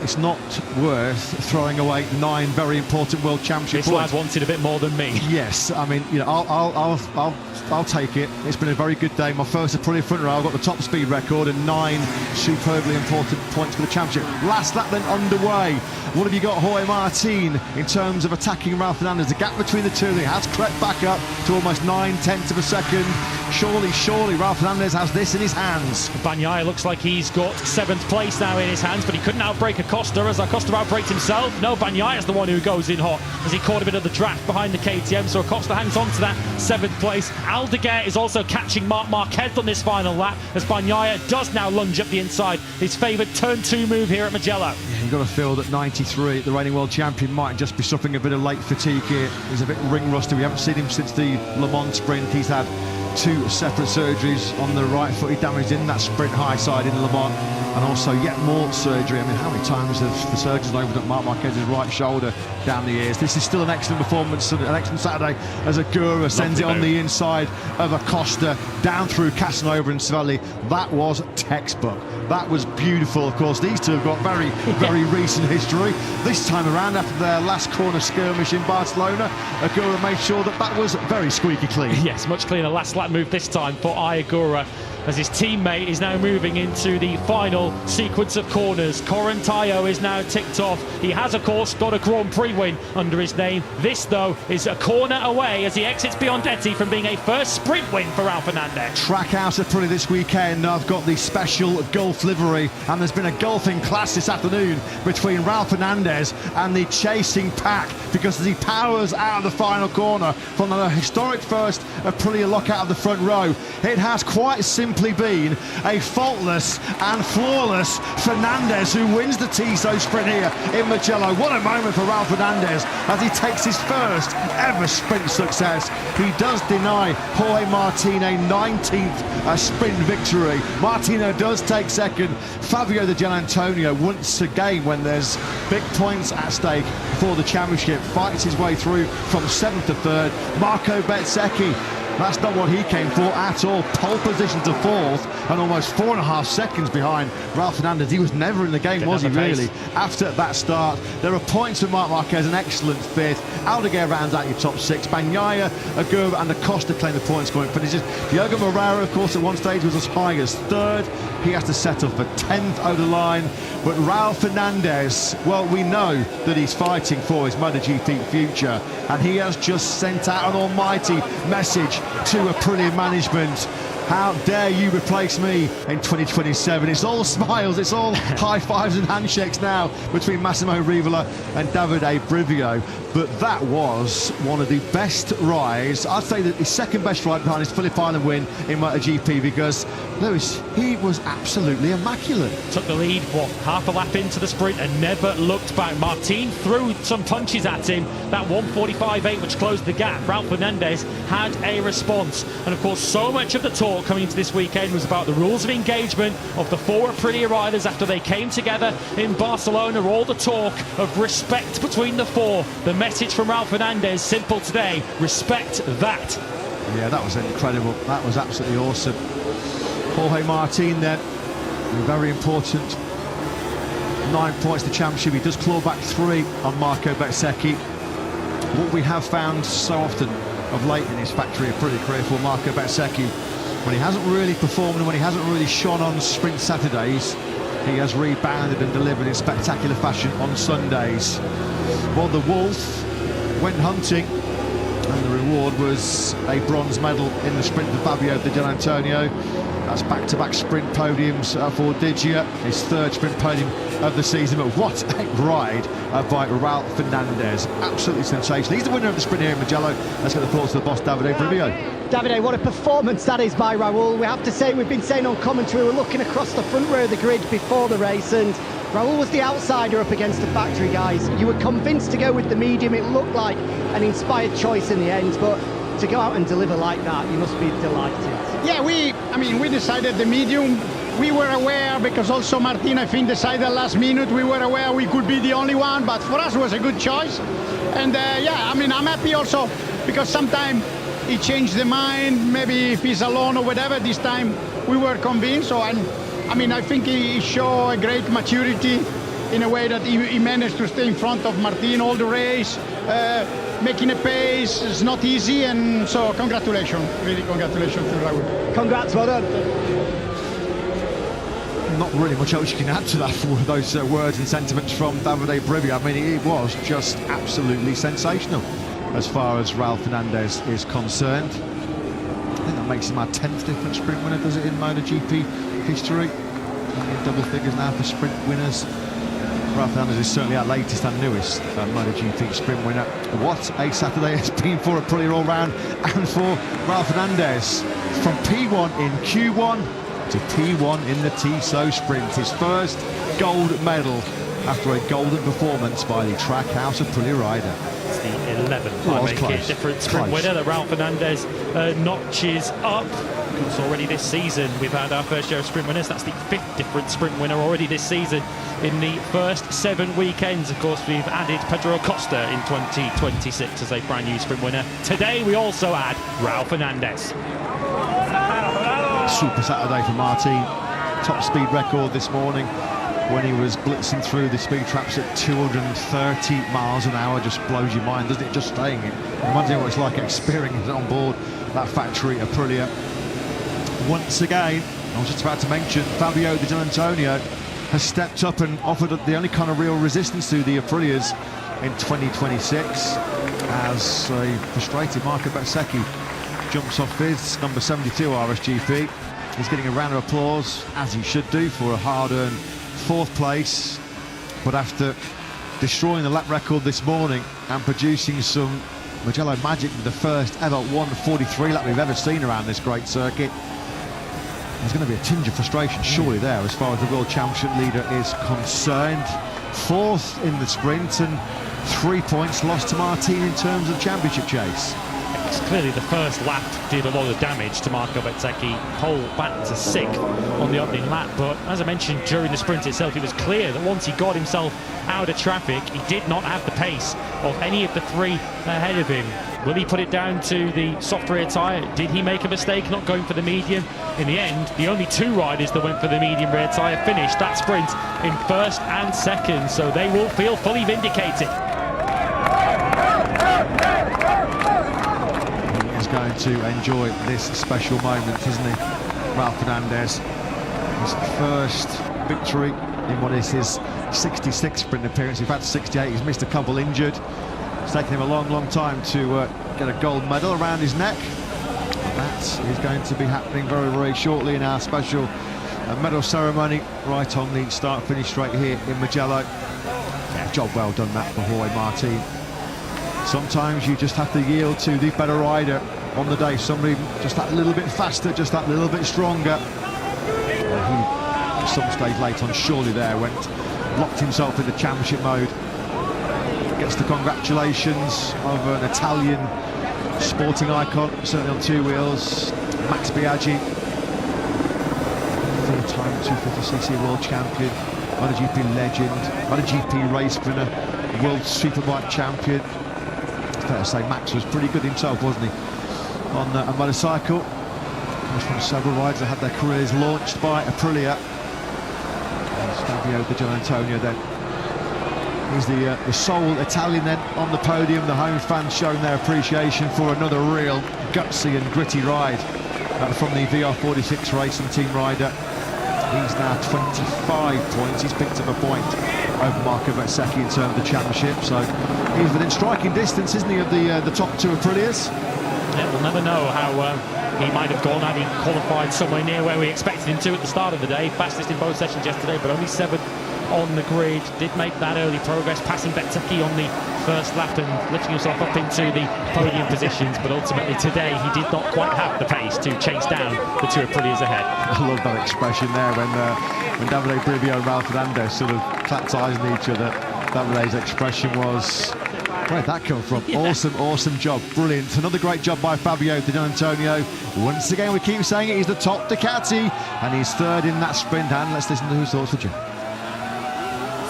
C: it's not worth throwing away 9 very important World Championship
F: This
C: points.
F: lad wanted a bit more than me.
C: Yes, I mean, you know, I'll take it. It's been a very good day. My first Aprilia front row. I've got the top speed record and 9 superbly important points for the championship. Last lap then underway. What have you got, Jorge Martin, in terms of attacking Ralph Fernandez? The gap between the two of them has crept back up to almost 9/10 of a second. Surely Ralph Fernandez has this in his hands.
F: Bagnaia looks like he's got 7th place now in his hands, but he couldn't outbrake Acosta as Acosta outbraked himself. No, Bagnaia's the one who goes in hot as he caught a bit of the draft behind the KTM, so Acosta hangs on to that 7th place. Aldeguer is also catching Marc Marquez on this final lap as Bagnaia does now lunge up the inside. His favoured turn 2 move here at Mugello.
C: Yeah, you've got to feel that 93, the reigning world champion, might just be suffering a bit of late fatigue here. He's a bit ring rusty. We haven't seen him since the Le Mans sprint. He's had 2 separate surgeries on the right foot. He damaged in that sprint high side in Le Mans, and also yet more surgery. I mean, how many times have the surgeons opened up Marc Marquez's right shoulder down the ears? This is still an excellent performance, an excellent Saturday as Agura sends it on the inside of Acosta down through Casanova and Savelli. That was textbook. That was beautiful. Of course, these two have got very, very recent history. This time around, after their last corner skirmish in Barcelona, Agura made sure that that was very squeaky clean.
F: Yes, much cleaner last lap move this time for Agura, as his teammate is now moving into the final sequence of corners. Correntaio is now ticked off. He has, of course, got a Grand Prix win under his name. This, though, is a corner away as he exits Biondetti from being a first sprint win for Ralph Fernandez.
C: Track out of Prix this weekend. I've got the special Gulf livery, and there's been a golfing clash this afternoon between Ralph Fernandez and the chasing pack, because as he powers out of the final corner from the historic first Aprilia lockout of the front row, it has quite simply been a faultless and flawless Fernandez who wins the Tissot sprint here in Mugello. What a moment for Ralph Fernandez as he takes his first ever sprint success. He does deny Jorge Martin a 19th sprint victory. Martino does take second. Fabio Di Gianantonio, once again when there's big points at stake for the championship, fights his way through from 7th to 3rd. Marco Bezzecchi, that's not what he came for at all. Pole position to 4th and almost 4.5 seconds behind Ralph Fernandez. He was never in the game, was he really? After that start, there are points for Marc Marquez, an excellent 5th. Aldeguer rounds out your top 6. Bagnaia, Agura and Acosta claim the points going finishes. Diogo Moreira, of course, at one stage was as high as 3rd. He has to settle for 10th over the line. But Ralph Fernandez, well, we know that he's fighting for his MotoGP future, and he has just sent out an almighty message to Aprilia management. How dare you replace me in 2027? It's all smiles, it's all high fives and handshakes now between Massimo Rivola and Davide Brivio. But that was one of the best rides. I'd say that his second best ride behind his Phillip Island win in MotoGP, because Lewis, he was absolutely immaculate.
F: Took the lead, half a lap into the sprint and never looked back. Martin threw some punches at him. That 1:45.8 which closed the gap. Ralph Fernandez had a response. And of course, so much of the talk coming into this weekend was about the rules of engagement of the 4 Aprilia riders after they came together in Barcelona. All the talk of respect between the 4. The message from Ralph Fernandez, simple today: respect that.
C: Yeah, that was incredible. That was absolutely awesome. Jorge Martin then, very important. 9 points to championship. He does claw back 3 on Marco Bezzecchi. What we have found so often of late in his factory Aprilia career for Marco Bezzecchi, when he hasn't really performed and when he hasn't really shone on sprint Saturdays, he has rebounded and delivered in spectacular fashion on Sundays. Well, the Wolf went hunting, and the reward was a bronze medal in the sprint for Fabio Di Gianantonio. That's back-to-back sprint podiums for Digia, his 3rd sprint podium of the season. But what a ride by Ralph Fernandez. Absolutely sensational. He's the winner of the sprint here in Mugello. Let's get the thoughts of the boss, Davide Brivio.
D: Davide, what a performance that is by Raul. We have to say, we've been saying on commentary, we're looking across the front row of the grid before the race, and Raul was the outsider up against the factory guys. You were convinced to go with the medium. It looked like an inspired choice in the end, but to go out and deliver like that, you must be delighted.
G: Yeah, we decided the medium. We were aware, because also Martin, I think, decided last minute. We were aware we could be the only one, but for us it was a good choice. And yeah, I mean, I'm happy also because sometimes he changed the mind, maybe if he's alone or whatever. This time we were convinced. So I mean, I think he showed a great maturity in a way that he managed to stay in front of Martin all the race, making a pace. It's not easy, and so congratulations, really congratulations to Raul.
D: Congrats, well done.
C: Not really much else you can add to that for those words and sentiments from Davide Brivio. I mean, it was just absolutely sensational as far as Raul Fernandez is concerned. I think that makes him our 10th different sprint winner, does it, in MotoGP history? In double figures now for sprint winners. Raul Fernandez is certainly our latest and newest MotoGP sprint winner. What a Saturday it's been for Aprilia all round, and for Raul Fernandez, from P1 in Q1 to P1 in the Tissot sprint. His first gold medal after a golden performance by the Trackhouse Aprilia rider.
F: It's the 11th time different sprint winner that Raul Fernandez notches up. Of course, already this season we've had our first share of sprint winners. That's the 5th different sprint winner already this season in the first 7 weekends. Of course, we've added Pedro Acosta in 2026 as a brand new sprint winner. Today we also add Raul Fernandez.
C: Super Saturday for Martin. Top speed record this morning when he was blitzing through the speed traps at 230 miles an hour. Just blows your mind, doesn't it? Just staying it. Imagine what it's like experiencing it on board that factory Aprilia. Once again, I was just about to mention, Fabio Di Giannantonio has stepped up and offered the only kind of real resistance to the Aprilias in 2026 as a frustrated Marco Bezzecchi jumps off his number 72 RSGP. He's getting a round of applause, as he should do, for a hard-earned 4th place. But after destroying the lap record this morning and producing some Mugello magic with the first ever 1:43 lap we've ever seen around this great circuit, there's going to be a tinge of frustration surely there as far as the World Championship leader is concerned. 4th in the sprint and 3 points lost to Martin in terms of championship chase.
F: Clearly the first lap did a lot of damage to Marco Bezzecchi. Pole back to 6th on the opening lap, but as I mentioned during the sprint itself, it was clear that once he got himself out of traffic, he did not have the pace of any of the 3 ahead of him. Will he put it down to the soft rear tyre? Did he make a mistake not going for the medium? In the end, the only 2 riders that went for the medium rear tyre finished that sprint in 1st and 2nd, so they will feel fully vindicated.
C: Going to enjoy this special moment, isn't he? Raul Fernandez, his first victory in what is his 66th sprint appearance. He's had 68, he's missed a couple injured. It's taken him a long time to get a gold medal around his neck. That is going to be happening very shortly in our special medal ceremony right on the start-finish straight here in Mugello. Yeah, job well done that for Jorge Martin. Sometimes you just have to yield to the better rider on the day, somebody just that little bit faster, just that little bit stronger. He, at some stage late on, surely there locked himself into championship mode. Gets the congratulations of an Italian sporting icon, certainly on 2 wheels, Max Biaggi, 4-time 250cc world champion, MotoGP legend, MotoGP race winner, world superbike champion. Fair to say Max was pretty good himself, wasn't he, on a motorcycle. Comes from several riders that had their careers launched by Aprilia. And Fabio Di Giannantonio then is the sole Italian then on the podium. The home fans showing their appreciation for another real gutsy and gritty ride from the VR46 racing team rider. He's now 25 points. He's picked up a point over Marco Bezzecchi in terms of the championship, so he's within striking distance, isn't he, of the top 2 Aprilias?
F: Yeah, we'll never know how he might have gone had he qualified somewhere near where we expected him to at the start of the day. Fastest in both sessions yesterday, but only 7th on the grid. Did make that early progress, passing Bezzecchi on the first lap and lifting himself up into the podium positions, but ultimately today he did not quite have the pace to chase down the 2 Aprilias ahead.
C: I love that expression there when when Davide Brivio and Ralph Fernandez sort of clapped eyes on each other, Davide's expression was, where'd that come from? Yeah. Awesome job, brilliant. Another great job by Fabio Di Giannantonio. Once again, we keep saying it, he's the top Ducati, and he's third in that sprint. And let's listen to his thoughts for Jack.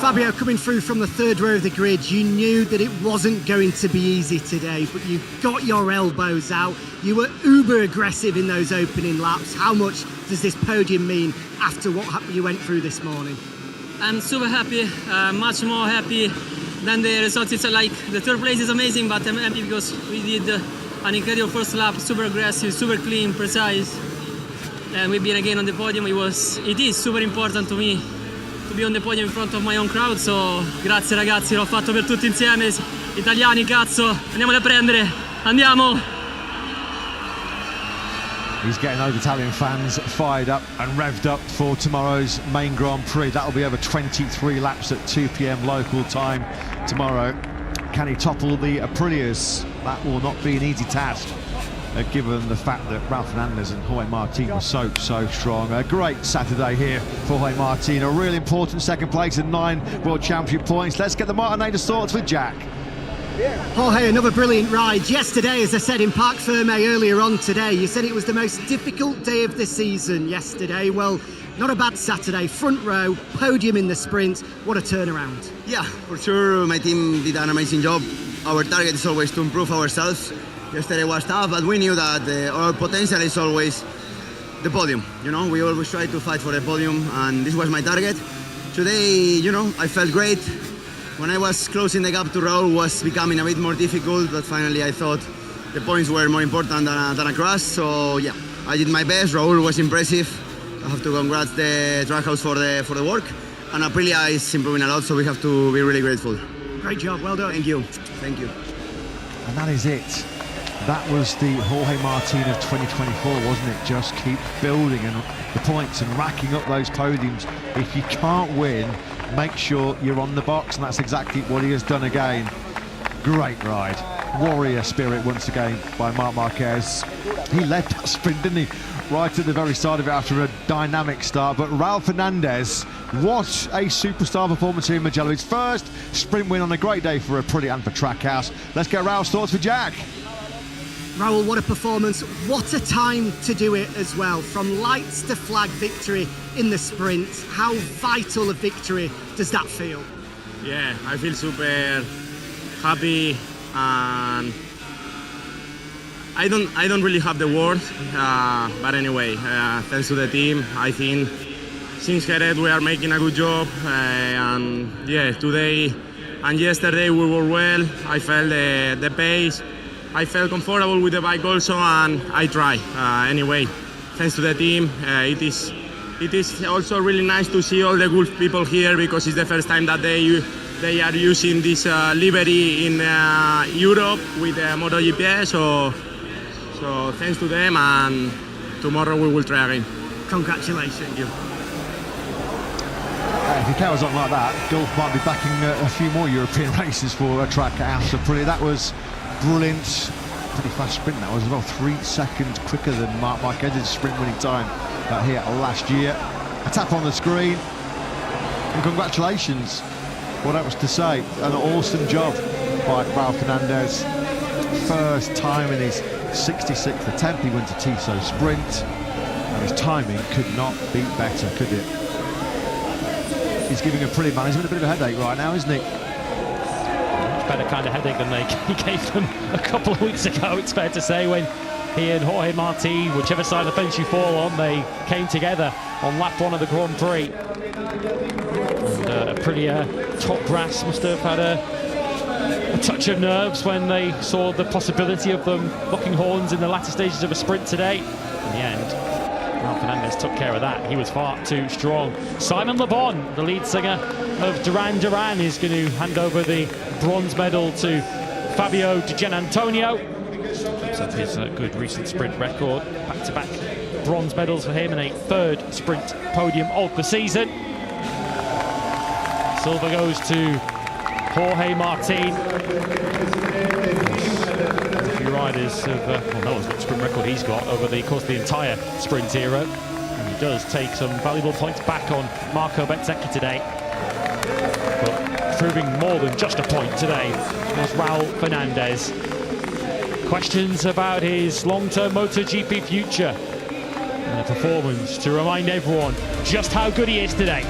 D: Fabio, coming through from the third row of the grid, you knew that it wasn't going to be easy today, but you got your elbows out. You were uber aggressive in those opening laps. How much does this podium mean after what you went through this morning?
H: I'm super happy, much more happy than the results. It's like the third place is amazing, but I'm happy because we did an incredible first lap, super aggressive, super clean, precise, and we've been again on the podium. It is super important to me to be on the podium in front of my own crowd, so grazie ragazzi, l'ho fatto per tutti insieme, italiani, cazzo, andiamoli a prendere, andiamo!
C: He's getting those Italian fans fired up and revved up for tomorrow's main Grand Prix. That'll be over 23 laps at 2 p.m. local time tomorrow. Can he topple the Aprilias? That will not be an easy task, given the fact that Ralph Fernandez and Jorge Martin were so strong. A great Saturday here for Jorge Martin. A really important second place and 9 World Championship points. Let's get the Martinez thoughts with Jack.
D: Jorge, another brilliant ride. Yesterday, as I said in Parc Ferme earlier on today, you said it was the most difficult day of the season yesterday. Well, not a bad Saturday. Front row, podium in the sprint. What a turnaround.
J: Yeah, for sure, my team did an amazing job. Our target is always to improve ourselves. Yesterday was tough, but we knew that our potential is always the podium. You know, we always try to fight for the podium, and this was my target. Today, you know, I felt great. When I was closing the gap to Raul, was becoming a bit more difficult, but finally I thought the points were more important than a crash. So yeah, I did my best. Raul was impressive. I have to congrats the Trackhouse for the work, and Aprilia is improving a lot, so we have to be really grateful.
D: Great job, well done.
J: Thank you.
C: And that is it. That was the Jorge Martin of 2024, wasn't it? Just keep building and the points and racking up those podiums. If you can't win, make sure you're on the box, and that's exactly what he has done again. Great ride. Warrior spirit once again by Marc Marquez. He led that sprint, didn't he? Right at the very start of it after a dynamic start. But Ralph Fernandez, what a superstar performance here in Mugello. His first sprint win on a great day for Aprilia and for Trackhouse. Let's get Ralph's thoughts for Jack.
D: Raul, what a performance. What a time to do it as well. From lights to flag victory in the sprint. How vital a victory does that feel?
K: Yeah, I feel super happy, and I don't really have the words, but anyway, thanks to the team. I think since Jerez we are making a good job, and yeah, today and yesterday we were well. I felt the pace. I felt comfortable with the bike also, and I try. Anyway, thanks to the team. It is also really nice to see all the good people here, because it's the first time that they are using this livery in Europe with MotoGP. So thanks to them, and tomorrow we will try again.
D: Congratulations.
K: Thank you.
C: If he carries on like that, Gulf might be backing a few more European races for a Trackhouse. That was brilliant. Pretty fast sprint that was as well. 3 seconds quicker than Marc Marquez's sprint winning time here last year. A tap on the screen, and congratulations. What else to say? An awesome job by Ralph Fernandez. First time in his 66th attempt he went to Tissot sprint, and his timing could not be better, could it? He's giving Aprilia management a bit of a headache right now, isn't he?
F: Better kind of headache than he gave them a couple of weeks ago, it's fair to say, when he and Jorge Martin, whichever side of the fence you fall on, they came together on lap 1 of the Grand Prix. And Aprilia top brass must have had a touch of nerves when they saw the possibility of them locking horns in the latter stages of a sprint today. In the end, Ralph Fernandez took care of that. He was far too strong. Simon Le Bon, the lead singer of Duran Duran, is going to hand over the bronze medal to Fabio Di Giannantonio. Keeps up his good recent sprint record. Back-to-back bronze medals for him, and a 3rd sprint podium of the season. Silver goes to Jorge Martin. A few riders have, well, knows what sprint record he's got over the course of the entire sprint era. And does take some valuable points back on Marco Bezzecchi today. But proving more than just a point today was Raul Fernandez. Questions about his long-term MotoGP future and a performance to remind everyone just how good he is today.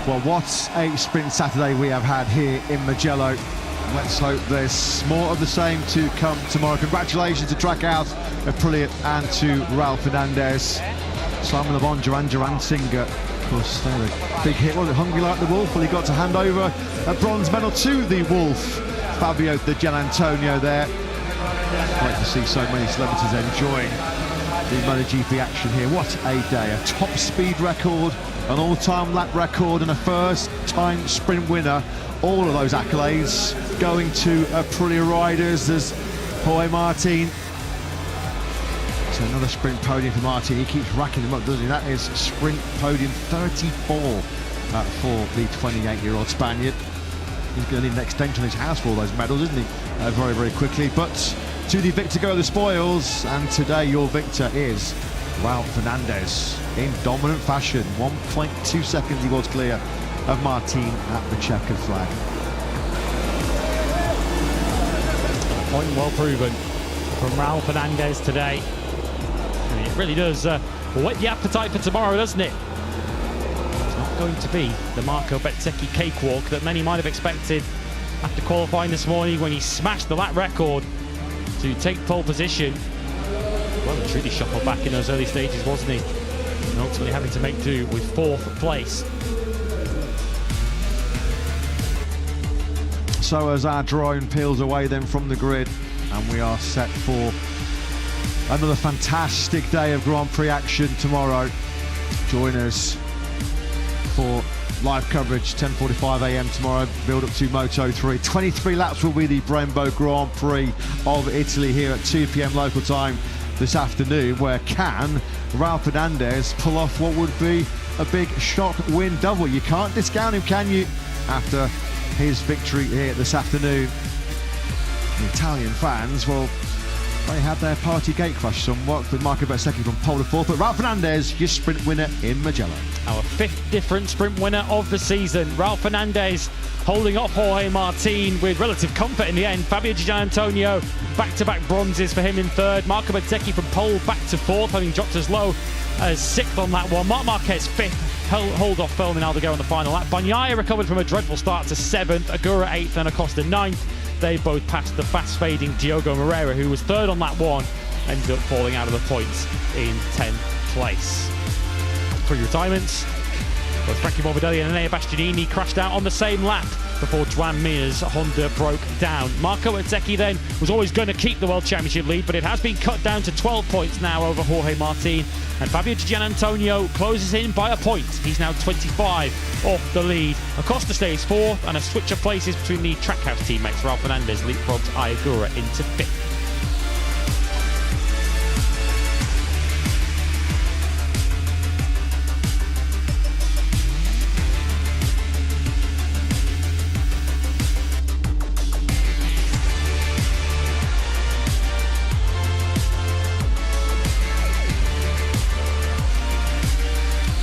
C: Well, what a sprint Saturday we have had here in Mugello. Let's hope there's more of the same to come tomorrow. Congratulations to Trackhouse, Aprilia, and to Raul Fernandez. Simon Le Bon, Duran Singer, of course, they had a big hit. Was it Hungry Like the Wolf? Well, he got to hand over a bronze medal to the Wolf, Fabio Di Gianantonio there. Great to see so many celebrities enjoying the MotoGP action here. What a day, a top speed record, an all-time lap record, and a first-time sprint winner. All of those accolades going to Aprilia riders as Jorge Martin. So another sprint podium for Martin. He keeps racking them up, doesn't he? That is sprint podium 34 for the 28-year-old Spaniard. He's going to need an extension on his house for all those medals, isn't he? Very, very quickly. But to the victor go the spoils, and today your victor is Raul Fernandez in dominant fashion. 1.2 seconds he was clear of Martin at the checkered flag.
F: Point well proven from Raul Fernandez today. And it really does whet the appetite for tomorrow, doesn't it? It's not going to be the Marco Bezzecchi cakewalk that many might have expected after qualifying this morning when he smashed the lap record to take pole position. Well, he truly shuffled back in those early stages, wasn't he? And ultimately having to make do with fourth place.
C: So as our drone peels away then from the grid, and we are set for another fantastic day of Grand Prix action tomorrow. Join us for live coverage, 10:45 a.m. tomorrow, build up to Moto3. 23 laps will be the Brembo Grand Prix of Italy here at 2 p.m. local time this afternoon, where can Raul Fernandez pull off what would be a big shock win double? You can't discount him, can you, after his victory here this afternoon? The Italian fans, well, they had their party gate crash somewhat with Marco Bezzecchi from pole to fourth, but Raul Fernandez, your sprint winner in Mugello.
F: Our fifth different sprint winner of the season. Raul Fernandez holding off Jorge Martin with relative comfort in the end. Fabio Di Gianantonio, back-to-back bronzes for him in third. Marco Bezzecchi from pole back to fourth, having dropped as low as sixth on that one. Marc Marquez fifth, hold off Fernando Aldeguer on the final lap. Bagnaia recovered from a dreadful start to seventh, Agura eighth, and Acosta ninth. They both passed the fast-fading Diogo Moreira, who was third on lap one, ended up falling out of the points in 10th place. Pre-retirements, both Frankie Morbidelli and Enea Bastianini crashed out on the same lap before Joan Mir's Honda broke down. Marco Bezzecchi then was always going to keep the World Championship lead, but it has been cut down to 12 points now over Jorge Martin. And Fabio Di Gianantonio closes in by a point. He's now 25 off the lead. Acosta stays fourth, and a switch of places between the Trackhouse teammates. Raul Fernandez leapfrogs Ayagura into fifth.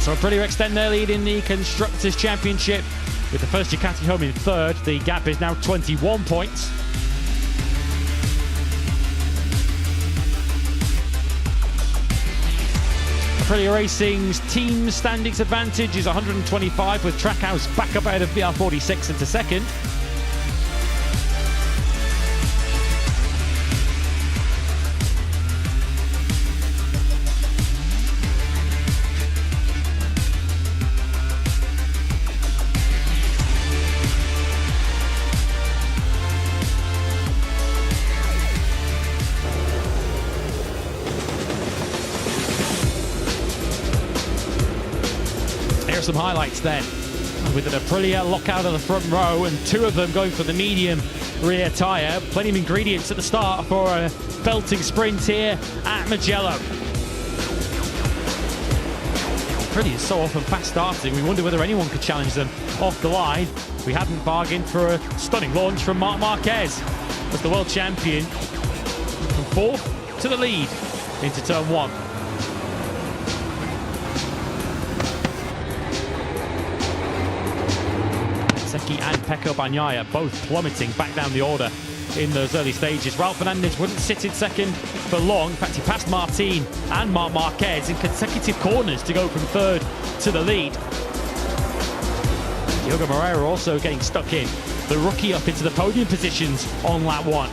F: So Aprilia extend their lead in the Constructors' Championship with the first Ducati home in third. The gap is now 21 points. Aprilia Racing's team standings advantage is 125, with Trackhouse back up out of BR46 into second. some highlights then, with an Aprilia lockout of the front row and 2 of them going for the medium rear tyre. Plenty of ingredients at the start for a belting sprint here at Mugello. Aprilia is so often fast starting, we wonder whether anyone could challenge them off the line. We hadn't bargained for a stunning launch from Marc Marquez as the world champion from 4th to the lead into turn 1. Seki and Pecco Bagnaia both plummeting back down the order in those early stages. Raul Fernandez wouldn't sit in second for long. In fact, he passed Martin and Marc Marquez in consecutive corners to go from 3rd to the lead. Diogo Moreira also getting stuck in. The rookie up into the podium positions on lap 1.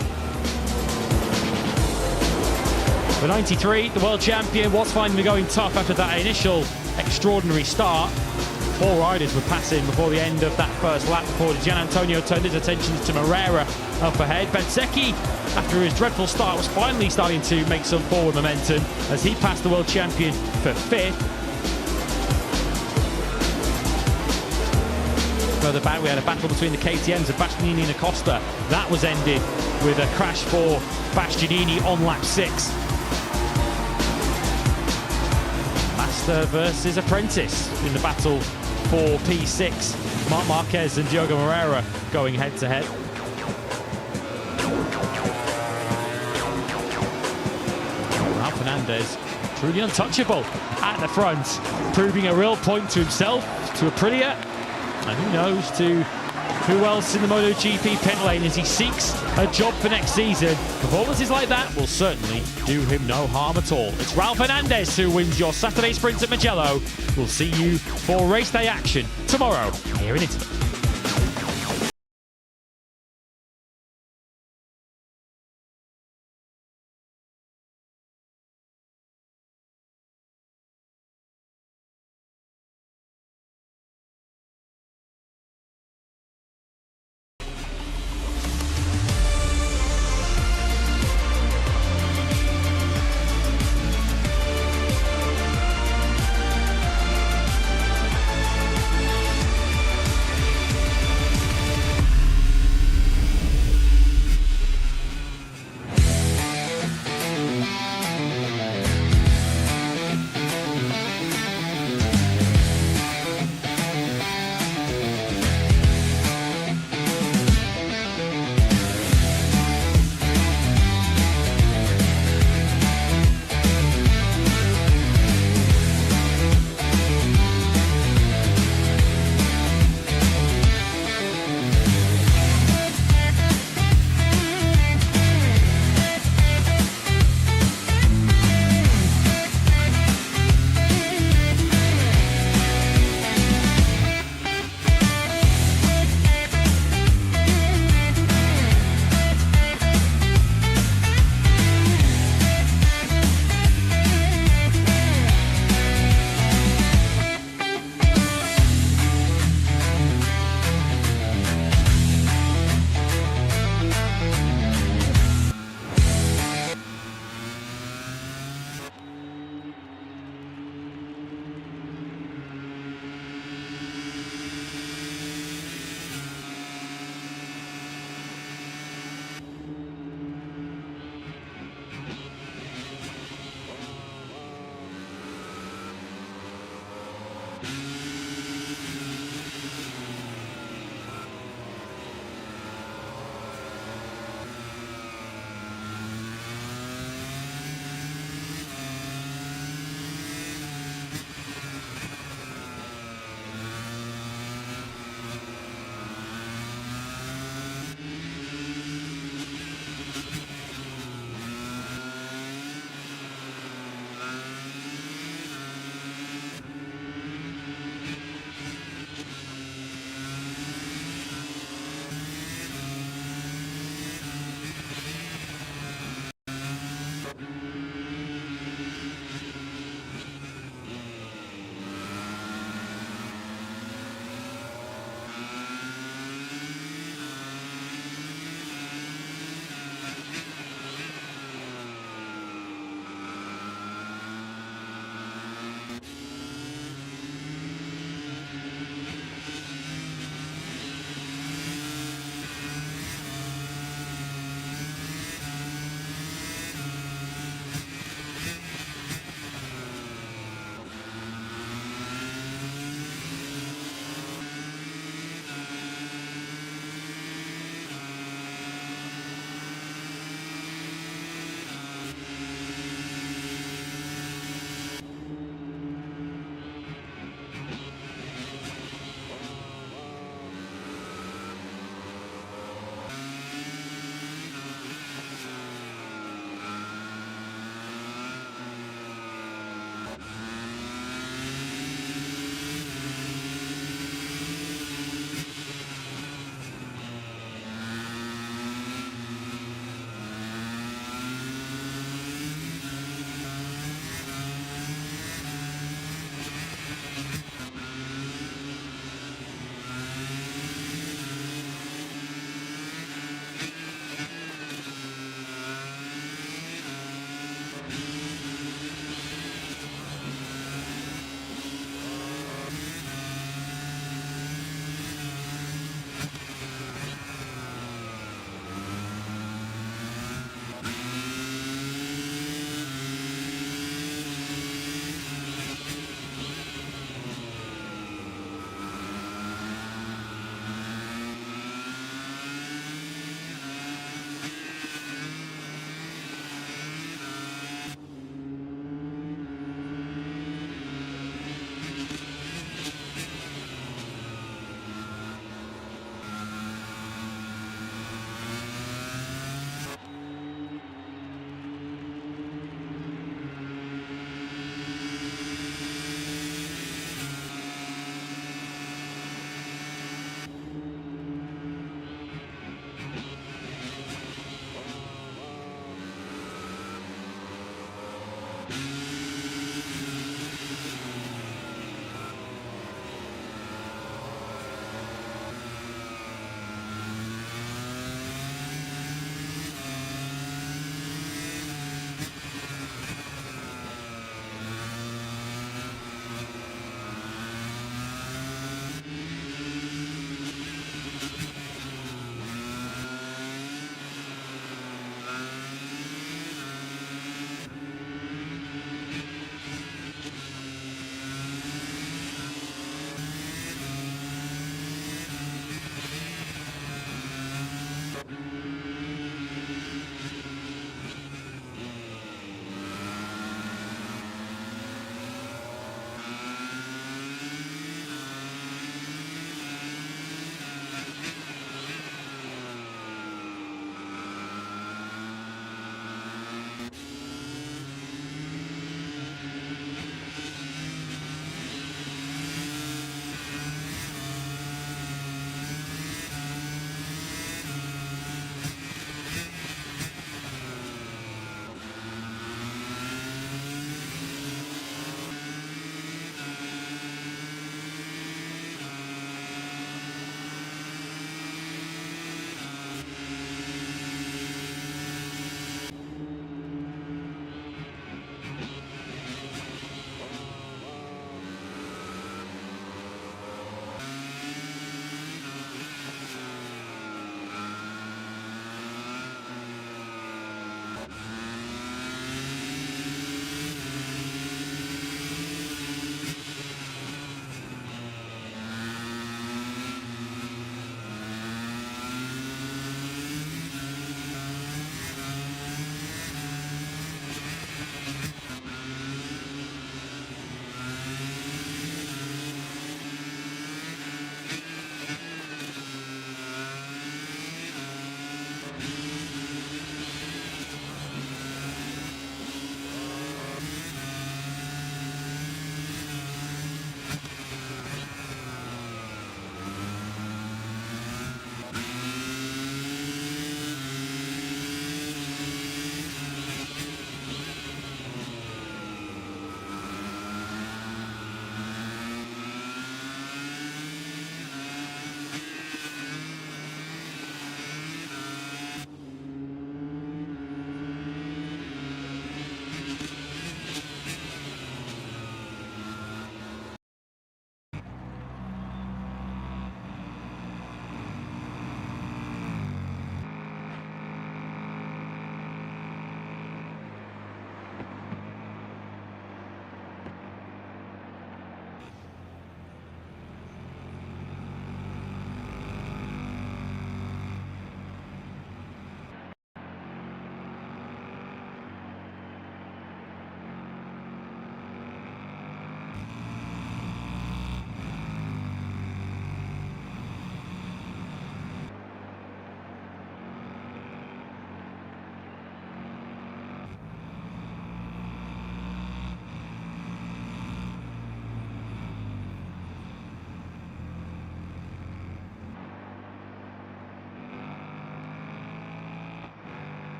F: For 93, the world champion was finally going tough after that initial extraordinary start. 4 riders were passing before the end of that first lap before Gian Antonio turned his attention to Moreira up ahead. Bezzecchi, after his dreadful start, was finally starting to make some forward momentum as he passed the world champion for 5th. Further back, we had a battle between the KTMs of Bastianini and Acosta. That was ended with a crash for Bastianini on lap 6. Master versus apprentice in the battle for P6. Marc Marquez and Diogo Moreira going head to head. Raul Fernandez, truly untouchable at the front, proving a real point to himself, to Aprilia, and who knows to who else in the MotoGP pit lane as he seeks a job for next season. Performances like that will certainly do him no harm at all. It's Raul Fernandez who wins your Saturday sprint at Mugello. We'll see you for race day action tomorrow here in Italy.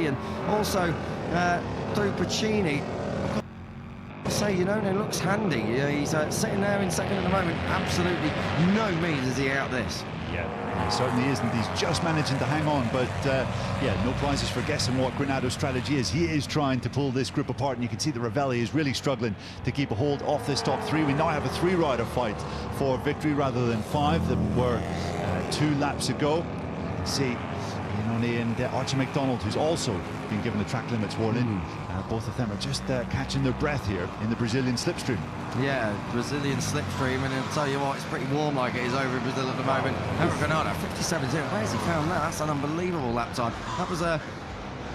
A: see, and also through Puccini. Say, Iannone looks handy. He's sitting there in second at the moment. Absolutely no means is he out this.
M: Yeah, he certainly isn't. He's just managing to hang on, but yeah, no prizes for guessing what Granado's strategy is. He is trying to pull this group apart, and you can see that Ravelli is really struggling to keep a hold off this top three. We now have a three-rider fight for victory rather than five that were 2 laps ago. See Iannone and Archie McDonald, who's also been given the track limits warning. Both of them are just catching their breath here in the Brazilian slipstream.
A: Yeah, Brazilian slipstream, and I'll tell you what, it's pretty warm like it is over in Brazil at the moment. Henrik Granado, 57.0. Where's he found that? That's an unbelievable lap time. That was a...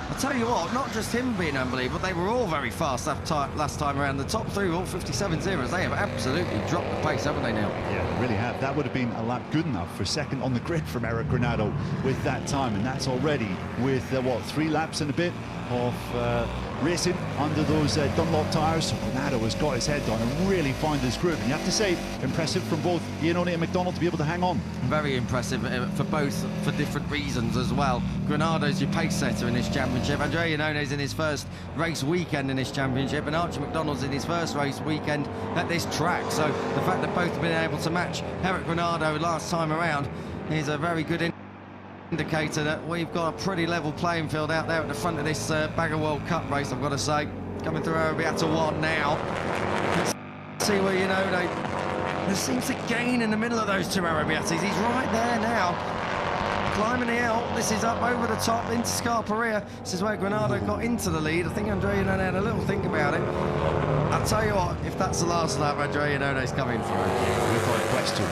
A: I'll tell you what, not just him being unbelievable, they were all very fast last time around. The top three were all 57.0s. They have absolutely dropped the pace, haven't they, Neil? Yeah,
M: they really have. That would have been a lap good enough for second on the grid from Henrik Granado with that time, and that's already with, 3 laps and a bit of racing under those Dunlop tyres. So Granado has got his head down and really found his groove. And you have to say, impressive from both Iannone and McDonald to be able to hang on.
A: Very impressive for both, for different reasons as well. Granado's your pace setter in this championship. Andrea Iannone's in his first race weekend in this championship, and Archie McDonald's in his first race weekend at this track. So the fact that both have been able to match Henrik Granado last time around is a very good indicator that we've got a pretty level playing field out there at the front of this Bagger World Cup race, I've got to say. Coming through Arrabbiata 1 now. Let's see where Iannone seems to gain in the middle of those 2 Arrabbiatas. He's right there now. Climbing the hill. This is up over the top into Scarperia. This is where Granado got into the lead. I think Andrea Iannone had a little think about it. I'll tell you what, if that's the last lap, Andrea Iannone's coming through.
M: Without question.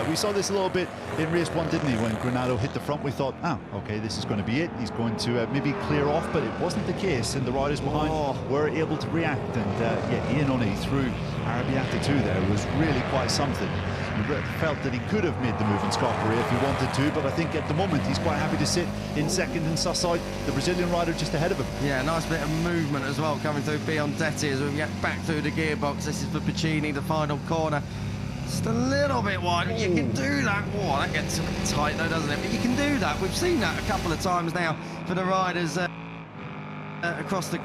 M: We saw this a little bit in race 1, didn't he? When Granado hit the front, we thought, okay, this is going to be it. He's going to maybe clear off, but it wasn't the case, and the riders behind were able to react. And yeah, Iannone through Arrabbiata 2 there was really quite something. He felt that he could have made the move in Scarperia if he wanted to, but I think at the moment he's quite happy to sit in second and suss out the Brazilian rider just ahead of him.
A: Yeah, nice bit of movement as well coming through Biondetti as we get back through the gearbox. This is for Puccini, the final corner. Just a little bit wide, but you can do that. Oh, that gets a bit tight though, doesn't it? But you can do that. We've seen that a couple of times now for the riders across the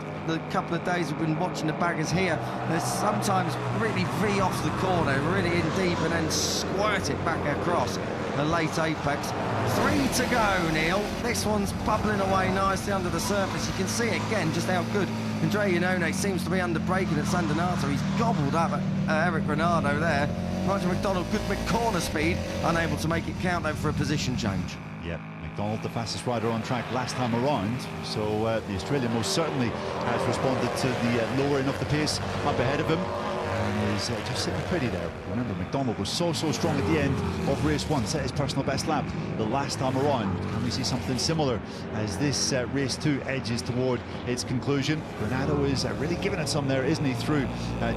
A: couple of days we've been watching the baggers here. They sometimes really V off the corner, really in deep, and then squirt it back across the late apex. 3 to go, Neil. This one's bubbling away nicely under the surface. You can see again just how good Andrea Iannone seems to be under braking at San Donato. He's gobbled up Henrik Granado there. Archie McDonald, good mid-corner speed, unable to make it count though for a position change.
M: Yeah, McDonald, the fastest rider on track last time around, so the Australian most certainly has responded to the lowering of the pace up ahead of him, and is just sitting pretty there. Remember, McDonald was so strong at the end of race 1, set his personal best lap the last time around. Can we see something similar as this race 2 edges toward its conclusion? Granado is really giving it some there, isn't he, through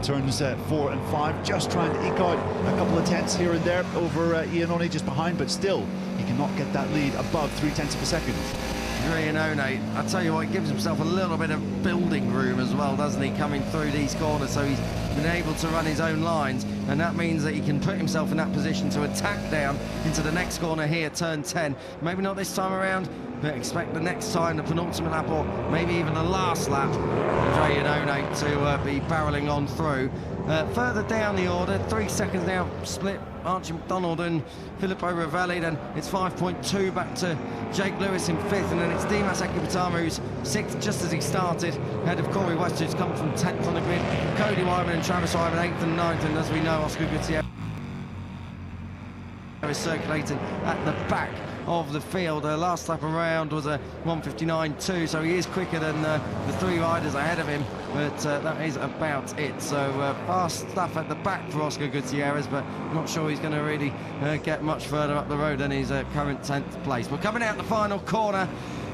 M: turns 4 and 5, just trying to eke out a couple of tenths here and there over Iannone just behind, but still he cannot get that lead above 0.3 of a second.
A: Iannone, I tell you what, he gives himself a little bit of building room as well, doesn't he, coming through these corners, so he's been able to run his own lines, and that means that he can put himself in that position to attack down into the next corner here, turn 10. Maybe not this time around, but expect the next time, the penultimate lap, or maybe even the last lap, Andrea Iannone to be barrelling on through. Further down the order, 3 seconds now split Archie McDonald and Filippo Ravelli, then it's 5.2 back to Jake Lewis in 5th, and then it's Dimas Ekipitama who's 6th just as he started, ahead of Corey West who's come from 10th on the grid, Cody Wyman and Travis Wyman 8th and 9th, and as we know, Oscar Gutierrez is circulating at the back of the field. Last lap around was a 1:59.2, so he is quicker than the 3 riders ahead of him, but that is about it. So fast stuff at the back for Oscar Gutierrez, but not sure he's going to really get much further up the road than his current 10th place. We're coming out the final corner,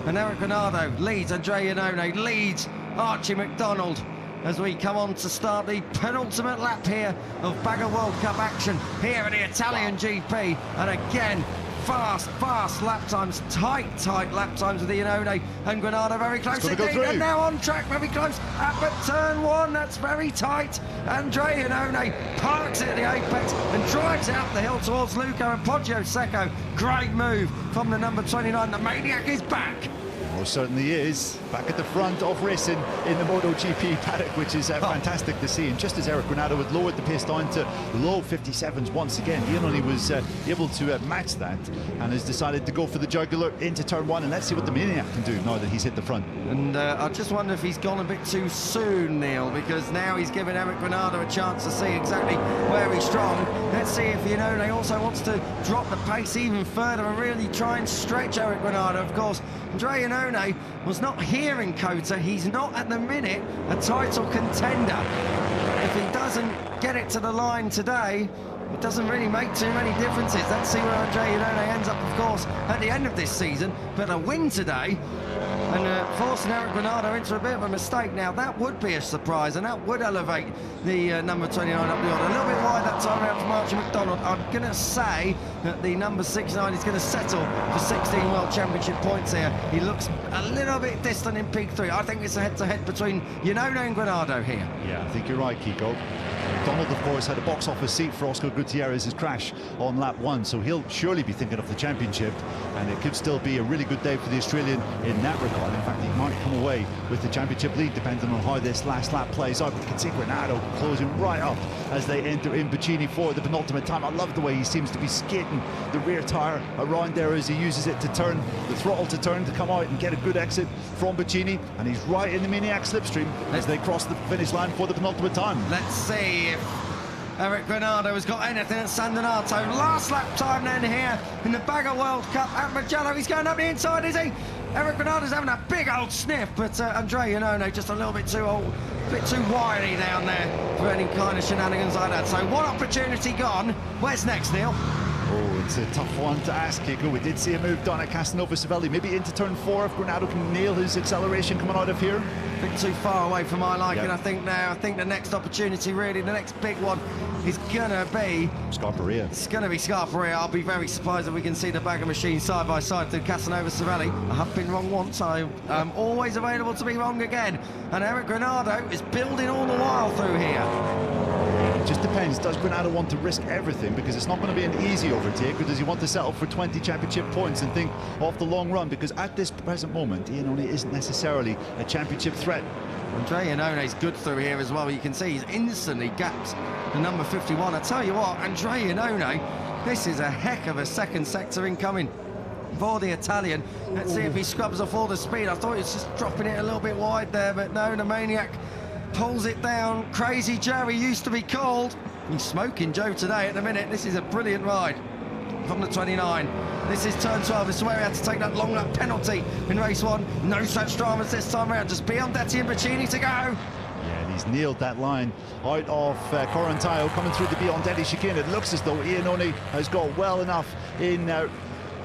A: and Henrik Granado leads Andrea Iannone, leads Archie McDonald, as we come on to start the penultimate lap here of Bagger World Cup action here at the Italian GP. And again, fast lap times, tight lap times with Iannone and Granado very close indeed, and now on track, very close up at turn 1, that's very tight. Andrea Iannone parks it at the apex and drives out the hill towards Luca and Poggio Secco. Great move from the number 29, the Maniac is back.
M: Most certainly is. Back at the front of racing in the MotoGP paddock, which is fantastic to see. And just as Eric Granado had lowered the pace down to low 57s once again, Iannone was able to match that and has decided to go for the jugular into turn one. And let's see what the Maniac can do now that he's hit the front.
A: And I just wonder if he's gone a bit too soon, Neil, because now he's given Eric Granado a chance to see exactly where he's strong. Let's see if Iannone also wants to drop the pace even further and really try and stretch Eric Granado. Of course, Andre Iannone was not here in COTA. He's not at the minute a title contender. If he doesn't get it to the line today, it doesn't really make too many differences. Let's see where Andre Iannone ends up, of course, at the end of this season. But a win today and forcing Eric Granado into a bit of a mistake now, that would be a surprise, and that would elevate the number 29 up the order. A little bit wide that time around from Archie McDonald. I'm going to say that the number 69 is going to settle for 16 World Championship points here. He looks a little bit distant in Peak 3. I think it's a head-to-head between Iannone and Granado here.
M: Yeah, I think you're right, Kiko. McDonald, of course, had a box office seat for Oscar Gutierrez's crash on lap 1, so he'll surely be thinking of the championship, and it could still be a really good day for the Australian in that regard. In fact, he might come away with the championship lead, depending on how this last lap plays out. But you can see Granado closing right up as they enter in Bacini for the penultimate time. I love the way he seems to be skating the rear tyre around there as he uses it to turn, the throttle to turn, to come out and get a good exit from Bacini, and he's right in the Maniac slipstream as they cross the finish line for the penultimate time.
A: Let's see if Eric Granado has got anything at San Donato. Last lap time then here in the Bagger World Cup at Mugello. He's going up the inside, is he? Eric Granado's having a big old sniff, but Andre Iannone just a little bit too old, a bit too wily down there for any kind of shenanigans like that. So one opportunity gone. Where's next, Neil?
M: Oh, it's a tough one to ask, Kiko. We did see a move done at Casanova Savelli, maybe into turn 4 if Granado can nail his acceleration coming out of here.
A: A bit too far away for my liking, yep. I think the next opportunity, really, the next big one is gonna be
M: Scarperia.
A: It's gonna be Scarperia. I'll be very surprised if we can see the Bagger machine side by side to Casanova Savelli. I have been wrong once, I'm always available to be wrong again. And Eric Granado is building all the while through here.
M: It just depends. Does Granado want to risk everything? Because it's not going to be an easy overtake, or does he want to settle for 20 championship points and think of the long run? Because at this present moment, Iannone isn't necessarily a championship threat.
A: Andre Iannone's good through here as well. You can see he's instantly gapped the number 51. I tell you what, Andre Iannone, this is a heck of a second sector incoming for the Italian. Let's see if he scrubs off all the speed. I thought he was just dropping it a little bit wide there, but no, the Maniac pulls it down. Crazy Joe, he used to be called. He's smoking Joe today at the minute. This is a brilliant ride from the 29. This is turn 12. This is where he had to take that long lap penalty in race 1. No such dramas this time around. Just Biondetti and Bacini to go.
M: Yeah, he's nailed that line out of Corantaio coming through the Biondetti chicane. It looks as though Iannone has got well enough in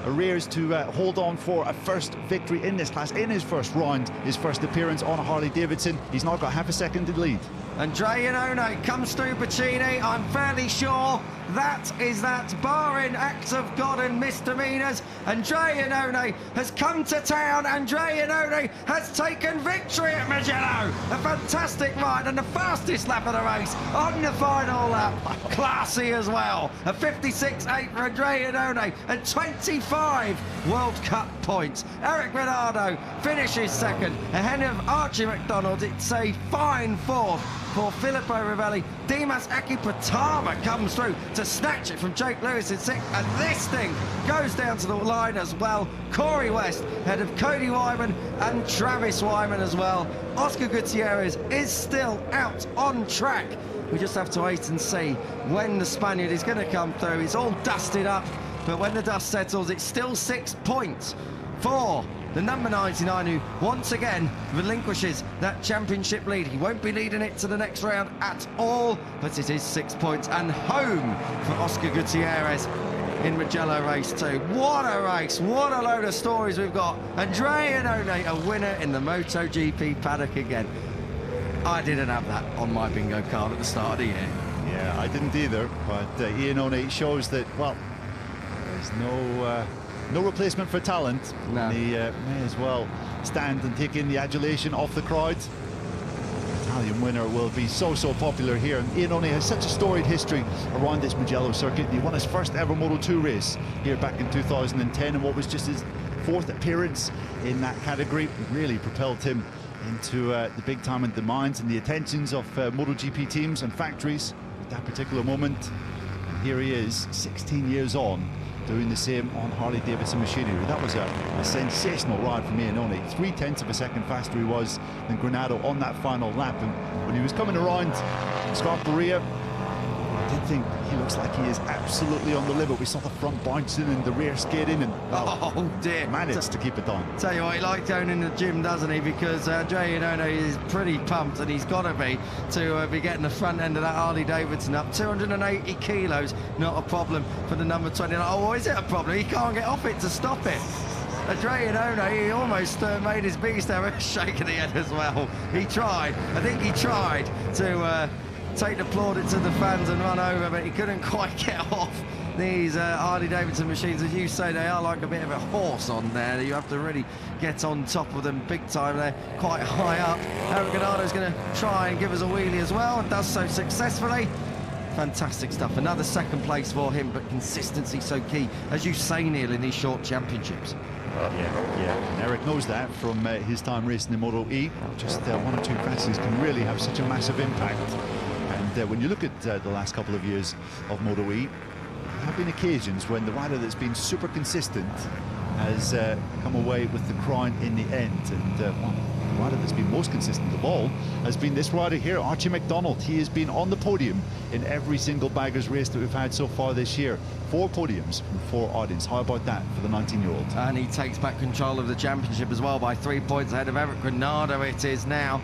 M: arrears to hold on for a first victory in this class, in his first round, his first appearance on a Harley Davidson. He's now got half a second to lead.
A: Andre Iannone comes through Bacini. I'm fairly sure that is that, barring acts of God and misdemeanors. Andre Iannone has come to town. Andre Iannone has taken victory at Mugello. A fantastic ride and the fastest lap of the race on the final lap. Classy as well. A 56.8 for Andre Iannone and 25 World Cup points. Eric Granado finishes second ahead of Archie McDonald. It's a fine fourth for Filippo Rivelli. Dimas Akipatama comes through to snatch it from Jake Lewis in sixth, and this thing goes down to the line as well. Corey West ahead of Cody Wyman and Travis Wyman as well. Oscar Gutierrez is still out on track. We just have to wait and see when the Spaniard is going to come through. It's all dusted up, but when the dust settles, it's still 6 points for the number 99, who once again relinquishes that championship lead. He won't be leading it to the next round at all, but it is 6 points and home for Oscar Gutierrez in Mugello race 2. What a race, what a load of stories we've got. Andre Iannone, a winner in the MotoGP paddock again. I didn't have that on my bingo card at the start of the year.
M: Yeah, I didn't either, but Iannone shows that, well, there's no replacement for talent. No. He may as well stand and take in the adulation of the crowd. Italian winner will be so popular here, and Iannone has such a storied history around this Mugello circuit. He won his first ever Moto2 race here back in 2010 in what was just his 4th appearance in that category. It really propelled him into the big time in the minds and the attentions of MotoGP teams and factories at that particular moment. And here he is, 16 years on, doing the same on Harley-Davidson machinery. That was a sensational ride from Iannone. 0.3 of a second faster he was than Granado on that final lap. And when he was coming around Scarperia, I did think he looks like he is absolutely on the limit. We saw the front bouncing and the rear skidding, and
A: oh dear,
M: managed to keep it down.
A: Tell you what, he likes going in the gym, doesn't he? Because Andrea Iannone is pretty pumped, and he's got to be getting the front end of that Harley Davidson up. 280 kilos, not a problem for the number 29. Oh, is it a problem? He can't get off it to stop it. Andrea Iannone, he almost made his biggest error, shaking the head as well. He tried. I think he tried to take the plaudits of the fans and run over, but he couldn't quite get off these Harley Davidson machines. As you say, they are like a bit of a horse on there. You have to really get on top of them big time. They're quite high up. Eric Granado's going to try and give us a wheelie as well, and does so successfully. Fantastic stuff. Another second place for him, but consistency so key, as you say, Neil, in these short championships.
M: Yeah. And Eric knows that from his time racing in Moto E. Just 1 or 2 crashes can really have such a massive impact. And when you look at the last couple of years of Moto E, there have been occasions when the rider that's been super consistent has come away with the crown in the end. And the rider that's been most consistent of all has been this rider here, Archie McDonald. He has been on the podium in every single baggers race that we've had so far this year. 4 podiums from 4 audience. How about that for the 19-year-old?
A: And he takes back control of the championship as well by 3 points ahead of Eric Granado. It is now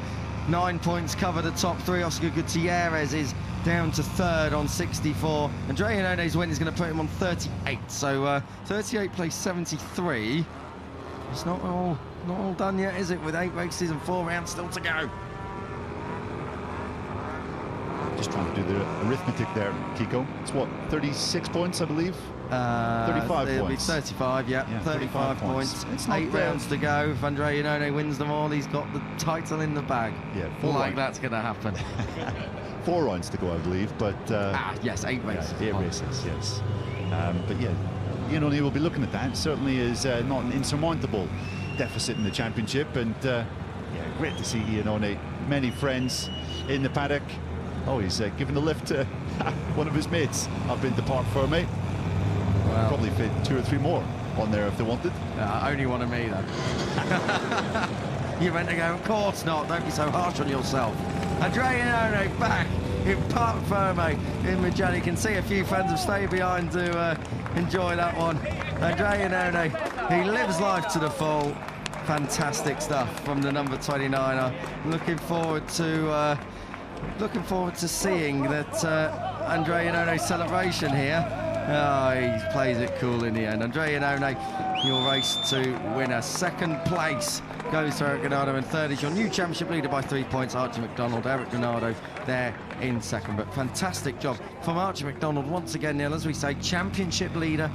A: 9 points cover the top 3. Oscar Gutierrez is down to 3rd on 64. Andrea Iannone's win is going to put him on 38. So 38 place 73. It's not all done yet, is it? With 8 races and 4 rounds still to go.
M: Just trying to do the arithmetic there, Kiko. It's what, 36 points, I believe? 35
A: it'll
M: points.
A: Be 35, yeah 35 points. It's 8 rounds to go. If Andrea Iannone wins them all, he's got the title in the bag.
M: Yeah,
A: that's going to happen.
M: 4 rounds to go, I believe, but...
A: yes, 8 races.
M: Yeah, 8 races, yes. But yeah, Iannone will be looking at that. Certainly is not an insurmountable deficit in the championship, and yeah, great to see Iannone. Many friends in the paddock. Oh, he's giving the lift to one of his mates up in the Park Ferme. Well, probably fit 2 or 3 more on there if they wanted.
A: Only one of me, though. You meant to go, of course not. Don't be so harsh on yourself. Andrea Iannone back in Park Ferme in Mugello. You can see a few fans have stayed behind to enjoy that one. Andrea Iannone, he lives life to the full. Fantastic stuff from the number 29er. Looking forward to seeing that Andrea Iannone's celebration here. Oh, he plays it cool in the end. Andrea Iannone, your race to winner. 2nd place goes to Eric Granado, and 3rd is your new championship leader by 3 points, Archie McDonald. Eric Granado there in 2nd, but fantastic job from Archie McDonald once again, Neil, as we say, championship leader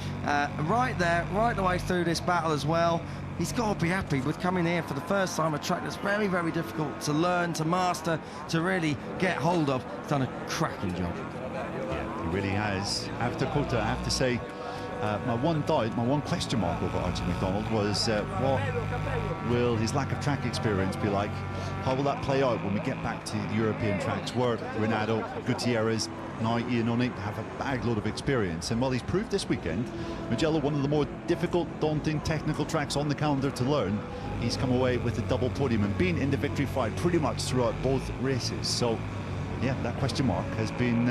A: right there, right the way through this battle as well. He's got to be happy with coming here for the first time, a track that's very, very difficult to learn, to master, to really get hold of. He's done a cracking job.
M: He really has. After Kota, I have to say, my one doubt, my one question mark over Archie McDonald was what will his lack of track experience be like? How will that play out when we get back to the European tracks where Granado, Gutierrez, now Iannone have a bag load of experience? And while he's proved this weekend, Mugello, one of the more difficult, daunting technical tracks on the calendar to learn, he's come away with a double podium and been in the victory fight pretty much throughout both races. So, yeah, that question mark has been,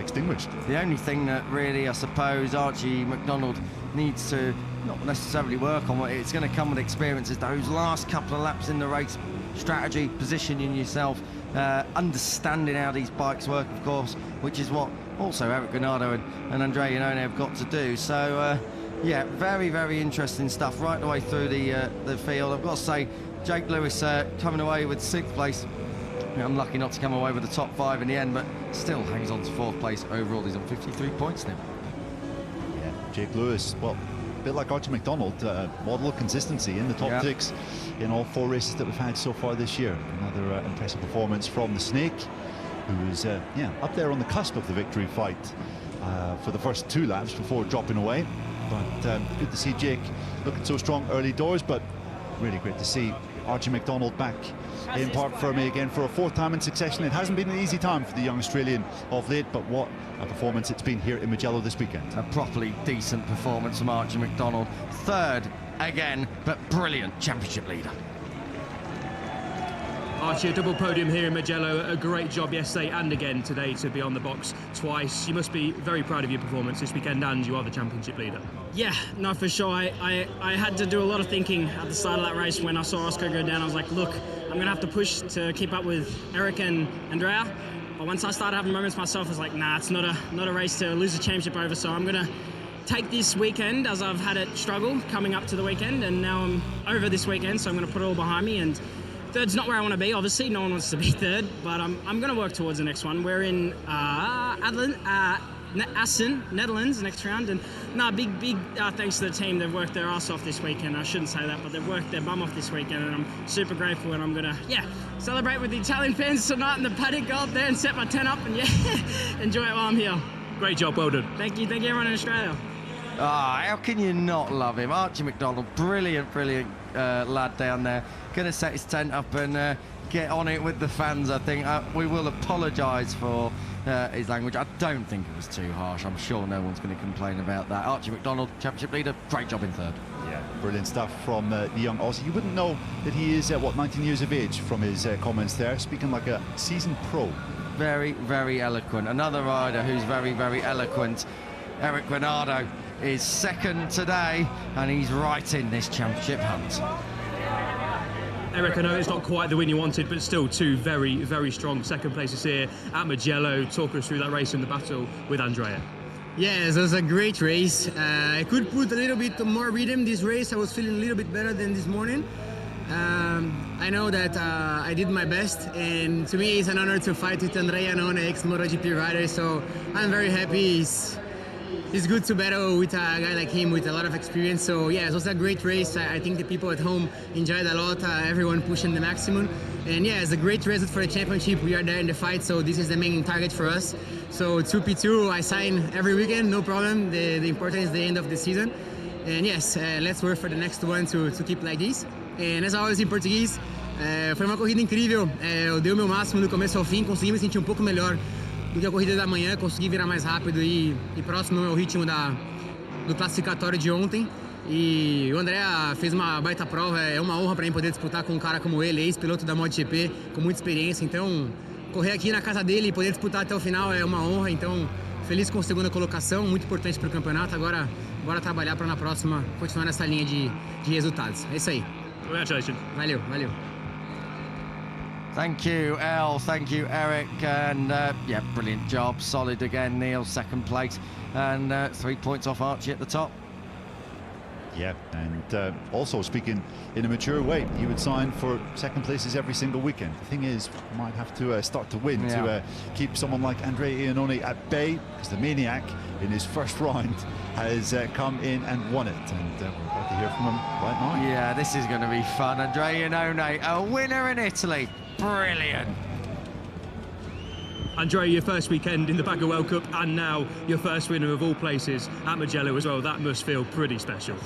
M: extinguished.
A: The only thing that really, I suppose, Archie McDonald needs to not necessarily work on, it's going to come with experience, is those last couple of laps in the race, strategy, positioning yourself, understanding how these bikes work, of course, which is what also Eric Granado and Andrea Iannone have got to do. So, yeah, very, very interesting stuff right the way through the field. I've got to say, Jake Lewis coming away with 6th place. Unlucky not to come away with the top 5 in the end, but still hangs on to 4th place overall. He's on 53 points now.
M: Yeah, Jake Lewis, well, a bit like Archie McDonald, model of consistency in the top 6 in all 4 races that we've had so far this year. Another impressive performance from the Snake, who is up there on the cusp of the victory fight for the first 2 laps before dropping away. But good to see Jake looking so strong early doors, but really great to see Archie McDonald back in Parc Fermé again for a 4th time in succession. It hasn't been an easy time for the young Australian of late, but what a performance it's been here in Mugello this weekend.
A: A properly decent performance from Archie McDonald. 3rd again, but brilliant championship leader.
L: Archie, a double podium here in Mugello. A great job yesterday and again today to be on the box twice. You must be very proud of your performance this weekend, and you are the championship leader.
H: Yeah, no, for sure. I had to do a lot of thinking at the start of that race when I saw Oscar go down. I was like, look, I'm going to have to push to keep up with Eric and Andrea. But once I started having moments myself, I was like, nah, it's not a race to lose the championship over. So I'm going to take this weekend, as I've had it struggle coming up to the weekend, and now I'm over this weekend, so I'm going to put it all behind me. And 3rd's not where I want to be, obviously. No one wants to be 3rd, but I'm going to work towards the next one. We're in Assen, Netherlands, next round. And big thanks to the team. They've worked their ass off this weekend. I shouldn't say that, but they've worked their bum off this weekend, and I'm super grateful. And I'm going to, celebrate with the Italian fans tonight in the paddock, go up there and set my tent up and, enjoy it while I'm here.
L: Great job, well done.
H: Thank you everyone in Australia.
A: How can you not love him? Archie McDonald, brilliant lad down there. Going to set his tent up and get on it with the fans, I think. We will apologise for his language. I don't think it was too harsh. I'm sure no one's going to complain about that. Archie McDonald, championship leader, great job in 3rd.
M: Yeah, brilliant stuff from the young Aussie. You wouldn't know that he is, 19 years of age from his comments there, speaking like a seasoned pro.
A: Very, very eloquent. Another rider who's very, very eloquent, Eric Bernardo, is 2nd today, and he's right in this championship hunt.
L: Eric, I know it's not quite the win you wanted, but still 2 very, very strong 2nd places here at Mugello. Talk us through that race and the battle with Andrea.
N: Yes, it was a great race. I could put a little bit more rhythm this race. I was feeling a little bit better than this morning. I know that I did my best, and to me it's an honor to fight with Andrea Iannone, ex-MotoGP rider, so I'm very happy. It's good to battle with a guy like him with a lot of experience. So yeah, it was a great race. I think the people at home enjoyed a lot, everyone pushing the maximum. And yeah, it's a great result for the championship. We are there in the fight, so this is the main target for us. So 2P2, I sign every weekend, no problem. The important is the end of the season. And yes, let's work for the next one to keep like this. And as always in português, foi uma corrida incrível. Eu dei o meu máximo do começo ao fim, consegui me sentir um pouco melhor do que a corrida da manhã, consegui virar mais rápido e próximo ao meu ritmo do classificatório de ontem. E o André fez uma baita prova, é uma honra para mim poder disputar com um cara como ele, ex-piloto da MotoGP, com muita experiência. Então, correr aqui na casa dele e poder disputar até o final é uma honra. Então, feliz com a 2ª colocação, muito importante para o campeonato. Agora, bora trabalhar para na próxima continuar nessa linha de resultados. É isso aí.
L: Congratulations.
N: Valeu.
A: Thank you, El. Thank you, Eric. And brilliant job. Solid again, Neil, 2nd place. And 3 points off Archie at the top.
M: Yeah, and also speaking in a mature way, he would sign for 2nd places every single weekend. The thing is, might have to start to win to keep someone like Andrea Iannone at bay, because the maniac in his 1st round has come in and won it, and we're about to hear from him right now.
A: Yeah, this is going to be fun. Andrea Iannone, a winner in Italy. Brilliant.
L: Andrea, your 1st weekend in the Bagger World Cup, and now your 1st winner of all places at Mugello as well. That must feel pretty special.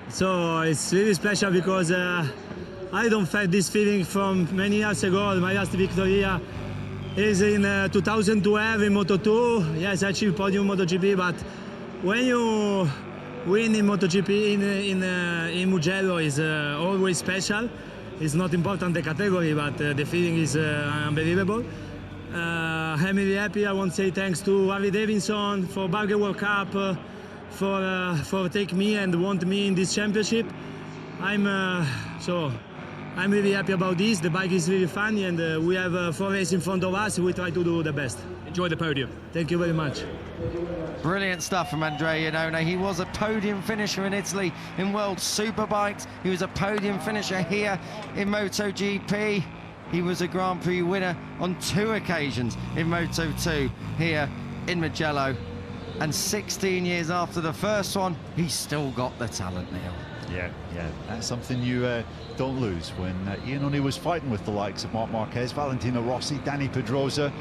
O: So it's really special because I don't feel this feeling from many years ago. My last victory is in 2012 in Moto2. Yes, I achieved podium in MotoGP, but when you win in MotoGP in Mugello is always special. It's not important the category, but the feeling is unbelievable. I'm really happy. I want to say thanks to Harley Davidson for Bagger World Cup, for taking me and want me in this championship. I'm really happy about this. The bike is really fun, and we have 4 races in front of us. We try to do the best.
L: Enjoy the podium.
O: Thank you very much.
A: Brilliant stuff from Andrea Iannone. He was a podium finisher in Italy in World Superbikes. He was a podium finisher here in MotoGP. He was a Grand Prix winner on 2 occasions in Moto2 here in Mugello. And 16 years after the first one, he's still got the talent, Neil.
M: Yeah, that's something you don't lose. When Iannone was fighting with the likes of Marc Marquez, Valentino Rossi, Dani Pedrosa,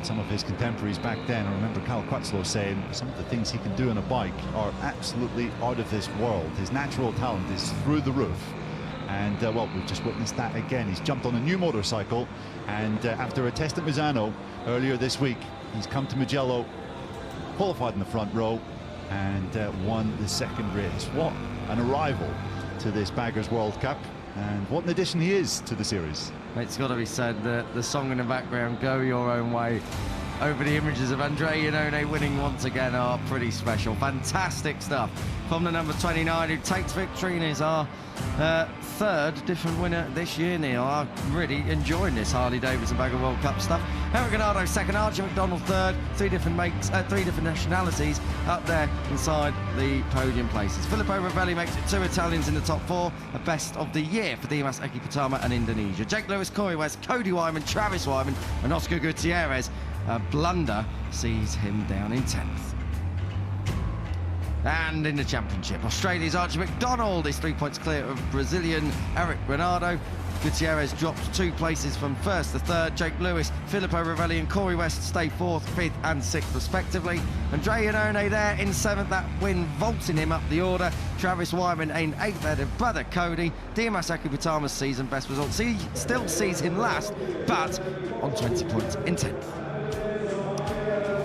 M: some of his contemporaries back then. I remember Cal Crutchlow saying some of the things he can do on a bike are absolutely out of this world. His natural talent is through the roof. And well, we've just witnessed that again. He's jumped on a new motorcycle, and after a test at Misano earlier this week, he's come to Mugello, qualified in the front row, and won the second race. What an arrival to this Baggers World Cup, and what an addition he is to the series.
A: It's got to be said that the song in the background, Go Your Own Way, over the images of Andrea Iannone winning once again, are pretty special. Fantastic stuff from the number 29, who takes victory and is our third different winner this year, Neil. I'm really enjoying this Harley-Davidson Bagger World Cup stuff. Eric Gennaro second, Archie McDonald third, three different nationalities up there inside the podium places. Filippo Ravelli makes it 2 Italians in the top 4, a best of the year for Dimas Ekipatama and Indonesia. Jake Lewis, Corey West, Cody Wyman, Travis Wyman and Oscar Gutierrez. A blunder sees him down in 10th. And in the championship, Australia's Archie McDonald is 3 points clear of Brazilian Eric Granado. Gutierrez drops 2 places from 1st to 3rd. Jake Lewis, Filippo Ravelli and Corey West stay 4th, 5th and 6th respectively. Andrea Iannone there in 7th, that win vaulting him up the order. Travis Wyman in 8th there to brother Cody. Dimas Ekipatama's season best result still sees him last, but on 20 points in 10th.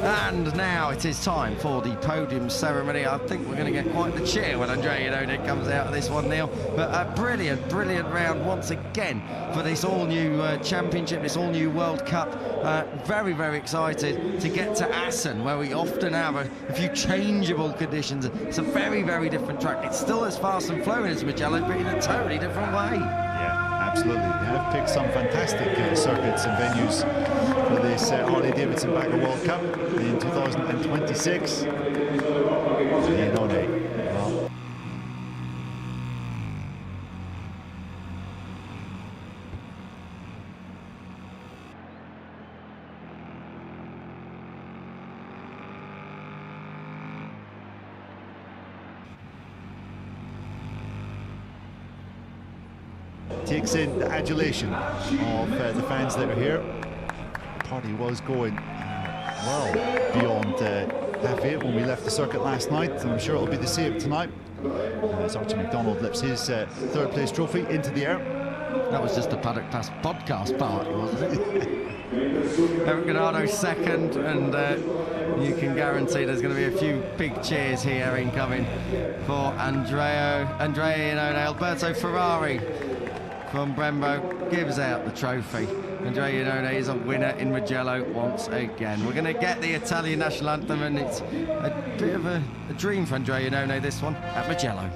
A: And now it is time for the podium ceremony. I think we're going to get quite the cheer when Andrea Iannone comes out of this one, Neil. But a brilliant, brilliant round once again for this all-new championship, this all-new World Cup. Very, very excited to get to Assen, where we often have a few changeable conditions. It's a very, very different track. It's still as fast and flowing as Mugello, but in a totally different way.
M: Yeah, absolutely. They have picked some fantastic circuits and venues for this Harley-Davidson Bagger World Cup in 2026. Iannone, well, takes in the adulation of the fans that are here. The party was going well beyond half 8 when we left the circuit last night, and I'm sure it'll be the same tonight as Archie McDonald lifts his 3rd place trophy into the air.
A: That was just the Paddock Pass podcast party, wasn't it? Eric Gennaro second, and you can guarantee there's going to be a few big cheers here incoming for Andrea Iannone. Alberto Ferrari from Brembo gives out the trophy. Andrea Iannone is a winner in Mugello once again. We're going to get the Italian national anthem, and it's a bit of a dream for Andrea Iannone, this one, at Mugello.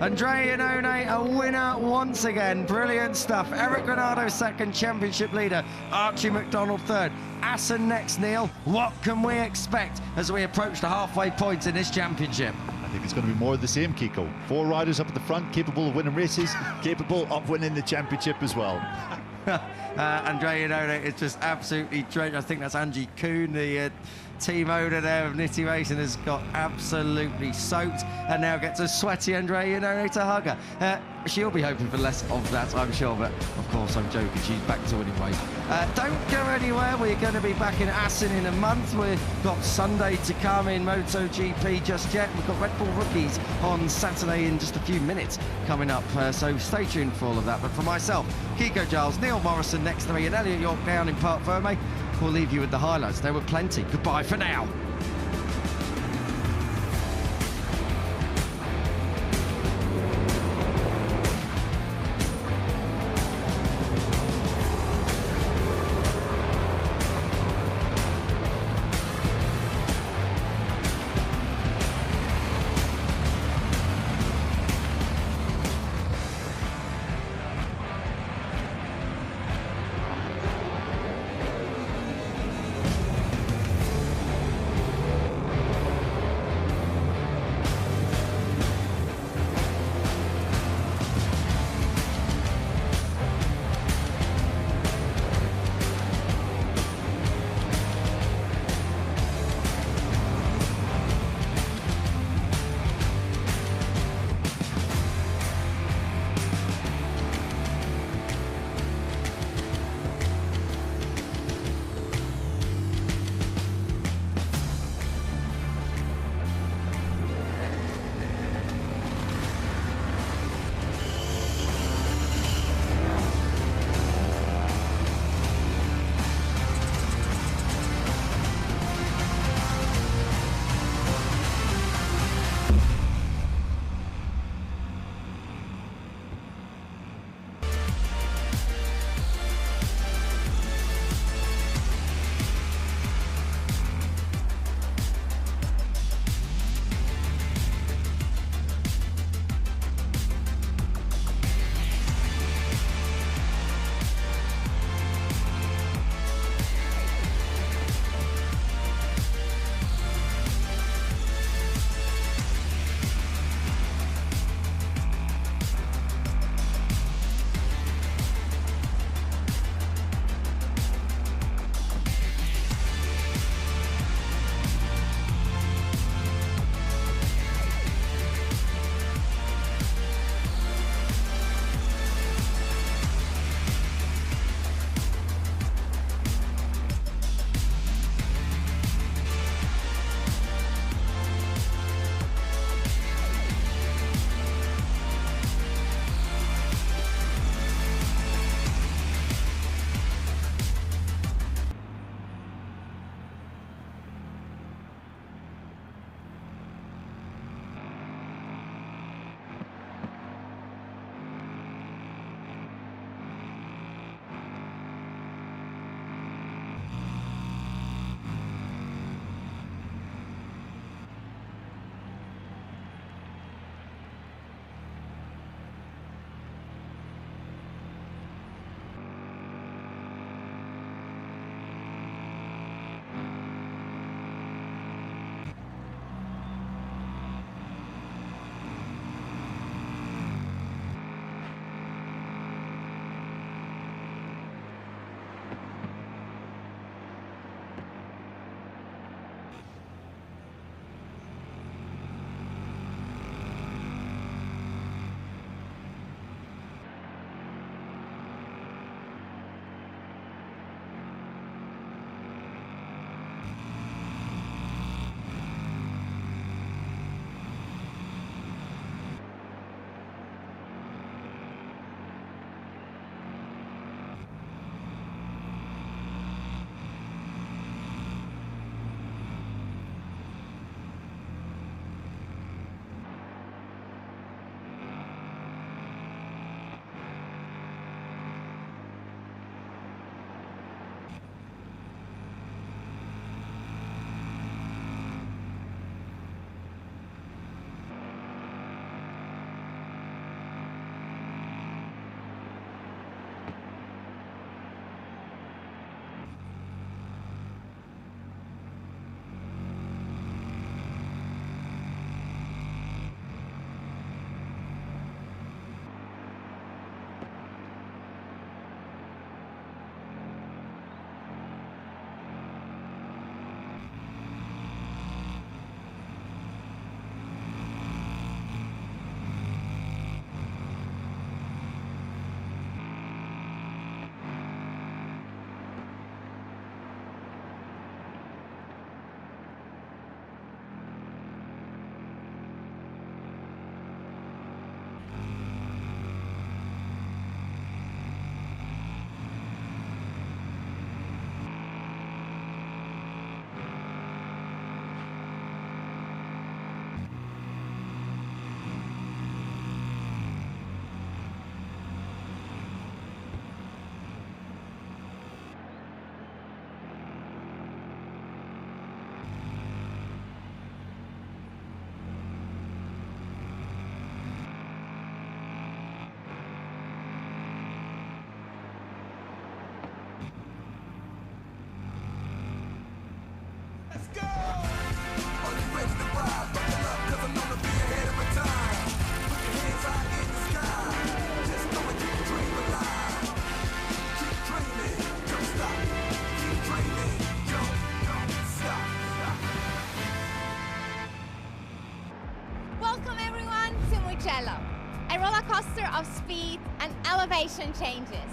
A: Andrea Iannone, a winner once again. Brilliant stuff. Eric Granado second, championship leader. Archie McDonald third. Assen next, Neil. What can we expect as we approach the halfway point in this championship?
M: I think it's going to be more of the same, Kiko. 4 riders up at the front, capable of winning races, capable of winning the championship as well.
A: Andrea Iannone is just absolutely drenched. I think that's Angie Kuhn, the team owner there of Nitty Racing, has got absolutely soaked and now gets a sweaty Andrea Iannone to hug her. She'll be hoping for less of that, I'm sure, but of course I'm joking, she's back to winning ways. Don't go anywhere, we're going to be back in Assen in a month. We've got Sunday to come in MotoGP just yet. We've got Red Bull Rookies on Saturday in just a few minutes coming up, so stay tuned for all of that. But for myself, Kiko Giles, Neil Morrison next to me and Elliot York down in Parc Ferme, we'll leave you with the highlights. There were plenty. Goodbye for now.
Q: Mugello, a roller coaster of speed and elevation changes.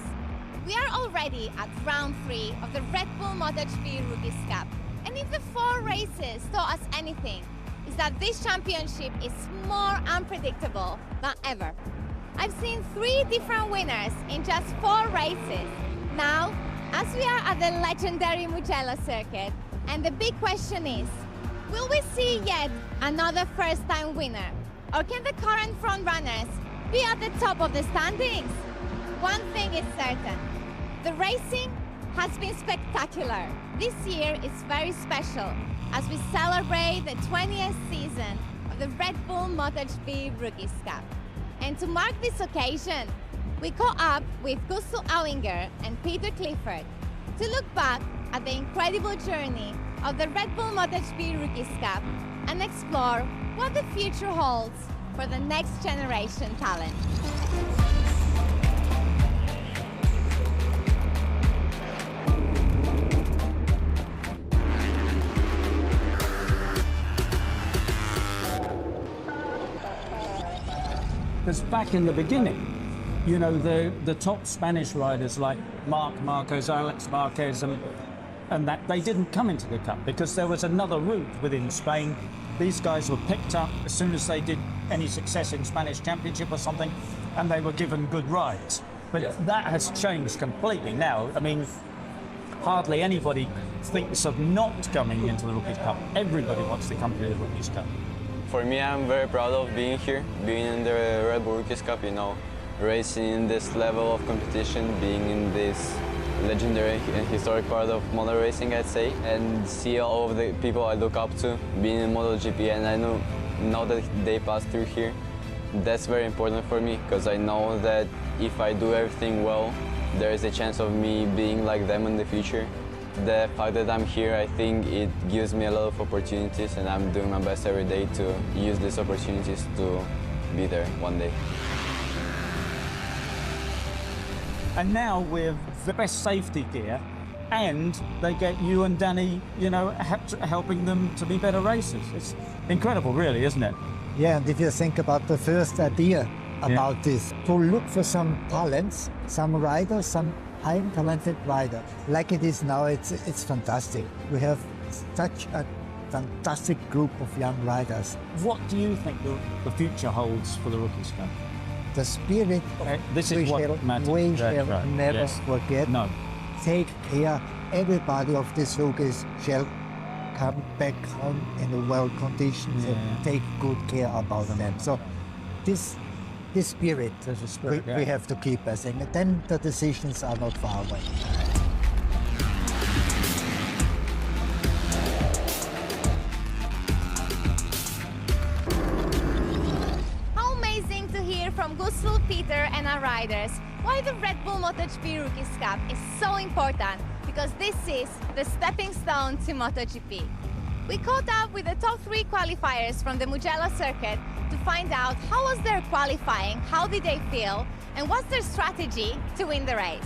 Q: We are already at round 3 of the Red Bull MotoGP Rookies Cup, and if the 4 races taught us anything, is that this championship is more unpredictable than ever. I've seen 3 different winners in just 4 races. Now, as we are at the legendary Mugello circuit, and the big question is, will we see yet another first-time winner? Or can the current frontrunners be at the top of the standings? One thing is certain, the racing has been spectacular. This year is very special as we celebrate the 20th season of the Red Bull MotoGP Rookies Cup. And to mark this occasion, we caught up with Gustav Auinger and Peter Clifford to look back at the incredible journey of the Red Bull MotoGP Rookies Cup and explore what the future holds for the next generation talent.
S: Because back in the beginning, you know, the top Spanish riders like Marquez, Alex Marquez, and that, they didn't come into the Cup because there was another route within Spain. These guys were picked up as soon as they did any success in Spanish Championship or something, and they were given good rides. But that has changed completely now. I mean, hardly anybody thinks of not coming into the Rookies Cup. Everybody wants to come to the Rookies Cup.
T: For me, I'm very proud of being here, being in the Red Bull Rookies Cup, you know, racing in this level of competition, being in this legendary and historic part of motor racing, I'd say, and see all of the people I look up to, being in MotoGP, and I know now that they passed through here. That's very important for me, because I know that if I do everything well, there is a chance of me being like them in the future. The fact that I'm here, I think it gives me a lot of opportunities, and I'm doing my best every day to use these opportunities to be there one day.
S: And now with the best safety gear, and they get you and Danny, you know, helping them to be better racers. It's incredible, really, isn't it?
X: Yeah, and if you think about the first idea about this, to look for some talents, some riders, some highly talented rider. Like it is now, it's fantastic. We have such a fantastic group of young riders.
S: What do you think the future holds for the Rookies Cup?
X: The spirit
S: this is what matters.
X: We shall never forget.
S: No.
X: Take care. Everybody of these rookies shall come back home in well conditions and take good care about them. So this spirit, we have to keep, I think. And then the decisions are not far away.
Q: How amazing to hear from Gustav, Peter and our riders why the Red Bull MotoGP Rookies Cup is so important, because this is the stepping stone to MotoGP. We caught up with the top 3 qualifiers from the Mugello circuit to find out how was their qualifying, how did they feel, and what's their strategy to win the race.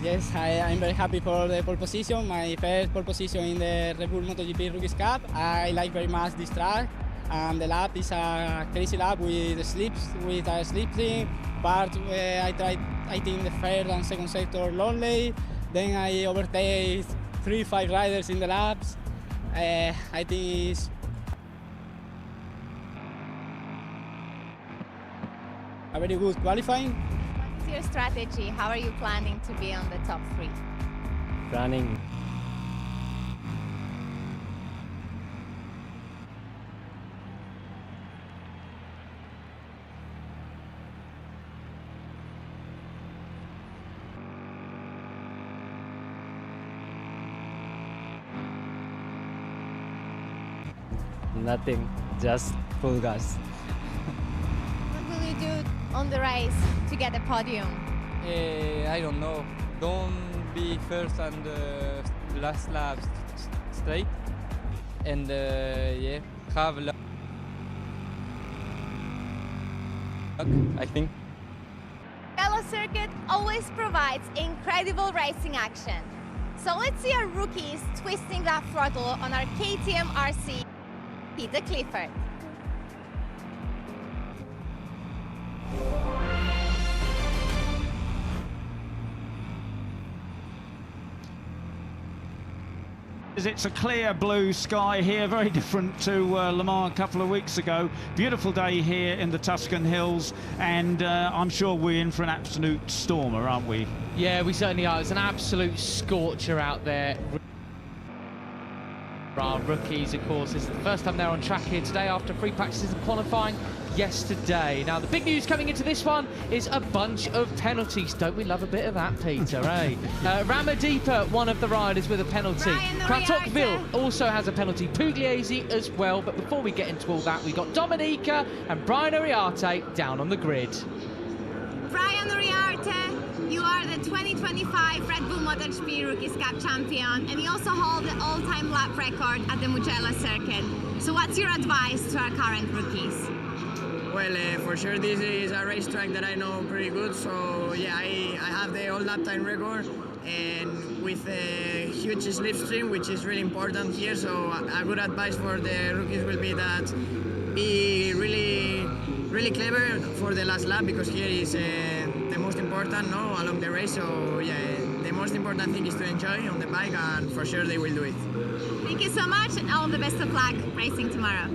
Y: Yes, I'm very happy for the pole position, my first pole position in the Red Bull MotoGP Rookies Cup. I like very much this track, and the lap is a crazy lap with a slipstream. Part I tried, I think, the first and second sector lonely. Then I overtake 3-5 riders in the laps. I think it's a very good qualifying.
Q: What's your strategy? How are you planning to be on the top 3?
W: Running. Nothing, just full gas.
Q: What will you do on the race to get a podium?
Z: I don't know. Don't be first and last lap straight. and yeah, have luck, I think.
Q: Mugello circuit always provides incredible racing action. So let's see our rookies twisting that throttle on our KTM RC, Peter Clifford.
B: It's a clear blue sky here, very different to Le Mans a couple of weeks ago. Beautiful day here in the Tuscan Hills, and I'm sure we're in for an absolute stormer, aren't we?
F: Yeah, we certainly are. It's an absolute scorcher out there. Our rookies, of course, this is the first time they're on track here today after free practices and qualifying yesterday. Now, the big news coming into this one is a bunch of penalties. Don't we love a bit of that, Peter, eh? Ramadipa, one of the riders with a penalty. Kratokville also has a penalty. Pugliese as well. But before we get into all that, we've got Dominica and Brian Uriarte down on the grid.
Q: Brian Uriarte, you are the 2025 Red Bull MotoGP Rookies Cup champion, and you also hold the all-time lap record at the Mugello circuit. So what's your advice to our current rookies?
N: Well, for sure this is a racetrack that I know pretty good, so yeah, I have the all lap time record, and with a huge slipstream, which is really important here, so a good advice for the rookies will be that be really clever for the last lap, because here is the most important, no, along the race. So yeah, the most important thing is to enjoy on the bike, and for sure they will do it.
Q: Thank you so much, and all the best of luck racing tomorrow.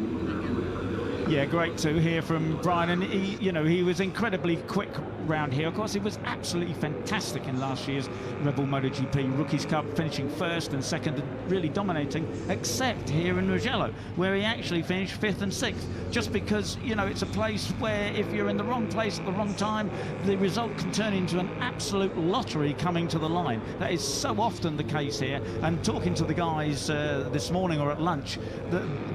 B: Yeah, great to hear from Brian, and he was incredibly quick round here. Of course, he was absolutely fantastic in last year's Red Bull MotoGP Rookies Cup, finishing first and second and really dominating, except here in Mugello, where he actually finished 5th and 6th, just because, it's a place where if you're in the wrong place at the wrong time, the result can turn into an absolute lottery coming to the line. That is so often the case here, and talking to the guys this morning or at lunch,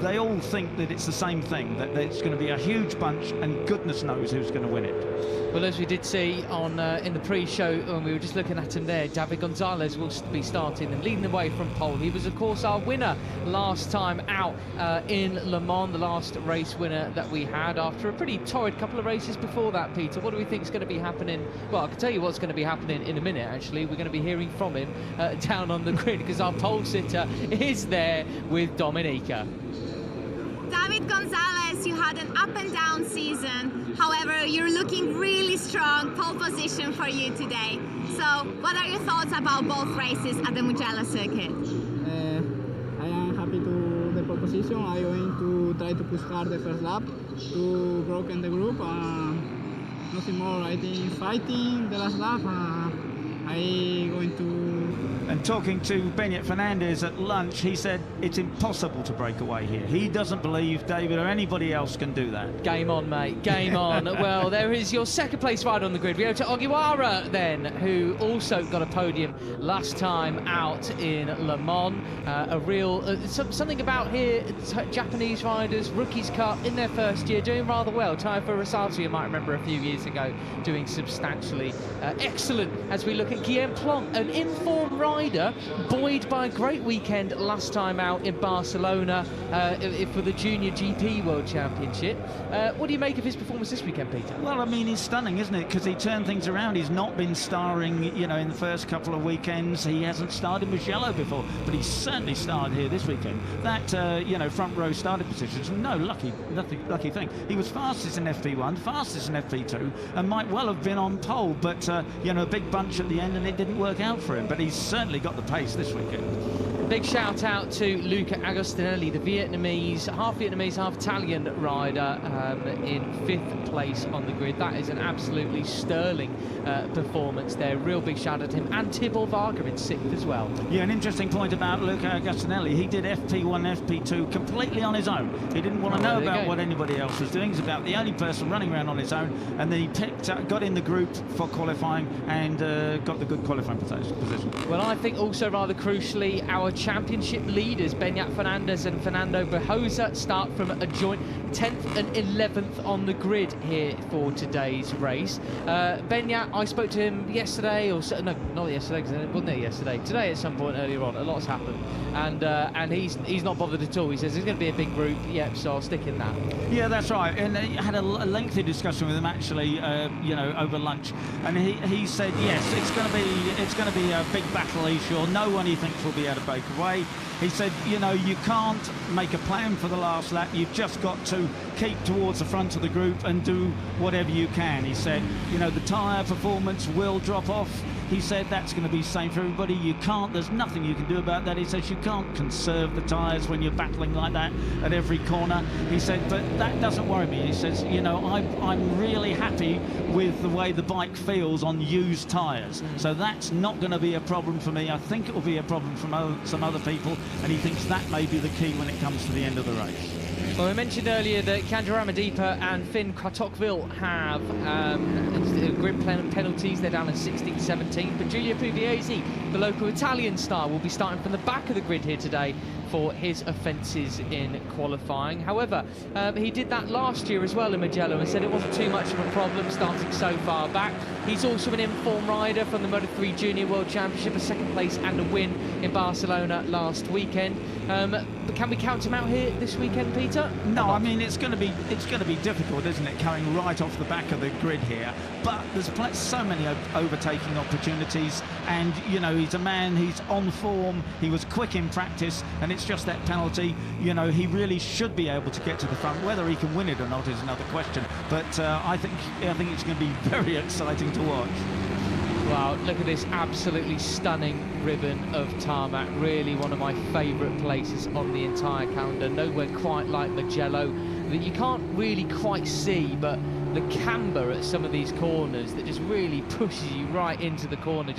B: they all think that it's the same thing, that it's going to be a huge bunch, and goodness knows who's going to win it.
F: Well, as we did see on in the pre-show when we were just looking at him there, David Gonzalez will be starting and leading the way from pole. He was, of course, our winner last time out in Le Mans, the last race winner that we had after a pretty torrid couple of races before that, Peter. What do we think is going to be happening? Well, I can tell you what's going to be happening in a minute, actually. We're going to be hearing from him down on the grid, because our pole sitter is there with Dominica.
Q: David Gonzalez, you had an up and down season. However, you're looking really strong. Pole position for you today. So, what are your thoughts about both races at the Mugello circuit?
Y: I am happy to the pole position. I'm going to try to push hard the first lap to broken the group. Nothing more. I think fighting the last lap. I'm going to.
B: And talking to Beñat Fernandez at lunch, he said it's impossible to break away here. He doesn't believe David or anybody else can do that.
F: Game on, mate. Game on. Well, there is your second place rider on the grid, Ryota Ogiwara, then, who also got a podium last time out in Le Mans. A real something about here, Japanese riders, Rookies Cup in their first year, doing rather well. Tayo Furusato, you might remember a few years ago, doing substantially excellent. As we look at Guillaume Plonk, an informed rider, buoyed by a great weekend last time out in Barcelona for the Junior GP World Championship. What do you make of his performance this weekend, Peter?
B: Well, I mean, he's stunning, isn't it? Because he turned things around. He's not been starring, in the first couple of weekends. He hasn't started Mugello before, but he's certainly started here this weekend. That, front row starting positions, no lucky thing. He was fastest in FP1, fastest in FP2, and might well have been on pole, but, a big bunch at the end, and it didn't work out for him. But he's certainly got the pace this weekend.
F: Big shout out to Luca Agostinelli, the half Vietnamese, half Italian rider, in 5th place on the grid. That is an absolutely sterling performance there. Real big shout out to him. And Tibor Varga in 6th as well.
B: Yeah, an interesting point about Luca Agostinelli. He did FP1, FP2 completely on his own. He didn't want to know about what anybody else was doing. He's about the only person running around on his own. And then he got in the group for qualifying and got the good qualifying position.
F: Well, I think also rather crucially, our championship leaders, Beñat Fernandez and Fernando Berjosa, start from a joint 10th and 11th on the grid here for today's race. Beñat, I spoke to him yesterday, or no, not yesterday, because it wasn't there yesterday. Today at some point earlier on, a lot's happened, and he's not bothered at all. He says it's going to be a big group. Yep, so I'll stick in that.
B: Yeah, that's right. And he had a lengthy discussion with him actually, over lunch, and he said yes, it's going to be a big battle. He's sure no one he thinks will be able to break away. He said, you can't make a plan for the last lap. You've just got to keep towards the front of the group and do whatever you can. He said, the tyre performance will drop off. He said that's going to be the same for everybody. There's nothing you can do about that. He says you can't conserve the tyres when you're battling like that at every corner. He said, but that doesn't worry me. He says, I'm really happy with the way the bike feels on used tyres. So that's not going to be a problem for me. I think it will be a problem for some other people, and he thinks that may be the key when it comes to the end of the race.
F: Well, I mentioned earlier that Kandra Ramadipa and Finn Kvartokville have grid penalties. They're down at 16th, 17th. But Giulio Pugliese, the local Italian star, will be starting from the back of the grid here today for his offences in qualifying. However, he did that last year as well in Mugello and said it wasn't too much of a problem starting so far back. He's also an informed rider from the Moto3 Junior World Championship, a second place and a win in Barcelona last weekend. But can we count him out here this weekend, Peter?
B: No, I mean it's going to be difficult, isn't it, coming right off the back of the grid here? But there's so many overtaking opportunities, and he's a man. He's on form. He was quick in practice, and it's just that penalty. He really should be able to get to the front. Whether he can win it or not is another question. But I think it's going to be very exciting to watch.
F: Wow, look at this absolutely stunning ribbon of tarmac. Really one of my favourite places on the entire calendar. Nowhere quite like Mugello, that you can't really quite see, but the camber at some of these corners that just really pushes you right into the corner.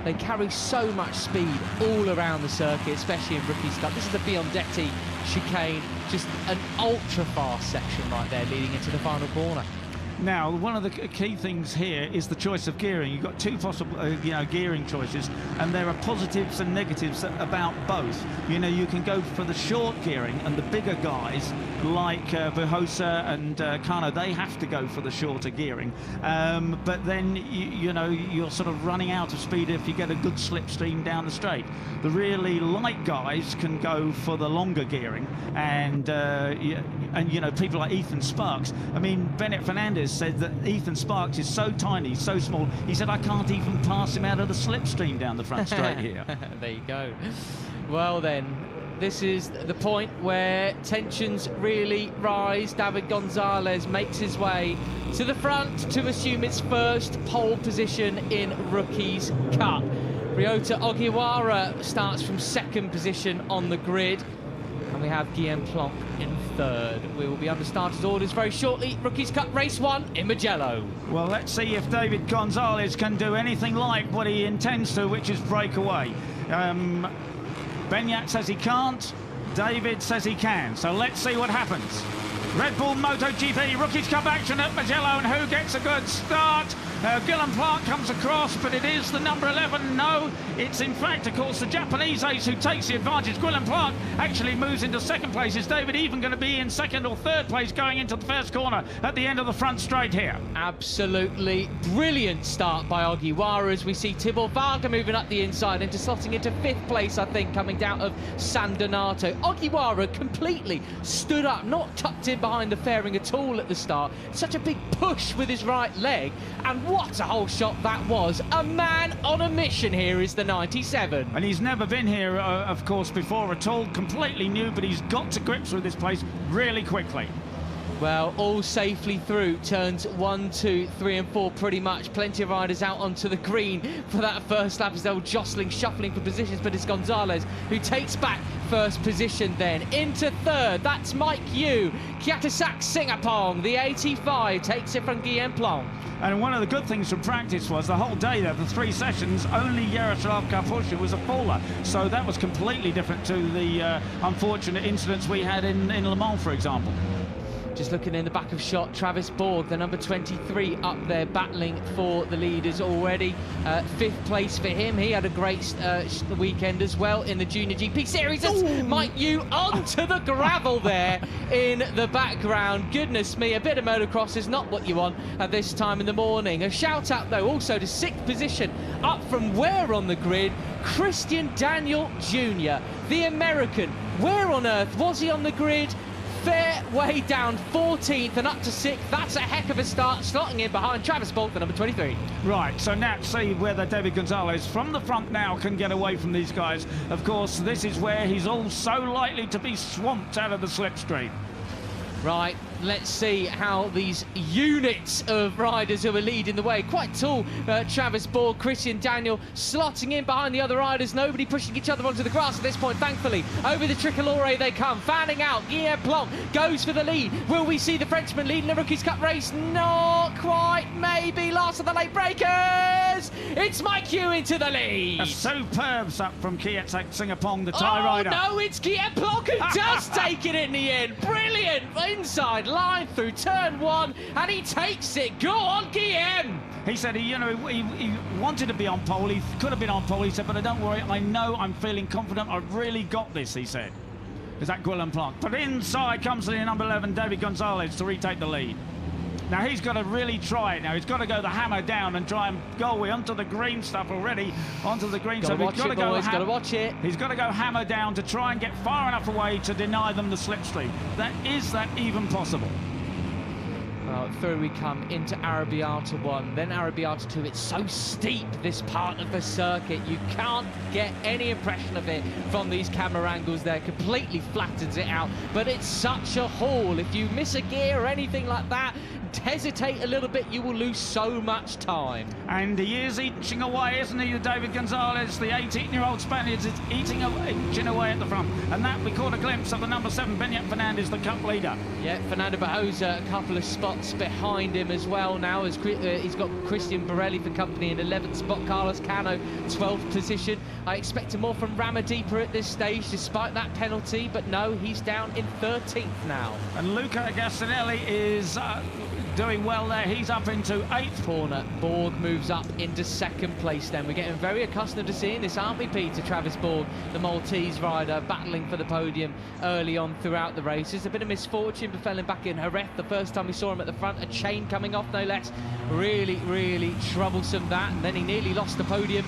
F: They carry so much speed all around the circuit, especially in Rookies Cup. This is the Biondetti chicane, just an ultra-fast section right there leading into the final corner.
B: Now, one of the key things here is the choice of gearing. You've got two possible, gearing choices, and there are positives and negatives about both. You can go for the short gearing, and the bigger guys like Berjosa and Kano, they have to go for the shorter gearing. But then, you're sort of running out of speed if you get a good slipstream down the straight. The really light guys can go for the longer gearing, and people like Ethan Sparks. I mean, Bennett Fernandez said that Ethan Sparks is so tiny, so small. He said, I can't even pass him out of the slipstream down the front straight here.
F: There you go. Well then, this is the point where tensions really rise. David Gonzalez makes his way to the front to assume his first pole position in Rookies Cup. Ryota Ogiwara starts from second position on the grid, and we have Guillaume Plonk in third. We will be under starters orders very shortly. Rookies Cup Race 1 in Mugello.
B: Well, let's see if David Gonzalez can do anything like what he intends to, which is break away. Beñat says he can't. David says he can. So let's see what happens. Red Bull MotoGP Rookies Cup action at Mugello, and who gets a good start? Guillaume Plonk comes across, but it is the number 11. No, it's in fact, of course, the Japanese ace who takes the advantage. Guillaume Plonk actually moves into second place. Is David even going to be in second or third place going into the first corner at the end of the front straight here?
F: Absolutely brilliant start by Ogiwara as we see Tibor Varga moving up the inside into slotting into fifth place, I think, coming down of San Donato. Ogiwara completely stood up, not tucked in behind the fairing at all at the start. Such a big push with his right leg, and what a whole shot that was. A man on a mission here is the 97.
B: And he's never been here, of course, before at all. Completely new, but he's got to grips with this place really quickly.
F: Well, all safely through turns 1, 2, 3 and 4 pretty much. Plenty of riders out onto the green for that first lap as they're all jostling, shuffling for positions, but it's Gonzalez who takes back first position then. Into third, that's Mike Yu. Kiatasak Singapong, the 85, takes it from Guillaume Plonk.
B: And one of the good things from practice was the whole day there, the 3 sessions, only Yaroslav Karpusha was a faller. So that was completely different to the unfortunate incidents we had in Le Mans, for example.
F: Just looking in the back of shot, Travis Borg, the number 23, up there battling for the leaders already. 5th place for him. He had a great weekend as well in the Junior GP Series. It's Mike Yu onto the gravel there in the background. Goodness me, a bit of motocross is not what you want at this time in the morning. A shout out though also to 6th position, up from where on the grid? Christian Daniel Jr., the American. Where on earth was he on the grid? Fair way down, 14th and up to 6th. That's a heck of a start, slotting in behind Travis Borg, the number 23.
B: Right, so now see whether David Gonzalez from the front now can get away from these guys. Of course, this is where he's all so likely to be swamped out of the slipstream.
F: Right, let's see how these units of riders who are leading the way. Quite tall, Travis Borg, Christian Daniel slotting in behind the other riders. Nobody pushing each other onto the grass at this point, thankfully. Over the Tricolore they come, fanning out. Guillaume Plonk goes for the lead. Will we see the Frenchman leading the Rookies' Cup race? Not quite, maybe. Last of the late breakers. It's Mike Yu into the lead.
B: A superb sup from Kietzek Singapong, the Thai rider.
F: Oh no, it's Guillaume Plonk who does take it in the end. Brilliant. Inside line through turn 1, and he takes it. Go on, Guillaume.
B: He said he wanted to be on pole. He could have been on pole. He said, but don't worry, I know, I'm feeling confident. I've really got this, he said. Is that Guillaume Plonk? But inside comes the number 11, David Gonzalez, to retake the lead. Now he's got to really try it now. He's got to go the hammer down and try and go onto the green stuff already. Onto the green stuff.
F: He's got to watch it.
B: He's got to go hammer down to try and get far enough away to deny them the slipstream. Is that even possible?
F: Well, through we come into Arrabbiata 1, then Arrabbiata 2. It's so steep, this part of the circuit. You can't get any impression of it from these camera angles there. Completely flattens it out, but it's such a haul. If you miss a gear or anything like that, hesitate a little bit, you will lose so much time.
B: And he is inching away, isn't he, David Gonzalez? The 18-year-old Spaniard is inching away at the front. And that we caught a glimpse of the number 7, Beñat Fernandez, the cup leader.
F: Yeah, Fernando Bajosa a couple of spots behind him as well now, as he's got Christian Borelli for company in 11th spot, Carlos Cano 12th position. I expected more from Ramadipa at this stage despite that penalty, but no, he's down in 13th now.
B: And Luca Gastinelli is doing well there. He's up into 8th.
F: Corner. Borg moves up into 2nd place then. We're getting very accustomed to seeing this, aren't we, Peter? Travis Borg, the Maltese rider, battling for the podium early on throughout the race. There's a bit of misfortune befalling back in Jerez the first time we saw him at the front. A chain coming off, no less. Really troublesome that. And then he nearly lost the podium.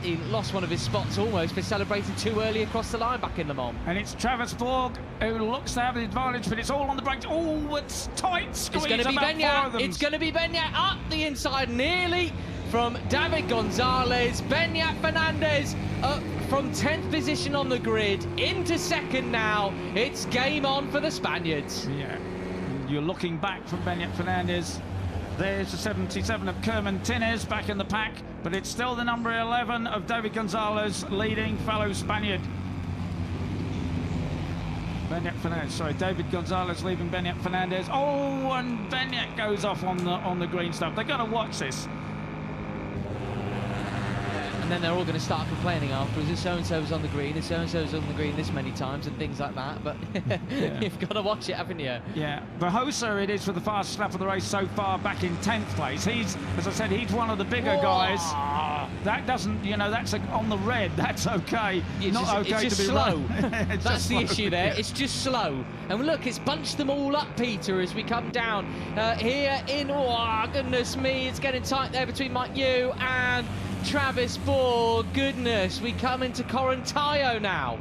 F: He lost one of his spots almost for celebrating too early across the line back in Le Mans.
B: And it's Travis Borg who looks to have the advantage, but it's all on the brakes. Oh, it's tight squeeze.
F: It's going to be Beñat. It's going to be Beñat up the inside, nearly from David Gonzalez. Beñat Fernandez up from 10th position on the grid into 2nd now. It's game on for the Spaniards.
B: Yeah, you're looking back from Beñat Fernandez. There's the 77 of Kerman Tines back in the pack, but it's still the number 11 of David Gonzalez leading fellow Spaniard. David Gonzalez leaving Beñat Fernandez. Oh, and Beñat goes off on the green stuff. They've got to watch this.
F: And then they're all going to start complaining afterwards. If so-and-so was on the green, if so-and-so was on the green this many times, and things like that. But you've got to watch it, haven't you?
B: Yeah. Bajosa it is for the fastest lap of the race so far, back in 10th place. He's, as I said, he's one of the bigger guys. That doesn't, that's on the red. That's okay.
F: It's just slow. That's the issue there.
B: Yeah.
F: It's just slow. And look, it's bunched them all up, Peter, as we come down here in. Oh, goodness me! It's getting tight there between Mike Yu and Travis Borg. Goodness, we come into Corontayo now.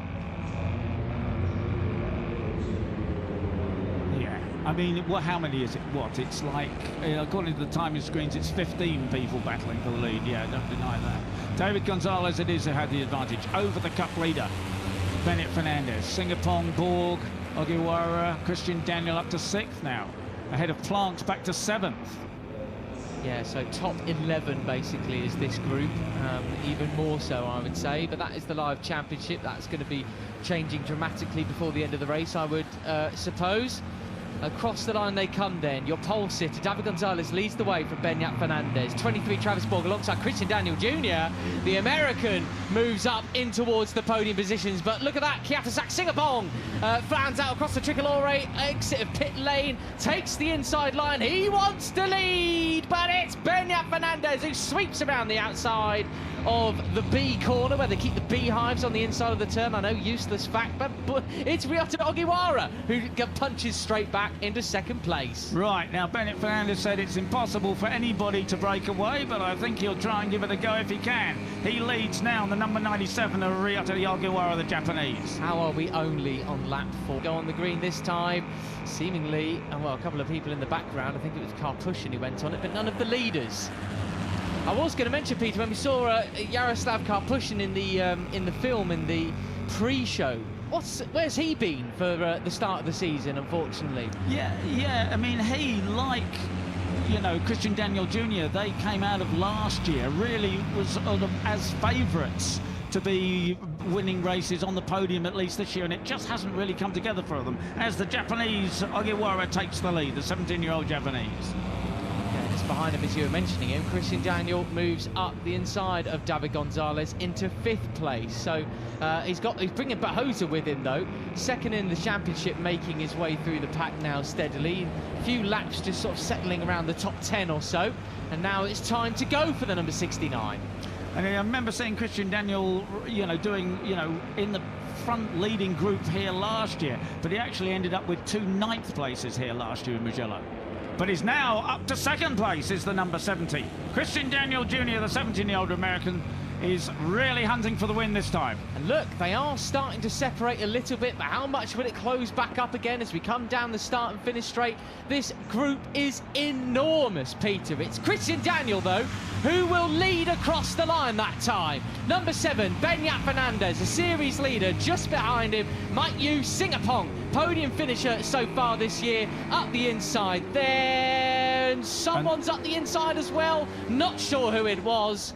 B: Yeah, I mean, how many is it? It's like, according to the timing screens, it's 15 people battling for the lead. Yeah, don't deny that. David Gonzalez it is who had the advantage over the cup leader, Beñat Fernandez. Singapong, Borg, Ogiwara, Christian Daniel up to 6th now, ahead of Plant back to 7th.
F: Yeah, so top 11 basically is this group, even more so I would say, but that is the live championship. That's going to be changing dramatically before the end of the race, I would suppose.
E: Across the line they come then. Your pole sitter, David Gonzalez, leads the way from Beñat Fernandez. 23, Travis Borg alongside Christian Daniel Jr. The American moves up in towards the podium positions, but look at that. Kiatasak Singapong fans out across the Tricolore, exit of pit lane, takes the inside line. He wants to lead, but it's Beñat Fernandez who sweeps around the outside of the B corner where they keep the beehives on the inside of the turn. I know, useless fact, but it's Ryota Ogiwara who punches straight back into second place.
B: Right, now Beñat Fernandez said it's impossible for anybody to break away, but I think he'll try and give it a go if he can. He leads now on the number 97 of Ryota Ogiwara, the Japanese.
E: How are we only on lap 4? Go on the green this time, seemingly, and well, a couple of people in the background. I think it was Karpushin who went on it, but none of the leaders. I was going to mention, Peter, when we saw Yaroslav Karpushin in the film, in the pre-show, where's he been for the start of the season, unfortunately?
B: Yeah, I mean, he, like, you know, Christian Daniel Jr., they came out of last year, really was as favourites to be winning races on the podium at least this year, and it just hasn't really come together for them, as the Japanese Ogiwara takes the lead, the 17-year-old Japanese.
E: Behind him, as you were mentioning him, Christian Daniel moves up the inside of David Gonzalez into 5th place. So he's bringing Bahosa with him though, second in the championship, making his way through the pack now steadily. A few laps just sort of settling around the top 10 or so, and now it's time to go for the number 69.
B: And I remember seeing Christian Daniel, you know, doing, you know, in the front leading group here last year, but he actually ended up with 2 9th places here last year in Mugello. But he's now up to 2nd place, is the number 70. Christian Daniel Jr., the 17-year-old American, is really hunting for the win this time.
E: And look, they are starting to separate a little bit, but how much will it close back up again as we come down the start and finish straight? This group is enormous, Peter. It's Christian Daniel, though, who will lead across the line that time. Number 7, Beñat Fernandez, a series leader. Just behind him, Mike Yu Singapong, podium finisher so far this year, up the inside there. And someone's up the inside as well. Not sure who it was.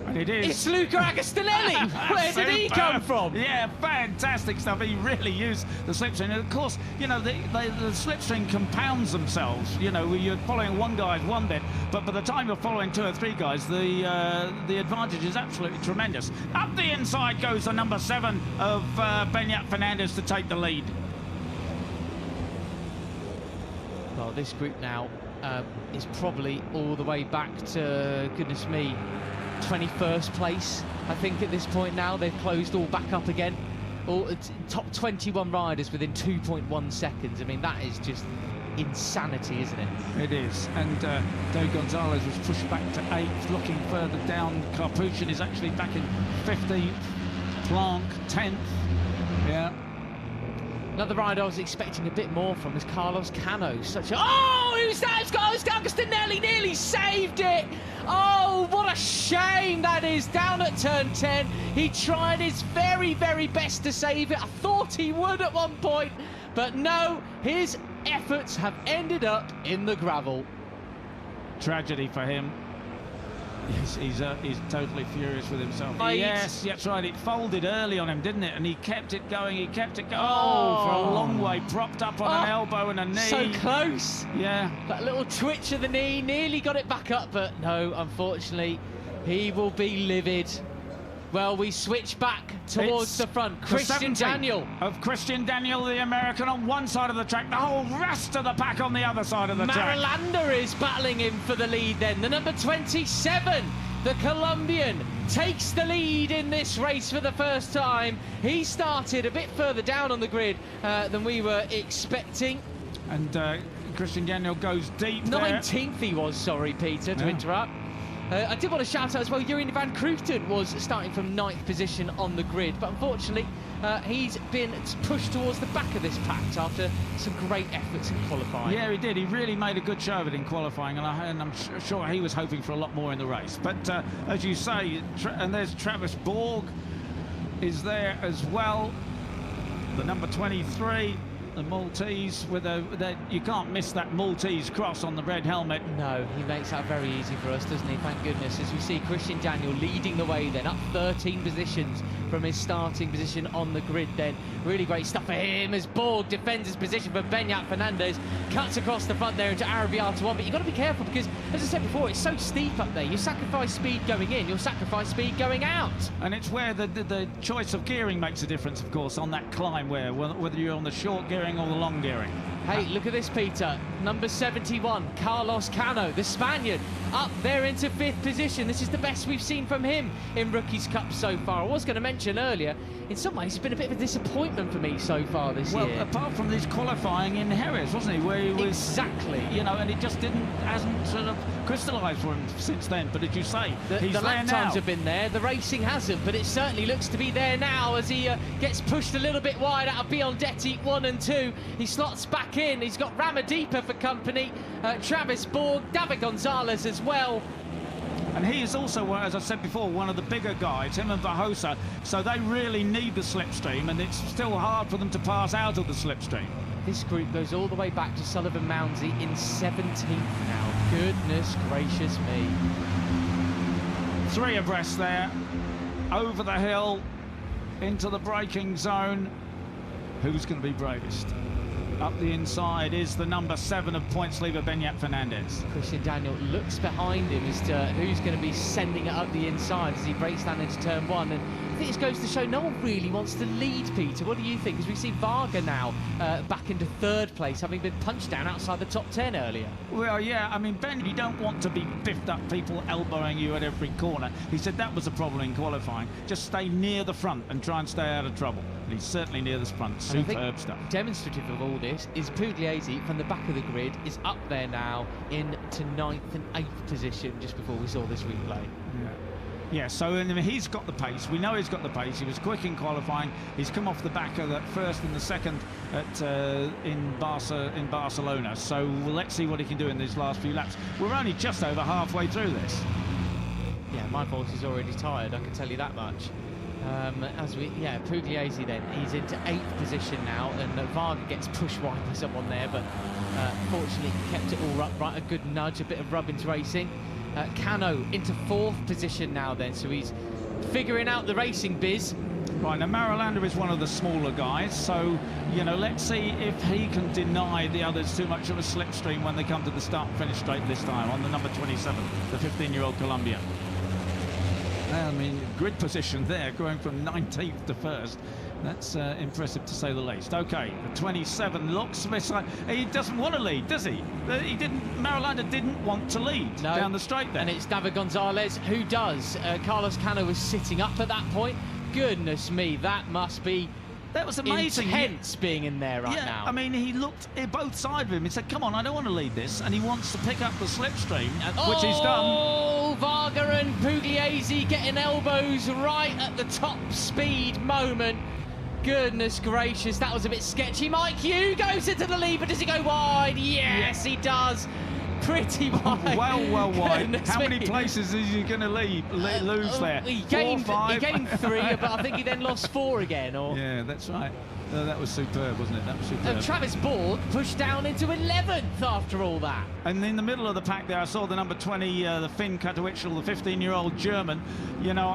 B: And it is.
E: It's Luca Agostinelli. Where did he come from?
B: Yeah, fantastic stuff. He really used the slipstream. And of course, you know, the slipstream compounds themselves. You know, you're following one guy one bit, but by the time you're following 2 or 3 guys, the advantage is absolutely tremendous. Up the inside goes the number 7 of Beñat Fernandez to take the lead.
E: Well, this group now is probably all the way back to, goodness me, 21st place, I think, at this point now. They've closed all back up again. All top 21 riders within 2.1 seconds. I mean, that is just insanity, isn't it?
B: It is. And David Gonzalez was pushed back to 8th. Looking further down, Karpushin is actually back in 15th. Planck 10th. Yeah.
E: Another rider I was expecting a bit more from is Carlos Cano. Oh, who's that? It's Agostinelli, nearly saved it. Oh, what a shame that is. Down at turn 10, he tried his very, very best to save it. I thought he would at one point, but no, his efforts have ended up in the gravel.
B: Tragedy for him. He's totally furious with himself. Yes, that's right. It folded early on him, didn't it? And he kept it going. Oh, for a long way, propped up on an elbow and a knee.
E: So close.
B: Yeah.
E: That little twitch of the knee, nearly got it back up, but no, unfortunately, he will be livid. Well, we switch back towards the front. Christian Daniel.
B: Of Christian Daniel, the American, on one side of the track. The whole rest of the pack on the other side of the track.
E: Marulander is battling him for the lead then. The number 27, the Colombian, takes the lead in this race for the first time. He started a bit further down on the grid than we were expecting.
B: And Christian Daniel goes deep
E: 19th he was, sorry, Peter, to interrupt. I did want to shout out as well, Jeroen van Kroeften was starting from 9th position on the grid, but unfortunately he's been pushed towards the back of this pack after some great efforts in qualifying.
B: Yeah, he did. He really made a good show of it in qualifying, and I'm sure he was hoping for a lot more in the race. But as you say, and there's Travis Borg is there as well, the number 23. The Maltese with you can't miss that Maltese cross on the red helmet.
E: No, he makes that very easy for us, doesn't he? Thank goodness. As we see Christian Daniel leading the way then, up 13 positions from his starting position on the grid then. Really great stuff for him as Borg defends his position for Beñat Fernandez, cuts across the front there into Arrabbiata-1, but you've got to be careful because, as I said before, it's so steep up there. You sacrifice speed going in, you'll sacrifice speed going out.
B: And it's where the choice of gearing makes a difference, of course, on that climb, whether you're on the short gearing or the long gearing.
E: Hey, look at this, Peter. Number 71, Carlos Cano, the Spaniard, up there into 5th position. This is the best we've seen from him in Rookies Cup so far. I was going to mention earlier, in some ways, it's been a bit of a disappointment for me so far this year.
B: Well, apart from his qualifying in Jerez, wasn't he? Where he was,
E: exactly.
B: You know, and it just hasn't sort of crystallised for him since then. But as you say, he's
E: the
B: there
E: lap
B: now.
E: times have been there, the racing hasn't, but it certainly looks to be there now as he gets pushed a little bit wide out of Biondetti 1 and 2. He slots back in. He's got Ramadipa for company, Travis Borg, David Gonzalez as well.
B: And he is also, as I said before, one of the bigger guys, him and Verhosa, so they really need the slipstream, and it's still hard for them to pass out of the slipstream.
E: This group goes all the way back to Sullivan Mounsey in 17th now. Goodness gracious me.
B: 3 abreast there, over the hill, into the braking zone. Who's going to be bravest? Up the inside is the number 7 of points leader, Beñat Fernandez.
E: Christian Daniel looks behind him as to who's going to be sending it up the inside as he breaks down into turn 1. And I think this goes to show no one really wants to lead, Peter. What do you think? As we see Varga now back into 3rd place, having been punched down outside the top 10 earlier.
B: Well, yeah, I mean, Ben, you don't want to be biffed up people elbowing you at every corner. He said that was a problem in qualifying. Just stay near the front and try and stay out of trouble. And he's certainly near the front. Superb stuff.
E: Demonstrative of all this is Pugliese from the back of the grid is up there now into 9th and 8th position just before we saw this replay.
B: Yeah, so he's got the pace. We know he's got the pace. He was quick in qualifying. He's come off the back of that 1st and the 2nd in Barcelona. So let's see what he can do in these last few laps. We're only just over halfway through this.
E: Yeah, my voice is already tired, I can tell you that much. Pugliese then, he's into 8th position now, and Varga gets pushed wide by someone there, but fortunately he kept it all right, a good nudge, a bit of Rubbins racing. Cano into 4th position now then, so he's figuring out the racing biz.
B: Right, now Marulander is one of the smaller guys, so, you know, let's see if he can deny the others too much of a slipstream when they come to the start-finish straight this time on the number 27, the 15-year-old Colombian. I mean, grid position there, going from 19th to 1st. That's impressive to say the least. Okay, the 27 looks like he doesn't want to lead, does he? Marulander didn't want to lead down the straight there.
E: And it's David Gonzalez who does. Carlos Cano was sitting up at that point. Goodness me, that must be...
B: That was amazing.
E: Intense being in there right now.
B: I mean, he looked at both sides of him. He said, come on, I don't want to lead this. And he wants to pick up the slipstream, which he's done.
E: Oh, Varga and Pugliese getting elbows right at the top speed moment. Goodness gracious, that was a bit sketchy. Mike Hugh goes into the lead, but does he go wide? Yes, he does. Pretty wide.
B: Well wide. How many places is he going to lose there?
E: He gained
B: 4, 5?
E: He gained 3, but I think he then lost 4 again. Or...
B: Yeah, that's right. That was superb, wasn't it? That was superb.
E: Travis Borg pushed down into 11th after all that.
B: And in the middle of the pack there, I saw the number 20, the Finn Katowiczal, the 15-year-old German. You know,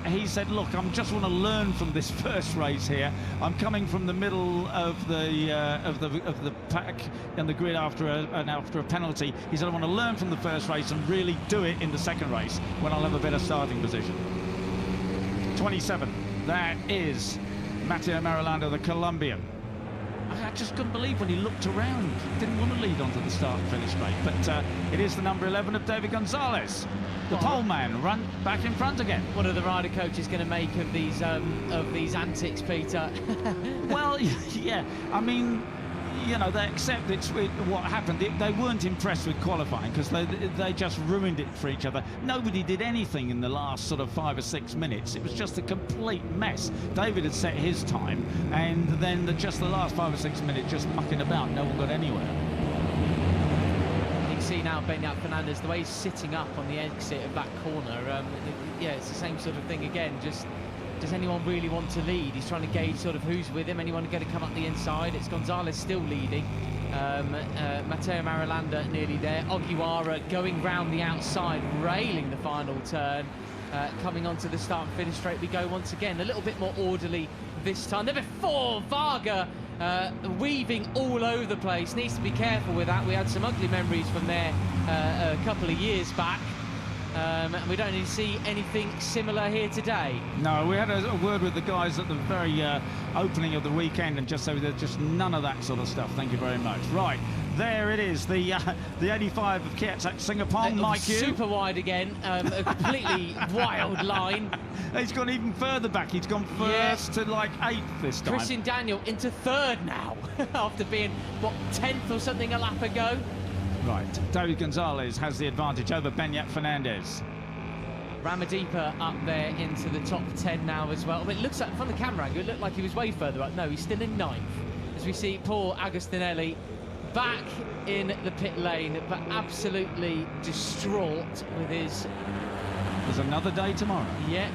B: he said, look, I just want to learn from this first race here. I'm coming from the middle of the pack and the grid after a penalty. He said, I want to learn from the first race and really do it in the second race when I'll have a better starting position. 27, that is Matteo Marulander, the Colombian. I just couldn't believe when he looked around. Didn't want to lead onto the start and finish straight. But it is the number 11 of David Gonzalez. The pole man run back in front again.
E: What are the rider coaches going to make of these antics, Peter?
B: Well, yeah, I mean, you know, they accept it's what happened. They weren't impressed with qualifying because they just ruined it for each other. Nobody did anything in the last sort of 5 or 6 minutes. It was just a complete mess. David had set his time, and then just the last 5 or 6 minutes just mucking about. No one got anywhere.
E: See now Beñat Fernandez, the way he's sitting up on the exit of that corner, yeah, it's the same sort of thing again. Just does anyone really want to lead? He's trying to gauge sort of who's with him. Anyone going to come up the inside? It's Gonzalez still leading. Matteo Marulander nearly there. Ogiwara going round the outside, railing the final turn. coming onto the start and finish straight we go once again. A little bit more orderly this time. There before, Varga weaving all over the place. Needs to be careful with that. We had some ugly memories from there a couple of years back. And we don't need to see anything similar here today.
B: No, we had a word with the guys at the very opening of the weekend and just said there's just none of that sort of stuff. Thank you very much. Right, there it is, the 85 of Kietzak Singapore, Mike Yu.
E: Super wide again, a completely wild line.
B: He's gone even further back. He's gone first to like 8th this time.
E: Christian Daniel into 3rd now, after being, what, 10th or something a lap ago?
B: Right, David Gonzalez has the advantage over Benyat Fernandez.
E: Ramadipa up there into the top 10 now as well. But it looks like, from the camera angle, it looked like he was way further up. No, he's still in 9th. As we see Paul Agostinelli back in the pit lane, but absolutely distraught with his...
B: There's another day tomorrow.
E: Yeah.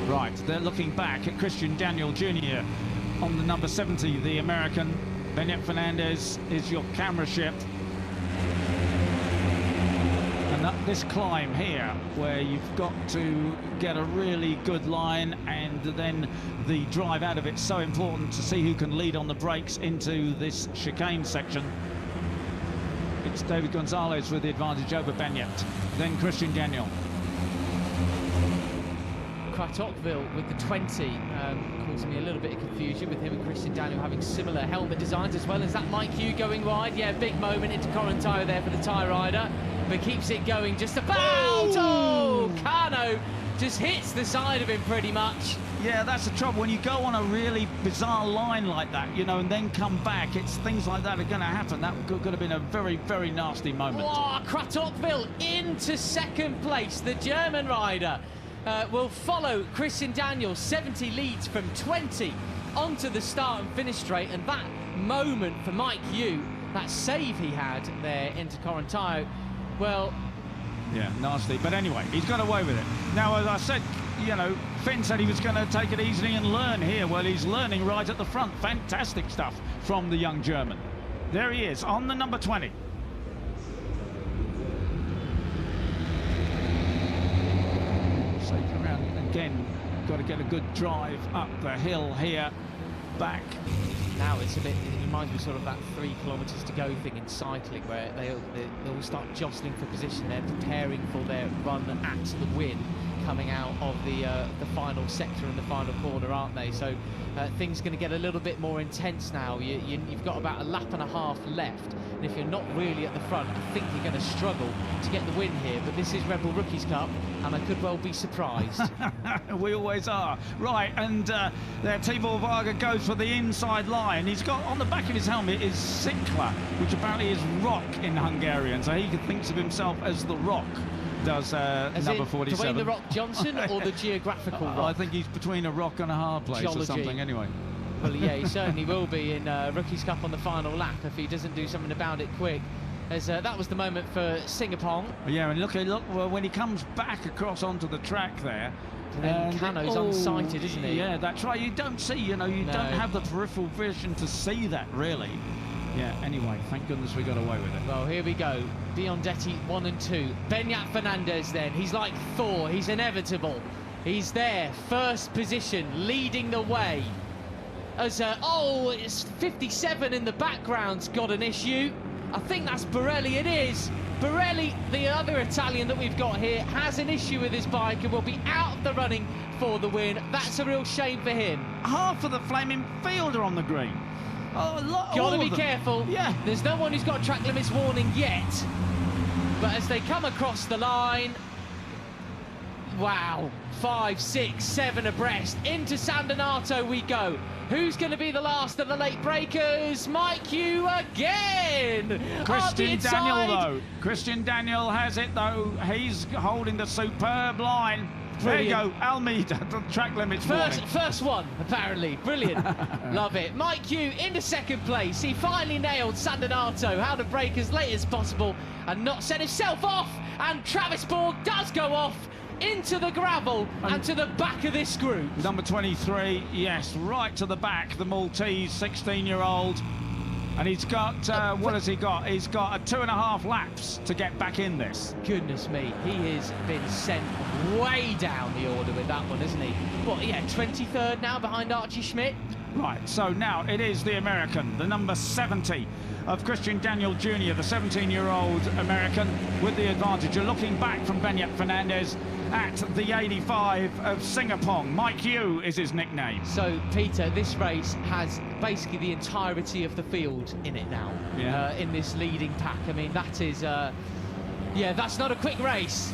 B: Right, they're looking back at Christian Daniel Jr. on the number 70, the American. Benyat Fernandez is your camera ship. And up this climb here, where you've got to get a really good line, and then the drive out of it's so important to see who can lead on the brakes into this chicane section. It's David Gonzalez with the advantage over Benyat, then Christian Daniel.
E: Tocqueville with the 20, causing me a little bit of confusion with him and Christian Daniel having similar helmet designs, as well as that Mike Yu going wide. Yeah, big moment into Corontayo there for the tie rider, but keeps it going just about. Oh, Kano just hits the side of him pretty much.
B: Yeah, that's the trouble. When you go on a really bizarre line like that, you know, and then come back, it's things like that are going to happen. That could have been a very, very nasty moment.
E: Oh, Tocqueville into 2nd place. The German rider will follow Christian Daniel. 70 leads from 20 onto the start and finish straight, and that moment for Mike Yu, that save he had there into Corontayo, well...
B: Yeah, nasty, but anyway, he's got away with it. Now, as I said, you know, Finn said he was going to take it easy and learn here. Well, he's learning right at the front. Fantastic stuff from the young German. There he is, on the number 20. Again, got to get a good drive up the hill here, back.
E: Now it's a bit, it reminds me sort of that 3 kilometres to go thing in cycling, where they all start jostling for position. They're preparing for their run at the win, coming out of the final sector and the final corner, aren't they? So things are going to get a little bit more intense now. You've got about a lap and a half left, and if you're not really at the front, I think you're going to struggle to get the win here. But this is Red Bull Rookies Cup, and I could well be surprised.
B: We always are. Right, and there Tibor Varga goes for the inside line. He's got on the back of his helmet is Sikla, which apparently is rock in Hungarian, so he thinks of himself as the Rock. Does number 47.
E: Dwayne the Rock Johnson or the geographical rock?
B: I think he's between a rock and a hard place or something anyway.
E: Well, yeah, he certainly will be in Rookies Cup on the final lap if he doesn't do something about it quick. As that was the moment for Singapore.
B: Yeah, and look well, when he comes back across onto the track there.
E: And Kano's unsighted, isn't he?
B: Yeah, that's right. You don't see, you know, you don't have the peripheral vision to see that, really. Yeah, anyway, thank goodness we got away with it.
E: Well, here we go. Biondetti 1 and 2. Benyat Fernandez then. He's like Thor. He's inevitable. He's there. 1st position, leading the way. As, it's 57 in the background's got an issue. I think that's Borelli. It is. Borelli, the other Italian that we've got here, has an issue with his bike and will be out of the running for the win. That's a real shame for him.
B: Half of the flaming field are on the green.
E: Gotta be careful.
B: Yeah.
E: There's no one who's got track limits warning yet. But as they come across the line, wow, 5, 6, 7 abreast. Into San Donato we go. Who's going to be the last of the late breakers? Mike Yu again!
B: Christian Daniel, though. Christian Daniel has it, though. He's holding the superb line. There you go, Almeida, the track limits warning.
E: First one, apparently. Brilliant. Love it. Mike Yu into 2nd place. He finally nailed San Donato, how to brake as late as possible and not set himself off. And Travis Borg does go off into the gravel and to the back of this group.
B: Number 23, yes, right to the back, the Maltese 16-year-old. And he's got, what has he got? He's got 2.5 laps to get back in this.
E: Goodness me, he has been sent way down the order with that one, hasn't he? What, yeah, 23rd now behind Archie Schmidt?
B: Right, so now it is the American, the number 70 of Christian Daniel Jr., the 17-year-old American with the advantage. You're looking back from Benyat Fernandez at the 85 of Singapore. Mike Yu is his nickname.
E: So, Peter, this race has basically the entirety of the field in it now, in this leading pack. I mean, that is, yeah, that's not a quick race.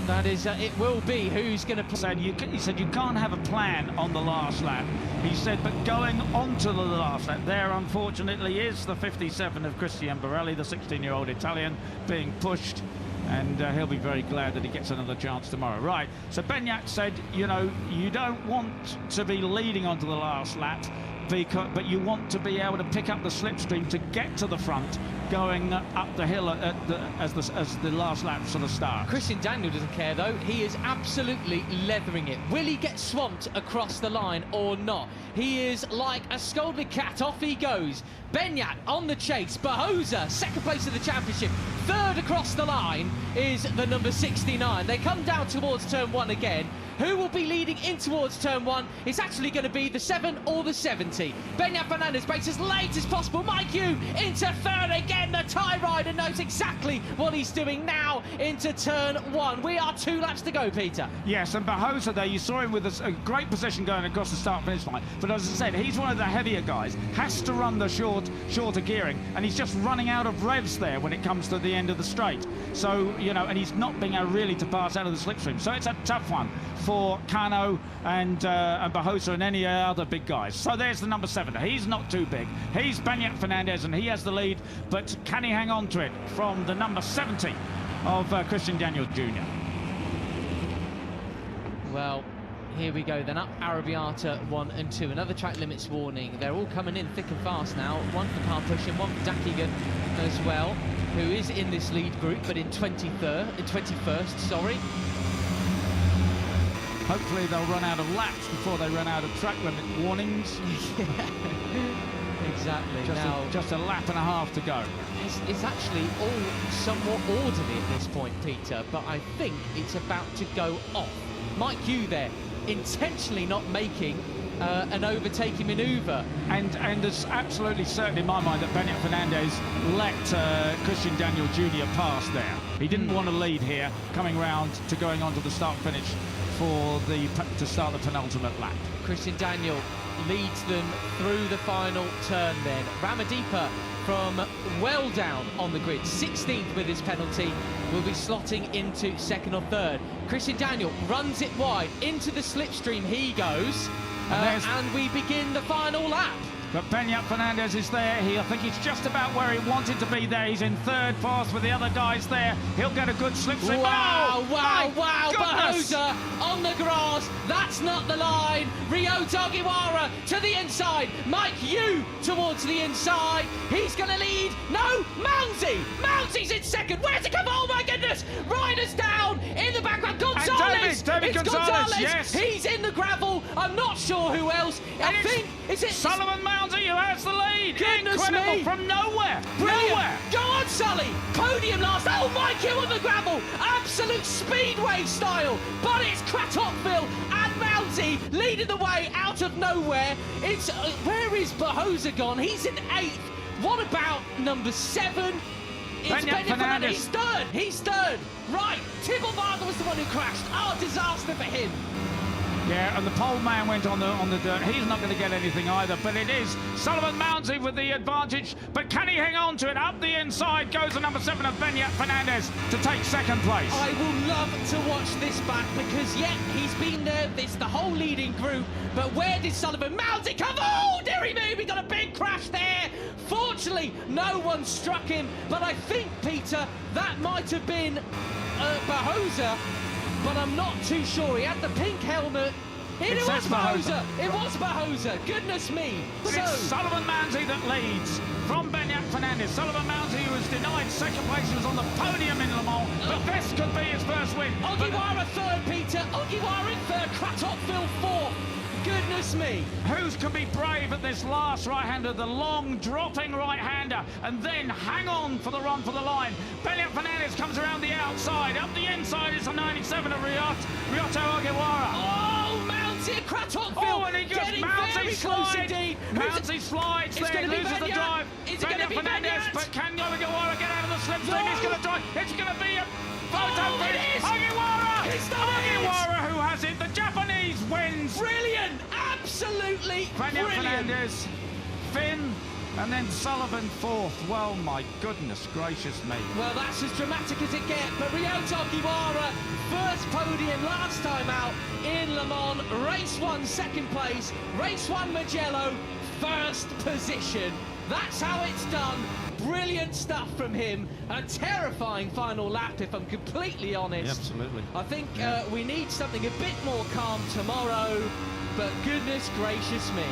E: That is, it will be who's going to...
B: He said you can't have a plan on the last lap. He said, but going on to the last lap, there unfortunately is the 57 of Christian Borelli, the 16-year-old Italian, being pushed. And he'll be very glad that he gets another chance tomorrow. Right, so Benyat said, you know, you don't want to be leading onto the last lap, but you want to be able to pick up the slipstream to get to the front, going up the hill as the last lap sort of starts.
E: Christian Daniel doesn't care, though. He is absolutely leathering it. Will he get swamped across the line or not? He is like a scolded cat. Off he goes. Benyat on the chase. Bahosa, second place of the championship. Third across the line is the number 69. They come down towards turn 1 again. Who will be leading in towards turn 1? It's actually going to be the 7 or the 70. Benyat Fernandez breaks as late as possible. Mike Yu into third again. The tie rider knows exactly what he's doing now into turn 1. We are 2 laps to go, Peter.
B: Yes, and Bahosa there, you saw him with a great position going across the start-finish line. But as I said, he's one of the heavier guys, has to run the shorter gearing, and he's just running out of revs there when it comes to the end of the straight. So, you know, and he's not being able really to pass out of the slipstream. So it's a tough one for Kano and Bahosa and any other big guys. So there's the number 7. He's not too big. He's Benyat Fernandez, and he has the lead, but can he hang on to it from the number 70 of Christian Daniel Jr.?
E: Well, here we go then, up Arrabbiata 1 and 2. Another track limits warning. They're all coming in thick and fast now. One for Carl Pushing, one for Dakigan as well, who is in this lead group, but in 21st, sorry.
B: Hopefully they'll run out of laps before they run out of track limit warnings.
E: Exactly.
B: Just a lap and a half to go.
E: It's actually all somewhat orderly at this point, Peter, but I think it's about to go off. Mike Yu there, intentionally not making an overtaking manoeuvre.
B: And there's absolutely certain in my mind that Benyat Fernandez let Christian Daniel Jr. pass there. He didn't want to lead here, coming round to going on to the start-finish to start the penultimate lap.
E: Christian Daniel leads them through the final turn then. Ramadeepa from well down on the grid, 16th with his penalty, will be slotting into 2nd or 3rd. Christian Daniel runs it wide, into the slipstream he goes, and we begin the final lap.
B: But Benyat Fernandez is there. I think he's just about where he wanted to be there. He's in 3rd fast with the other guys there. He'll get a good slipstream.
E: Wow,
B: oh,
E: wow,
B: goodness.
E: Bahosa on the grass. That's not the line. Ryo Togiwara to the inside. Mike Yu towards the inside. He's going to lead. No, Mounsey. Mounsey's in 2nd. Where's it come? Oh, my goodness. Riders down in the background. Gonzalez.
B: David Gonzalez, yes.
E: He's in the gravel. I'm not sure who else. I think, is it
B: Solomon Mounsey who has the lead?
E: Goodness
B: Incredible,
E: me.
B: From nowhere.
E: Brilliant.
B: Nowhere.
E: Go on, Sully. Podium last. Oh, Mike Yu on the gravel. Absolute speedway style. But it's Kratokville and Mounsey leading the way out of nowhere. It's where is Bahosa gone? He's in 8th. What about number 7? It's
B: Benyat Fernandez.
E: He's third. Right. Tibble Barger was the one who crashed. Oh, disaster for him.
B: Yeah, and the pole man went on the dirt. He's not going to get anything either, but it is Solomon Mounsey with the advantage. But can he hang on to it? Up the inside goes the number 7 of Benyat Fernandez to take 2nd place.
E: I will love to watch this back because, yeah, he's been there. It's the whole leading group. But where did Solomon Mounsey come? Oh, dearie me, we got a big crash there. Fortunately, no one struck him. But I think, Peter, that might have been Bahosa. But I'm not too sure. He had the pink helmet. It was Bahosa. It was Bahosa. Goodness me.
B: But it's Solomon Mounsey that leads from Benyat Fernandez. Solomon Mounsey, who was denied 2nd place, was on the podium in Le Mans. But this could be his first win.
E: Ogiwara 3rd, Peter. Ogiwara in 3rd. Kratokville 4th. goodness me!
B: Who can be brave at this last right-hander, the long dropping right-hander, and then hang on for the run for the line? Benyat Fernandez comes around the outside. Up the inside is the 97 of Ryoto Ogiwara.
E: Oh, Mounty, Kratovville!
B: Oh, and he goes
E: getting
B: Mounty
E: very close
B: slide.
E: indeed.
B: Mounty slides
E: It's
B: there,
E: gonna be
B: loses the
E: Benyat.
B: drive.
E: Is it going to be
B: Fernandez,
E: Benyat?
B: but can Ogiwara get out of the slipstream?
E: No.
B: He's going to drive. It's going to be a photo
E: Oh,
B: finish.
E: it is.
B: Ogiwara!
E: He's done it.
B: Ogiwara who has it. The Japanese wins.
E: Brilliant! Absolutely
B: Benyat
E: brilliant!
B: Fernandez, Finn, and then Sullivan fourth. Well, my goodness gracious me.
E: Well, that's as dramatic as it gets, but Ryoto Ogiwara, first podium last time out in Le Mans, race 1 second place, race 1 Mugello, first position. That's how it's done. Brilliant stuff from him. A terrifying final lap, if I'm completely honest.
B: Yeah, absolutely.
E: I think we need something a bit more calm tomorrow, but goodness gracious me.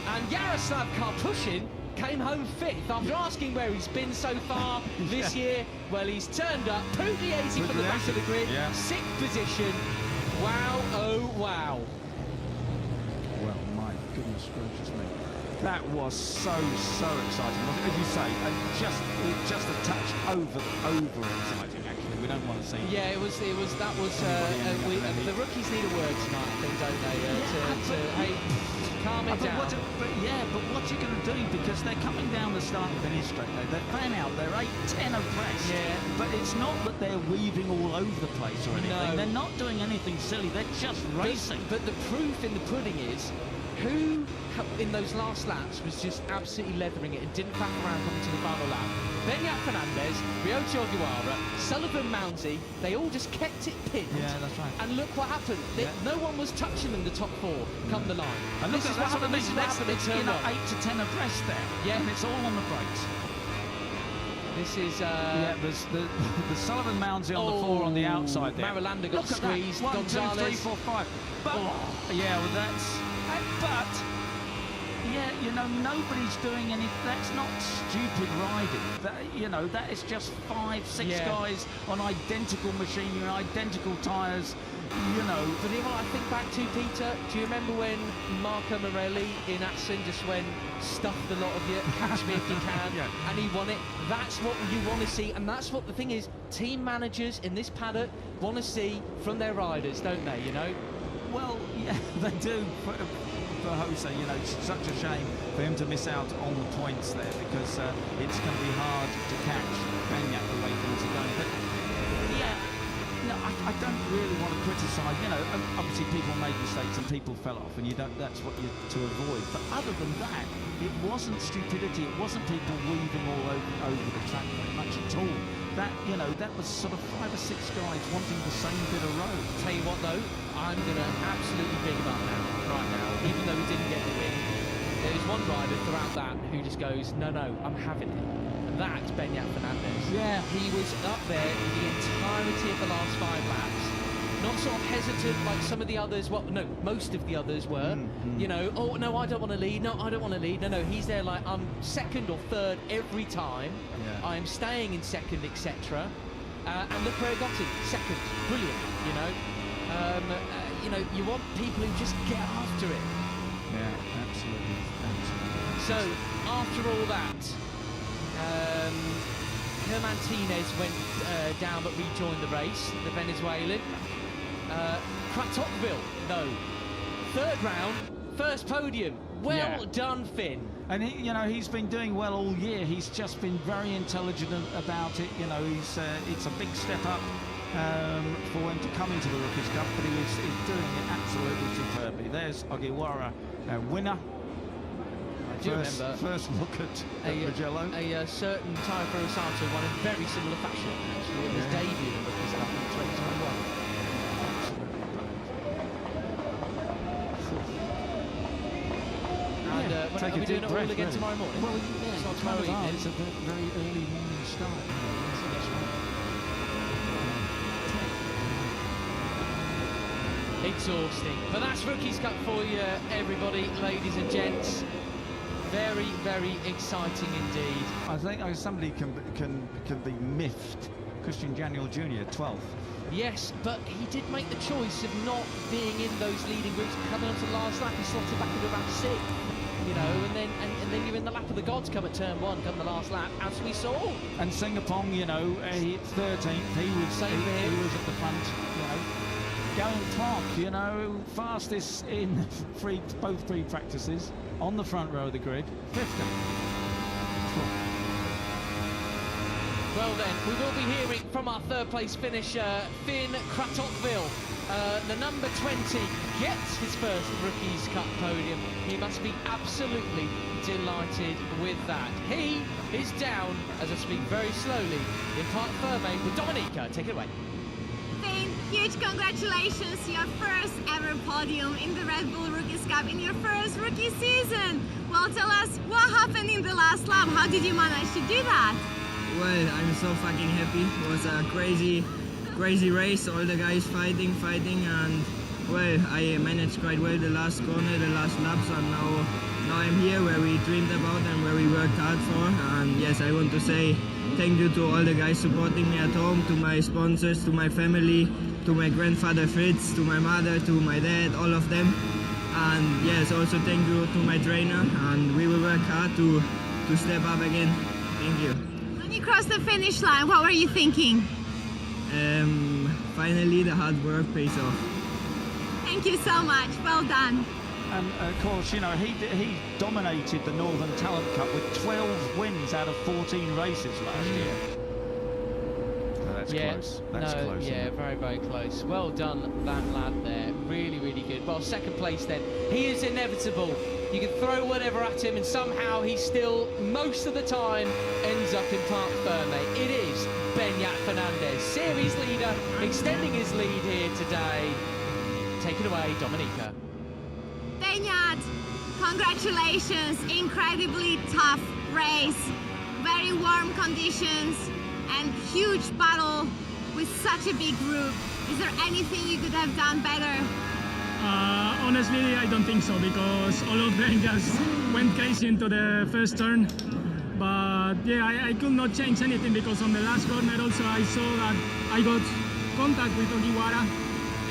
E: And Yaroslav Karpushin came home 5th after asking where he's been so far this year. Well, he's turned up, Pugliese from the back of the grid,
B: yeah.
E: 6th position. Wow, oh wow.
B: Well, my goodness gracious me. That was so exciting, wasn't it? As you say, and just a touch over exciting. Actually, we don't want to see.
E: Yeah, the rookies need a word tonight, I think, don't they? Hey, calm it down.
B: But what's he going to do? Because they're coming down the start of finish straight. They're fan out. They're 8-10 abreast.
E: Yeah.
B: But it's not that they're weaving all over the place or anything.
E: No.
B: They're not doing anything silly. They're just racing.
E: But the proof in the pudding is who in those last laps was just absolutely leathering it and didn't back around coming to the final lap. Benyat Fernandez, Ryoto Ogiwara, Sullivan Mounty, they all just kept it pinned.
B: Yeah, that's right.
E: And look what happened. No one was touching them, the top 4, come the line.
B: And
E: this
B: look,
E: is
B: that's
E: what happened. This is what happened.
B: It's 8 to 10 abreast there.
E: Yeah.
B: And it's all on the brakes.
E: This is...
B: yeah, there's the Sullivan Mounty on the 4 on the outside there.
E: Marulanda got squeezed.
B: 1, 2,
E: Gonzalez.
B: 3, 4, 5. But, yeah, well, that's... But... Yeah, you know, nobody's doing any. That's not stupid riding. That is just 5, 6 guys on identical machinery, identical tyres. But
E: what I think back to, Peter, do you remember when Marco Morelli in Assen just went, stuff the lot of you, catch me if you can, and he won it? That's what you want to see, and that's what the thing is. Team managers in this paddock want to see from their riders, don't they?
B: Well, yeah, they do. For Jose, it's such a shame for him to miss out on the points there because it's going to be hard to catch Benyat the way things are going. But I don't really want to criticise. Obviously people made mistakes and people fell off, and that's what you're to avoid. But other than that, it wasn't stupidity. It wasn't people weaving all over the track very much at all. That was sort of 5 or 6 guys wanting the same bit of road.
E: Tell you what though, I'm going to absolutely big him up right now, even though he didn't get the win. There's one rider throughout that who just goes, no, I'm having it. And that's Benyat Fernandez.
B: Yeah.
E: He was up there the entirety of the last 5 laps. Not sort of hesitant like some of the others. Well, no, most of the others were. Oh, no, I don't want to lead. No, I don't want to lead. No, he's there like, I'm 2nd or 3rd every time. Yeah. I'm staying in 2nd, etc. And look where it got him. 2nd. Brilliant, you want people who just get after it.
B: Yeah, absolutely.
E: So, after all that, Hermantinez went down but rejoined the race, the Venezuelan. Kratovville, no. 3rd round, 1st podium. Well done, Finn.
B: And he's been doing well all year. He's just been very intelligent about it. It's a big step up for him to come into the Rookies Cup, but he's doing it absolutely superbly. There's Ogiwara, winner.
E: I do remember
B: first look at Mugello.
E: A certain Tyre Rosato won in very similar fashion. Actually, it was debut in the Rookies Cup in 2021. And are we doing it all again tomorrow morning?
B: Well, yeah,
E: it's not tomorrow evening.
B: It's a very early morning start.
E: Exhausting. But that's Rookies Cup for you, everybody, ladies and gents. Very, very exciting indeed.
B: I think somebody can be miffed. Christian Daniel Jr., 12th.
E: Yes, but he did make the choice of not being in those leading groups. Coming onto the last lap, he slotted back into about 6th, you know, and then you're in the lap of the gods come at turn 1, come the last lap, as we saw.
B: And Singapore, you know, he's 13th. He was at the front, you know, going top, you know, fastest in both free practices on the front row of the grid, 50.
E: Well then, we will be hearing from our third place finisher, Finn Kratokville. The number 20 gets his first Rookies Cup podium. He must be absolutely delighted with that. He is down, as I speak very slowly, in Parc Ferme with Dominica. Take it away.
Q: Finn, huge congratulations, your first ever podium in the Red Bull Rookies Cup in your first rookie season. Well, tell us what happened in the last lap. How did you manage to do that?
G: Well, I'm so fucking happy. It was a crazy race. All the guys fighting, and well, I managed quite well the last corner, the last laps, and now I'm here where we dreamed about and where we worked hard for. And yes, I want to say thank you to all the guys supporting me at home, to my sponsors, to my family, to my grandfather Fritz, to my mother, to my dad, all of them. And yes, also thank you to my trainer, and we will work hard to step up again. Thank you.
Q: When you crossed the finish line, what were you thinking?
G: Finally the hard work pays off.
Q: Thank you so much, well done.
B: And of course, you know, he dominated the Northern Talent Cup with 12 wins out of 14 races last year. Oh, that's close. That's close.
E: Yeah, very, very close. Well done, that lad there. Really, really good. Well, second place then. He is inevitable. You can throw whatever at him and somehow he still, most of the time, ends up in Parc Ferme. It is Beñat Fernandez, series leader, extending his lead here today. Take it away, Dominica.
Q: Beñat, congratulations, incredibly tough race, very warm conditions and huge battle with such a big group. Is there anything you could have done better?
O: Honestly, I don't think so, because all of them just went crazy into the first turn. But yeah, I could not change anything, because on the last corner also I saw that I got contact with Ogiwara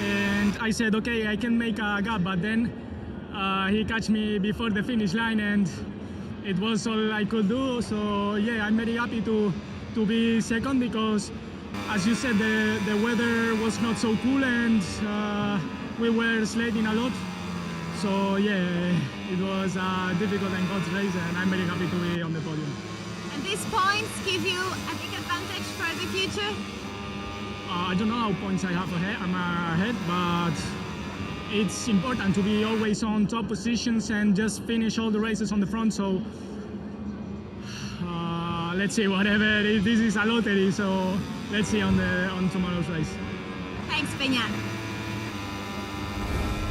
O: and I said, okay, I can make a gap, but then he catch me before the finish line and it was all I could do. So yeah, I'm very happy to be second, because as you said, the weather was not so cool and we were sledding a lot. So yeah, it was a difficult and hot race, and I'm very happy to be on the podium.
Q: And these points give you a big advantage for the future?
O: I don't know how points I'm ahead, but it's important to be always on top positions and just finish all the races on the front. So let's see, whatever, this is a lottery, so let's see on tomorrow's race.
Q: Thanks, Beñat.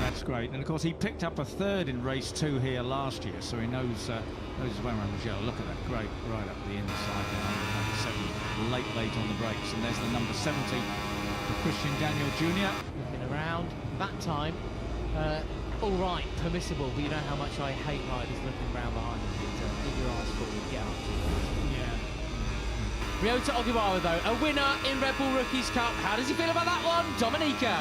B: That's great. And of course, he picked up a third in race 2 here last year, so he knows his way around the gel. Look at that, great, right up the inside there, late on the brakes. And there's the number 70 for Christian Daniel Jr.
E: Looking around, that time, all right, permissible, but you know how much I hate riders looking around behind them. Get your ass forward, get up. Ryota Ogiwara, though, a winner in Red Bull Rookies Cup. How does he feel about that one? Dominica.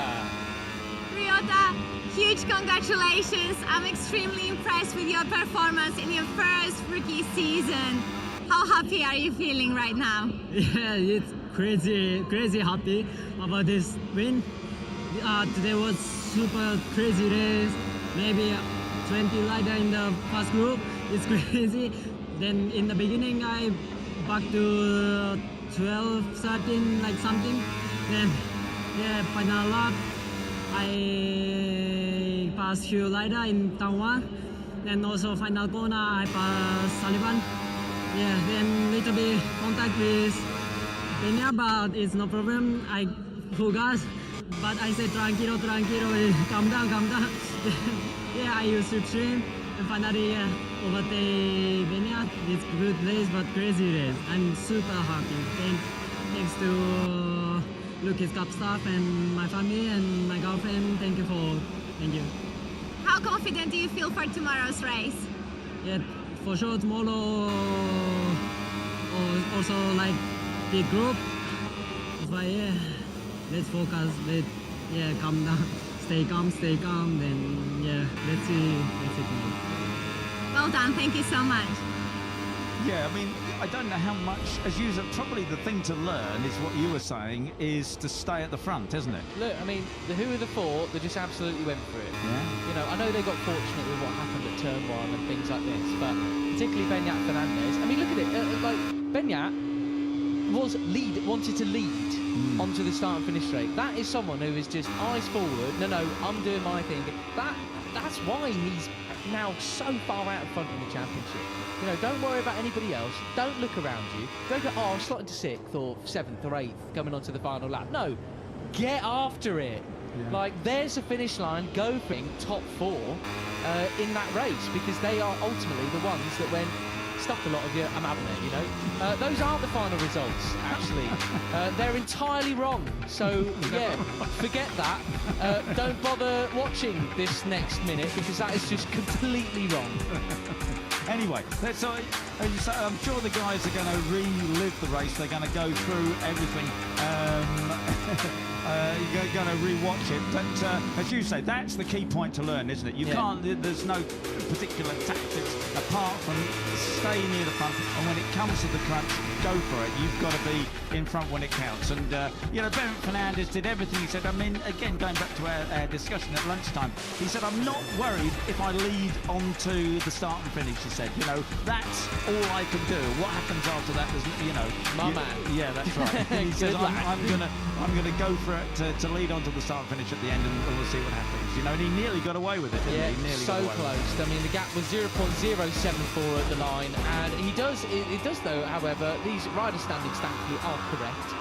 Q: Ryota, huge congratulations. I'm extremely impressed with your performance in your first rookie season. How happy are you feeling right now?
G: Yeah, it's crazy happy about this win. Today was super crazy race. Maybe 20 rider in the first group. It's crazy. Then in the beginning, I back to 12, 13, like something. Then, yeah, final lap, I passed Hugh Lider in turn 1. Then also final corner, I passed Sullivan. Yeah, then little bit contact with Beñat, but it's no problem. I full gas, but I said tranquilo, calm down. Yeah, I used to trim, and finally, overtake Beñat. It's good race, but crazy race. I'm super happy. Thanks to Lucas Cup staff and my family and my girlfriend. Thank you.
Q: How confident do you feel for tomorrow's race?
G: Yeah, for sure tomorrow also like big group. But yeah, let's focus. Calm down. Stay calm. Then let's see tomorrow.
Q: Well done. Thank you so much.
B: Yeah, I mean, I don't know how much, as usual, probably the thing to learn is what you were saying, is to stay at the front, isn't it?
E: Look, I mean, who are the four that just absolutely went for it?
B: Yeah.
E: You know, I know they got fortunate with what happened at turn 1 and things like this, but particularly Beñat Fernandez. I mean, look at it. Like, Beñat wanted to lead onto the start and finish straight. That is someone who is just eyes forward. No, I'm doing my thing. That's why he's now so far out in front in the championship. You know, don't worry about anybody else. Don't look around you. Don't go, I'm slotting to 6th or 7th or 8th coming on to the final lap. No, get after it. Yeah. Like, there's a finish line. Go for top 4 in that race, because they are ultimately the ones that went, stuck a lot of you, I'm having it, you know. Those aren't the final results, actually. They're entirely wrong. So, yeah, forget that. Don't bother watching this next minute, because that is just completely wrong.
B: Anyway, I'm sure the guys are going to relive the race. They're going to go through everything. You're going to re-watch it. But as you say, that's the key point to learn, isn't it? You can't. There's no particular tactics apart from stay near the front. And when it comes to the crunch, go for it. You've got to be in front when it counts. And you know, Beñat Fernandez did everything he said. I mean, again, going back to our discussion at lunchtime, he said, "I'm not worried if I lead onto the start and finish." He said, "You know, that's all I can do. What happens after that is, you know,
E: my man."
B: Yeah, that's right. He says, I'm gonna go for it to lead on to the start and finish at the end, and we'll see what happens. You know, and he nearly got away with it, didn't he? Nearly
E: so close. I mean, the gap was 0.074 at the line, and it does though, however, these rider standings thankfully are correct.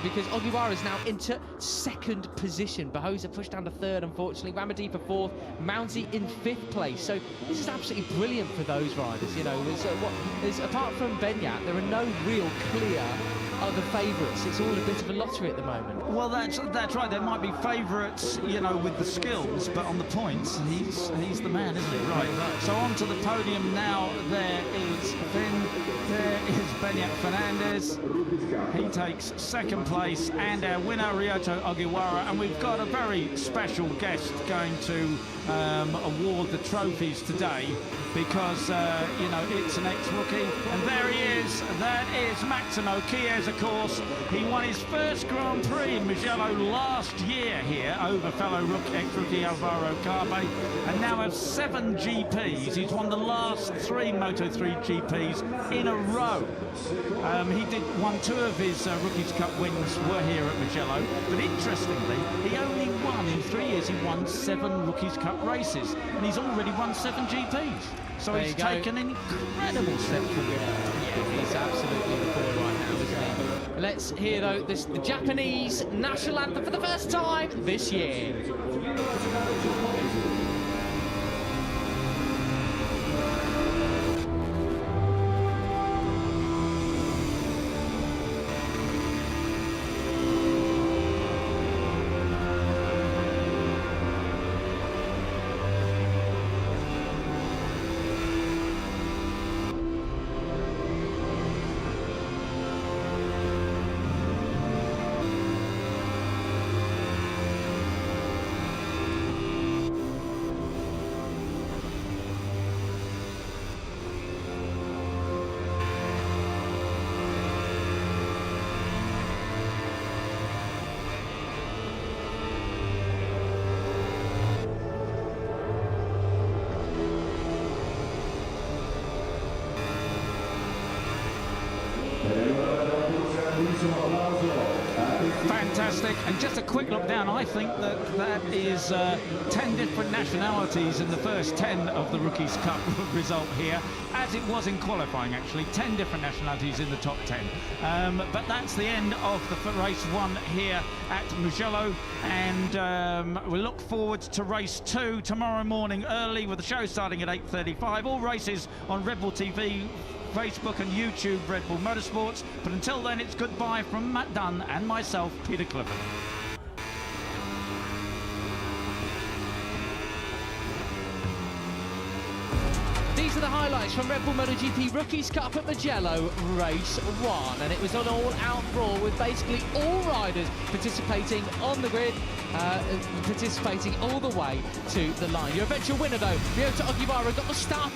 E: Because Ogiwara is now into 2nd position. Bahosa pushed down to 3rd, unfortunately. Ramadipa 4th. Mounsey in 5th place. So this is absolutely brilliant for those riders. You know, apart from Beñat, there are no real clear other favourites. It's all a bit of a lottery at the moment.
B: Well, that's right. There might be favourites, you know, with the skills, but on the points, he's the man, isn't he? Right. So on to the podium now. There is Beñat Fernandez. He takes 2nd place, and our winner, Ryoto Ogiwara. And we've got a very special guest going to award the trophies today, because you know, it's an ex-rookie, and there he is. That is Maximo Chiesa, of course. He won his first Grand Prix in Mugello last year here over fellow ex-rookie Alvaro Carpe, and now has 7 GPs. He's won the last 3 Moto3 GPs in a row. He won 2 of his Rookies Cup wins were here at Mugello, but interestingly, he only won in 3 years. He won 7 Rookies Cup races, and he's already won 7 GPs. So he's taken an incredible step forward.
E: Yeah, he's absolutely the boy right now, isn't he? Let's hear, though, the Japanese national anthem for the first time this year.
B: Fantastic. And just a quick look down, I think that is 10 different nationalities in the first 10 of the Rookies Cup result here, as it was in qualifying, actually. 10 different nationalities in the top 10. But that's the end of the race 1 here at Mugello, and we look forward to race 2 tomorrow morning early, with the show starting at 8:35. All races on Red Bull TV, Facebook and YouTube, Red Bull Motorsports. But until then, it's goodbye from Matt Dunn and myself, Peter Clifford.
E: These are the highlights highlights from Red Bull MotoGP Rookies Cup at Mugello Race 1, and it was an all-out brawl with basically all riders participating on the grid, participating all the way to the line. Your eventual winner, though, Ryota Ogibara, got the start